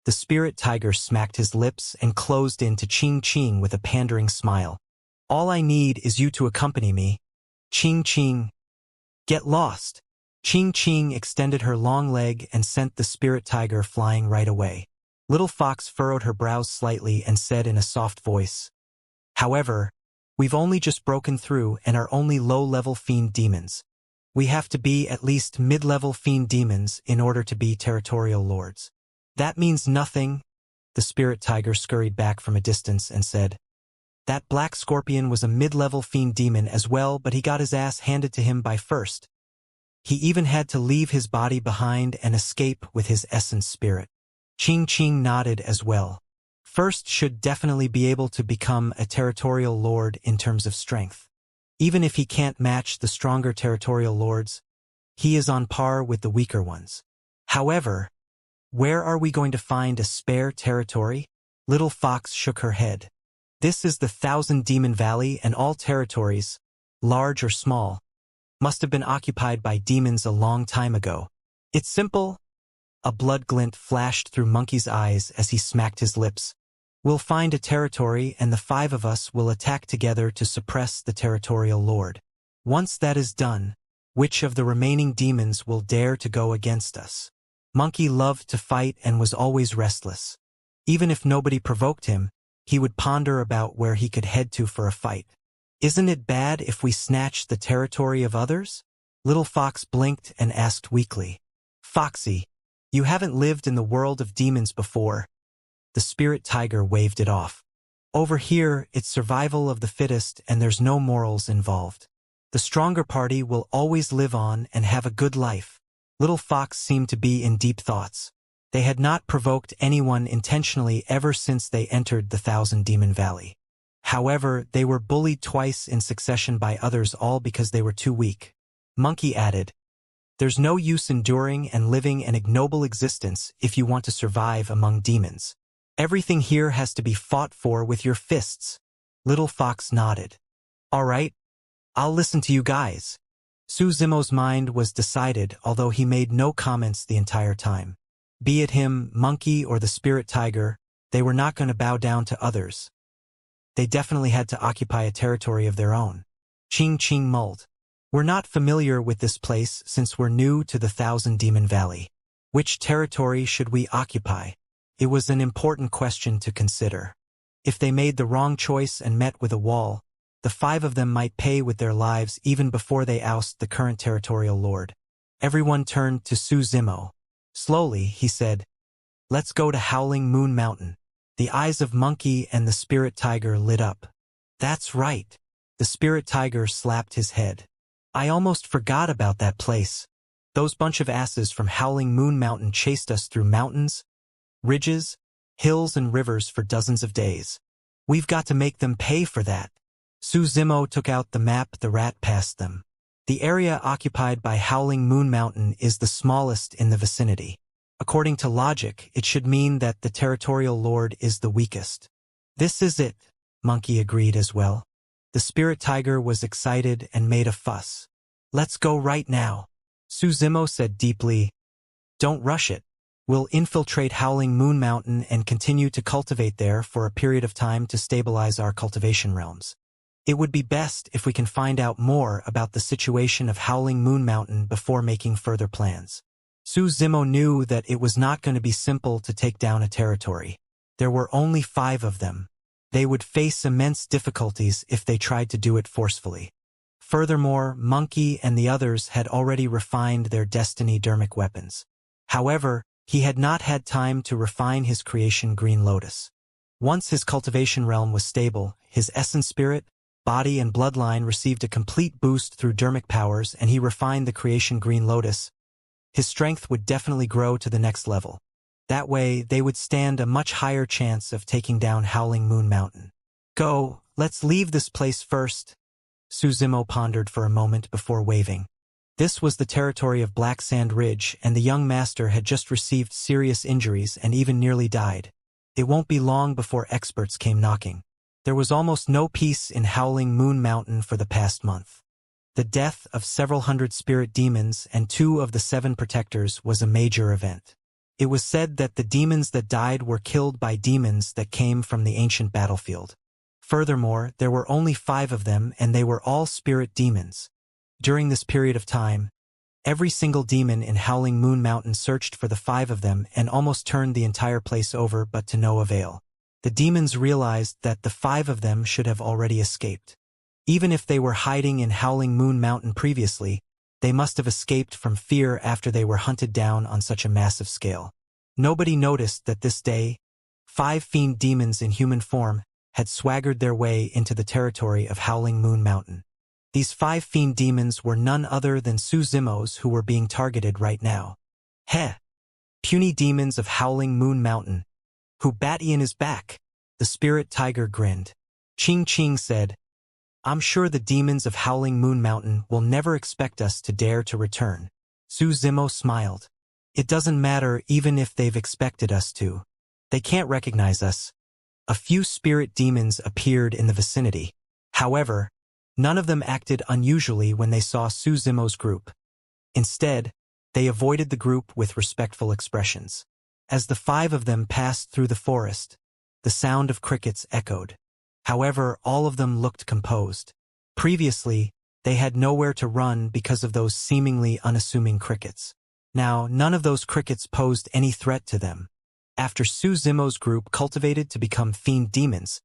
A: The spirit tiger smacked his lips and closed in to Ching Ching with a pandering smile. "All I need is you to accompany me. Ching Ching." "Get lost." Ching Ching extended her long leg and sent the spirit tiger flying right away. Little Fox furrowed her brows slightly and said in a soft voice, "However, we've only just broken through and are only low-level fiend demons. We have to be at least mid-level fiend demons in order to be territorial lords." "That means nothing." The spirit tiger scurried back from a distance and said, "That black scorpion was a mid-level fiend demon as well, but he got his ass handed to him by first. He even had to leave his body behind and escape with his essence spirit." Ching Ching nodded as well. First should definitely be able to become a territorial lord in terms of strength. Even if he can't match the stronger territorial lords, he is on par with the weaker ones. However, where are we going to find a spare territory? Little Fox shook her head. "This is the Thousand Demon Valley, and all territories, large or small, must have been occupied by demons a long time ago. It's simple." A blood glint flashed through Monkey's eyes as he smacked his lips. "We'll find a territory and the five of us will attack together to suppress the territorial lord. Once that is done, which of the remaining demons will dare to go against us?" Monkey loved to fight and was always restless. Even if nobody provoked him, he would ponder about where he could head to for a fight. "Isn't it bad if we snatch the territory of others?" Little Fox blinked and asked weakly. "Foxy, you haven't lived in the world of demons before." The spirit tiger waved it off. "Over here, it's survival of the fittest and there's no morals involved. The stronger party will always live on and have a good life." Little Fox seemed to be in deep thoughts. They had not provoked anyone intentionally ever since they entered the Thousand Demon Valley. However, they were bullied twice in succession by others, all because they were too weak. Monkey added, "There's no use enduring and living an ignoble existence if you want to survive among demons. Everything here has to be fought for with your fists." Little Fox nodded. "All right, I'll listen to you guys." Su Zimo's mind was decided, although he made no comments the entire time. Be it him, Monkey, or the spirit tiger, they were not going to bow down to others. They definitely had to occupy a territory of their own. Ching Ching mulled. "We're not familiar with this place since we're new to the Thousand Demon Valley. Which territory should we occupy?" It was an important question to consider. If they made the wrong choice and met with a wall, the five of them might pay with their lives even before they oust the current territorial lord. Everyone turned to Su Zimo. Slowly, he said, "Let's go to Howling Moon Mountain." The eyes of Monkey and the spirit tiger lit up. That's right. The spirit tiger slapped his head. I almost forgot about that place. Those bunch of asses from Howling Moon Mountain chased us through mountains, ridges, hills and rivers for dozens of days. We've got to make them pay for that. Su Zimo took out the map. The rat passed them. The area occupied by Howling Moon Mountain is the smallest in the vicinity. According to logic, it should mean that the territorial lord is the weakest. This is it, Monkey agreed as well. The spirit tiger was excited and made a fuss. Let's go right now. Su Zimo said deeply, don't rush it. We'll infiltrate Howling Moon Mountain and continue to cultivate there for a period of time to stabilize our cultivation realms. It would be best if we can find out more about the situation of Howling Moon Mountain before making further plans. Su Zimo knew that it was not going to be simple to take down a territory. There were only 5 of them. They would face immense difficulties if they tried to do it forcefully. Furthermore, Monkey and the others had already refined their destiny dermic weapons. However, he had not had time to refine his creation Green Lotus. Once his cultivation realm was stable, his essence spirit, body and bloodline received a complete boost through dermic powers and he refined the creation Green Lotus. His strength would definitely grow to the next level. That way, they would stand a much higher chance of taking down Howling Moon Mountain. Go, let's leave this place first. Su Zimo pondered for a moment before waving. This was the territory of Black Sand Ridge, and the young master had just received serious injuries and even nearly died. It won't be long before experts came knocking. There was almost no peace in Howling Moon Mountain for the past month. The death of several hundred spirit demons and 2 of the 7 protectors was a major event. It was said that the demons that died were killed by demons that came from the ancient battlefield. Furthermore, there were only 5 of them and they were all spirit demons. During this period of time, every single demon in Howling Moon Mountain searched for the 5 of them and almost turned the entire place over, but to no avail. The demons realized that the 5 of them should have already escaped. Even if they were hiding in Howling Moon Mountain previously, they must have escaped from fear after they were hunted down on such a massive scale. Nobody noticed that this day, 5 fiend demons in human form had swaggered their way into the territory of Howling Moon Mountain. These 5 fiend demons were none other than Su Zimos who were being targeted right now. Heh! Puny demons of Howling Moon Mountain. Hubatian is back. The spirit tiger grinned. Ching Ching said, I'm sure the demons of Howling Moon Mountain will never expect us to dare to return. Su Zimo smiled. It doesn't matter even if they've expected us to. They can't recognize us. A few spirit demons appeared in the vicinity. However, none of them acted unusually when they saw Su Zimo's group. Instead, they avoided the group with respectful expressions. As the 5 of them passed through the forest, the sound of crickets echoed. However, all of them looked composed. Previously, they had nowhere to run because of those seemingly unassuming crickets. Now, none of those crickets posed any threat to them. After Su Zimo's group cultivated to become fiend demons,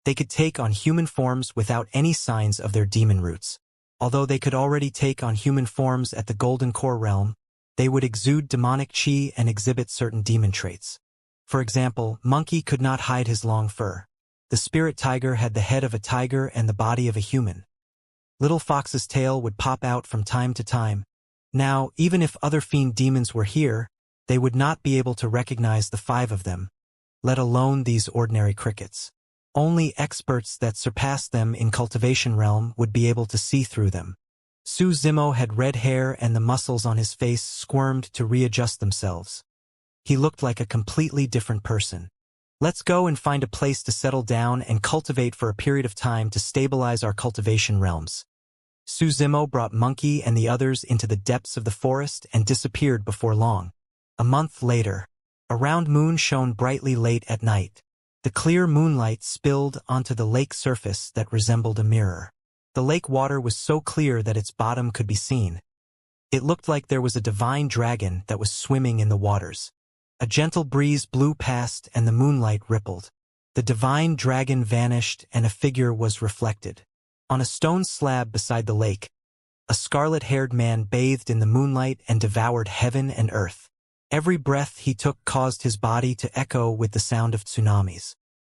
A: they could take on human forms without any signs of their demon roots. Although they could already take on human forms at the Golden Core realm, they would exude demonic chi and exhibit certain demon traits. For example, Monkey could not hide his long fur. The spirit tiger had the head of a tiger and the body of a human. Little Fox's tail would pop out from time to time. Now, even if other fiend demons were here, they would not be able to recognize the 5 of them, let alone these ordinary crickets. Only experts that surpassed them in cultivation realm would be able to see through them. Su Zimo had red hair and the muscles on his face squirmed to readjust themselves. He looked like a completely different person. Let's go and find a place to settle down and cultivate for a period of time to stabilize our cultivation realms. Su Zimo brought Monkey and the others into the depths of the forest and disappeared before long. A month later, a round moon shone brightly late at night. The clear moonlight spilled onto the lake surface that resembled a mirror. The lake water was so clear that its bottom could be seen. It looked like there was a divine dragon that was swimming in the waters. A gentle breeze blew past and the moonlight rippled. The divine dragon vanished and a figure was reflected. On a stone slab beside the lake, a scarlet-haired man bathed in the moonlight and devoured heaven and earth. Every breath he took caused his body to echo with the sound of tsunamis.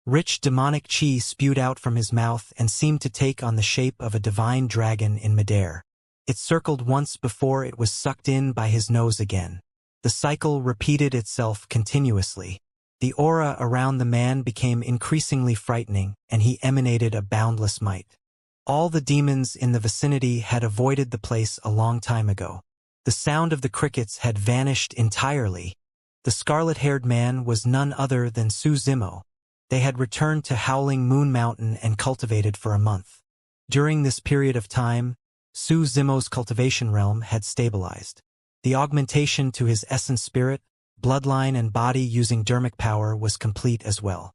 A: Rich demonic chi spewed out from his mouth and seemed to take on the shape of a divine dragon in midair. It circled once before it was sucked in by his nose again. The cycle repeated itself continuously. The aura around the man became increasingly frightening, and he emanated a boundless might. All the demons in the vicinity had avoided the place a long time ago. The sound of the crickets had vanished entirely. The scarlet-haired man was none other than Su Zimo. They had returned to Howling Moon Mountain and cultivated for a month. During this period of time, Su Zimo's cultivation realm had stabilized. The augmentation to his essence spirit, bloodline and body using dermic power was complete as well.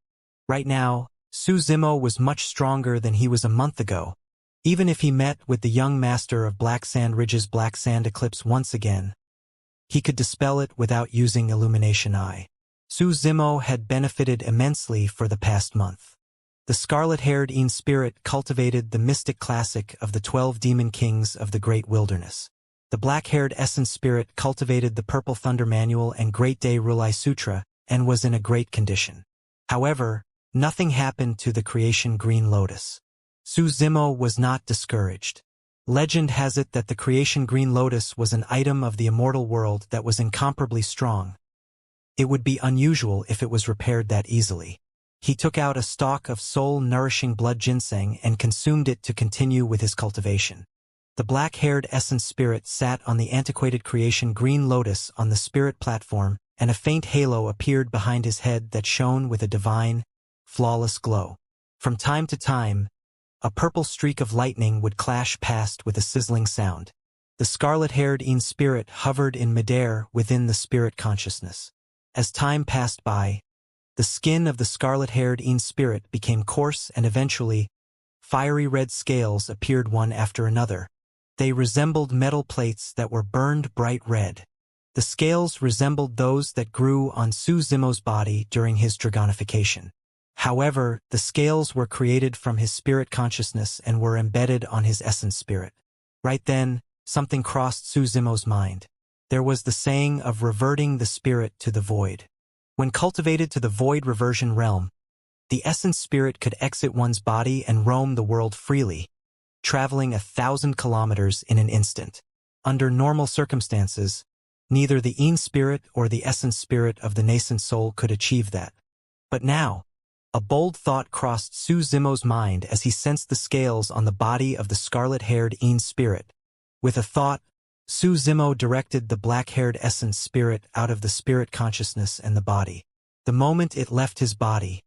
A: Right now, Su Zimo was much stronger than he was a month ago. Even if he met with the young master of Black Sand Ridge's Black Sand Eclipse once again, he could dispel it without using Illumination Eye. Su Zimo had benefited immensely for the past month. The scarlet-haired Een spirit cultivated the mystic classic of the 12 demon kings of the Great Wilderness. The black-haired essence spirit cultivated the Purple Thunder Manual and Great Day Rulai Sutra and was in a great condition. However, nothing happened to the creation Green Lotus. Su Zimo was not discouraged. Legend has it that the creation Green Lotus was an item of the immortal world that was incomparably strong. It would be unusual if it was repaired that easily. He took out a stalk of soul-nourishing blood ginseng and consumed it to continue with his cultivation. The black-haired essence spirit sat on the antiquated creation Green Lotus on the spirit platform, and a faint halo appeared behind his head that shone with a divine, flawless glow. From time to time, a purple streak of lightning would clash past with a sizzling sound. The scarlet-haired Een spirit hovered in midair within the spirit consciousness. As time passed by, the skin of the scarlet-haired Een spirit became coarse and eventually, fiery red scales appeared one after another. They resembled metal plates that were burned bright red. The scales resembled those that grew on Su Zimo's body during his dragonification. However, the scales were created from his spirit consciousness and were embedded on his essence spirit. Right then, something crossed Su Zimo's mind. There was the saying of reverting the spirit to the void. When cultivated to the void reversion realm, the essence spirit could exit one's body and roam the world freely, traveling 1,000 kilometers in an instant. Under normal circumstances, neither the Een spirit or the essence spirit of the nascent soul could achieve that. But now, a bold thought crossed Su Zimo's mind as he sensed the scales on the body of the scarlet-haired Een spirit. With a thought, Su Zimo directed the black-haired essence spirit out of the spirit consciousness and the body. The moment it left his body,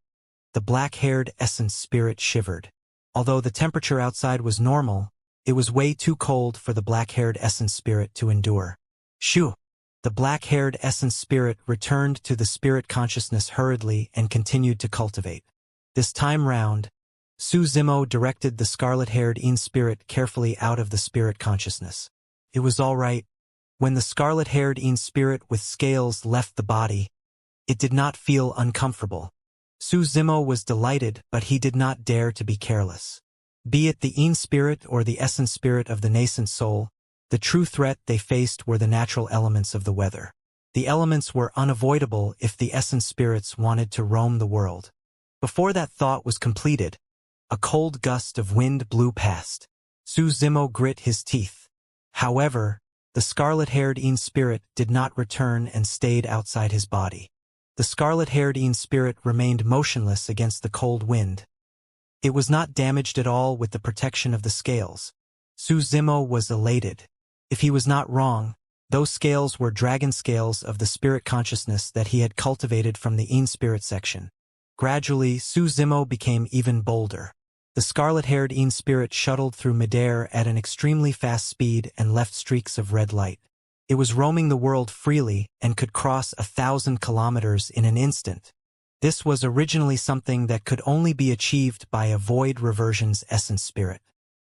A: the black-haired essence spirit shivered. Although the temperature outside was normal, it was way too cold for the black-haired essence spirit to endure. Shoo! The black-haired essence spirit returned to the spirit consciousness hurriedly and continued to cultivate. This time round, Su Zimo directed the scarlet-haired Een spirit carefully out of the spirit consciousness. It was all right. When the scarlet-haired Een spirit with scales left the body, it did not feel uncomfortable. Su Zimo was delighted, but he did not dare to be careless. Be it the Een spirit or the essence spirit of the nascent soul, the true threat they faced were the natural elements of the weather. The elements were unavoidable if the essence spirits wanted to roam the world. Before that thought was completed, a cold gust of wind blew past. Su Zimo grit his teeth. However, the scarlet-haired Een spirit did not return and stayed outside his body. The scarlet-haired Een spirit remained motionless against the cold wind. It was not damaged at all with the protection of the scales. Su Zimo was elated. If he was not wrong, those scales were dragon scales of the spirit consciousness that he had cultivated from the Een spirit section. Gradually, Su Zimo became even bolder. The scarlet-haired Een spirit shuttled through midair at an extremely fast speed and left streaks of red light. It was roaming the world freely and could cross 1,000 kilometers in an instant. This was originally something that could only be achieved by a void reversion's essence spirit.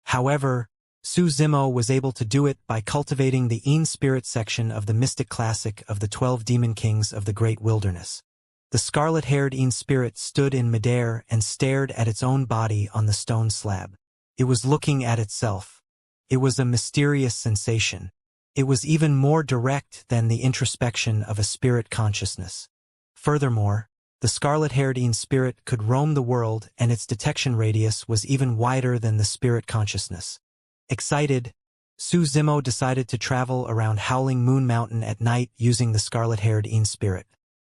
A: However, Su Zimo was able to do it by cultivating the Een spirit section of the mystic classic of the 12 demon kings of the Great Wilderness. The scarlet-haired Een spirit stood in midair and stared at its own body on the stone slab. It was looking at itself. It was a mysterious sensation. It was even more direct than the introspection of a spirit consciousness. Furthermore, the scarlet-haired spirit could roam the world, and its detection radius was even wider than the spirit consciousness. Excited, Su Zimo decided to travel around Howling Moon Mountain at night using the scarlet-haired spirit.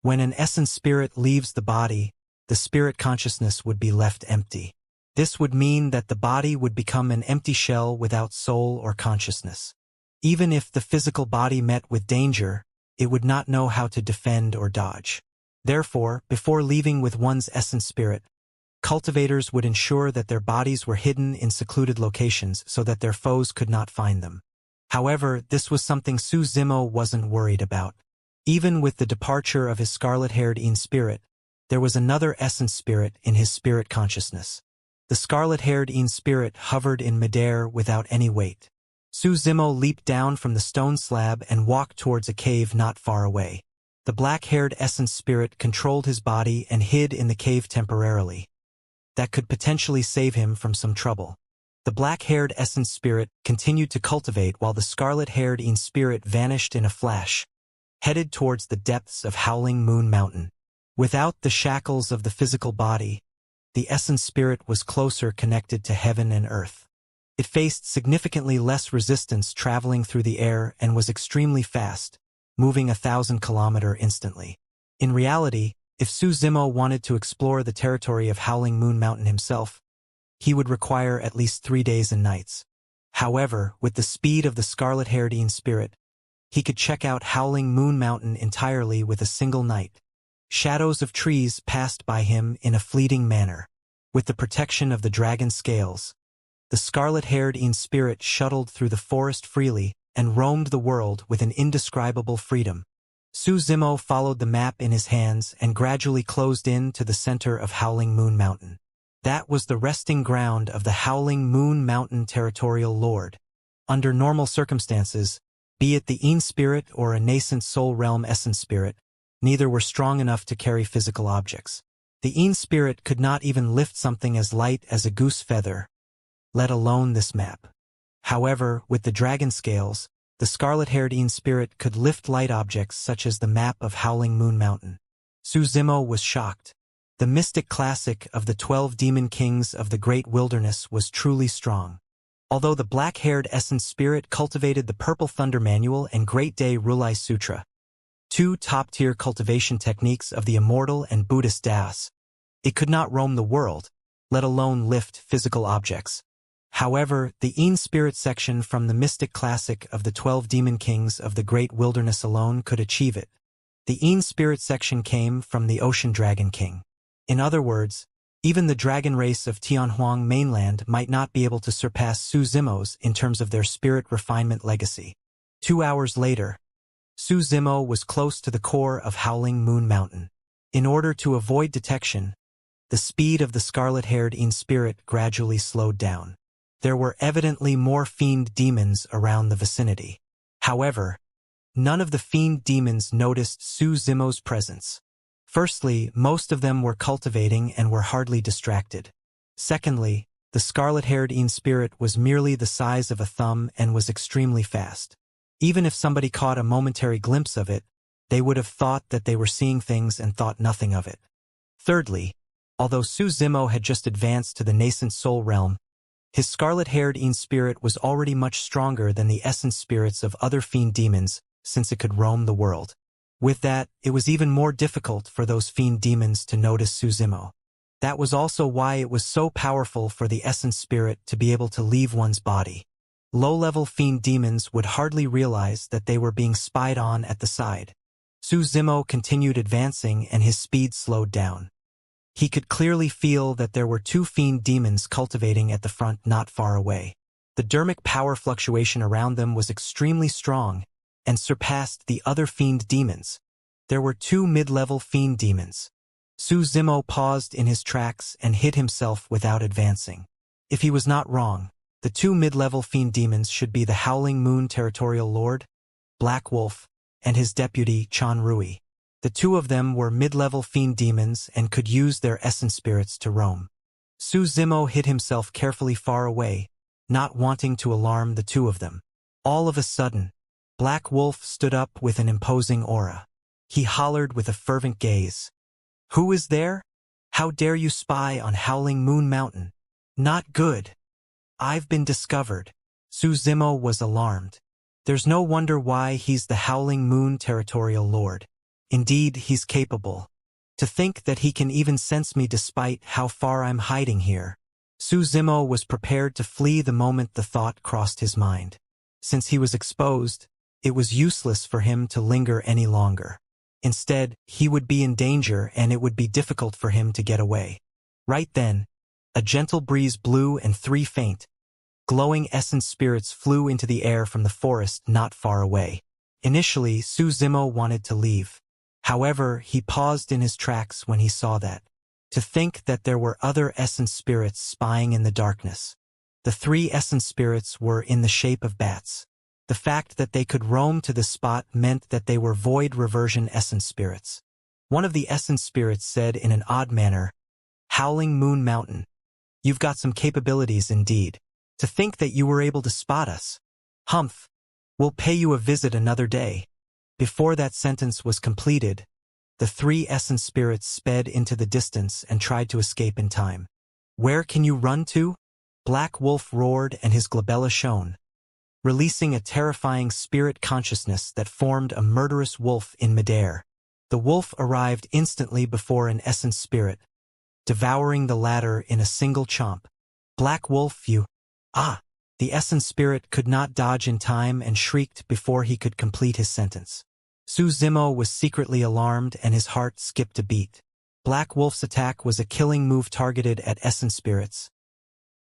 A: When an essence spirit leaves the body, the spirit consciousness would be left empty. This would mean that the body would become an empty shell without soul or consciousness. Even if the physical body met with danger, it would not know how to defend or dodge. Therefore, before leaving with one's essence spirit, cultivators would ensure that their bodies were hidden in secluded locations so that their foes could not find them. However, this was something Su Zimo wasn't worried about. Even with the departure of his scarlet-haired spirit, there was another essence spirit in his spirit consciousness. The scarlet-haired spirit hovered in midair without any weight. Su Zimo leaped down from the stone slab and walked towards a cave not far away. The black-haired essence spirit controlled his body and hid in the cave temporarily. That could potentially save him from some trouble. The black-haired essence spirit continued to cultivate while the scarlet-haired spirit vanished in a flash, headed towards the depths of Howling Moon Mountain. Without the shackles of the physical body, the essence spirit was closer connected to heaven and earth. It faced significantly less resistance traveling through the air and was extremely fast, moving 1,000 kilometers instantly. In reality, if Su Zimo wanted to explore the territory of Howling Moon Mountain himself, he would require at least 3 days and nights. However, with the speed of the scarlet-haired spirit, he could check out Howling Moon Mountain entirely with a single night. Shadows of trees passed by him in a fleeting manner. With the protection of the dragon scales, the scarlet-haired spirit shuttled through the forest freely and roamed the world with an indescribable freedom. Su Zimo followed the map in his hands and gradually closed in to the center of Howling Moon Mountain. That was the resting ground of the Howling Moon Mountain Territorial Lord. Under normal circumstances, be it the spirit or a nascent soul realm essence spirit, neither were strong enough to carry physical objects. The spirit could not even lift something as light as a goose feather, let alone this map. However, with the dragon scales, the scarlet-haired spirit could lift light objects such as the map of Howling Moon Mountain. Su Zimo was shocked. The mystic classic of the 12 demon kings of the great wilderness was truly strong. Although the black-haired essence spirit cultivated the Purple Thunder Manual and Great Day Rulai Sutra, 2 top-tier cultivation techniques of the Immortal and Buddhist Taoists, it could not roam the world, let alone lift physical objects. However, the spirit section from the mystic classic of the 12 demon kings of the great wilderness alone could achieve it. The spirit section came from the Ocean Dragon King. In other words, even the dragon race of Tianhuang mainland might not be able to surpass Su Zimo's in terms of their spirit refinement legacy. 2 hours later, Su Zimo was close to the core of Howling Moon Mountain. In order to avoid detection, the speed of the scarlet-haired spirit gradually slowed down. There were evidently more fiend demons around the vicinity. However, none of the fiend demons noticed Su Zimo's presence. Firstly, most of them were cultivating and were hardly distracted. Secondly, the scarlet-haired spirit was merely the size of a thumb and was extremely fast. Even if somebody caught a momentary glimpse of it, they would have thought that they were seeing things and thought nothing of it. Thirdly, although Su Zimo had just advanced to the nascent soul realm, his scarlet-haired spirit was already much stronger than the essence spirits of other fiend demons, since it could roam the world. With that, it was even more difficult for those fiend demons to notice Su Zimo. That was also why it was so powerful for the essence spirit to be able to leave one's body. Low-level fiend demons would hardly realize that they were being spied on at the side. Su Zimo continued advancing and his speed slowed down. He could clearly feel that there were 2 fiend demons cultivating at the front not far away. The dermic power fluctuation around them was extremely strong and surpassed the other fiend demons. There were 2 mid-level fiend demons. Su Zimo paused in his tracks and hid himself without advancing. If he was not wrong, the 2 mid-level fiend demons should be the Howling Moon Territorial Lord, Black Wolf, and his deputy Chan Rui. The 2 of them were mid-level fiend demons and could use their essence spirits to roam. Su Zimo hid himself carefully far away, not wanting to alarm the 2 of them. All of a sudden, Black Wolf stood up with an imposing aura. He hollered with a fervent gaze. "Who is there? How dare you spy on Howling Moon Mountain? Not good. I've been discovered." Su Zimo was alarmed. There's no wonder why he's the Howling Moon Territorial Lord. Indeed, he's capable. To think that he can even sense me despite how far I'm hiding here. Su Zimo was prepared to flee the moment the thought crossed his mind. Since he was exposed, it was useless for him to linger any longer. Instead, he would be in danger and it would be difficult for him to get away. Right then, a gentle breeze blew and 3 faint, glowing essence spirits flew into the air from the forest not far away. Initially, Su Zimo wanted to leave. However, he paused in his tracks when he saw that. To think that there were other essence spirits spying in the darkness. The 3 essence spirits were in the shape of bats. The fact that they could roam to the spot meant that they were void reversion essence spirits. One of the essence spirits said in an odd manner, "Howling Moon Mountain. You've got some capabilities indeed. To think that you were able to spot us. Humph. We'll pay you a visit another day." Before that sentence was completed, the 3 essence spirits sped into the distance and tried to escape in time. "Where can you run to?" Black Wolf roared and his glabella shone, releasing a terrifying spirit consciousness that formed a murderous wolf in midair. The wolf arrived instantly before an essence spirit, devouring the latter in a single chomp. "Black Wolf, you..." "Ah!" The essence spirit could not dodge in time and shrieked before he could complete his sentence. Su Zimo was secretly alarmed and his heart skipped a beat. Black Wolf's attack was a killing move targeted at essence spirits.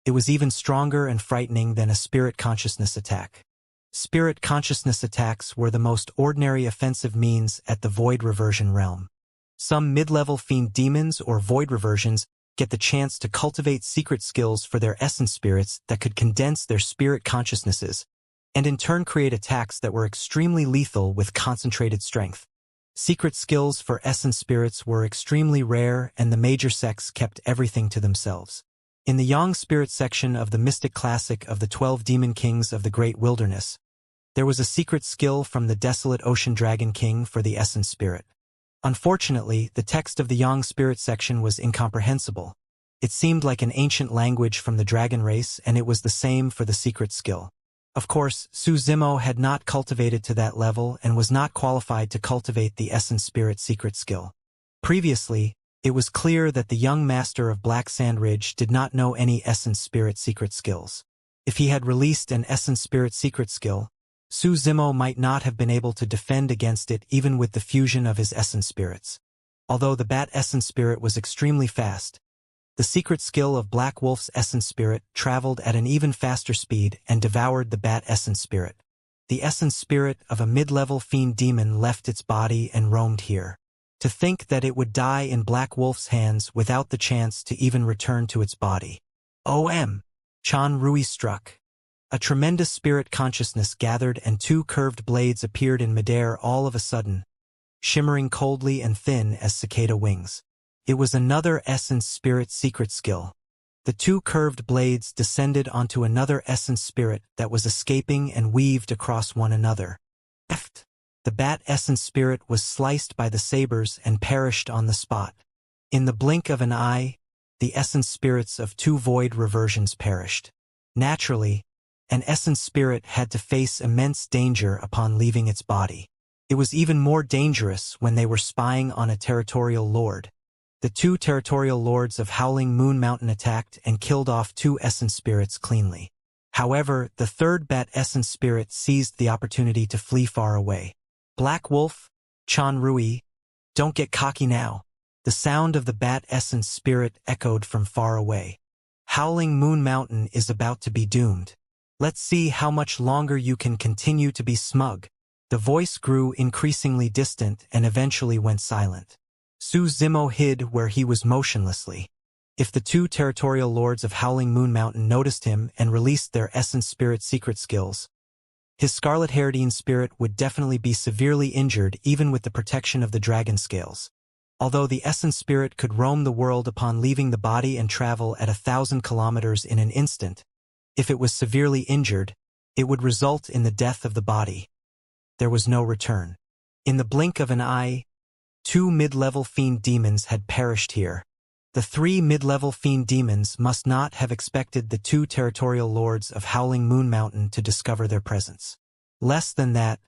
A: It was even stronger and frightening than a spirit consciousness attack. Spirit consciousness attacks were the most ordinary offensive means at the void reversion realm. Some mid-level fiend demons or void reversions get the chance to cultivate secret skills for their essence spirits that could condense their spirit consciousnesses, and in turn create attacks that were extremely lethal with concentrated strength. Secret skills for essence spirits were extremely rare and the major sects kept everything to themselves. In the Yang Spirit section of the Mystic Classic of the 12 Demon Kings of the Great Wilderness, there was a secret skill from the Desolate Ocean Dragon King for the essence spirit. Unfortunately, the text of the Yang Spirit section was incomprehensible. It seemed like an ancient language from the dragon race, and it was the same for the secret skill. Of course, Su Zimo had not cultivated to that level and was not qualified to cultivate the essence spirit secret skill. Previously, it was clear that the young master of Black Sand Ridge did not know any essence spirit secret skills. If he had released an essence spirit secret skill, Su Zimo might not have been able to defend against it even with the fusion of his essence spirits. Although the bat essence spirit was extremely fast, the secret skill of Black Wolf's essence spirit traveled at an even faster speed and devoured the bat essence spirit. The essence spirit of a mid-level fiend demon left its body and roamed here. To think that it would die in Black Wolf's hands without the chance to even return to its body. O.M. Chan Rui struck. A tremendous spirit consciousness gathered and 2 curved blades appeared in midair all of a sudden, shimmering coldly and thin as cicada wings. It was another essence spirit secret skill. The 2 curved blades descended onto another essence spirit that was escaping and weaved across one another. The bat essence spirit was sliced by the sabers and perished on the spot. In the blink of an eye, the essence spirits of 2 void reversions perished. Naturally, an essence spirit had to face immense danger upon leaving its body. It was even more dangerous when they were spying on a territorial lord. The 2 territorial lords of Howling Moon Mountain attacked and killed off 2 essence spirits cleanly. However, the 3rd bat essence spirit seized the opportunity to flee far away. "Black Wolf, Chan Rui, don't get cocky now." The sound of the bat essence spirit echoed from far away. "Howling Moon Mountain is about to be doomed. Let's see how much longer you can continue to be smug." The voice grew increasingly distant and eventually went silent. Su Zimo hid where he was motionlessly. If the 2 territorial lords of Howling Moon Mountain noticed him and released their essence spirit secret skills, his Scarlet Herodine spirit would definitely be severely injured even with the protection of the dragon scales. Although the essence spirit could roam the world upon leaving the body and travel at 1,000 kilometers in an instant, if it was severely injured, it would result in the death of the body. there was no return. In the blink of an eye, 2 mid-level fiend demons had perished here. The 3 mid-level fiend demons must not have expected the 2 territorial lords of Howling Moon Mountain to discover their presence. Less than that,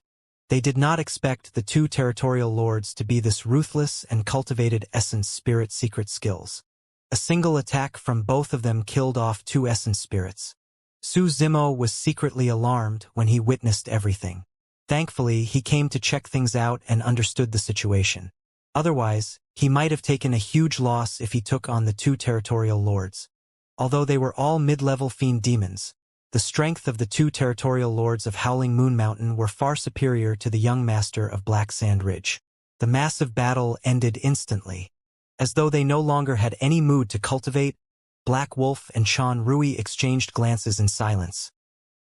A: they did not expect the 2 territorial lords to be this ruthless and cultivated essence spirit secret skills. A single attack from both of them killed off 2 essence spirits. Su Zimo was secretly alarmed when he witnessed everything. Thankfully, he came to check things out and understood the situation. Otherwise, he might have taken a huge loss if he took on the 2 territorial lords. Although they were all mid-level fiend demons, the strength of the 2 territorial lords of Howling Moon Mountain were far superior to the young master of Black Sand Ridge. The massive battle ended instantly. As though they no longer had any mood to cultivate, Black Wolf and Chan Rui exchanged glances in silence.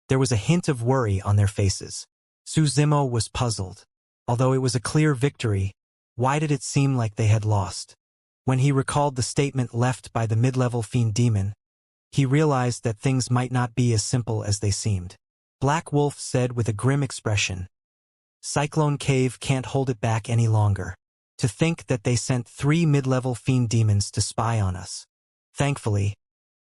A: There was a hint of worry on their faces. Su Zimo was puzzled. Although it was a clear victory, why did it seem like they had lost? When he recalled the statement left by the mid-level fiend demon, he realized that things might not be as simple as they seemed. Black Wolf said with a grim expression, "Cyclone Cave can't hold it back any longer. To think that they sent 3 mid-level fiend demons to spy on us. Thankfully,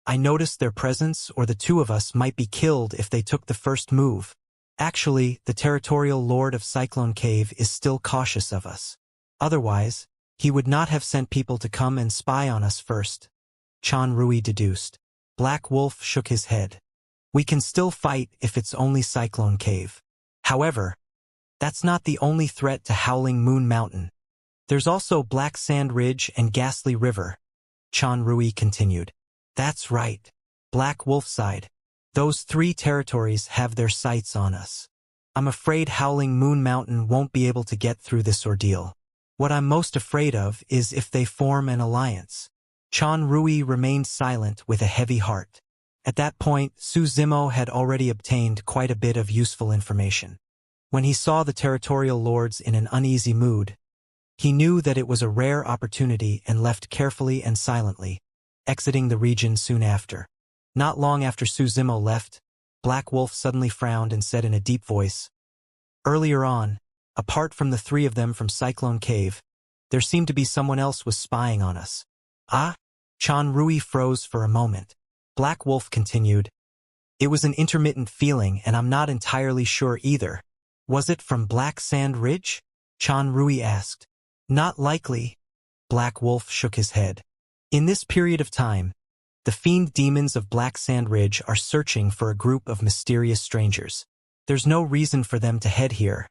A: I noticed their presence or the 2 of us might be killed if they took the first move. Actually, the territorial lord of Cyclone Cave is still cautious of us. Otherwise, he would not have sent people to come and spy on us first," Chan Rui deduced. Black Wolf shook his head. "We can still fight if it's only Cyclone Cave. However, that's not the only threat to Howling Moon Mountain. There's also Black Sand Ridge and Ghastly River," Chan Rui continued. "That's right," Black Wolf sighed. "Those 3 territories have their sights on us. I'm afraid Howling Moon Mountain won't be able to get through this ordeal. What I'm most afraid of is if they form an alliance." Chan Rui remained silent with a heavy heart. At that point, Su Zimo had already obtained quite a bit of useful information. When he saw the territorial lords in an uneasy mood, he knew that it was a rare opportunity and left carefully and silently, exiting the region soon after. Not long after Su Zimo left, Black Wolf suddenly frowned and said in a deep voice, "Earlier on, apart from the 3 of them from Cyclone Cave, there seemed to be someone else was spying on us." "Ah?" Chan Rui froze for a moment. Black Wolf continued, "It was an intermittent feeling and I'm not entirely sure either. Was it from Black Sand Ridge?" Chan Rui asked. "Not likely." Black Wolf shook his head. "In this period of time, the fiend demons of Black Sand Ridge are searching for a group of mysterious strangers. There's no reason for them to head here.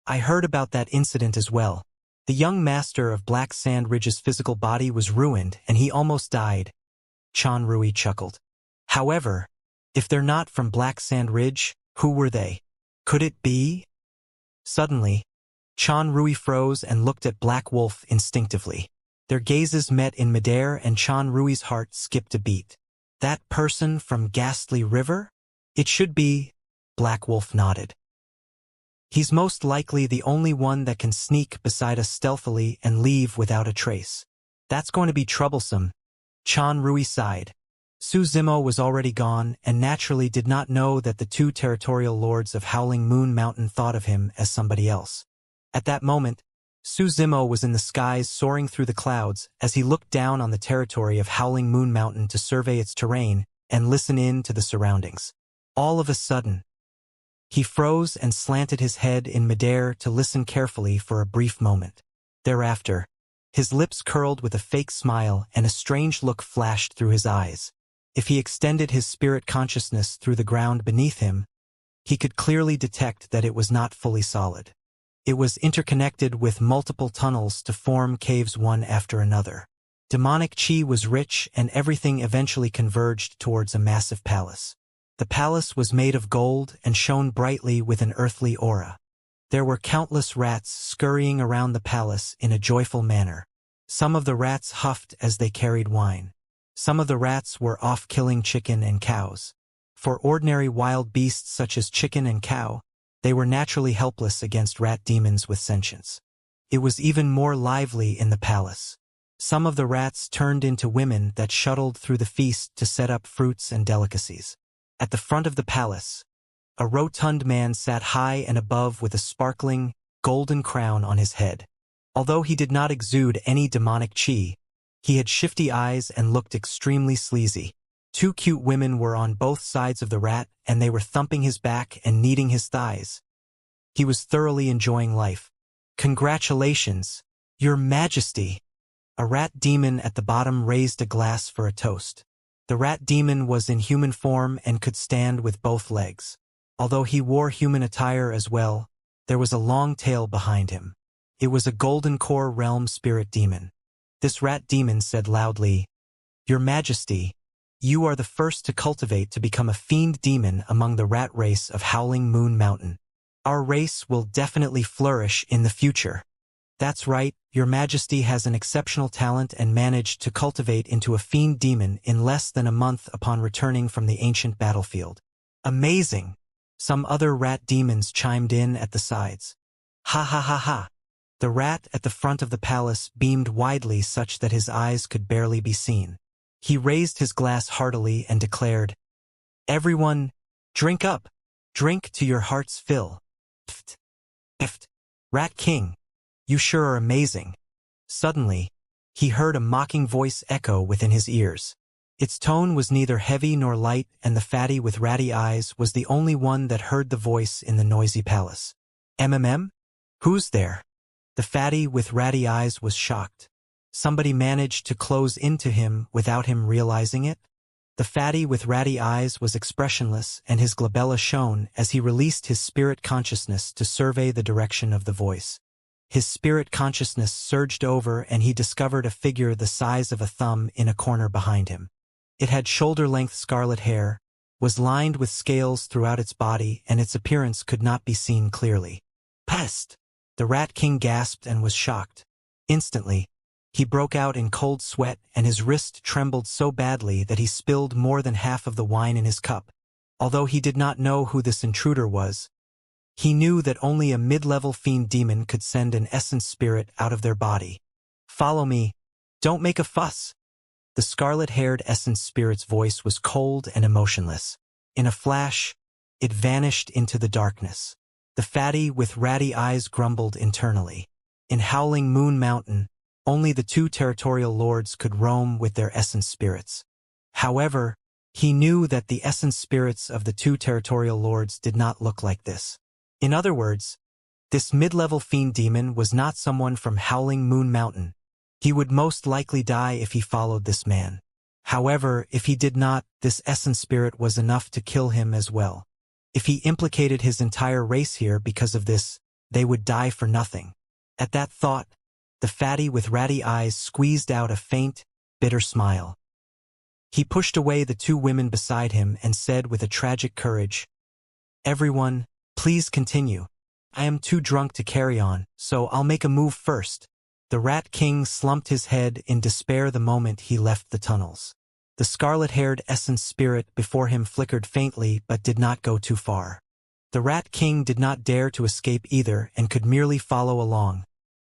A: I heard about that incident as well. The young master of Black Sand Ridge's physical body was ruined and he almost died." Chan Rui chuckled. "However, if they're not from Black Sand Ridge, who were they? Could it be?" Suddenly, Chan Rui froze and looked at Black Wolf instinctively. Their gazes met in midair and Chan Rui's heart skipped a beat. "That person from Ghastly River? It should be," Black Wolf nodded. "He's most likely the only one that can sneak beside us stealthily and leave without a trace. That's going to be troublesome." Chan Rui sighed. Su Zimo was already gone and naturally did not know that the 2 territorial lords of Howling Moon Mountain thought of him as somebody else. At that moment, Su Zimo was in the skies soaring through the clouds as he looked down on the territory of Howling Moon Mountain to survey its terrain and listen in to the surroundings. All of a sudden, he froze and slanted his head in midair to listen carefully for a brief moment. Thereafter, his lips curled with a fake smile and a strange look flashed through his eyes. If he extended his spirit consciousness through the ground beneath him, he could clearly detect that it was not fully solid. It was interconnected with multiple tunnels to form caves one after another. Demonic chi was rich and everything eventually converged towards a massive palace. The palace was made of gold and shone brightly with an earthly aura. There were countless rats scurrying around the palace in a joyful manner. Some of the rats huffed as they carried wine. Some of the rats were off killing chicken and cows. For ordinary wild beasts such as chicken and cow, they were naturally helpless against rat demons with sentience. It was even more lively in the palace. Some of the rats turned into women that shuttled through the feast to set up fruits and delicacies. At the front of the palace, A rotund man sat high and above with a sparkling, golden crown on his head. Although he did not exude any demonic chi, he had shifty eyes and looked extremely sleazy. Two cute women were on both sides of the rat, and they were thumping his back and kneading his thighs. He was thoroughly enjoying life. "Congratulations, Your Majesty!" A rat demon at the bottom raised a glass for a toast. The rat demon was in human form and could stand with both legs. Although he wore human attire as well, there was a long tail behind him. It was a golden core realm spirit demon. This rat demon said loudly, "Your Majesty, you are the first to cultivate to become a fiend demon among the rat race of Howling Moon Mountain. Our race will definitely flourish in the future." "That's right, Your Majesty has an exceptional talent and managed to cultivate into a fiend demon in less than a month upon returning from the ancient battlefield." "Amazing!" Some other rat demons chimed in at the sides. "Ha ha ha ha!" The rat at the front of the palace beamed widely such that his eyes could barely be seen. He raised his glass heartily and declared, "Everyone, drink up! Drink to your heart's fill." Pft! Pft! "Rat King, you sure are amazing." Suddenly, he heard a mocking voice echo within his ears. Its tone was neither heavy nor light, and the fatty with ratty eyes was the only one that heard the voice in the noisy palace. "MMM? Who's there?" The fatty with ratty eyes was shocked. Somebody managed to close into him without him realizing it? The fatty with ratty eyes was expressionless, and his glabella shone as he released his spirit consciousness to survey the direction of the voice. His spirit consciousness surged over, and he discovered a figure the size of a thumb in a corner behind him. It had shoulder-length scarlet hair, was lined with scales throughout its body, and its appearance could not be seen clearly. "Pest!" The Rat King gasped and was shocked. Instantly, he broke out in cold sweat, and his wrist trembled so badly that he spilled more than half of the wine in his cup. Although he did not know who this intruder was, he knew that only a mid-level fiend demon could send an essence spirit out of their body. "Follow me. Don't make a fuss." The scarlet-haired essence spirit's voice was cold and emotionless. In a flash, it vanished into the darkness. The fatty with ratty eyes grumbled internally. In Howling Moon Mountain, only the two territorial lords could roam with their essence spirits. However, he knew that the essence spirits of the two territorial lords did not look like this. In other words, this mid-level fiend demon was not someone from Howling Moon Mountain. He would most likely die if he followed this man. However, if he did not, this essence spirit was enough to kill him as well. If he implicated his entire race here because of this, they would die for nothing. At that thought, the fatty with ratty eyes squeezed out a faint, bitter smile. He pushed away the two women beside him and said with a tragic courage, "Everyone, please continue. I am too drunk to carry on, so I'll make a move first." The Rat King slumped his head in despair the moment he left the tunnels. The scarlet-haired essence spirit before him flickered faintly but did not go too far. The Rat King did not dare to escape either and could merely follow along,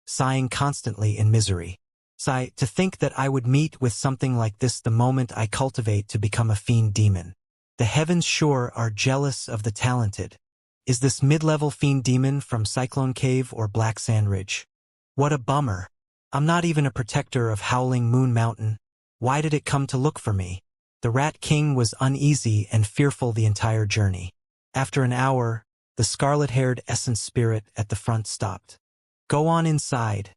A: sighing constantly in misery. "Sigh, to think that I would meet with something like this the moment I cultivate to become a fiend demon. The heavens sure are jealous of the talented. Is this mid-level fiend demon from Cyclone Cave or Black Sand Ridge? What a bummer. I'm not even a protector of Howling Moon Mountain. Why did it come to look for me?" The Rat King was uneasy and fearful the entire journey. After an hour, the scarlet-haired essence spirit at the front stopped. "Go on inside."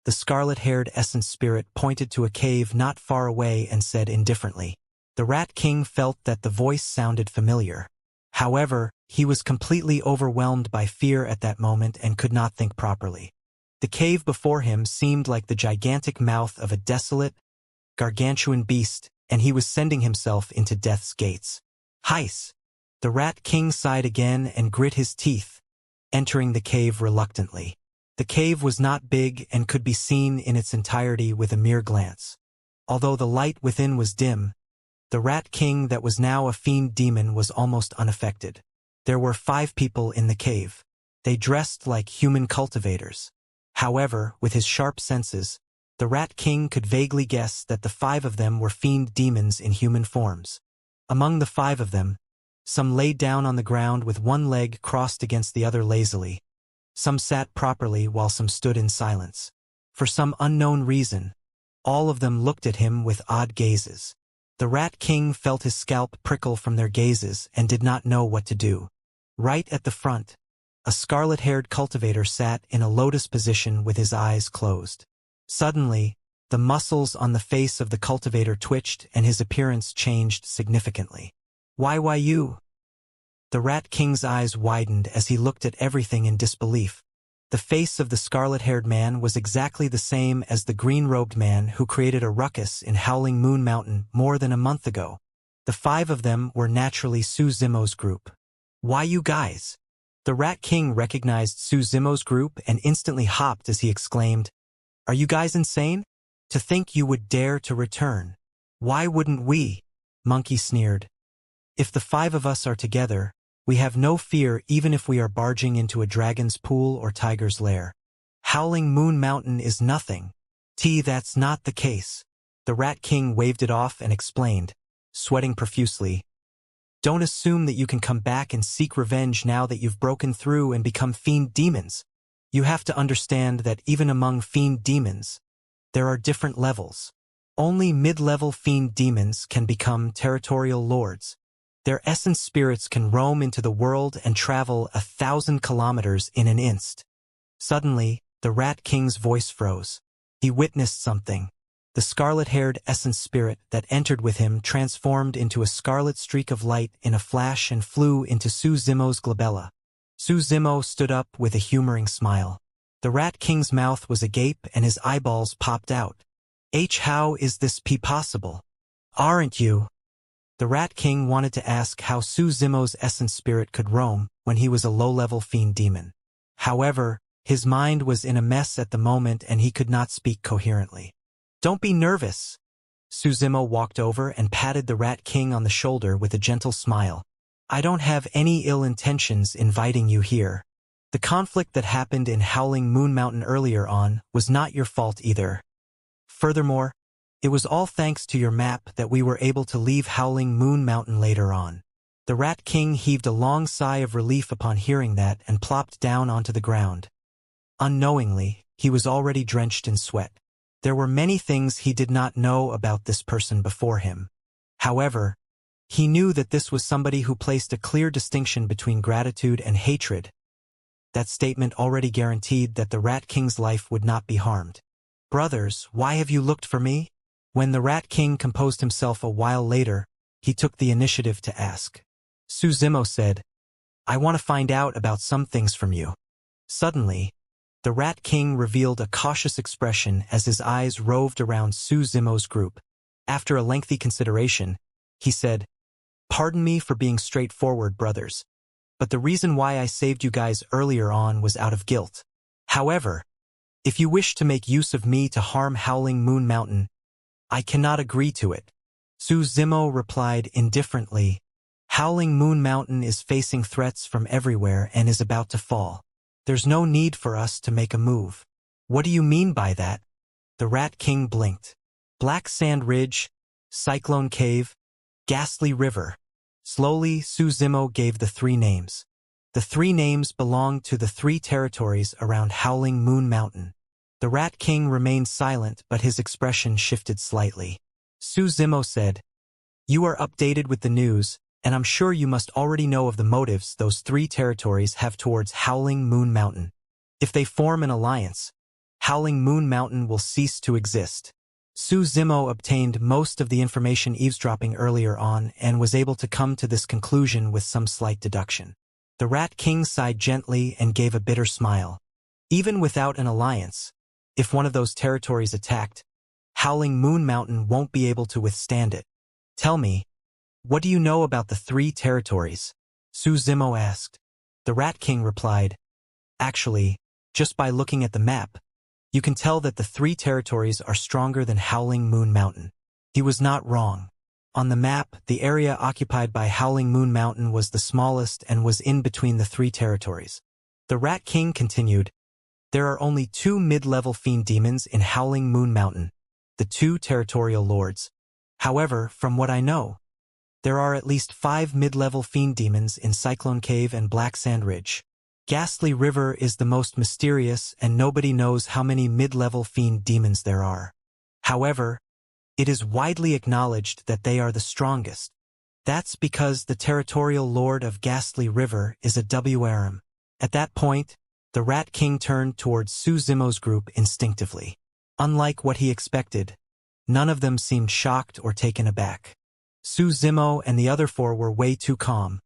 A: The scarlet-haired essence spirit pointed to a cave not far away and said indifferently. The Rat King felt that the voice sounded familiar. However, he was completely overwhelmed by fear at that moment and could not think properly. The cave before him seemed like the gigantic mouth of a desolate, gargantuan beast, and he was sending himself into death's gates. "Heis!" The Rat King sighed again and grit his teeth, entering the cave reluctantly. The cave was not big and could be seen in its entirety with a mere glance. Although the light within was dim, the Rat King that was now a fiend demon was almost unaffected. There were 5 people in the cave. They dressed like human cultivators. However, with his sharp senses, the Rat King could vaguely guess that the 5 of them were fiend demons in human forms. Among the 5 of them, Some laid down on the ground with one leg crossed against the other lazily. Some sat properly while some stood in silence. For some unknown reason, all of them looked at him with odd gazes. The Rat King felt his scalp prickle from their gazes and did not know what to do. Right at the front, a scarlet-haired cultivator sat in a lotus position with his eyes closed. Suddenly, the muscles on the face of the cultivator twitched and his appearance changed significantly. Why you? The Rat King's eyes widened as he looked at everything in disbelief. The face of the scarlet-haired man was exactly the same as the green-robed man who created a ruckus in Howling Moon Mountain more than a month ago. The five of them were naturally Su Zimo's group. Why you guys? The Rat King recognized Su Zimo's group and instantly hopped as he exclaimed, "Are you guys insane? To think you would dare to return. Why wouldn't we?" Monkey sneered. "If the five of us are together, we have no fear even if we are barging into a dragon's pool or tiger's lair. Howling Moon Mountain is nothing. That's not the case." The Rat King waved it off and explained, sweating profusely, "Don't assume that you can come back and seek revenge now that you've broken through and become fiend demons. You have to understand that even among fiend demons, there are different levels. Only mid-level fiend demons can become territorial lords. Their essence spirits can roam into the world and travel 1,000 kilometers in an instant." Suddenly, the Rat King's voice froze. He witnessed something. The scarlet-haired essence spirit that entered with him transformed into a scarlet streak of light in a flash and flew into Su Zimo's glabella. Su Zimo stood up with a humoring smile. The Rat King's mouth was agape and his eyeballs popped out. How is this possible? Aren't you? The Rat King wanted to ask how Su Zimo's essence spirit could roam when he was a low-level fiend demon. However, his mind was in a mess at the moment and he could not speak coherently. "Don't be nervous." Su Zimo walked over and patted the Rat King on the shoulder with a gentle smile. "I don't have any ill intentions inviting you here. The conflict that happened in Howling Moon Mountain earlier on was not your fault either. Furthermore, it was all thanks to your map that we were able to leave Howling Moon Mountain later on." The Rat King heaved a long sigh of relief upon hearing that and plopped down onto the ground. Unknowingly, he was already drenched in sweat. There were many things he did not know about this person before him. However, he knew that this was somebody who placed a clear distinction between gratitude and hatred. That statement already guaranteed that the Rat King's life would not be harmed. "Brothers, why have you looked for me?" When the Rat King composed himself a while later, he took the initiative to ask. Su Zimo said, "I want to find out about some things from you." Suddenly, the Rat King revealed a cautious expression as his eyes roved around Su Zimo's group. After a lengthy consideration, he said, "Pardon me for being straightforward, brothers, but the reason why I saved you guys earlier on was out of guilt. However, if you wish to make use of me to harm Howling Moon Mountain, I cannot agree to it." Su Zimo replied indifferently, "Howling Moon Mountain is facing threats from everywhere and is about to fall. There's no need for us to make a move." "What do you mean by that?" The Rat King blinked. "Black Sand Ridge, Cyclone Cave, Ghastly River." Slowly, Su Zimo gave the three names. The three names belonged to the three territories around Howling Moon Mountain. The Rat King remained silent, but his expression shifted slightly. Su Zimo said, "You are updated with the news, and I'm sure you must already know of the motives those three territories have towards Howling Moon Mountain. If they form an alliance, Howling Moon Mountain will cease to exist." Su Zimo obtained most of the information eavesdropping earlier on and was able to come to this conclusion with some slight deduction. The Rat King sighed gently and gave a bitter smile. Even without an alliance, if one of those territories attacked, Howling Moon Mountain won't be able to withstand it. "Tell me, what do you know about the three territories?" Su Zimo asked. The Rat King replied, "Actually, just by looking at the map, you can tell that the three territories are stronger than Howling Moon Mountain." He was not wrong. On the map, the area occupied by Howling Moon Mountain was the smallest and was in between the three territories. The Rat King continued, "There are only two mid-level fiend demons in Howling Moon Mountain, the two territorial lords. However, from what I know, There are at least 5 mid-level fiend demons in Cyclone Cave and Black Sand Ridge. Ghastly River is the most mysterious and nobody knows how many mid-level fiend demons there are. However, it is widely acknowledged that they are the strongest. That's because the territorial lord of Ghastly River is a WRM. At that point, the Rat King turned towards Su Zimo's group instinctively. Unlike what he expected, none of them seemed shocked or taken aback. Su Zimo and the other 4 were way too calm,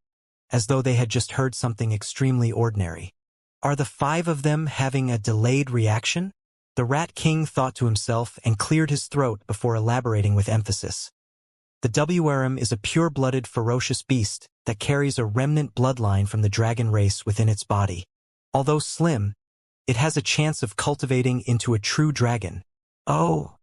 A: as though they had just heard something extremely ordinary. Are the 5 of them having a delayed reaction? The Rat King thought to himself and cleared his throat before elaborating with emphasis. The WRM is a pure-blooded ferocious beast that carries a remnant bloodline from the dragon race within its body. Although slim, it has a chance of cultivating into a true dragon. Oh!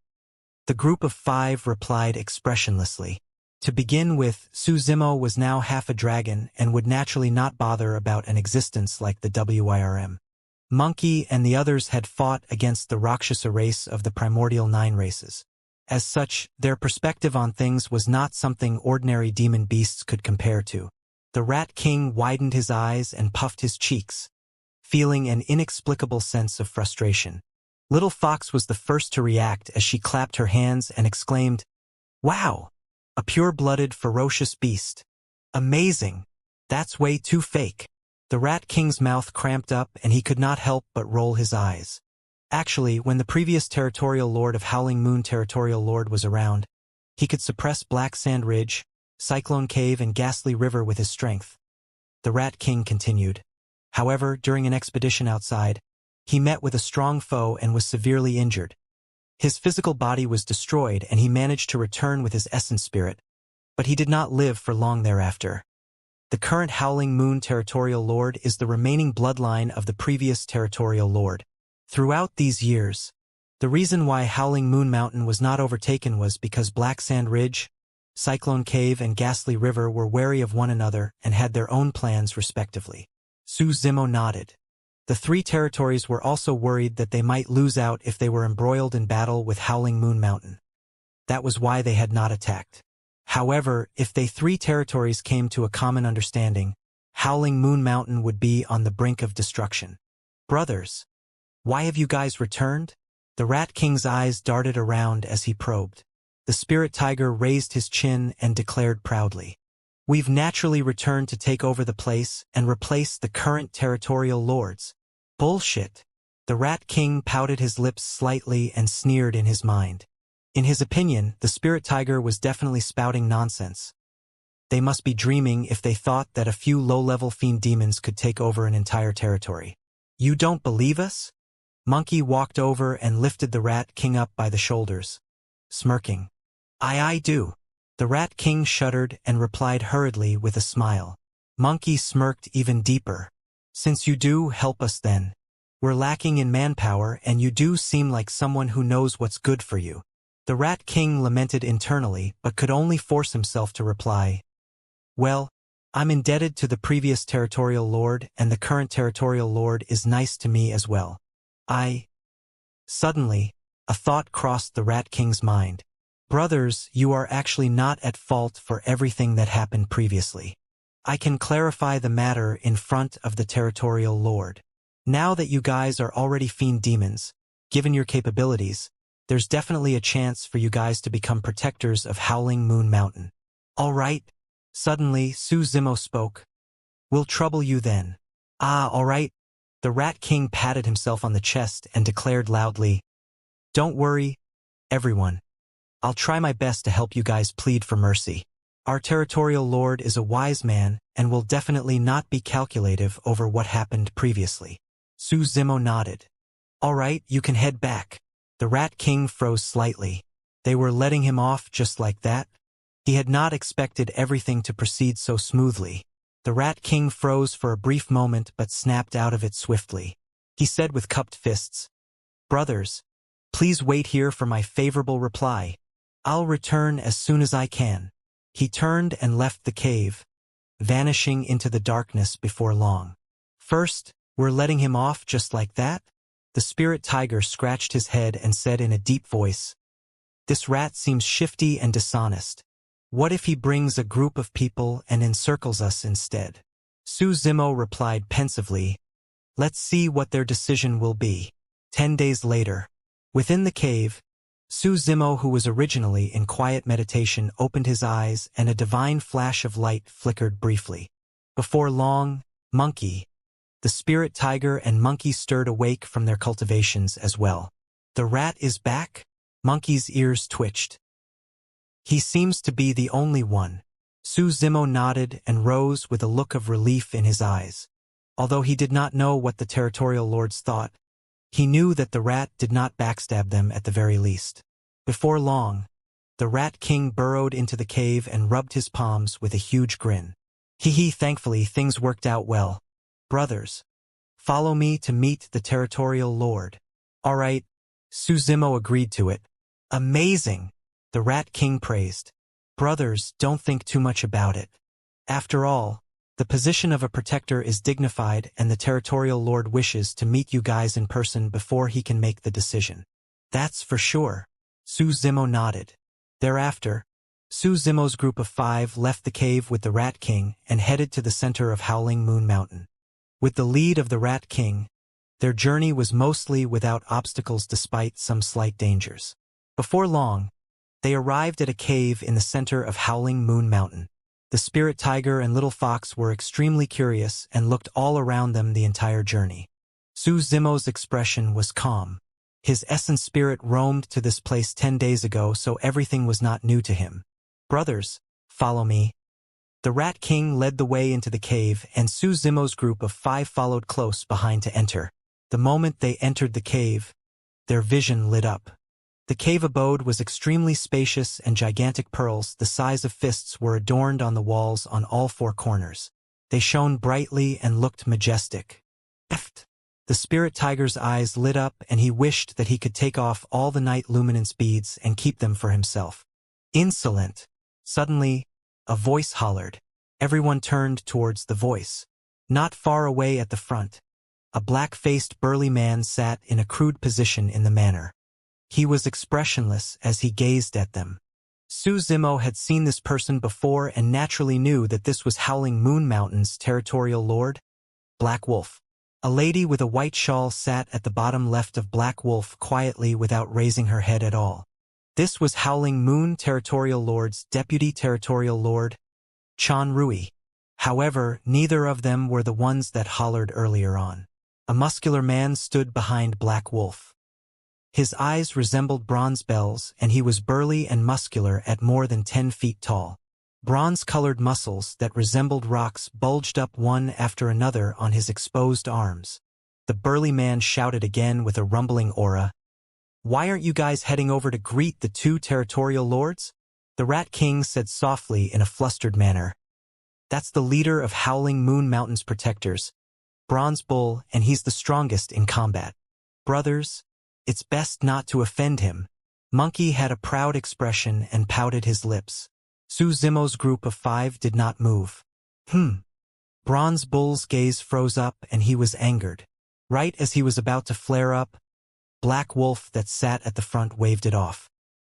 A: The group of 5 replied expressionlessly. To begin with, Su Zimo was now half a dragon and would naturally not bother about an existence like the WIRM. Monkey and the others had fought against the Rakshasa race of the primordial 9 races. As such, their perspective on things was not something ordinary demon beasts could compare to. The Rat King widened his eyes and puffed his cheeks, feeling an inexplicable sense of frustration. Little Fox was the first to react as she clapped her hands and exclaimed, "Wow! A pure-blooded, ferocious beast. Amazing! That's way too fake." The Rat King's mouth cramped up and he could not help but roll his eyes. Actually, when the previous territorial lord of Howling Moon Territorial Lord was around, he could suppress Black Sand Ridge, Cyclone Cave and Ghastly River with his strength. The Rat King continued. However, during an expedition outside, he met with a strong foe and was severely injured. His physical body was destroyed and he managed to return with his essence spirit, but he did not live for long thereafter. The current Howling Moon Territorial Lord is the remaining bloodline of the previous Territorial Lord. Throughout these years, the reason why Howling Moon Mountain was not overtaken was because Black Sand Ridge, Cyclone Cave and Ghastly River were wary of one another and had their own plans respectively. Su Zimo nodded. The 3 territories were also worried that they might lose out if they were embroiled in battle with Howling Moon Mountain. That was why they had not attacked. However, if they 3 territories came to a common understanding, Howling Moon Mountain would be on the brink of destruction. "Brothers, why have you guys returned?" The Rat King's eyes darted around as he probed. The Spirit Tiger raised his chin and declared proudly, "We've naturally returned to take over the place and replace the current territorial lords." Bullshit. The Rat King pouted his lips slightly and sneered in his mind. In his opinion, the Spirit Tiger was definitely spouting nonsense. They must be dreaming if they thought that a few low-level fiend demons could take over an entire territory. "You don't believe us?" Monkey walked over and lifted the Rat King up by the shoulders, smirking. I do." The Rat King shuddered and replied hurriedly with a smile. Monkey smirked even deeper. "Since you do, help us then. We're lacking in manpower and you do seem like someone who knows what's good for you." The Rat King lamented internally but could only force himself to reply, "Well, I'm indebted to the previous territorial lord and the current territorial lord is nice to me as well. Suddenly, a thought crossed the Rat King's mind. "Brothers, you are actually not at fault for everything that happened previously. I can clarify the matter in front of the territorial lord. Now that you guys are already fiend demons, given your capabilities, there's definitely a chance for you guys to become protectors of Howling Moon Mountain." "All right." Suddenly, Su Zimo spoke. "We'll trouble you then." All right." The Rat King patted himself on the chest and declared loudly, "Don't worry, everyone. I'll try my best to help you guys plead for mercy. Our territorial lord is a wise man and will definitely not be calculative over what happened previously." Su Zimo nodded. "All right, you can head back." The Rat King froze slightly. They were letting him off just like that? He had not expected everything to proceed so smoothly. The Rat King froze for a brief moment but snapped out of it swiftly. He said with cupped fists, "Brothers, please wait here for my favorable reply. I'll return as soon as I can." He turned and left the cave, vanishing into the darkness before long. "First, we're letting him off just like that?" The Spirit Tiger scratched his head and said in a deep voice, "This rat seems shifty and dishonest. What if he brings a group of people and encircles us instead? Su Zimo replied pensively, let's see what their decision will be. 10 days later, within the cave, Su Zimo, who was originally in quiet meditation, opened his eyes and a divine flash of light flickered briefly. Before long, Monkey, the spirit tiger and Monkey stirred awake from their cultivations as well. The rat is back? Monkey's ears twitched. He seems to be the only one. Su Zimo nodded and rose with a look of relief in his eyes. Although he did not know what the territorial lords thought, he knew that the rat did not backstab them at the very least. Before long, the Rat King burrowed into the cave and rubbed his palms with a huge grin. Hee, thankfully things worked out well. Brothers, follow me to meet the territorial lord. All right, Su Zimo agreed to it. Amazing, the Rat King praised. Brothers, don't think too much about it. After all, the position of a protector is dignified and the territorial lord wishes to meet you guys in person before he can make the decision. That's for sure. Su Zimo nodded. Thereafter, Su Zimo's group of 5 left the cave with the Rat King and headed to the center of Howling Moon Mountain. With the lead of the Rat King, their journey was mostly without obstacles despite some slight dangers. Before long, they arrived at a cave in the center of Howling Moon Mountain. The spirit tiger and little fox were extremely curious and looked all around them the entire journey. Su Zimo's expression was calm. His essence spirit roamed to this place 10 days ago, so everything was not new to him. Brothers, follow me. The Rat King led the way into the cave, and Su Zimo's group of 5 followed close behind to enter. The moment they entered the cave, their vision lit up. The cave abode was extremely spacious, and gigantic pearls the size of fists were adorned on the walls on all 4 corners. They shone brightly and looked majestic. The spirit tiger's eyes lit up, and he wished that he could take off all the night luminance beads and keep them for himself. Insolent! Suddenly, a voice hollered. Everyone turned towards the voice. Not far away at the front, a black-faced burly man sat in a crude position in the manor. He was expressionless as he gazed at them. Su Zimo had seen this person before and naturally knew that this was Howling Moon Mountain's territorial lord, Black Wolf. A lady with a white shawl sat at the bottom left of Black Wolf quietly without raising her head at all. This was Howling Moon Territorial Lord's Deputy Territorial Lord, Chan Rui. However, neither of them were the ones that hollered earlier on. A muscular man stood behind Black Wolf. His eyes resembled bronze bells, and he was burly and muscular at more than 10 feet tall. Bronze-colored muscles that resembled rocks bulged up one after another on his exposed arms. The burly man shouted again with a rumbling aura. Why aren't you guys heading over to greet the 2 territorial lords? The Rat King said softly in a flustered manner. That's the leader of Howling Moon Mountain's protectors, Bronze Bull, and he's the strongest in combat. Brothers, it's best not to offend him. Monkey had a proud expression and pouted his lips. Su Zimo's group of 5 did not move. Bronze Bull's gaze froze up and he was angered. Right as he was about to flare up, Black Wolf that sat at the front waved it off.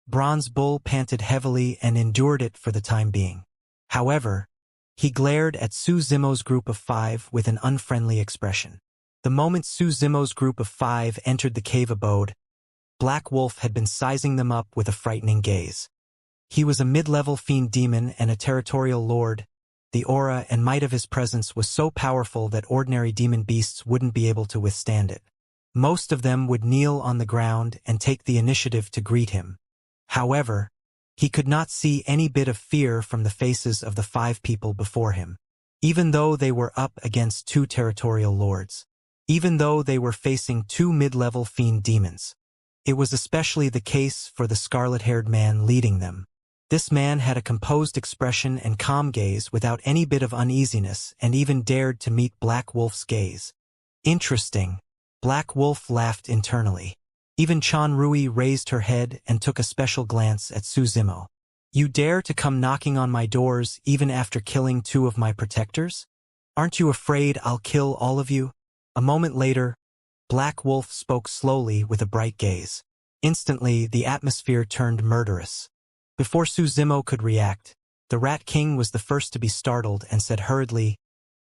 A: Bronze Bull panted heavily and endured it for the time being. However, he glared at Su Zimo's group of 5 with an unfriendly expression. The moment Su Zimo's group of 5 entered the cave abode, Black Wolf had been sizing them up with a frightening gaze. He was a mid-level fiend demon and a territorial lord. The aura and might of his presence was so powerful that ordinary demon beasts wouldn't be able to withstand it. Most of them would kneel on the ground and take the initiative to greet him. However, he could not see any bit of fear from the faces of the 5 people before him. Even though they were up against 2 territorial lords. Even though they were facing 2 mid-level fiend demons. It was especially the case for the scarlet-haired man leading them. This man had a composed expression and calm gaze without any bit of uneasiness and even dared to meet Black Wolf's gaze. Interesting. Black Wolf laughed internally. Even Chan Rui raised her head and took a special glance at Su Zimo. You dare to come knocking on my doors even after killing 2 of my protectors? Aren't you afraid I'll kill all of you? A moment later, Black Wolf spoke slowly with a bright gaze. Instantly, the atmosphere turned murderous. Before Su Zimo could react, The Rat King was the first to be startled and said hurriedly,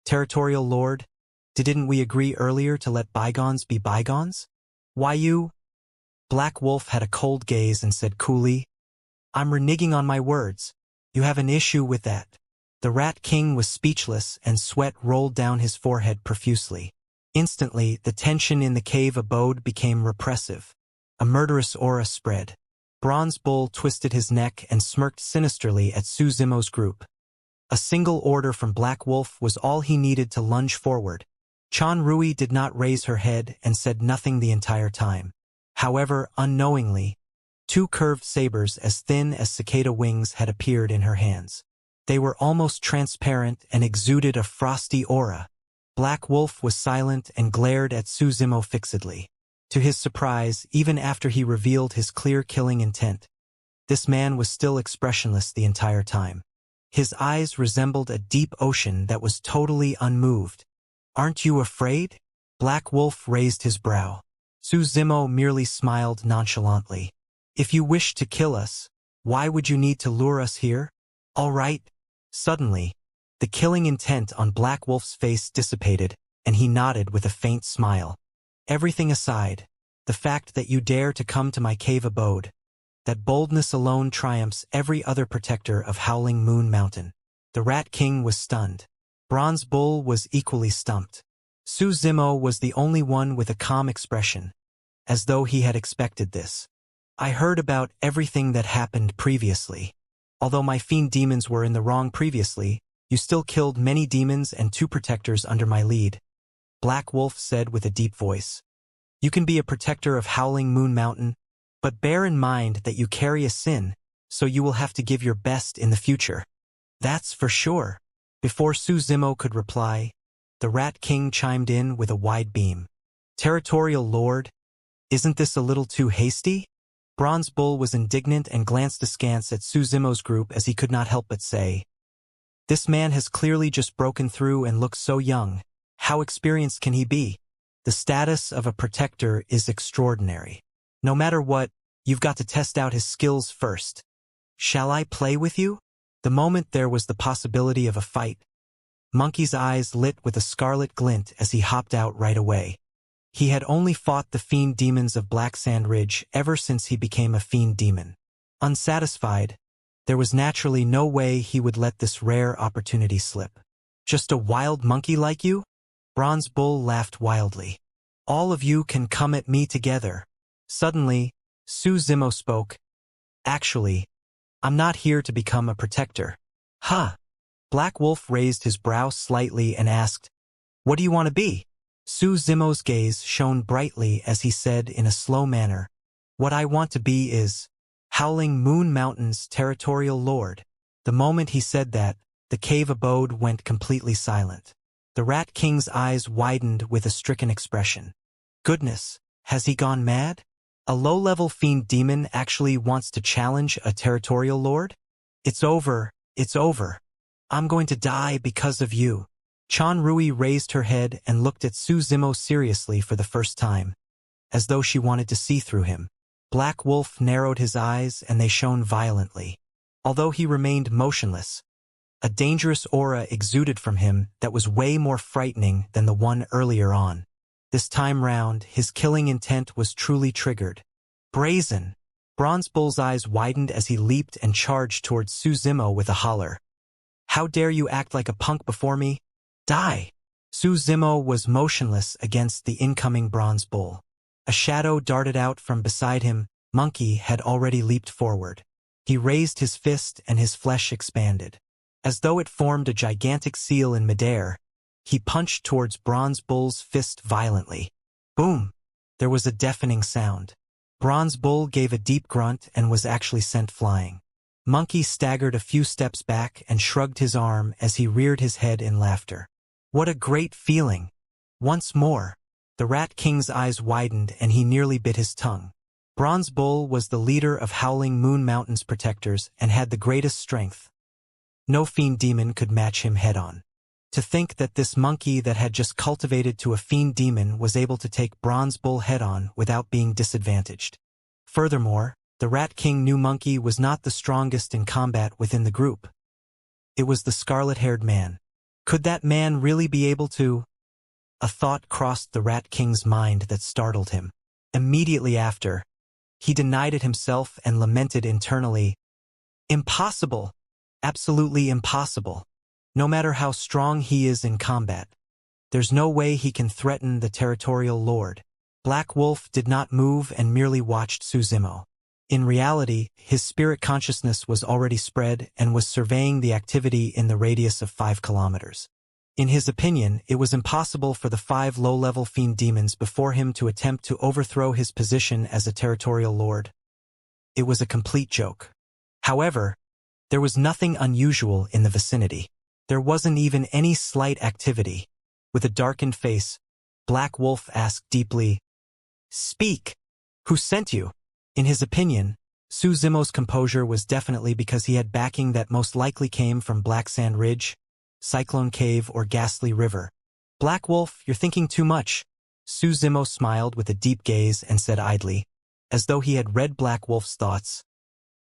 A: "Territorial Lord, didn't we agree earlier to let bygones be bygones? Why you?" Black Wolf had a cold gaze and said coolly, "I'm reneging on my words. You have an issue with that." The Rat King was speechless and sweat rolled down his forehead profusely. Instantly, the tension in the cave abode became repressive. A murderous aura spread. Bronze Bull twisted his neck and smirked sinisterly at Su Zimo's group. A single order from Black Wolf was all he needed to lunge forward. Chan Rui did not raise her head and said nothing the entire time. However, unknowingly, two curved sabers as thin as cicada wings had appeared in her hands. They were almost transparent and exuded a frosty aura. Black Wolf was silent and glared at Su Zimo fixedly. To his surprise, even after he revealed his clear killing intent, this man was still expressionless the entire time. His eyes resembled a deep ocean that was totally unmoved. "Aren't you afraid?" Black Wolf raised his brow. Su Zimo merely smiled nonchalantly. "If you wish to kill us, why would you need to lure us here? All right." Suddenly, the killing intent on Black Wolf's face dissipated, and he nodded with a faint smile. "Everything aside, the fact that you dare to come to my cave abode, that boldness alone triumphs every other protector of Howling Moon Mountain." The Rat King was stunned. Bronze Bull was equally stumped. Su Zimo was the only one with a calm expression, as though he had expected this. "I heard about everything that happened previously. Although my fiend demons were in the wrong previously, you still killed many demons and 2 protectors under my lead," Black Wolf said with a deep voice. "You can be a protector of Howling Moon Mountain, but bear in mind that you carry a sin, so you will have to give your best in the future." "That's for sure." Before Su Zimo could reply, the Rat King chimed in with a wide beam. "Territorial Lord, isn't this a little too hasty?" Bronze Bull was indignant and glanced askance at Su Zimo's group as he could not help but say, "This man has clearly just broken through and looks so young. How experienced can he be? The status of a protector is extraordinary. No matter what, you've got to test out his skills first. Shall I play with you?" The moment there was the possibility of a fight, Monkey's eyes lit with a scarlet glint as he hopped out right away. He had only fought the fiend demons of Black Sand Ridge ever since he became a fiend demon. Unsatisfied, there was naturally no way he would let this rare opportunity slip. "Just a wild monkey like you?" Bronze Bull laughed wildly. "All of you can come at me together." Suddenly, Su Zimo spoke. "Actually, I'm not here to become a protector." "Huh?" Black Wolf raised his brow slightly and asked, "What do you want to be?" Su Zimo's gaze shone brightly as he said in a slow manner, "What I want to be is Howling Moon Mountain's territorial lord." The moment he said that, the cave abode went completely silent. The Rat King's eyes widened with a stricken expression. Goodness, has he gone mad? A low-level fiend demon actually wants to challenge a territorial lord? It's over, it's over. I'm going to die because of you." Chan Rui raised her head and looked at Su Zimo seriously for the first time, as though she wanted to see through him. Black Wolf narrowed his eyes and they shone violently. Although he remained motionless, a dangerous aura exuded from him that was way more frightening than the one earlier on. This time round, his killing intent was truly triggered. Brazen! Bronze Bull's eyes widened as he leaped and charged towards Su Zimo with a holler. "How dare you act like a punk before me? Die!" Su Zimo was motionless against the incoming Bronze Bull. A shadow darted out from beside him. Monkey had already leaped forward. He raised his fist and his flesh expanded. As though it formed a gigantic seal in midair, he punched towards Bronze Bull's fist violently. Boom! There was a deafening sound. Bronze Bull gave a deep grunt and was actually sent flying. Monkey staggered a few steps back and shrugged his arm as he reared his head in laughter. What a great feeling! Once more. The Rat King's eyes widened and he nearly bit his tongue. Bronze Bull was the leader of Howling Moon Mountain's protectors and had the greatest strength. No fiend demon could match him head-on. To think that this monkey that had just cultivated to a fiend demon was able to take Bronze Bull head-on without being disadvantaged. Furthermore, the Rat King knew Monkey was not the strongest in combat within the group. It was the scarlet-haired man. Could that man really be able to? A thought crossed the Rat King's mind that startled him. Immediately after, he denied it himself and lamented internally, "Impossible! Absolutely impossible. No matter how strong he is in combat, there's no way he can threaten the territorial lord." Black Wolf did not move and merely watched Suzimo. In reality, his spirit consciousness was already spread and was surveying the activity in the radius of 5 kilometers. In his opinion, it was impossible for the 5 low-level fiend demons before him to attempt to overthrow his position as a territorial lord. It was a complete joke. However, there was nothing unusual in the vicinity. There wasn't even any slight activity. With a darkened face, Black Wolf asked deeply, "Speak! Who sent you?" In his opinion, Suzimo's composure was definitely because he had backing that most likely came from Black Sand Ridge, Cyclone Cave, or Ghastly River. "Black Wolf, you're thinking too much." Suzimo smiled with a deep gaze and said idly, as though he had read Black Wolf's thoughts,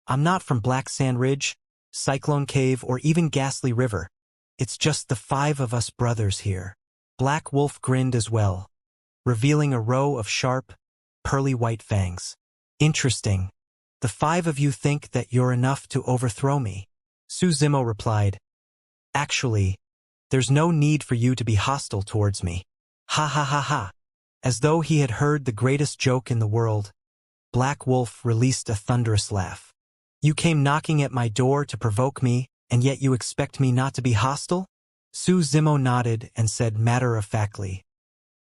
A: "I'm not from Black Sand Ridge, Cyclone Cave, or even Ghastly River. It's just the 5 of us brothers here." Black Wolf grinned as well, revealing a row of sharp, pearly white fangs. "Interesting. The 5 of you think that you're enough to overthrow me." Suzimo replied, "Actually, there's no need for you to be hostile towards me." Ha ha ha ha. As though he had heard the greatest joke in the world, Black Wolf released a thunderous laugh. "You came knocking at my door to provoke me, and yet you expect me not to be hostile?" Suzimo nodded and said matter-of-factly,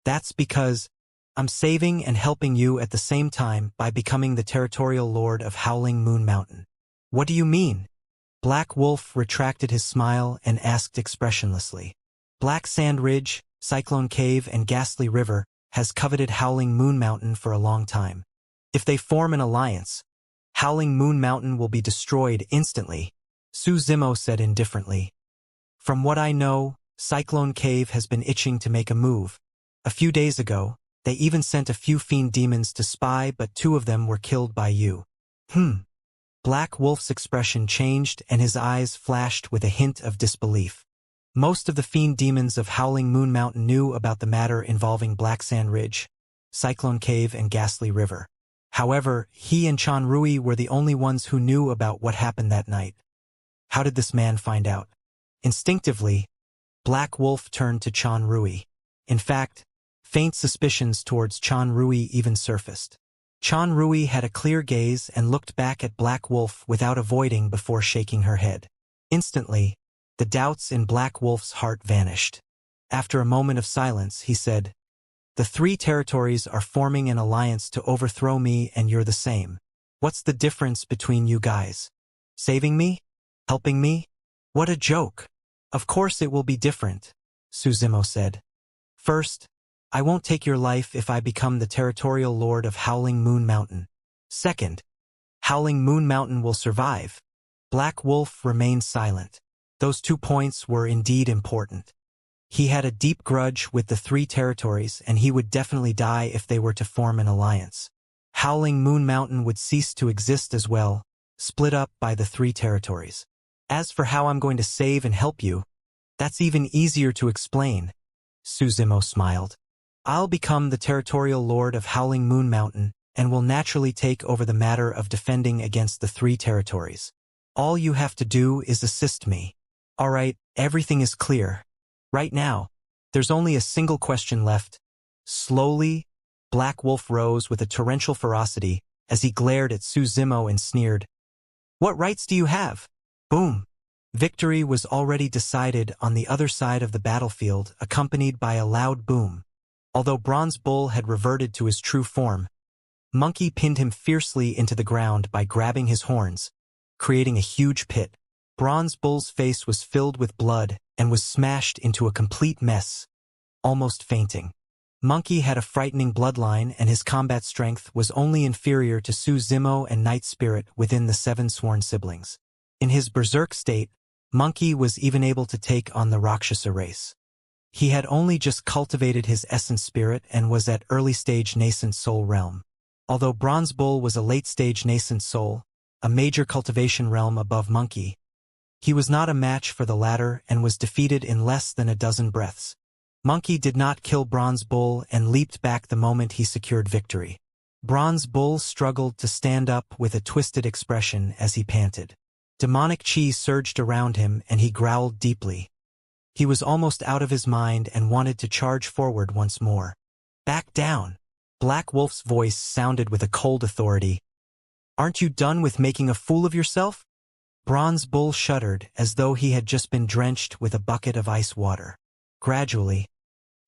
A: "That's because I'm saving and helping you at the same time by becoming the territorial lord of Howling Moon Mountain." "What do you mean?" Black Wolf retracted his smile and asked expressionlessly. "Black Sand Ridge, Cyclone Cave, and Ghastly River has coveted Howling Moon Mountain for a long time. If they form an alliance, Howling Moon Mountain will be destroyed instantly," Suzimo said indifferently. "From what I know, Cyclone Cave has been itching to make a move. A few days ago, they even sent a few fiend demons to spy, but 2 of them were killed by you." Black Wolf's expression changed and his eyes flashed with a hint of disbelief. Most of the fiend demons of Howling Moon Mountain knew about the matter involving Black Sand Ridge, Cyclone Cave, and Ghastly River. However, he and Chanrui were the only ones who knew about what happened that night. How did this man find out? Instinctively, Black Wolf turned to Chanrui. In fact, faint suspicions towards Chanrui even surfaced. Chanrui had a clear gaze and looked back at Black Wolf without avoiding before shaking her head. Instantly, the doubts in Black Wolf's heart vanished. After a moment of silence, he said, "The 3 territories are forming an alliance to overthrow me, and you're the same. What's the difference between you guys? Saving me? Helping me? What a joke." "Of course it will be different," Suzimo said. "First, I won't take your life if I become the territorial lord of Howling Moon Mountain. Second, Howling Moon Mountain will survive." Black Wolf remained silent. Those 2 points were indeed important. He had a deep grudge with the 3 territories, and he would definitely die if they were to form an alliance. Howling Moon Mountain would cease to exist as well, split up by the 3 territories. As for how I'm going to save and help you, that's even easier to explain, Suzimo smiled. "I'll become the territorial lord of Howling Moon Mountain and will naturally take over the matter of defending against the 3 territories. All you have to do is assist me." "All right, everything is clear. Right now, there's only a single question left." Slowly, Black Wolf rose with a torrential ferocity as he glared at Suzimo and sneered, "What rights do you have?" Boom! Victory was already decided on the other side of the battlefield, accompanied by a loud boom. Although Bronze Bull had reverted to his true form, Monkey pinned him fiercely into the ground by grabbing his horns, creating a huge pit. Bronze Bull's face was filled with blood and was smashed into a complete mess, almost fainting. Monkey had a frightening bloodline, and his combat strength was only inferior to Suzimo and Night Spirit within the 7 sworn siblings. In his berserk state, Monkey was even able to take on the Rakshasa race. He had only just cultivated his essence spirit and was at early-stage nascent soul realm. Although Bronze Bull was a late-stage nascent soul, a major cultivation realm above Monkey, He was not a match for the latter and was defeated in less than a dozen breaths. Monkey did not kill Bronze Bull and leaped back the moment he secured victory. Bronze Bull struggled to stand up with a twisted expression as he panted. Demonic chi surged around him and he growled deeply. He was almost out of his mind and wanted to charge forward once more. Back down! Black Wolf's voice sounded with a cold authority. Aren't you done with making a fool of yourself? Bronze Bull shuddered as though he had just been drenched with a bucket of ice water. Gradually,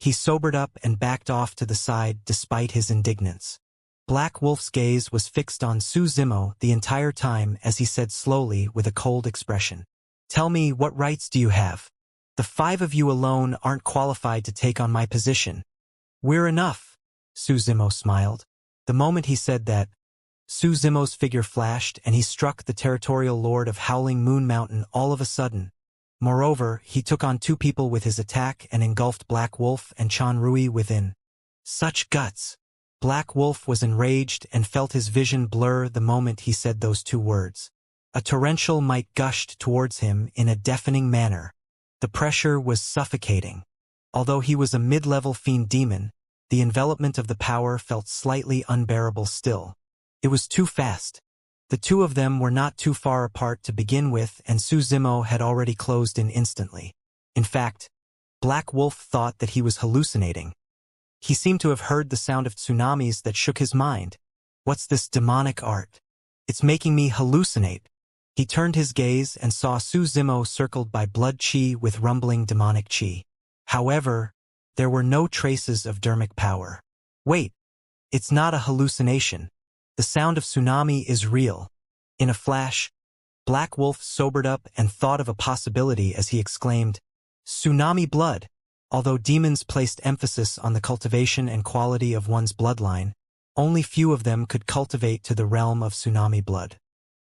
A: he sobered up and backed off to the side despite his indignance. Black Wolf's gaze was fixed on Su Zimo the entire time as he said slowly with a cold expression. Tell me, what rights do you have? The 5 of you alone aren't qualified to take on my position. We're enough, Su Zimo smiled. The moment he said that, Su Zimo's figure flashed and he struck the territorial lord of Howling Moon Mountain all of a sudden. Moreover, he took on 2 people with his attack and engulfed Black Wolf and Chan Rui within. Such guts! Black Wolf was enraged and felt his vision blur the moment he said those 2 words. A torrential might gushed towards him in a deafening manner. The pressure was suffocating. Although he was a mid-level fiend demon, the envelopment of the power felt slightly unbearable still. It was too fast. The 2 of them were not too far apart to begin with, and Su Zimo had already closed in instantly. In fact, Black Wolf thought that he was hallucinating. He seemed to have heard the sound of tsunamis that shook his mind. What's this demonic art? It's making me hallucinate. He turned his gaze and saw Su Zimo circled by blood chi with rumbling demonic chi. However, there were no traces of dermic power. Wait, it's not a hallucination. The sound of tsunami is real. In a flash, Black Wolf sobered up and thought of a possibility as he exclaimed, Tsunami blood! Although demons placed emphasis on the cultivation and quality of one's bloodline, only few of them could cultivate to the realm of tsunami blood.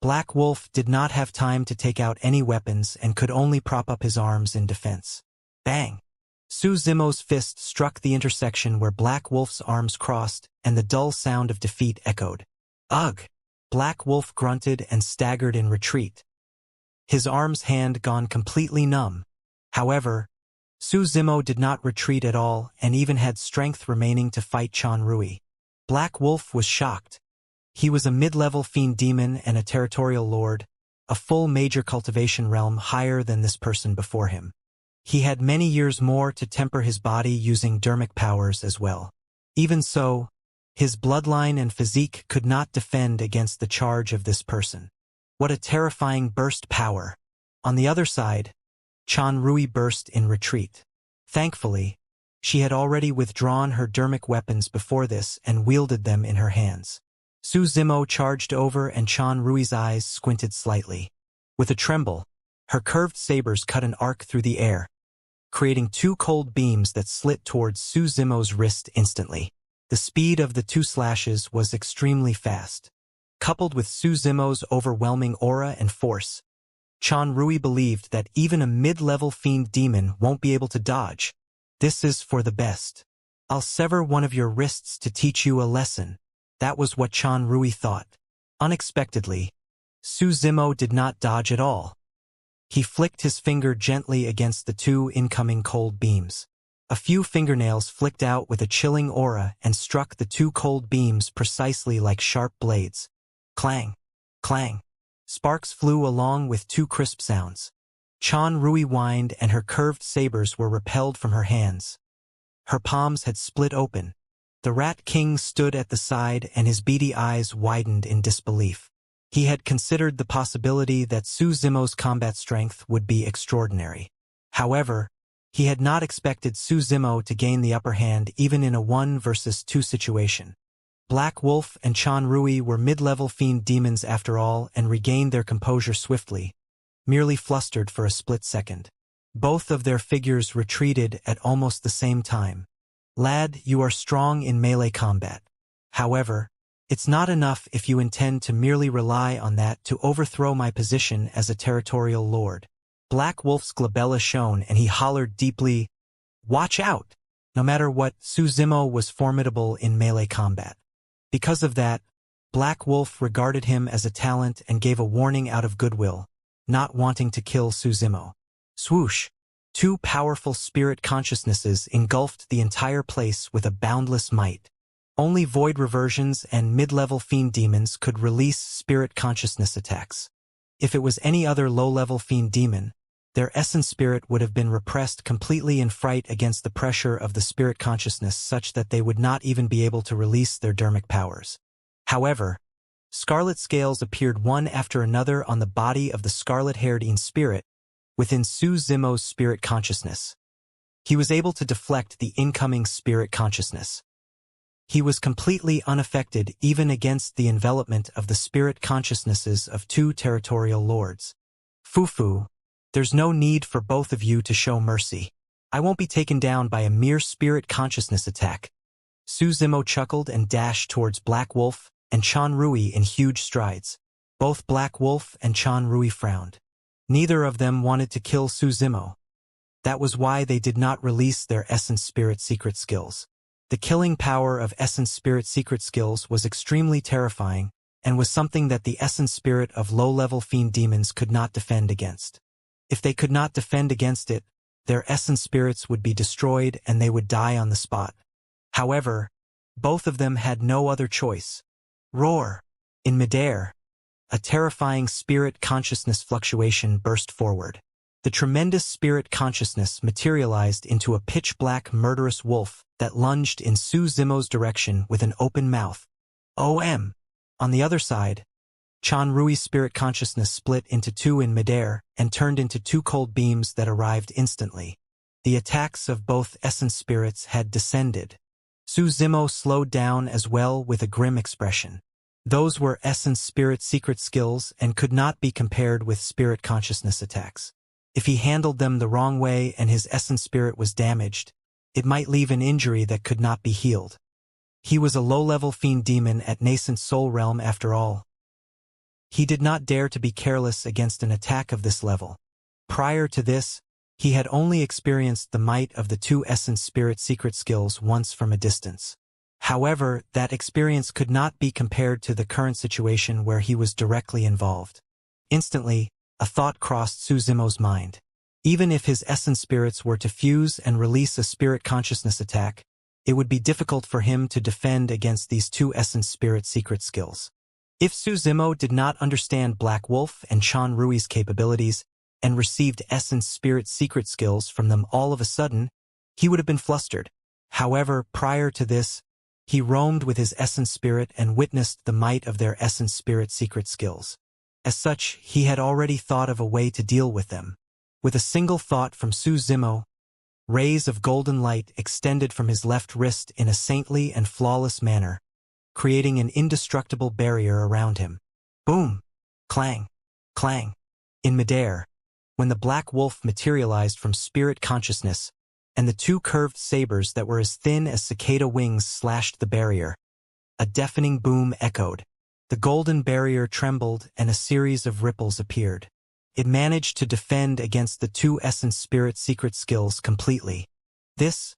A: Black Wolf did not have time to take out any weapons and could only prop up his arms in defense. Bang! Su Zimo's fist struck the intersection where Black Wolf's arms crossed, and the dull sound of defeat echoed. Ugh! Black Wolf grunted and staggered in retreat. His arm's hand gone completely numb. However, Su Zimo did not retreat at all and even had strength remaining to fight Chan Rui. Black Wolf was shocked. He was a mid-level fiend demon and a territorial lord, a full major cultivation realm higher than this person before him. He had many years more to temper his body using dermic powers as well. Even so, his bloodline and physique could not defend against the charge of this person. What a terrifying burst power! On the other side, Chan Rui burst in retreat. Thankfully, she had already withdrawn her dermic weapons before this and wielded them in her hands. Su Zimo charged over and Chan Rui's eyes squinted slightly. With a tremble, her curved sabers cut an arc through the air, creating 2 cold beams that slit towards Su Zimo's wrist instantly. The speed of the 2 slashes was extremely fast. Coupled with Su Zimo's overwhelming aura and force, Chan Rui believed that even a mid-level fiend demon won't be able to dodge. This is for the best. I'll sever one of your wrists to teach you a lesson. That was what Chan Rui thought. Unexpectedly, Su Zimo did not dodge at all. He flicked his finger gently against the 2 incoming cold beams. A few fingernails flicked out with a chilling aura and struck the 2 cold beams precisely like sharp blades. Clang! Clang! Sparks flew along with 2 crisp sounds. Chan Rui whined and her curved sabers were repelled from her hands. Her palms had split open. The Rat King stood at the side and his beady eyes widened in disbelief. He had considered the possibility that Su Zimo's combat strength would be extraordinary. However, he had not expected Su Zimo to gain the upper hand even in a 1 versus 2 situation. Black Wolf and Chan Rui were mid-level fiend demons after all and regained their composure swiftly, merely flustered for a split second. Both of their figures retreated at almost the same time. Lad, you are strong in melee combat. However, it's not enough if you intend to merely rely on that to overthrow my position as a territorial lord. Black Wolf's glabella shone and he hollered deeply, Watch out! No matter what, Su Zimo was formidable in melee combat. Because of that, Black Wolf regarded him as a talent and gave a warning out of goodwill. not wanting to kill Suzimo. Swoosh! Two powerful spirit consciousnesses engulfed the entire place with a boundless might. Only void reversions and mid-level fiend demons could release spirit consciousness attacks. If it was any other low-level fiend demon, their essence spirit would have been repressed completely in fright against the pressure of the spirit consciousness such that they would not even be able to release their dermic powers. However, scarlet scales appeared one after another on the body of the scarlet-haired spirit within Suzimo's spirit consciousness. He was able to deflect the incoming spirit consciousness. He was completely unaffected even against the envelopment of the spirit consciousnesses of two territorial lords. Fufu, there's no need for both of you to show mercy. I won't be taken down by a mere spirit consciousness attack. Suzimo chuckled and dashed towards Black Wolf and Chanrui in huge strides. Both Black Wolf and Chanrui frowned. Neither of them wanted to kill Suzimo. That was why they did not release their essence spirit secret skills. The killing power of essence spirit secret skills was extremely terrifying and was something that the essence spirit of low-level fiend demons could not defend against. If they could not defend against it, their essence spirits would be destroyed and they would die on the spot. However, both of them had no other choice. Roar! In midair, a terrifying spirit consciousness fluctuation burst forward. The tremendous spirit consciousness materialized into a pitch-black murderous wolf that lunged in Suzimo's direction with an open mouth. OM! On the other side, Chanrui's spirit consciousness split into two in midair and turned into two cold beams that arrived instantly. The attacks of both essence spirits had descended. Suzimo slowed down as well with a grim expression. Those were essence spirit secret skills and could not be compared with spirit consciousness attacks. If he handled them the wrong way and his essence spirit was damaged, it might leave an injury that could not be healed. He was a low-level fiend demon at nascent soul realm after all. He did not dare to be careless against an attack of this level. Prior to this, he had only experienced the might of the two essence spirit secret skills once from a distance. However, that experience could not be compared to the current situation where he was directly involved. Instantly, a thought crossed Suzimo's mind. Even if his essence spirits were to fuse and release a spirit consciousness attack, it would be difficult for him to defend against these two essence spirit secret skills. If Suzimo did not understand Black Wolf and Chanrui's capabilities and received essence spirit secret skills from them all of a sudden, he would have been flustered. However, prior to this, he roamed with his essence spirit and witnessed the might of their essence spirit secret skills. As such, he had already thought of a way to deal with them. With a single thought from Suzimo, rays of golden light extended from his left wrist in a saintly and flawless manner, creating an indestructible barrier around him. Boom! Clang! Clang! In midair, when the Black Wolf materialized from spirit consciousness, and the two curved sabers that were as thin as cicada wings slashed the barrier, a deafening boom echoed. The golden barrier trembled and a series of ripples appeared. It managed to defend against the two essence spirit secret skills completely. This,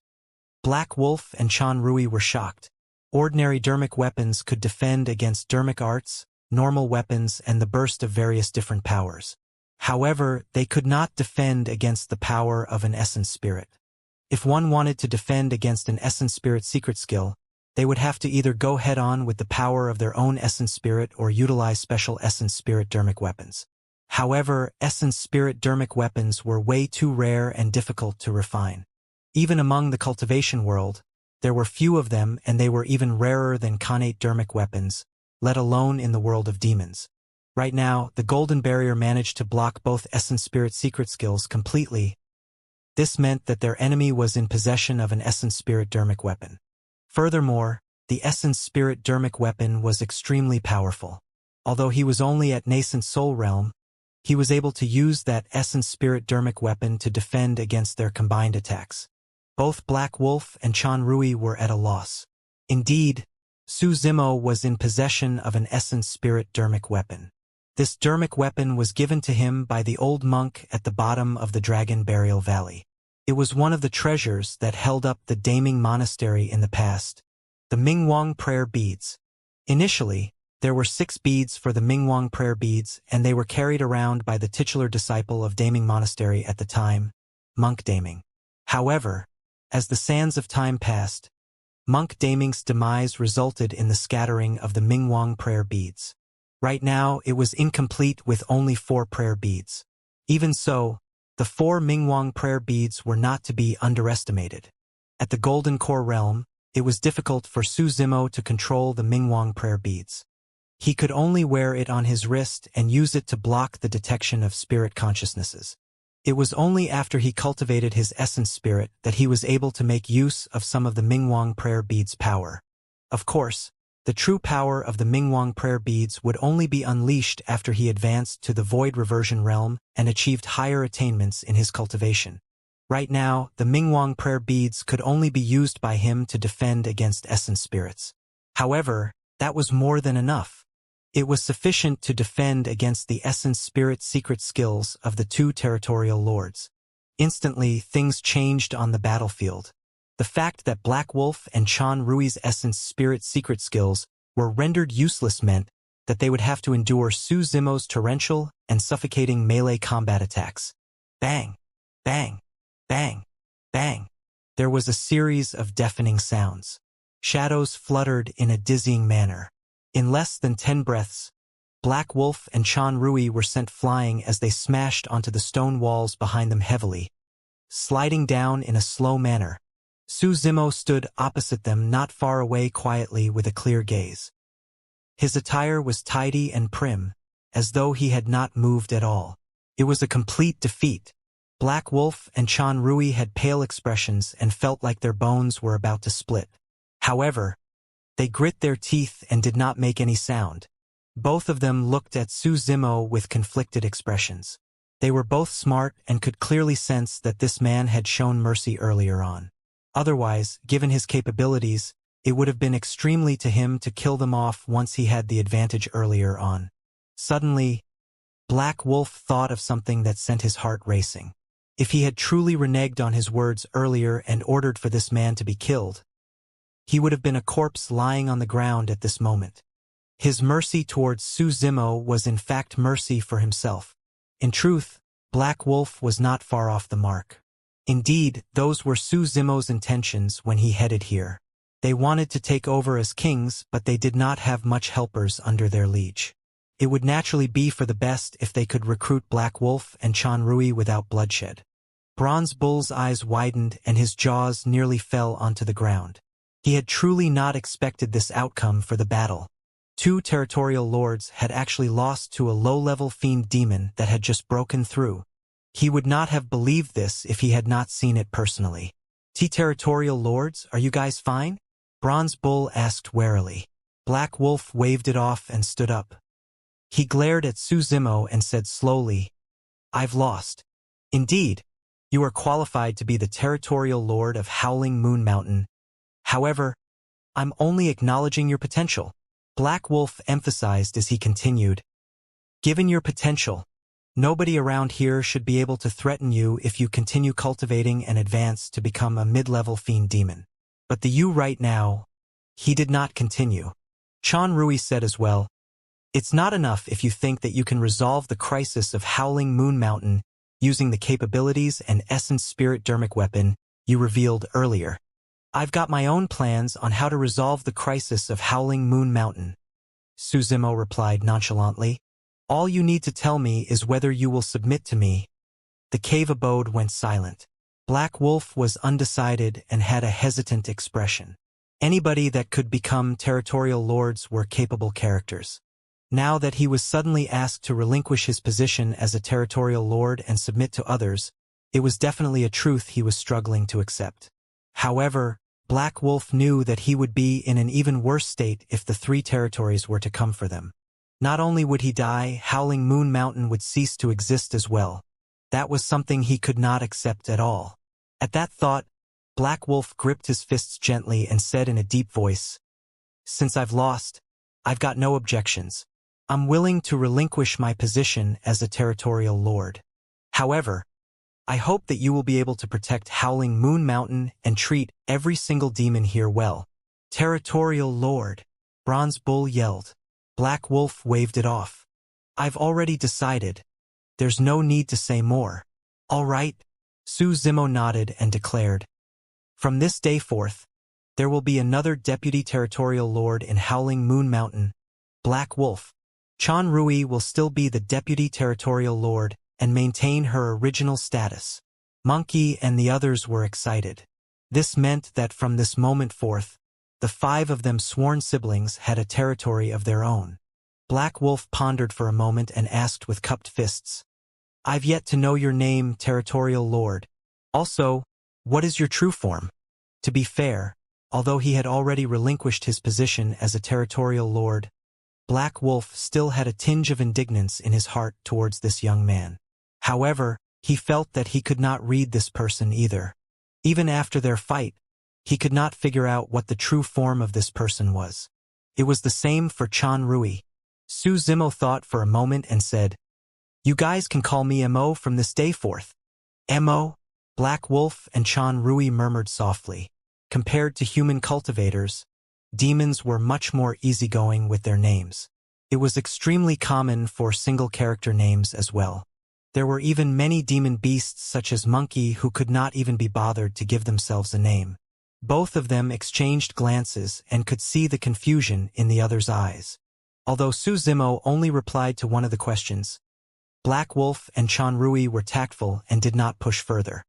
A: Black Wolf and Chanrui were shocked. Ordinary dermic weapons could defend against dermic arts, normal weapons, and the burst of various different powers. However, they could not defend against the power of an essence spirit. If one wanted to defend against an essence spirit secret skill, they would have to either go head-on with the power of their own essence spirit or utilize special essence spirit dermic weapons. However, essence spirit dermic weapons were way too rare and difficult to refine. Even among the cultivation world, there were few of them and they were even rarer than connate dermic weapons, let alone in the world of demons. Right now, the golden barrier managed to block both essence spirit secret skills completely. This meant that their enemy was in possession of an essence spirit dermic weapon. Furthermore, the essence spirit dermic weapon was extremely powerful. Although he was only at nascent soul realm, he was able to use that essence spirit dermic weapon to defend against their combined attacks. Both Black Wolf and Chanrui were at a loss. Indeed, Suzimo was in possession of an essence spirit dermic weapon. This dermic weapon was given to him by the old monk at the bottom of the Dragon Burial Valley. It was one of the treasures that held up the Daming Monastery in the past, the Mingwang prayer beads. Initially, There were 6 beads for the Mingwang prayer beads, and they were carried around by the titular disciple of Daming Monastery at the time, Monk Daming. However, as the sands of time passed, Monk Daming's demise resulted in the scattering of the Mingwang prayer beads. Right now, it was incomplete with only 4 prayer beads. Even so, the 4 Mingwang prayer beads were not to be underestimated. At the Golden Core realm, it was difficult for Su Zimo to control the Mingwang prayer beads. He could only wear it on his wrist and use it to block the detection of spirit consciousnesses. It was only after he cultivated his essence spirit that he was able to make use of some of the Mingwang prayer beads' power. Of course, the true power of the Mingwang prayer beads would only be unleashed after he advanced to the void reversion realm and achieved higher attainments in his cultivation. Right now, the Mingwang prayer beads could only be used by him to defend against essence spirits. However, that was more than enough. It was sufficient to defend against the essence spirit secret skills of the 2 territorial lords. Instantly, things changed on the battlefield. The fact that Black Wolf and Chan Rui's essence spirit secret skills were rendered useless meant that they would have to endure Su Zimo's torrential and suffocating melee combat attacks. Bang! Bang! Bang! Bang! There was a series of deafening sounds. Shadows fluttered in a dizzying manner. In less than 10 breaths, Black Wolf and Chan Rui were sent flying as they smashed onto the stone walls behind them heavily, sliding down in a slow manner. Su Zimo stood opposite them not far away quietly with a clear gaze. His attire was tidy and prim, as though he had not moved at all. It was a complete defeat. Black Wolf and Chan Rui had pale expressions and felt like their bones were about to split. However, they grit their teeth and did not make any sound. Both of them looked at Su Zimo with conflicted expressions. They were both smart and could clearly sense that this man had shown mercy earlier on. Otherwise, given his capabilities, it would have been extremely to him to kill them off once he had the advantage earlier on. Suddenly, Black Wolf thought of something that sent his heart racing. If he had truly reneged on his words earlier and ordered for this man to be killed, he would have been a corpse lying on the ground at this moment. His mercy towards Su Zimo was in fact mercy for himself. In truth, Black Wolf was not far off the mark. Indeed, those were Su Zimo's intentions when he headed here. They wanted to take over as kings, but they did not have much helpers under their liege. It would naturally be for the best if they could recruit Black Wolf and Chan Rui without bloodshed. Bronze Bull's eyes widened and his jaws nearly fell onto the ground. He had truly not expected this outcome for the battle. 2 territorial lords had actually lost to a low-level fiend demon that had just broken through. He would not have believed this if he had not seen it personally. Territorial lords, are you guys fine? Bronze Bull asked warily. Black Wolf waved it off and stood up. He glared at Su Zimo and said slowly, I've lost. Indeed, you are qualified to be the territorial lord of Howling Moon Mountain. However, I'm only acknowledging your potential. Black Wolf emphasized as he continued. Given your potential, nobody around here should be able to threaten you if you continue cultivating and advance to become a mid-level fiend demon. But the you right now, he did not continue. Chan Rui said as well, it's not enough if you think that you can resolve the crisis of Howling Moon Mountain using the capabilities and essence spirit dermic weapon you revealed earlier. I've got my own plans on how to resolve the crisis of Howling Moon Mountain. Su Zimo replied nonchalantly. All you need to tell me is whether you will submit to me. The cave abode went silent. Black Wolf was undecided and had a hesitant expression. Anybody that could become territorial lords were capable characters. Now that he was suddenly asked to relinquish his position as a territorial lord and submit to others, it was definitely a truth he was struggling to accept. However, Black Wolf knew that he would be in an even worse state if the 3 territories were to come for them. Not only would he die, Howling Moon Mountain would cease to exist as well. That was something he could not accept at all. At that thought, Black Wolf gripped his fists gently and said in a deep voice, Since I've lost, I've got no objections. I'm willing to relinquish my position as a territorial lord. However, I hope that you will be able to protect Howling Moon Mountain and treat every single demon here well. Territorial Lord, Bronze Bull yelled. Black Wolf waved it off. I've already decided. There's no need to say more. All right. Su Zimo nodded and declared. From this day forth, there will be another deputy territorial lord in Howling Moon Mountain, Black Wolf. Chan Rui will still be the deputy territorial lord and maintain her original status. Monkey and the others were excited. This meant that from this moment forth, the 5 of them sworn siblings had a territory of their own. Black Wolf pondered for a moment and asked with cupped fists, I've yet to know your name, territorial lord. Also, what is your true form? To be fair, although he had already relinquished his position as a territorial lord, Black Wolf still had a tinge of indignance in his heart towards this young man. However, he felt that he could not read this person either. Even after their fight, he could not figure out what the true form of this person was. It was the same for Chan Rui. Su Zimo thought for a moment and said, You guys can call me Mo from this day forth. Mo? Black Wolf and Chan Rui murmured softly. Compared to human cultivators, demons were much more easygoing with their names. It was extremely common for single-character names as well. There were even many demon beasts such as Monkey who could not even be bothered to give themselves a name. Both of them exchanged glances and could see the confusion in the other's eyes. Although Su Zimo only replied to one of the questions, Black Wolf and Chan Rui were tactful and did not push further.